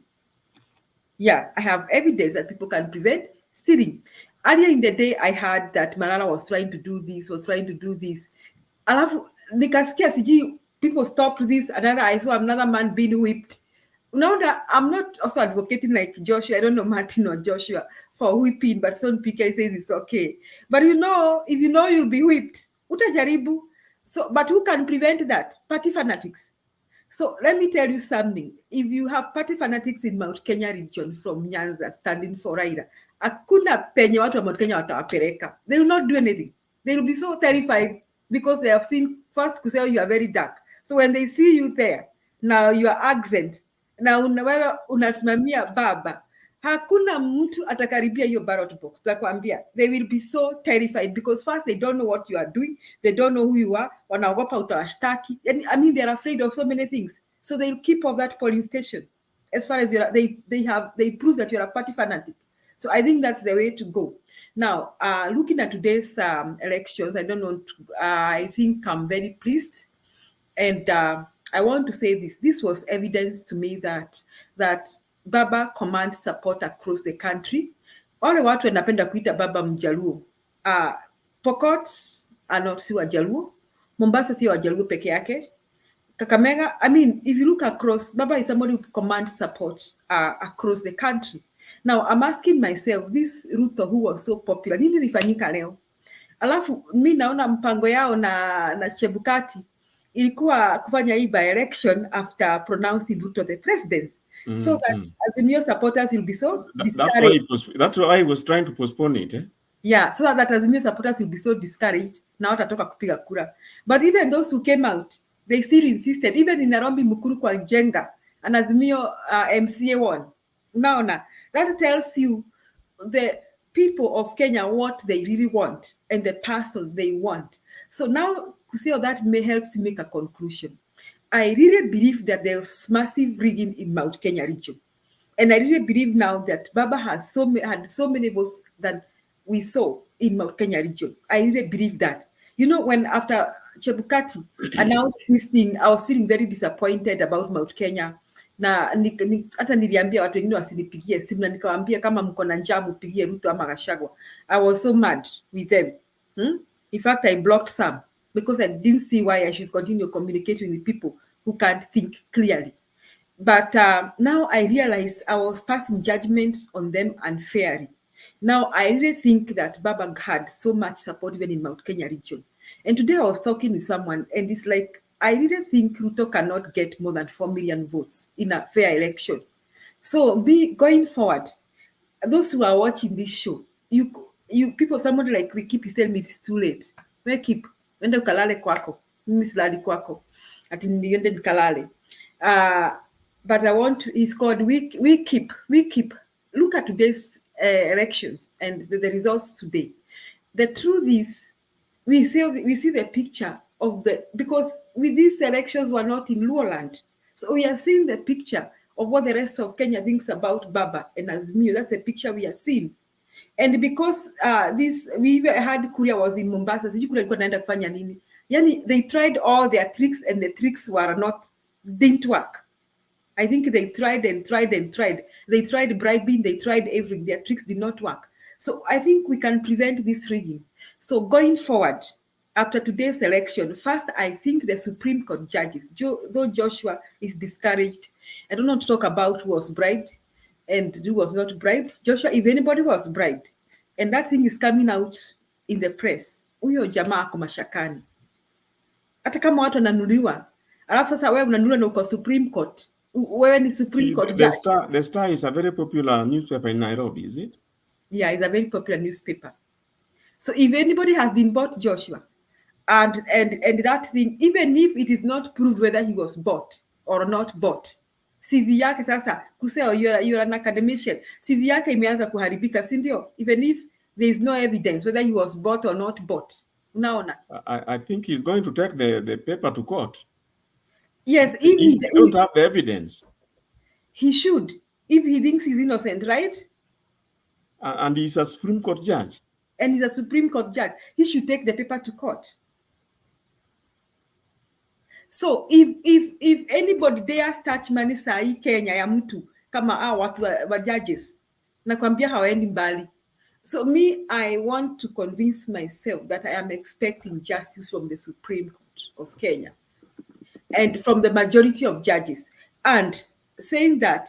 Speaker 3: Yeah, I have evidence that people can prevent stealing. Earlier in the day, I heard that Malala was trying to do this, Alafu, nikasikia siji, people stopped this, I saw another man being whipped. Now that I'm not also advocating like Joshua, I don't know Martin or Joshua for whipping, but some PK says it's okay. But if you know you'll be whipped, utajaribu. So, but who can prevent that? Party fanatics. So let me tell you something. If you have party fanatics in Mount Kenya region from Nyanza standing for Raila, hakuna penye watu wa Mount Kenya watawapeleka. They will not do anything. They will be so terrified because they have seen first kusema you are very dark. So when they see you there, now your accent, na wewe unasimamia baba, hakuna mtu atakaribia hiyo ballot box. Takwambia, they will be so terrified because first they don't know what you are doing, they don't know who you are, wanaogopa utawashtaki. I mean, they're afraid of so many things. So they'll keep off that polling station. As far as they prove that you're a party fanatic. So I think that's the way to go. Now, looking at today's elections, I don't know, I think I'm very pleased. And I want to say this. This was evidence to me that Baba commands support across the country. Wale watu wanapenda kuita Baba Mjaluo. Pokot si Wajaluo. Mombasa si Wajaluo peke yake. Kakamega, I mean, if you look across, Baba is somebody who commands support across the country. Now, I'm asking myself, this Ruto who was so popular, nini nifanyika leo? Alafu, mi naona mpango yao na Chebukati ilikuwa kufanya hii by election after pronouncing Ruto the president. So that Azimio supporters will be so discouraged.
Speaker 10: That's why I was trying to postpone it.
Speaker 3: Yeah, so that Azimio supporters will be so discouraged. Na watatoka kupiga kura. But even those who came out, they still insisted. Even in Nairobi, Mukuru kwa Jenga, an Azimio MCA won. Naona, that tells you the people of Kenya what they really want and the person they want. So now, Kuseo, that may help to make a conclusion. I really believe that there's massive rigging in Mount Kenya region. And I really believe now that Baba had so many votes that we saw in Mount Kenya region. I really believe that. You know, when after Chebukati announced this thing, I was feeling very disappointed about Mount Kenya. Na hata niliambia watu wengine wasinipigie simu na nikawaambia kama mko na njaa mpigie Ruto ama Gachagua. I was so mad with them. In fact, I blocked some because I didn't see why I should continue communicating with people who can't think clearly. But now I realize I was passing judgment on them unfairly. Now I really think that Baba had so much support even in Mount Kenya region. And today I was talking with someone and it's like, I really think Ruto cannot get more than 4 million votes in a fair election. So going forward, those who are watching this show, you people, somebody like we keep telling me it's too late. We keep, wende ukalale kwako. mimi silali kwako ati niende nikalale. But I want to, it's called we keep. Look at today's elections and the results today. The truth is, we see the picture of because with these elections we're not in Luoland. So we are seeing the picture of what the rest of Kenya thinks about Baba and Azimio. That's a picture we are seeing. And because we had Kuria was in Mombasa, they tried all their tricks and the tricks didn't work. I think they tried and tried and tried. They tried bribing, they tried everything. Their tricks did not work. So I think we can prevent this rigging. So going forward, after today's election, first, I think the Supreme Court judges, though Joshua is discouraged, I don't want to talk about who was bribed and who was not bribed. Joshua, if anybody was bribed, and that thing is coming out in the press, huyo jamaa ako mashakani. Hata kama watu wananuliwa, alafu sasa wewe unanuliwa na uko Supreme Court. Wewe ni Supreme Court judge.
Speaker 10: The Star is a very popular newspaper in Nairobi, is it?
Speaker 3: Yeah, it's a very popular newspaper. So if anybody has been bought, Joshua, and that thing, even if it is not proved whether he was bought or not bought, CV yake sasa kusema you're an academician, CV yake imeanza kuharibika, si ndio? Even if there is no evidence whether he was bought or not bought. Unaona?
Speaker 10: I think he's going to take the paper to court.
Speaker 3: Yes, if
Speaker 10: he don't have the evidence.
Speaker 3: He should, if he thinks he's innocent, right?
Speaker 10: And he's a Supreme Court judge.
Speaker 3: And he's a Supreme Court judge. He should take the paper to court. So if anybody dares touch money sahi Kenya ya mtu kama watu wa judges, nakwambia hawaendi mbali. So me, I want to convince myself that I am expecting justice from the Supreme Court of Kenya and from the majority of judges, and saying that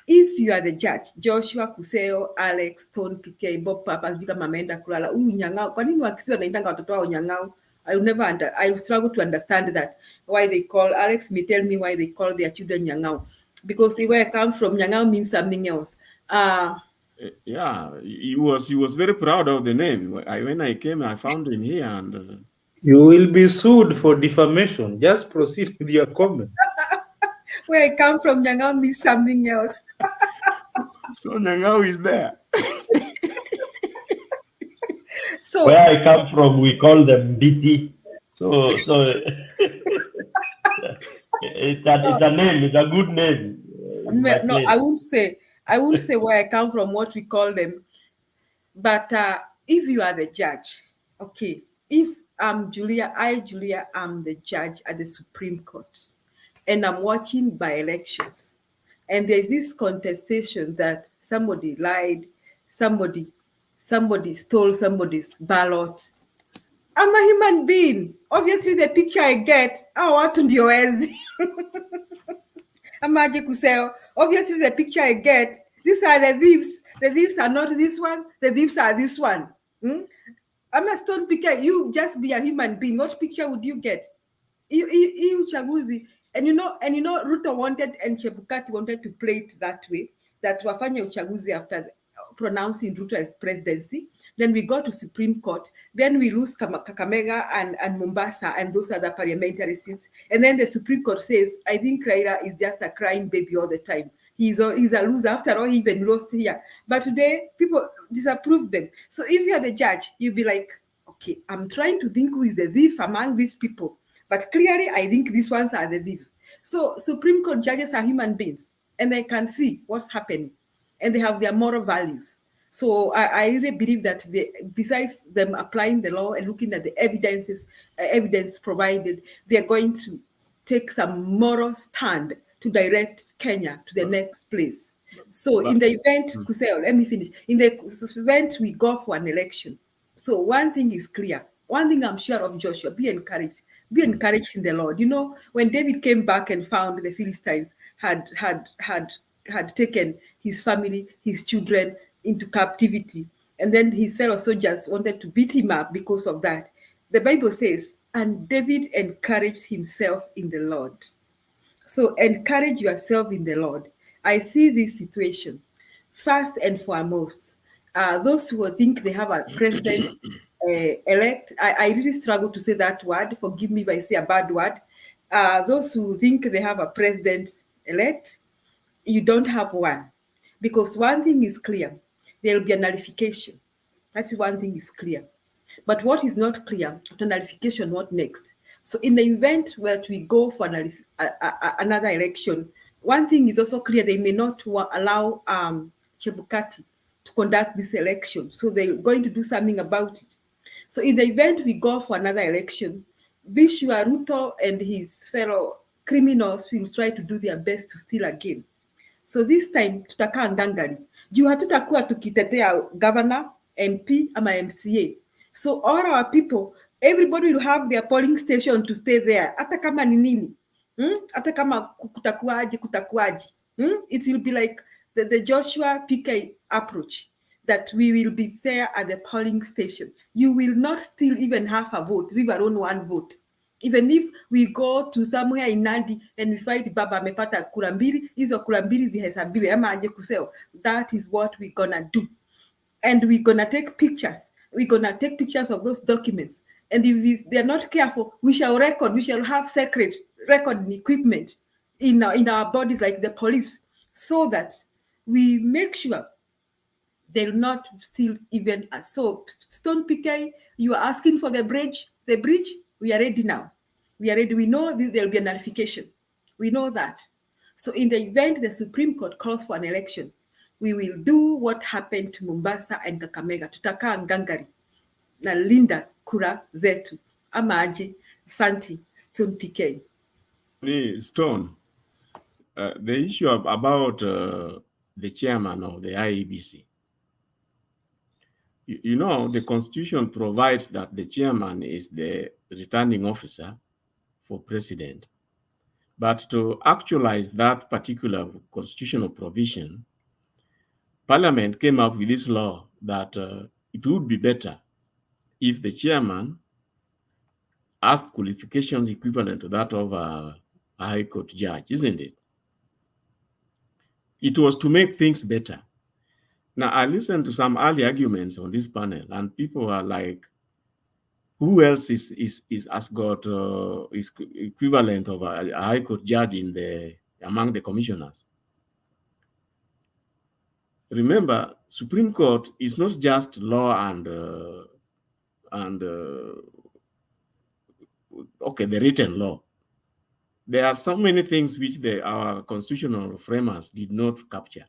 Speaker 3: if you are the judge, Joshua Kuseo, Alex, Stone PK, Bob Papa, Zika Mamenda Kulala, Nyangao, kwa nini wakisiwa naitanga watoto wao Nyangao? I struggle to understand that, why they call, Alex may tell me why they call their children Nyangao. Because where I come from, Nyangao means something else.
Speaker 10: Yeah, he was very proud of the name. When I came, I found him here and...
Speaker 15: You will be sued for defamation. Just proceed with your comment.
Speaker 3: Where I come from, Nyangao means something else.
Speaker 10: So Nyangao is there.
Speaker 3: So
Speaker 22: where I come from, we call them BT. So it's a name. It's a good name.
Speaker 3: No, I won't say where I come from, what we call them. But if you are the judge, okay, if I'm Julia, I'm the judge at the Supreme Court, and I'm watching by elections, and there's this contestation that somebody lied, somebody stole somebody's ballot. I'm a human being. Obviously, the picture I get, watu ndio wezi. Amaje kuseo. Obviously, the picture I get, these are the thieves. The thieves are not this one. The thieves are this one. I'm a stone picker. You just be a human being. What picture would you get? You uchaguzi. And you know, Ruto wanted and Chebukati wanted to play it that way. That wafanya uchaguzi after pronouncing Ruto as presidency. Then we go to Supreme Court. Then we lose Kakamega and Mombasa and those other parliamentary seats. And then the Supreme Court says, I think Raila is just a crying baby all the time. He's a loser. After all, he even lost here. But today, people disapprove them. So if you're the judge, you'll be like, okay, I'm trying to think who is the thief among these people. But clearly, I think these ones are the thieves. So Supreme Court judges are human beings, and they can see what's happening, and they have their moral values. So I really believe that besides them applying the law and looking at the evidence provided, they're going to take some moral stand to direct Kenya to the next place. So in the event, Kuseo, let me finish. In the event we go for an election, so one thing is clear. One thing I'm sure of, Joshua, be encouraged. Be encouraged in the Lord. You know, when David came back and found the Philistines had taken his family, his children into captivity, and then his fellow soldiers wanted to beat him up because of that. The Bible says, and David encouraged himself in the Lord. So encourage yourself in the Lord. I see this situation. First and foremost, those who think they have a president elect. I really struggle to say that word. Forgive me if I say a bad word. Those who think they have a president-elect, you don't have one. Because one thing is clear, there will be a nullification. That's one thing is clear. But what is not clear, after nullification, what next? So in the event where we go for another election, one thing is also clear, they may not allow Chebukati to conduct this election. So they're going to do something about it. So in the event we go for another election, be sure Ruto and his fellow criminals will try to do their best to steal again. So this time tutakaa ngangari. Juu hatutakuwa tukitetea governor, MP ama MCA. So all our people, everybody will have their polling station to stay there. Hata kama ni nini. Hata kama kutakuaje. It will be like the Joshua PK approach, that we will be there at the polling station. You will not still even have a vote, leave alone one vote. Even if we go to somewhere in Nandi and we find baba amepata kura mbili, hizo kura mbili zihesabiwe ama aje kuseo. That is what we're gonna do. And we're gonna take pictures. We're gonna take pictures of those documents. And if they're not careful, we shall record, we shall have secret recording equipment in our bodies like the police, so that we make sure they'll not steal even us. So Stone PK, you are asking for the bridge. The bridge, we are ready now. We are ready. We know there'll be a nullification. We know that. So in the event the Supreme Court calls for an election, we will do what happened to Mombasa and Kakamega. Tutakaa ngangari na linda kura zetu. Ama aje, Santi, Stone PK.
Speaker 10: Stone, the issue about the chairman of the IEBC. You know, the Constitution provides that the chairman is the returning officer for president. But to actualize that particular constitutional provision, Parliament came up with this law that it would be better if the chairman asked qualifications equivalent to that of a High Court judge, isn't it? It was to make things better. Now, I listened to some early arguments on this panel, and people are like, who else is equivalent of a High Court judge among the commissioners? Remember, Supreme Court is not just law and the written law. There are so many things which our constitutional framers did not capture.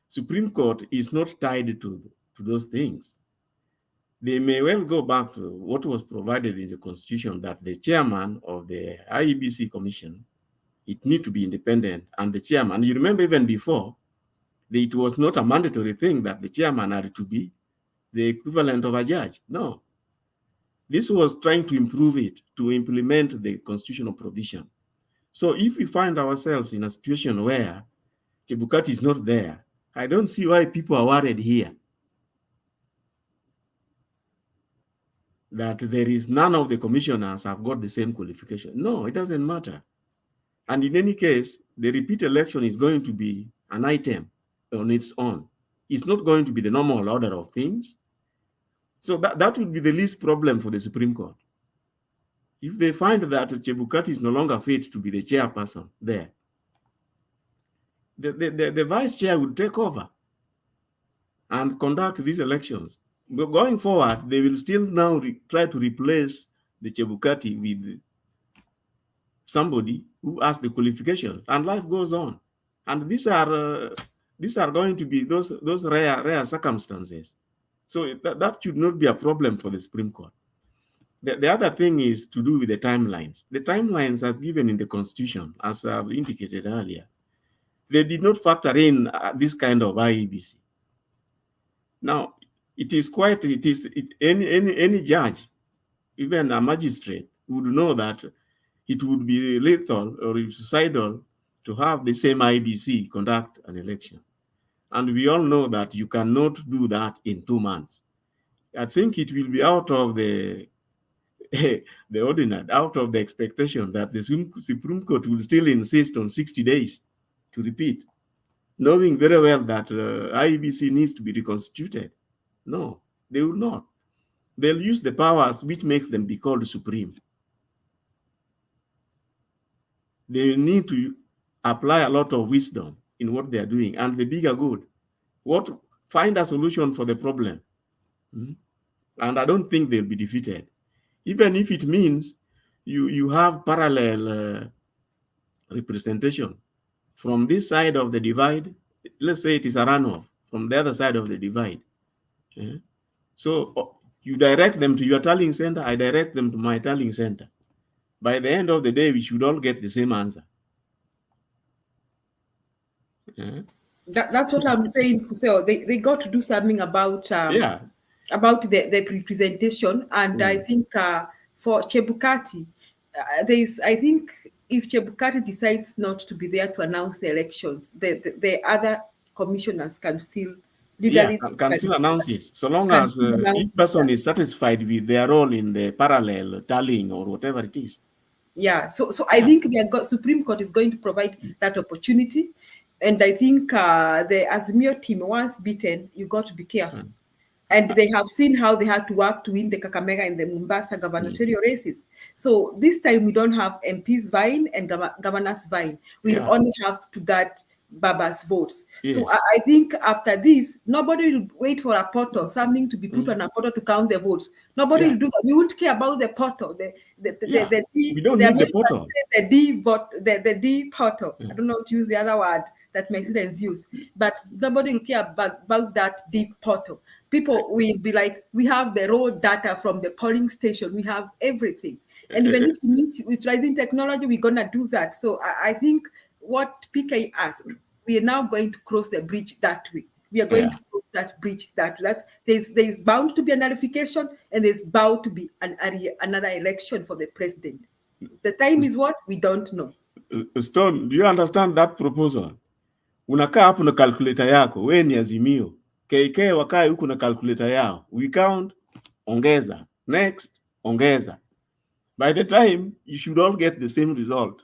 Speaker 10: Supreme Court is not tied to those things. They may well go back to what was provided in the Constitution, that the chairman of the IEBC Commission, it need to be independent, and the chairman, you remember even before, it was not a mandatory thing that the chairman had to be the equivalent of a judge. No. This was trying to improve it, to implement the constitutional provision. So if we find ourselves in a situation where Chebukati is not there, I don't see why people are worried here that there is none of the commissioners have got the same qualification. No, it doesn't matter. And in any case, the repeat election is going to be an item on its own. It's not going to be the normal order of things. So that would be the least problem for the Supreme Court. If they find that Chebukati is no longer fit to be the chairperson there, the vice chair would take over and conduct these elections. But going forward, they will still now try to replace the Chebukati with somebody who has the qualifications, and life goes on. And these are going to be those rare circumstances. So that should not be a problem for the Supreme Court. The other thing is to do with the timelines. The timelines as given in the Constitution, as I've indicated earlier, they did not factor in this kind of IEBC. Now, any judge, even a magistrate, would know that it would be lethal or suicidal to have the same IEBC conduct an election. And we all know that you cannot do that in 2 months. I think it will be out of the ordinary, out of the expectation that the Supreme Court will still insist on 60 days to repeat, knowing very well that IEBC needs to be reconstituted. No, they will not. they'll use the powers which makes them be called supreme. They need to apply a lot of wisdom in what they are doing, and the bigger good. Find a solution for the problem. And I don't think they'll be defeated. Even if it means you have parallel representation. From this side of the divide, let's say it is a runoff from the other side of the divide. So you direct them to your tallying center, I direct them to my tallying center. By the end of the day, we should all get the same answer.
Speaker 3: That's what I'm saying, Kuseo. They got to do something about about the representation, and I think for Chebukati, I think if Chebukati decides not to be there to announce the elections, the other commissioners can still legally
Speaker 10: can still announce it, so long as each person is satisfied with their role in the parallel tallying or whatever it is.
Speaker 3: Yeah, so I think the Supreme Court is going to provide that opportunity, and I think the Azimio team, once beaten, you got to be careful. And they have seen how they had to work to win the Kakamega and the Mombasa gubernatorial races. So this time we don't have MPs vying and governors vying. We only have to get Baba's votes.
Speaker 10: Yes.
Speaker 3: So I think after this, nobody will wait for a portal, something to be put on a portal to count the votes. Nobody will do that. We won't care about the portal.
Speaker 10: We don't need the portal.
Speaker 3: The D vote, the D portal. I don't know how to use the other word that my students use, but nobody will care about that D portal. People will be like, we have the raw data from the polling station. We have everything. And even if it means utilizing technology, we're going to do that. So I think what PK asked, we are now going to cross the bridge that way. We are going to cross that bridge that way. There's bound to be a nullification, and there's bound to be another election for the president. The time is what? We don't know.
Speaker 10: Stone, do you understand that proposal? Unakaa hapo na calculator yako, we ni Azimio. KK wakae huku na calculator yao. We count, ongeza. Next, ongeza. By the time, you should all get the same result.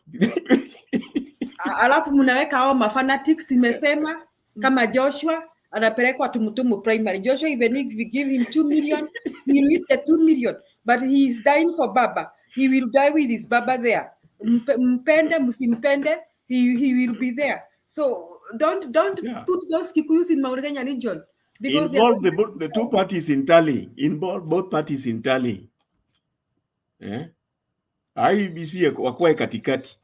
Speaker 3: Alafu mnaweka hao mafanatics timesema kama Joshua anapelekwa Tumutumu primary. Joshua, even if we give him 2 million, he will hit the 2 million. But he is dying for Baba. He will die with his Baba there. Mpende, musimpende, he will be there. So don't put those Kikuyus in Mount Kenya region. Because
Speaker 10: involve the two parties in tally. Involve both parties in tally. IEBC wakwe katikati.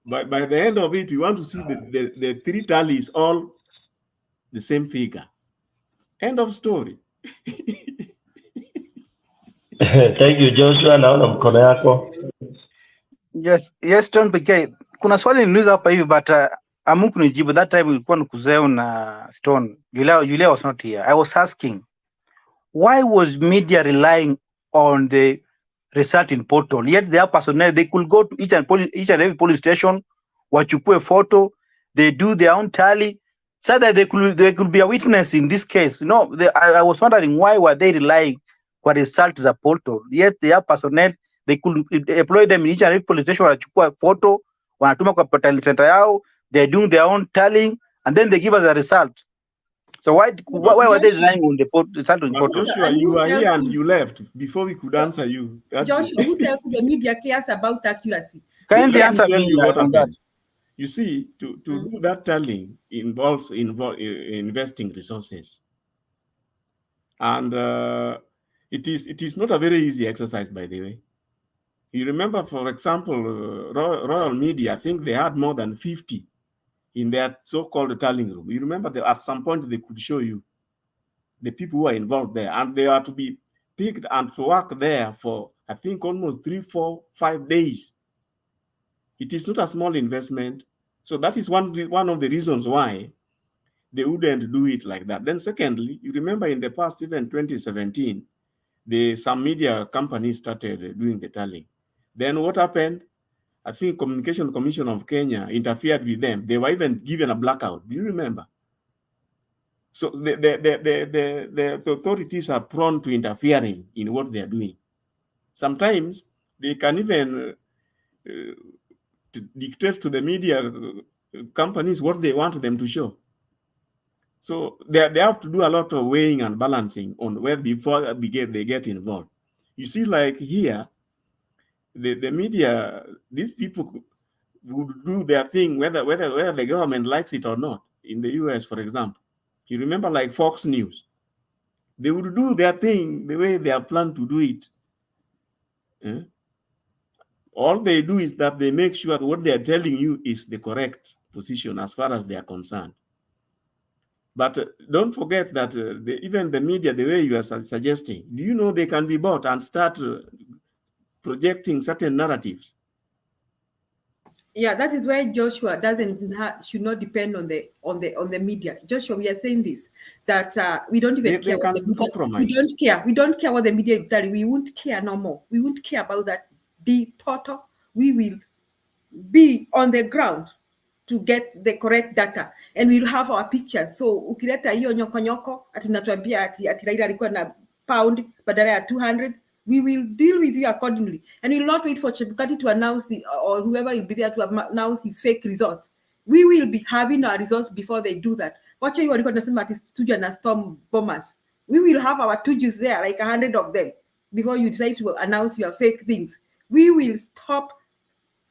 Speaker 10: By the end of it, we want to see the three tallies all the same figure. End of story.
Speaker 22: Thank you, Joshua. Naona mkono yako.
Speaker 18: Yes, John PK. Kuna swali niliuliza hapa hivi but amukunijibu. That time ilikuwa nikuzeo na Stone. Julia was not here. I was asking, why was media relying on the resulting portal? Yet their personnel, they could go to each and every police station, wachukue photo, they do their own tally, so that they could be a witness in this case. No, I was wondering why were they relying for results as a portal? Yet their personnel, they could employ them in each and every police station, wachukua photo, wanatuma kwa tally center yao, they're doing their own tallying, and then they give us a result. So why were they relying on the result in portal?
Speaker 10: Joshua, you were here and you left before we could answer you.
Speaker 3: Joshua, who tells you the media cares about accuracy?
Speaker 18: Kindly answer me
Speaker 10: on that. You see, to do that tallying involves investing resources, and it is not a very easy exercise, by the way. You remember, for example, Royal Media, I think they had more than 50 in their so-called tallying room. You remember that at some point they could show you the people who are involved there, and they are to be picked and to work there for, I think, almost 3, 4, 5 days. It is not a small investment. So that is one of the reasons why they wouldn't do it like that. Then secondly, you remember in the past, even 2017, some media companies started doing the tallying. Then what happened? I think Communication Commission of Kenya interfered with them. They were even given a blackout. Do you remember? So the authorities are prone to interfering in what they are doing. Sometimes they can even dictate to the media companies what they want them to show. So they have to do a lot of weighing and balancing on where before they get involved. You see, like here, the media, these people would do their thing whether the government likes it or not. In the US, for example, you remember like Fox News, they would do their thing the way they are planned to do it. All they do is that they make sure that what they are telling you is the correct position as far as they are concerned. But don't forget that even the media, the way you are suggesting, do you know they can be bought and start projecting certain narratives?
Speaker 3: Yeah, that is why Joshua should not depend on the media. Joshua, we are saying this, that we don't even care what the media. We don't care what the media is telling. We won't care no more. We won't care about that. The portal, we will be on the ground to get the correct data, and we'll have our pictures. So ukileta hiyo nyoko atunatuambia ati Raila alikuwa na pound badala ya 200, we will deal with you accordingly, and we will not wait for Chebukati to announce or whoever will be there to announce his fake results. We will be having our results before they do that. Watch you walikuwa nasema ati studio na storm bombers. We will have our tujus there, like 100 of them, before you decide to announce your fake things. We will stop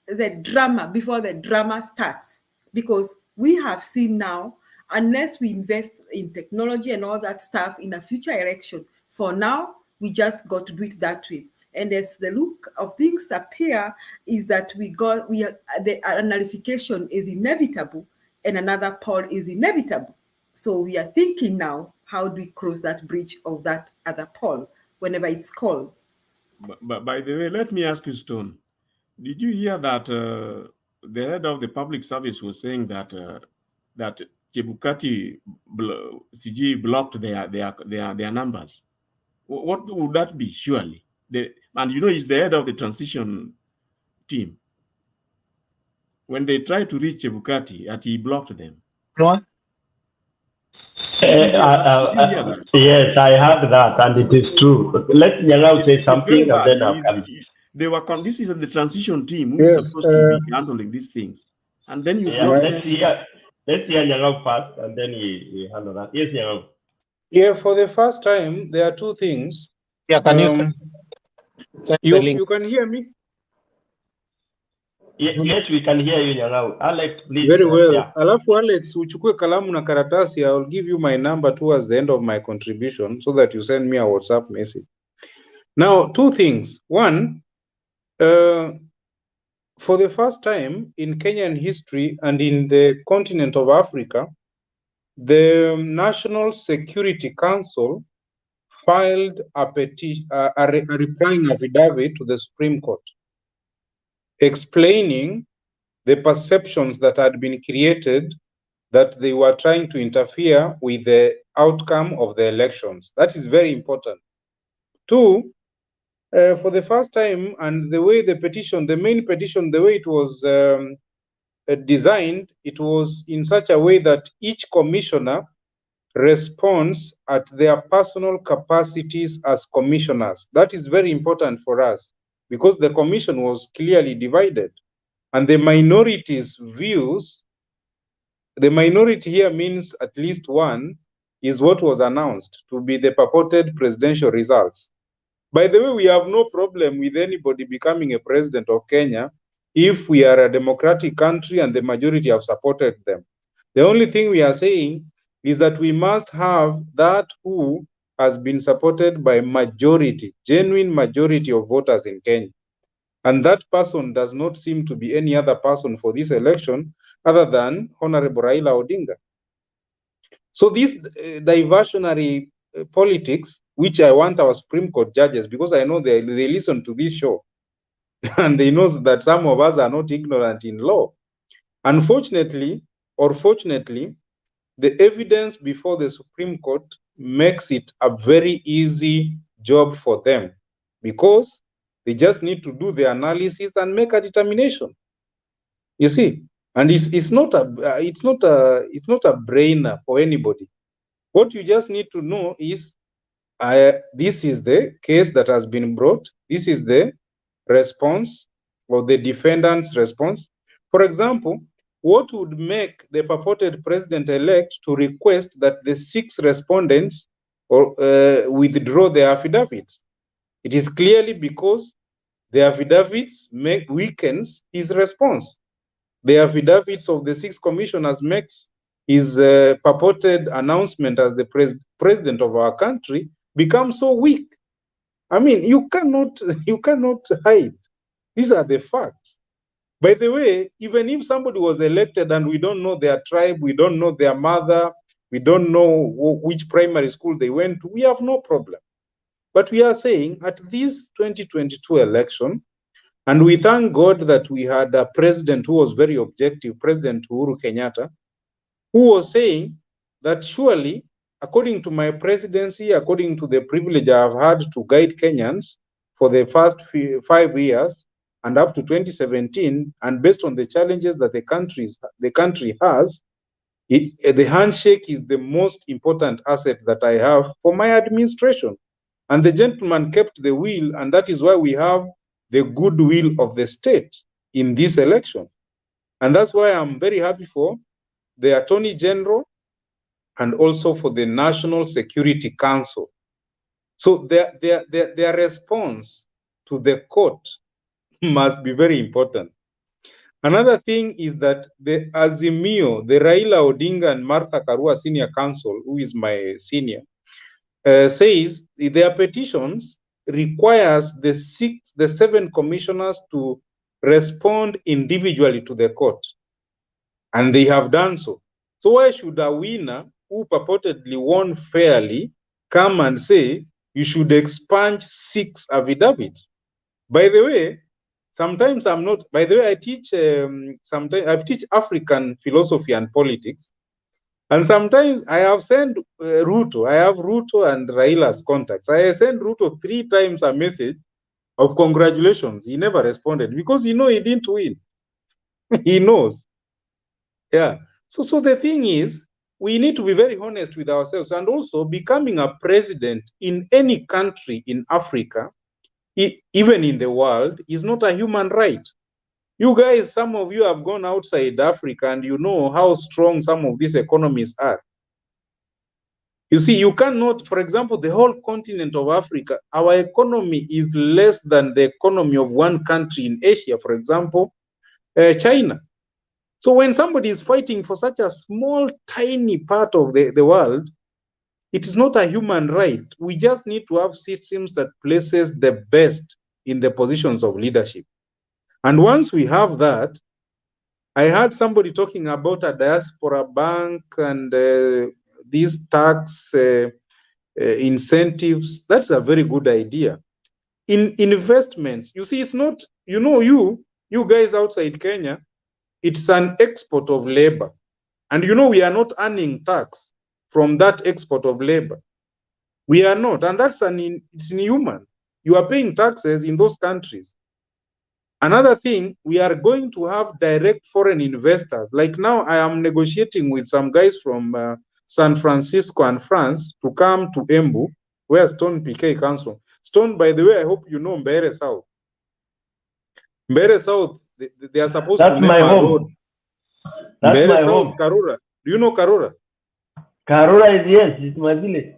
Speaker 3: the drama before the drama starts, because we have seen now, unless we invest in technology and all that stuff in a future election, for now we just got to do it that way. And as the look of things appear is that the nullification is inevitable and another poll is inevitable. So we are thinking now, how do we cross that bridge of that other poll whenever it's called?
Speaker 10: But by the way, let me ask you, Stone, did you hear that the head of the public service was saying that that Chebukati blocked their numbers? What would that be? Surely, and you know, he's the head of the transition team. When they tried to reach Chebukati, he blocked them.
Speaker 22: What? Yes, I heard that, and it is true. Let Nyang'au say something, and then I'll come.
Speaker 10: They were this is the transition team who is supposed to be handling these things, and then you block them.
Speaker 22: Let's hear Nyang'au first, and then we handle that. Yes, Nyang'au.
Speaker 15: Yeah, for the first time, there are two things.
Speaker 22: Yeah, can you
Speaker 15: send you can hear me?
Speaker 22: Yes, we can hear you, Nyang'au. Alex, please.
Speaker 15: Very well.
Speaker 22: Yeah.
Speaker 15: Alafu Alex, uchukue kalamu na karatasi. I will give you my number towards the end of my contribution so that you send me a WhatsApp message. Now, two things. One, for the first time in Kenyan history and in the continent of Africa, the National Security Council filed a replying affidavit to the Supreme Court, explaining the perceptions that had been created that they were trying to interfere with the outcome of the elections. That is very important. Two, for the first time, and the way the main petition, the way it was designed, it was in such a way that each commissioner responds at their personal capacities as commissioners. That is very important for us because the commission was clearly divided. And the minority's views, the minority here means at least one, is what was announced to be the purported presidential results. By the way, we have no problem with anybody becoming a president of Kenya if we are a democratic country and the majority have supported them. The only thing we are saying is that we must have that who has been supported by majority, genuine majority of voters in Kenya. And that person does not seem to be any other person for this election other than Honorable Raila Odinga. So this diversionary politics, which I want our Supreme Court judges, because I know they listen to this show, and they know that some of us are not ignorant in law. Unfortunately, or fortunately, the evidence before the Supreme Court makes it a very easy job for them because they just need to do the analysis and make a determination. You see, and it's not a brainer for anybody. What you just need to know is this is the case that has been brought. This is the response or the defendant's response. For example, what would make the purported president-elect to request that the 6 respondents withdraw their affidavits? It is clearly because the affidavits weakens his response. The affidavits of the 6 commissioners makes his purported announcement as the president of our country become so weak. I mean, you cannot hide. These are the facts. By the way, even if somebody was elected and we don't know their tribe, we don't know their mother, we don't know which primary school they went to, we have no problem. But we are saying at this 2022 election, and we thank God that we had a president who was very objective, President Uhuru Kenyatta, who was saying that surely, according to my presidency, according to the privilege I have had to guide Kenyans for the first 5 years and up to 2017, and based on the challenges that the country has, the handshake is the most important asset that I have for my administration. And the gentleman kept the will, and that is why we have the goodwill of the state in this election. And that's why I'm very happy for the Attorney General and also for the National Security Council. So their response to the court must be very important. Another thing is that the Azimio, the Raila Odinga and Martha Karua Senior Council, who is my senior, says their petitions requires the 7 commissioners to respond individually to the court. And they have done so. So why should a winner who purportedly won fairly come and say you should expunge 6 affidavits? By the way, sometimes I'm not, by the way, I teach African philosophy and politics. And sometimes I have sent Ruto, I have Ruto and Raila's contacts. I sent Ruto 3 times a message of congratulations. He never responded because he knows he didn't win. He knows. Yeah. So the thing is, we need to be very honest with ourselves, and also becoming a president in any country in Africa, even in the world, is not a human right. You guys, some of you have gone outside Africa and you know how strong some of these economies are. You see, you cannot, for example, the whole continent of Africa, our economy is less than the economy of one country in Asia, for example, China. So when somebody is fighting for such a small, tiny part of the world, it is not a human right. We just need to have systems that places the best in the positions of leadership. And once we have that, I heard somebody talking about a diaspora bank and these tax incentives. That's a very good idea. In investments, you see, it's not, you know, you guys outside Kenya, it's an export of labor. And you know, we are not earning tax from that export of labor. We are not, and that's it's inhuman. You are paying taxes in those countries. Another thing, we are going to have direct foreign investors. Like now, I am negotiating with some guys from San Francisco and France to come to Embu, where Stone PK comes from. Stone, by the way, I hope you know Mbeere South. Mbeere South, they are supposed to name a road.
Speaker 22: That's
Speaker 15: Mbeere
Speaker 22: my
Speaker 15: South,
Speaker 22: home.
Speaker 15: Karura. Do you know Karura?
Speaker 22: Karura is, yes, it's my village.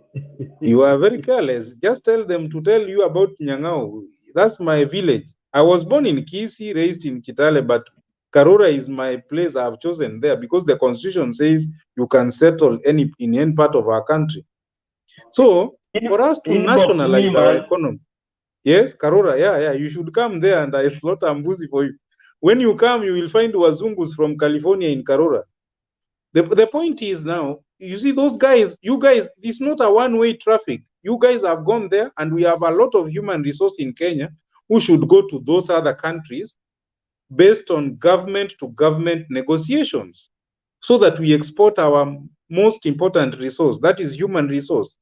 Speaker 15: You are very careless. Just tell them to tell you about Nyang'au. That's my village. I was born in Kisii, raised in Kitale, but Karura is my place I've chosen there because the constitution says you can settle in any part of our country. So for us to nationalize our economy, yes, Karura, yeah, you should come there and I slaughter mbuzi for you. When you come, you will find Wazungus from California in Karura. The point is now, you see those guys, you guys, it's not a one-way traffic. You guys have gone there and we have a lot of human resource in Kenya who should go to those other countries based on government-to-government negotiations so that we export our most important resource, that is human resource.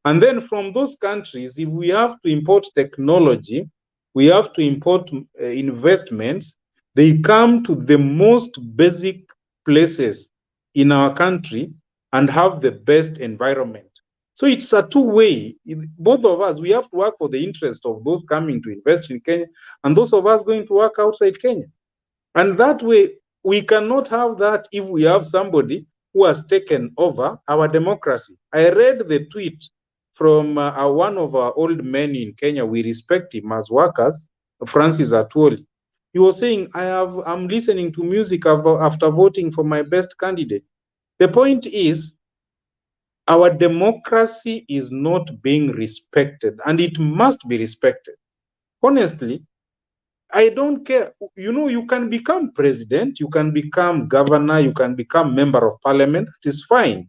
Speaker 15: And then from those countries, if we have to import technology, we have to import investments, they come to the most basic places in our country and have the best environment. So it's a two-way. Both of us, we have to work for the interest of those coming to invest in Kenya and those of us going to work outside Kenya. And that way, we cannot have that if we have somebody who has taken over our democracy. I read the tweet from one of our old men in Kenya. We respect him as workers, Francis Atwoli. He was saying, I'm listening to music after voting for my best candidate. The point is, our democracy is not being respected, and it must be respected. Honestly, I don't care. You know, you can become president, you can become governor, you can become member of parliament. It is fine.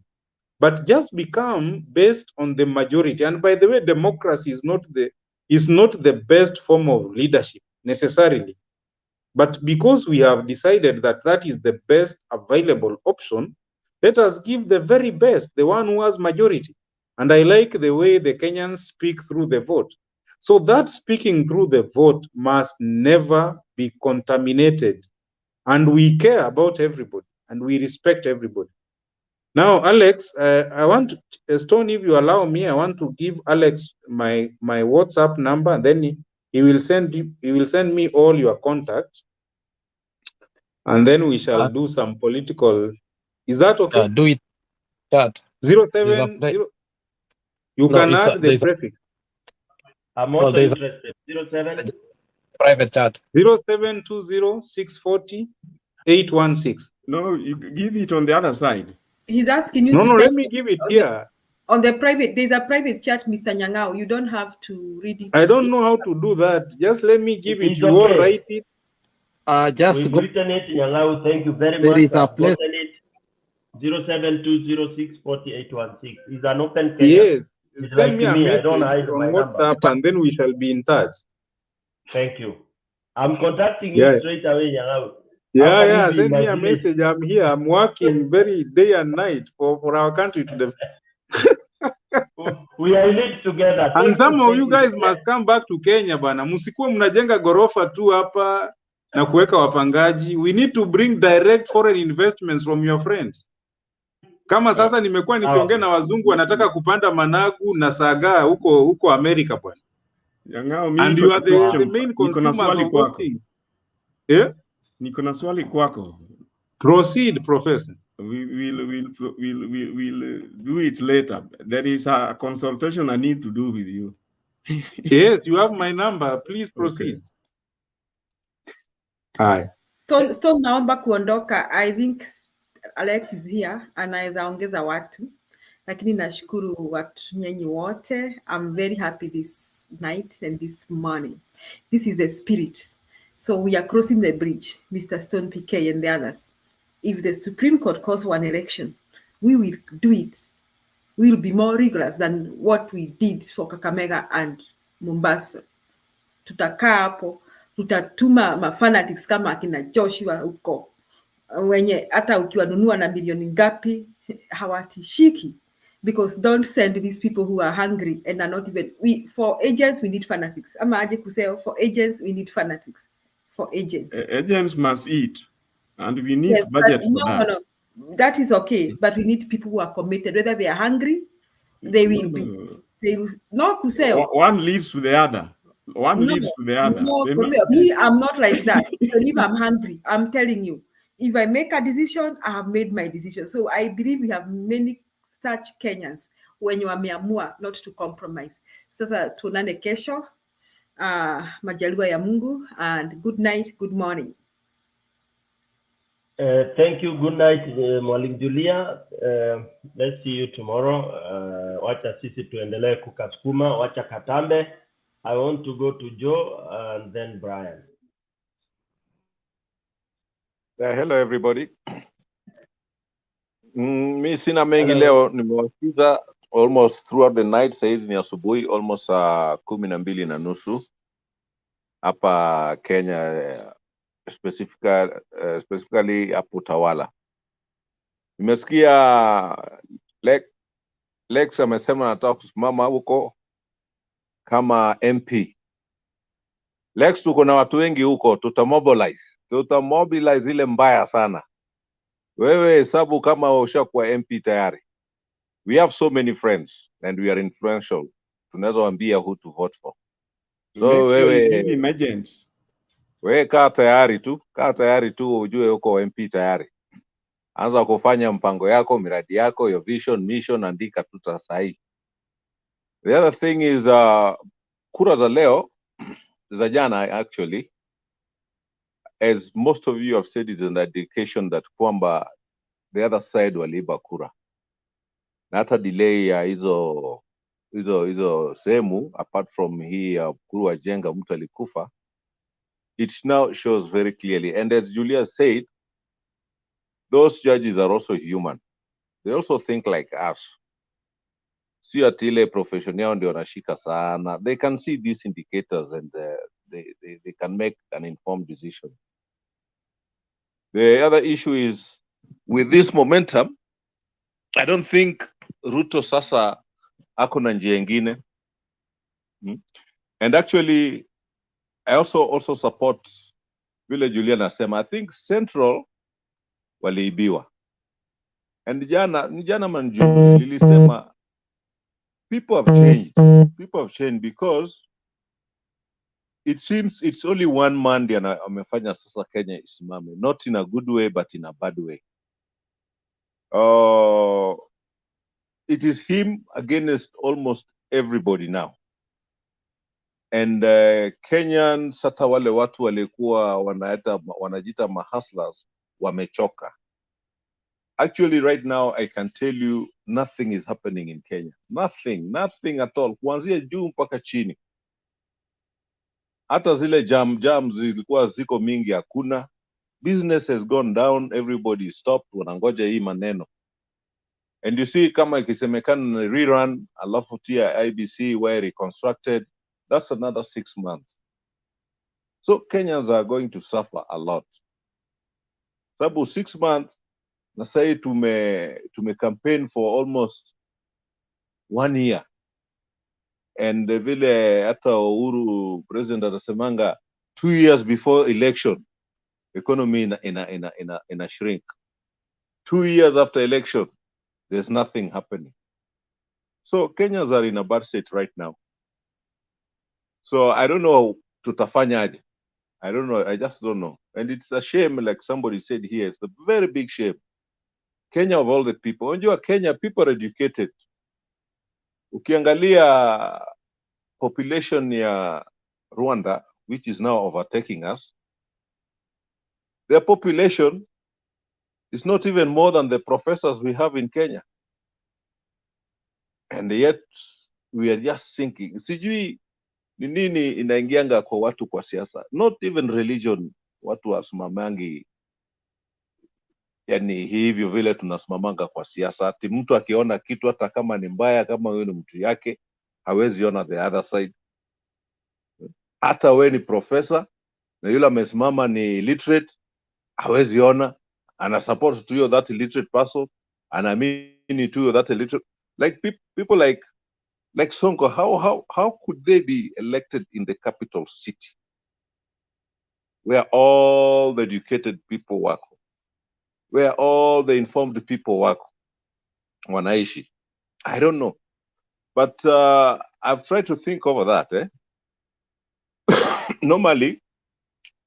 Speaker 15: But just become based on the majority. And by the way, democracy is not the best form of leadership necessarily. But because we have decided that that is the best available option, let us give the very best, the one who has majority. And I like the way the Kenyans speak through the vote. So that speaking through the vote must never be contaminated. And we care about everybody and we respect everybody. Now, Alex, I want Stone, if you allow me, I want to give Alex my WhatsApp number, and then he will send me all your contacts, and then we shall do some political. Is that okay?
Speaker 2: Do it. Chat.
Speaker 15: 070. You can add the prefix.
Speaker 22: I'm also interested. 07
Speaker 2: private chat.
Speaker 15: 0720-640-816.
Speaker 10: No, you give it on the other side.
Speaker 3: He's asking you.
Speaker 15: No,
Speaker 3: to
Speaker 15: let me give it here.
Speaker 3: On the private, there's a private chat, Mr. Nyangao. You don't have to read it.
Speaker 15: I don't know how to do that. Just let me give it.
Speaker 22: It's
Speaker 15: You all
Speaker 22: okay.
Speaker 15: write it.
Speaker 2: Just
Speaker 22: We've
Speaker 2: go.
Speaker 22: written it, Nyangao. Thank you very
Speaker 2: There
Speaker 22: much.
Speaker 2: is a place.
Speaker 22: 0720640816 is an open Kenya.
Speaker 15: Yes.
Speaker 22: It's
Speaker 15: Send
Speaker 22: like
Speaker 15: me a
Speaker 22: me. I
Speaker 15: message
Speaker 22: don't hide
Speaker 15: on
Speaker 22: my number.
Speaker 15: WhatsApp, and then we shall be in touch.
Speaker 22: Thank you. I'm contacting you
Speaker 15: Yeah.
Speaker 22: straight away, Nyangao.
Speaker 15: Yeah. Send me a message. I'm here. I'm working very day and night for our country today.
Speaker 22: We are in it together.
Speaker 15: And some of you guys must come back to Kenya bana. Msikuwe mnajenga gorofa tu hapa na kuweka wapangaji. We need to bring direct foreign investments from your friends. Kama sasa nimekuwa nikiongea na wazungu wanataka kupanda managu na sagaa huko Amerika bwana. And you are the main consumers of those things. Yeah?
Speaker 10: Niko na swali kwako.
Speaker 15: Proceed, Professor.
Speaker 10: We'll do it later. There is a consultation I need to do with you.
Speaker 15: Yes, you have my number. Please proceed.
Speaker 3: Okay. Hi. So naomba kuondoka. I think Alex is here. Anaweza ongeza watu. Lakini nashukuru watu nyenyi wote. I'm very happy this night and this morning. This is the spirit. So we are crossing the bridge, Mr. Stone PK and the others. If the Supreme Court calls one election, we will do it. We will be more rigorous than what we did for Kakamega and Mombasa. Tutakaa hapo, tutatuma mafanatics kama akina Joshua huko, wenye hata ukiwanunua na milioni ngapi hawatishiki. Because don't send these people who are hungry and are not even. For agents, we need fanatics. Ama aje kusema, for agents, we need fanatics. For agents.
Speaker 10: Agents must eat, and we need budget for that.
Speaker 3: No. That is okay, but we need people who are committed. Whether they are hungry, they will be. They will not kusema.
Speaker 10: One leads to the other. One leads to the other.
Speaker 3: No, me, I'm not like that. Even if I'm hungry, I'm telling you. If I make a decision, I have made my decision. So I believe we have many such Kenyans when you wameamua not to compromise. Sasa tunane kesho. Majaliwa ya Mungu, and good night, good morning.
Speaker 22: Thank you. Good night, Mwalimu Julia. Let's see you tomorrow. Wacha sisi tuendelee kukasukuma, wacha katambe. I want to go to Joe and then Brian.
Speaker 11: Hello everybody. Mi sina mengi leo, nimewasikiza almost throughout the night. Saizi ni asubuhi, almost 12:30 hapa Kenya, specifically hapo Tawala. Nimesikia Lex amesema anataka kusimama huko kama MP. Lex, tuko na watu wengi huko, tutamobilize ile mbaya sana. Wewe hesabu kama ushakuwa MP tayari. We have so many friends and we are influential. Tunaweza waambia who to vote for.
Speaker 10: So wewe give him agents.
Speaker 11: We kaa tayari tu ujue uko MP tayari. Anza kufanya mpango yako, miradi yako, your vision, mission, andika tu sahi. The other thing is kura za leo za jana actually, as most of you have said, is an indication that kwamba the other side waliiba kura. Na hata delay ya hizo sehemu, apart from hii ya kura wa jenga mtu alikufa, it now shows very clearly. And as Julia said, those judges are also human. They also think like us. Si ati ile profession yao ndio wanashika sana. They can see these indicators and they can make an informed decision. The other issue is, with this momentum, I don't think Ruto sasa ako na njia ingine. And actually, I also support vile Julia nasema. I think Central waliibiwa. And jana manjuzi lilisema people have changed. People have changed because it seems it's only one man ndiye amefanya sasa Kenya isimame, not in a good way but in a bad way. It is him against almost everybody now. And Kenyans, hata wale watu walikuwa wanajita mahustlers wamechoka. Actually, right now, I can tell you nothing is happening in Kenya. Nothing at all. Kuanzia juu mpaka chini. Hata zile jam zilikuwa ziko mingi hakuna. Business has gone down, everybody stopped, wanangoja hii maneno. And you see kama ikisemekana rerun, alafu tia IEBC were reconstructed, that's another 6 months. So Kenyans are going to suffer a lot. Sababu 6 months, na say tume campaign for almost 1 year. And vile hata Uhuru president anasemanga 2 years before election, economy in a shrink. 2 years after election, there's nothing happening. So Kenyans are in a bad state right now. So I don't know tutafanyaje. I don't know. I just don't know. And it's a shame, like somebody said here, it's a very big shame. Kenya of all the people. Unajua Kenya, people are educated. Ukiangalia population ya Rwanda, which is now overtaking us, their population is not even more than the professors we have in Kenya. And yet we are just sinking. Sijui ni nini inaingianga kwa watu kwa siasa. Not even religion, watu wasimamengi yani hivyo vile tunasimamanga kwa siasa. Ati mtu akiona kitu hata kama ni mbaya, kama wewe ni mtu yake, hawezi ona the other side. Hata wewe ni professor na yule amesimama ni illiterate, hawezi ona, ana support to you that illiterate person, anaamini to you that illiterate. Like people like Sonko, how could they be elected in the capital city where all the educated people work, where all the informed people work, wanaishi? I don't know. But I've tried to think over that. Normally,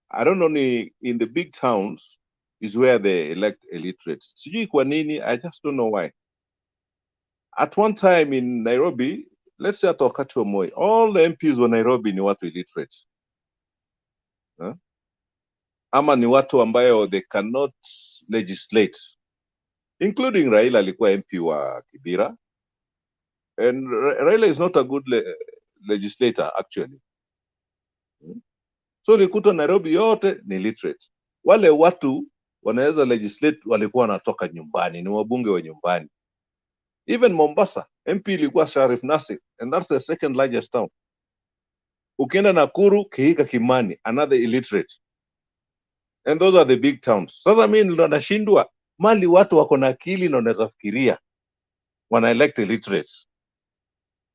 Speaker 11: I don't know, in the big towns is where they elect illiterates. Sijui kwa nini, I just don't know why. At one time in Nairobi, let's say at wakati wa Moi, all the MPs wa Nairobi ni watu illiterate. Ama ni watu ambayo they cannot legislate. Including Raila alikuwa MP wa Kibera. And Raila is not a good legislator actually. So likuta Nairobi yote ni illiterate. Wale watu wanaweza legislate walikuwa wanatoka nyumbani, ni wabunge wa nyumbani. Even Mombasa, MP ilikuwa Sharif Nassir, and that's the second largest town. Ukienda Nakuru, Kihika Kimani, another illiterate. And those are the big towns. Sasa mimi ndo nashindwa, mali watu wako na akili na wanaweza fikiria, wana elect illiterates.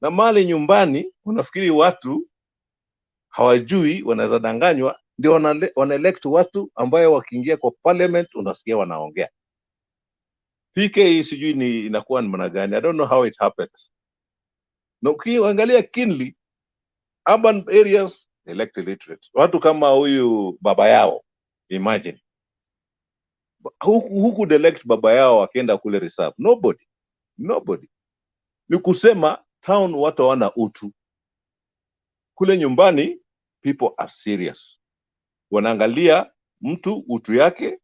Speaker 11: Na mali nyumbani, unafikiri watu hawajui, wanaweza danganywa, ndio wana elect watu ambayo wakiingia kwa parliament unasikia wanaongea. PK sijui ni inakuwa ni maana gani. I don't know how it happens. Na ukiangalia keenly, urban areas elect illiterates. Watu kama huyu baba yao, imagine. Who could elect baba yao akienda kule reserve? Nobody. Nobody. Ni kusema town watu hawana utu. Kule nyumbani people are serious. Wanaangalia mtu utu yake,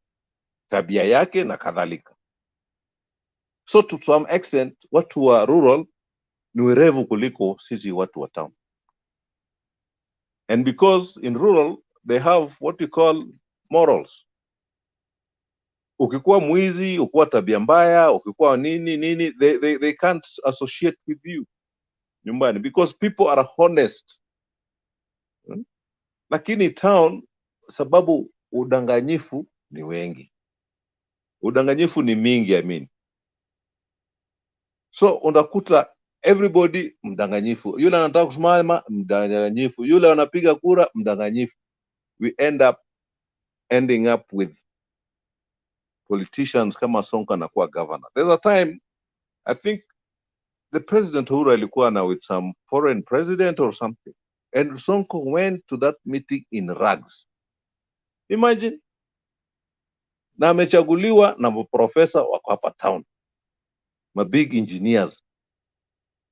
Speaker 11: tabia yake na kadhalika. So to some extent watu wa rural ni werevu kuliko sisi watu wa town. And because in rural they have what you call morals. Ukikuwa mwizi, ukikuwa tabia mbaya, ukikuwa nini, they can't associate with you nyumbani because people are honest. Lakini town, sababu udanganyifu ni wengi. Udanganyifu ni mingi, I mean. So unakuta everybody mdanganyifu. Yule anataka kusimama mdanganyifu. Yule anapiga kura mdanganyifu. We ending up with politicians kama Sonko anakuwa governor. There's a time, I think the president Uhuru alikuwa na with some foreign president or something. And Sonko went to that meeting in rags. Imagine. Na amechaguliwa na maprofesa wako hapa town. Big engineers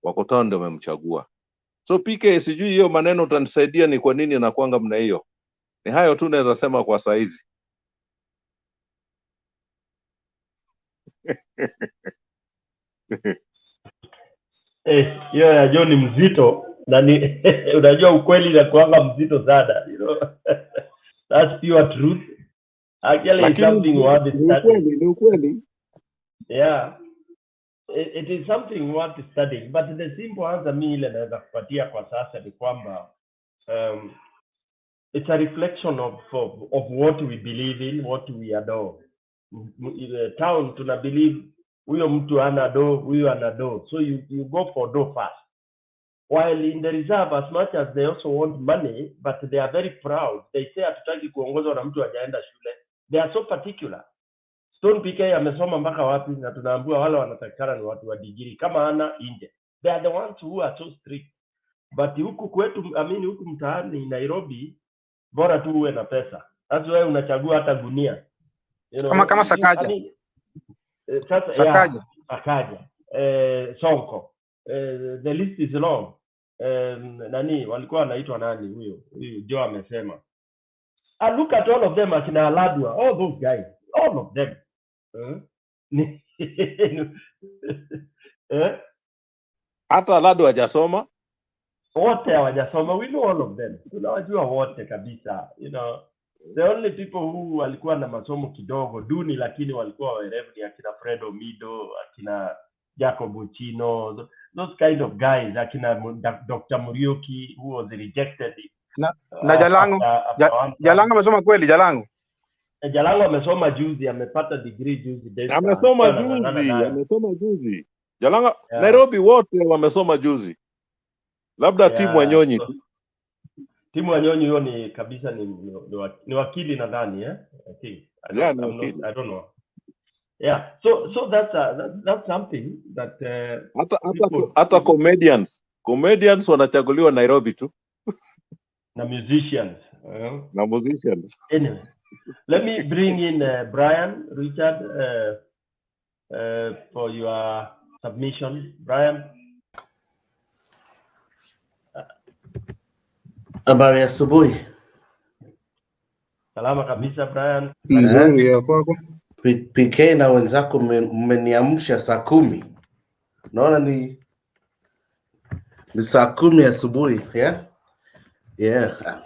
Speaker 11: wako town ndio wamemchagua. So PK, sijui hiyo maneno utanisaidia ni kwa nini anakuanga mna hiyo. Ni hayo tu naweza sema kwa saizi.
Speaker 22: Hiyo ya John mzito na ni unajua ukweli na kuanga mzito sana, you know. That's pure truth. Actually it's something worth studying.
Speaker 11: Ni ukweli.
Speaker 22: Yeah. It is something worth studying, but the simple answer mi ile naweza kupatia kwa sasa ni kwamba it's a reflection of what we believe in, what we adore. In the town tuna believe huyo mtu ana do, huyo ana do, so you go for do first. While in the reserve, as much as they also want money, but they are very proud. They say hatutaki kuongozwa na mtu hajaenda shule. They are so particular. Stone PK amesoma mpaka wapi na tunaambiwa wale wanatakikana ni watu wa degree kama ana nje. They are the ones who are so strict. But huku kwetu, huku mtaani Nairobi, bora tu uwe na pesa. That's why unachagua hata gunia. You know,
Speaker 18: kama Sakaja.
Speaker 22: Sasa
Speaker 18: Sakaja.
Speaker 22: Yeah, Sakaja. Sonko. The list is long. Nani walikuwa wanaitwa nani huyo Joe amesema. I look at all of them akina Aladwa, all those guys, all of them.
Speaker 11: Hata Aladwa hajasoma.
Speaker 22: Wote hawajasoma. We know all of them. Tunawajua wote kabisa. You know, the only people who walikuwa na masomo kidogo duni lakini walikuwa werevu ni akina Fred Omido, akina Jacob Uchino, those kind of guys, akina Dr. Muriuki who was rejected.
Speaker 18: Na Jalango. Jalango amesoma kweli Jalango?
Speaker 22: Jalango amesoma juzi, amepata degree juzi.
Speaker 11: Amesoma juzi. Jalango, yeah. Nairobi wote wamesoma juzi. Labda Timu Wanyonyi.
Speaker 22: So, Timu Wanyonyi huyo ni kabisa ni wakili nadhani, I think. I don't know. Yeah, so that's something that
Speaker 11: hata comedians wanachaguliwa Nairobi tu.
Speaker 22: Na musicians.
Speaker 11: Na musicians.
Speaker 22: Anyway, let me bring in Brian Richard for your submission. Brian.
Speaker 9: Habari asubuhi.
Speaker 22: Salama kabisa Brian.
Speaker 18: Nzuri ya kwako.
Speaker 9: PK na wenzako mmeniamsha saa 10. Naona ni saa 10 asubuhi, yeah? Yeah.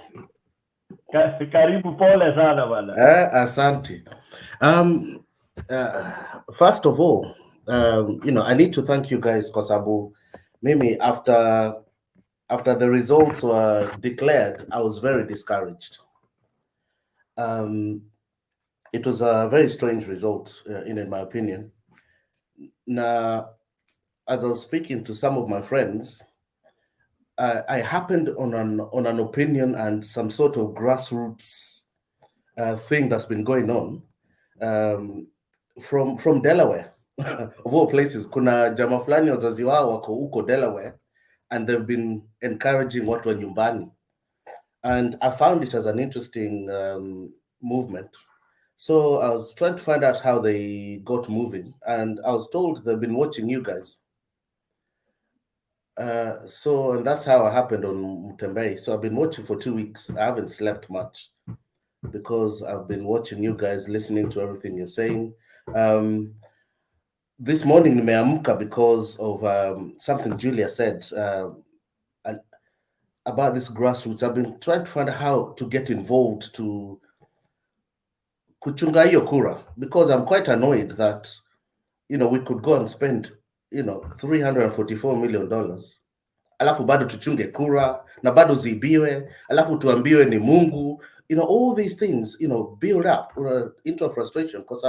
Speaker 22: Karibu, pole sana bwana.
Speaker 9: Asante. First of all, you know, I need to thank you guys kwa sababu mimi after the results were declared, I was very discouraged. It was a very strange result, in my opinion. Now, as I was speaking to some of my friends, I happened on an opinion and some sort of grassroots thing that's been going on from Delaware, of all places. Kuna jamaa fulani wazazi wao wako huko Delaware, and they've been encouraging watu wa nyumbani. And I found it as an interesting movement. So I was trying to find out how they got moving, and I was told they've been watching you guys. And that's how it happened on Mutembei. So I've been watching for 2 weeks. I haven't slept much because I've been watching you guys, listening to everything you're saying. This morning nimeamka because of something Julia said about this grassroots. I've been trying to find out how to get involved to kuchunga hiyo kura, because I'm quite annoyed that, we could go and spend, $344 million. Alafu bado tuchunge kura, na bado zibiwe, alafu tuambiwe ni Mungu. All these things, build up into a frustration, because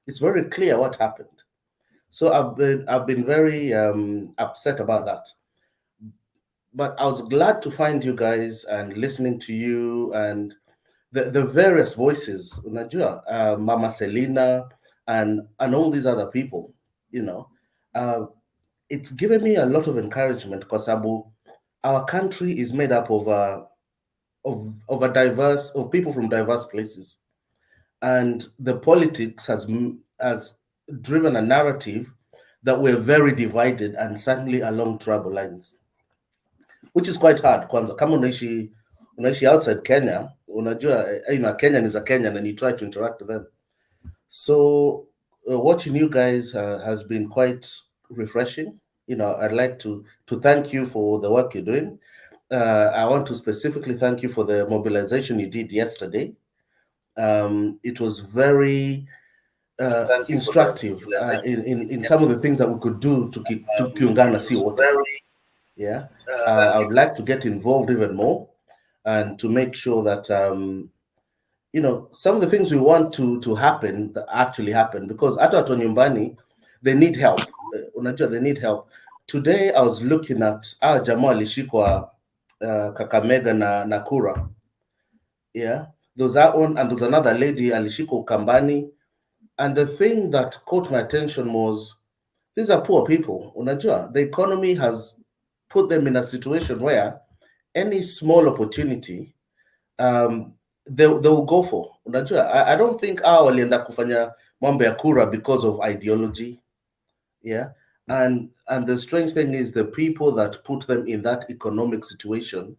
Speaker 9: it's very clear what happened. So I've been very upset about that. But I was glad to find you guys and listening to you and the various voices, unajua, Mama Selina and all these other people. It's given me a lot of encouragement, because our country is made up of people from diverse places, and the politics has driven a narrative that we're very divided and certainly along trouble lines, which is quite hard. Kwanza kama unaishi outside Kenya, unajua, Kenyan is a Kenyan and you try to interact with them. So watching you guys has been quite refreshing. I'd like to thank you for the work you're doing. I want to specifically thank you for the mobilization you did yesterday. It was very instructive in some of the things that we could do to kiungana si wote. Yeah, I would like to get involved even more and to make sure that some of the things we want to happen that actually happen, because hata watu nyumbani, they need help. Unajua, they need help. Today I was looking at jamaa alishikwa Kakamega na Nakura. Yeah, there's that one, and there's another lady alishikwa Ukambani. And the thing that caught my attention was, these are poor people. Unajua, the economy has put them in a situation where any small opportunity they will go for. Unajua, I don't think walienda kufanya mambo ya kura because of ideology. Yeah, and the strange thing is, the people that put them in that economic situation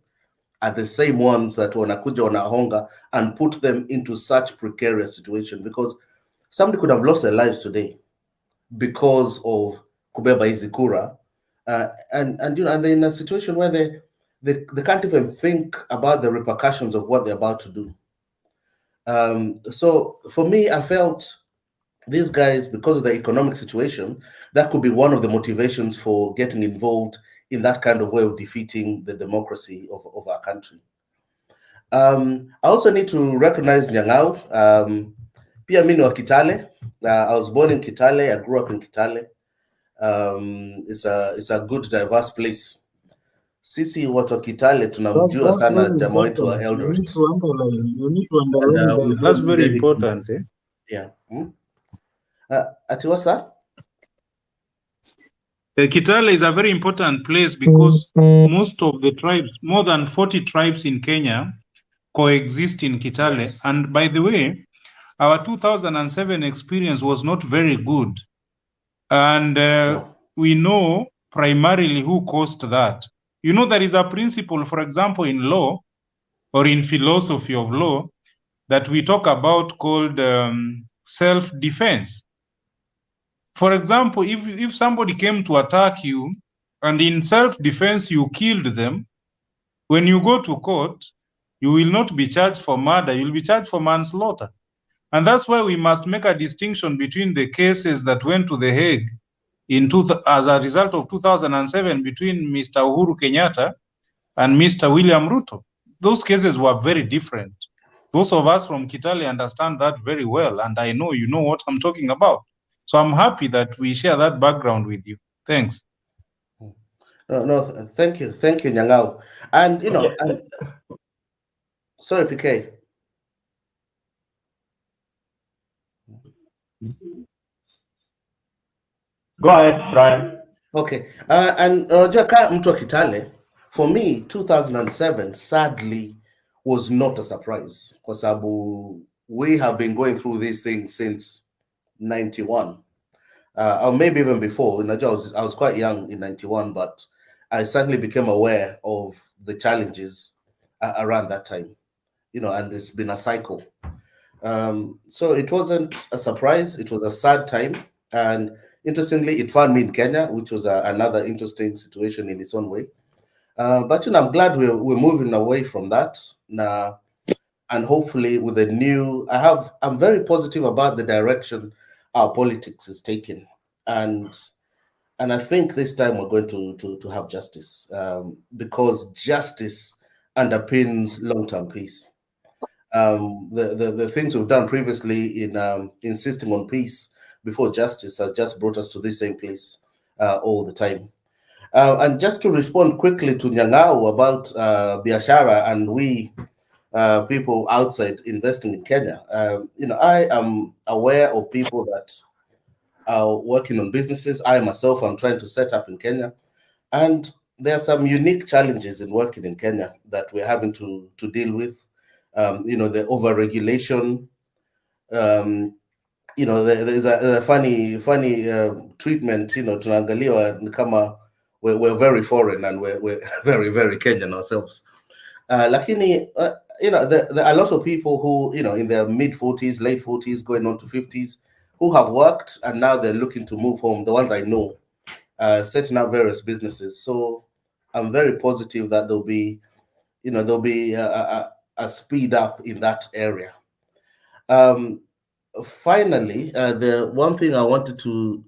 Speaker 9: are the same ones that wanakuja wanahonga and put them into such precarious situation, because somebody could have lost their lives today because of kubeba hizi kura, and they're in a situation where they can't even think about the repercussions of what they're about to do. So for me, I felt these guys, because of the economic situation, that could be one of the motivations for getting involved in that kind of way of defeating the democracy of our country. I also need to recognize Nyang'au. Pia mimi wa Kitale. I was born in Kitale. I grew up in Kitale. It's a good, diverse place. Sisi watu wa Kitale tunamjua sana jamaa wetu wa Eldoret.
Speaker 15: You need to underline that. That's very important.
Speaker 9: Yeah. Atiwasa?
Speaker 15: Kitale is a very important place because most of the tribes, more than 40 tribes in Kenya, coexist in Kitale. Yes. And by the way, our 2007 experience was not very good. And we know primarily who caused that. There is a principle, for example, in law or in philosophy of law that we talk about called self-defense. For example, if somebody came to attack you and in self-defense you killed them, when you go to court, you will not be charged for murder, you will be charged for manslaughter. And that's why we must make a distinction between the cases that went to The Hague as a result of 2007 between Mr. Uhuru Kenyatta and Mr. William Ruto. Those cases were very different. Those of us from Kitale understand that very well, and I know you know what I'm talking about. So I'm happy that we share that background with you. Thanks.
Speaker 9: No, thank you, Nyang'au. And sorry, PK.
Speaker 22: Go ahead, Brian.
Speaker 9: Okay, and Jaka mtu wa Kitale, for me, 2007 sadly was not a surprise, because we have been going through these things since 91, or maybe even before. I was quite young in 91, but I certainly became aware of the challenges around that time, and it's been a cycle. So it wasn't a surprise. It was a sad time. And interestingly, it found me in Kenya, which was another interesting situation in its own way. But I'm glad we're moving away from that now, and hopefully with a new. I'm very positive about the direction our politics is taking, and I think this time we're going to have justice, because justice underpins long-term peace. The things we've done previously in insisting on peace before justice has just brought us to this same place all the time. And just to respond quickly to Nyang'au about biashara and we people outside investing in Kenya, I am aware of people that are working on businesses. I myself am trying to set up in Kenya, and there are some unique challenges in working in Kenya that we're having to deal with. The overregulation. There's a funny treatment. Tunaangaliwa kama we're very foreign and we're very, very Kenyan ourselves. Lakini, there are lots of people who, in their mid-40s, late 40s, going on to 50s, who have worked and now they're looking to move home. The ones I know, setting up various businesses. So I'm very positive that there'll be a speed up in that area. Finally, the one thing I wanted to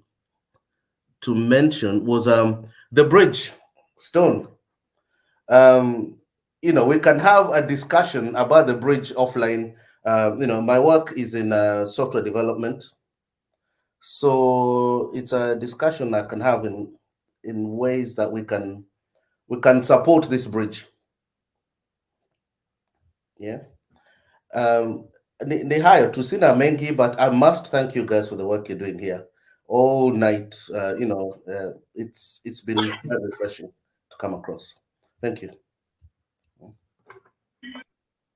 Speaker 9: mention was the bridge, Stone. We can have a discussion about the bridge offline. My work is in software development, so it's a discussion I can have in ways that we can support this bridge. Yeah. Ni hayo tu, sina mengi, but I must thank you guys for the work you're doing here all night. It's been very refreshing to come across. Thank you.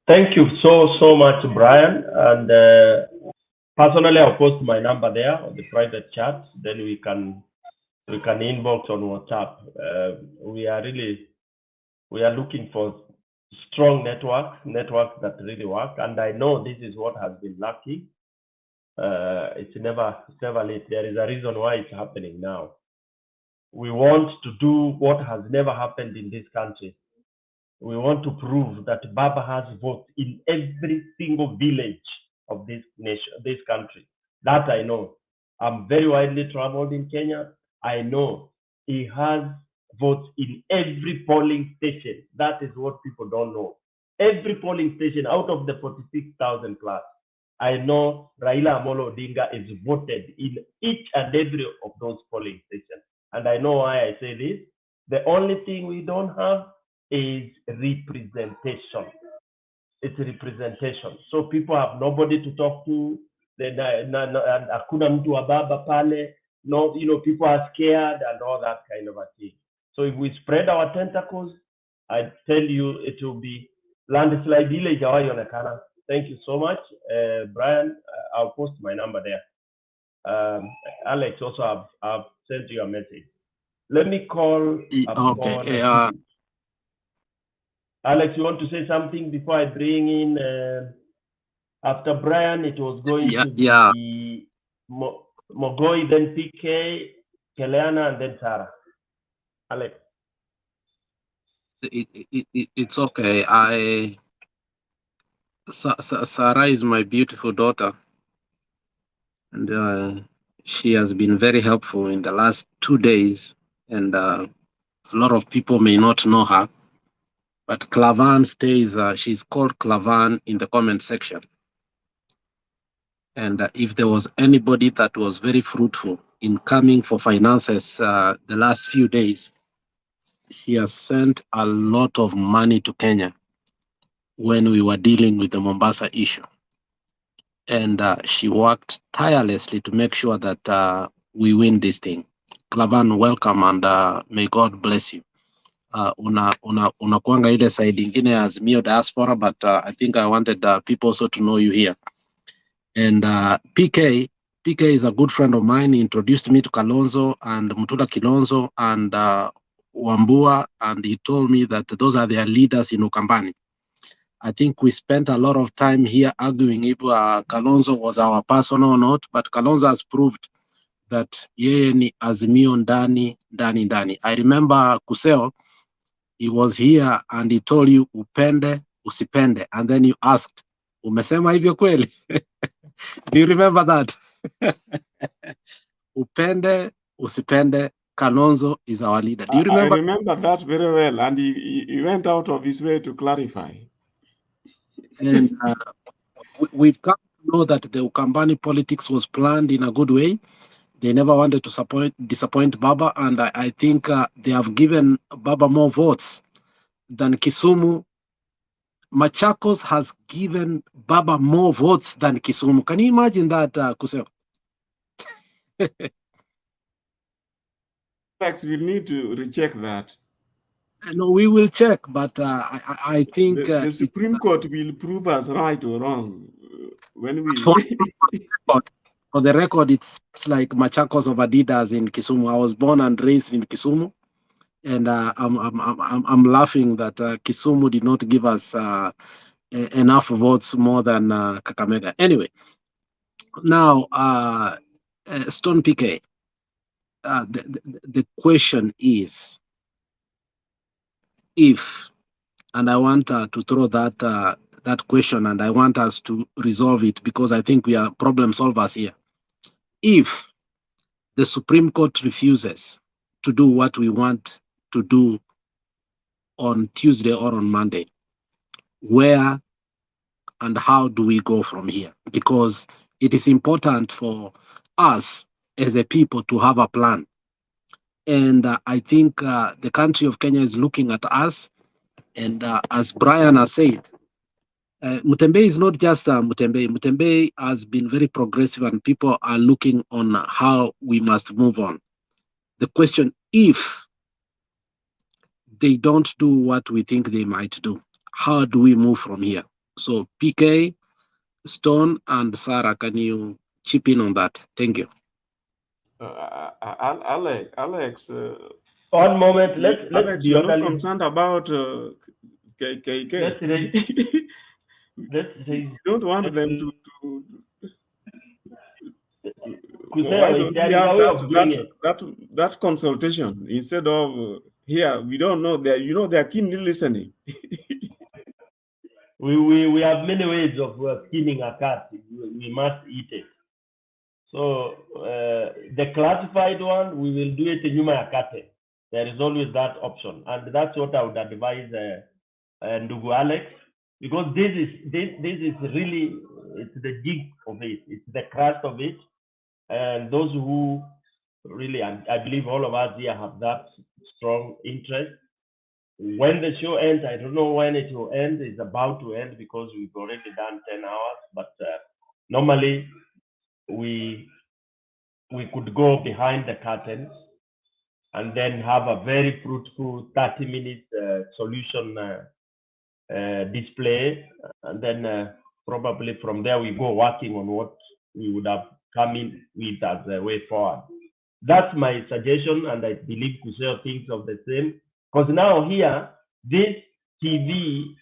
Speaker 22: Thank you so much, Brian. And personally, I'll post my number there on the private chat. Then we can inbox on WhatsApp. We are looking for strong networks that really work. And I know this is what has been lacking. It's never late. There is a reason why it's happening now. We want to do what has never happened in this country. We want to prove that Baba has votes in every single village of this nation, this country. That I know. I'm very widely traveled in Kenya. I know he has votes in every polling station. That is what people don't know. Every polling station out of the 46,000 plus, I know Raila Amolo Odinga is voted in each and every of those polling stations. And I know why I say this. The only thing we don't have is representation. It's representation. So people have nobody to talk to. Hakuna mtu wa baba pale. No, people are scared and all that kind of a thing. So if we spread our tentacles, I tell you, it will be landslide. Thank you so much, Brian. I'll post my number there. Alex, also I've sent you a message. Let me call.
Speaker 2: Okay.
Speaker 22: Alex, you want to say something before I bring in? After Brian, it was going to be Mogoi, then PK, Keleana, and then Sarah. Alex.
Speaker 2: It's okay. Sarah is my beautiful daughter, and she has been very helpful in the last 2 days. And a lot of people may not know her, but Clavan stays. She's called Clavan in the comment section. And if there was anybody that was very fruitful in coming for finances the last few days, she has sent a lot of money to Kenya when we were dealing with the Mombasa issue. And she worked tirelessly to make sure that we win this thing. Clavan, welcome, and may God bless you. unakuanga ile side ingine ya Azimio diaspora, but I think I wanted people also to know you here. And PK is a good friend of mine. He introduced me to Kalonzo and Mutula Kilonzo and Wambua, and he told me that those are their leaders in Ukambani. I think we spent a lot of time here arguing if Kalonzo was our person or not, but Kalonzo has proved that yeye ni Azimio ndani. I remember Kuseo, he was here and he told you upende usipende, and then you asked, umesema hivyo kweli? Do you remember that? Upende usipende, Kalonzo is our leader. Do you remember?
Speaker 10: I remember that very well, and he went out of his way to clarify.
Speaker 2: And we've come to know that the Ukambani politics was planned in a good way. They never wanted to disappoint Baba, and I think they have given Baba more votes than Kisumu. Machakos has given Baba more votes than Kisumu. Can you imagine that, Kuseo?
Speaker 10: We need to recheck that.
Speaker 2: No, we will check, but I think
Speaker 10: the Supreme Court will prove us right or wrong when we.
Speaker 2: For the record, it seems like Machakos overdid us in Kisumu. I was born and raised in Kisumu, and I'm laughing that Kisumu did not give us enough votes more than Kakamega. Anyway, now Stone PK. The question is, if, and I want to throw that question, and I want us to resolve it because I think we are problem solvers here. If the Supreme Court refuses to do what we want to do on Tuesday or on Monday, where and how do we go from here? Because it is important for us as a people to have a plan. And I think the country of Kenya is looking at us. And as Brian has said, Mutembe is not just Mutembe. Mutembe has been very progressive, and people are looking on how we must move on. The question, if they don't do what we think they might do, how do we move from here? So PK, Stone, and Sarah, can you chip in on that? Thank you.
Speaker 22: Alex. One moment. Let's be
Speaker 10: you're not
Speaker 22: orderly.
Speaker 10: concerned about KK.
Speaker 22: Let's say.
Speaker 10: Don't want them to
Speaker 22: why don't we have
Speaker 10: that consultation instead of here? We don't know that. You know, they are keenly listening.
Speaker 22: we have many ways of skinning a cat. We must eat it. So the classified one, we will do it in Yuma Akate. There is always that option, and that's what I would advise Ndugu Alex, because this is really, it's the jig of it, it's the crust of it, and those who really, I believe all of us here have that strong interest. When the show ends, I don't know when it will end. It's about to end because we've already done 10 hours, but normally we could go behind the curtains and then have a very fruitful 30-minute solution display, and then probably from there we go working on what we would have come in with as a way forward. That's my suggestion, and I believe Kuseo thinks of the same, because now here, this TV,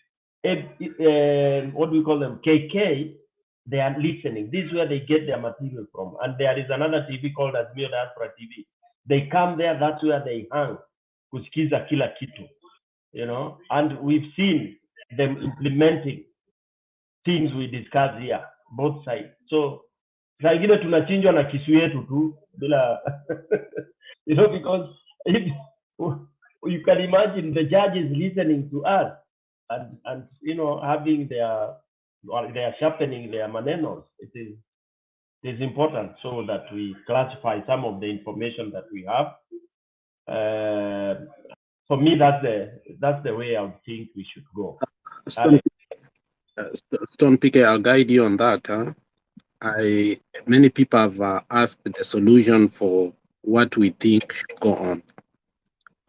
Speaker 22: what do we call them, KK, they are listening. This is where they get their material from. And there is another TV called Azimio Diaspora TV. They come there, that's where they hang, kusikiza kila kitu, you know, and we've seen them implementing things we discuss here, both sides. So, saa ingine tunachinjwa na kisu yetu tu, bila, you know, because you can imagine the judges listening to us and you know, having their sharpening their manenos. It is important so that we classify some of the information that we have. For me, that's the way I would think we should go.
Speaker 2: Stone PK, I'll guide you on that. Huh? Many people have asked the solution for what we think should go on.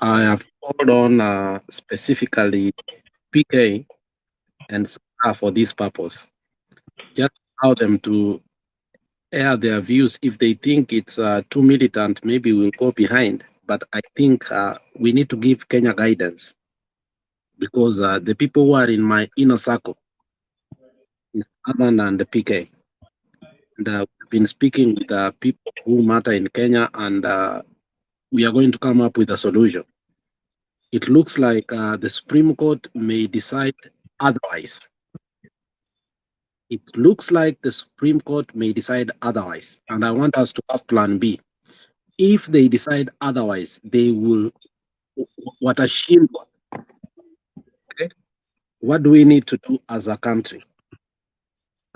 Speaker 2: I have called on specifically PK and Sarah for this purpose. Just allow them to air their views. If they think it's too militant, maybe we'll go behind. But I think we need to give Kenya guidance, because the people who are in my inner circle is Aman and the PK. And we've been speaking with people who matter in Kenya, and we are going to come up with a solution. It looks like the Supreme Court may decide otherwise. It looks like the Supreme Court may decide otherwise, and I want us to have plan B. If they decide otherwise, they will, what a shield. Okay? What do we need to do as a country?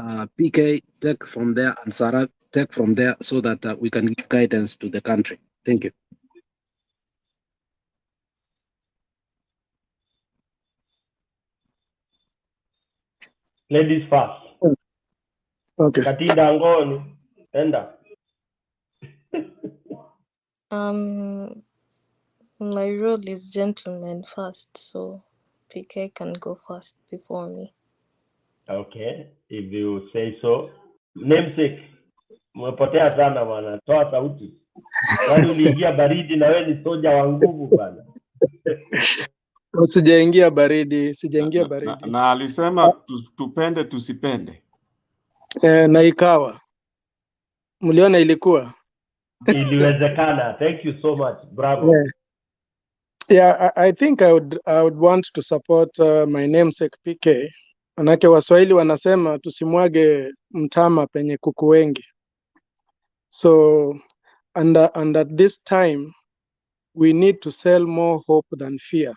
Speaker 2: PK, take from there, and Sarah, take from there, so that we can give guidance to the country. Thank you.
Speaker 22: Ladies first.
Speaker 13: Okay.
Speaker 22: Katinda Ngoni, enda.
Speaker 21: My rule is gentleman first, so PK can go first before me.
Speaker 22: Okay, if you say so. Namesake, umepotea sana bwana, toa sauti. Kwani uliingia baridi na wewe ni soja wa nguvu bwana.
Speaker 13: Sijaingia baridi, sijaingia baridi.
Speaker 10: Na alisema tupende tusipende.
Speaker 13: Na ikawa. Mliona ilikuwa?
Speaker 22: Iliwezekana. Thank you so much. Bravo.
Speaker 13: Yeah, I think I would want to support my namesake PK. Manake Waswahili wanasema tusimwage mtama penye kuku wengi. So and at this time we need to sell more hope than fear.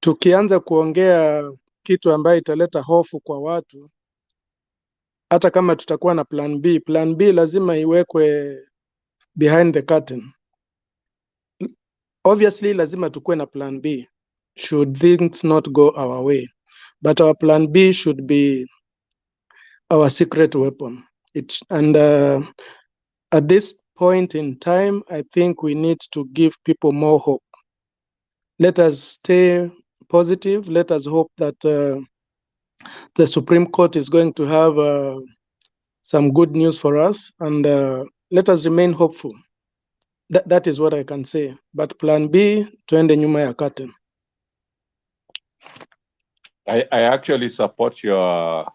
Speaker 13: Tukianza kuongea kitu ambayo italeta hofu kwa watu, hata kama tutakuwa na plan B lazima iwekwe behind the curtain. Obviously lazima tukue na plan B should things not go our way, but our plan B should be our secret weapon. At this point in time, I think we need to give people more hope. Let us stay positive. Let us hope that the Supreme Court is going to have some good news for us, and let us remain hopeful. That is what I can say. But plan B, tuende nyuma ya curtain.
Speaker 11: I actually support your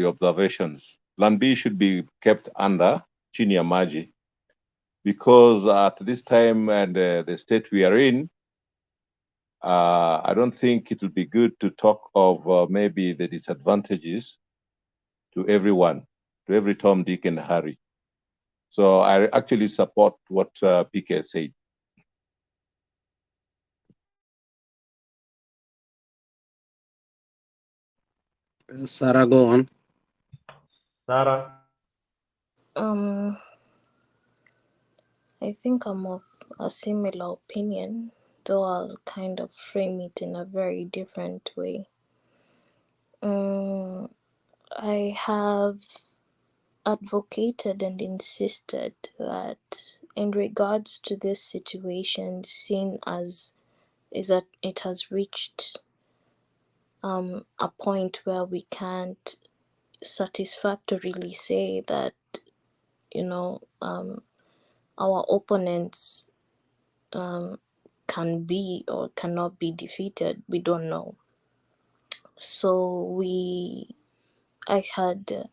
Speaker 11: observations. Plan B should be kept under chini ya maji, because at this time and the state we are in, I don't think it would be good to talk of maybe the disadvantages to everyone, to every Tom, Dick, and Harry. So I actually support what PK said.
Speaker 2: Sarah, go on.
Speaker 22: Sarah.
Speaker 21: I think I'm of a similar opinion, though I'll kind of frame it in a very different way. I have advocated and insisted that in regards to this situation, seen as is that it has reached a point where we can't satisfactorily say that, our opponents can be or cannot be defeated. We don't know. So I had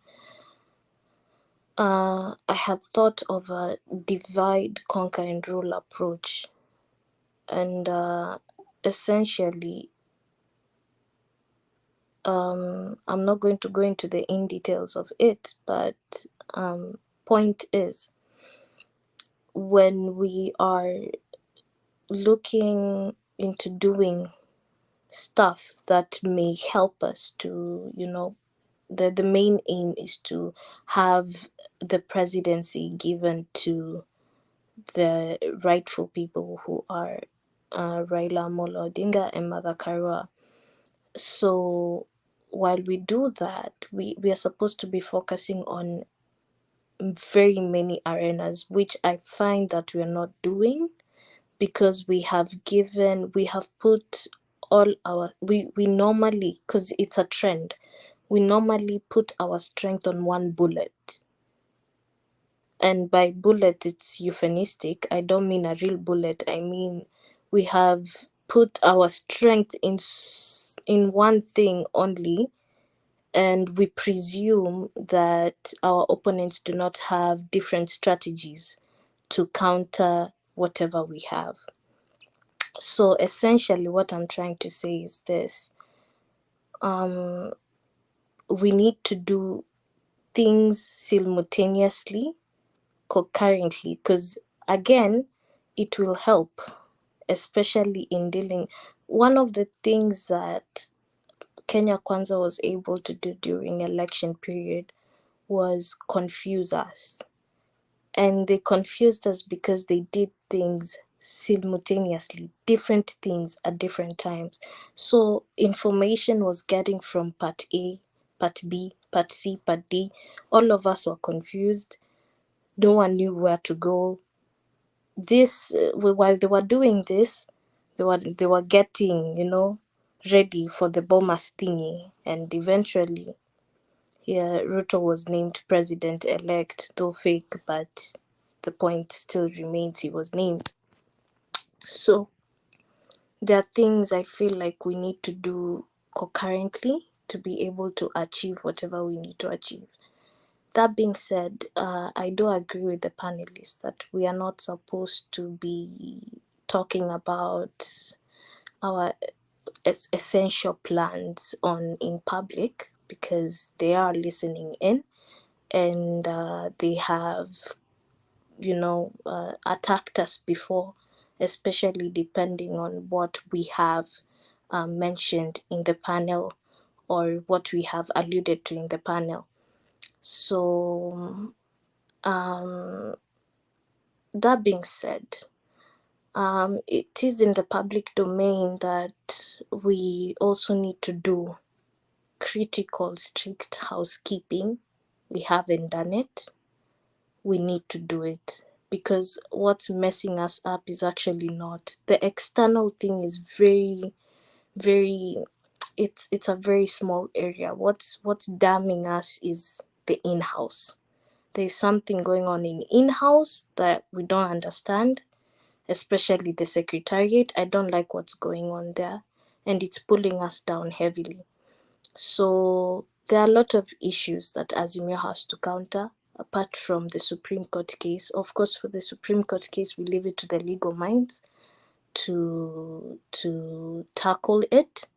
Speaker 21: thought of a divide, conquer, and rule approach, and essentially, I'm not going to go into the in details of it, but point is, when we are looking into doing stuff that may help us to, the main aim is to have the presidency given to the rightful people who are Raila Amolo Odinga and Martha Karua. So while we do that, we are supposed to be focusing on very many arenas, which I find that we're not doing, because we have put all our, we normally, because it's a trend, we normally put our strength on one bullet. And by bullet, it's euphemistic. I don't mean a real bullet. I mean, we have put our strength in one thing only, and we presume that our opponents do not have different strategies to counter whatever we have. So essentially what I'm trying to say is this. We need to do things simultaneously, concurrently, because again, it will help, especially in dealing. One of the things that Kenya Kwanza was able to do during election period was confuse us. And they confused us because they did things simultaneously, different things at different times. So information was getting from part A, part B, part C, part D. All of us were confused. No one knew where to go. This while they were doing this, they were getting, ready for the bombers thingy, and eventually, Ruto was named president-elect, though fake, but the point still remains he was named. So there are things I feel like we need to do concurrently to be able to achieve whatever we need to achieve. That being said, I do agree with the panelists that we are not supposed to be talking about our essential plans in public, because they are listening in, and they have, attacked us before, especially depending on what we have mentioned in the panel or what we have alluded to in the panel. So that being said, it is in the public domain that we also need to do critical, strict housekeeping. We haven't done it. We need to do it, because what's messing us up is actually not the external thing. Is very, very, it's a very small area. What's damning us is the in-house. There's something going on in-house that we don't understand, especially the secretariat. I don't like what's going on there, and it's pulling us down heavily. So there are a lot of issues that Azimio has to counter, apart from the Supreme Court case. Of course, for the Supreme Court case, we leave it to the legal minds to tackle it.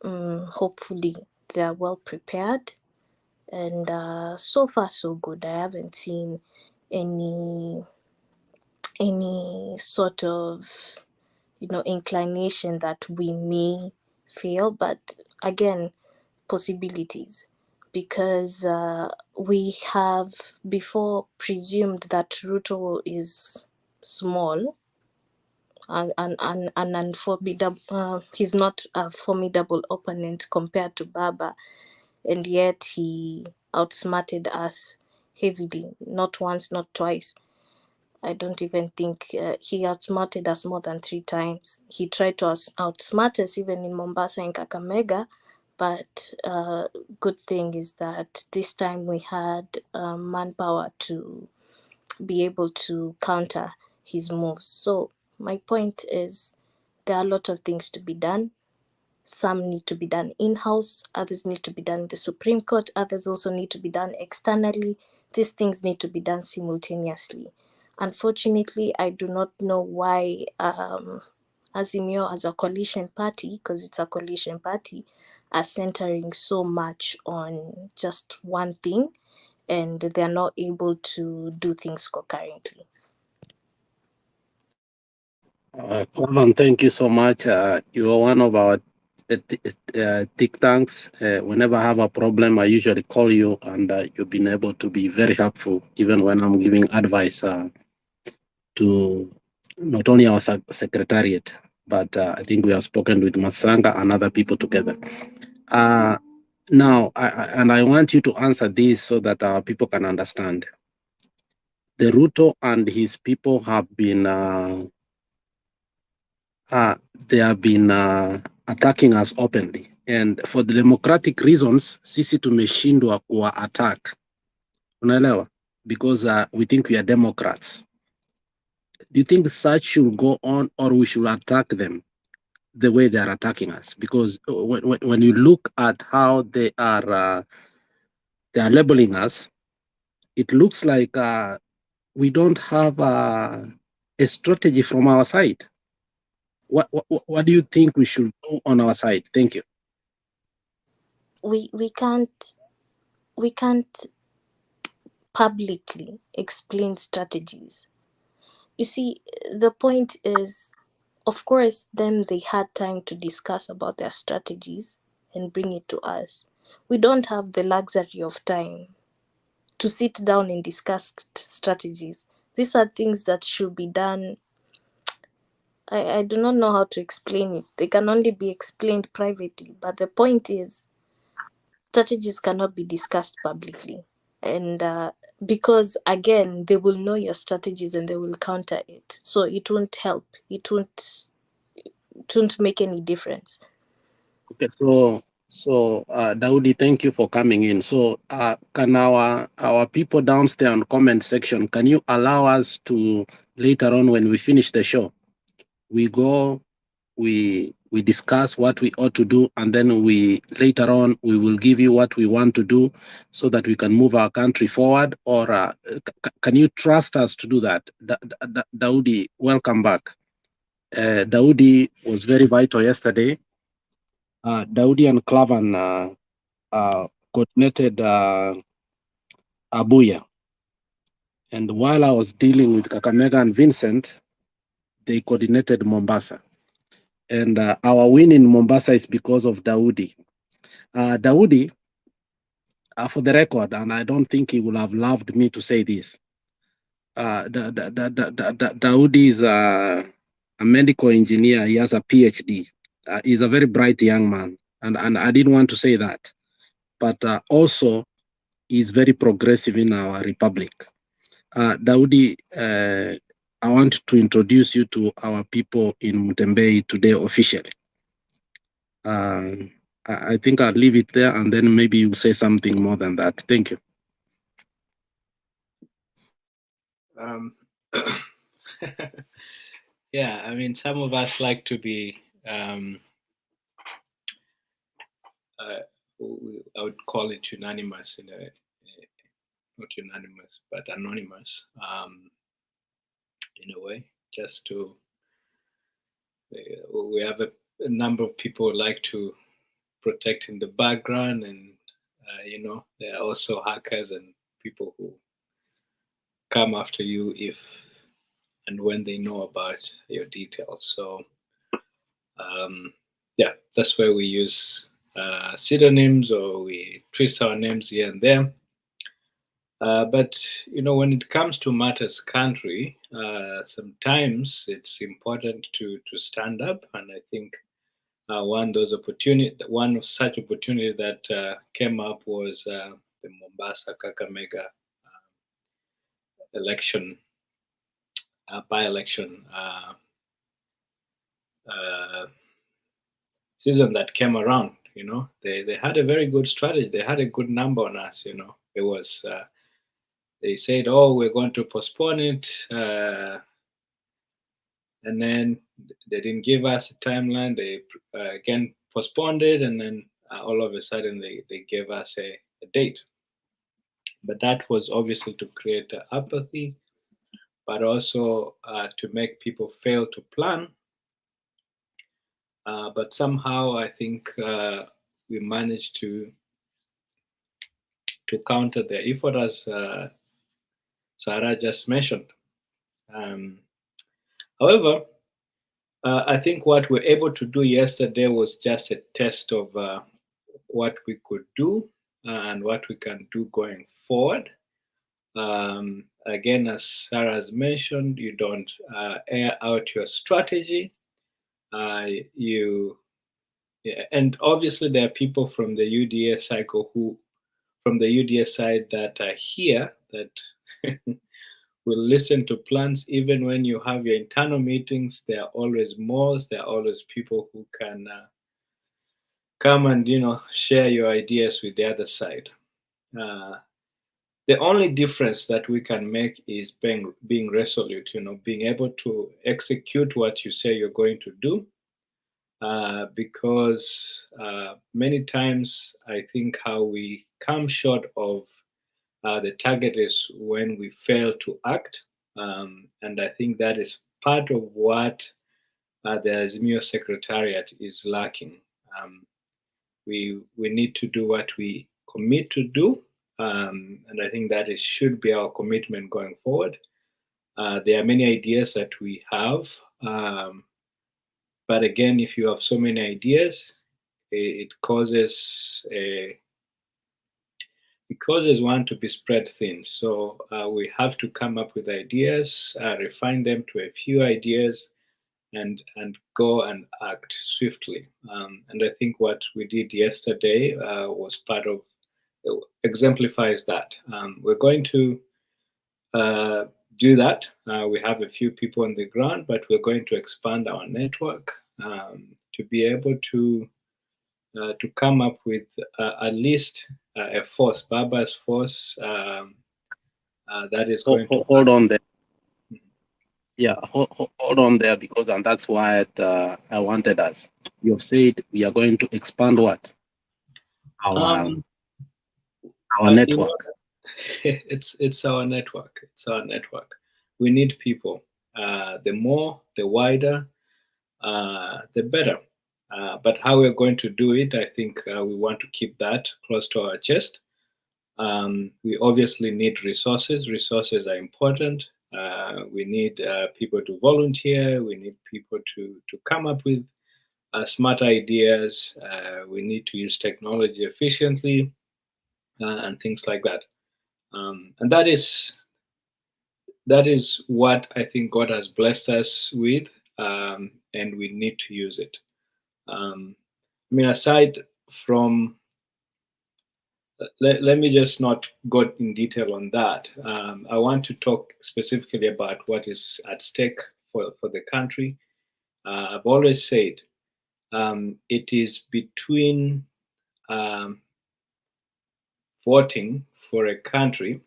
Speaker 21: Hopefully, they are well prepared. And so far, so good. I haven't seen any sort of inclination that we may fail, but again, possibilities, because we have before presumed that Ruto is small and unformidable. He's not a formidable opponent compared to Baba, and yet he outsmarted us heavily, not once, not twice. I don't even think he outsmarted us more than 3 times. He tried to outsmart us even in Mombasa and Kakamega, but good thing is that this time we had manpower to be able to counter his moves. So my point is, there are a lot of things to be done. Some need to be done in-house, others need to be done in the Supreme Court, others also need to be done externally. These things need to be done simultaneously. Unfortunately, I do not know why Azimio as a coalition party, because it's a coalition party, are centering so much on just one thing, and they're not able to do things concurrently.
Speaker 2: Coleman, thank you so much. You are one of our think tanks. Whenever I have a problem, I usually call you, and you've been able to be very helpful, even when I'm giving advice to not only our secretariat, but I think we have spoken with Masanga and other people together. Now, I want you to answer this so that our people can understand. the Ruto and his people have been they have been attacking us openly, and for the democratic reasons sisi tumeshindwa kuwa attack, unaelewa, because we think we are Democrats. Do you think such should go on, or we should attack them the way they are attacking us? Because when you look at how they are labeling us, it looks like we don't have a strategy from our side. What do you think we should do on our side? Thank you.
Speaker 21: We can't publicly explain strategies. You see, the point is, of course, they had time to discuss about their strategies and bring it to us. We don't have the luxury of time to sit down and discuss strategies. These are things that should be done. I do not know how to explain it. They can only be explained privately. But the point is, strategies cannot be discussed publicly. And because, again, they will know your strategies and they will counter it. So it won't help. It won't make any difference.
Speaker 2: Okay, so Daudi, thank you for coming in. So can our people downstairs on comment section, can you allow us to later on when we finish the show, we go, we discuss what we ought to do, and then we later on we will give you what we want to do so that we can move our country forward? Or can you trust us to do that? Daudi, welcome back. Daudi was very vital yesterday. Daudi and Clavan coordinated Abuya. And while I was dealing with Kakamega and Vincent, they coordinated Mombasa. And our win in Mombasa is because of Daudi. Daudi, for the record, and I don't think he would have loved me to say this, Daudi is a medical engineer. He has a PhD. He's a very bright young man. And I didn't want to say that. But also, he's very progressive in our republic. Daudi, I want to introduce you to our people in Mutembei today officially. I think I'll leave it there, and then maybe you say something more than that. Thank you.
Speaker 4: Yeah, I mean, some of us like to be, I would call it unanimous, not unanimous, but anonymous, in a way, just to, we have a number of people who like to protect in the background, and there are also hackers and people who come after you if and when they know about your details. So yeah, that's why we use pseudonyms, or we twist our names here and there. But when it comes to matters country, sometimes it's important to stand up, and I think one of such opportunity that came up was the Mombasa Kakamega election, by-election season that came around. They had a very good strategy. They had a good number on us. It was they said, "Oh, we're going to postpone it," and then they didn't give us a timeline. They again postponed it, and then all of a sudden they gave us a date. But that was obviously to create apathy, but also to make people fail to plan. But somehow I think we managed to counter the effort, as Sarah just mentioned. However, I think what we're able to do yesterday was just a test of what we could do and what we can do going forward. Again, as Sarah has mentioned, you don't air out your strategy. And obviously there are people from the UDA cycle from the UDA side that are here that will listen to plans. Even when you have your internal meetings, there are always more. There are always people who can come and share your ideas with the other side. The only difference that we can make is being resolute, being able to execute what you say you're going to do. Because many times I think how we come short of the target is when we fail to act. And I think that is part of what the Azimio Secretariat is lacking. We need to do what we commit to do. And I think that should be our commitment going forward. There are many ideas that we have. But again, if you have so many ideas, it causes one to be spread thin. So we have to come up with ideas, refine them to a few ideas, and go and act swiftly. And I think what we did yesterday was exemplifies that. We're going to do that. We have a few people on the ground, but we're going to expand our network to be able to come up with at least a force, Baba's force, that is going to
Speaker 2: hold on there. Yeah, hold on there, because and that's why I wanted us. You've said we are going to expand what? Our network.
Speaker 4: It's our network. It's our network. We need people. The more, the wider, the better. But how we're going to do it, I think we want to keep that close to our chest. We obviously need resources. Resources are important. We need people to volunteer. We need people to come up with smart ideas. We need to use technology efficiently and things like that. And that is what I think God has blessed us with, and we need to use it. Aside from, let me just not go in detail on that. I want to talk specifically about what is at stake for the country. I've always said it is between voting for a country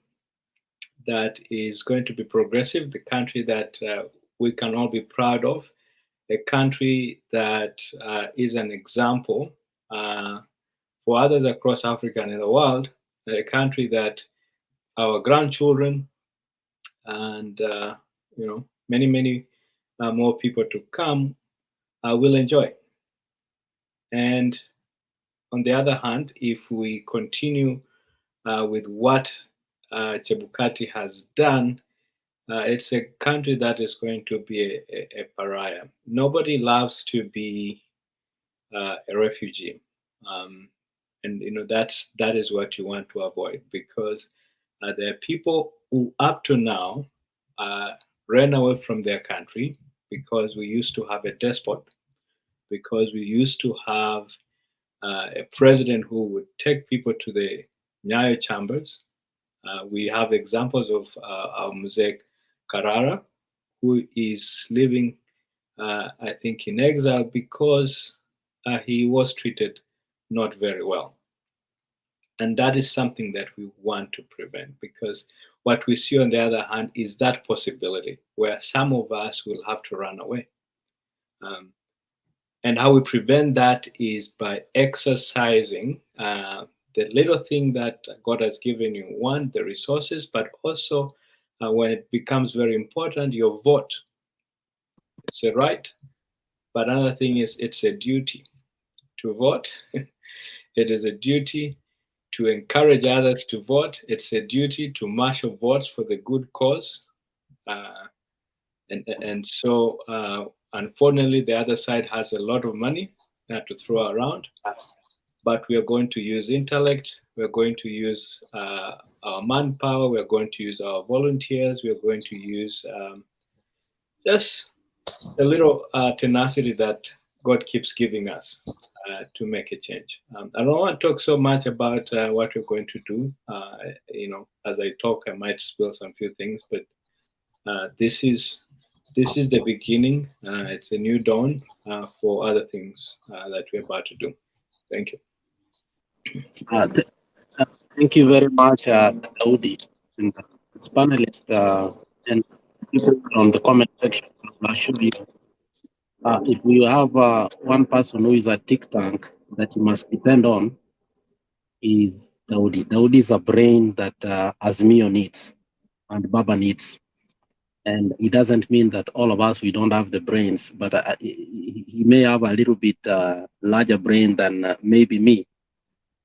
Speaker 4: that is going to be progressive, the country that we can all be proud of, a country that is an example for others across Africa and in the world, a country that our grandchildren and many more people to come will enjoy. And on the other hand, if we continue with what Chebukati has done, it's a country that is going to be a pariah. Nobody loves to be a refugee, and that is what you want to avoid, because there are people who up to now ran away from their country because we used to have a despot, because we used to have a president who would take people to the Nyayo chambers. We have examples of our Mzee Karara, who is living, I think, in exile because he was treated not very well. And that is something that we want to prevent, because what we see on the other hand is that possibility where some of us will have to run away. And how we prevent that is by exercising the little thing that God has given you. One, the resources, but also when it becomes very important, your vote. It's a right, but another thing is it's a duty to vote. It is a duty to encourage others to vote. It's a duty to marshal votes for the good cause. And so, unfortunately, the other side has a lot of money to throw around, but we are going to use intellect. We're going to use our manpower. We're going to use our volunteers. We're going to use just a little tenacity that God keeps giving us to make a change. I don't want to talk so much about what we're going to do. As I talk, I might spill some few things, but This is the beginning. It's a new dawn for other things that we're about to do. Thank you.
Speaker 2: Thank you very much, Daudi, and its panelists and people on the comment section. If you have one person who is a think tank that you must depend on, is Daudi. Daudi is a brain that Azimio needs and Baba needs. And it doesn't mean that all of us, we don't have the brains, but he may have a little bit larger brain than maybe me.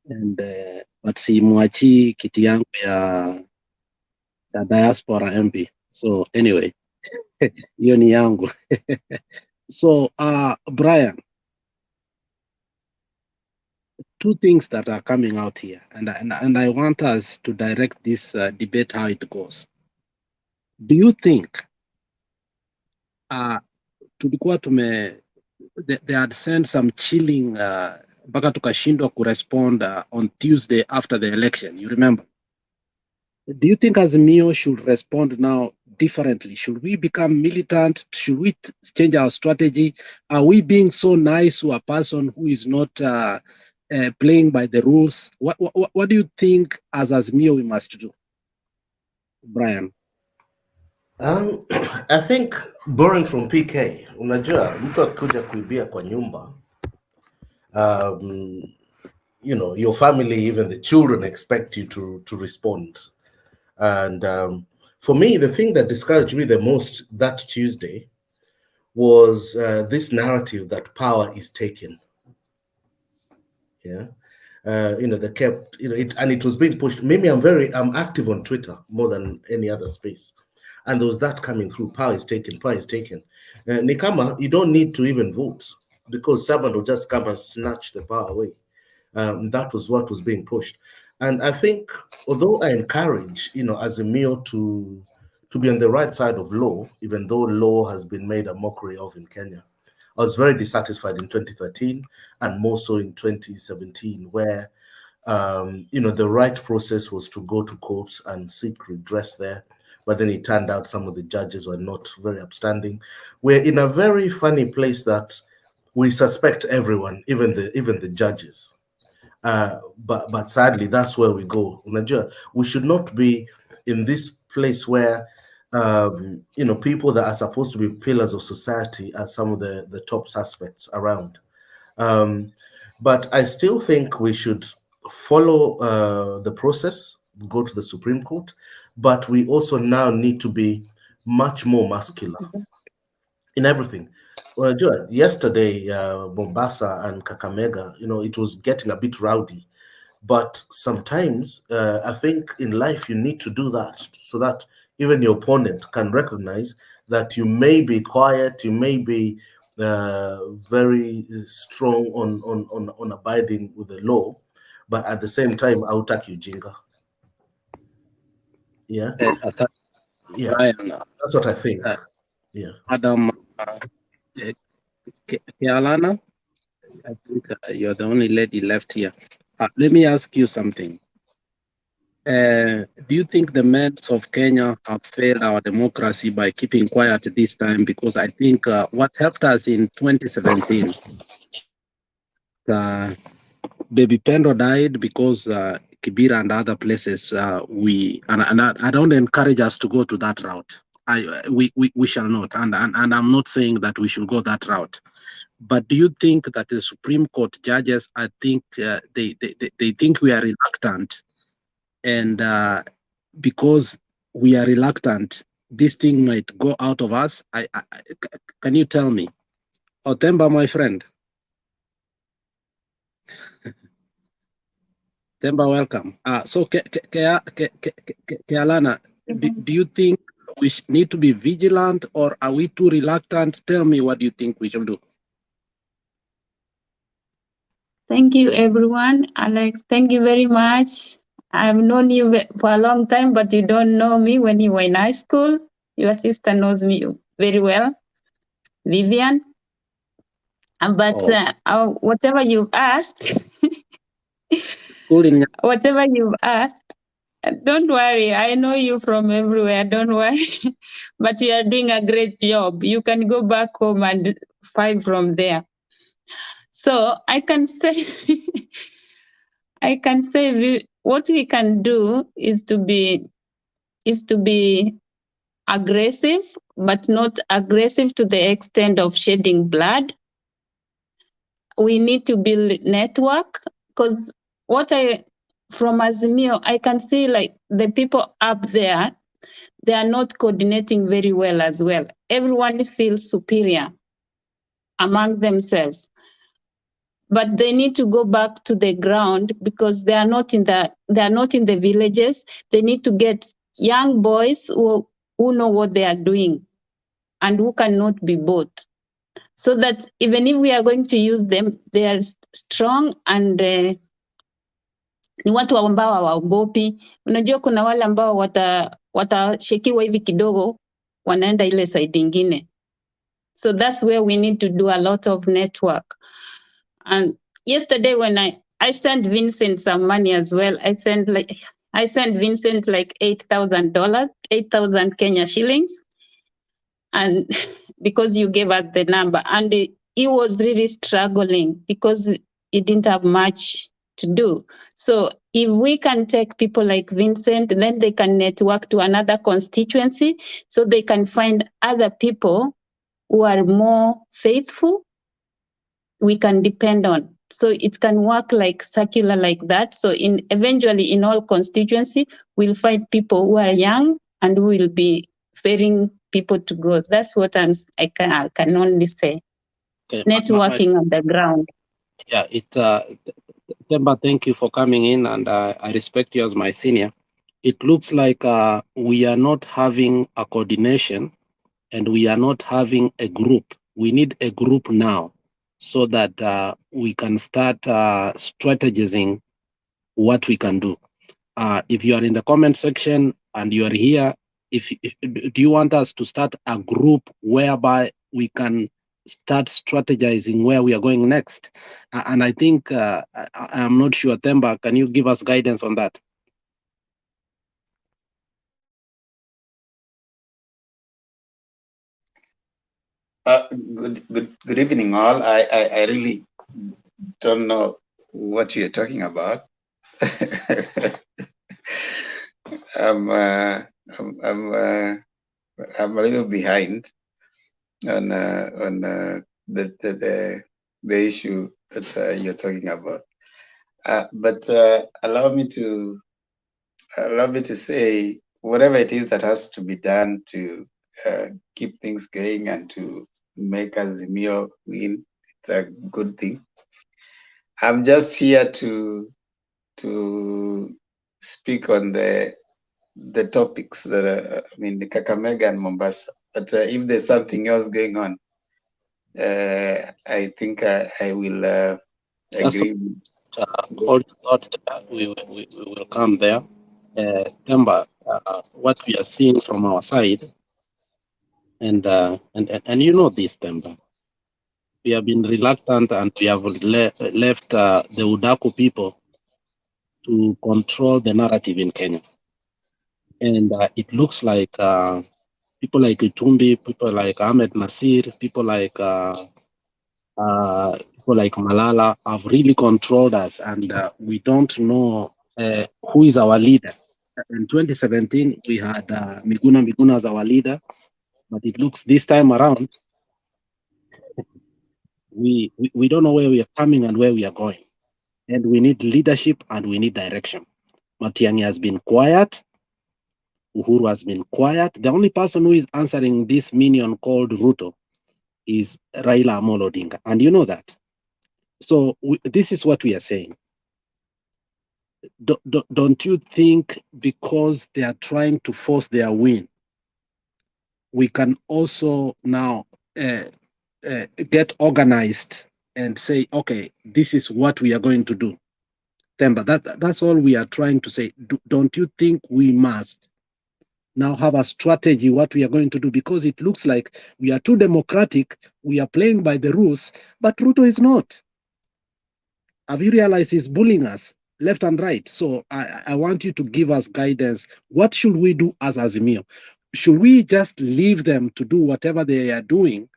Speaker 2: And but simwachi kiti yangu ya diaspora MP. So anyway, hiyo ni yangu. So Brian, two things that are coming out here, and I want us to direct this debate how it goes. Do you think tulikuwa they had sent some chilling mpaka tukashindwa kurespond on Tuesday after the election, you remember? Do you think Azimio should respond now differently? Should we become militant? Should we change our strategy? Are we being so nice to a person who is not playing by the rules? What do you think as Azimio we must do? Brian.
Speaker 9: I think borrowing from PK, unajua mtu akikuja kuibia kwa nyumba, you know, your family, even the children expect you to respond. And for me, the thing that discouraged me the most that Tuesday was this narrative that power is taken. Yeah. You know, they kept, you know, it was being pushed. Maybe I'm active on Twitter more than any other space. And there was that coming through, power is taken, power is taken. Nikama, you don't need to even vote because someone will just come and snatch the power away. That was what was being pushed. And I think, although I encourage, you know, Azimio to be on the right side of law, even though law has been made a mockery of in Kenya, I was very dissatisfied in 2013 and more so in 2017, where, you know, the right process was to go to court and seek redress there. But then it turned out some of the judges were not very upstanding. We're in a very funny place that we suspect everyone, even the judges. But sadly, that's where we go. We should not be in this place where you know, people that are supposed to be pillars of society are some of the top suspects around. But I still think we should follow the process, go to the Supreme Court, but we also now need to be much more muscular in everything. Well, yesterday, Mombasa and Kakamega, you know, it was getting a bit rowdy. But sometimes I think in life you need to do that so that even your opponent can recognize that you may be quiet, you may be very strong on abiding with the law, but at the same time, hautaki ujinga. Yeah. Yeah.
Speaker 2: Brian,
Speaker 9: that's what I think. Yeah.
Speaker 2: Adam Kialana, I think you're the only lady left here. Let me ask you something. Do you think the men of Kenya have failed our democracy by keeping quiet this time? Because I think what helped us in 2017, Baby Pendo died because Kibera and other places, I don't encourage us to go to that route. We shall not, and I'm not saying that we should go that route. But do you think that the Supreme Court judges, I think they think we are reluctant, and because we are reluctant, this thing might go out of us? Can you tell me? Otemba, my friend. Temba, welcome. So, Kealana, do you think we need to be vigilant, or are we too reluctant? Tell me, what do you think we should do?
Speaker 6: Thank you, everyone. Alex, thank you very much. I've known you for a long time, but you don't know me when you were in high school. Your sister knows me very well, Vivian. But whatever you've asked, whatever you've asked, Don't worry, I know you from everywhere. Don't worry, but you are doing a great job. You can go back home and fight from there. So I can say, what we can do is to be aggressive, but not aggressive to the extent of shedding blood. We need to build network, because from Azimio, I can see like the people up there, they are not coordinating very well as well. Everyone feels superior among themselves, but they need to go back to the ground, because they are not in the villages. They need to get young boys who know what they are doing and who cannot be bought, so that even if we are going to use them, they are strong and ni watu ambao hawaogopi. Unajua kuna wale ambao watashekiwa hivi kidogo, wanaenda ile side ingine. So that's where we need to do a lot of network. And yesterday when I sent Vincent some money as well, I sent Vincent like $8,000, 8,000 Kenya shillings. And because you gave us the number, and he was really struggling because he didn't have much to do. So if we can take people like Vincent, then they can network to another constituency, so they can find other people who are more faithful we can depend on. So it can work like circular like that. So eventually in all constituency, we'll find people who are young and who will be fairing people to go. That's what I can only say.
Speaker 2: Okay,
Speaker 6: Networking on the ground.
Speaker 2: Yeah, Temba, thank you for coming in, and I respect you as my senior. It looks like we are not having a coordination, and we are not having a group. We need a group now, so that we can start strategizing what we can do. If you are in the comment section and you are here, do you want us to start a group whereby we can start strategizing where we are going next? And I think I'm not sure, Temba, can you give us guidance on that?
Speaker 8: Good evening, all. I really don't know what you're talking about. I'm a little behind on the issue that you're talking about. But allow me to say whatever it is that has to be done to keep things going and to make Azimio win, it's a good thing. I'm just here to speak on the topics that are, the Kakamega and Mombasa. But if there's something else going on, I think I will agree.
Speaker 2: All thoughts that we will come there. Temba, what we are seeing from our side, and you know this, Temba, we have been reluctant and we have left the Udaku people to control the narrative in Kenya. And it looks like people like Itumbi, people like Ahmed Nasir, people like Malala have really controlled us, and we don't know who is our leader. In 2017, we had Miguna as our leader, but it looks this time around, we don't know where we are coming and where we are going. And we need leadership and we need direction. Matiang'i has been quiet. Uhuru has been quiet. The only person who is answering this minion called Ruto is Raila Amolo Odinga. And you know that. So this is what we are saying. Don't you think because they are trying to force their win, we can also now get organized and say, okay, this is what we are going to do? Temba, that's all we are trying to say. Don't you think we must now have a strategy what we are going to do? Because it looks like we are too democratic, we are playing by the rules, but Ruto is not. Have you realized he's bullying us? left and right. So I want you to give us guidance. What should we do as Azimio? Should we just leave them to do whatever they are doing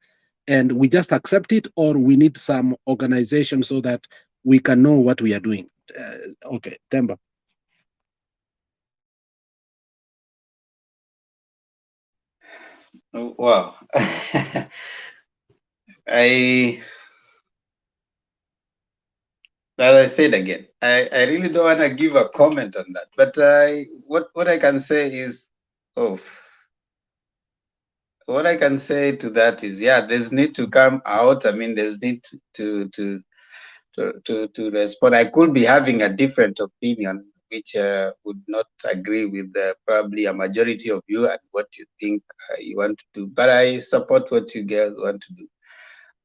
Speaker 2: and we just accept it, or we need some organization so that we can know what we are doing? Okay, Themba.
Speaker 8: Oh, wow. As I said again, I really don't want to give a comment on that. But what I can say is, what I can say to that is, yeah, there's need to come out. I mean, there's need to respond. I could be having a different opinion, which would not agree with probably a majority of you and what you think you want to do. But I support what you guys want to do.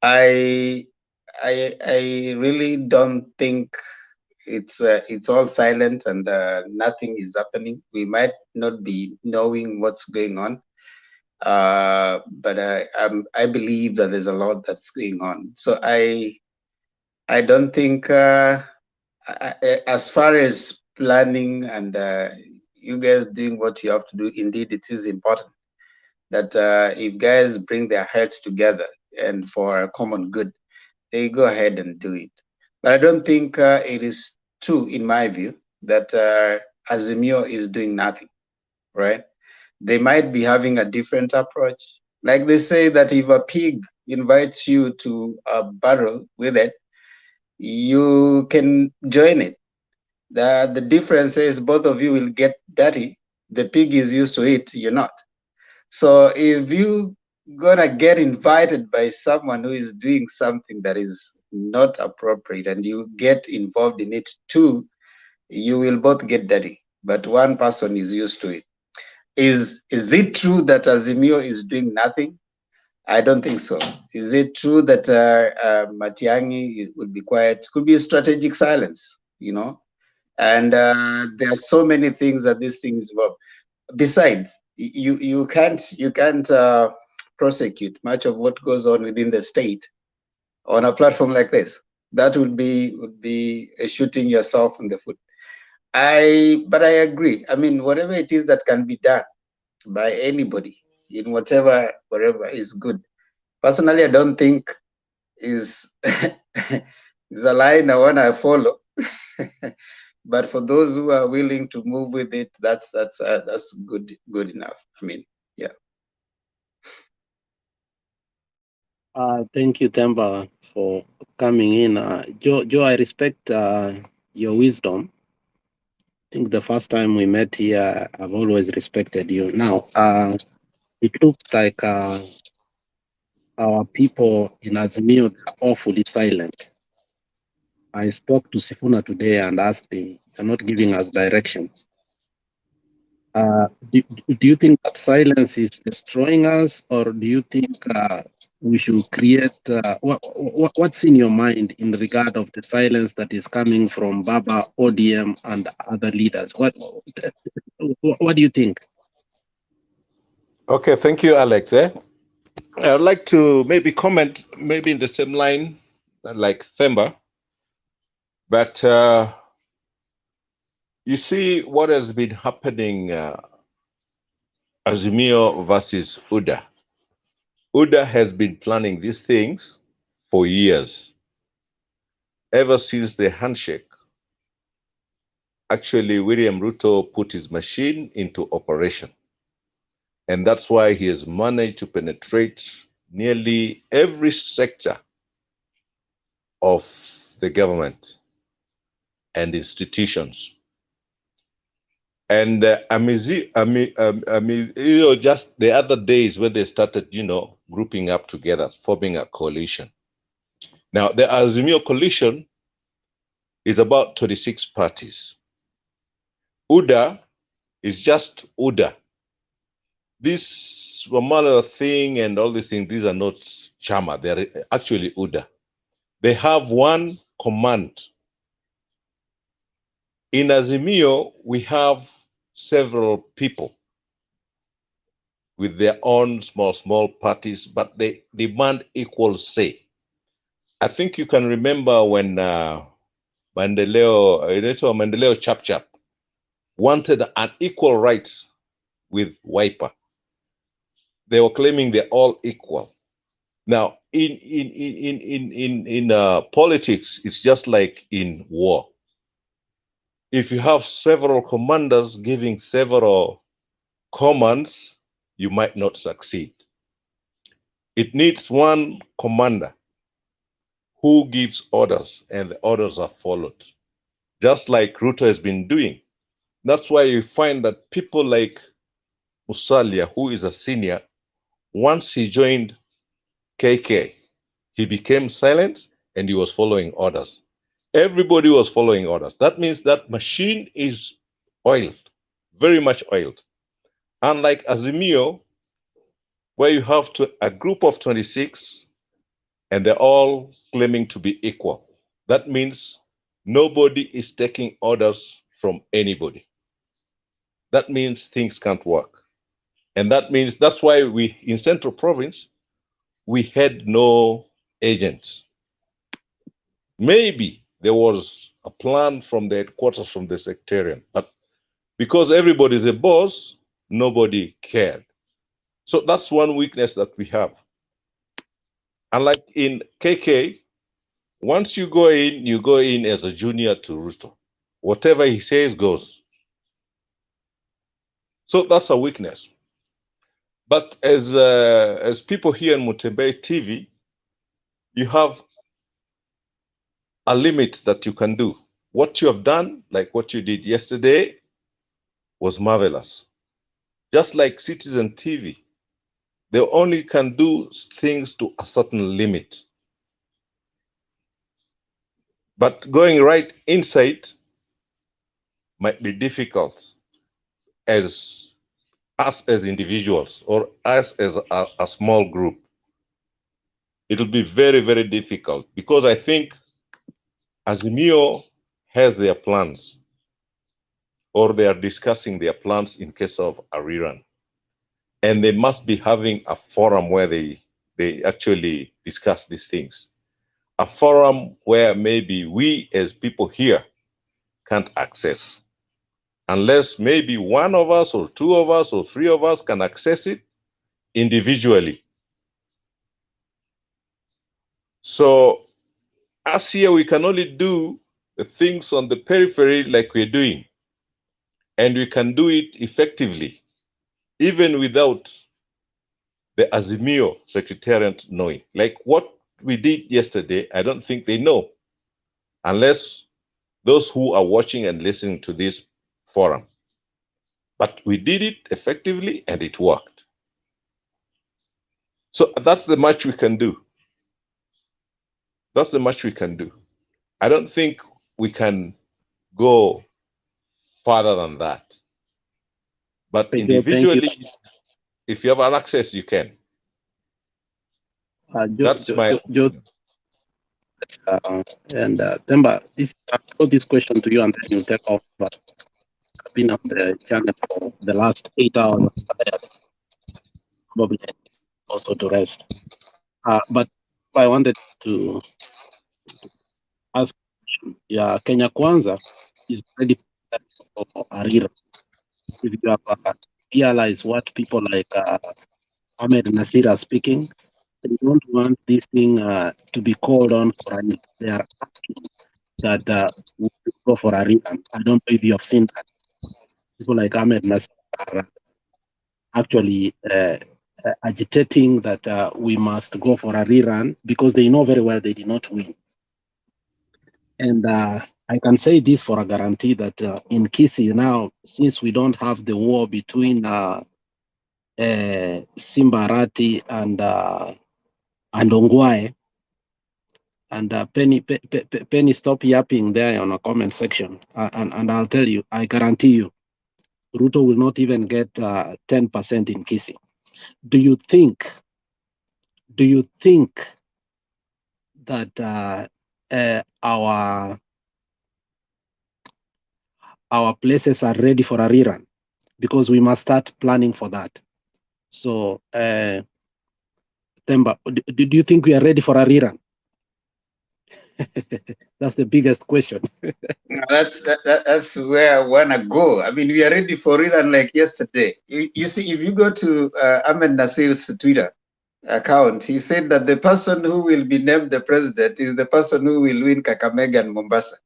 Speaker 8: I really don't think it's all silent and nothing is happening. We might not be knowing what's going on, but I believe that there's a lot that's going on. So I don't think as far as planning and you guys doing what you have to do, indeed it is important that if guys bring their heads together and for a common good, they go ahead and do it. But I don't think it is true, in my view, that Azimio is doing nothing, right? They might be having a different approach. Like they say that if a pig invites you to a barrel with it, you can join it. The difference is both of you will get dirty. The pig is used to it, you're not. So if you gonna get invited by someone who is doing something that is not appropriate and you get involved in it too, you will both get dirty. But one person is used to it. Is it true that Azimio is doing nothing? I don't think so. Is it true that Matiang'i would be quiet? Could be a strategic silence, you know. And there are so many things that this thing is about. Besides, you can't prosecute much of what goes on within the state on a platform like this. That would be shooting yourself in the foot. But I agree. I mean, whatever it is that can be done by anybody in whatever wherever is good. Personally, I don't think is is a line I wanna follow. But for those who are willing to move with it, that's good enough. I mean, yeah.
Speaker 2: Thank you, Themba, for coming in. Joe, I respect your wisdom. I think the first time we met here, I've always respected you. Now, it looks like our people in Azimio are awfully silent. I spoke to Sifuna today and asked him, "You're not giving us direction." Do you think that silence is destroying us, or do you think we should create? What's in your mind in regard of the silence that is coming from Baba, ODM, and other leaders? What do you think?
Speaker 11: Okay, thank you, Alex. I'd like to maybe comment, maybe in the same line like Themba, but you see what has been happening, Azimio versus UDA. UDA has been planning these things for years, ever since the handshake. Actually, William Ruto put his machine into operation. And that's why he has managed to penetrate nearly every sector of the government and institutions. And just the other days when they started, grouping up together, forming a coalition. Now, the Azimio coalition is about 26 parties. UDA is just UDA. This Wamala thing and all these things, these are not Chama. They're actually UDA. They have one command. In Azimio, we have several people with their own small parties, but they demand equal say. I think you can remember when Maendeleo Chap Chap wanted unequal rights with Wiper. They were claiming they're all equal. Now, in politics, it's just like in war. If you have several commanders giving several commands, you might not succeed. It needs one commander who gives orders and the orders are followed, just like Ruto has been doing. That's why you find that people like Musalia, who is a senior, once he joined KK, he became silent and he was following orders. Everybody was following orders. That means that machine is oiled, very much oiled. Unlike Azimio, where you have a group of 26 and they're all claiming to be equal. That means nobody is taking orders from anybody. That means things can't work. And that means that's why we, in Central Province, we had no agents. Maybe there was a plan from the headquarters, from the sectarian, but because everybody is a boss, nobody cared. So that's one weakness that we have. Unlike in KK, once you go in as a junior to Ruto. Whatever he says goes. So that's a weakness. But as people here in Mutembe TV, you have a limit that you can do. What you have done, like what you did yesterday, was marvelous. Just like Citizen TV, they only can do things to a certain limit. But going right inside might be difficult as us as individuals or us as a small group. It'll be very, very difficult because I think Azimio has their plans or they are discussing their plans in case of a rerun. And they must be having a forum where they actually discuss these things. A forum where maybe we as people here can't access. Unless maybe one of us or two of us or three of us can access it individually. So us here, we can only do the things on the periphery like we're doing. And we can do it effectively, even without the Azimio Secretariat knowing. Like what we did yesterday, I don't think they know, unless those who are watching and listening to this forum. But we did it effectively and it worked. So that's the much we can do. That's the much we can do. I don't think we can go further than that. But individually, if you have an access, you can. That's my
Speaker 2: and Temba, I put this question to you and then you take off. I've been on the channel for the last 8 hours. Probably also to rest. But I wanted to ask, yeah, Kenya Kwanza is ready for Arira. If you have realized what people like Ahmed Nasir are speaking, they don't want this thing to be called on for Arira. They are asking that we go for Arira. I don't know if you have seen that. People like Ahmed Nasir are actually agitating that we must go for a rerun because they know very well they did not win. And I can say this for a guarantee that in Kisii now, since we don't have the war between Simbarati and Ongwae, and Penny, stop yapping there on a comment section, and I'll tell you, I guarantee you, Ruto will not even get 10% in Kisii. Do you think that our places are ready for a rerun? Because we must start planning for that. So, Temba, do you think we are ready for a rerun? That's the biggest question.
Speaker 8: No, that's where I wanna go. I mean, we are ready for it, unlike yesterday. You see, if you go to Ahmed Nasir's Twitter account, he said that the person who will be named the president is the person who will win Kakamega and Mombasa.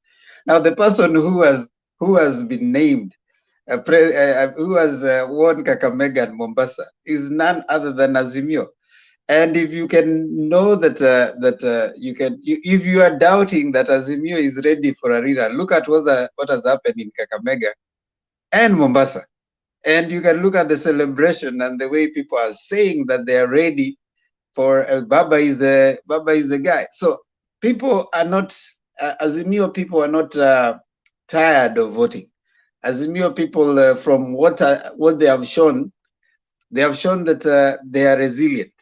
Speaker 8: Now, the person who has been named who has won Kakamega and Mombasa is none other than Azimio. And if you can know that if you are doubting that Azimio is ready for a rerun, look at what has happened in Kakamega and Mombasa, and you can look at the celebration and the way people are saying that they are ready for Baba is the guy. So people are not Azimio people are not tired of voting. Azimio people, from what they have shown that they are resilient.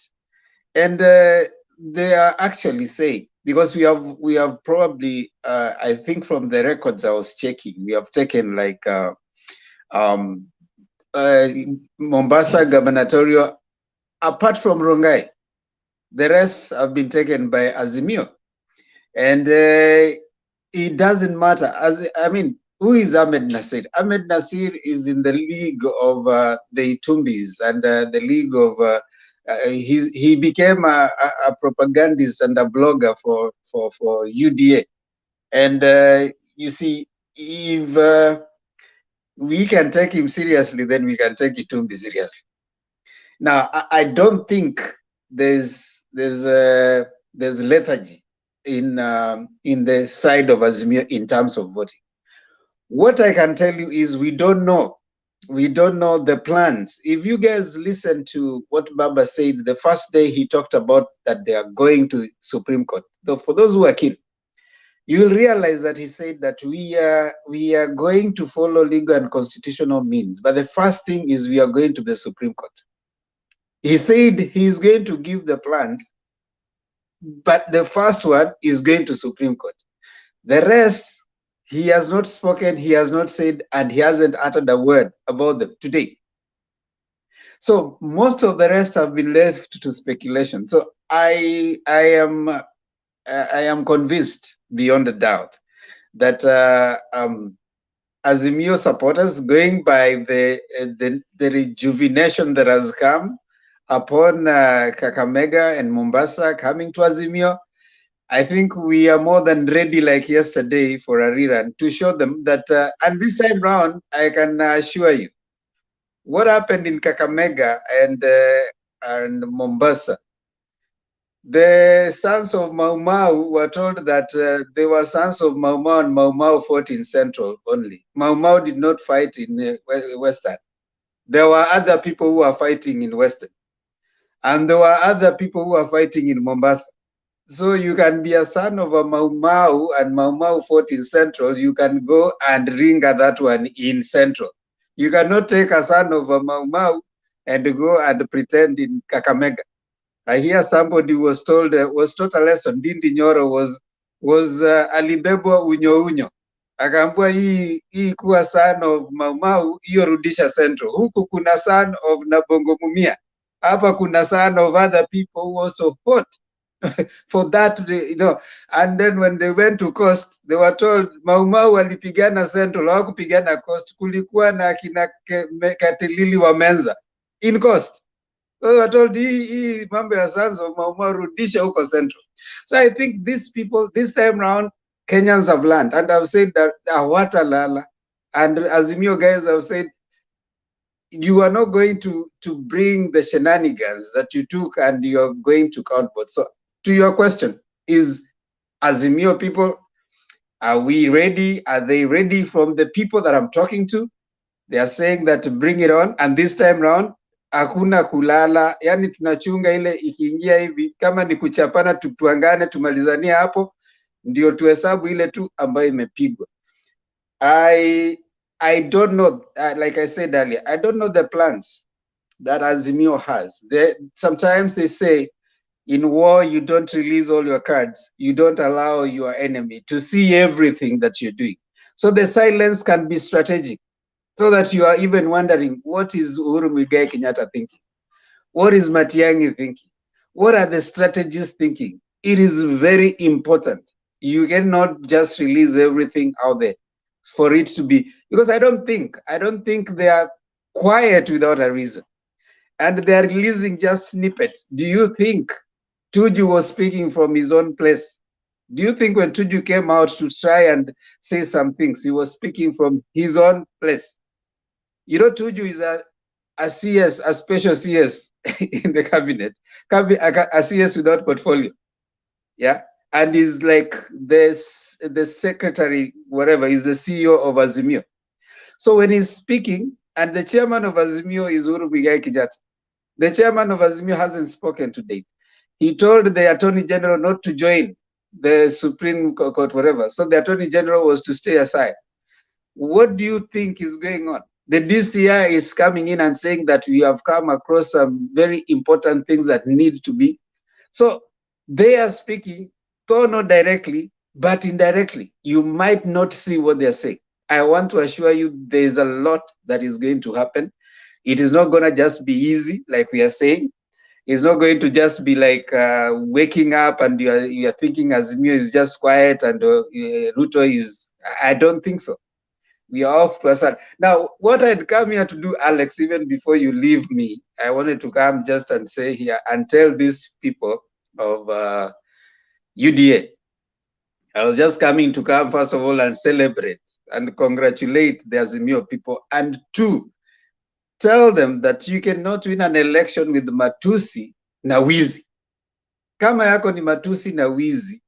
Speaker 8: And they are actually saying, because we have probably I think from the records I was checking, we have taken like Mombasa gubernatorial, apart from Rongai, the rest have been taken by Azimio, and it doesn't matter. I mean, who is Ahmed Nasir? Ahmed Nasir is in the league of the Itumbis and the league of. He became a propagandist and a blogger for UDA, and you see, if we can take him seriously, then we can take Itumbi seriously. Now, I don't think there's lethargy in the side of Azimio in terms of voting. What I can tell you is we don't know the plans. If you guys listen to what Baba said the first day he talked about that they are going to Supreme Court, though for those who are keen, you will realize that he said that we are going to follow legal and constitutional means, but the first thing is we are going to the Supreme Court. He said he's going to give the plans, but the first one is going to Supreme Court. The rest, he has not spoken, he has not said, and he hasn't uttered a word about them today. So most of the rest have been left to speculation. So I am convinced beyond a doubt that Azimio supporters, going by the rejuvenation that has come upon Kakamega and Mombasa coming to Azimio, I think we are more than ready, like yesterday, for a rerun to show them that, and this time round, I can assure you, what happened in Kakamega and Mombasa, the sons of Mau Mau were told that they were sons of Mau Mau, and Mau Mau fought in Central only. Mau Mau did not fight in Western. There were other people who were fighting in Western. And there were other people who were fighting in Mombasa. So you can be a son of a Mau Mau, and Mau Mau fought in Central. You can go and ringa that one in Central. You cannot take a son of a Mau Mau and go and pretend in Kakamega. I hear somebody was taught a lesson. Dindi Nyoro was alibebwa unyo unyo, akaambua hii kuwa son of Mau Mau, hiyo rudisha Central. Huku kuna son of Nabongo Mumia, hapa kuna son of other people who also fought for that, you know. And then when they went to Coast, they were told Mau Mau walipigana Central, hawakupigana Coast. Kulikuwa na kina Katilili wa Menza in Coast. So they were told hii mambo ya sons of Mau Mau rudisha huko Central. So I think these people, this time round, Kenyans have learned, and I've said that Awatalala and Azimio guys have said, you are not going to bring the shenanigans that you took, and you are going to count votes. So to your question, is Azimio people, are we ready? Are they ready? From the people that I'm talking to, they are saying that to bring it on, and this time round, hakuna kulala, yani tunachunga ile ikiingia hivi, kama ni kuchapana tuangane tumalizanie hapo, ndio tuhesabu ile tu ambayo imepigwa. I don't know, like I said earlier, I don't know the plans that Azimio has. Sometimes they say, in war, you don't release all your cards. You don't allow your enemy to see everything that you're doing. So the silence can be strategic, so that you are even wondering, what is Uhuru Muigai Kenyatta thinking? What is Matiang'i thinking? What are the strategists thinking? It is very important. You cannot just release everything out there for it to be, because I don't think they are quiet without a reason, and they are releasing just snippets. Do you think Tuju was speaking from his own place? Do you think when Tuju came out to try and say some things, he was speaking from his own place? You know, Tuju is a CS, a special CS in the cabinet, a CS without portfolio. Yeah, and he's like this, the secretary, whatever, is the CEO of Azimio. So when he's speaking, and the chairman of Azimio is Uhuru Muigai Kenyatta, the chairman of Azimio hasn't spoken to date. He told the attorney general not to join the Supreme Court, whatever. So the attorney general was to stay aside. What do you think is going on? The DCI is coming in and saying that we have come across some very important things that need to be. So they are speaking, though not directly, but indirectly. You might not see what they're saying. I want to assure you there's a lot that is going to happen. It is not going to just be easy, like we are saying. It's not going to just be like waking up and you are thinking Azimio is just quiet and Ruto is. I don't think so. We are off to a start. Now, what I'd come here to do, Alex, even before you leave me, I wanted to come just and say here and tell these people of UDA. I was just coming to come, first of all, and celebrate and congratulate the Azimio people, and two, tell them that you cannot win an election with matusi na wizi. Kama yako ni matusi na wizi,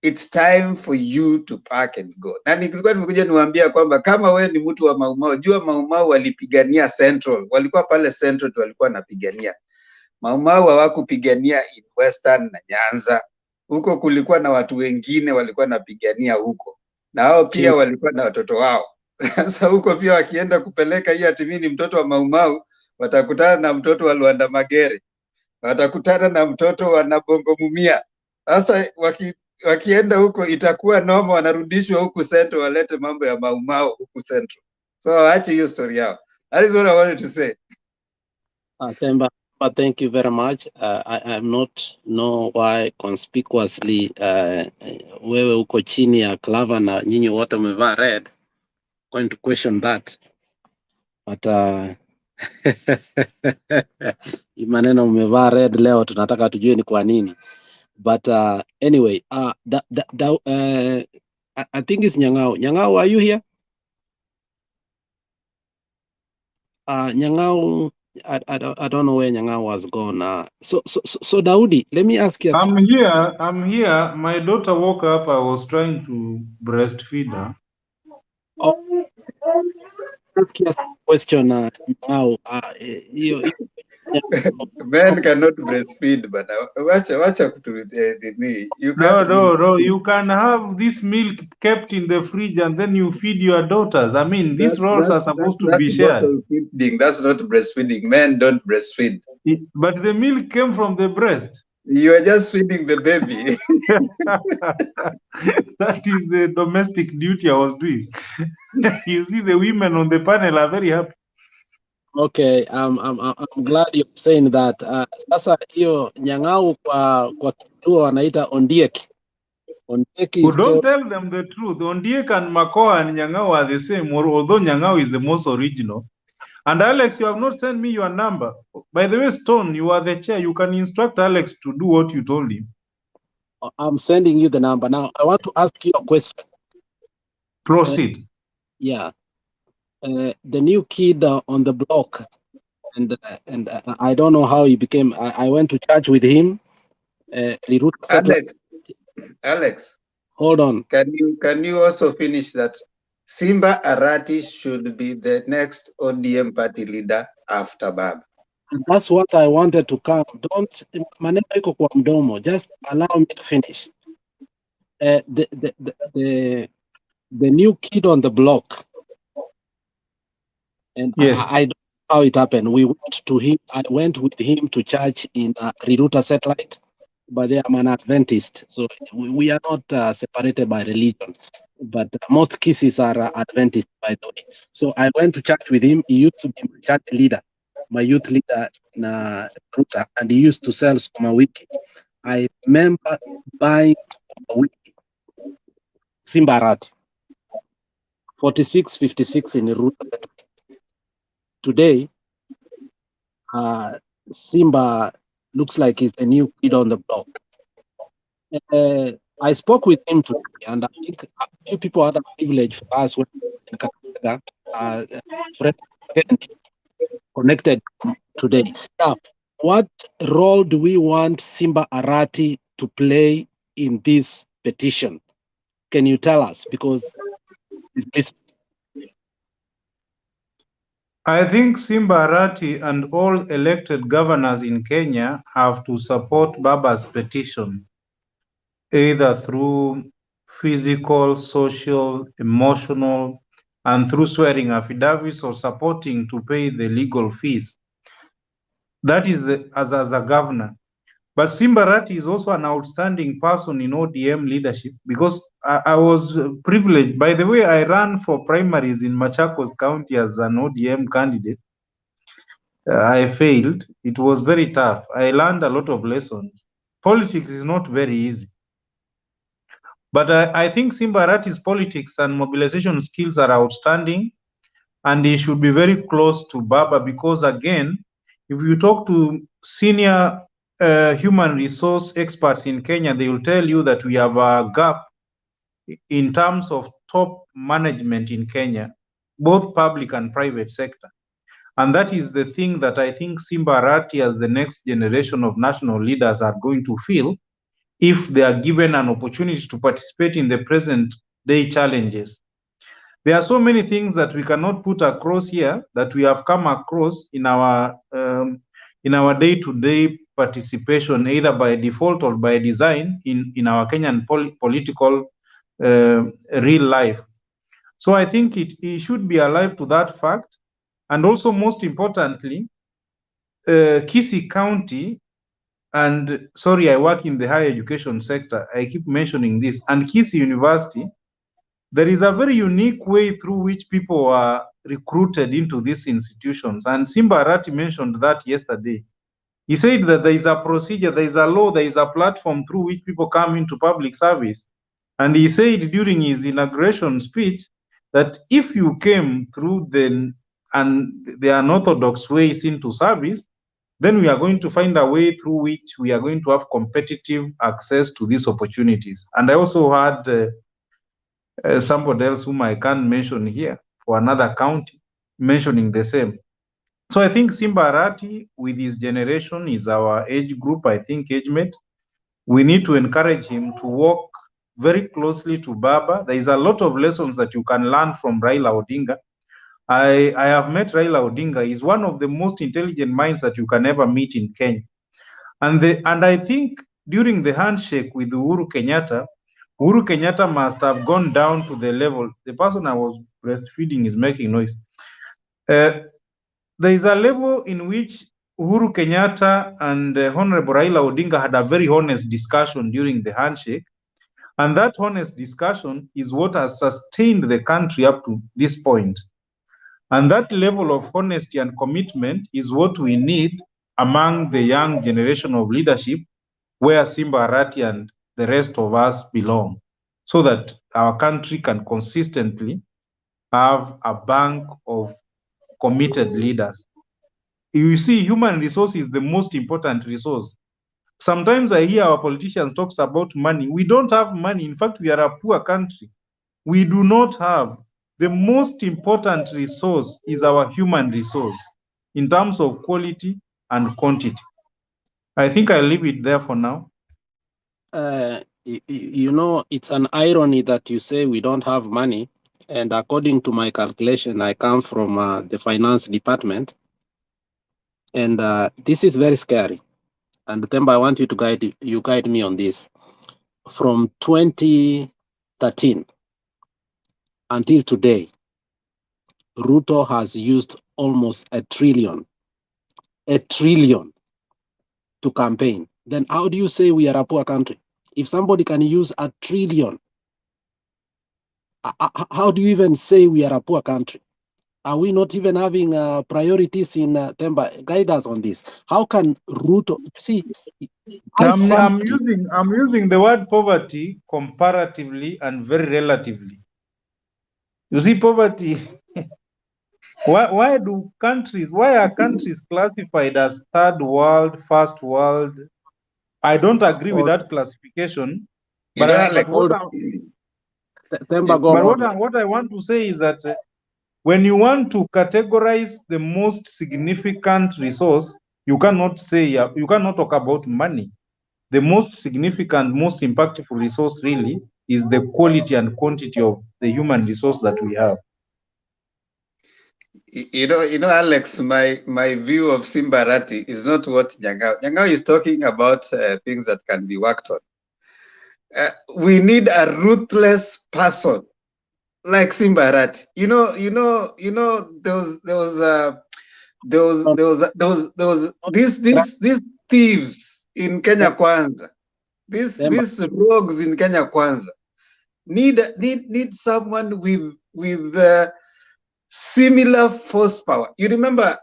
Speaker 8: it's time for you to pack and go. Na nilikuwa nimekuja niwaambia kwamba kama we ni mtu wa Maumau, jua Maumau walipigania Central, walikuwa pale Central tu walikuwa napigania. Maumau hawakupigania in Western na Nyanza. Huko kulikuwa na watu wengine walikuwa napigania huko. Na hao pia walikuwa na watoto wao. Sasa huko pia wakienda kupeleka hii ati mimi ni mtoto wa Maumau, watakutana na mtoto wa Luanda Magere. Watakutana na mtoto wa Nabongo Mumia. Sasa wakienda huko itakuwa noma, wanarudishwa huku Central walete mambo ya Maumau huku Central. So waache hiyo story yao. That is what I wanted to say.
Speaker 2: Temba, thank you very much. I am not know why conspicuously wewe uko chini ya Clava na nyinyi wote mmevaa red. Going to question that. But maneno mmevaa red leo tunataka tujue ni kwa nini. But anyway, I think it's Nyang'au. Nyang'au, are you here? Nyang'au, I don't know where Nyang'au was gone. So Daudi, let me ask you.
Speaker 15: I'm here. My daughter woke up. I was trying to breastfeed her.
Speaker 2: Oh, ask you a question now.
Speaker 8: Men cannot breastfeed, but wacha kutu you can't.
Speaker 15: No. You can have this milk kept in the fridge and then you feed your daughters. I mean, these roles are supposed to be shared.
Speaker 8: That's not breastfeeding. Men don't breastfeed.
Speaker 15: But the milk came from the breast.
Speaker 8: You are just feeding the baby.
Speaker 15: That is the domestic duty I was doing. You see, the women on the panel are very happy.
Speaker 2: Okay, I'm glad you're saying that. Sasa hiyo Nyang'au kwa kituo wanaita Ondiek. Ondiek is
Speaker 15: don't tell them the truth. Ondiek and Makoa and Nyang'au are the same, although Nyang'au is the most original. And Alex, you have not sent me your number. By the way, Stone, you are the chair. You can instruct Alex to do what you told him.
Speaker 2: I'm sending you the number. Now, I want to ask you a question.
Speaker 15: Proceed.
Speaker 2: Yeah. The new kid on the block, and I don't know how he became. I went to church with him.
Speaker 8: Alex,
Speaker 2: hold on.
Speaker 8: Can you also finish that? Simba Arati should be the next ODM party leader after Baba.
Speaker 2: That's what I wanted to come. Don't maneno iko kwa mdomo. Just allow me to finish. The new kid on the block. And yes. I don't know how it happened. I went with him to church in Riruta Satellite, but I'm an Adventist. So we are not separated by religion. But most kisses are Adventist, by the way. So I went to church with him. He used to be my church leader, my youth leader in Riruta, and he used to sell Sukuma wiki. I remember buying Sukuma wiki Simba Arati, 46-56 in Ruto. Today, Simba looks like he's the new kid on the block. I spoke with him today, and I think a few people had a privilege for us when in Kakamega, friend connected today. Now, what role do we want Simba Arati to play in this petition? Can you tell us? Because it's
Speaker 15: I think Simba Arati and all elected governors in Kenya have to support Baba's petition, either through physical, social, emotional, and through swearing affidavits or supporting to pay the legal fees. That is as a governor. But Simba Arati is also an outstanding person in ODM leadership because I was privileged. By the way, I ran for primaries in Machakos County as an ODM candidate. I failed. It was very tough. I learned a lot of lessons. Politics is not very easy. But I think Simba Arati's politics and mobilization skills are outstanding, and he should be very close to Baba because, again, if you talk to senior human resource experts in Kenya, they will tell you that we have a gap in terms of top management in Kenya, both public and private sector. And that is the thing that I think Simba Arati as the next generation of national leaders are going to feel if they are given an opportunity to participate in the present day challenges. There are so many things that we cannot put across here that we have come across in our day-to-day participation, either by default or by design in our Kenyan political real life. So I think it should be alive to that fact. And also, most importantly, Kisii County, and sorry, I work in the higher education sector, I keep mentioning this, and Kisii University, there is a very unique way through which people are recruited into these institutions. And Simba Arati mentioned that yesterday. He said that there is a procedure, there is a law, there is a platform through which people come into public service. And he said during his inauguration speech that if you came through the unorthodox ways into service, then we are going to find a way through which we are going to have competitive access to these opportunities. And I also had somebody else whom I can't mention here for another county mentioning the same. So I think Simba Arati with his generation is our age group, I think age mate. We need to encourage him to work very closely to Baba. There is a lot of lessons that you can learn from Raila Odinga. I have met Raila Odinga. He's one of the most intelligent minds that you can ever meet in Kenya. And I think during the handshake with Uhuru Kenyatta must have gone down to the level. The person I was breastfeeding is making noise. There is a level in which Uhuru Kenyatta and Honorable Raila Odinga had a very honest discussion during the handshake. And that honest discussion is what has sustained the country up to this point. And that level of honesty and commitment is what we need among the young generation of leadership, where Simba Arati and the rest of us belong, so that our country can consistently have a bank of committed leaders. You see, human resource is the most important resource. Sometimes I hear our politicians talk about money. We don't have money. In fact, we are a poor country. We do not have. The most important resource is our human resource in terms of quality and quantity. I think I'll leave it there for now.
Speaker 2: You know, it's an irony that you say we don't have money. And according to my calculation, I come from the finance department. And this is very scary. And Temba, I want you to guide me on this. From 2013 until today, Ruto has used almost $1 trillion to campaign. Then how do you say we are a poor country? If somebody can use $1 trillion, how do you even say we are a poor country? Are we not even having priorities in Temba? Guide us on this. How can Ruto see?
Speaker 15: I'm using the word poverty comparatively and very relatively. You see, poverty. why are countries classified as third world, first world? I don't agree with that classification. But what I want to say is that when you want to categorize the most significant resource, you cannot talk about money. The most significant, most impactful resource really is the quality and quantity of the human resource that we have.
Speaker 8: You know, Alex, my view of Simbarati is not what Nyangao is talking about things that can be worked on. We need a ruthless person like Simbarati. These thieves in Kenya Kwanza, these rogues in Kenya Kwanza need someone with similar force power. You remember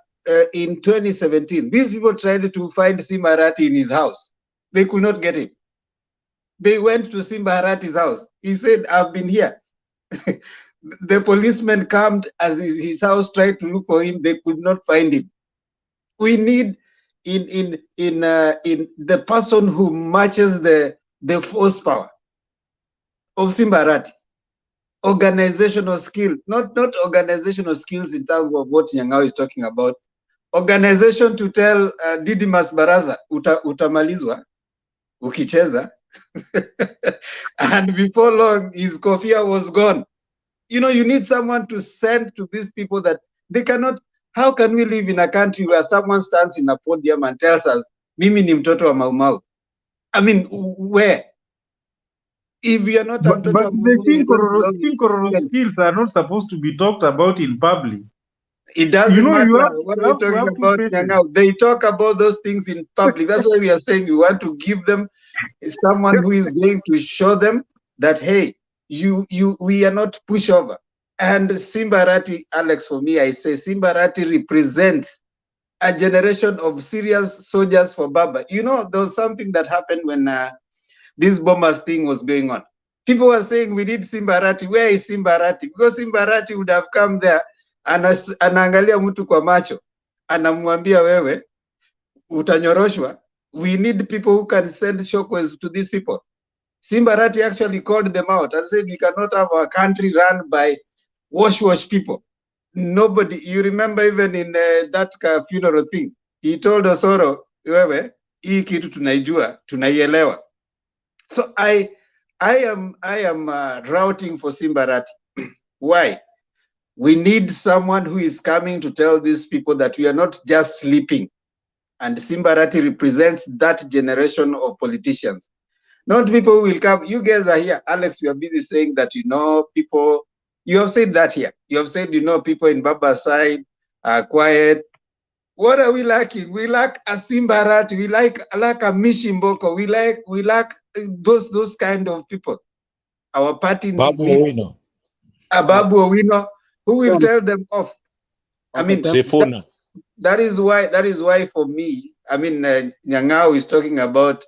Speaker 8: in 2017, these people tried to find Simbarati in his house. They could not get him. They went to Simbarati's house. He said, "I've been here." The policemen came as his house, tried to look for him. They could not find him. We need in the person who matches the force power of Simbarati. Organizational skill, not organizational skills in terms of what Nyangao is talking about. Organization to tell Didimas Baraza utamalizwa ukicheza and before long his kofia was gone. You need someone to send to these people that they cannot. How can we live in a country where someone stands in a podium and tells us mimi ni mtoto wa Mau Mau? I mean, where? If we are not
Speaker 15: but the King skills are not supposed to be talked about in public.
Speaker 8: It doesn't matter what we're talking about, Nyangao. They talk about those things in public. That's why we are saying we want to give them someone who is going to show them that, hey, we are not pushover. And Simbarati, Alex, for me, I say Simbarati represents a generation of serious soldiers for Baba. There was something that happened when this bombers thing was going on. People were saying we need Simbarati. Where is Simbarati? Because Simbarati would have come there anaangalia mtu kwa macho, anamwambia wewe utanyoroshwa. We need people who can send shockwaves to these people. Simbarati actually called them out and said we cannot have our country run by wash people. Nobody. You remember even in that funeral thing, he told Osoro, wewe hii kitu tunaijua, tunaielewa. So I am routing for Simbarati. Why? We need someone who is coming to tell these people that we are not just sleeping. And Simbarati represents that generation of politicians. Not people who will come. You guys are here. Alex, we are busy saying that people. You have said that here. You have said people in Baba's side are quiet. What are we lacking? We lack a Simbarati. We lack a Mishimboko. We lack those kind of people. Our party needs a Babu Owino who will tell them off. I mean, that is why for me, I mean, Nyangao is talking about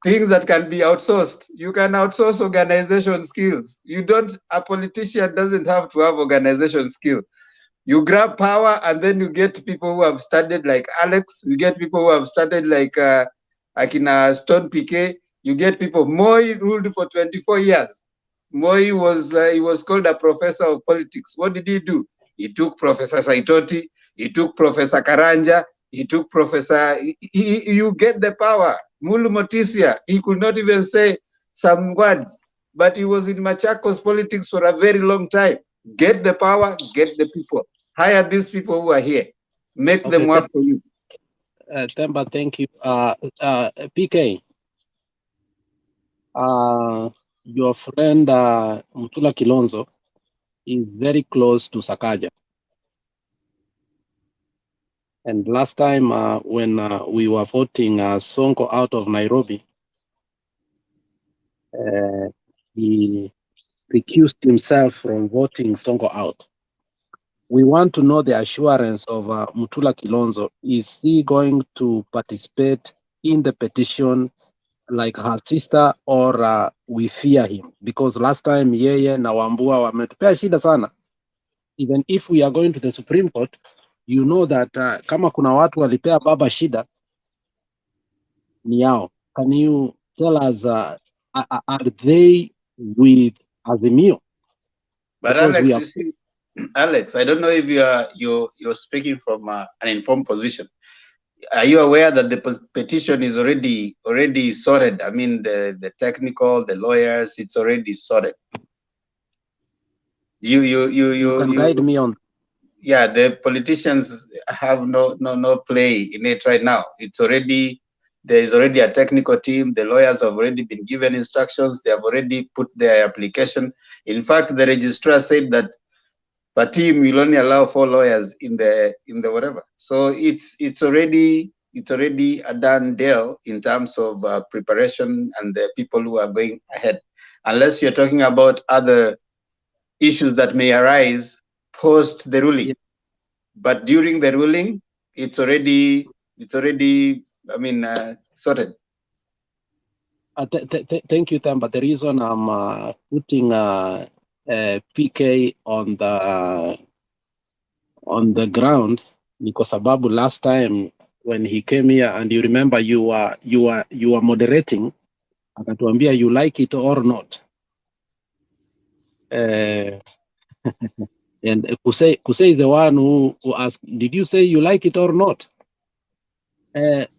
Speaker 8: things that can be outsourced. You can outsource organization skills. A politician doesn't have to have organization skill. You grab power and then you get people who have studied like Alex. You get people who have studied like Akina Stone Piquet. You get people. Moi ruled for 24 years. Moi was called a professor of politics. What did he do? He took Professor Saitoti. He took Professor Karanja. He took Professor. You get the power. Mulu Motisia. He could not even say some words, but he was in Machakos politics for a very long time. Get the power. Get the people. Hire these people who are here. Make them work for you.
Speaker 2: Temba, thank you. PK, your friend Mutula Kilonzo is very close to Sakaja. And last time when we were voting Sonko out of Nairobi, he recused himself from voting Sonko out. we want to know the assurance of Mutula Kilonzo. Is he going to participate in the petition like her sister, or we fear him? Because last time yeye na Wambua wametupea shida sana. Even if we are going to the Supreme Court, you know that kama kuna watu walipea baba shida ni yao. Can you tell us, are they with Azimio?
Speaker 8: But
Speaker 2: Because
Speaker 8: Alex,
Speaker 2: we are
Speaker 8: you see, Alex, I don't know if you're speaking from an informed position. Are you aware that the petition is already sorted? I mean, the technical, the lawyers, it's already sorted.
Speaker 2: You can guide me on.
Speaker 8: Yeah, the politicians have no play in it right now. There is already a technical team. The lawyers have already been given instructions. They have already put their application. In fact, the registrar said that per team will only allow 4 lawyers in the whatever. So it's already a done deal in terms of preparation and the people who are going ahead. Unless you're talking about other issues that may arise post the ruling. Yeah. But during the ruling, it's already I mean sorted.
Speaker 2: Thank you, Tam. But the reason I'm putting PK on the ground because sababu last time when he came here, and you remember you were moderating, akatuambia you like it or not. And Kusei is the one who asked, did you say you like it or not?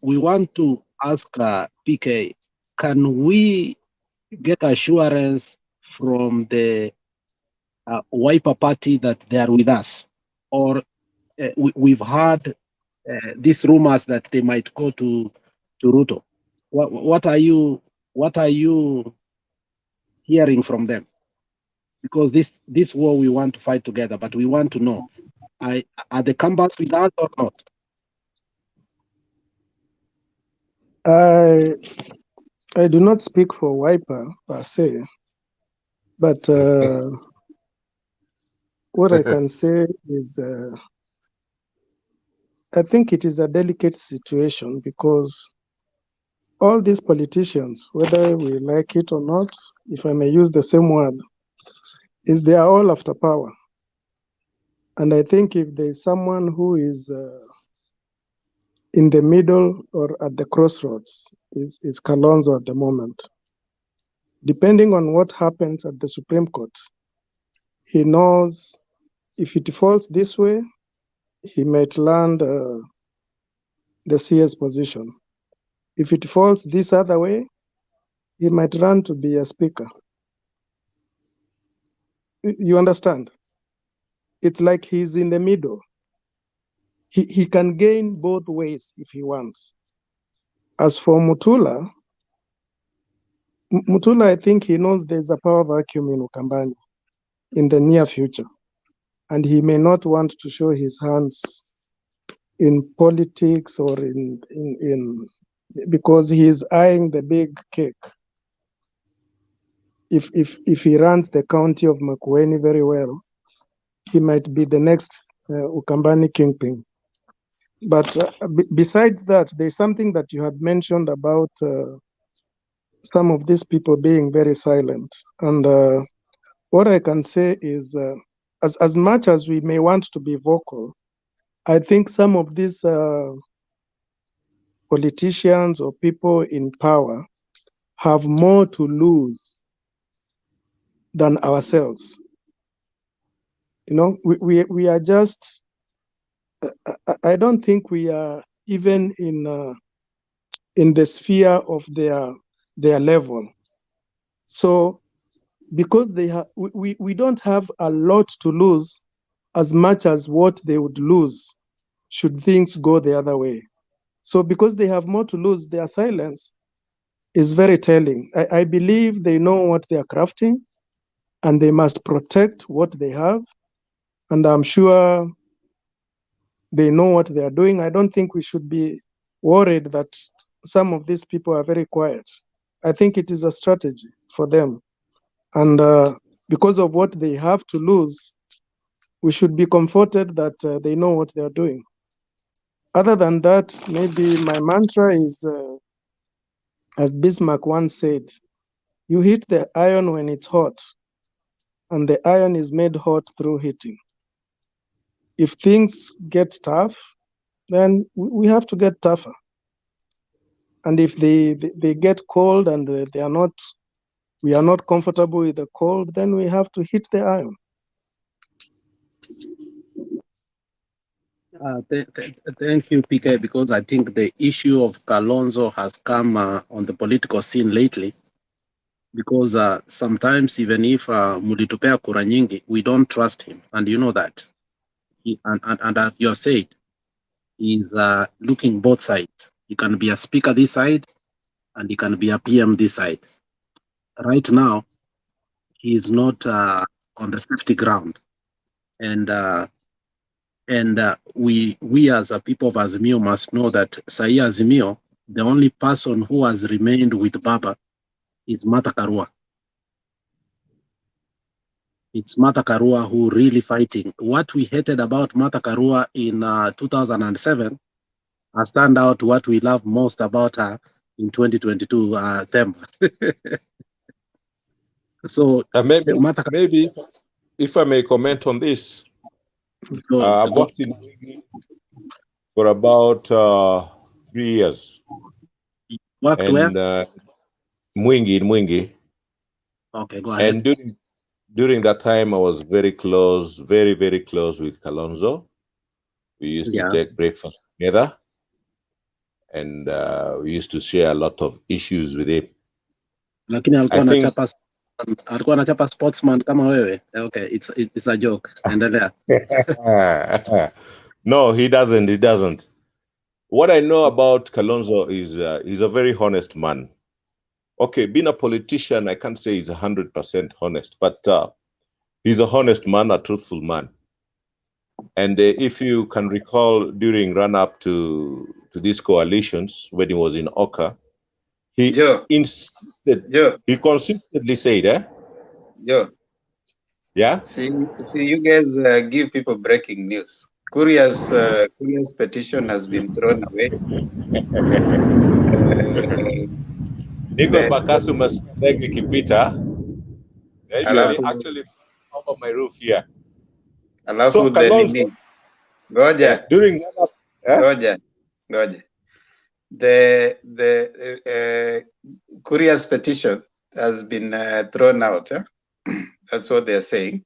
Speaker 2: We want to ask PK, can we get assurance from the Wiper Party that they are with us? Or we've heard these rumors that they might go to Ruto. What are you hearing from them? Because this war we want to fight together, but we want to know, are the Kambas with us or not?
Speaker 13: I do not speak for Wiper per se, but what I can say is I think it is a delicate situation because all these politicians, whether we like it or not, if I may use the same word, is they are all after power. And I think if there is someone who is in the middle or at the crossroads, is Kalonzo at the moment. Depending on what happens at the Supreme Court, he knows if it falls this way, he might land the CS position. If it falls this other way, he might run to be a speaker. You understand? It's like he's in the middle. He can gain both ways if he wants. As for Mutula, I think he knows there's a power vacuum in Ukambani in the near future. And he may not want to show his hands in politics or in because he is eyeing the big cake. If he runs the county of Makueni very well, he might be the next Ukambani kingpin. But besides that, there's something that you had mentioned about some of these people being very silent. And what I can say is, as much as we may want to be vocal, I think some of these politicians or people in power have more to lose than ourselves. You know, we are just, I don't think we are even in the sphere of their level. So because they have, we don't have a lot to lose as much as what they would lose should things go the other way. So because they have more to lose, their silence is very telling. I believe they know what they are crafting and they must protect what they have. And I'm sure they know what they are doing. I don't think we should be worried that some of these people are very quiet. I think it is a strategy for them. And because of what they have to lose, we should be comforted that they know what they are doing. Other than that, maybe my mantra is, as Bismarck once said, you hit the iron when it's hot, and the iron is made hot through heating. If things get tough, then we have to get tougher. And if they get cold and we are not comfortable with the cold, then we have to hit the iron.
Speaker 2: Thank you, PK, because I think the issue of Kalonzo has come on the political scene lately. Because sometimes even if mulitupea kura nyingi, we don't trust him, and you know that. And as you have said, he's looking both sides. He can be a speaker this side, and he can be a PM this side. Right now, he is not on the safety ground, and we as a people of Azimio must know that Sai Azimio, the only person who has remained with Baba is Martha Karua. It's Martha Karua who really fighting. What we hated about Martha Karua in 2007 has turned out what we love most about her in 2022 term. So
Speaker 14: maybe if I may comment on this, I've worked in Mwingi for about 3 years.
Speaker 2: Worked
Speaker 14: and Mwingi.
Speaker 2: Okay, go ahead.
Speaker 14: And during that time, I was very close, very, very close with Kalonzo. We used to take breakfast together, and we used to share a lot of issues with him.
Speaker 2: Lakini alikuwa anachapa sportsman kama wewe. Okay, it's a joke. Endelea.
Speaker 14: No, he doesn't. He doesn't. What I know about Kalonzo is he's a very honest man. Okay, being a politician, I can't say he's 100% honest, but he's a honest man, a truthful man. And if you can recall, during run-up to these coalitions, when he was in Oka, he insisted, he consistently said, Yeah?
Speaker 8: See, you guys give people breaking news. Kuria's petition has been thrown away.
Speaker 14: Niko Bakasu Maskandege Kipita, actually over my roof here.
Speaker 8: So Kalonzo,
Speaker 14: during
Speaker 8: Goja. The Kuria's petition has been thrown out. That's what they're saying.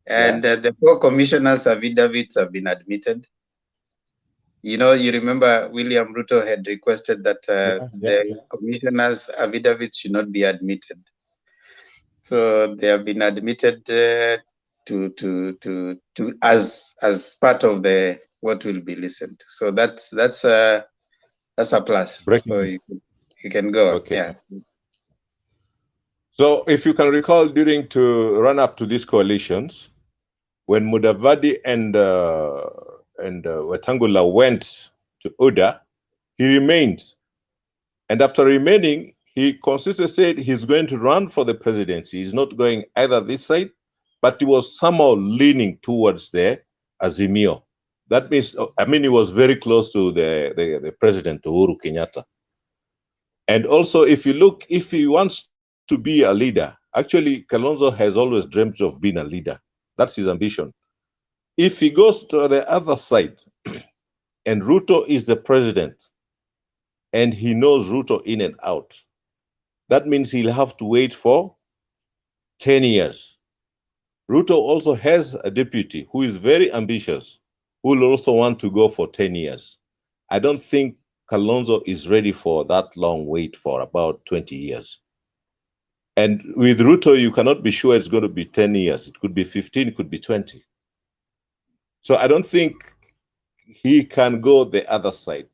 Speaker 8: And the 4 commissioners' affidavits have been admitted. You know, you remember William Ruto had requested that the commissioners' affidavits should not be admitted. So they have been admitted as part of the what will be listened. So that's a plus. So you can go.
Speaker 14: Okay.
Speaker 8: Yeah.
Speaker 14: So if you can recall, during to run up to these coalitions, when Mudavadi and Wetangula went to Uda, he remained. And after remaining, he consistently said he's going to run for the presidency. He's not going either this side, but he was somehow leaning towards the Azimio. That means, I mean, he was very close to the president, Uhuru Kenyatta. And also, if you look, if he wants to be a leader, actually, Kalonzo has always dreamt of being a leader. That's his ambition. If he goes to the other side, and Ruto is the president, and he knows Ruto in and out, that means he'll have to wait for 10 years. Ruto also has a deputy who is very ambitious, who will also want to go for 10 years. I don't think Kalonzo is ready for that long wait for about 20 years. And with Ruto, you cannot be sure it's going to be 10 years. It could be 15, it could be 20. So I don't think he can go the other side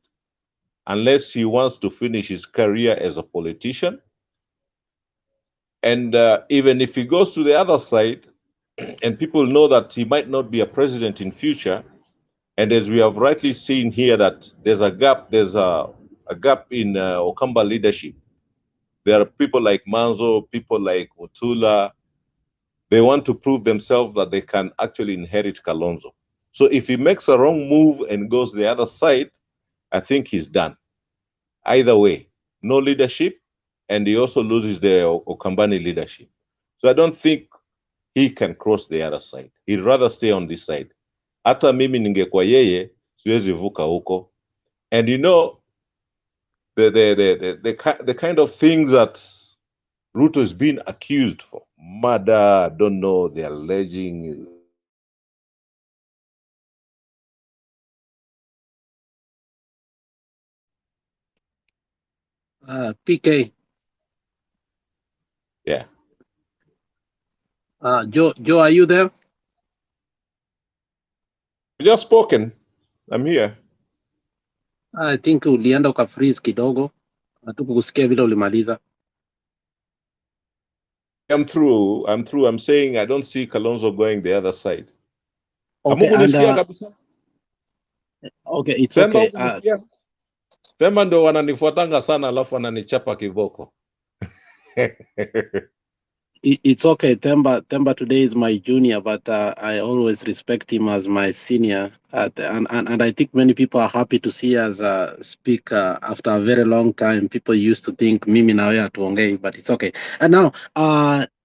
Speaker 14: unless he wants to finish his career as a politician. And even if he goes to the other side, and people know that he might not be a president in future, and as we have rightly seen here that there's a gap in Okamba leadership. There are people like Manzo, people like Mutula, They want to prove themselves that they can actually inherit Kalonzo. So if he makes a wrong move and goes the other side, I think he's done. Either way, no leadership, and he also loses the Ukambani leadership. So I don't think he can cross the other side. He'd rather stay on this side. Hata mimi ningekuwa yeye, siwezi vuka huko. And you know, the kind of things that Ruto is being accused for, murder, I don't know, they're alleging.
Speaker 2: PK.
Speaker 14: Yeah.
Speaker 2: Joe, are you there?
Speaker 14: Just spoken. I'm here.
Speaker 2: I think ulienda ukafreeze kidogo. Hatukukusikia vile ulimaliza.
Speaker 14: I'm through. I'm saying I don't see Kalonzo going the other side.
Speaker 2: Okay,
Speaker 14: Hamukunisikia
Speaker 2: and
Speaker 14: kabisa?
Speaker 2: okay, it's
Speaker 14: Themba
Speaker 2: okay.
Speaker 14: hukunisikia? Themba ndo wananifuatanga sana alafu wananichapa kiboko.
Speaker 2: It's okay. Themba today is my junior, but I always respect him as my senior. And I think many people are happy to see us speak after a very long time. People used to think mimi na wewe hatuongei, but it's okay. And now,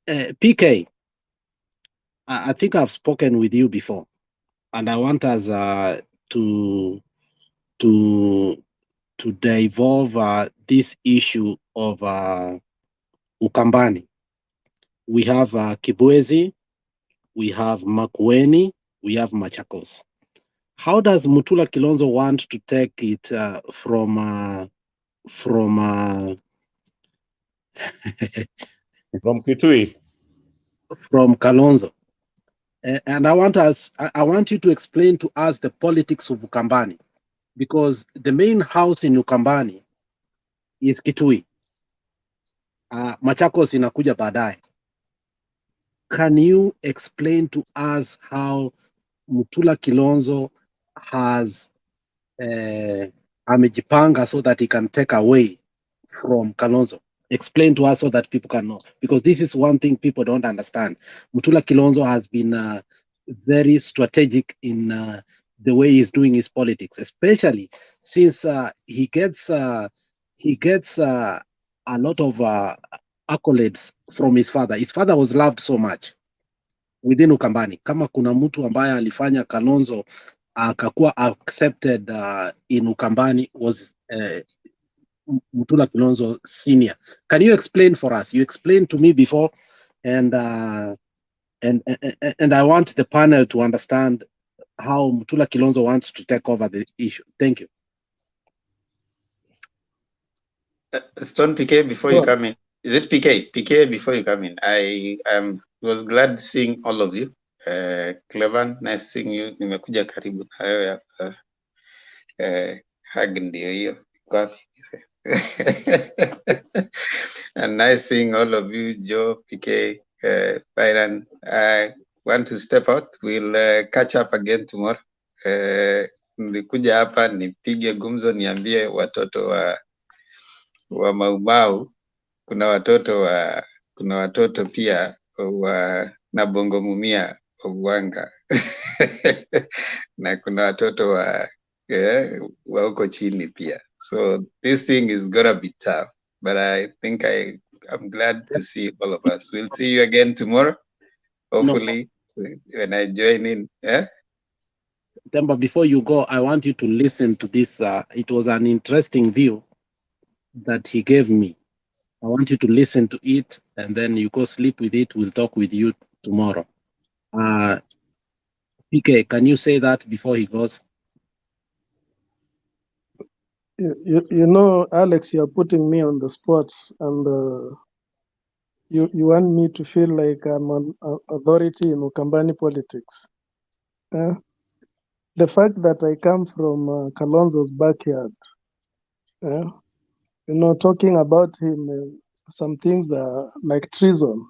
Speaker 2: PK, I think I've spoken with you before, and I want us to devolve this issue of Ukambani. We have Kibwezi, we have Makueni, we have Machakos. How does Mutula Kilonzo want to take it from
Speaker 14: Kitui?
Speaker 2: From Kalonzo? And I want you to explain to us the politics of Ukambani, because the main house in Ukambani is Kitui. Machakos inakuja baadaye. Can you explain to us how Mutula Kilonzo has amejipanga so that he can take away from Kalonzo? Explain to us so that people can know, because this is one thing people don't understand. Mutula Kilonzo has been very strategic in the way he's doing his politics, especially since he gets a lot of accolades from his father. His father was loved so much within Ukambani. Kama kuna mtu ambaye alifanya Kalonzo akakuwa accepted in Ukambani was Mutula Kilonzo Senior. Can you explain for us? You explained to me before, and I want the panel to understand how Mutula Kilonzo wants to take over the issue. Thank you.
Speaker 8: Stone PK, before you come in. Is it PK? PK, before you come in. I was glad seeing all of you. Clevan, nice seeing you. Nimekuja karibu na wewe hapa. Hug ndio hiyo. And nice seeing all of you, Joe, PK, Byron. I want to step out. We'll catch up again tomorrow. Nilikuja hapa nipige gumzo niambie watoto wa Maumau, kuna watoto pia wa Nabongo Mumia Ogwanga na kuna watoto wa huko chini pia. So this thing is gonna be tough, but I think I'm glad to see all of us. We'll see you again tomorrow, hopefully, when I join in.
Speaker 2: But before you go, I want you to listen to this. It was an interesting view that he gave me. I want you to listen to it, and then you go sleep with it. We'll talk with you tomorrow. PK, can you say that before he goes?
Speaker 13: You know, Alex, you're putting me on the spot, and you want me to feel like I'm an authority in Ukambani politics. The fact that I come from Kalonzo's backyard, you know, talking about him, some things are like treason.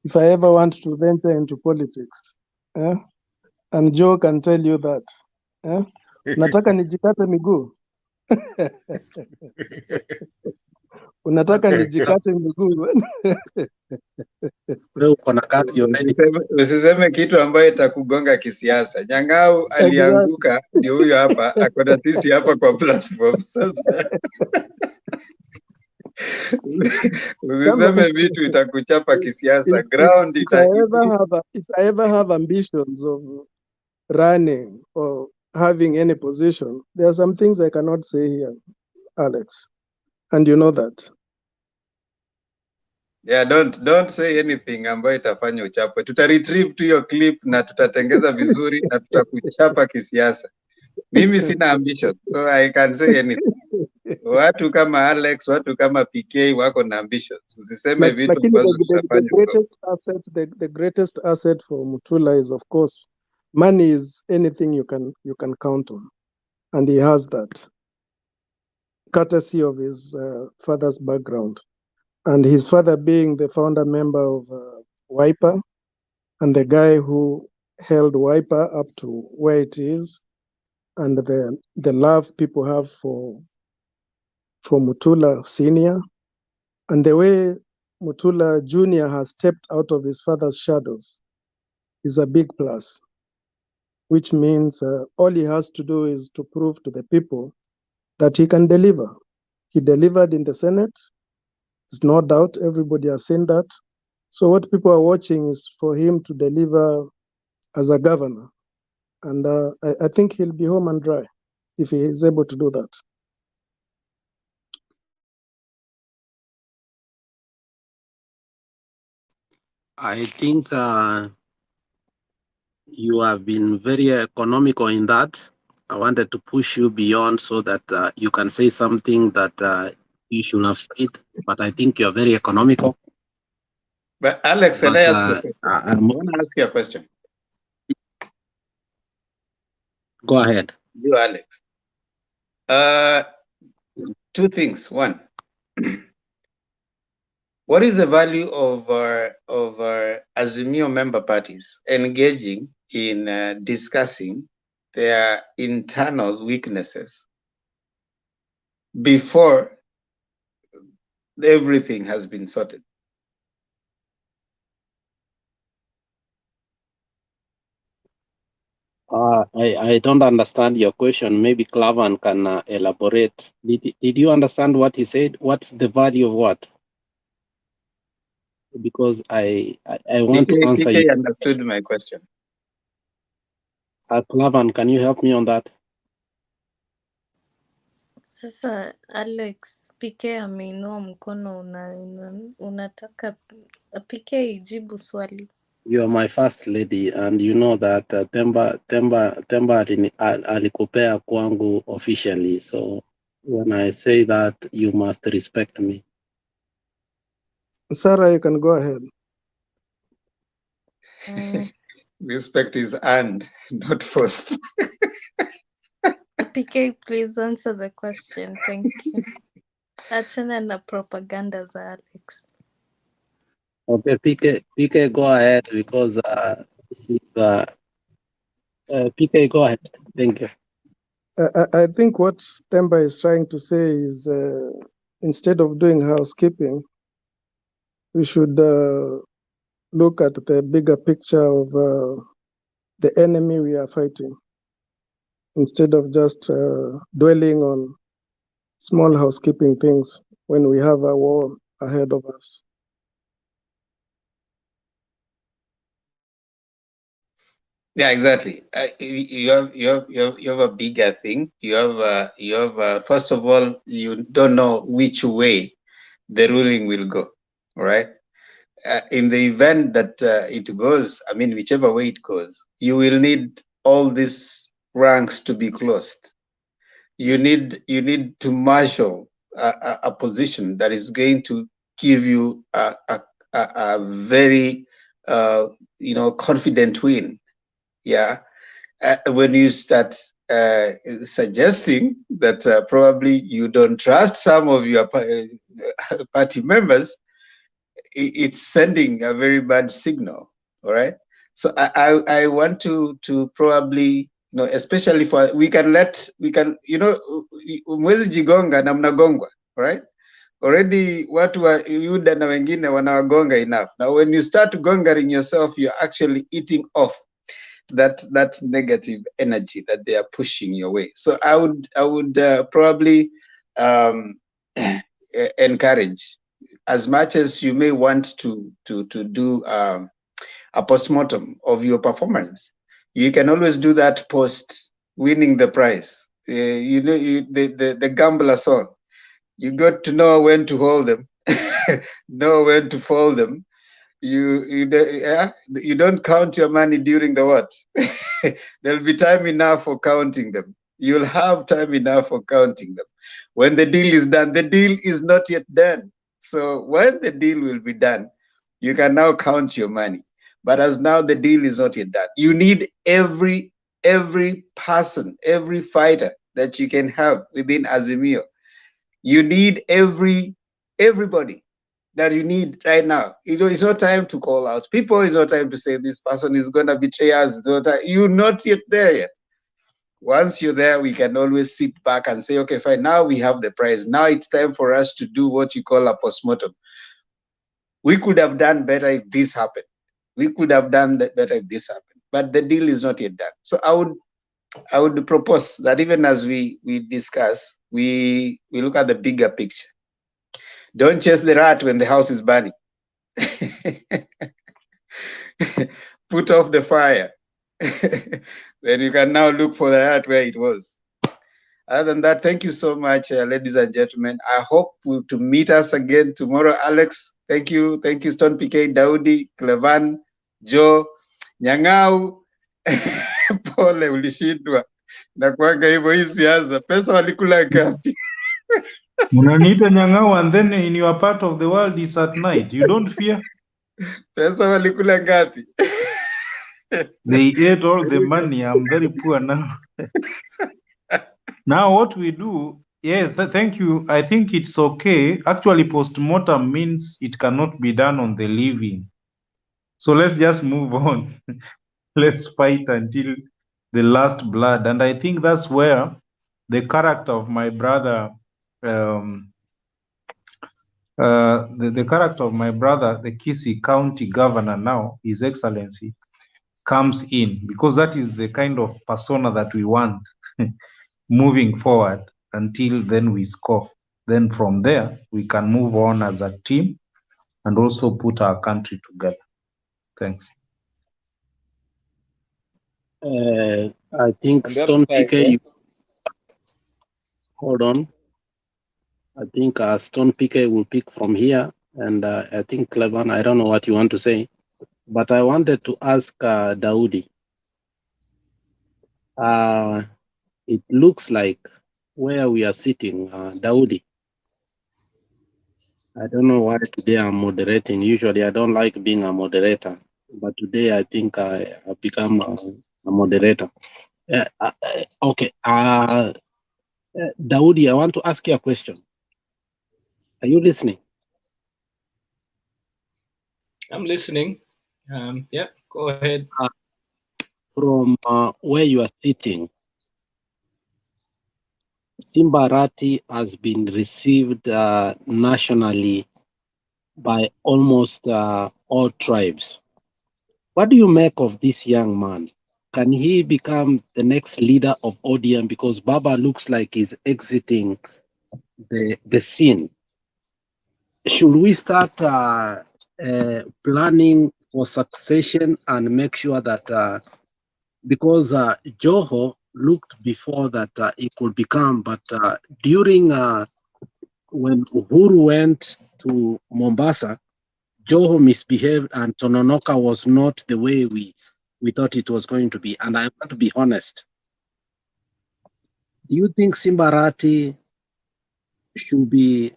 Speaker 13: If I ever want to venture into politics, and Joe can tell you that. Nataka nijikate miguu. Unataka nijikate miguu?
Speaker 2: Wewe uko na kazi already.
Speaker 8: Usiseme kitu ambayo itakugonga kisiasa. Nyang'au alianguka, ndio huyo hapa akona sisi hapa kwa platform sasa. Usiseme vitu itakuchapa kisiasa. Ground
Speaker 13: If I ever have ambitions of running or having any position, there are some things I cannot say here, Alex, and you know that.
Speaker 8: Yeah, don't say anything ambayo itafanya uchapwe. Tuta retrieve tu hiyo clip na tutatengeza vizuri na tutakuchapa kisiasa. Mimi sina ambition, so I can say anything. Watu kama Alex, watu kama PK wako na ambitions. Usiseme vitu ambazo tutafanya.
Speaker 13: The greatest asset for Mutula is, of course, money is anything you can count on, and he has that, courtesy of his father's background, and his father being the founder member of Wiper, and the guy who held Wiper up to where it is, and the love people have for Mutula Senior, and the way Mutula Junior has stepped out of his father's shadows is a big plus, which means all he has to do is to prove to the people that he can deliver. He delivered in the Senate. There's no doubt, everybody has seen that. So what people are watching is for him to deliver as a governor. And I think he'll be home and dry if he is able to do that.
Speaker 2: I think you have been very economical in that. I wanted to push you beyond so that you can say something that you should have said, but I think you're very economical.
Speaker 8: But Alex, can I ask you a question? I want to ask you a question.
Speaker 2: Go ahead.
Speaker 8: You, Alex. Two things. One, what is the value of our Azimio member parties engaging in discussing their internal weaknesses before everything has been sorted?
Speaker 2: I don't understand your question. Maybe Clavan can elaborate. Did you understand what he said? What's the value of what? Because I want to answer
Speaker 8: PK
Speaker 2: you.
Speaker 8: understood my question.
Speaker 2: Clavan, can you help me on that?
Speaker 21: Sasa Alex, PK ameinua mkono, unataka PK ijibu swali.
Speaker 2: You are my first lady, and you know that Temba alikupea kwangu officially. So when I say that, you must respect me.
Speaker 13: Sarah, you can go ahead.
Speaker 8: Respect is earned, not forced.
Speaker 21: PK, please answer the question. Thank you. Achana na propaganda za Alex.
Speaker 2: Okay, PK, go ahead because PK, go ahead. Thank you.
Speaker 13: I think what Temba is trying to say is instead of doing housekeeping, we should look at the bigger picture of the enemy we are fighting, instead of just dwelling on small housekeeping things when we have a war ahead of us.
Speaker 8: Yeah, exactly. You have a bigger thing. You have first of all, you don't know which way the ruling will go. All right. In the event that it goes, I mean, whichever way it goes, you will need all these ranks to be closed. You need to marshal a position that is going to give you a very confident win. Yeah, when you start suggesting that probably you don't trust some of your party members, it's sending a very bad signal. All right. So I want to probably, especially for we can mwezi jigonga na mnagongwa, right? already watu wa Yuda na wengine wanawagonga enough. Now when you start gongering yourself, you're actually eating off that negative energy that they are pushing your way. So I would probably encourage, as much as you may want to do a postmortem of your performance, you can always do that post winning the prize. You know, the gambler song. You got to know when to hold them, know when to fold them. You don't count your money during the what? There'll be time enough for counting them. You'll have time enough for counting them. When the deal is done, the deal is not yet done. So when the deal will be done, you can now count your money. But as now the deal is not yet done, you need every person, every fighter that you can have within Azimio. You need everybody that you need right now. It's not time to call out people. It's not time to say this person is going to betray us. You're not yet there yet. Once you're there, we can always sit back and say, okay, fine, now we have the prize. Now it's time for us to do what you call a postmortem. We could have done better if this happened. We could have done better if this happened. But the deal is not yet done. So I would propose that even as we discuss, we look at the bigger picture. Don't chase the rat when the house is burning. Put off the fire. Then you can now look for the rat where it was. Other than that, thank you so much, ladies and gentlemen. I hope to meet us again tomorrow. Alex, thank you. Thank you, Stone PK, Daudi, Clevan, Joe, Nyang'au. Pole, ulishindwa. Nakuanga hivyo hii siasa. Pesa walikula ngapi?
Speaker 15: Unaniita Nyang'au, and then in your part of the world is at night. You don't fear?
Speaker 8: Pesa walikula ngapi?
Speaker 15: They ate all the money. I'm very poor now. Now what we do, yes, thank you. I think it's okay. Actually, post-mortem means it cannot be done on the living. So let's just move on. Let's fight until the last blood. And I think that's where the character of my brother, the character of my brother, the Kisii County Governor now, His Excellency, comes in, because that is the kind of persona that we want moving forward until then we score. Then from there, we can move on as a team and also put our country together. Thanks.
Speaker 2: I think
Speaker 14: On the other
Speaker 2: Stone
Speaker 14: side,
Speaker 2: PK, hold on. I think Stone PK will pick from here. And I think, Clevan, I don't know what you want to say, but I wanted to ask Daudi. It looks like where we are sitting, Daudi. I don't know why today I'm moderating. Usually I don't like being a moderator, but today I think I have become a moderator. Okay. Daudi, I want to ask you a question. Are you listening?
Speaker 4: I'm listening. Yeah, go ahead.
Speaker 2: From where you are sitting, Simba Arati has been received nationally by almost all tribes. What do you make of this young man? Can he become the next leader of ODM? Because Baba looks like he's exiting the scene. Should we start planning for succession and make sure that, because Joho looked before that it could become, but during when Uhuru went to Mombasa, Joho misbehaved and Tononoka was not the way we thought it was going to be. And I want to be honest. Do you think Simba Arati should be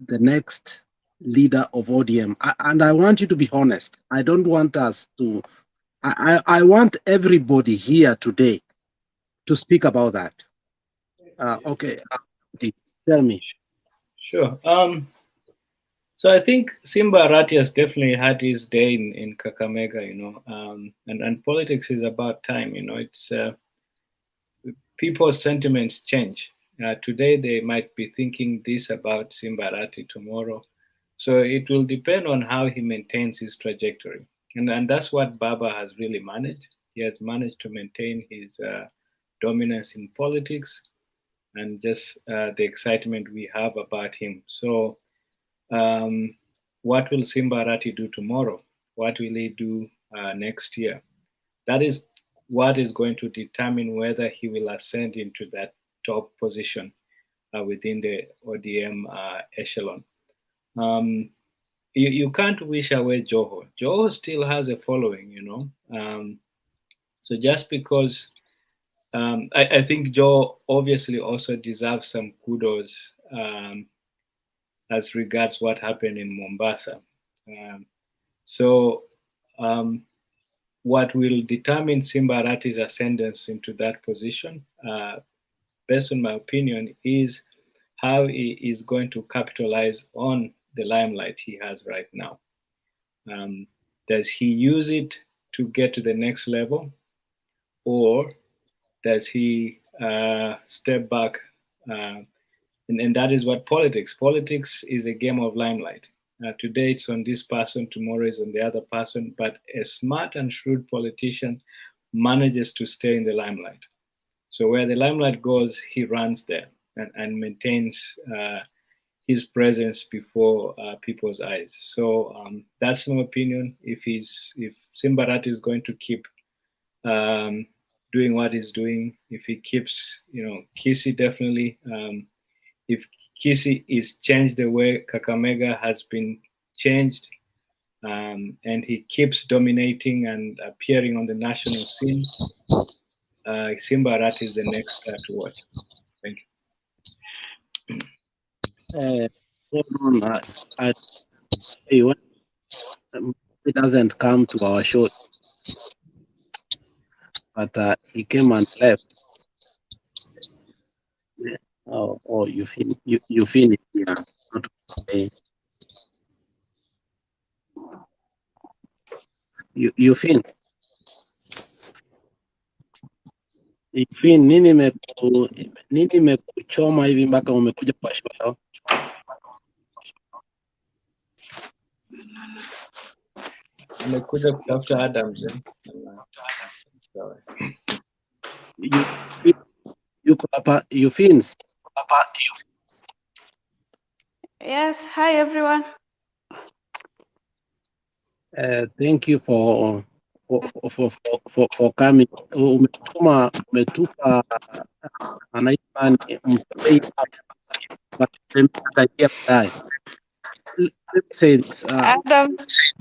Speaker 2: the next leader of ODM? And I want you to be honest. I don't want us to, I want everybody here today to speak about that. Okay, tell me.
Speaker 4: Sure. So I think Simba Arati has definitely had his day in Kakamega, and politics is about time, it's people's sentiments change. Today they might be thinking this about Simba Arati tomorrow. So it will depend on how he maintains his trajectory. And that's what Baba has really managed. He has managed to maintain his dominance in politics and just the excitement we have about him. So what will Simba Arati do tomorrow? What will he do next year? That is what is going to determine whether he will ascend into that top position within the ODM echelon. You can't wish away Joho. Joho still has a following, you know. So just because I think Joe obviously also deserves some kudos as regards what happened in Mombasa. What will determine Simba Arati's ascendance into that position, based on my opinion, is how he is going to capitalize on the limelight he has right now. Does he use it to get to the next level, or does he step back? And that is what politics is a game of limelight. Today it's on this person, tomorrow is on the other person, but a smart and shrewd politician manages to stay in the limelight. So where the limelight goes, he runs there and maintains his presence before people's eyes. So that's my opinion. If Simba Arati is going to keep doing what he's doing, if he keeps, Kisi definitely. If Kisi is changed the way Kakamega has been changed, and he keeps dominating and appearing on the national scene, Simba Arati is the next star to watch. Thank you.
Speaker 2: He doesn't come to our show, but he came and left. Oh, you finished, yeah. Okay. You finished. Nini imekuchoma hivi mpaka umekuja kwa show leo?
Speaker 4: Nimekuja kutafuta Adams.
Speaker 2: Yuko hapa, you fins.
Speaker 1: Yes, hi everyone.
Speaker 2: Thank you for coming. Umetupa anaitwa Mpei but baadaye. Let me say this.
Speaker 1: Adams.